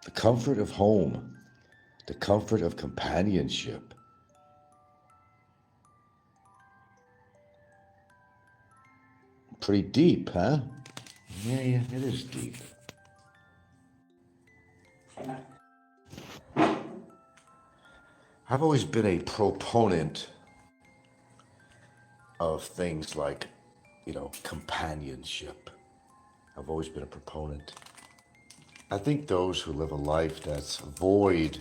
The comfort of home, the comfort of companionship. Pretty deep, huh? Yeah, it is deep. I've always been a proponent of things like, companionship. I've always been a proponent. I think those who live a life that's void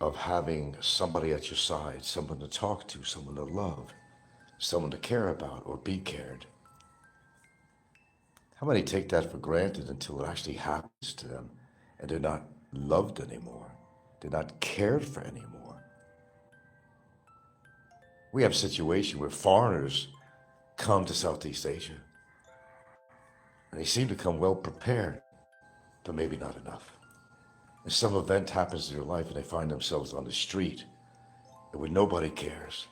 of having somebody at your side, someone to talk to, someone to love, someone to care about or be cared. How many take that for granted until it actually happens to them and they're not loved anymore? They're not cared for anymore. We have a situation where foreigners come to Southeast Asia and they seem to come well prepared, but maybe not enough. If some event happens in their life and they find themselves on the street where nobody cares.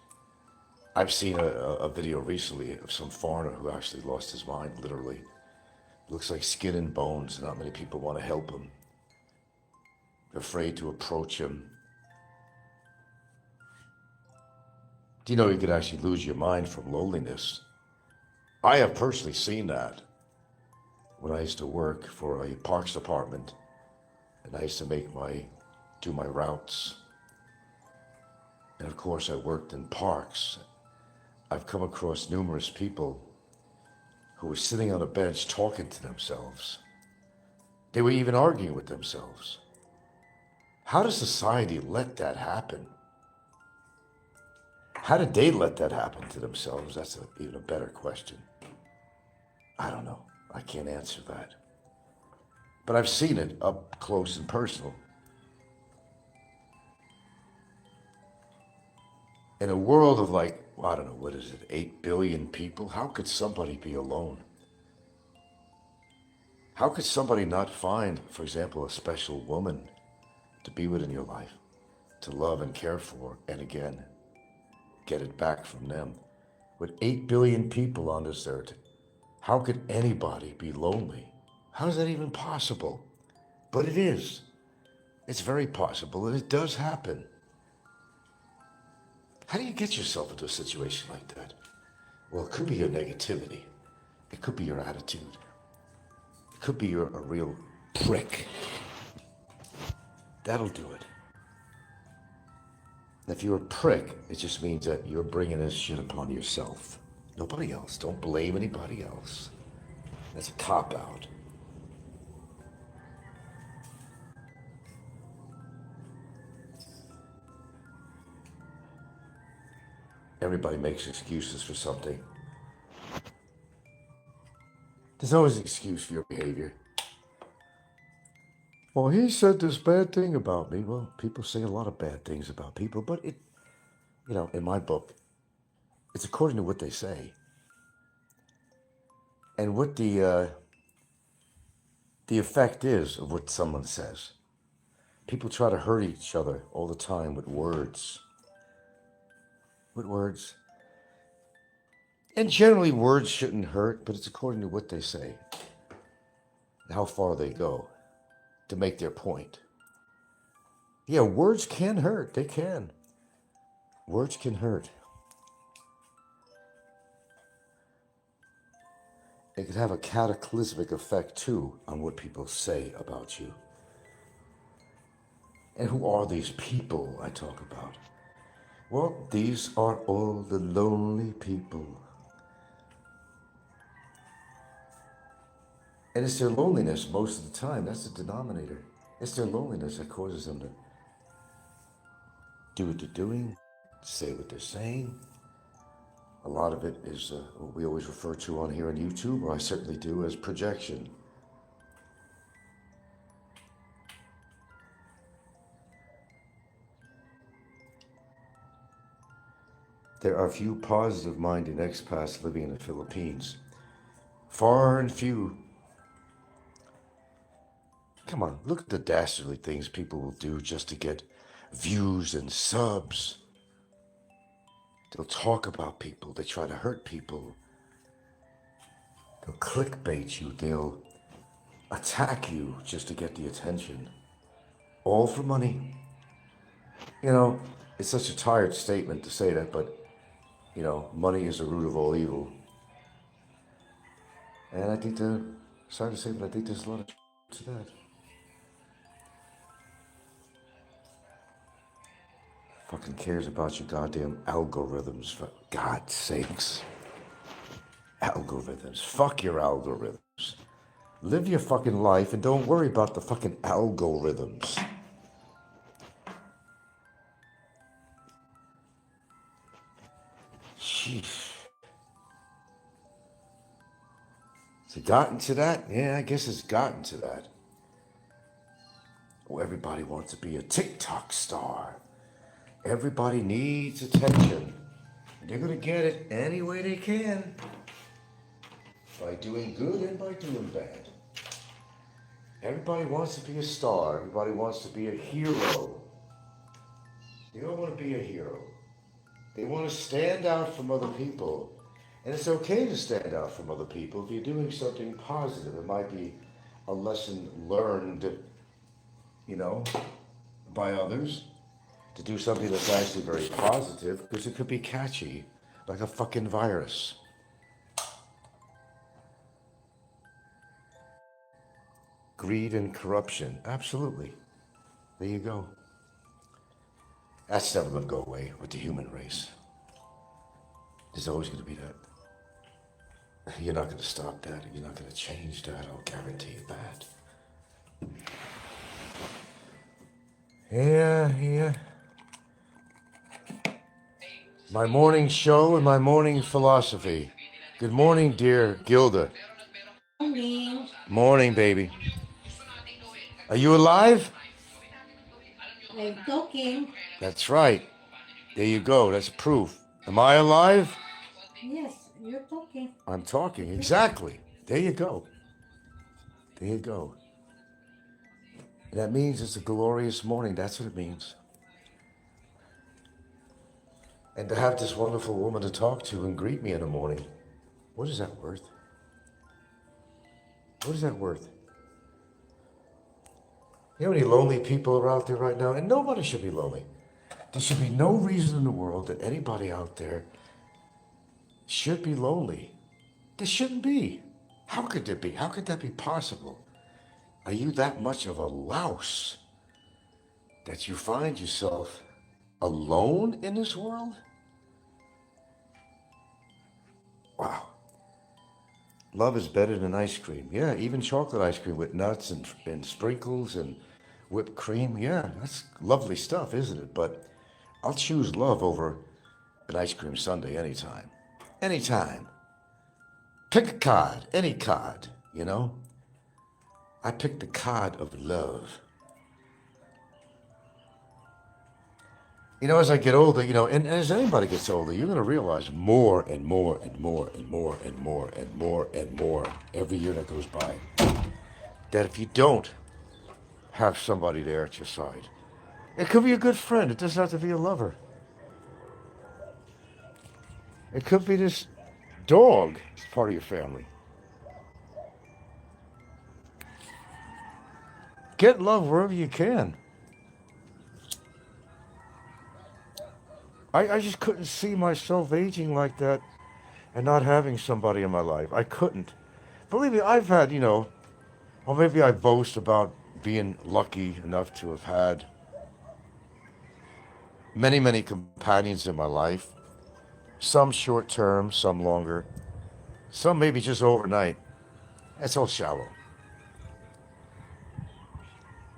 I've seen a video recently of some foreigner who actually lost his mind, literally. Looks like skin and bones. Not many people want to help him. They're afraid to approach him. Do you know you could actually lose your mind from loneliness? I have personally seen that when I used to work for a parks department and I used to do my routes. And of course I worked in parks. I've come across numerous people who were sitting on a bench talking to themselves. They were even arguing with themselves. How does society let that happen? How did they let that happen to themselves? That's even a better question. I don't know. I can't answer that. But I've seen it up close and personal. In a world of like, I don't know, 8 billion people? How could somebody be alone? How could somebody not find, for example, a special woman to be with in your life, to love and care for, and again, get it back from them? With 8 billion people on this earth, how could anybody be lonely? How is that even possible? But it is. It's very possible, and it does happen. How do you get yourself into a situation like that? Well, it could be your negativity. It could be your attitude. It could be you're a real prick. That'll do it. And if you're a prick, it just means that you're bringing this shit upon yourself. Nobody else. Don't blame anybody else. That's a cop-out. Everybody makes excuses for something. There's always an excuse for your behavior. Well, he said this bad thing about me. Well, people say a lot of bad things about people, but in my book, it's according to what they say. And what the effect is of what someone says. People try to hurt each other all the time with words. With words. And generally words shouldn't hurt, but it's according to what they say. How far they go to make their point. Yeah, words can hurt. They can. Words can hurt. It could have a cataclysmic effect too on what people say about you. And who are these people I talk about? Well, these are all the lonely people. And it's their loneliness most of the time. That's the denominator. It's their loneliness that causes them to do what they're doing, say what they're saying. A lot of it is what we always refer to on here on YouTube, or I certainly do, as projection. There are few positive-minded expats living in the Philippines. Far and few. Come on, look at the dastardly things people will do just to get views and subs. They'll talk about people. They try to hurt people. They'll clickbait you. They'll attack you just to get the attention. All for money. It's such a tired statement to say that, but money is the root of all evil. And I think sorry to say, but I think there's a lot of to that. Fucking cares about your goddamn algorithms, for God's sakes. Algorithms. Fuck your algorithms. Live your fucking life and don't worry about the fucking algorithms. Sheesh. Has it gotten to that? Yeah, I guess it's gotten to that. Oh, everybody wants to be a TikTok star. Everybody needs attention. And they're going to get it any way they can. By doing good and by doing bad. Everybody wants to be a star. Everybody wants to be a hero. They don't want to be a hero. They want to stand out from other people. And it's okay to stand out from other people if you're doing something positive. It might be a lesson learned, by others. To do something that's actually very positive, because it could be catchy, like a fucking virus. Greed and corruption, absolutely. There you go. That's never going to go away with the human race. There's always going to be that. You're not going to stop that. You're not going to change that. I'll guarantee you that. Yeah. My morning show and my morning philosophy. Good morning, dear Gilda. Morning. Morning, baby. Are you alive? I'm talking. That's right. There you go. That's proof. Am I alive? Yes, you're talking. I'm talking. Exactly. There you go. There you go. And that means it's a glorious morning. That's what it means. And to have this wonderful woman to talk to and greet me in the morning, what is that worth? What is that worth? You know how many lonely people are out there right now? And nobody should be lonely. There should be no reason in the world that anybody out there should be lonely. There shouldn't be. How could there be? How could that be possible? Are you that much of a louse that you find yourself alone in this world? Wow. Love is better than ice cream. Yeah, even chocolate ice cream with nuts and sprinkles and whipped cream. Yeah, that's lovely stuff, isn't it? But I'll choose love over an ice cream sundae anytime. Anytime. Pick a card, any card, I pick the card of love. As I get older, and as anybody gets older, you're going to realize more and more and more and more and more and more and more every year that goes by. That if you don't have somebody there at your side, it could be a good friend. It doesn't have to be a lover. It could be this dog. It's part of your family. Get love wherever you can. I just couldn't see myself aging like that and not having somebody in my life. I couldn't. Believe me, I've had, or maybe I boast about being lucky enough to have had many, many companions in my life. Some short term, some longer. Some maybe just overnight. That's all shallow.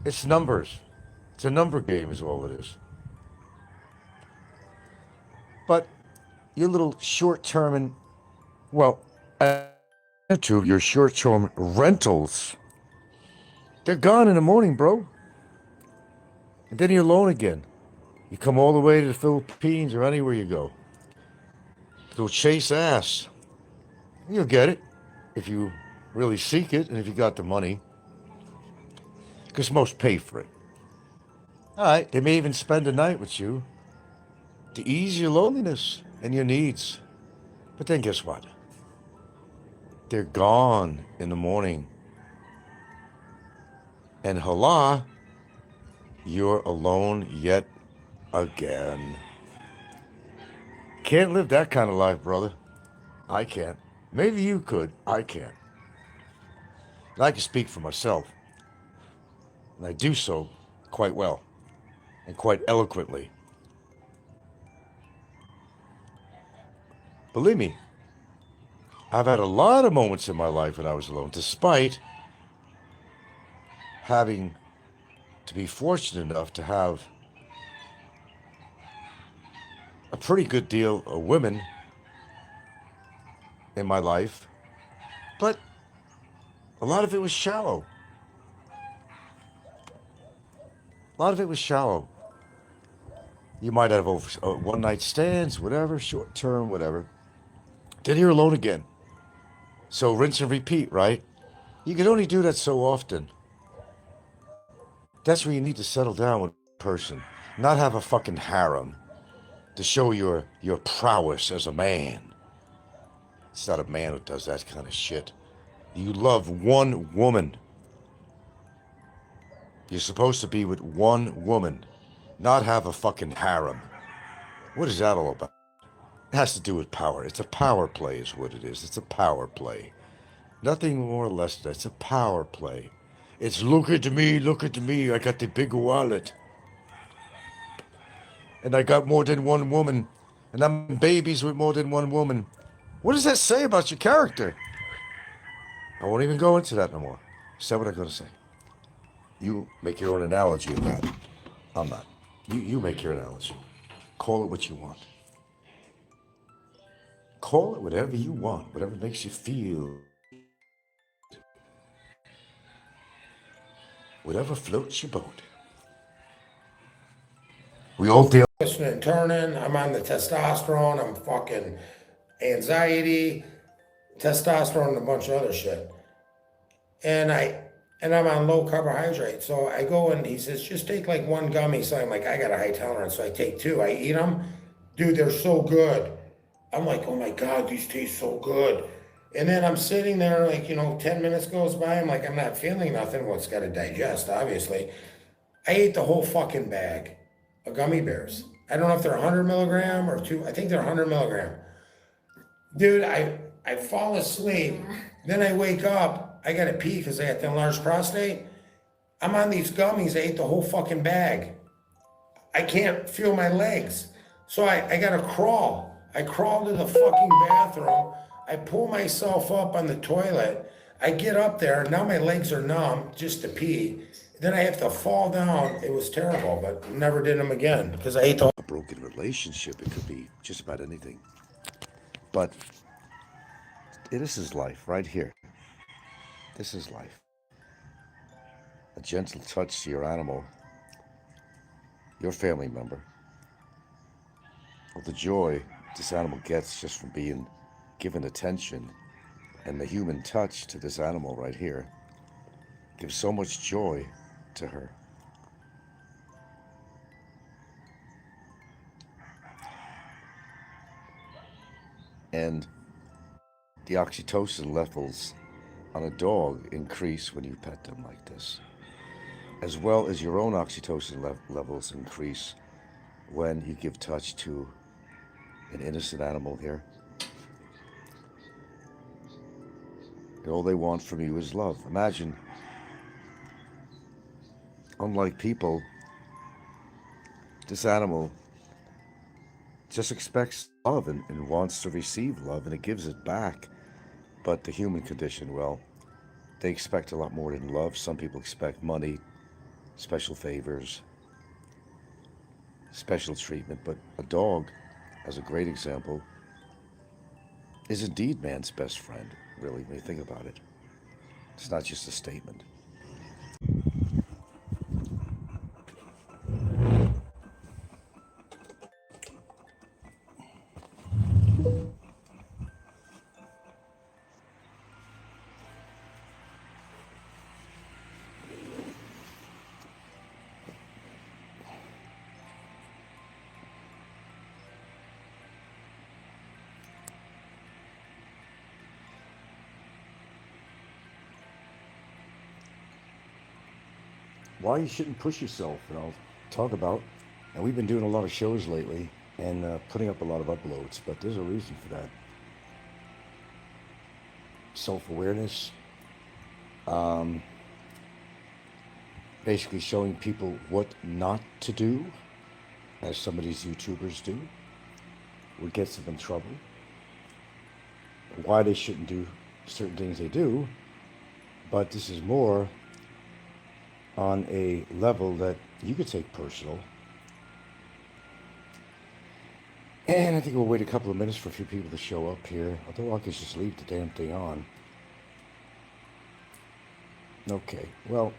It's numbers. It's a number game is all it is. But your little short-term and, your short-term rentals, they're gone in the morning, bro. And then you're alone again. You come all the way to the Philippines or anywhere you go. Go chase ass. You'll get it if you really seek it and if you got the money. Because most pay for it. All right, they may even spend a night with you to ease your loneliness and your needs. But then guess what? They're gone in the morning. And hola, you're alone yet again. Can't live that kind of life, brother. I can't. Maybe you could. I can't. And I can speak for myself. And I do so quite well and quite eloquently. Believe me, I've had a lot of moments in my life when I was alone, despite having to be fortunate enough to have a pretty good deal of women in my life, but a lot of it was shallow. A lot of it was shallow. You might have one night stands, whatever, short term, whatever. Then you're alone again. So rinse and repeat, right? You can only do that so often. That's where you need to settle down with a person, not have a fucking harem to show your prowess as a man. It's not a man who does that kind of shit. You love one woman. You're supposed to be with one woman, not have a fucking harem. What is that all about? It has to do with power. It's a power play is what it is. It's a power play. Nothing more or less than that. It's a power play. It's look at me, I got the big wallet. And I got more than one woman. And I'm babies with more than one woman. What does that say about your character? I won't even go into that no more. Say what I'm going to say. You make your own analogy of that. I'm not. You make your analogy. Call it what you want. Call it whatever you want, whatever makes you feel. Whatever floats your boat. We all deal. Twisting and turning. I'm on the testosterone. I'm fucking anxiety, testosterone, and a bunch of other shit. And I'm on low carbohydrate. So I go and he says, just take like one gummy. So I'm like, I got a high tolerance. So I take two. I eat them. Dude, they're so good. I'm like, oh my God, these taste so good. And then I'm sitting there like, 10 minutes goes by. I'm like, I'm not feeling nothing. Well, it's got to digest, obviously. I ate the whole fucking bag of gummy bears. I don't know if they're 100 milligram or two. I think they're 100 milligram. Dude, I fall asleep. Then I wake up. I got to pee because I got the enlarged prostate. I'm on these gummies. I ate the whole fucking bag. I can't feel my legs. So I got to crawl. I crawl to the fucking bathroom. I pull myself up on the toilet. I get up there. Now my legs are numb just to pee. Then I have to fall down. It was terrible, but never did them again because I ate the A broken relationship, it could be just about anything. But this is life right here. This is life. A gentle touch to your animal, your family member, of the joy this animal gets just from being given attention, and the human touch to this animal right here gives so much joy to her. And the oxytocin levels on a dog increase when you pet them like this, as well as your own oxytocin levels increase when you give touch to an innocent animal here. And all they want from you is love. Imagine, unlike people, this animal just expects love and wants to receive love, and it gives it back. But the human condition, well, they expect a lot more than love. Some people expect money, special favors, special treatment. But a dog, as a great example, is indeed man's best friend, really, when you think about it. It's not just a statement. Why you shouldn't push yourself, and I'll talk about. And we've been doing a lot of shows lately and putting up a lot of uploads, but there's a reason for that. Self-awareness, basically showing people what not to do, as some of these YouTubers do, what gets them in trouble, why they shouldn't do certain things they do. But this is more on a level that you could take personal. And I think we'll wait a couple of minutes for a few people to show up here. Although I could just leave the damn thing on. Okay, well,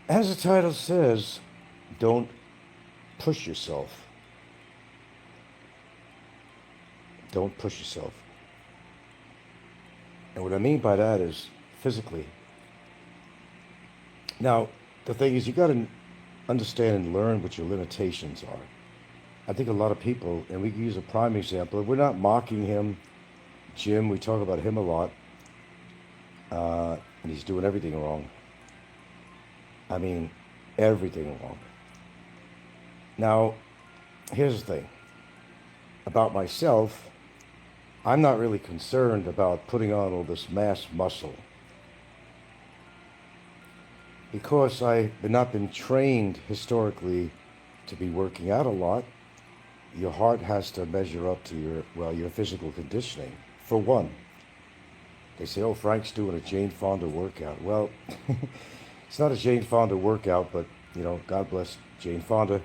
as the title says, don't push yourself. Don't push yourself. And what I mean by that is physically. Now, the thing is, you got to understand and learn what your limitations are. I think a lot of people, and we can use a prime example, we're not mocking him, Jim, we talk about him a lot, and he's doing everything wrong. I mean, everything wrong. Now, here's the thing. About myself, I'm not really concerned about putting on all this mass muscle, because I've not been trained historically to be working out a lot. Your heart has to measure up to your physical conditioning. For one, they say, oh, Frank's doing a Jane Fonda workout. Well, it's not a Jane Fonda workout, but, you know, God bless Jane Fonda.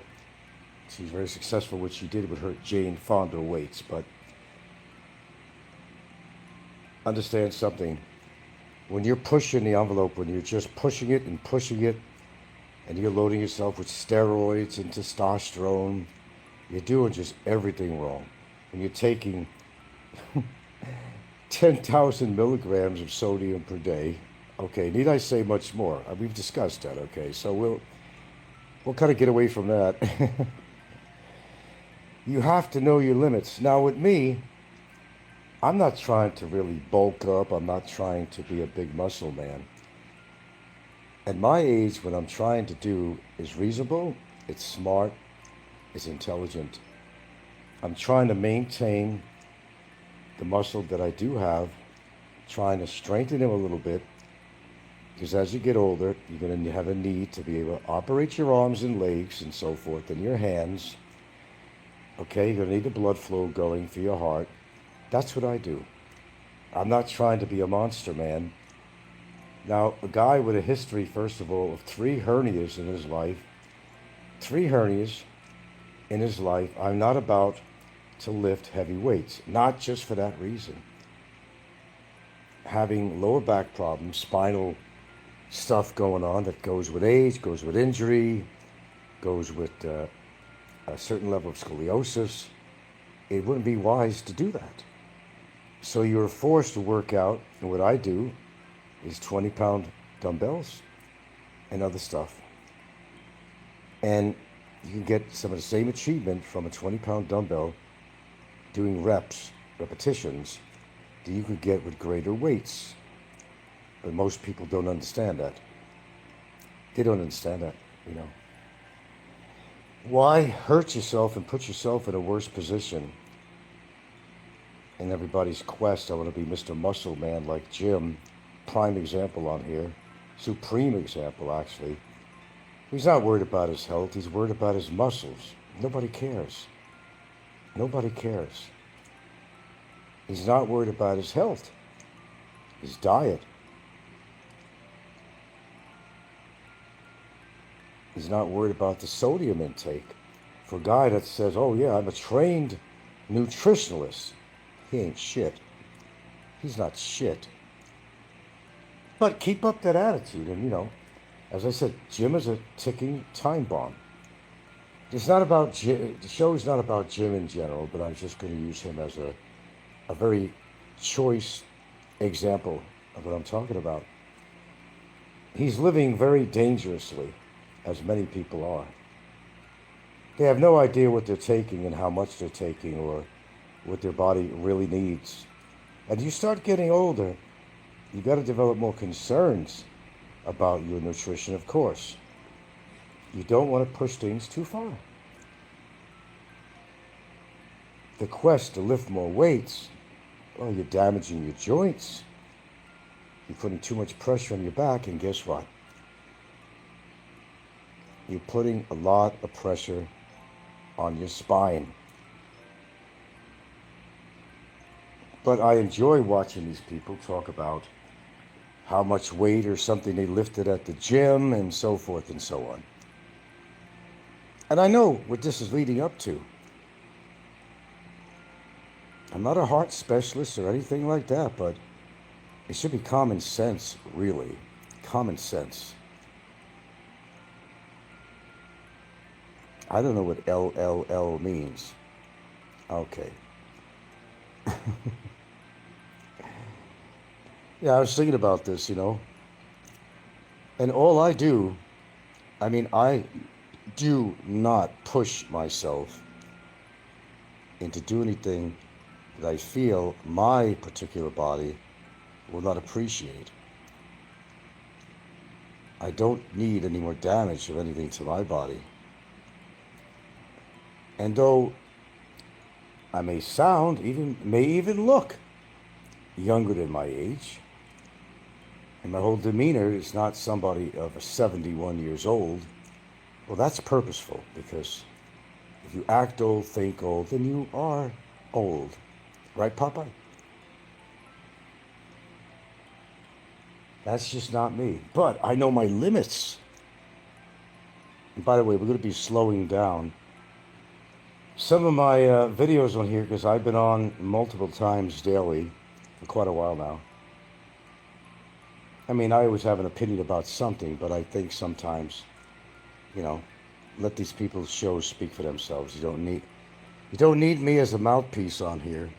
She's very successful what she did with her Jane Fonda weights. But understand something. When you're pushing the envelope, when you're just pushing it, and you're loading yourself with steroids and testosterone, you're doing just everything wrong. When you're taking 10,000 milligrams of sodium per day, okay, need I say much more? We've discussed that, okay, so we'll kind of get away from that. You have to know your limits. Now with me, I'm not trying to really bulk up. I'm not trying to be a big muscle man. At my age, what I'm trying to do is reasonable, it's smart, it's intelligent. I'm trying to maintain the muscle that I do have, trying to strengthen him a little bit, because as you get older, you're going to have a need to be able to operate your arms and legs and so forth, and your hands. Okay, you're going to need the blood flow going for your heart. That's what I do. I'm not trying to be a monster man. Now, a guy with a history, first of all, of 3 hernias in his life, 3 hernias in his life, I'm not about to lift heavy weights, not just for that reason. Having lower back problems, spinal stuff going on that goes with age, goes with injury, goes with a certain level of scoliosis, it wouldn't be wise to do that. So you're forced to work out, and what I do is 20-pound dumbbells and other stuff. And you can get some of the same achievement from a 20-pound dumbbell doing repetitions, that you could get with greater weights. But most people don't understand that. They don't understand that, you know. Why hurt yourself and put yourself in a worse position? In everybody's quest, I want to be Mr. Muscle Man like Jim. Prime example on here. Supreme example, actually. He's not worried about his health. He's worried about his muscles. Nobody cares. Nobody cares. He's not worried about his health, his diet. He's not worried about the sodium intake. For a guy that says, oh yeah, I'm a trained nutritionalist, he ain't shit. He's not shit. But keep up that attitude, and you know, as I said, Jim is a ticking time bomb. It's not about Jim, the show is not about Jim in general, but I'm just going to use him as a very choice example of what I'm talking about. He's living very dangerously, as many people are. They have no idea what they're taking and how much they're taking or what their body really needs. And you start getting older, you got to develop more concerns about your nutrition, of course. You don't want to push things too far. The quest to lift more weights, well, you're damaging your joints. You're putting too much pressure on your back, and guess what? You're putting a lot of pressure on your spine. But I enjoy watching these people talk about how much weight or something they lifted at the gym and so forth and so on. And I know what this is leading up to. I'm not a heart specialist or anything like that, but it should be common sense, really. Common sense. I don't know what LLL means. Okay. Yeah, I was thinking about this, you know. And all I do, I mean, I do not push myself into do anything that I feel my particular body will not appreciate. I don't need any more damage of anything to my body. And though I may sound, may even look younger than my age, and my whole demeanor is not somebody of 71 years old, well, that's purposeful, because if you act old, think old, then you are old. Right, Popeye? That's just not me. But I know my limits. And by the way, we're going to be slowing down some of my videos on here, because I've been on multiple times daily for quite a while now. I mean, I always have an opinion about something, but I think sometimes, you know, let these people's shows speak for themselves. You don't need me as a mouthpiece on here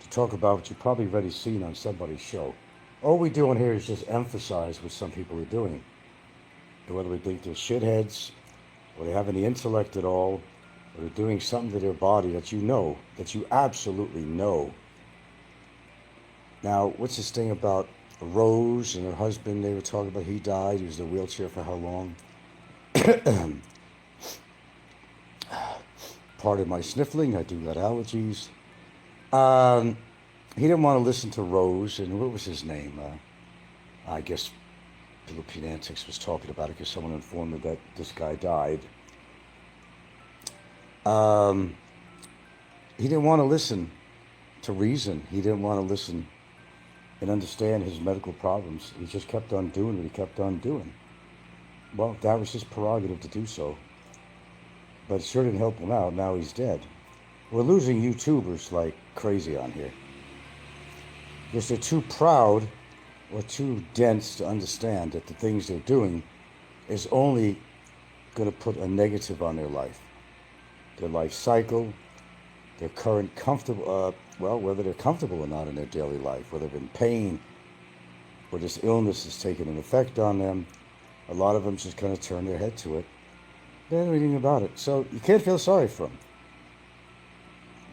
to talk about what you've probably already seen on somebody's show. All we do on here is just emphasize what some people are doing. And whether we think they're shitheads, or they have any intellect at all, or they're doing something to their body that you absolutely know. Now, what's this thing about Rose and her husband? They were talking about he died. He was in a wheelchair for how long? Pardon my sniffling. I do got allergies. He didn't want to listen to Rose, and what was his name? I guess Philippine Antics was talking about it because someone informed me that this guy died. He didn't want to listen to reason. He didn't want to listen and understand his medical problems. He just kept on doing what he kept on doing. Well, that was his prerogative to do so. But it sure didn't help him out. Now he's dead. We're losing YouTubers like crazy on here, because they're too proud or too dense to understand that the things they're doing is only going to put a negative on their life cycle, their current comfortable, whether they're comfortable or not in their daily life, whether they're in pain, or this illness has taken an effect on them. A lot of them just kind of turn their head to it. They don't know anything about it. So you can't feel sorry for them.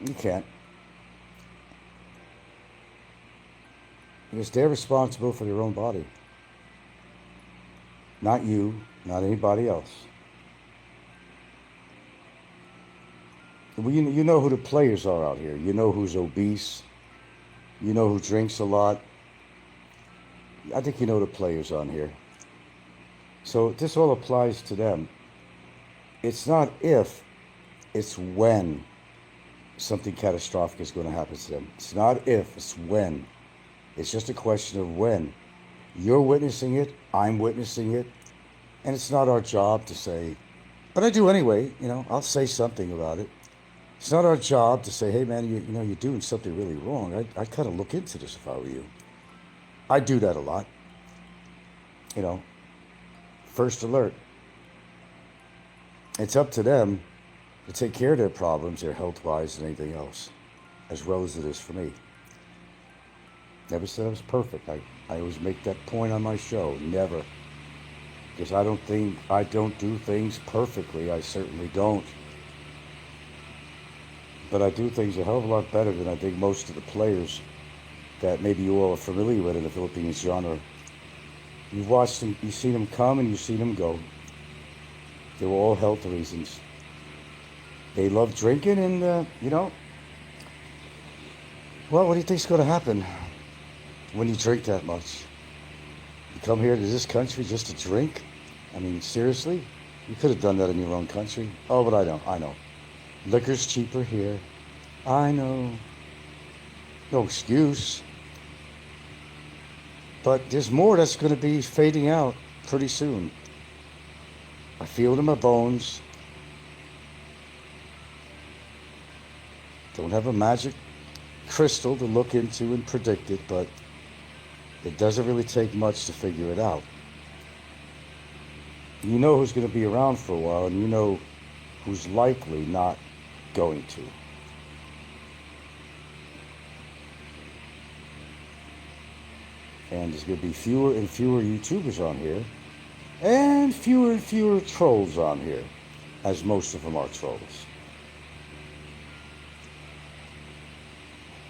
You can't. Because they're responsible for their own body. Not you, not anybody else. Well, you know who the players are out here. You know who's obese. You know who drinks a lot. I think you know the players on here. So this all applies to them. It's not if, it's when something catastrophic is going to happen to them. It's not if, it's when. It's just a question of when. You're witnessing it, I'm witnessing it, and it's not our job to say, but I do anyway, you know, I'll say something about it. It's not our job to say, hey man, you know, you're doing something really wrong. I'd kind of look into this if I were you. I do that a lot. You know, first alert. It's up to them to take care of their problems, their health-wise and anything else, as well as it is for me. Never said I was perfect. I always make that point on my show. Never. Because I don't do things perfectly. I certainly don't. But I do things a hell of a lot better than I think most of the players that maybe you all are familiar with in the Philippines genre. You've watched them, you've seen them come and you've seen them go. They were all health reasons. They love drinking and, you know, well, what do you think's going to happen when you drink that much? You come here to this country just to drink? I mean, seriously? You could have done that in your own country. Oh, but I don't. I know. Liquor's cheaper here. I know. No excuse. But there's more that's going to be fading out pretty soon. I feel it in my bones. Don't have a magic crystal to look into and predict it, but it doesn't really take much to figure it out. You know who's going to be around for a while, and you know who's likely not going to. And there's going to be fewer and fewer YouTubers on here, and fewer trolls on here, as most of them are trolls.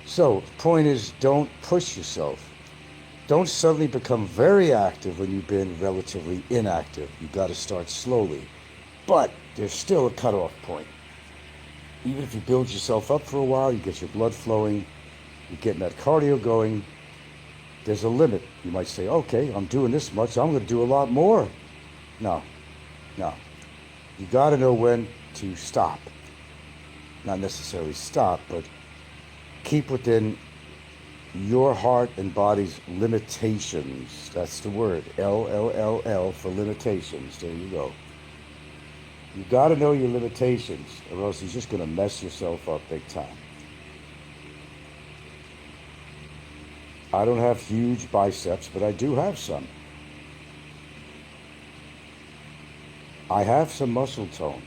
So, the point is, don't push yourself. Don't suddenly become very active when you've been relatively inactive. You've got to start slowly. But there's still a cutoff point. Even if you build yourself up for a while, you get your blood flowing, you're getting that cardio going, there's a limit. You might say, okay, I'm doing this much, I'm going to do a lot more. No. You got to know when to stop. Not necessarily stop, but keep within your heart and body's limitations. That's the word. L for limitations. There you go. You got to know your limitations, or else you're just going to mess yourself up big time. I don't have huge biceps, but I do have some. I have some muscle tone.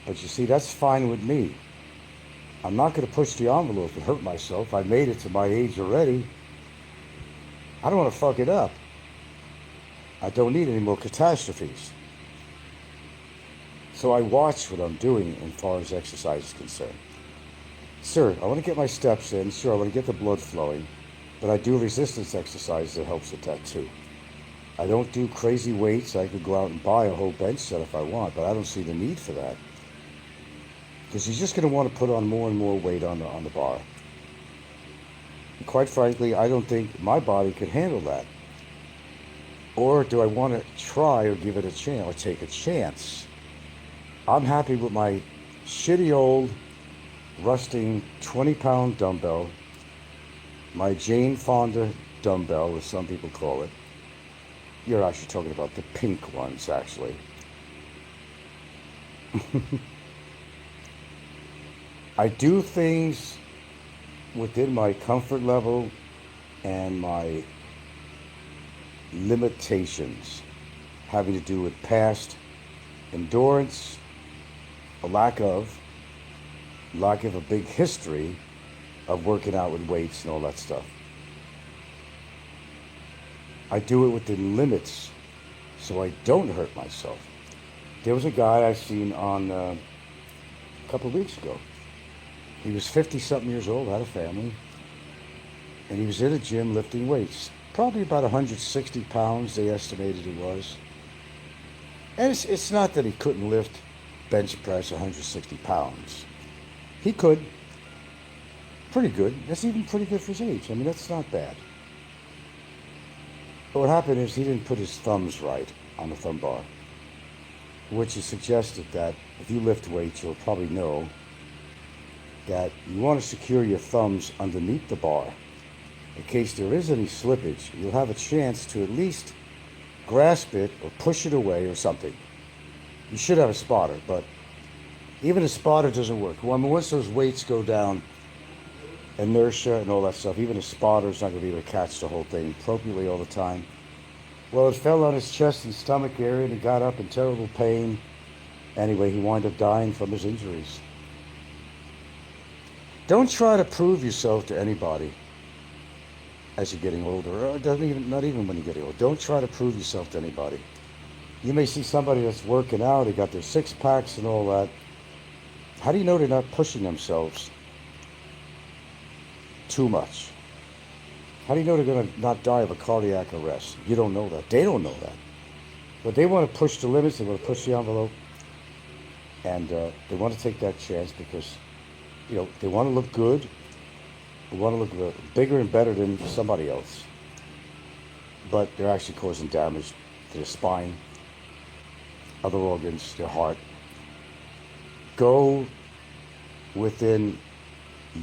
But you see, that's fine with me. I'm not going to push the envelope and hurt myself. I made it to my age already. I don't want to fuck it up. I don't need any more catastrophes. So I watch what I'm doing as far as exercise is concerned. Sir, I want to get my steps in. Sure, I want to get the blood flowing. But I do resistance exercise that helps with that too. I don't do crazy weights. I could go out and buy a whole bench set if I want, but I don't see the need for that. Because you're just going to want to put on more and more weight on the bar. And quite frankly, I don't think my body could handle that. Or do I want to try or give it a chance or take a chance? I'm happy with my shitty old rusting 20-pound dumbbell, my Jane Fonda dumbbell, as some people call it. You're actually talking about the pink ones, actually. I do things within my comfort level and my limitations, having to do with past endurance, a lack of a big history of working out with weights and all that stuff. I do it within limits so I don't hurt myself. There was a guy I seen on a couple of weeks ago. He was 50-something years old, had a family, and he was in a gym lifting weights. Probably about 160 pounds, they estimated it was. And it's not that he couldn't lift bench press 160 pounds. He could. Pretty good. That's even pretty good for his age. I mean, that's not bad. But what happened is he didn't put his thumbs right on the thumb bar, which is suggested that if you lift weights, you'll probably know that you want to secure your thumbs underneath the bar. In case there is any slippage, you'll have a chance to at least grasp it or push it away or something. You should have a spotter, but even a spotter doesn't work. Well, I mean, once those weights go down, inertia and all that stuff, even a spotter's not going to be able to catch the whole thing appropriately all the time. Well, it fell on his chest and stomach area, and he got up in terrible pain. Anyway, he wound up dying from his injuries. Don't try to prove yourself to anybody as you're getting older, or not even when you're getting older. Don't try to prove yourself to anybody. You may see somebody that's working out, they got their six packs and all that. How do you know they're not pushing themselves too much? How do you know they're going to not die of a cardiac arrest? You don't know that. They don't know that. But they want to push the limits, they want to push the envelope, and they want to take that chance because, you know, they want to look good. They want to look bigger and better than somebody else. but they're actually causing damage to the spine, other organs, their heart. Go within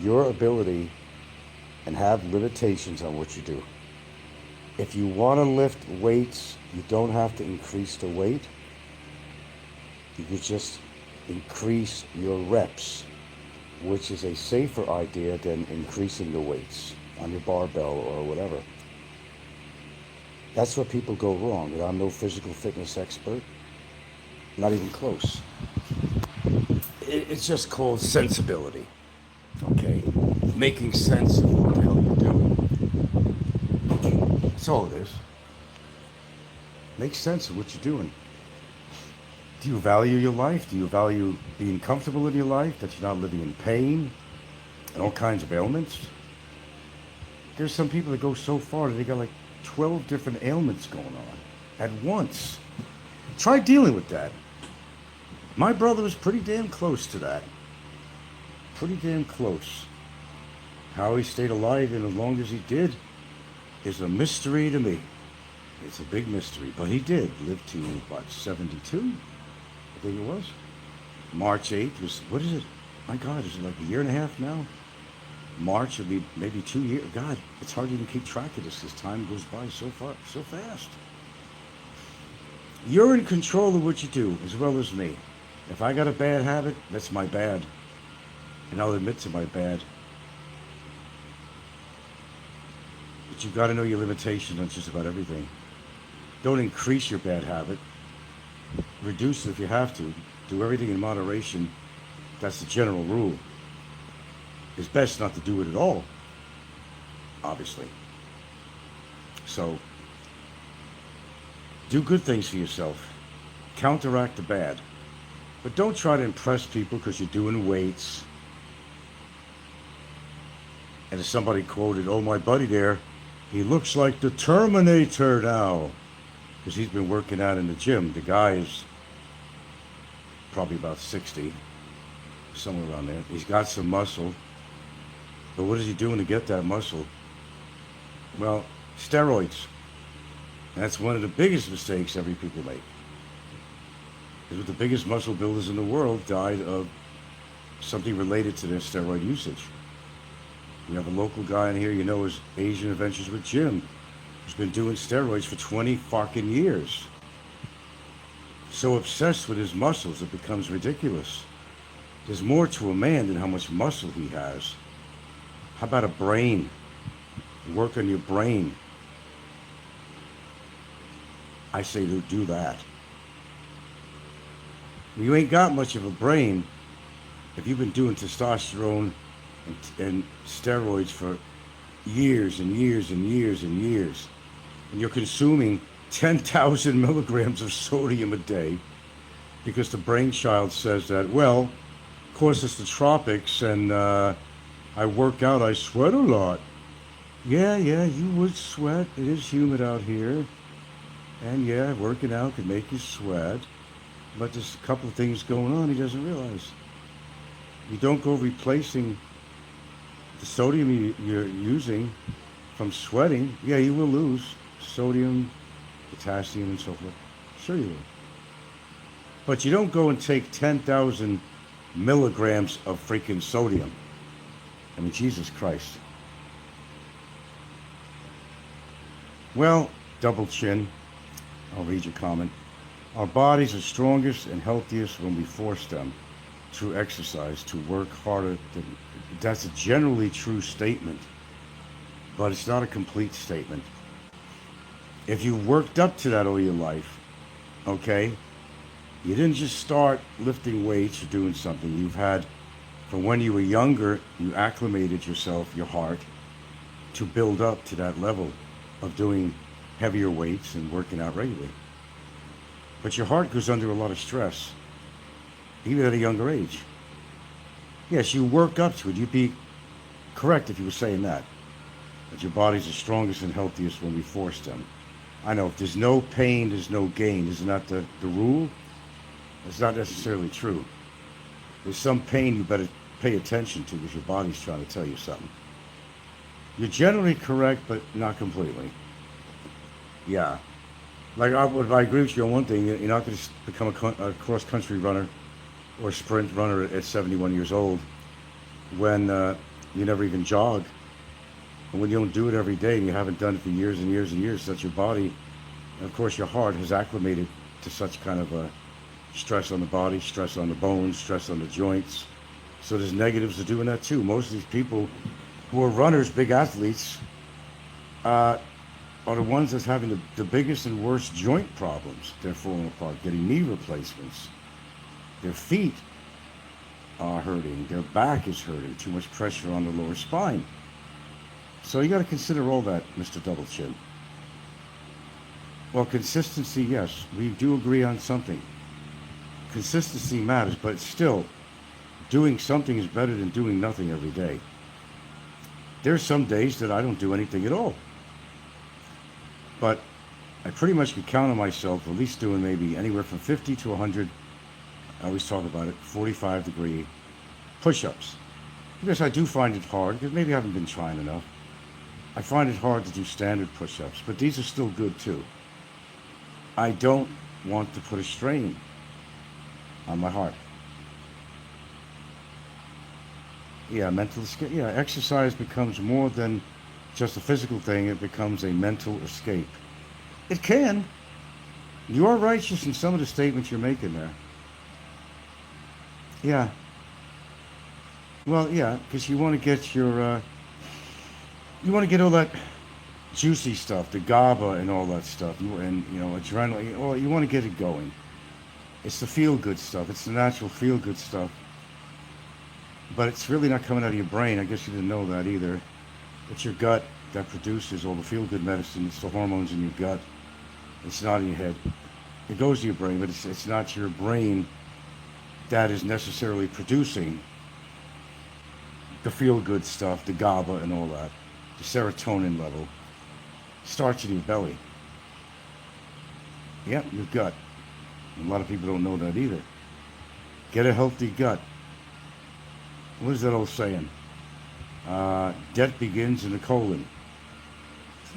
your ability and have limitations on what you do. If you want to lift weights, you don't have to increase the weight. You could just increase your reps, which is a safer idea than increasing the weights on your barbell or whatever. That's where people go wrong. And I'm no physical fitness expert, not even close. It's just called sensibility, okay? Making sense of what the hell you're doing. That's all it is. Make sense of what you're doing. Do you value your life? Do you value being comfortable in your life, that you're not living in pain and all kinds of ailments? There's some people that go so far that they got like 12 different ailments going on at once. Try dealing with that. My brother was pretty damn close to that. Pretty damn close. How he stayed alive and as long as he did is a mystery to me. It's a big mystery, but he did live to, what, 72? I think it was. March 8th was, what is it? My God, is it like a year and a half now? March would be maybe 2 years. God, it's hard to even keep track of this. This time goes by so fast. You're in control of what you do, as well as me. If I got a bad habit, that's my bad. And I'll admit to my bad. But you've got to know your limitations on just about everything. Don't increase your bad habit. Reduce it if you have to. Do everything in moderation. That's the general rule. It's best not to do it at all, obviously. So, do good things for yourself. Counteract the bad. But don't try to impress people because you're doing weights. And as somebody quoted, oh, my buddy there, he looks like the Terminator now. Because he's been working out in the gym. The guy is probably about 60, somewhere around there. He's got some muscle. But what is he doing to get that muscle? Well, steroids. And that's one of the biggest mistakes every people make. Because the biggest muscle builders in the world died of something related to their steroid usage. You have a local guy in here, you know, his Asian Adventures with Jim, who's been doing steroids for 20 fucking years. So obsessed with his muscles, it becomes ridiculous. There's more to a man than how much muscle he has. How about a brain? Work on your brain. I say do that. You ain't got much of a brain if you've been doing testosterone and steroids for years and years and years and years, and you're consuming 10,000 milligrams of sodium a day because the brainchild says that, well, of course it's the tropics and I work out, I sweat a lot. Yeah, you would sweat. It is humid out here. And yeah, working out can make you sweat. But there's a couple of things going on he doesn't realize. You don't go replacing the sodium you're using from sweating. Yeah, you will lose sodium, potassium, and so forth. Sure you will. But you don't go and take 10,000 milligrams of freaking sodium. I mean, Jesus Christ. Well, double chin. I'll read your comment. Our bodies are strongest and healthiest when we force them through exercise to work harder. That's a generally true statement, but it's not a complete statement. If you worked up to that all your life, okay, you didn't just start lifting weights or doing something. You've had, from when you were younger, you acclimated yourself, your heart, to build up to that level of doing heavier weights and working out regularly. But your heart goes under a lot of stress, even at a younger age. Yes, you work up to it. You'd be correct if you were saying that your bodies are strongest and healthiest when we force them. I know, if there's no pain, there's no gain. Isn't that the rule? It's not necessarily true. There's some pain you better pay attention to because your body's trying to tell you something. You're generally correct, but not completely. Yeah. Like, I agree with you on one thing. You're not going to become a cross-country runner or sprint runner at 71 years old when you never even jog. And when you don't do it every day and you haven't done it for years and years and years, that your body, and of course your heart, has acclimated to such kind of a stress on the body, stress on the bones, stress on the joints. So there's negatives to doing that too. Most of these people who are runners, big athletes, are the ones that's having the biggest and worst joint problems. They're falling apart, getting knee replacements. Their feet are hurting. Their back is hurting. Too much pressure on the lower spine. So you got to consider all that, Mr. Double Chin. Well, consistency, yes. We do agree on something. Consistency matters, but still, doing something is better than doing nothing every day. There's some days that I don't do anything at all. But I pretty much can count on myself at least doing maybe anywhere from 50 to 100, I always talk about it, 45-degree push-ups. Because I do find it hard, because maybe I haven't been trying enough. I find it hard to do standard push-ups, but these are still good too. I don't want to put a strain on my heart. Yeah, mental escape. Yeah, exercise becomes more than just a physical thing. It becomes a mental escape. It can. You are righteous in some of the statements you're making there. Yeah. Well, yeah, because you want to get your, you want to get all that juicy stuff, the GABA and all that stuff, and, you know, adrenaline. Well, you want to get it going. It's the feel-good stuff. It's the natural feel-good stuff. But it's really not coming out of your brain. I guess you didn't know that either. It's your gut that produces all the feel-good medicine. It's the hormones in your gut. It's not in your head. It goes to your brain, but it's not your brain that is necessarily producing the feel-good stuff, the GABA and all that. The serotonin level starts in your belly. Yep, your gut. A lot of people don't know that either. Get a healthy gut. What is that old saying? Debt begins in the colon.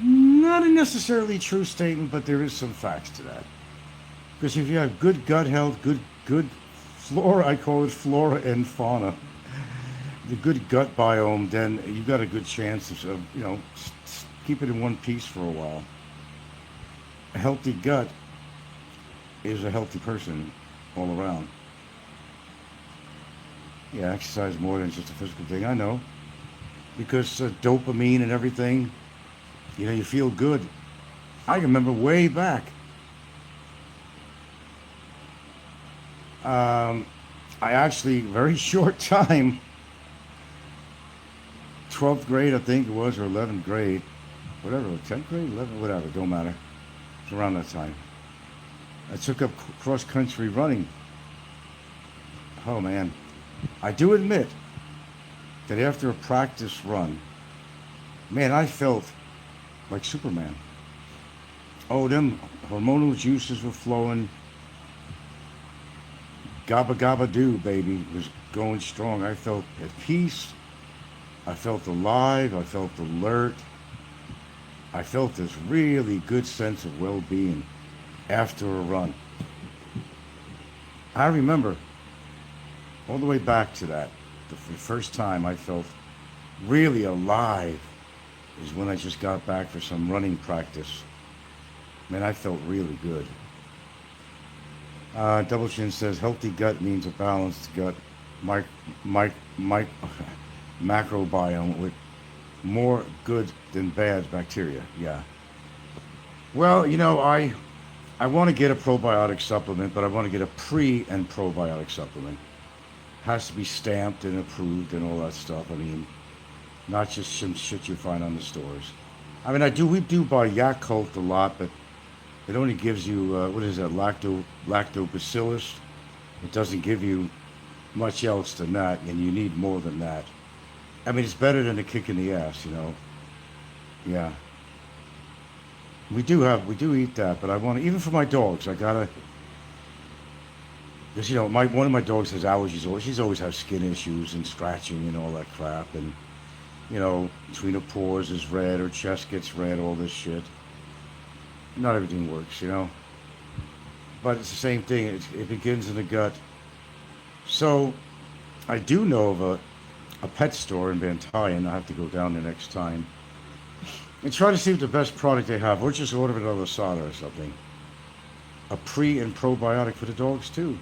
Not a necessarily true statement, but there is some facts to that. Because if you have good gut health, good flora, I call it flora and fauna, the good gut biome, then you've got a good chance of, you know, keep it in one piece for a while. A healthy gut is a healthy person all around. Yeah, exercise more than just a physical thing, I know. Because dopamine and everything, you know, you feel good. I remember way back. I actually, very short time, 12th grade, I think it was, or 11th grade, whatever, 10th grade, 11th, whatever, don't matter. It's around that time. I took up cross-country running. Oh, man. I do admit that after a practice run, man, I felt like Superman. Oh, them hormonal juices were flowing. Gabba gabba doo, baby, was going strong. I felt at peace. I felt alive. I felt alert. I felt this really good sense of well-being after a run. I remember all the way back to that, the first time I felt really alive is when I just got back for some running practice. Man, I felt really good. Double Chin says, healthy gut means a balanced gut macrobiome with more good than bad bacteria. Yeah. Well, you know, I want to get a probiotic supplement, but I want to get a pre and probiotic supplement. Has to be stamped and approved and all that stuff. I mean, not just some shit you find on the stores. I mean, we do buy Yakult a lot, but it only gives you, what is that, lactobacillus. It doesn't give you much else than that, and you need more than that. I mean, it's better than a kick in the ass, you know. Yeah. We do eat that, but I want to, even for my dogs, I gotta, because, you know, one of my dogs has allergies. She's always has skin issues and scratching and all that crap, and, you know, between her paws is red, her chest gets red, all this shit. not everything works, you know. But it's the same thing. It begins in the gut. So I do know of a pet store in Van Tyen. I have to go down there next time and try to see what the best product they have, or just order it on the side or something. A pre and probiotic for the dogs too,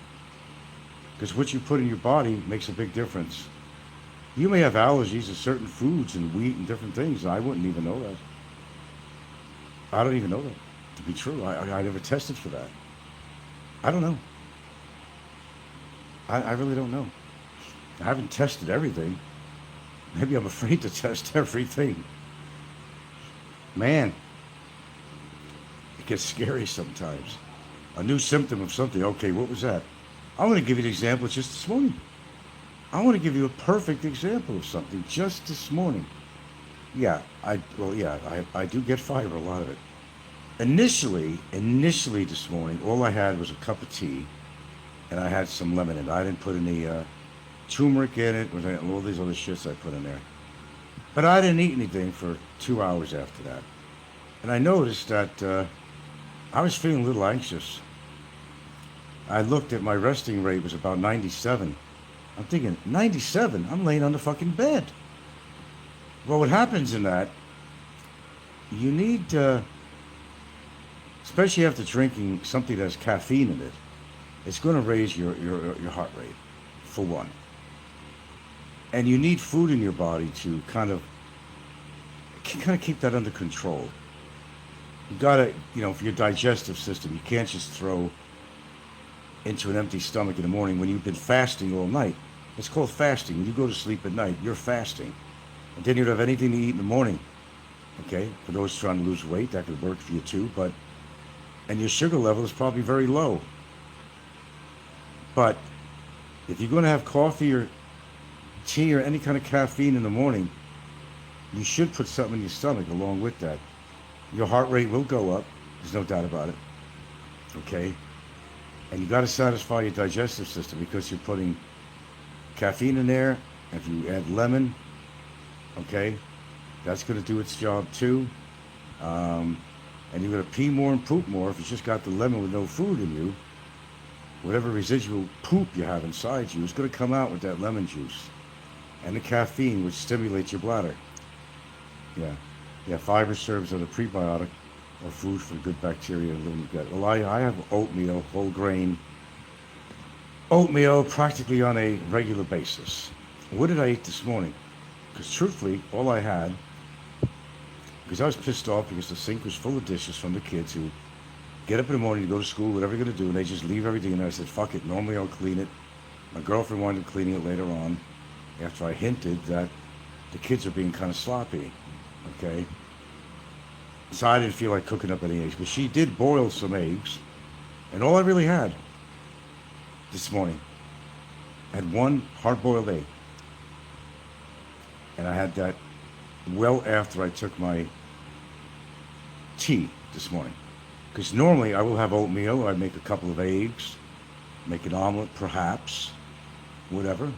because what you put in your body makes a big difference. You may have allergies to certain foods and wheat and different things. I wouldn't even know that. I don't even know that to be true. I never tested for that. I don't know. I really don't know. I haven't tested everything. Maybe I'm afraid to test everything. Man, it gets scary sometimes. A new symptom of something. Okay, what was that? I want to give you an example just this morning. I want to give you a perfect example of something just this morning. Yeah, I do get fiber, a lot of it. Initially this morning, all I had was a cup of tea, and I had some lemon in it. I didn't put any turmeric in it, or all these other shits I put in there. But I didn't eat anything for 2 hours after that. And I noticed that I was feeling a little anxious. I looked at my resting rate was about 97. I'm thinking, 97? I'm laying on the fucking bed. Well, what happens in that, you need, especially after drinking something that has caffeine in it, it's going to raise your heart rate, for one. And you need food in your body to kind of keep that under control. You gotta, for your digestive system, you can't just throw into an empty stomach in the morning when you've been fasting all night. It's called fasting. When you go to sleep at night, you're fasting. And then you don't have anything to eat in the morning. Okay? For those trying to lose weight, that could work for you too, and your sugar level is probably very low. But if you're going to have coffee or tea or any kind of caffeine in the morning, you should put something in your stomach along with that. Your heart rate will go up. There's no doubt about it. Okay? And you got to satisfy your digestive system because you're putting caffeine in there. If you add lemon, okay, that's going to do its job too. And you're going to pee more and poop more if you just got the lemon with no food in you. Whatever residual poop you have inside you is going to come out with that lemon juice and the caffeine, which stimulates your bladder. Yeah, fiber serves as a prebiotic or food for good bacteria in the gut. Well, I have oatmeal, whole grain oatmeal practically on a regular basis. What did I eat this morning? Because truthfully, all I had, because I was pissed off because the sink was full of dishes from the kids who get up in the morning to go to school, whatever they're going to do, and they just leave everything in there. I said, fuck it, normally I'll clean it. My girlfriend wound up cleaning it later on after I hinted that the kids are being kind of sloppy, okay? So I didn't feel like cooking up any eggs, but she did boil some eggs, and all I really had this morning, I had one hard-boiled egg, and I had that well after I took my tea this morning. Because normally I will have oatmeal, or I make a couple of eggs, make an omelet perhaps, whatever.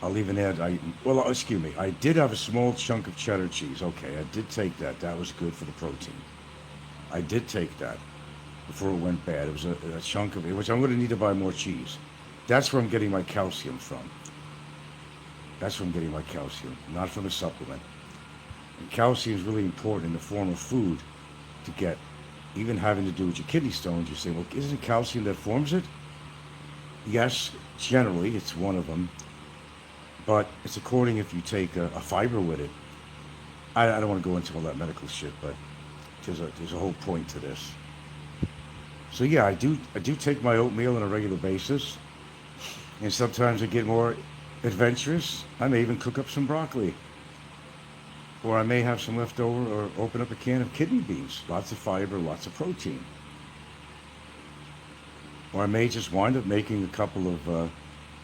I'll even add, I did have a small chunk of cheddar cheese. Okay, I did take that. That was good for the protein. I did take that before it went bad. It was a chunk of it, which I'm going to need to buy more cheese. That's where I'm getting my calcium from. That's where I'm getting my calcium, not from a supplement. And calcium is really important in the form of food to get. Even having to do with your kidney stones, you say, well, isn't it calcium that forms it? Yes, generally, it's one of them. But it's according if you take a fiber with it. I don't want to go into all that medical shit, but there's a whole point to this. So yeah, I do take my oatmeal on a regular basis. And sometimes I get more adventurous. I may even cook up some broccoli. Or I may have some left over or open up a can of kidney beans. Lots of fiber, lots of protein. Or I may just wind up making a couple of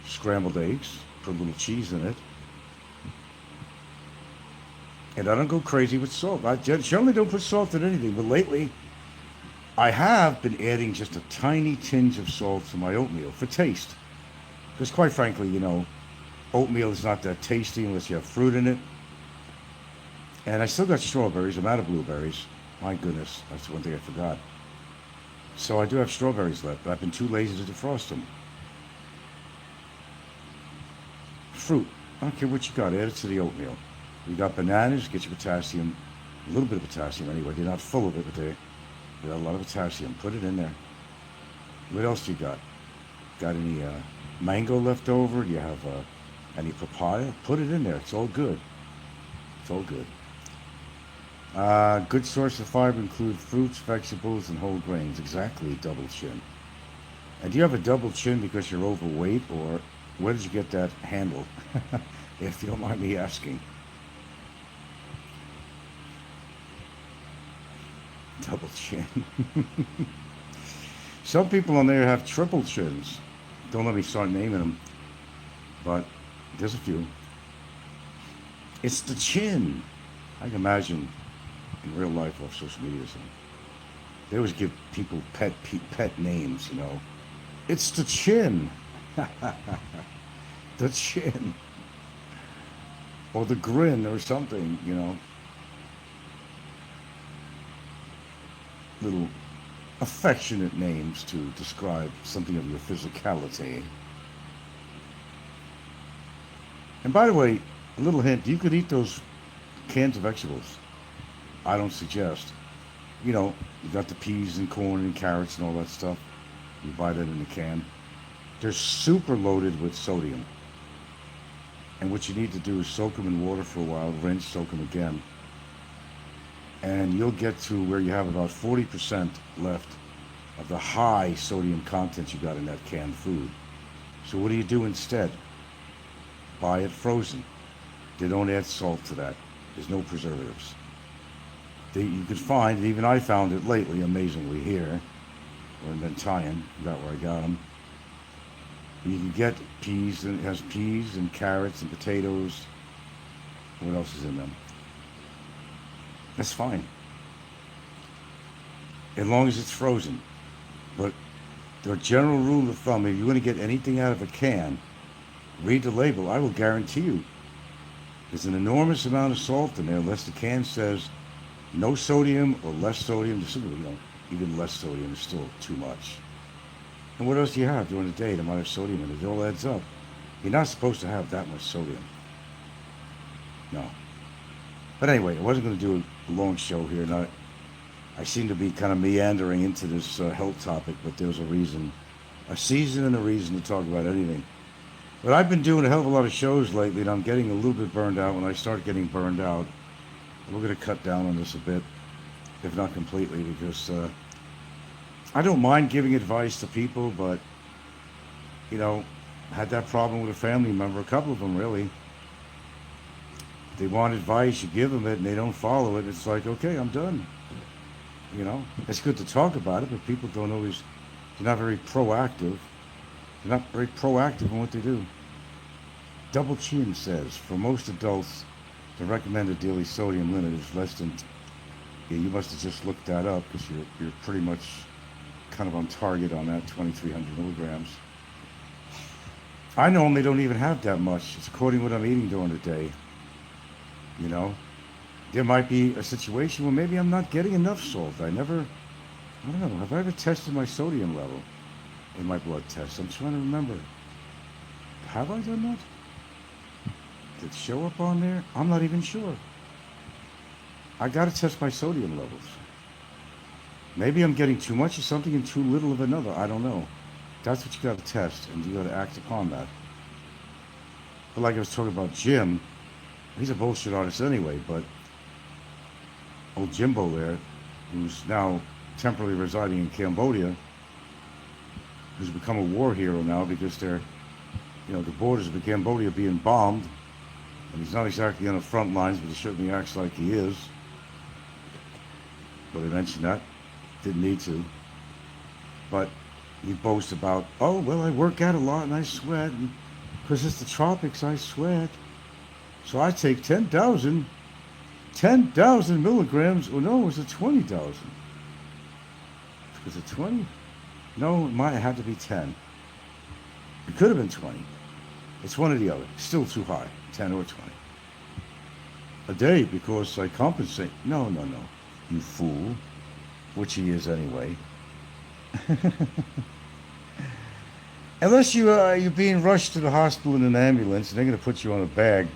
scrambled eggs, put a little cheese in it. And I don't go crazy with salt. I generally don't put salt in anything, but lately I have been adding just a tiny tinge of salt to my oatmeal for taste. Because quite frankly, oatmeal is not that tasty unless you have fruit in it. And I still got strawberries. I'm out of blueberries. My goodness, that's the one thing I forgot. So I do have strawberries left, but I've been too lazy to defrost them. Fruit. I don't care what you got, add it to the oatmeal. You got bananas, get your potassium, a little bit of potassium anyway. They're not full of it, but they got a lot of potassium. Put it in there. What else do you got? Got any mango left over? Do you have any papaya? Put it in there. It's all good. It's all good. Good source of fiber include fruits, vegetables, and whole grains. Exactly, double chin. And do you have a double chin because you're overweight, or where did you get that handle? If you don't mind me asking. Double chin. Some people on there have triple chins. Don't let me start naming them, but there's a few. It's the chin. I can imagine in real life off social media or something. They always give people pet names, you know. It's the chin. The chin. Or the grin or something, you know. Little affectionate names to describe something of your physicality. And by the way, a little hint, you could eat those cans of vegetables. I don't suggest. You know, you got the peas and corn and carrots and all that stuff. You buy that in a can. They're super loaded with sodium. And what you need to do is soak them in water for a while, rinse, soak them again. And you'll get to where you have about 40% left of the high sodium content you got in that canned food. So what do you do instead? Buy it frozen. They don't add salt to that. There's no preservatives. You can find, even I found it lately, amazingly, here, or in Italian, about where I got them. You can get peas, and it has peas and carrots and potatoes. What else is in them? That's fine. As long as it's frozen. But the general rule of thumb, if you want to get anything out of a can, read the label. I will guarantee you there's an enormous amount of salt in there, unless the can says no sodium or less sodium. You know, even less sodium is still too much. And what else do you have during the day that might have sodium in it? It all adds up. You're not supposed to have that much sodium. No. But anyway, I wasn't going to do a long show here. And I seem to be kind of meandering into this health topic, but there's a reason, a season and a reason to talk about anything. But I've been doing a hell of a lot of shows lately, and I'm getting a little bit burned out. When I start getting burned out, we're going to cut down on this a bit, if not completely, because I don't mind giving advice to people, but, you know, had that problem with a family member, a couple of them really. They want advice, you give them it, and they don't follow it. It's like, okay, I'm done. You know, it's good to talk about it, but people don't always, they're not very proactive. They're not very proactive in what they do. Double Chin says, for most adults, the recommended daily sodium limit is less than, yeah, you must have just looked that up because you're pretty much kind of on target on that, 2,300 milligrams. I normally don't even have that much. It's according to what I'm eating during the day. You know, there might be a situation where maybe I'm not getting enough salt. I don't know, have I ever tested my sodium level in my blood test? I'm trying to remember. Have I done that? Did it show up on there? I'm not even sure. I gotta test my sodium levels. Maybe I'm getting too much of something and too little of another. I don't know. That's what you gotta test, and you gotta act upon that. But like I was talking about Jim, he's a bullshit artist anyway, but old Jimbo there, who's now temporarily residing in Cambodia, who's become a war hero now because they're, you know, the borders of Cambodia being bombed, and he's not exactly on the front lines, but he certainly acts like he is. But I mentioned that, didn't need to. But he boasts about, oh, well, I work out a lot and I sweat, and because it's the tropics, I sweat. So I take 10,000 milligrams, or no, was it 20,000? Was it 20? No, it might have had to be 10. It could have been 20. It's one or the other. Still too high, 10 or 20. A day because I compensate. No. you fool. Which he is anyway. Unless you're being rushed to the hospital in an ambulance and they're going to put you on a bag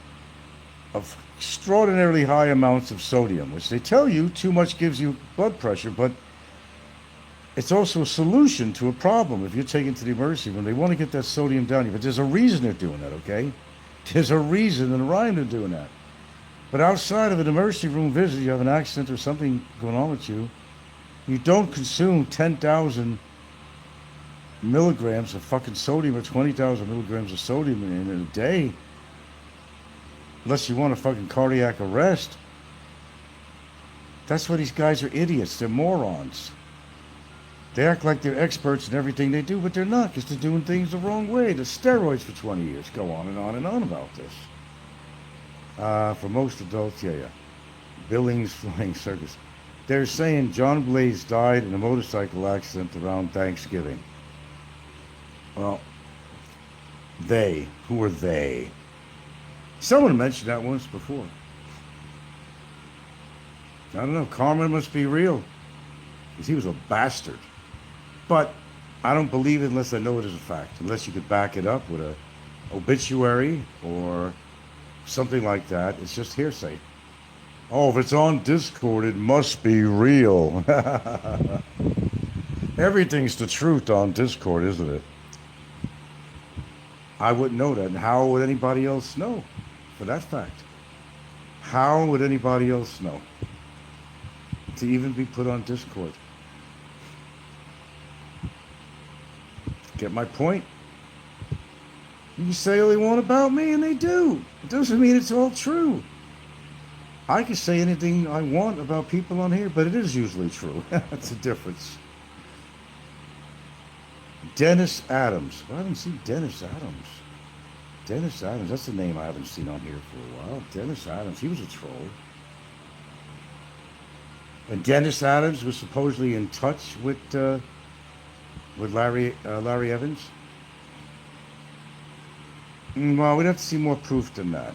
of extraordinarily high amounts of sodium, which they tell you too much gives you blood pressure, but it's also a solution to a problem. If you're taken to the emergency room, they want to get that sodium down. But there's a reason they're doing that, okay? There's a reason and a rhyme they're doing that. But outside of an emergency room visit, you have an accident or something going on with you, you don't consume 10,000 milligrams of fucking sodium or 20,000 milligrams of sodium in a day. Unless you want a fucking cardiac arrest. That's why these guys are idiots. They're morons. They act like they're experts in everything they do, but they're not, because they're doing things the wrong way. The steroids for 20 years. Go on and on and on about this. For most adults, yeah. Billings Flying Circus. They're saying John Blaze died in a motorcycle accident around Thanksgiving. Well, who are they? Someone mentioned that once before. I don't know, karma must be real. Because he was a bastard. But I don't believe it unless I know it is a fact. Unless you could back it up with a obituary or something like that. It's just hearsay. Oh, if it's on Discord, it must be real. Everything's the truth on Discord, isn't it? I wouldn't know that. And how would anybody else know for that fact? How would anybody else know to even be put on Discord? Get my point? You can say all they want about me, and they do. It doesn't mean it's all true. I can say anything I want about people on here, but it is usually true. That's a difference. Dennis Adams. Well, I haven't seen Dennis Adams. Dennis Adams, that's a name I haven't seen on here for a while. Dennis Adams, he was a troll. And Dennis Adams was supposedly in touch with Larry Evans. Well, we'd have to see more proof than that.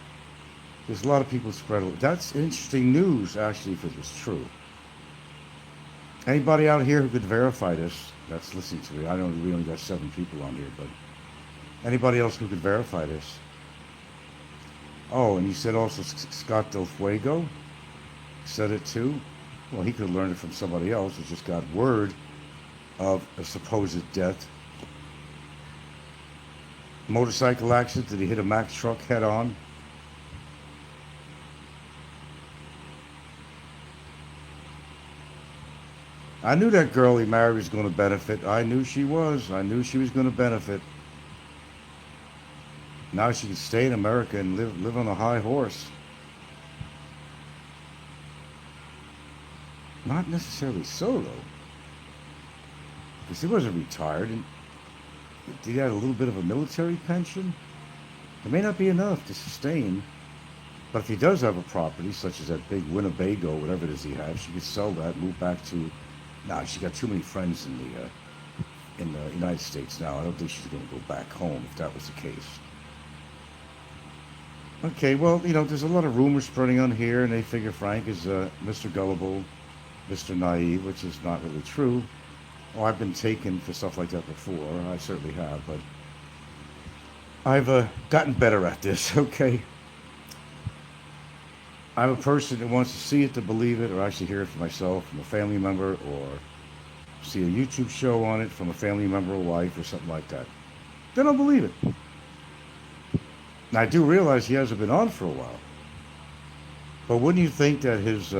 There's a lot of people spread it. That's interesting news, actually, if it was true. Anybody out here who could verify this that's listening to me? I know we only got 7 people on here, but anybody else who could verify this? Oh, and you said also Scott Del Fuego said it too? Well, he could have learned it from somebody else who just got word of a supposed death. Motorcycle accident, did he hit a Mack truck head on? I knew that girl he married was going to benefit. I knew she was. I knew she was going to benefit. Now she can stay in America and live on a high horse. Not necessarily so, though. Because he wasn't retired. And he had a little bit of a military pension. It may not be enough to sustain. But if he does have a property, such as that big Winnebago, whatever it is he has, she could sell that, move back to... Now, she's got too many friends in the United States now. I don't think she's going to go back home if that was the case. Okay, well, you know, there's a lot of rumors spreading on here, and they figure Frank is Mr. Gullible, Mr. Naive, which is not really true. Oh, I've been taken for stuff like that before. I certainly have, but I've gotten better at this, okay? I'm a person that wants to see it to believe it, or actually hear it for myself from a family member, or see a YouTube show on it from a family member or wife or something like that. Then I'll believe it. And I do realize he hasn't been on for a while. But wouldn't you think that his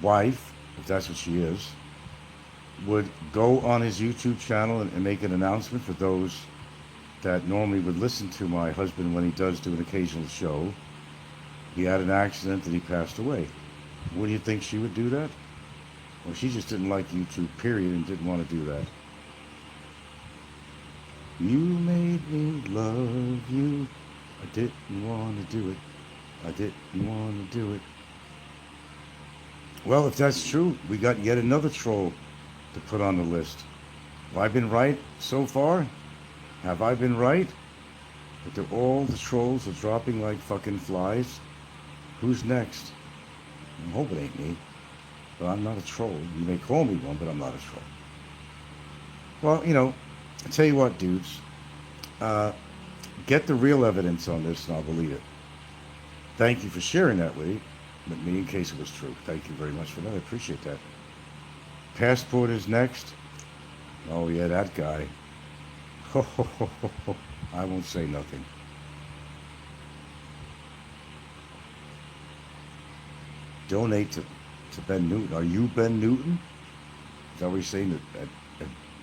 wife, if that's what she is, would go on his YouTube channel and make an announcement for those that normally would listen to my husband when he does do an occasional show? He had an accident and he passed away. Wouldn't you think she would do that? Well, she just didn't like YouTube, period, and didn't want to do that. You made me love you. I didn't want to do it. I didn't want to do it. Well, if that's true, we got yet another troll to put on the list. Have I been right so far? Have I been right? That all the trolls are dropping like fucking flies? Who's next? I hope it ain't me. But I'm not a troll. You may call me one, but I'm not a troll. Well, you know, I tell you what, dudes. Get the real evidence on this and I'll believe it. Thank you for sharing that with me in case it was true. Thank you very much for that. I appreciate that. Passport is next. Oh, yeah, that guy. I won't say nothing. Donate to Ben Newton. Are you Ben Newton? Is that what you're saying? That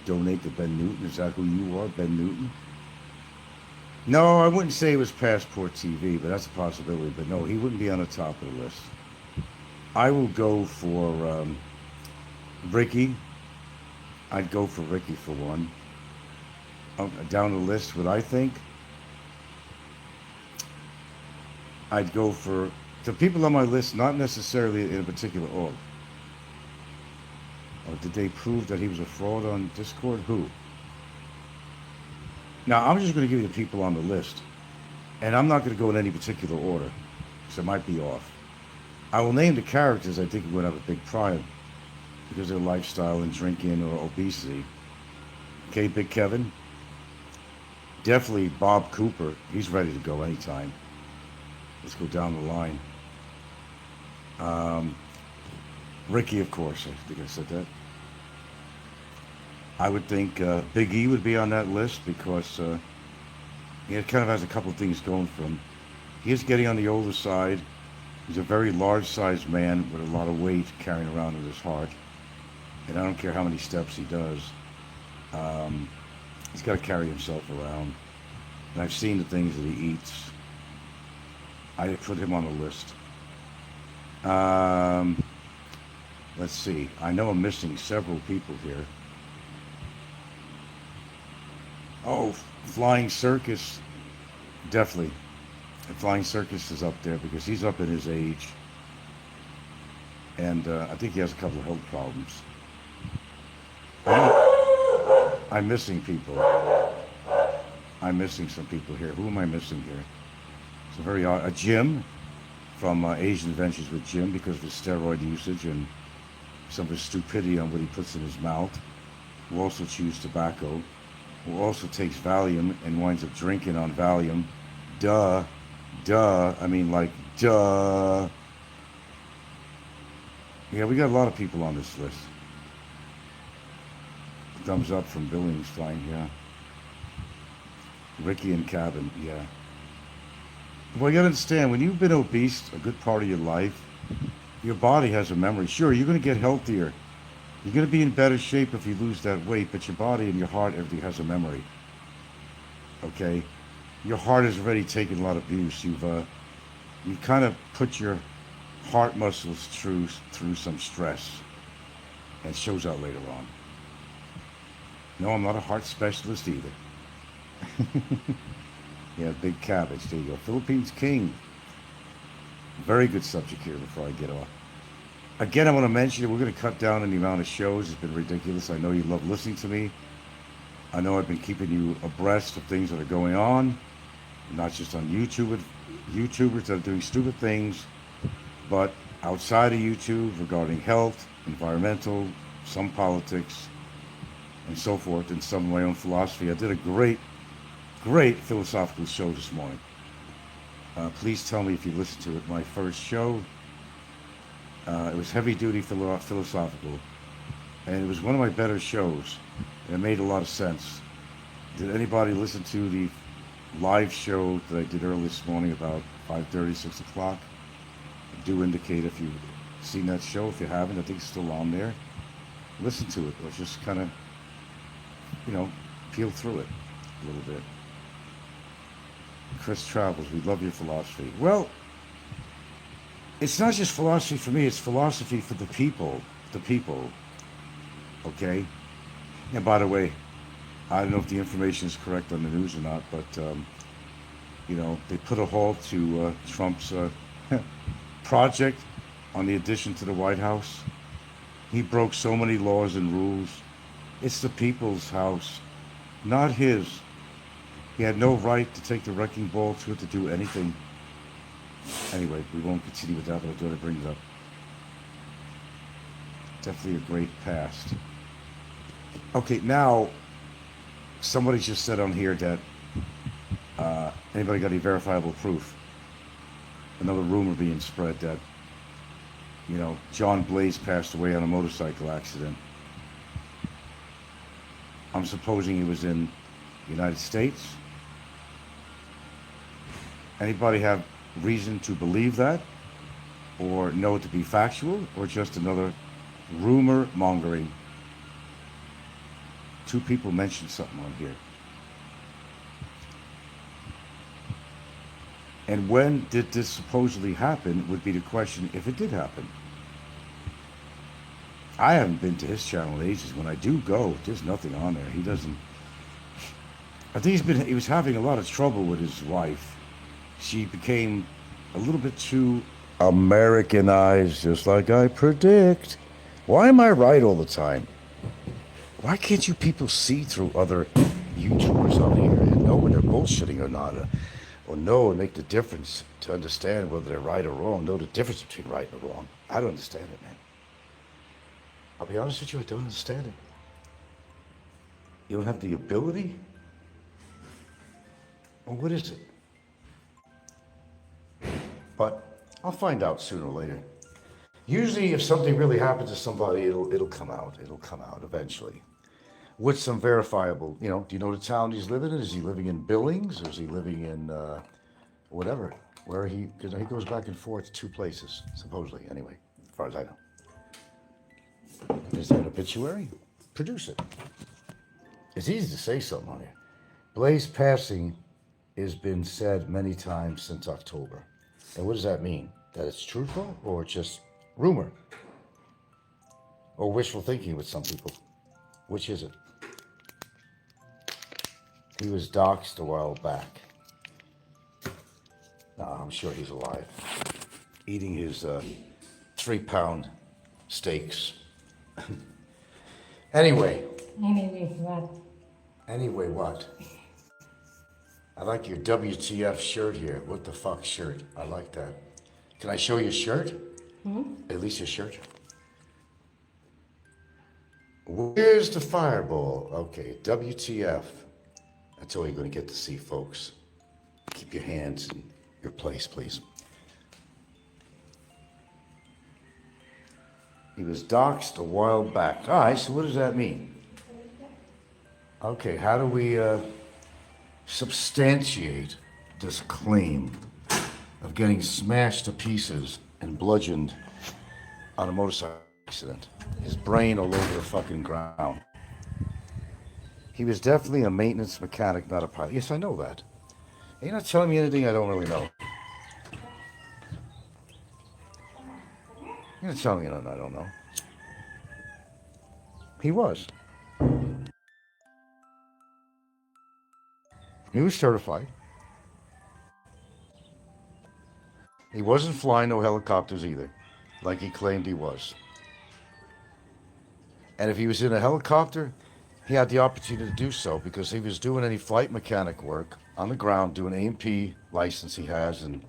donate to Ben Newton? Is that who you are, Ben Newton? No, I wouldn't say it was Passport TV, but that's a possibility. But no, he wouldn't be on the top of the list. I will go for Ricky. I'd go for Ricky for one. Down the list, what I think, I'd go for the people on my list, not necessarily in a particular order. Or did they prove that he was a fraud on Discord? Who? Now, I'm just going to give you the people on the list. And I'm not going to go in any particular order, because it might be off. I will name the characters I think are going to have a big pride because of their lifestyle and drinking or obesity. Okay, Big Kevin. Definitely Bob Cooper. He's ready to go anytime. Let's go down the line. Ricky, of course. I think I said that. I would think Big E would be on that list because he kind of has a couple of things going for him. He is getting on the older side. He's a very large-sized man with a lot of weight carrying around in his heart. And I don't care how many steps he does. He's got to carry himself around. And I've seen the things that he eats. I put him on the list. Let's see. I know I'm missing several people here. Oh, Flying Circus. Definitely. Flying Circus is up there because he's up in his age. And I think he has a couple of health problems. I'm missing people. I'm missing some people here. Who am I missing here? It's a very odd. Jim from Asian Adventures with Jim because of his steroid usage and some of his stupidity on what he puts in his mouth. Who also chews tobacco. Who also takes Valium and winds up drinking on Valium. Duh. I mean, like, duh. Yeah, we got a lot of people on this list. Thumbs up from Billings, fine, yeah. Ricky and Cabin, yeah. Well, you gotta understand, when you've been obese a good part of your life, your body has a memory. Sure, you're gonna get healthier. You're gonna be in better shape if you lose that weight, but your body and your heart, everything has a memory. Okay? Your heart has already taken a lot of abuse. You've kind of put your heart muscles through some stress. And it shows out later on. No, I'm not a heart specialist either. Yeah, Big Cabbage. There you go. Philippines King. Very good subject here before I get off. Again, I want to mention we're going to cut down on the amount of shows. It's been ridiculous. I know you love listening to me. I know I've been keeping you abreast of things that are going on. Not just on YouTube, YouTubers that are doing stupid things, but outside of YouTube regarding health, environmental, some politics, and so forth, and some of my own philosophy. I did a great philosophical show this morning. Please tell me if you listened to it. My first show, it was heavy-duty philosophical, and it was one of my better shows. And it made a lot of sense. Did anybody listen to the live show that I did early this morning about 5:30, 6 o'clock? Do indicate if you've seen that show. If you haven't, I think it's still on there. Listen to it, or just kind of, peel through it a little bit. Chris Travels, we love your philosophy. Well, it's not just philosophy for me, it's philosophy for the people. Okay? And by the way, I don't know if the information is correct on the news or not, but, they put a halt to Trump's project on the addition to the White House. He broke so many laws and rules. It's the people's house, not his. He had no right to take the wrecking ball to it to do anything. Anyway, we won't continue with that, but I thought I'd bring it up. Definitely a great past. Okay, now, somebody just said on here that, anybody got any verifiable proof? Another rumor being spread that, you know, John Blaze passed away on a motorcycle accident. I'm supposing he was in the United States. Anybody have reason to believe that? Or know it to be factual? Or just another rumor mongering? Two people mentioned something on here. And when did this supposedly happen would be the question if it did happen. I haven't been to his channel in ages. When I do go, there's nothing on there. He doesn't. I think he was having a lot of trouble with his wife. She became a little bit too Americanized, just like I predict. Why am I right all the time? Why can't you people see through other YouTubers on here and know when they're bullshitting or not? Or know and make the difference to understand whether they're right or wrong. Know the difference between right and wrong. I don't understand it, man. I'll be honest with you, I don't understand it. You don't have the ability? Well, what is it? But I'll find out sooner or later. Usually if something really happens to somebody, it'll come out. It'll come out eventually. With some verifiable, you know, do you know the town he's living in? Is he living in Billings or is he living in whatever? Where because he goes back and forth to two places, supposedly, anyway, as far as I know. Is there an obituary? Produce it. It's easy to say something on here. Blaze passing has been said many times since October. And what does that mean? That it's truthful or just rumor? Or wishful thinking with some people? Which is it? He was doxxed a while back. No, I'm sure he's alive. Eating his 3-pound steaks. Anyway. Anyway, what? Anyway, what? I like your WTF shirt here. What the fuck shirt? I like that. Can I show you a shirt? At least your shirt. Where's the fireball? Okay, WTF. That's all you're going to get to see, folks. Keep your hands in your place, please. He was doxxed a while back. All right, so what does that mean? Okay, how do we substantiate this claim of getting smashed to pieces and bludgeoned on a motorcycle accident? His brain all over the fucking ground. He was definitely a maintenance mechanic, not a pilot. Yes, I know that. You're not telling me anything I don't really know. You're not telling me nothing I don't know. He was. He was certified. He wasn't flying no helicopters either, like he claimed he was. And if he was in a helicopter, he had the opportunity to do so because he was doing any flight mechanic work on the ground, doing A&P license he has, and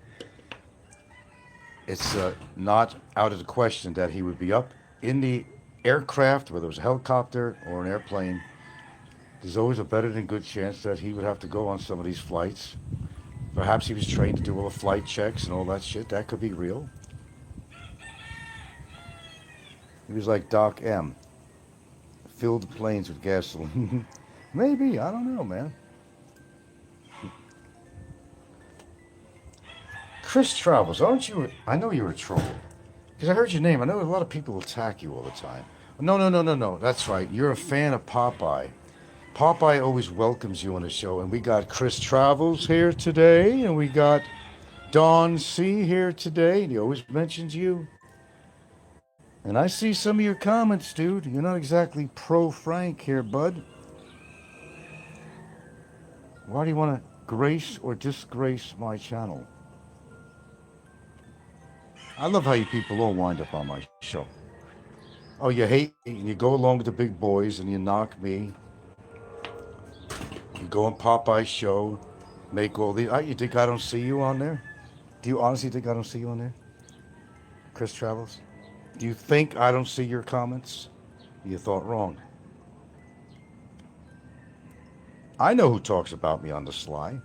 it's not out of the question that he would be up in the aircraft, whether it was a helicopter or an airplane. There's always a better than good chance that he would have to go on some of these flights. Perhaps he was trained to do all the flight checks and all that shit. That could be real. He was like Doc M. Filled the planes with gasoline. Maybe, I don't know, man. Chris Travels, aren't you? I know you're a troll. Because I heard your name. I know a lot of people attack you all the time. No. That's right. You're a fan of Popeye. Popeye always welcomes you on the show. And we got Chris Travels here today. And we got Don C here today. And he always mentions you. And I see some of your comments, dude. You're not exactly pro-Frank here, bud. Why do you want to grace or disgrace my channel? I love how you people all wind up on my show. Oh, you hate me and you go along with the big boys and you knock me. You go on Popeye's show, make all these. You think I don't see you on there? Do you honestly think I don't see you on there? Chris Travels? Do you think I don't see your comments? You thought wrong. I know who talks about me on the sly.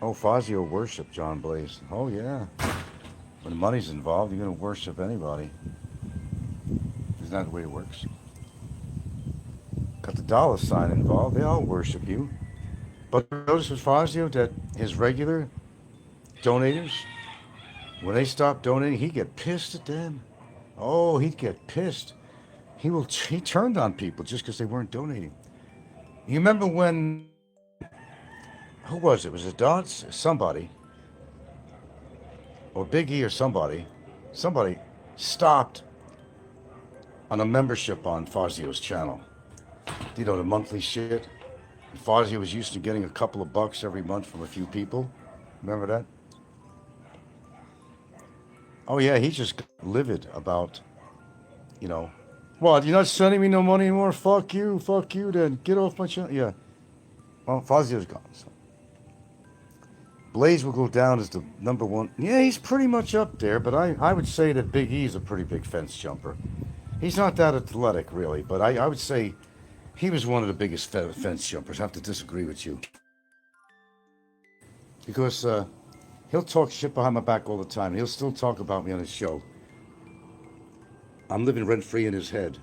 Oh, Fazio worship John Blaze. Oh, yeah. When money's involved, you're going to worship anybody. Isn't that the way it works? Got the dollar sign involved, they all worship you. But notice with Fazio that his regular donators, when they stop donating, he'd get pissed at them. Oh, he'd get pissed. He turned on people just because they weren't donating. You remember when, who was it? Was it Dodds? Somebody, or Big E or somebody stopped on a membership on Fazio's channel. You know, the monthly shit. And Fazio was used to getting a couple of bucks every month from a few people. Remember that? Oh yeah, he's just livid about, you know, what, you're not sending me no money anymore? Fuck you then. Get off my channel. Yeah. Well, Fazio's gone. So. Blaze will go down as the number one. Yeah, he's pretty much up there, but I would say that Big E's a pretty big fence jumper. He's not that athletic, really, but I would say he was one of the biggest fence jumpers. I have to disagree with you. Because he'll talk shit behind my back all the time. He'll still talk about me on his show. I'm living rent-free in his head.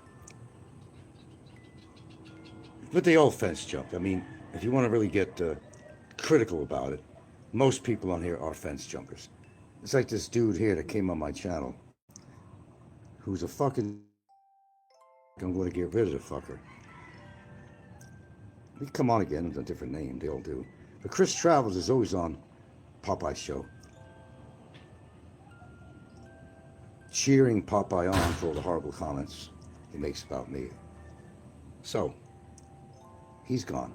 But they all fence jump. I mean, if you want to really get critical about it, most people on here are fence jumpers. It's like this dude here that came on my channel, who's a fucking... I'm going to get rid of the fucker. He'd come on again with a different name. They all do. But Chris Travels is always on Popeye's show, cheering Popeye on for all the horrible comments he makes about me. So, he's gone.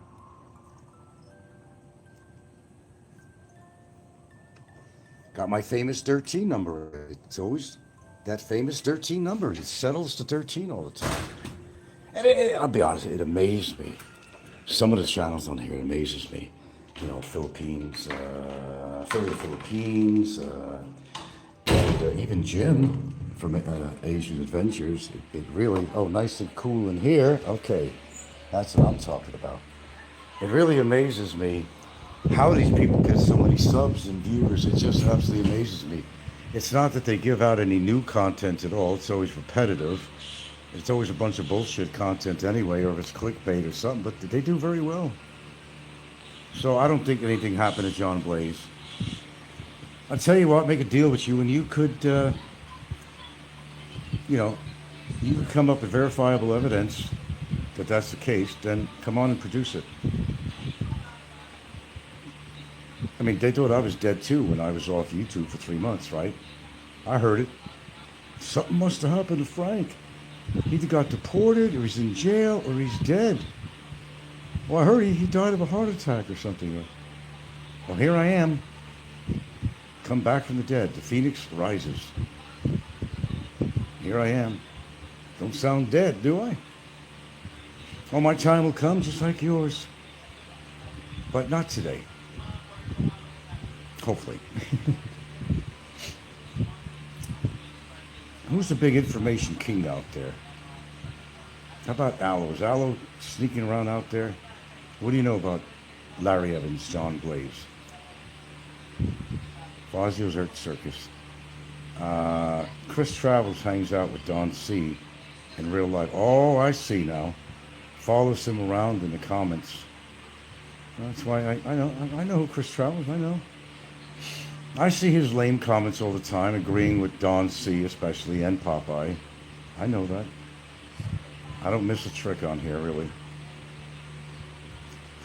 Got my famous 13 number. It's always that famous 13 number. It settles to 13 all the time. And I'll be honest, it amazed me. Some of the channels on here, it amazes me. You know, Philippines, Philippines, and even Jim from Asian Adventures. It really, oh, nice and cool in here. Okay, that's what I'm talking about. It really amazes me how these people get so many subs and viewers. It just absolutely amazes me. It's not that they give out any new content at all. It's always repetitive. It's always a bunch of bullshit content anyway, or if it's clickbait or something, but they do very well. So I don't think anything happened to John Blaze. I'll tell you what, make a deal with you, and you could, you know, you could come up with verifiable evidence that that's the case, then come on and produce it. I mean, they thought I was dead too when I was off YouTube for 3 months, right? I heard it. Something must have happened to Frank. He either got deported, or he's in jail, or he's dead. Well, I heard he died of a heart attack or something. Well, here I am. Come back from the dead. The phoenix rises. Here I am. Don't sound dead, do I? Oh, my time will come just like yours. But not today. Hopefully. Who's the big information king out there? How about Aloe? Is Aloe sneaking around out there? What do you know about Larry Evans, John Blaze? Fazio's Earth Circus. Chris Travels hangs out with Don C in real life. Oh, I see now. Follows him around in the comments. That's why I know who Chris Travels, I know. I see his lame comments all the time, agreeing with Don C especially, and Popeye. I know that. I don't miss a trick on here, really.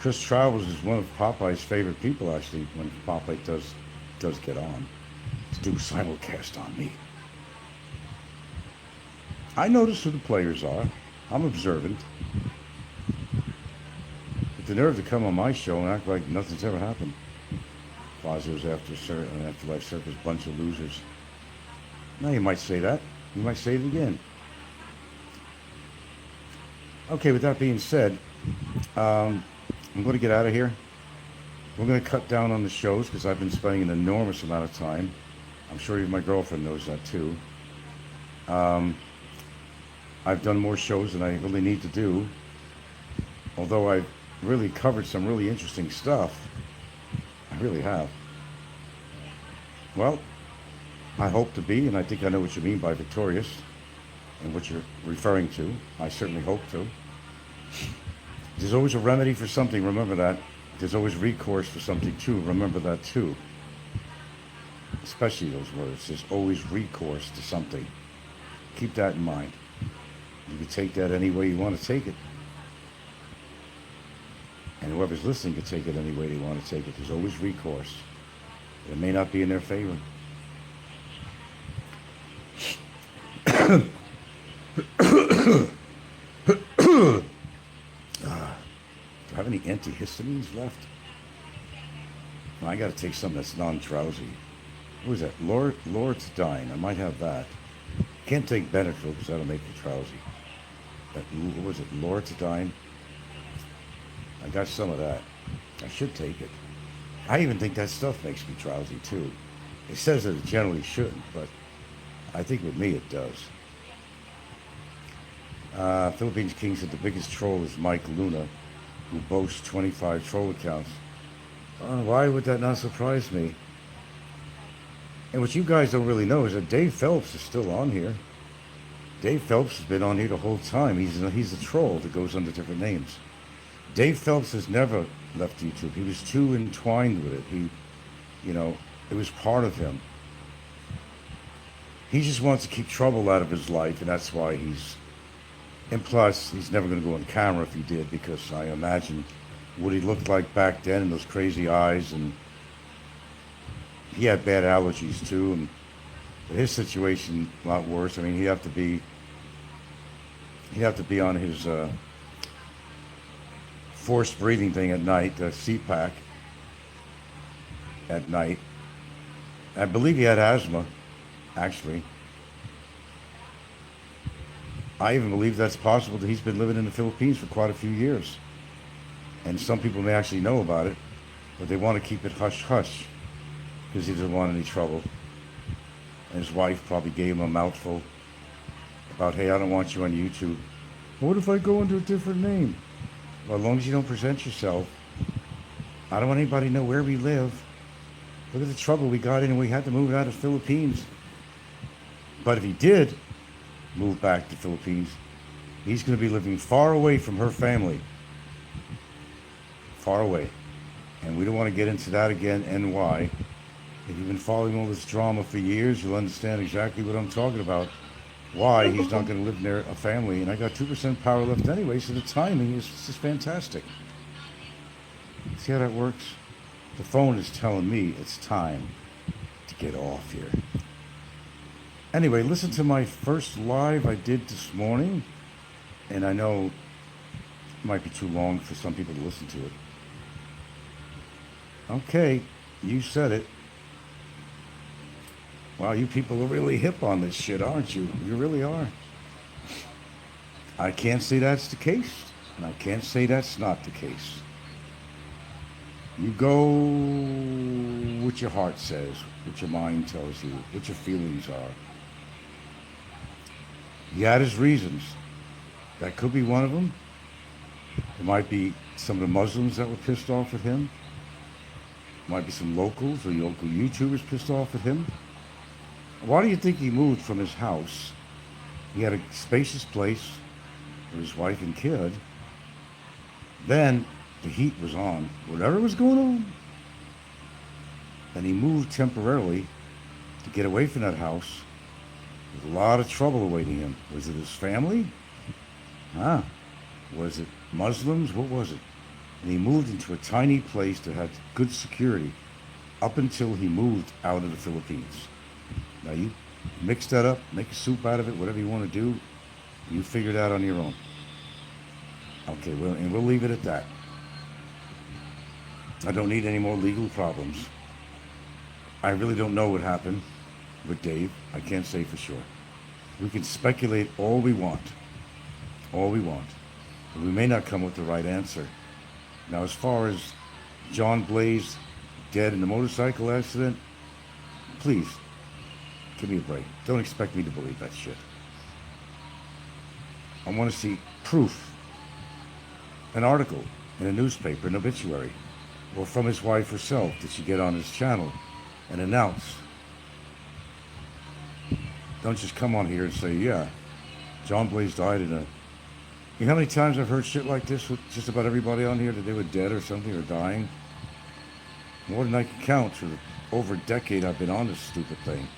Chris Travels is one of Popeye's favorite people, actually, when Popeye does get on to do simulcast on me. I notice who the players are. I'm observant. But the nerve to come on my show and act like nothing's ever happened. Fazio's Afterlife Circus, bunch of losers. Now you might say that. You might say it again. Okay, with that being said, I'm going to get out of here. We're going to cut down on the shows because I've been spending an enormous amount of time I'm sure even my girlfriend knows that too. I've done more shows than I really need to do, although I've really covered some really interesting stuff. I really have. Well, I hope to be, and I think I know what you mean by victorious and what you're referring to. I certainly hope to. There's always a remedy for something, remember that. There's always recourse for something too, remember that too. Especially those words, there's always recourse to something. Keep that in mind. You can take that any way you want to take it. And whoever's listening can take it any way they want to take it. There's always recourse. It may not be in their favor. Do I have any antihistamines left? Well, I got to take something that's non-drowsy. What is that? Loratadine. I might have that. Can't take Benadryl because that'll make you drowsy. What was it? Loratadine. I got some of that. I should take it. I even think that stuff makes me drowsy too. It says that it generally shouldn't, but I think with me it does. Philippines King said the biggest troll is Mike Luna, who boasts 25 troll accounts. Why would that not surprise me? And what you guys don't really know is that Dave Phelps is still on here. Dave Phelps has been on here the whole time. He's a troll that goes under different names. Dave Phelps has never left YouTube. He was too entwined with it. It was part of him. He just wants to keep trouble out of his life, and that's why and plus, he's never going to go on camera if he did, because I imagine what he looked like back then and those crazy eyes, and he had bad allergies too, and his situation a lot worse. I mean, he'd have to be on his forced breathing thing at night, the CPAC at night. I believe he had asthma, actually. I even believe that's possible that he's been living in the Philippines for quite a few years. And some people may actually know about it, but they want to keep it hush-hush because he doesn't want any trouble. And his wife probably gave him a mouthful about, hey, I don't want you on YouTube. What if I go under a different name? Well, as long as you don't present yourself, I don't want anybody to know where we live. Look at the trouble we got in and we had to move out of the Philippines. But if he did move back to the Philippines, he's going to be living far away from her family. Far away. And we don't want to get into that again and why. If you've been following all this drama for years, you'll understand exactly what I'm talking about. Why he's not going to live near a family. And I got 2% power left anyway, so the timing is just fantastic. See how that works? The phone is telling me it's time to get off here. Anyway, listen to my first live I did this morning. And I know it might be too long for some people to listen to it. Okay, you said it. Wow, you people are really hip on this shit, aren't you? You really are. I can't say that's the case, and I can't say that's not the case. You go what your heart says, what your mind tells you, what your feelings are. He had his reasons. That could be one of them. It might be some of the Muslims that were pissed off at him. It might be some locals or local YouTubers pissed off at him. Why do you think he moved from his house? He had a spacious place for his wife and kid. Then the heat was on, whatever was going on. Then he moved temporarily to get away from that house with a lot of trouble awaiting him. Was it his family? Was it Muslims? What was it? And he moved into a tiny place that had good security up until he moved out of the Philippines. Now you mix that up, make a soup out of it, whatever you want to do, you figure it out on your own. Okay, well, and we'll leave it at that. I don't need any more legal problems. I really don't know what happened with Dave. I can't say for sure. We can speculate all we want. All we want. But we may not come with the right answer. Now, as far as John Blaze dead in the motorcycle accident, please, Give me a break. Don't expect me to believe that shit. I want to see proof. An article in a newspaper, an obituary, or from his wife herself that she get on his channel and announce. Don't just come on here and say, yeah, John Blaze died in a... You know how many times I've heard shit like this with just about everybody on here, that they were dead or something or dying? More than I can count for over a decade I've been on this stupid thing.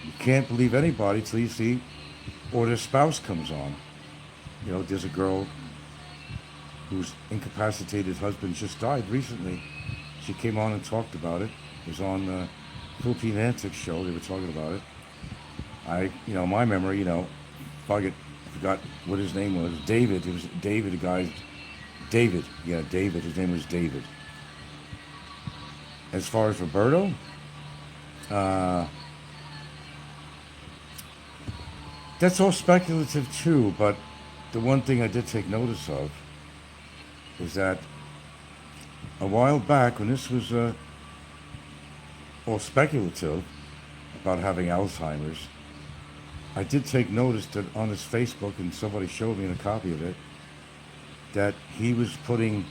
You can't believe anybody till you see, or their spouse comes on. You know, there's a girl whose incapacitated husband just died recently. She came on and talked about it. It was on the Philippine Antics show. They were talking about it. My memory, I forgot what his name was. David. It was David, the guy. David. Yeah, David. His name was David. As far as Roberto, that's all speculative too, but the one thing I did take notice of is that a while back, when this was all speculative about having Alzheimer's, I did take notice that on his Facebook, and somebody showed me a copy of it, that he was putting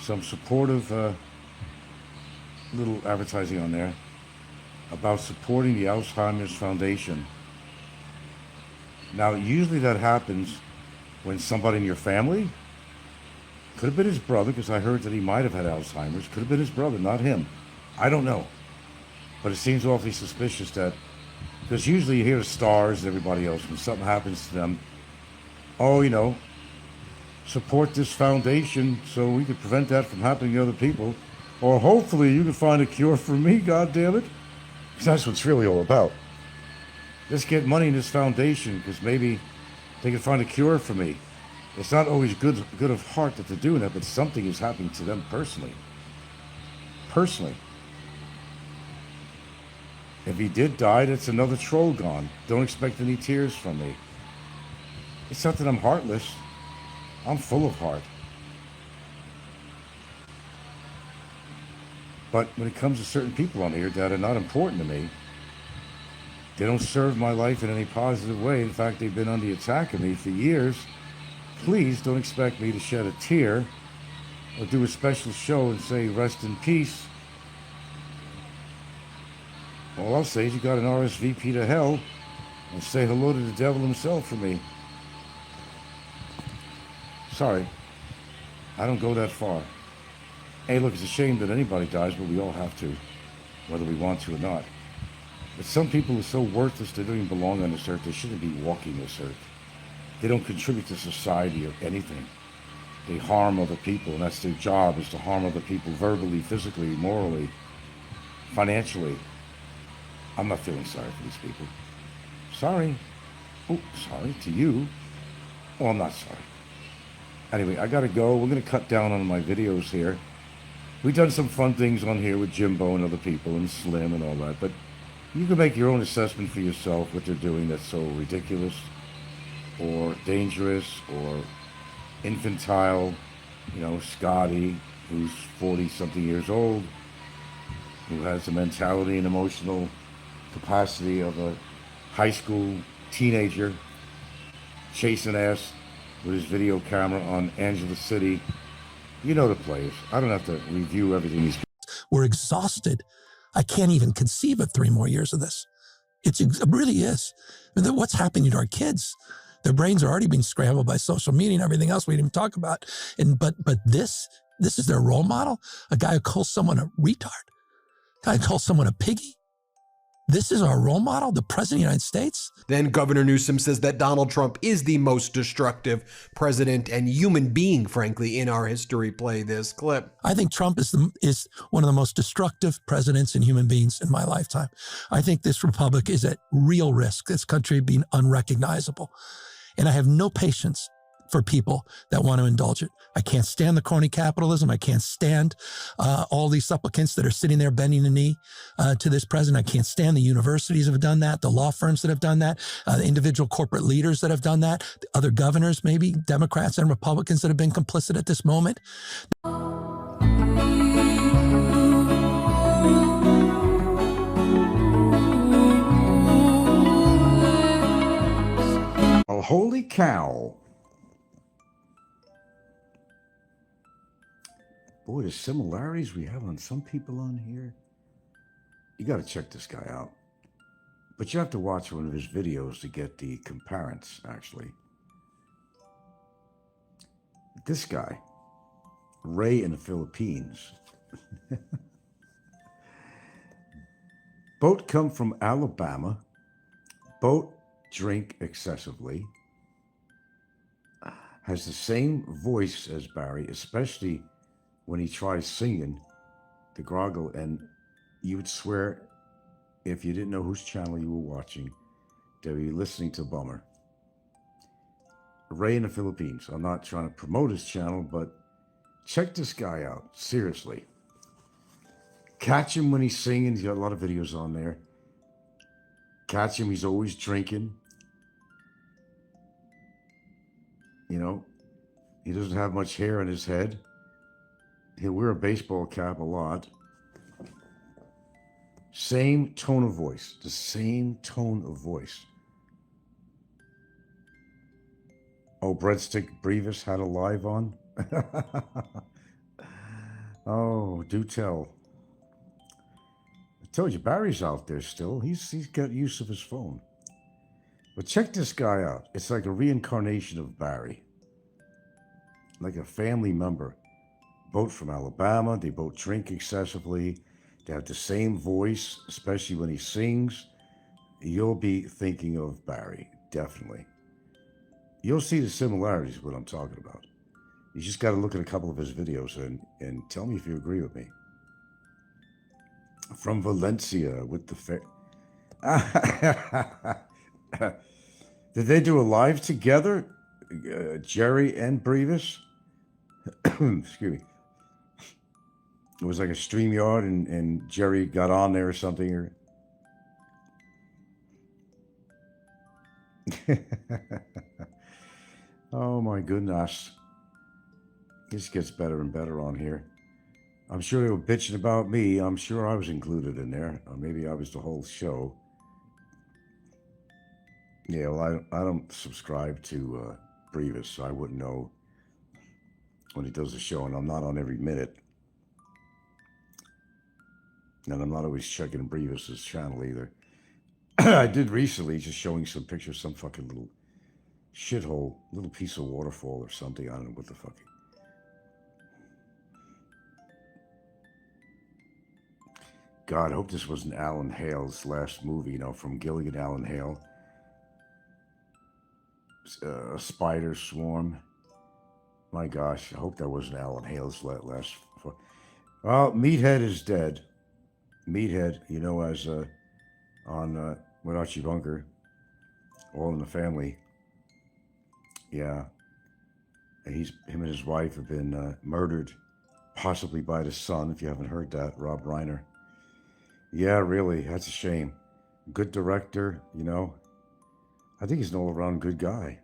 some supportive little advertising on there about supporting the Alzheimer's Foundation. Now, usually that happens when somebody in your family, could have been his brother, because I heard that he might have had Alzheimer's, could have been his brother, not him. I don't know. But it seems awfully suspicious that, because usually you hear the stars and everybody else, when something happens to them, support this foundation so we could prevent that from happening to other people. Or hopefully you can find a cure for me, goddammit. Because that's what it's really all about. Just get money in this foundation because maybe they can find a cure for me. It's not always good of heart that they're doing that, but something is happening to them personally. Personally. If he did die, that's another troll gone. Don't expect any tears from me. It's not that I'm heartless. I'm full of heart. But when it comes to certain people on here that are not important to me, they don't serve my life in any positive way. In fact, they've been on the attack of me for years. Please don't expect me to shed a tear or do a special show and say, rest in peace. All I'll say is you got an RSVP to hell, and say hello to the devil himself for me. Sorry, I don't go that far. Hey, look, it's a shame that anybody dies, but we all have to, whether we want to or not. But some people are so worthless they don't even belong on this earth. They shouldn't be walking this earth. They don't contribute to society or anything. They harm other people, and that's their job, is to harm other people verbally, physically, morally, financially. I'm not feeling sorry for these people. Sorry. Oh, sorry to you. Well, I'm not sorry. Anyway, I gotta go. We're gonna cut down on my videos here. We've done some fun things on here with Jimbo and other people and Slim and all that, but you can make your own assessment for yourself what they're doing that's so ridiculous or dangerous or infantile. Scotty, who's 40-something years old, who has the mentality and emotional capacity of a high school teenager, chasing ass with his video camera on Angela City. You know the players. I don't have to review everything he's... We're exhausted. I can't even conceive of 3 more years of this. It really is. What's happening to our kids? Their brains are already being scrambled by social media and everything else we didn't even talk about. But this is their role model? A guy who calls someone a retard? A guy who calls someone a piggy? This is our role model, the President of the United States? Then Governor Newsom says that Donald Trump is the most destructive president and human being, frankly, in our history. Play this clip. I think Trump is one of the most destructive presidents and human beings in my lifetime. I think this republic is at real risk, this country being unrecognizable. And I have no patience for people that want to indulge it. I can't stand the crony capitalism. I can't stand all these supplicants that are sitting there bending the knee to this president. I can't stand the universities that have done that, the law firms that have done that, the individual corporate leaders that have done that, the other governors, maybe Democrats and Republicans that have been complicit at this moment. Oh, holy cow. Boy, the similarities we have on some people on here. You got to check this guy out. But you have to watch one of his videos to get the comparison, actually. This guy, Ray in the Philippines. Both come from Alabama. Both drink excessively. Has the same voice as Barry, especially when he tries singing the groggle, and you would swear if you didn't know whose channel you were watching, that you were listening to Bummer. Ray in the Philippines. I'm not trying to promote his channel, but check this guy out. Seriously. Catch him when he's singing. He's got a lot of videos on there. Catch him. He's always drinking. You know, he doesn't have much hair on his head. He'll wear a baseball cap a lot. Same tone of voice. The same tone of voice. Oh, Breadstick Brevis had a live on? Oh, do tell. I told you, Barry's out there still. He's got use of his phone. But check this guy out. It's like a reincarnation of Barry. Like a family member. Both from Alabama. They both drink excessively. They have the same voice, especially when he sings. You'll be thinking of Barry, definitely. You'll see the similarities of what I'm talking about. You just got to look at a couple of his videos and tell me if you agree with me. From Valencia with the Did they do a live together? Jerry and Brevis? Excuse me. It was like a StreamYard and Jerry got on there or something. Or... Oh my goodness. This gets better and better on here. I'm sure they were bitching about me. I'm sure I was included in there. Or maybe I was the whole show. Yeah, well, I don't subscribe to Brevis, so I wouldn't know when he does the show, and I'm not on every minute. And I'm not always checking Brevis's channel either. I did recently, just showing some pictures of some fucking little shithole, little piece of waterfall or something. I don't know what the fuck. God, I hope this wasn't Alan Hale's last movie, you know, from Gilligan Alan Hale. A spider swarm. My gosh, I hope that wasn't Alan Hale's last. Well, Meathead is dead. Meathead, you know, as on Wenatchee Bunker, All in the Family. Yeah, and him and his wife have been murdered, possibly by the son. If you haven't heard that, Rob Reiner. Yeah, really, that's a shame. Good director, you know. I think he's an all-around good guy.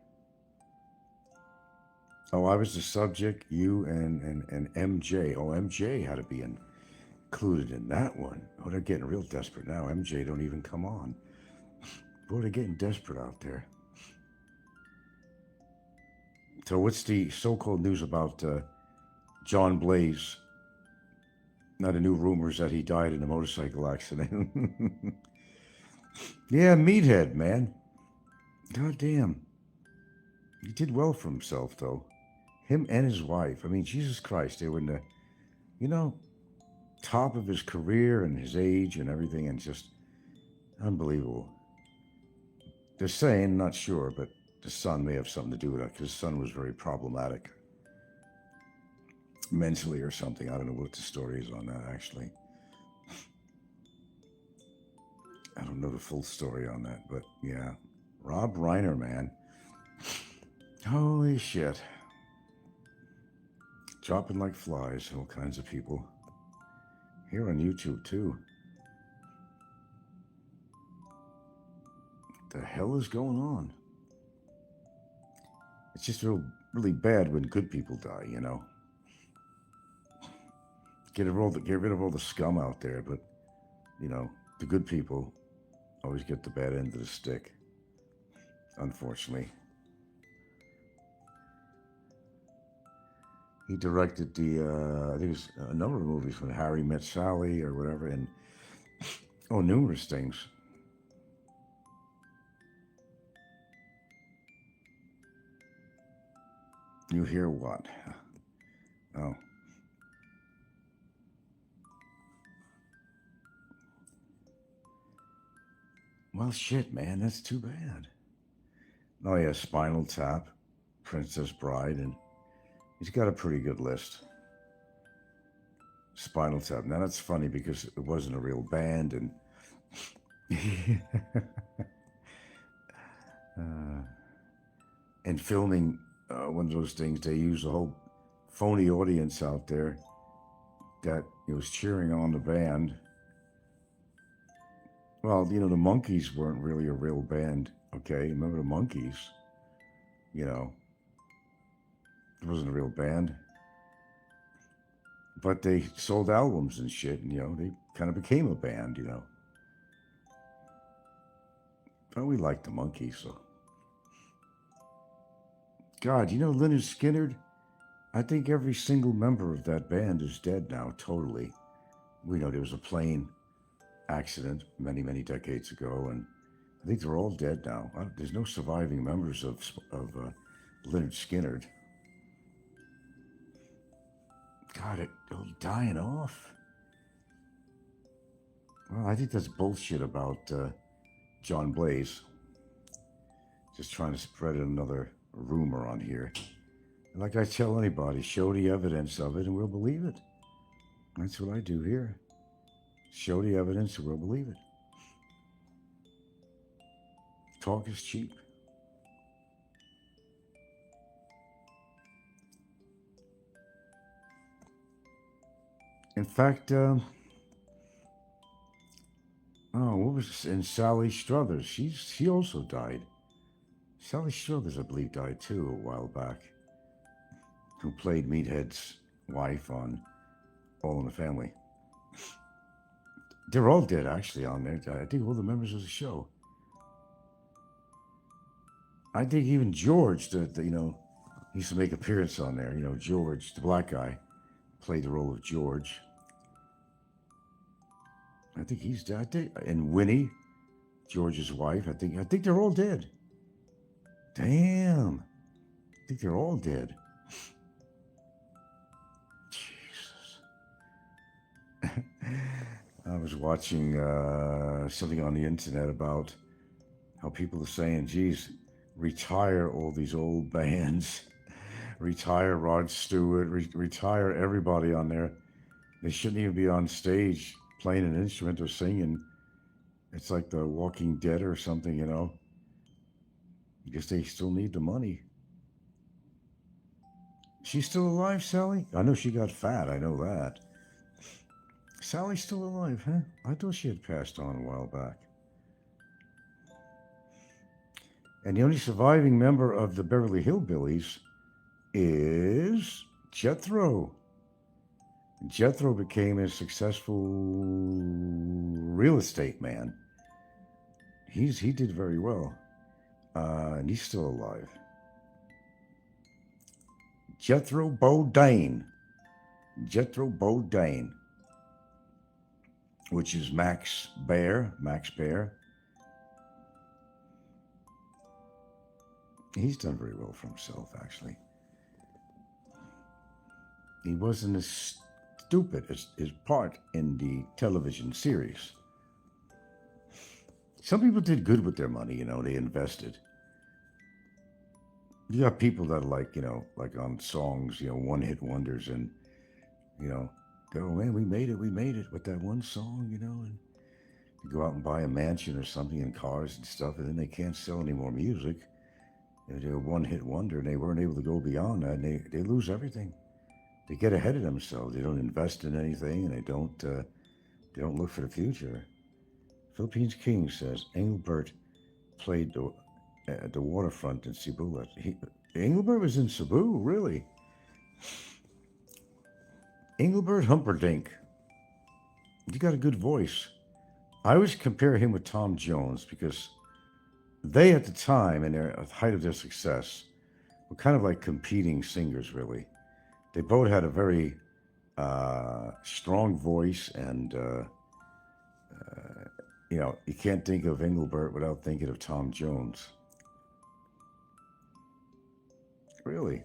Oh, I was the subject, you and MJ. Oh, MJ had to be included in that one. Oh, they're getting real desperate now. MJ don't even come on. Boy, they're getting desperate out there. So what's the so-called news about John Blaze? Now the new rumors that he died in a motorcycle accident. Yeah, Meathead, man. God damn. He did well for himself, though. Him and his wife. I mean, Jesus Christ, they were in the, you know, top of his career and his age and everything, and just unbelievable. They're saying, not sure, but the son may have something to do with that, because his son was very problematic. Mentally or something. I don't know what the story is on that, actually. I don't know the full story on that, but yeah. Rob Reiner, man. Holy shit. Dropping like flies, all kinds of people. Here on YouTube, too. What the hell is going on? It's just really bad when good people die, you know. Get rid of all the scum out there, but, you know, the good people always get the bad end of the stick, unfortunately. He directed I think it was a number of movies, when Harry Met Sally or whatever, and numerous things. You hear what? Oh. Well, shit, man, that's too bad. Oh, yeah, Spinal Tap, Princess Bride, and he's got a pretty good list. Spinal Tap. Now, that's funny because it wasn't a real band, and and filming one of those things, they used a whole phony audience out there that was cheering on the band. Well, the Monkees weren't really a real band, okay? Remember the Monkees? It wasn't a real band. But they sold albums and shit, and, they kind of became a band, But we liked the Monkees, so. God, Lynyrd Skynyrd? I think every single member of that band is dead now, totally. We know there was a plane accident many, many decades ago, and I think they're all dead now. There's no surviving members of Lynyrd Skynyrd. God, they're dying off. Well, I think that's bullshit about John Blaze. Just trying to spread another rumor on here. And like I tell anybody, show the evidence of it and we'll believe it. That's what I do here. Show the evidence and we'll believe it. Talk is cheap. In fact, what was this? And Sally Struthers, she also died. Sally Struthers, I believe, died too a while back. Who played Meathead's wife on All in the Family. They're all dead, actually, on there. I think all the members of the show. I think even George, he used to make appearance on there. George, the black guy, played the role of George. I think he's dead. And Winnie, George's wife, I think they're all dead. Damn. I think they're all dead. Jesus. I was watching something on the internet about how people are saying, geez, retire all these old bands. Retire Rod Stewart. Retire everybody on there. They shouldn't even be on stage playing an instrument or singing. It's like The Walking Dead or something, Because they still need the money. She's still alive, Sally? I know she got fat, I know that. Sally's still alive, huh? I thought she had passed on a while back. And the only surviving member of the Beverly Hillbillies is Jethro. Jethro became a successful real estate man. He did very well. And he's still alive. Jethro Bodine. Jethro Bodine. Which is Max Baer. He's done very well for himself, actually. He wasn't as stupid as his part in the television series. Some people did good with their money, they invested. You got people that are like on songs, one-hit wonders and, go, man, we made it with that one song, and you go out and buy a mansion or something and cars and stuff, and then they can't sell any more music. They're a one-hit wonder, and they weren't able to go beyond that, and they lose everything. They get ahead of themselves. They don't invest in anything, and they don't look for the future. Philippines King says Engelbert played at the waterfront in Cebu. Engelbert was in Cebu, really? Engelbert Humperdinck. You got a good voice. I always compare him with Tom Jones because they, at the time, and at the height of their success, were kind of like competing singers, really. They both had a very strong voice, and you can't think of Engelbert without thinking of Tom Jones. Really,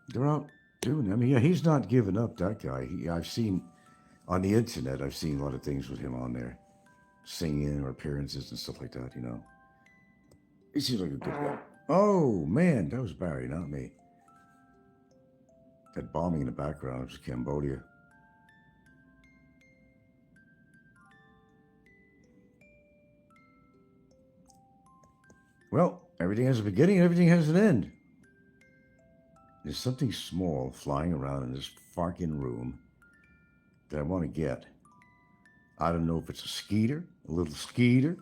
they're out doing. I mean, yeah, he's not giving up. That guy. I've seen on the internet. I've seen a lot of things with him on there, singing or appearances and stuff like that. He seems like a good guy. Oh man, that was Barry, not me. That bombing in the background was Cambodia. Well, everything has a beginning and everything has an end. There's something small flying around in this fucking room that I want to get. I don't know if it's a little skeeter.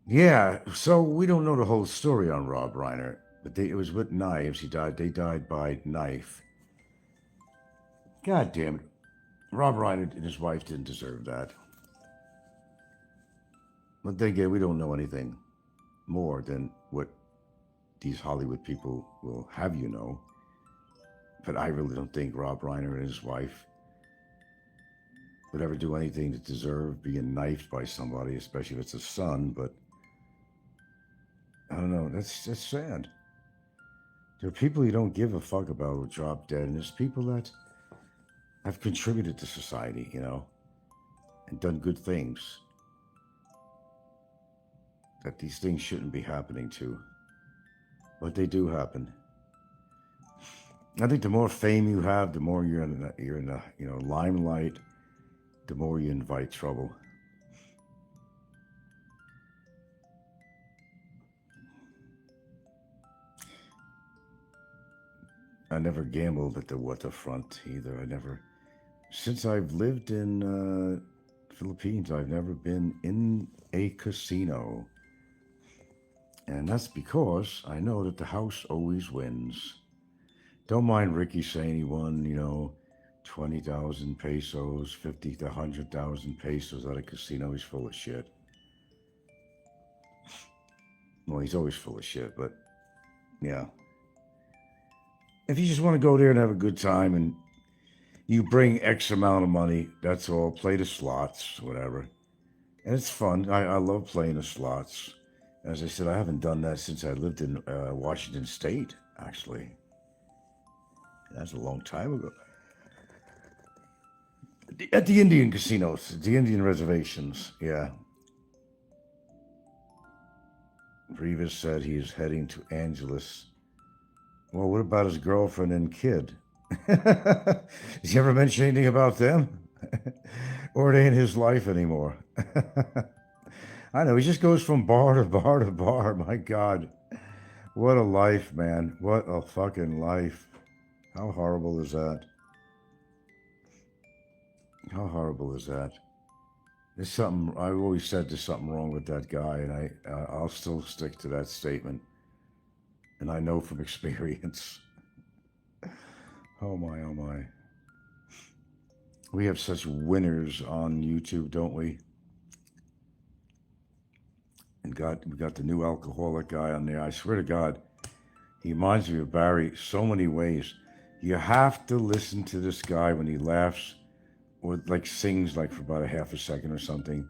Yeah, so we don't know the whole story on Rob Reiner, but it was with knives. They died by knife. God damn it. Rob Reiner and his wife didn't deserve that. But then again, we don't know anything more than what these Hollywood people will have you know. But I really don't think Rob Reiner and his wife would ever do anything to deserve being knifed by somebody, especially if it's a son. But I don't know. That's sad. There are people you don't give a fuck about who drop dead, and there's people that have contributed to society, and done good things that these things shouldn't be happening to, but they do happen. I think the more fame you have, the more you're in the limelight, the more you invite trouble. I never gambled at the waterfront either. Since I've lived in Philippines, I've never been in a casino. And that's because I know that the house always wins. Don't mind Ricky saying he won, 20,000 pesos, 50 to 100,000 pesos at a casino. He's full of shit. Well, he's always full of shit, but yeah. If you just want to go there and have a good time and you bring X amount of money, that's all. Play the slots, whatever. And it's fun. I love playing the slots. As I said, I haven't done that since I lived in Washington State, actually. That's a long time ago. At the Indian casinos, the Indian reservations, yeah. Rivas said he is heading to Angeles. Well, what about his girlfriend and kid? Has he ever mentioned anything about them? Or it ain't his life anymore? I know, he just goes from bar to bar to bar. My God. What a life, man. What a fucking life. How horrible is that? How horrible is that? There's something, I've always said there's something wrong with that guy, and I'll still stick to that statement. And I know from experience. Oh my, oh my. We have such winners on YouTube, don't we? And we got the new alcoholic guy on there. I swear to God, he reminds me of Barry so many ways. You have to listen to this guy when he laughs or sings for about a half a second or something.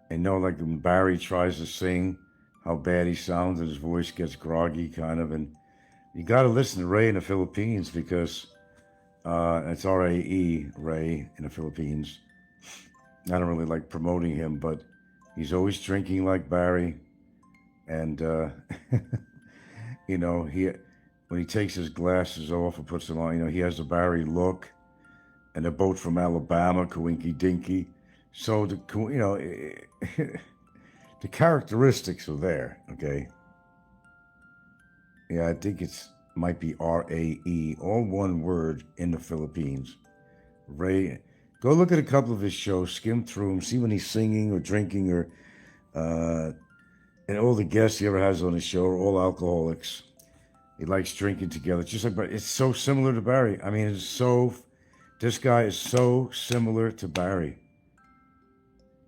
And when Barry tries to sing, how bad he sounds and his voice gets groggy kind of. And you got to listen to Ray in the Philippines because it's R-A-E, Ray in the Philippines. I don't really like promoting him, but he's always drinking like Barry. And, when he takes his glasses off and puts them on, he has the Barry look. And they're both from Alabama, Coinky Dinky. So, the characteristics are there, okay? Yeah, I think might be R-A-E, all one word in the Philippines. Ray, go look at a couple of his shows, skim through them, see when he's singing or drinking or, and all the guests he ever has on his show are all alcoholics. He likes drinking together, just like, but it's so similar to Barry. I mean, this guy is so similar to Barry.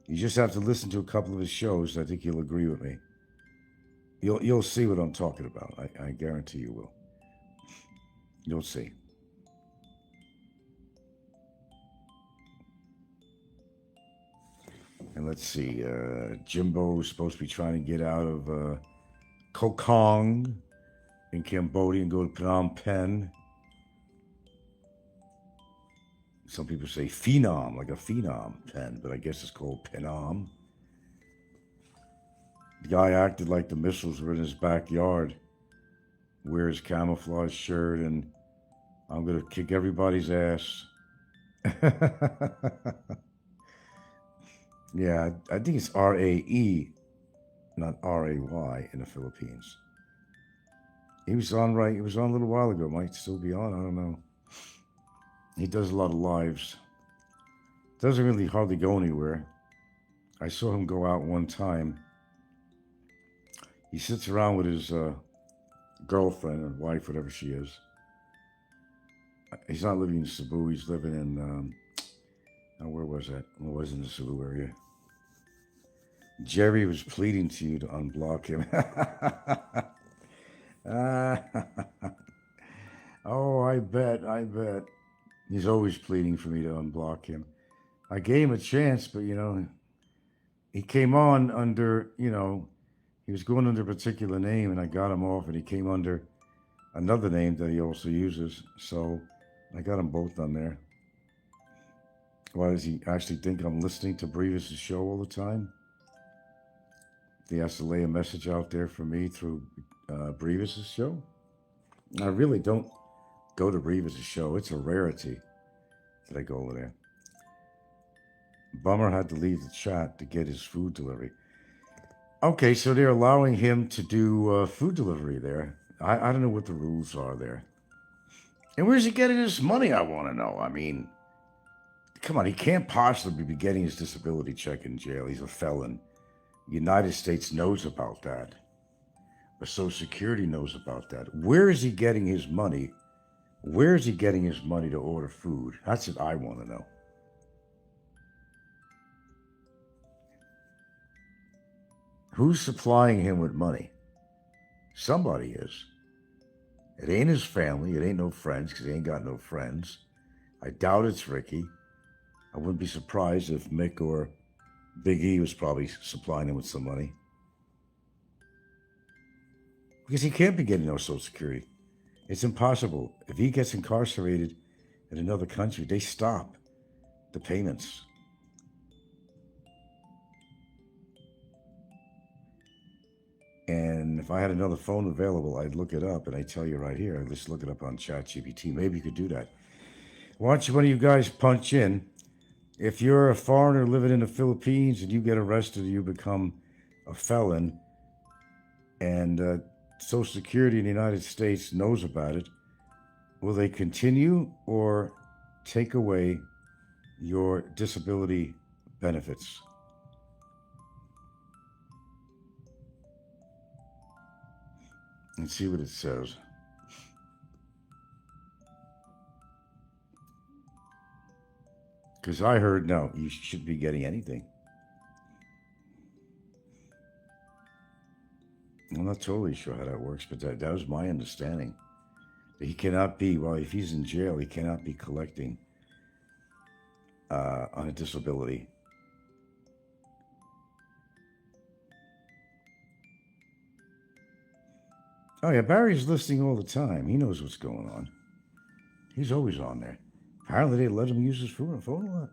You just have to listen to a couple of his shows. I think you'll agree with me. You'll see what I'm talking about. I guarantee you will. You'll see. And let's see. Jimbo is supposed to be trying to get out of Koh Kong in Cambodia and go to Phnom Penh. Some people say Phenom, like a Phenom Penh, but I guess it's called Phnom. The guy acted like the missiles were in his backyard. Wears camouflage shirt, and I'm gonna kick everybody's ass. Yeah, I think it's R-A-E, not R-A-Y in the Philippines. He was on a little while ago. Might still be on, I don't know. He does a lot of lives. Doesn't really hardly go anywhere. I saw him go out one time. He sits around with his girlfriend or wife, whatever she is. He's not living in Cebu. He's living in, where was that? It was in the Cebu area. Jerry was pleading to you to unblock him. Oh, I bet. He's always pleading for me to unblock him. I gave him a chance, but, he came on under, he was going under a particular name, and I got him off, and he came under another name that he also uses. So I got them both on there. Why does he actually think I'm listening to Brevis' show all the time? He has to lay a message out there for me through Brevis' show? I really don't go to Brevis' show. It's a rarity that I go over there. Bummer had to leave the chat to get his food delivery. Okay, so they're allowing him to do food delivery there. I don't know what the rules are there. And where's he getting his money, I want to know. I mean, come on, he can't possibly be getting his disability check in jail. He's a felon. The United States knows about that. But Social Security knows about that. Where is he getting his money? Where is he getting his money to order food? That's what I want to know. Who's supplying him with money? Somebody is. It ain't his family. It ain't no friends, because he ain't got no friends. I doubt it's Ricky. I wouldn't be surprised if Mick or Big E was probably supplying him with some money. Because he can't be getting no Social Security. It's impossible. If he gets incarcerated in another country, they stop the payments. And if I had another phone available, I'd look it up, and I tell you right here, let's look it up on ChatGPT. Maybe you could do that. Why don't you, one of you guys punch in? If you're a foreigner living in the Philippines and you get arrested, you become a felon, and Social Security in the United States knows about it, will they continue or take away your disability benefits? Let's see what it says. Because I heard, no, you shouldn't be getting anything. I'm not totally sure how that works, but that was my understanding. That he cannot be, well, if he's in jail, he cannot be collecting on a disability. Oh yeah, Barry's listening all the time. He knows what's going on. He's always on there. Apparently they let him use his phone a lot.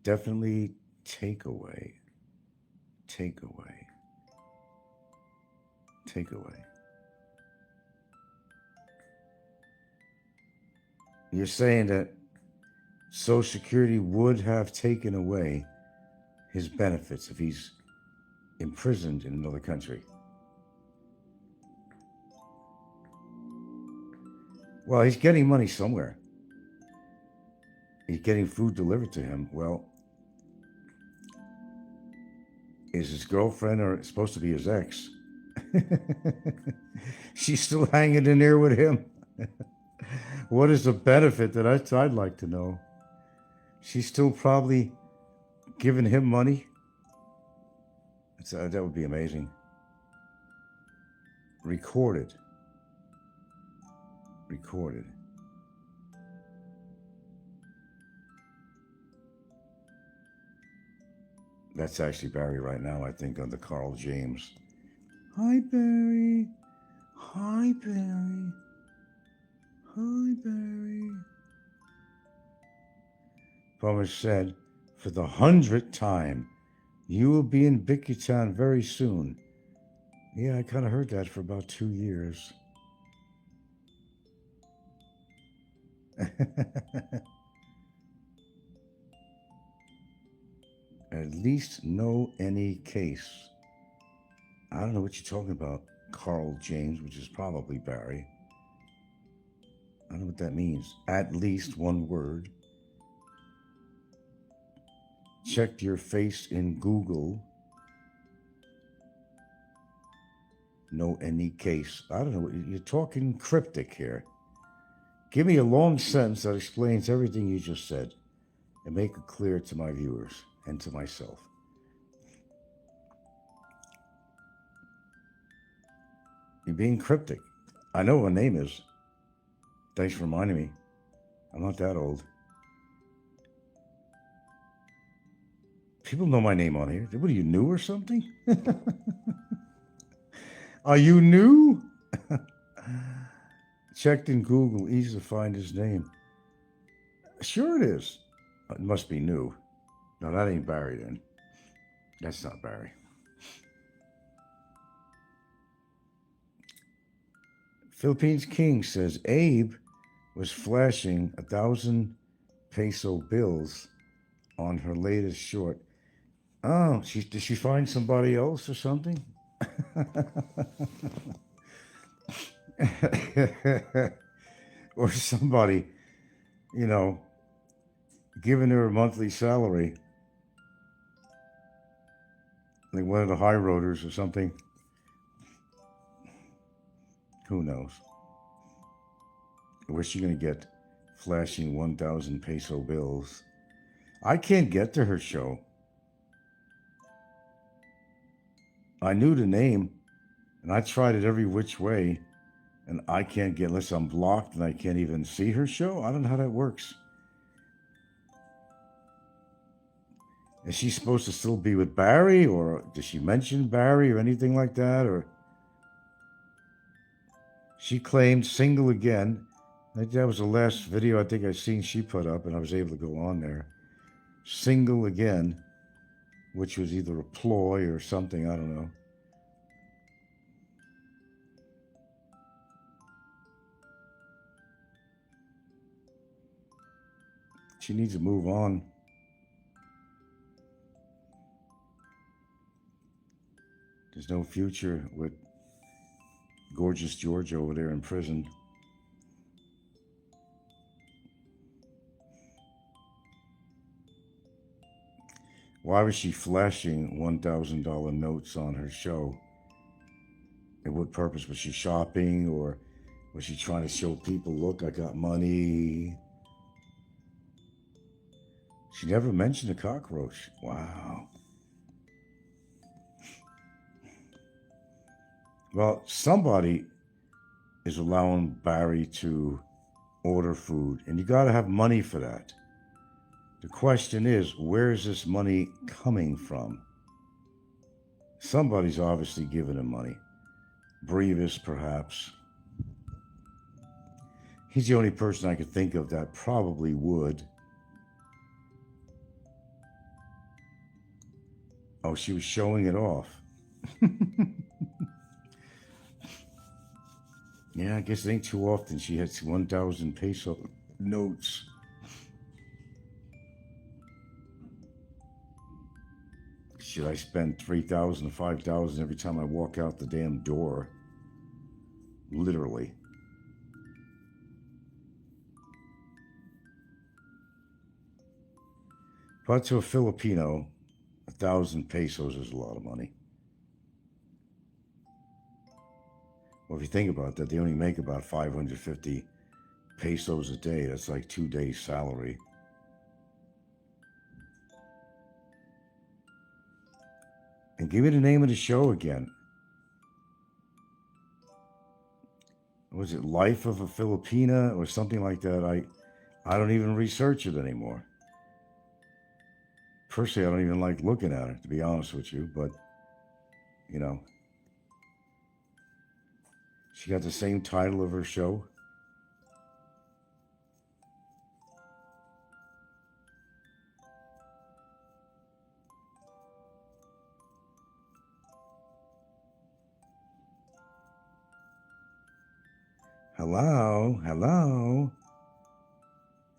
Definitely takeaway. You're saying that Social Security would have taken away his benefits if he's imprisoned in another country. Well, he's getting money somewhere. He's getting food delivered to him. Well, is his girlfriend or supposed to be his ex? She's still hanging in there with him. What is the benefit that I'd like to know? She's still probably giving him money. That would be amazing. Recorded. That's actually Barry right now, I think, on the Carl James. Hi, Barry. Hi, Barry. Hi, Barry. Bummer said, for the 100th time, you will be in Bickytown very soon. Yeah, I kind of heard that for about 2 years. At least know any case. I don't know what you're talking about, Carl James, which is probably Barry. I don't know what that means. At least one word. Checked your face in Google. Know any case. I don't know. You're talking cryptic here. Give me a long sentence that explains everything you just said and make it clear to my viewers and to myself. You're being cryptic. I know what her name is. Thanks for reminding me. I'm not that old. People know my name on here. What are you, new or something? Are you new? Checked in Google, easy to find his name. Sure it is. It must be new. No, that ain't Barry then. That's not Barry. Philippines King says Abe was flashing 1,000 peso bills on her latest short. Oh, did she find somebody else or something? Or somebody, you know, giving her a monthly salary. Like one of the high roaders or something. Who knows? Where's she going to get flashing 1,000 peso bills? I can't get to her show. I knew the name, and I tried it every which way, and I can't get, unless I'm blocked and I can't even see her show. I don't know how that works. Is she supposed to still be with Barry, or did she mention Barry or anything like that? Or she claimed single again. I think that was the last video I think I seen she put up, and I was able to go on there. Single again, which was either a ploy or something, I don't know. She needs to move on. There's no future with gorgeous George over there in prison. Why was she flashing $1,000 notes on her show? And what purpose? Was she shopping, or was she trying to show people, look, I got money? She never mentioned a cockroach. Wow. Well, somebody is allowing Barry to order food, and you got to have money for that. The question is, where is this money coming from? Somebody's obviously giving him money. Brevis, perhaps. He's the only person I could think of that probably would. Oh, she was showing it off. Yeah, I guess it ain't too often she has 1,000 peso notes. Should I spend 3,000 or 5,000 every time I walk out the damn door? Literally. But to a Filipino, 1,000 pesos is a lot of money. Well, if you think about that, they only make about 550 pesos a day. That's like 2 days' salary. And give me the name of the show again. Was it Life of a Filipina or something like that? I don't even research it anymore. Personally, I don't even like looking at it, to be honest with you, but, you know. She got the same title of her show. Hello, hello.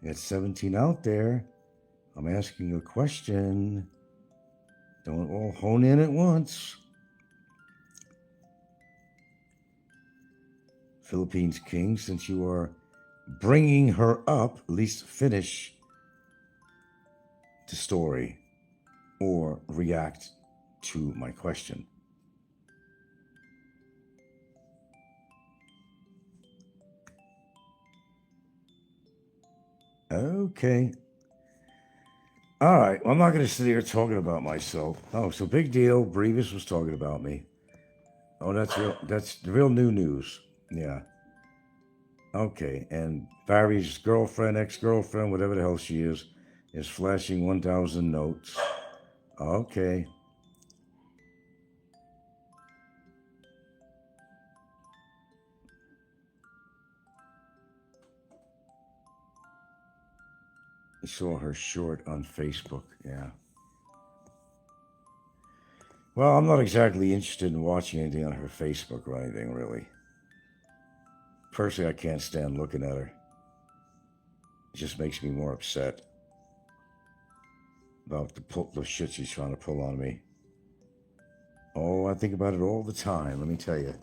Got 17 out there. I'm asking a question. Don't all hone in at once. Philippines King, since you are bringing her up, at least finish the story or react to my question. Okay. All right. Well, I'm not going to sit here talking about myself. Oh, so big deal. Brevis was talking about me. Oh, that's real. That's the real new news. Yeah. Okay. And Barry's girlfriend, ex-girlfriend, whatever the hell she is flashing 1,000 notes. Okay. I saw her short on Facebook. Yeah. Well, I'm not exactly interested in watching anything on her Facebook or anything, really. Personally, I can't stand looking at her. It just makes me more upset about the shit she's trying to pull on me. Oh, I think about it all the time, let me tell you.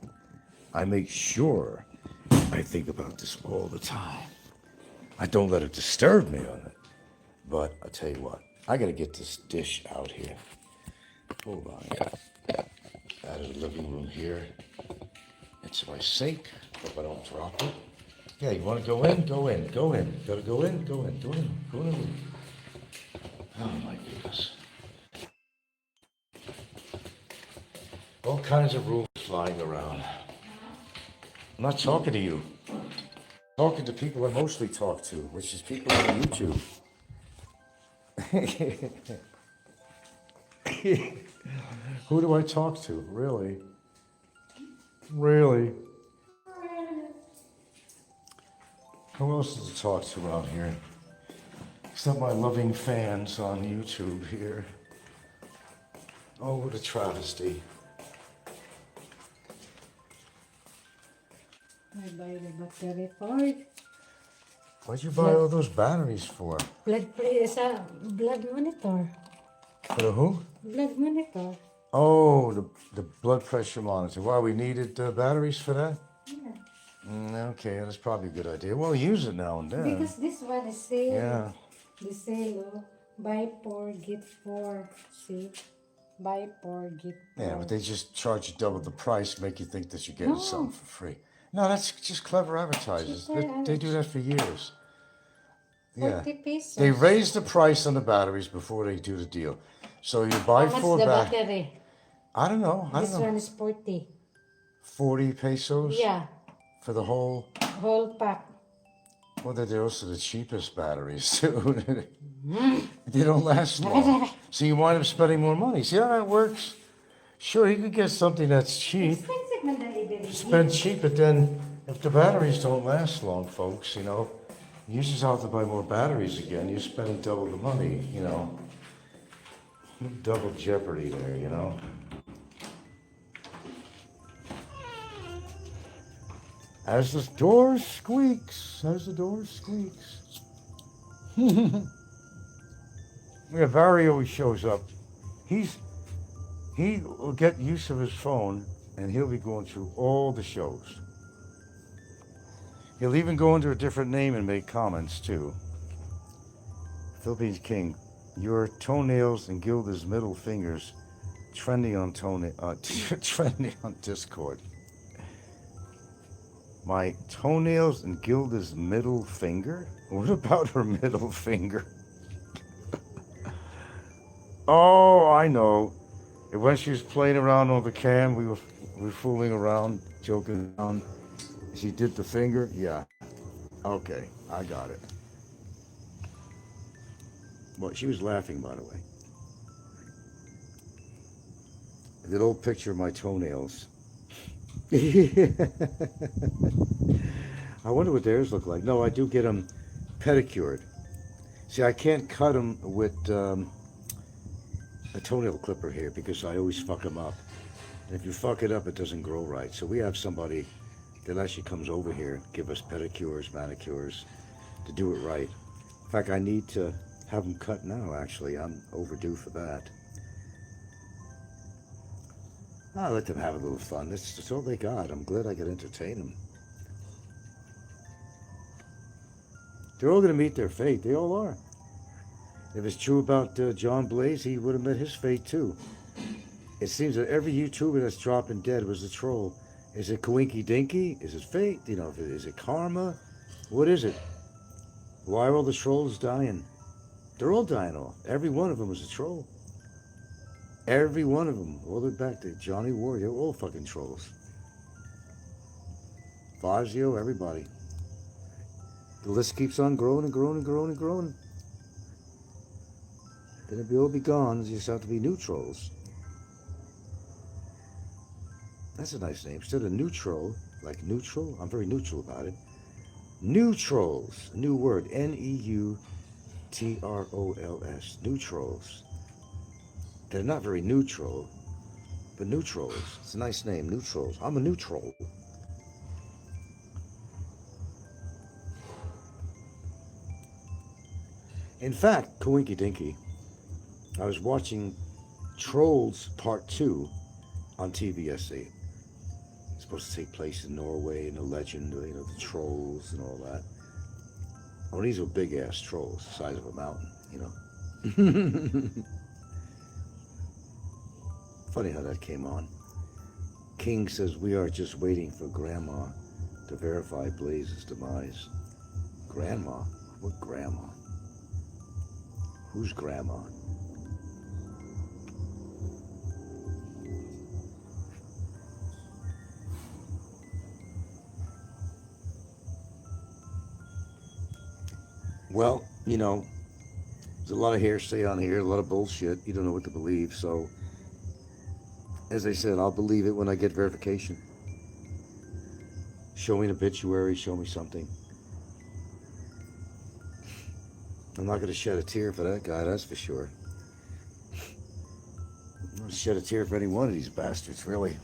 I make sure I think about this all the time. I don't let it disturb me on it. But I'll tell you what, I gotta get this dish out here. Hold on. Out of the living room here. It's my sink. Hope I don't drop it. Yeah, you want to go in? Go in. Go in. Gotta go in? Go in. Go in. Go in. Oh my goodness. All kinds of rules flying around. I'm not talking to you. I'm talking to people I mostly talk to, which is people on YouTube. Who do I talk to? Really? Really? Who else is to talk to around here? Except my loving fans on YouTube here. Oh, what a travesty. I buy the battery for it. What'd you buy all those batteries for? Blood monitor. For the who? Blood monitor. Oh, the blood pressure monitor. Wow, we needed batteries for that? Yeah. Okay, that's probably a good idea. Well, use it now and then. Because this one is sale. Yeah. The sale, buy 4, get 4. See? Buy 4, get 4. Yeah, but they just charge you double the price, make you think that you're getting something for free. No, that's just clever advertisers. They do that for years. 40 pesos. They raise the price on the batteries before they do the deal. So you buy How much 4 the batteries. battery? I don't know. This one is 40. 40 pesos? Yeah. For the whole pack. Well, they're also the cheapest batteries, too. They don't last long. So you wind up spending more money. See how that works? Sure, you could get something that's cheap. Spend cheap, but then if the batteries don't last long, folks, you know, you just have to buy more batteries again. You're spending double the money, you know. Double jeopardy there, you know. As the door squeaks, Yeah, Barry always shows up. He will get use of his phone, and he'll be going through all the shows. He'll even go under a different name and make comments, too. Philippines King, your toenails and Gilda's middle fingers trending on trending on Discord. My toenails and Gilda's middle finger? What about her middle finger? Oh, I know. And when she was playing around on the cam, we were fooling around, joking around. She did the finger. Yeah. Okay, I got it. Well, she was laughing, by the way. That old picture of my toenails. I wonder what theirs look like. No, I do get them pedicured. See, I can't cut them with a toenail clipper here because I always fuck them up. And if you fuck it up, it doesn't grow right. So we have somebody that actually comes over here, give us pedicures, manicures, to do it right. In fact, I need to have them cut now, actually. I'm overdue for that. I let them have a little fun. That's all they got. I'm glad I could entertain them. They're all going to meet their fate. They all are. If it's true about John Blaze, he would have met his fate too. It seems that every YouTuber that's dropping dead was a troll. Is it Coinky Dinky? Is it fate? You know, is it karma? What is it? Why are all the trolls dying? They're all dying off. Every one of them was a troll. Every one of them. All the way back to Johnny Ward. They're all fucking trolls. Fazio, everybody. The list keeps on growing and growing and growing and growing. Then it'll all be gone. You just have to be new trolls. That's a nice name. Instead of neutral, like neutral, I'm very neutral about it. New trolls. New word. Neutrals. New trolls. They're not very neutral, but neutrals. It's a nice name. Neutrals. I'm a neutral. In fact, Coinky Dinky, I was watching Trolls Part 2 on TVSC. It's supposed to take place in Norway and the legend, you know, the trolls and all that. Oh, these were big ass trolls, the size of a mountain, you know. Funny how that came on. King says we are just waiting for Grandma to verify Blaze's demise. Grandma? What Grandma? Who's Grandma? Well, you know, there's a lot of hearsay on here, a lot of bullshit. You don't know what to believe, so as I said, I'll believe it when I get verification. Show me an obituary, show me something. I'm not going to shed a tear for that guy, that's for sure. I'm going to shed a tear for any one of these bastards, really.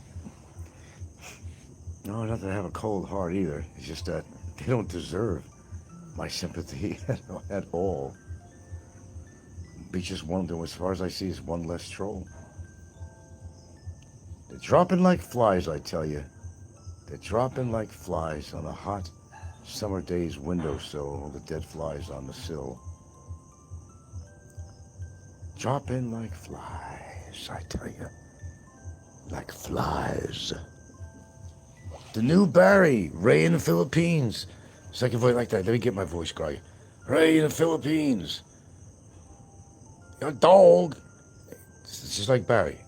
No, not that I have a cold heart either. It's just that they don't deserve my sympathy at all. Be just one of them, as far as I see, is one less troll. They're dropping like flies, I tell you. They're dropping like flies on a hot summer day's windowsill, all the dead flies on the sill. Dropping like flies, I tell you. Like flies. The new Barry, Ray in the Philippines. Second voice like that. Let me get my voice cry. Ray in the Philippines. Your dog. It's just like Barry.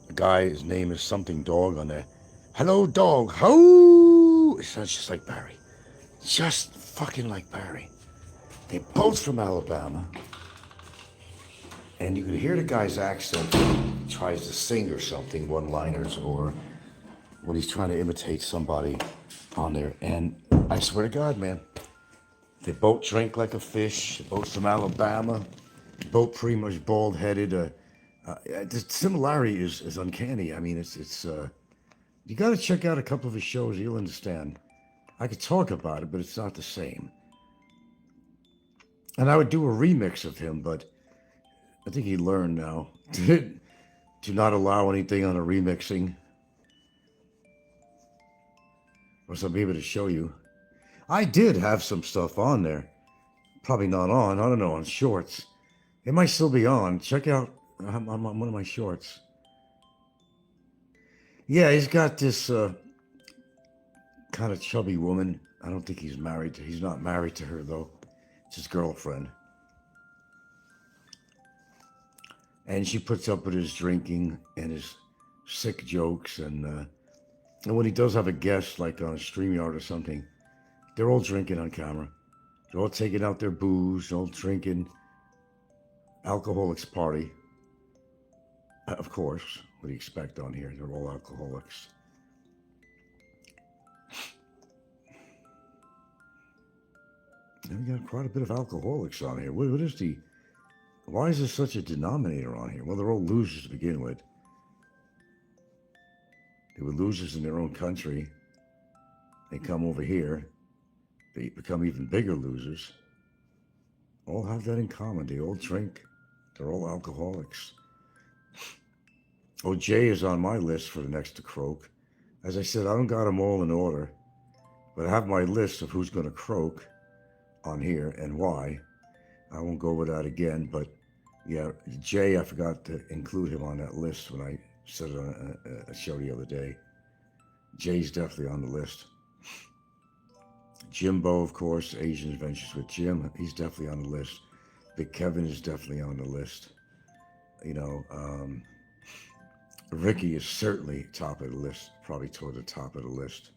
The guy, his name is something dog on there. Hello, dog. Ho! It sounds just like Barry. Just fucking like Barry. They're both from Alabama. And you can hear the guy's accent when he tries to sing or something, one-liners, or when he's trying to imitate somebody on there. And I swear to God, man, they both drink like a fish. They're both from Alabama. Both pretty much bald-headed. The similarity is uncanny. I mean, it's you got to check out a couple of his shows. You'll understand. I could talk about it, but it's not the same. And I would do a remix of him, but I think he learned now to not allow anything on a remixing. Or some people to show you. I did have some stuff on there. Probably not on. I don't know, on shorts. It might still be on. Check out on one of my shorts. Yeah, he's got this kind of chubby woman. I don't think he's married to. He's not married to her, though. It's his girlfriend. And she puts up with his drinking and his sick jokes. And when he does have a guest, like on a StreamYard or something, they're all drinking on camera. They're all taking out their booze, they're all drinking. Alcoholics party. Of course, what do you expect on here? They're all alcoholics. And we got quite a bit of alcoholics on here. What is the... Why is there such a denominator on here? Well, they're all losers to begin with. They were losers in their own country. They come over here. They become even bigger losers. All have that in common. They all drink. They're all alcoholics. Oh, Jay is on my list for the next to croak. As I said, I don't got them all in order, but I have my list of who's going to croak on here and why. I won't go over that again, but yeah, Jay, I forgot to include him on that list when I said it on a show the other day. Jay's definitely on the list. Jimbo, of course, Asian Adventures with Jim, he's definitely on the list. Big Kevin is definitely on the list. You know, Ricky is certainly top of the list, probably toward the top of the list.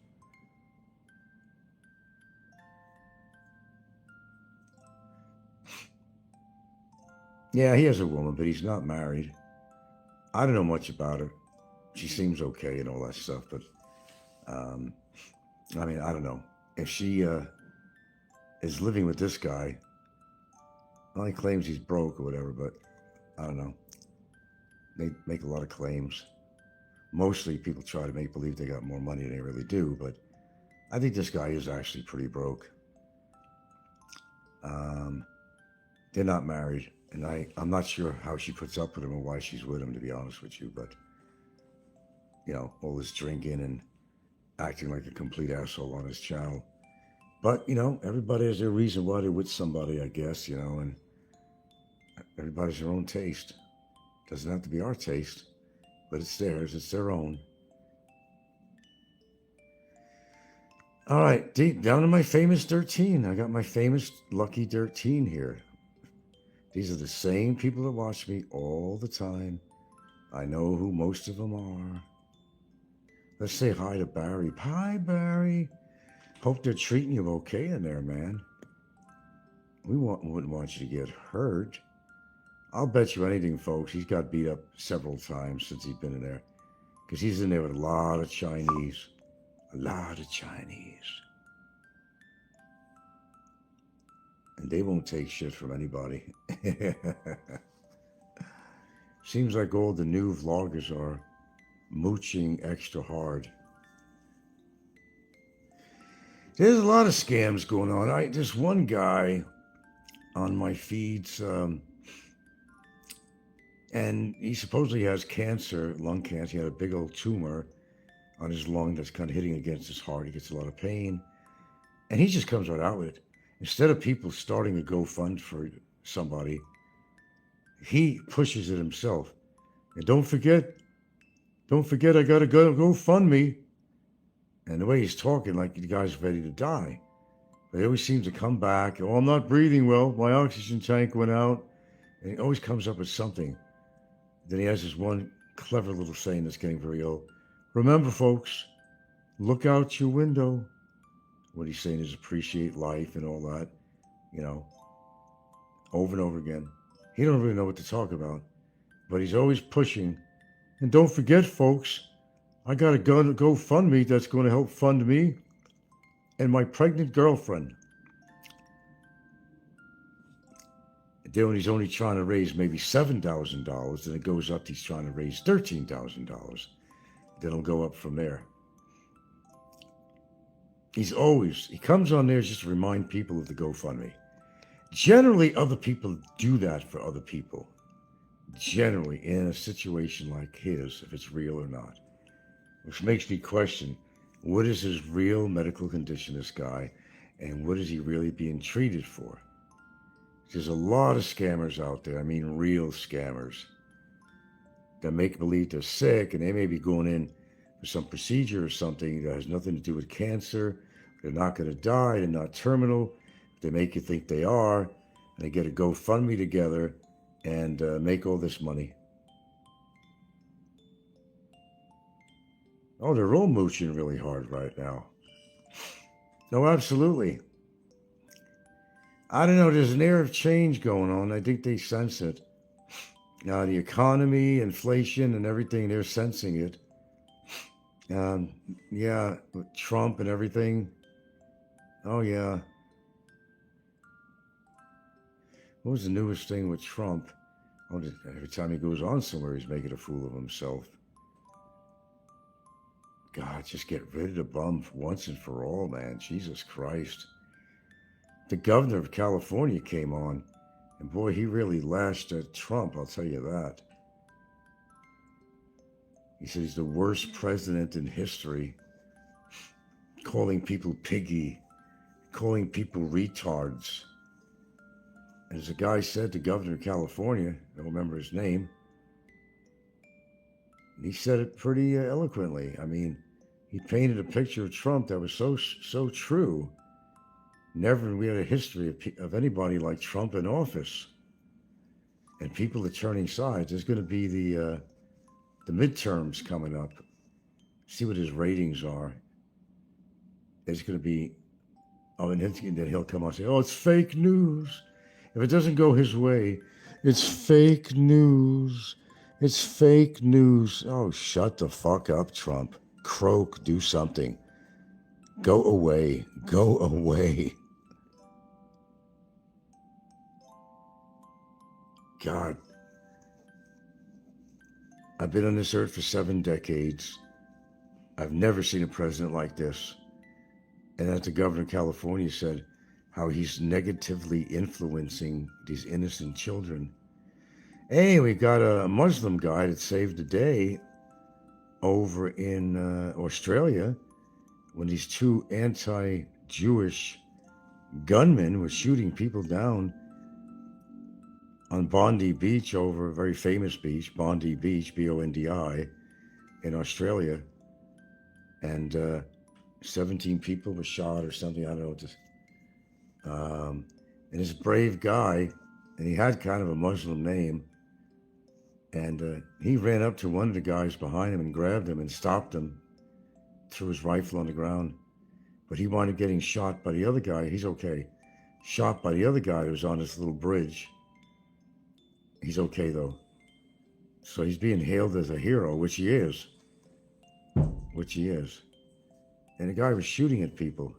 Yeah, he has a woman, but he's not married. I don't know much about her. She seems okay and all that stuff, but I mean, I don't know. If she is living with this guy, well, he claims he's broke or whatever, but I don't know. They make a lot of claims. Mostly people try to make believe they got more money than they really do, but I think this guy is actually pretty broke. They're not married, and I'm not sure how she puts up with him or why she's with him, to be honest with you, but, you know, all this drinking and acting like a complete asshole on his channel. But, you know, everybody has their reason why they're with somebody, I guess, you know, and everybody's their own taste. Doesn't have to be our taste, but it's theirs. It's their own. All right, deep down to my famous 13. I got my famous lucky 13 here. These are the same people that watch me all the time. I know who most of them are. Let's say hi to Barry. Hi, Barry. Hope they're treating you okay in there, man. We wouldn't want you to get hurt. I'll bet you anything, folks. He's got beat up several times since he's been in there. Because he's in there with a lot of Chinese. A lot of Chinese. And they won't take shit from anybody. Seems like all the new vloggers are mooching extra hard. There's a lot of scams going on. There's one guy on my feeds, and he supposedly has cancer, lung cancer. He had a big old tumor on his lung that's kind of hitting against his heart. He gets a lot of pain. And he just comes right out with it. Instead of people starting a GoFund for somebody, he pushes it himself. And don't forget, I got to go GoFundMe. And the way he's talking, like the guy's ready to die. But he always seems to come back. Oh, I'm not breathing well. My oxygen tank went out. And he always comes up with something. Then he has this one clever little saying that's getting very old. Remember, folks, look out your window. What he's saying is appreciate life and all that, you know, over and over again. He don't really know what to talk about, but he's always pushing. And don't forget, folks, I got a GoFundMe that's going to help fund me and my pregnant girlfriend. And then when he's only trying to raise maybe $7,000, then it goes up, he's trying to raise $13,000. Then it'll go up from there. He comes on there just to remind people of the GoFundMe. Generally, other people do that for other people. Generally, in a situation like his, if it's real or not. Which makes me question, what is his real medical condition, this guy, and what is he really being treated for? There's a lot of scammers out there, I mean real scammers, that make believe they're sick, and they may be going in for some procedure or something that has nothing to do with cancer. They're not going to die, they're not terminal. They make you think they are, and they get a GoFundMe together and make all this money. Oh, they're all mooching really hard right now. No, absolutely. I don't know. There's an air of change going on. I think they sense it. Now, the economy, inflation, and everything, they're sensing it. Yeah, with Trump and everything. Oh, yeah. What was the newest thing with Trump? Oh, every time he goes on somewhere, he's making a fool of himself. God, just get rid of the bum once and for all, man. Jesus Christ. The governor of California came on, and boy, he really lashed at Trump, I'll tell you that. He said he's the worst president in history, calling people piggy, calling people retards. And as a guy said, the governor of California, I don't remember his name, he said it pretty eloquently. I mean, he painted a picture of Trump that was so true. Never we had a history of anybody like Trump in office. And people are turning sides. There's going to be the midterms coming up. See what his ratings are. There's going to be, and then he'll come out and say, oh, it's fake news. If it doesn't go his way, it's fake news. It's fake news. Oh, shut the fuck up, Trump. Croak, do something. Go away. Go away. God. I've been on this earth for 7 decades. I've never seen a president like this. And as the governor of California said, how he's negatively influencing these innocent children. Hey, we got a Muslim guy that saved the day over in Australia when these 2 anti-Jewish gunmen were shooting people down on Bondi Beach, over a very famous beach, Bondi Beach, B-O-N-D-I, in Australia. And 17 people were shot or something. I don't know what this. And this brave guy, and he had kind of a Muslim name, and he ran up to one of the guys behind him and grabbed him and stopped him, threw his rifle on the ground. But he wound up getting shot by the other guy. He's okay. Shot by the other guy who was on this little bridge. He's okay, though. So he's being hailed as a hero, which he is. Which he is. And the guy was shooting at people.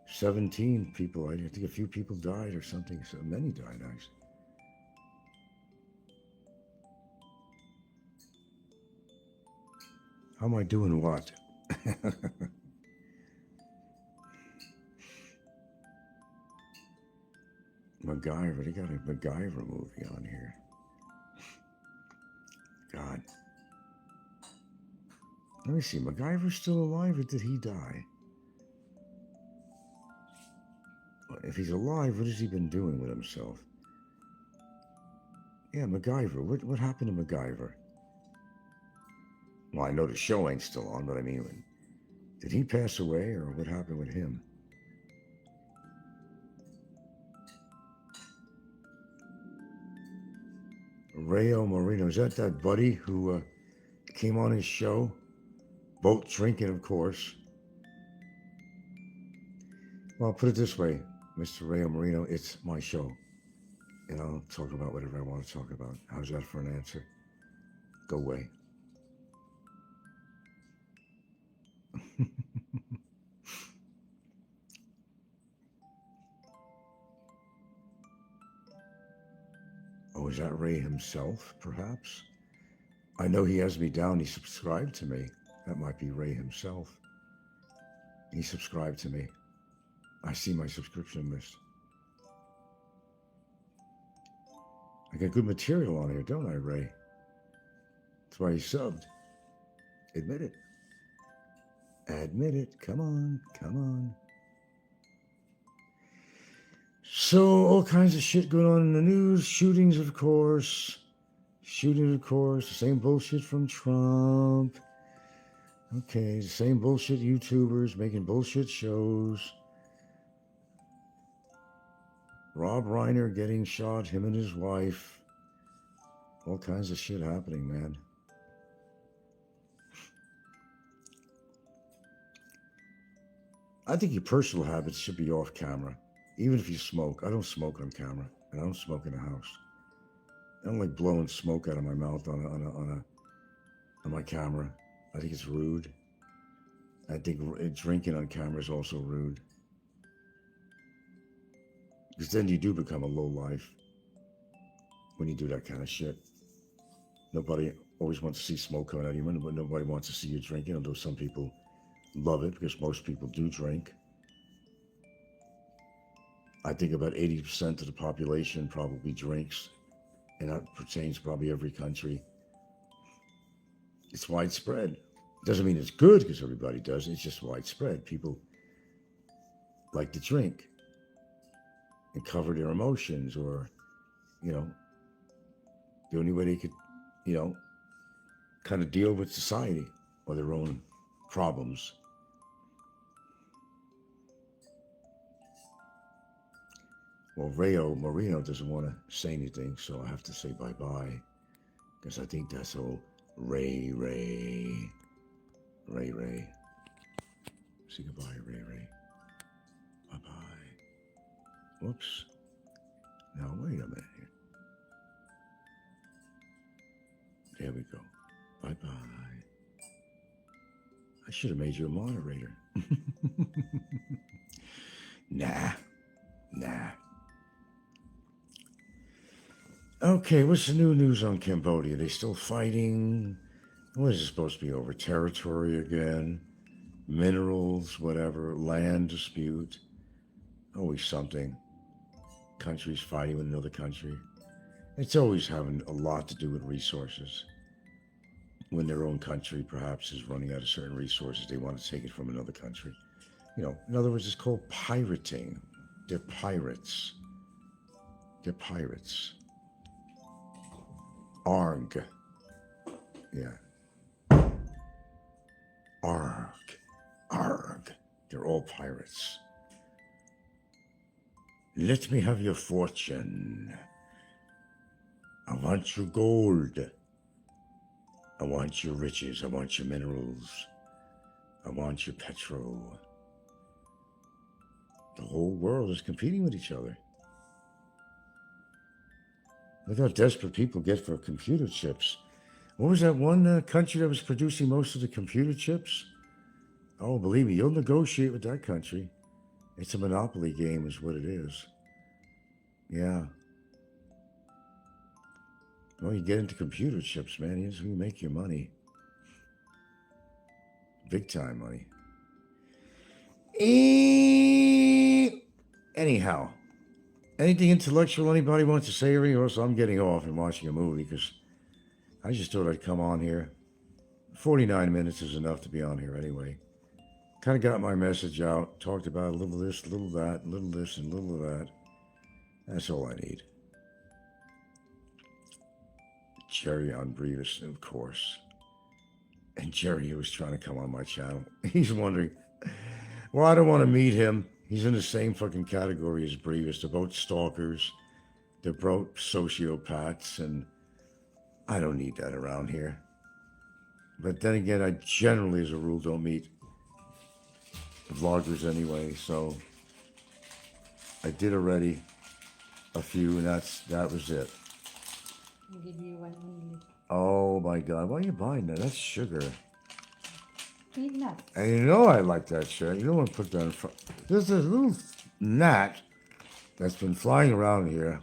17 people. I think a few people died or something. So many died, actually. How am I doing what? MacGyver. They got a MacGyver movie on here. God. Let me see. MacGyver's still alive or did he die? If he's alive, what has he been doing with himself? Yeah, MacGyver. What happened to MacGyver? Well, I know the show ain't still on, but I mean, did he pass away or what happened with him? Rayo Marino, is that buddy who came on his show? Boat drinking, of course. Well, I'll put it this way, Mr. Rayo Marino, it's my show. And I'll talk about whatever I want to talk about. How's that for an answer? Go away. Oh, is that Ray himself, perhaps? I know he has me down. He subscribed to me. That might be Ray himself. He subscribed to me. I see my subscription list. I got good material on here, don't I, Ray? That's why he subbed. Admit it. Admit it. Come on. Come on. So, all kinds of shit going on in the news. Shootings, of course. Shootings, of course. The same bullshit from Trump. Okay, the same bullshit YouTubers making bullshit shows. Rob Reiner getting shot, him and his wife. All kinds of shit happening, man. I think your personal habits should be off camera. Even if you smoke. I don't smoke on camera, and I don't smoke in the house. I don't like blowing smoke out of my mouth on my camera. I think it's rude. I think drinking on camera is also rude. Because then you do become a lowlife when you do that kind of shit. Nobody always wants to see smoke coming out of your window, but nobody wants to see you drinking, although some people love it because most people do drink. I think about 80% of the population probably drinks, and that pertains to probably every country. It's widespread. Doesn't mean it's good because everybody does. It's just widespread. People like to drink and cover their emotions, or, you know, the only way they could, you know, kind of deal with society or their own problems. Well, Rayo Marino doesn't want to say anything, so I have to say bye-bye, because I think that's all Ray. Say goodbye, Ray. Bye-bye. Whoops. Now, wait a minute here. There we go. Bye-bye. I should have made you a moderator. Nah. Okay, what's the new news on Cambodia? They still fighting? What is it supposed to be over? Territory again? Minerals, whatever, land dispute? Always something. Countries fighting with another country. It's always having a lot to do with resources. When their own country perhaps is running out of certain resources, they want to take it from another country. You know, in other words, it's called pirating. They're pirates. Arg. Yeah. Arg. They're all pirates. Let me have your fortune. I want your gold. I want your riches. I want your minerals. I want your petrol. The whole world is competing with each other. Look how desperate people get for computer chips. What was that one country that was producing most of the computer chips? Oh, believe me, you'll negotiate with that country. It's a monopoly game is what it is. Yeah. Well, you get into computer chips, man. Here's where you make your money. Big time money. Anyhow. Anything intellectual anybody wants to say, or else I'm getting off and watching a movie, because I just thought I'd come on here. 49 minutes is enough to be on here anyway. Kind of got my message out, talked about a little this, a little that, a little this, and a little that. That's all I need. Jerry on Brevis, of course. And Jerry was trying to come on my channel. He's wondering, well, I don't want to meet him. He's in the same fucking category as Brevis. They're both stalkers. They're both sociopaths, and I don't need that around here. But then again, I generally, as a rule, don't meet vloggers anyway, so I did already a few, and that was it. I'll give you one only. Oh my God, why are you buying that? That's sugar. Eat nuts. And you know I like that shit. You don't want to put that in front. There's a little gnat that's been flying around here.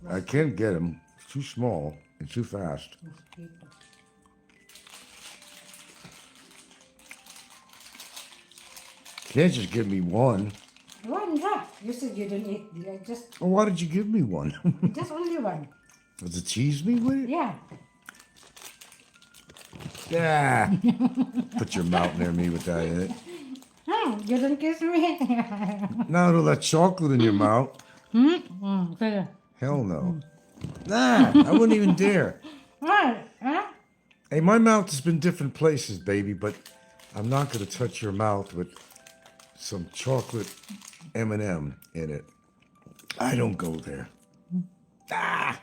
I can't get him. It's too small and too fast. Can't just give me one. One drop. You said you didn't eat. Just. Well, why did you give me one? Just only one. Was it tease me with it? Yeah. Yeah. Put your mouth near me with that in it. Oh, you didn't kiss me. Now all that chocolate in your mouth. Okay. Hell no. Nah, I wouldn't even dare. What? Huh? Hey, my mouth has been different places, baby, but I'm not going to touch your mouth with some chocolate M&M in it. I don't go there. Ah.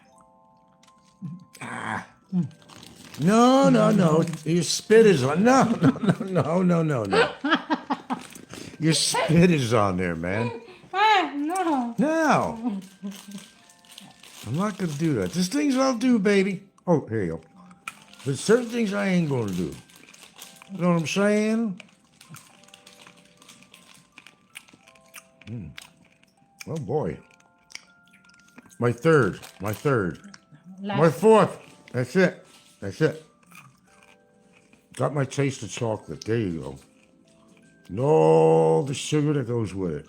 No. Your spit is on. No. Your spit is on there, man. No. No. I'm not going to do that. There's things I'll do, baby. Oh, here you go. There's certain things I ain't going to do. You know what I'm saying? Oh, boy. My third. My fourth. That's it. Got my taste of chocolate. There you go. And all the sugar that goes with it.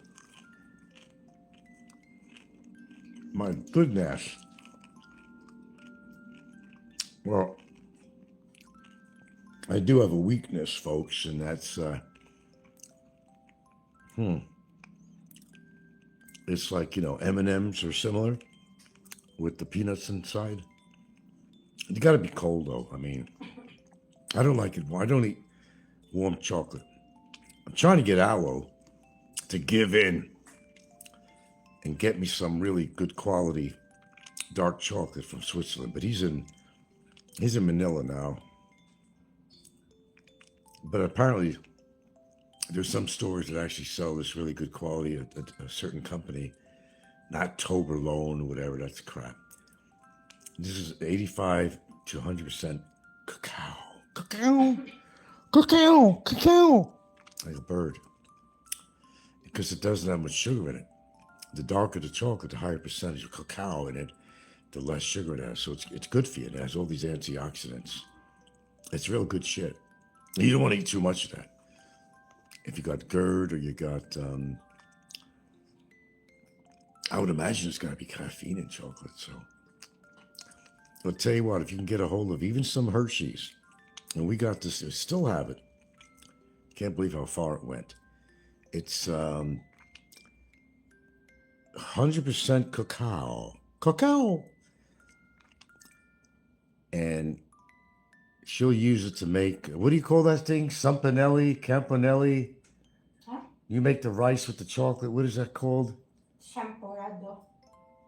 My goodness. Well, I do have a weakness, folks, and that's, it's like, M&Ms are similar with the peanuts inside. You got to be cold, though. I mean, I don't like it. I don't eat warm chocolate. I'm trying to get Aloe to give in and get me some really good quality dark chocolate from Switzerland, but he's in Manila now. But apparently, there's some stores that actually sell this really good quality at a certain company, not Toblerone or whatever. That's crap. This is 85 to 100% cacao, like a bird, because it doesn't have much sugar in it. The darker the chocolate, the higher percentage of cacao in it, the less sugar it has. So it's good for you. It has all these antioxidants. It's real good shit. You don't want to eat too much of that. If you got GERD or you got, I would imagine it's got to be caffeine in chocolate. So I'll tell you what, if you can get a hold of even some Hershey's, and we got this, still have it. Can't believe how far it went. It's 100% cacao. And she'll use it to make, what do you call that thing? Campanelli? Huh? You make the rice with the chocolate. What is that called? Champorado.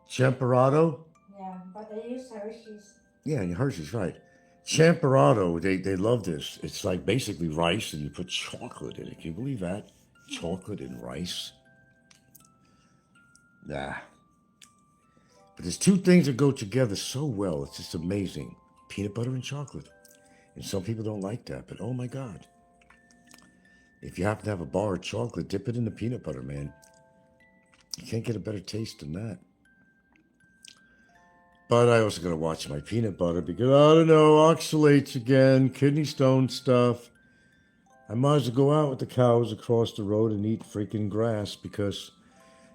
Champorado? Yeah, but I use Hershey's. Yeah, Hershey's, right. Champorado, they love this. It's like basically rice and you put chocolate in it. Can you believe that? Chocolate and rice? Nah. But there's two things that go together so well. It's just amazing. Peanut butter and chocolate. And some people don't like that, but oh my God. If you happen to have a bar of chocolate, dip it in the peanut butter, man. You can't get a better taste than that. But I also got to watch my peanut butter because, I don't know, oxalates again, kidney stone stuff. I might as well go out with the cows across the road and eat freaking grass because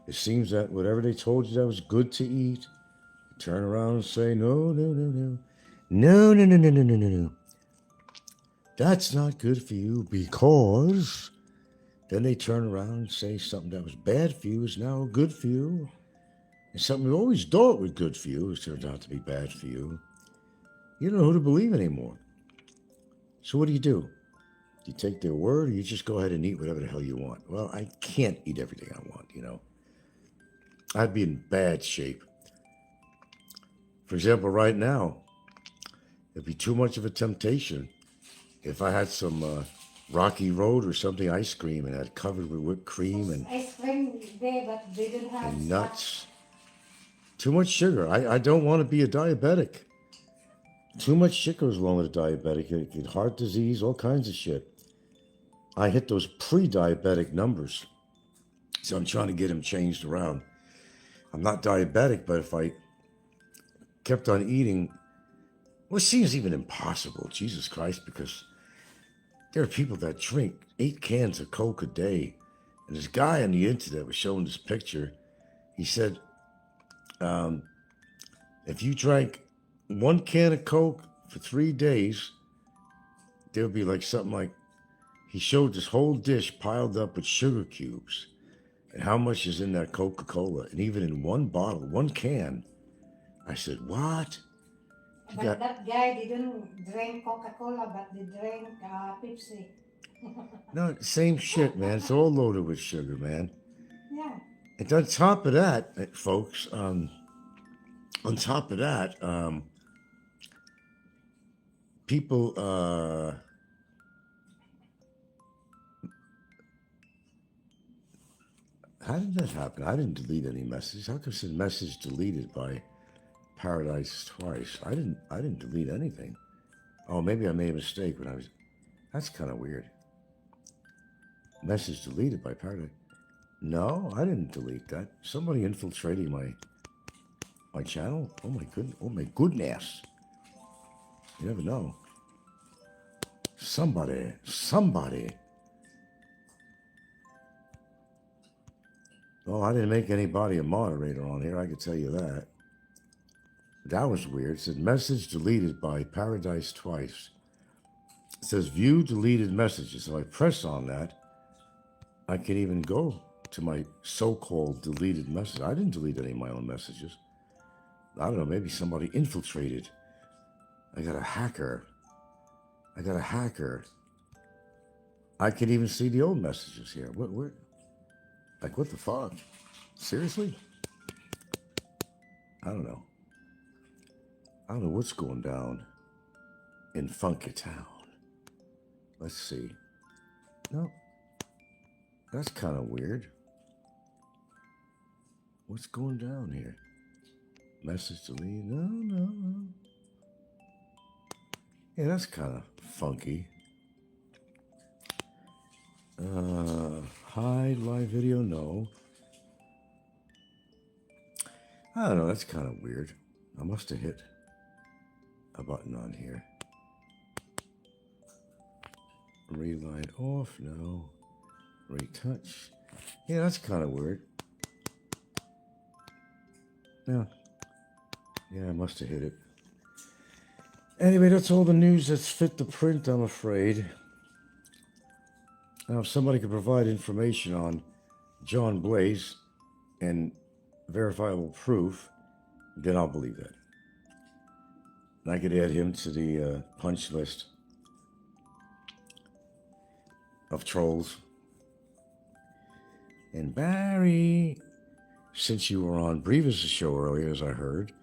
it seems that whatever they told you that was good to eat, you turn around and say, no. No. That's not good for you because then they turn around and say something that was bad for you is now good for you. And something you always thought was good for you turns out to be bad for you. You don't know who to believe anymore. So what do? You take their word or you just go ahead and eat whatever the hell you want? Well, I can't eat everything I want, I'd be in bad shape. For example, right now, it'd be too much of a temptation if I had some Rocky Road or something ice cream and had covered with whipped cream and Ice cream there, but they didn't have and nuts. Too much sugar. I don't want to be a diabetic. Too much sugar is along with a diabetic. You get heart disease, all kinds of shit. I hit those pre-diabetic numbers. So I'm trying to get them changed around. I'm not diabetic, but if I kept on eating, well, it seems even impossible, Jesus Christ, because there are people that drink 8 cans of Coke a day. And this guy on the internet was showing this picture. He said, if you drank 1 can of Coke for 3 days, there would be like something like, he showed this whole dish piled up with sugar cubes and how much is in that Coca-Cola. And even in one bottle, 1 can, I said, what? But that guy didn't drink Coca-Cola, but they drank Pepsi. No, same shit, man. It's all loaded with sugar, man. Yeah. And on top of that, folks, people, How did that happen? I didn't delete any messages. How come it said message deleted by Paradise Twice? I didn't delete anything. Oh, maybe I made a mistake when I was. That's kind of weird. Message deleted by Paradise. No, I didn't delete that. Somebody infiltrating my channel. Oh my goodness. You never know. Somebody. Oh, I didn't make anybody a moderator on here, I can tell you that. That was weird. It said message deleted by Paradise Twice. It says view deleted messages. So I press on that. I can even go to my so-called deleted message. I didn't delete any of my own messages. I don't know, maybe somebody infiltrated. I got a hacker. I can even see the old messages here. What? Like, what the fuck? Seriously? I don't know. I don't know what's going down in Funky Town. Let's see. No. That's kind of weird. What's going down here? Message deleted? No. Yeah, that's kind of funky. Hide live video? No. I don't know, that's kind of weird. I must have hit a button on here. Relight off? No. Retouch? Yeah, that's kind of weird. Yeah, I must have hit it. Anyway, that's all the news that's fit to print, I'm afraid. Now, if somebody could provide information on John Blaze and verifiable proof, then I'll believe that. And I could add him to the punch list of trolls. And Barry, since you were on Brevis' show earlier, as I heard,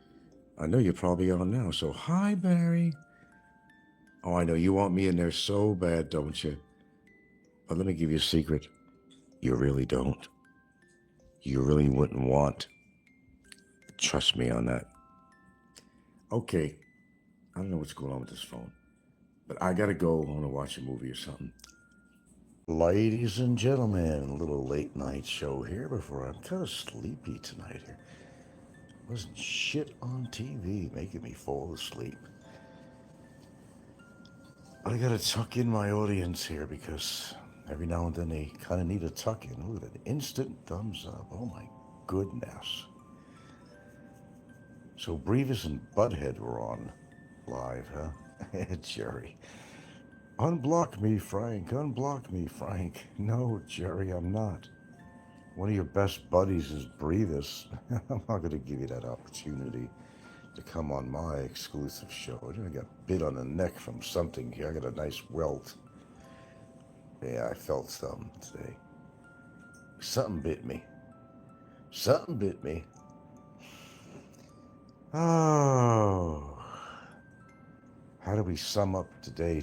I know you're probably on now. So, hi, Barry. Oh, I know you want me in there so bad, don't you? But let me give you a secret. You really don't. You really wouldn't want. Trust me on that. Okay. I don't know what's going on with this phone. But I gotta go. I want to watch a movie or something. Ladies and gentlemen, a little late night show here before I'm kind of sleepy tonight here. Wasn't shit on TV making me fall asleep. I gotta tuck in my audience here because every now and then they kind of need a tuck in. Look at an instant thumbs up. Oh my goodness. So Brevis and Butthead were on live, huh? Jerry. Unblock me, Frank. Unblock me, Frank. No, Jerry, I'm not. One of your best buddies is Brevis. I'm not going to give you that opportunity to come on my exclusive show. I got bit on the neck from something here. I got a nice welt. Yeah, I felt something today. Something bit me. Oh. How do we sum up today?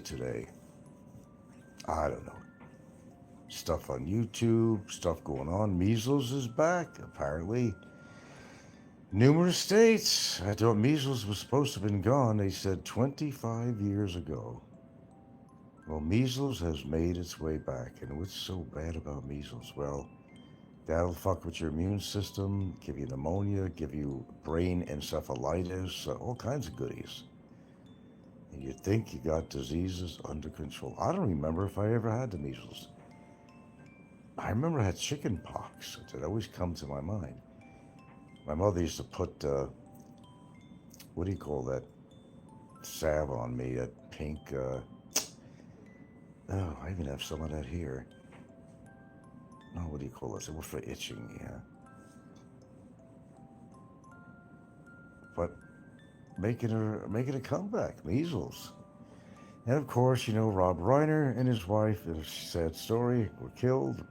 I don't know. Stuff on YouTube, stuff going on. Measles is back, apparently. Numerous states. I thought measles was supposed to have been gone. They said 25 years ago. Well, measles has made its way back. And what's so bad about measles? Well, that'll fuck with your immune system, give you pneumonia, give you brain encephalitis, all kinds of goodies. And you think you got diseases under control. I don't remember if I ever had the measles. I remember I had chicken pox. It always come to my mind. My mother used to put, what do you call that salve on me, that pink, oh, I even have some of that here. Oh, what do you call this? It was for itching, yeah. But making a comeback, measles. And of course, you know, Rob Reiner and his wife, in a sad story, were killed.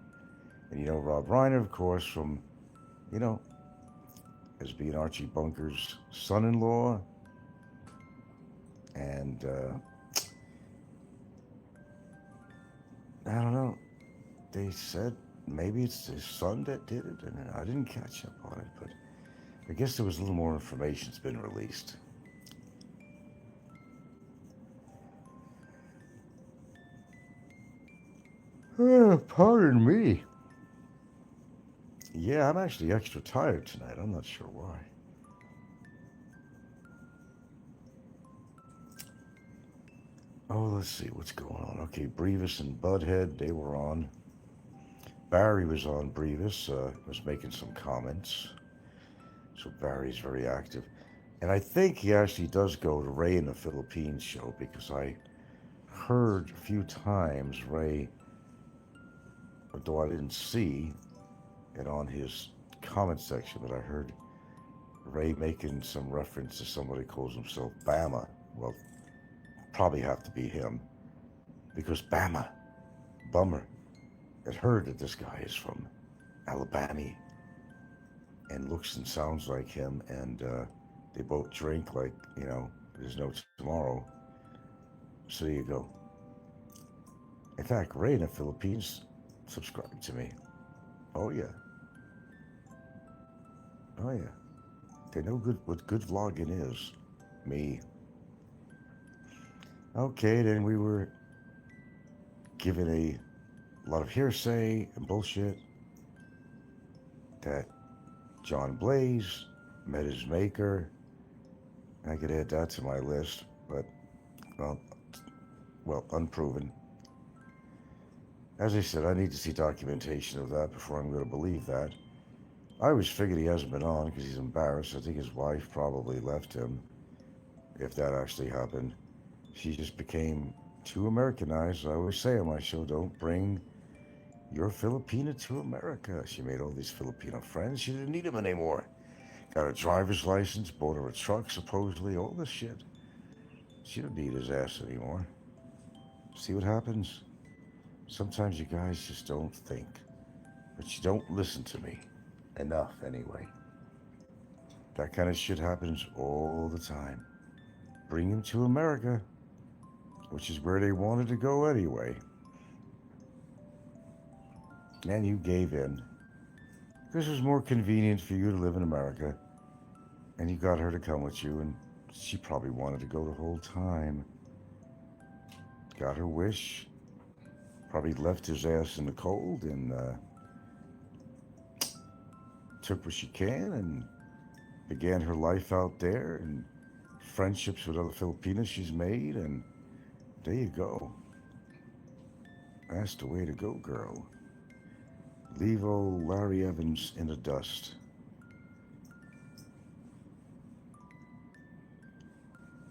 And you know, Rob Reiner, of course, from, you know, as being Archie Bunker's son-in-law. And, I don't know. They said maybe it's his son that did it, and I didn't catch up on it, but I guess there was a little more information's been released. Pardon me. Yeah, I'm actually extra tired tonight. I'm not sure why. Oh, let's see what's going on. Okay, Brevis and Budhead, they were on. Barry was on Brevis, was making some comments. So Barry's very active. And I think he actually does go to Ray in the Philippines show, because I heard a few times Ray, although I didn't see it on his comment section, but I heard Ray making some reference to somebody who calls himself Bama. Well, probably have to be him, because Bama, Bummer, had heard that this guy is from Alabama and looks and sounds like him, and they both drink like, there's no tomorrow. So there you go. In fact, Ray in the Philippines subscribed to me. Oh yeah. Oh yeah. They know what good vlogging is. Me. Okay, then we were given a lot of hearsay and bullshit that John Blaze met his maker. I could add that to my list, but, well, unproven. As I said, I need to see documentation of that before I'm going to believe that. I always figured he hasn't been on because he's embarrassed. I think his wife probably left him, if that actually happened. She just became too Americanized. I always say on my show, don't bring your Filipina to America. She made all these Filipino friends. She didn't need them anymore. Got a driver's license, bought her a truck, supposedly, all this shit. She don't need his ass anymore. See what happens? Sometimes you guys just don't think. But you don't listen to me. Enough, anyway. That kind of shit happens all the time. Bring him to America, which is where they wanted to go anyway. And you gave in. This was more convenient for you to live in America. And you got her to come with you, and she probably wanted to go the whole time. Got her wish. Probably left his ass in the cold and took what she can and began her life out there, and friendships with other Filipinos she's made, and there you go. That's the way to go, girl. Leave old Larry Evans in the dust.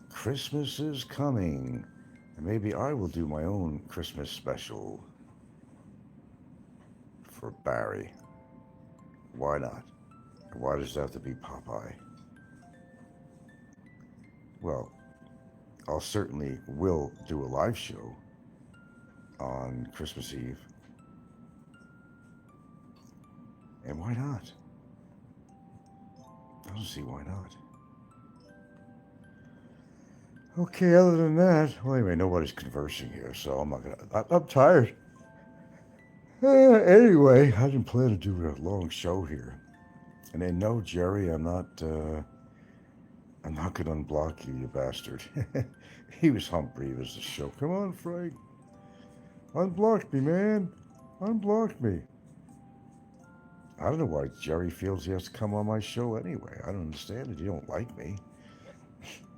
Christmas is coming, and maybe I will do my own Christmas special for Barry. Why not? Why does it have to be Popeye? Well, I'll certainly will do a live show on Christmas Eve. And why not? I don't see why not. Okay, other than that, well, anyway, nobody's conversing here, so I'm not gonna. I'm tired. Anyway, I didn't plan to do a long show here. And then, no, Jerry, I'm not gonna unblock you, you bastard. He was Humphrey as the show. Come on, Frank. Unblock me, man. Unblock me. I don't know why Jerry feels he has to come on my show anyway. I don't understand it. He don't like me.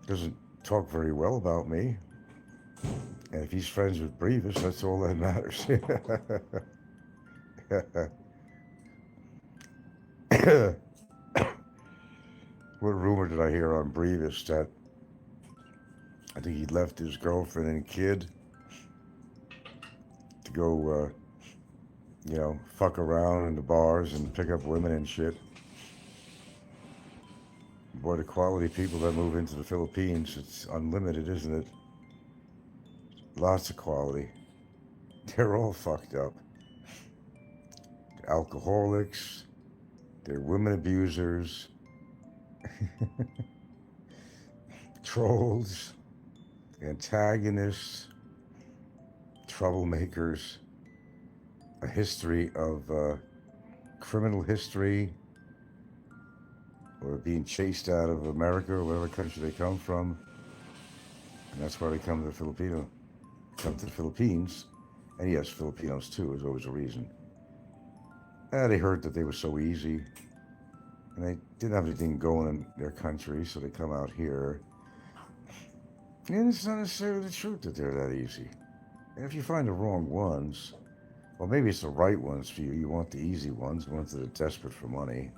Doesn't talk very well about me. And if he's friends with Brevis, that's all that matters. What rumor did I hear on Brevis that I think he left his girlfriend and kid to go, fuck around in the bars and pick up women and shit. Boy, the quality people that move into the Philippines, it's unlimited, isn't it? Lots of quality. They're all fucked up. They're alcoholics. They're women abusers. Trolls. Antagonists. Troublemakers. a history of criminal history, or being chased out of America or whatever country they come from. And that's why they come to the Philippines. And yes, Filipinos too, is always a reason. They heard that they were so easy. And they didn't have anything going in their country, so they come out here. And it's not necessarily the truth that they're that easy. And if you find the wrong ones, well, maybe it's the right ones for you. You want the easy ones, the ones that are desperate for money.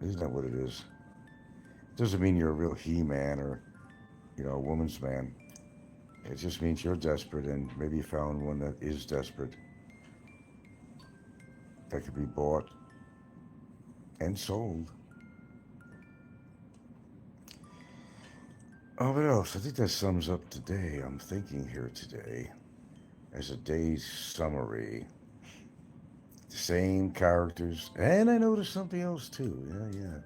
Isn't that what it is? Doesn't mean you're a real he-man or, a woman's man. It just means you're desperate, and maybe you found one that is desperate. That could be bought and sold. Oh, what else? I think that sums up today. I'm thinking here today as a day's summary. The same characters. And I noticed something else too. Yeah.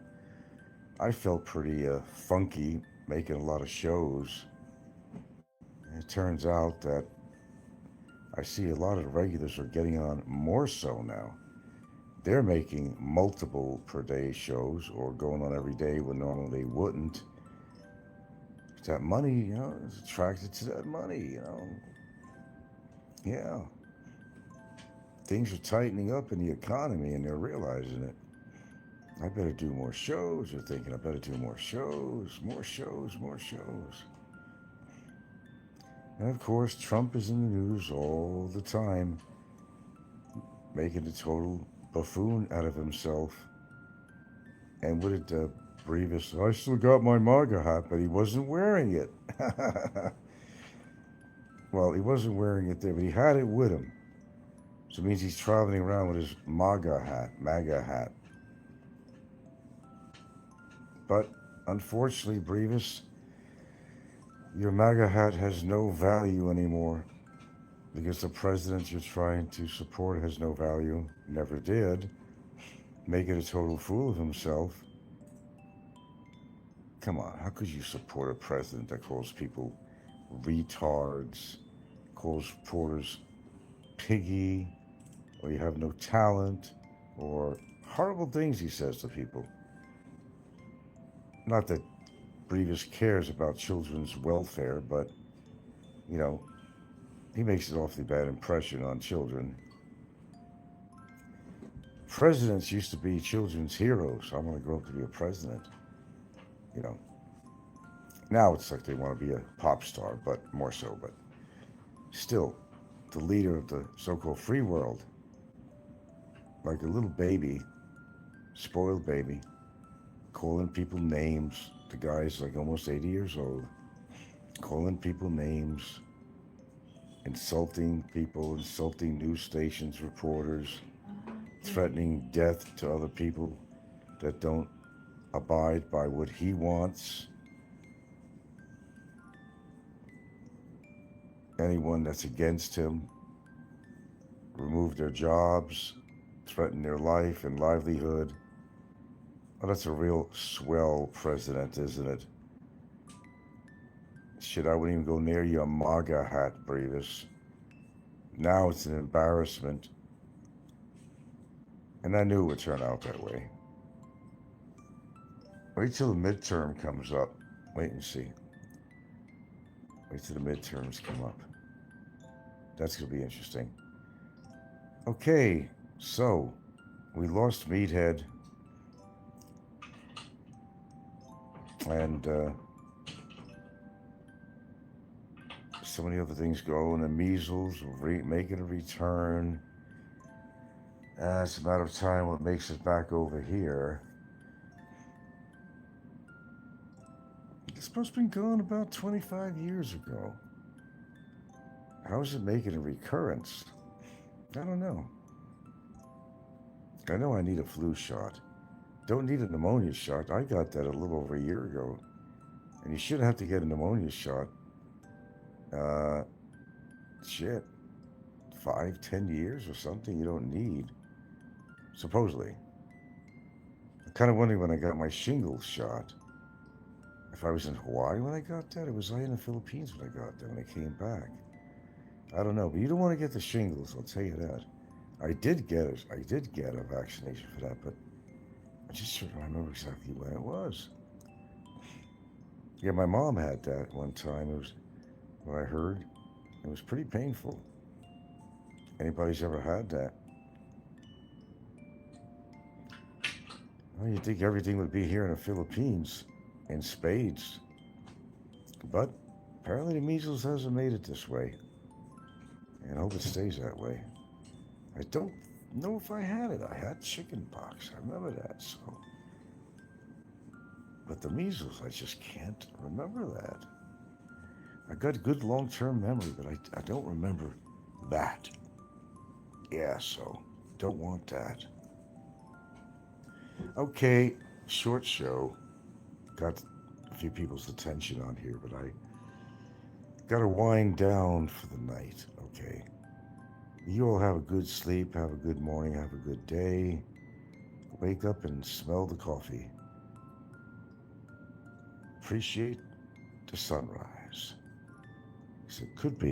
I felt pretty funky making a lot of shows. And it turns out that I see a lot of the regulars are getting on more so now. They're making multiple per day shows or going on every day when normally they wouldn't. That money, is attracted to that money, Yeah. Things are tightening up in the economy and they're realizing it. I better do more shows. They're thinking I better do more shows. And of course, Trump is in the news all the time, making a total buffoon out of himself. And what did Brevis? I still got my MAGA hat, but he wasn't wearing it. Well, he wasn't wearing it there, but he had it with him. So it means he's traveling around with his MAGA hat. But unfortunately, Brevis, your MAGA hat has no value anymore because the president you're trying to support has no value, never did, making a total fool of himself. Come on, how could you support a president that calls people retards, calls reporters piggy, or you have no talent, or horrible things he says to people? Not that Brevis cares about children's welfare, but, he makes an awfully bad impression on children. Presidents used to be children's heroes. I want to grow up to be a president. Now it's like they want to be a pop star, but more so, but still, the leader of the so-called free world, like a little baby, spoiled baby, calling people names. The guy's like almost 80 years old, calling people names, insulting people, insulting news stations, reporters, threatening death to other people that don't abide by what he wants. Anyone that's against him, remove their jobs, threaten their life and livelihood. Oh, that's a real swell president, isn't it? Shit, I wouldn't even go near your MAGA hat, Brevis. Now it's an embarrassment. And I knew it would turn out that way. Wait till the midterm comes up. Wait and see. Wait till the midterms come up. That's going to be interesting. Okay, so we lost Meathead. And so many other things going. And measles making a return. It's a matter of time what makes it back over here. It's supposed to be gone about 25 years ago. How is it making a recurrence? I don't know. I know I need a flu shot. Don't need a pneumonia shot. I got that a little over a year ago. And you shouldn't have to get a pneumonia shot. 5-10 years or something you don't need. Supposedly. I'm kind of wondering when I got my shingles shot. If I was in Hawaii when I got that, or was I in the Philippines when I got that, when I came back? I don't know, but you don't want to get the shingles, I'll tell you that. I did get it. I did get a vaccination for that, but I just don't remember exactly when it was. Yeah, my mom had that one time. It was, when I heard, it was pretty painful. Anybody's ever had that? Well, you'd think everything would be here in the Philippines in spades. But apparently the measles hasn't made it this way. And I hope it stays that way. I don't know if I had it. I had chicken pox. I remember that, so. But the measles, I just can't remember that. I got good long-term memory, but I don't remember that. Yeah, so don't want that. Okay, short show. Got a few people's attention on here, but I gotta wind down for the night, okay? You all have a good sleep, have a good morning, have a good day. Wake up and smell the coffee. Appreciate the sunrise. 'Cause it could be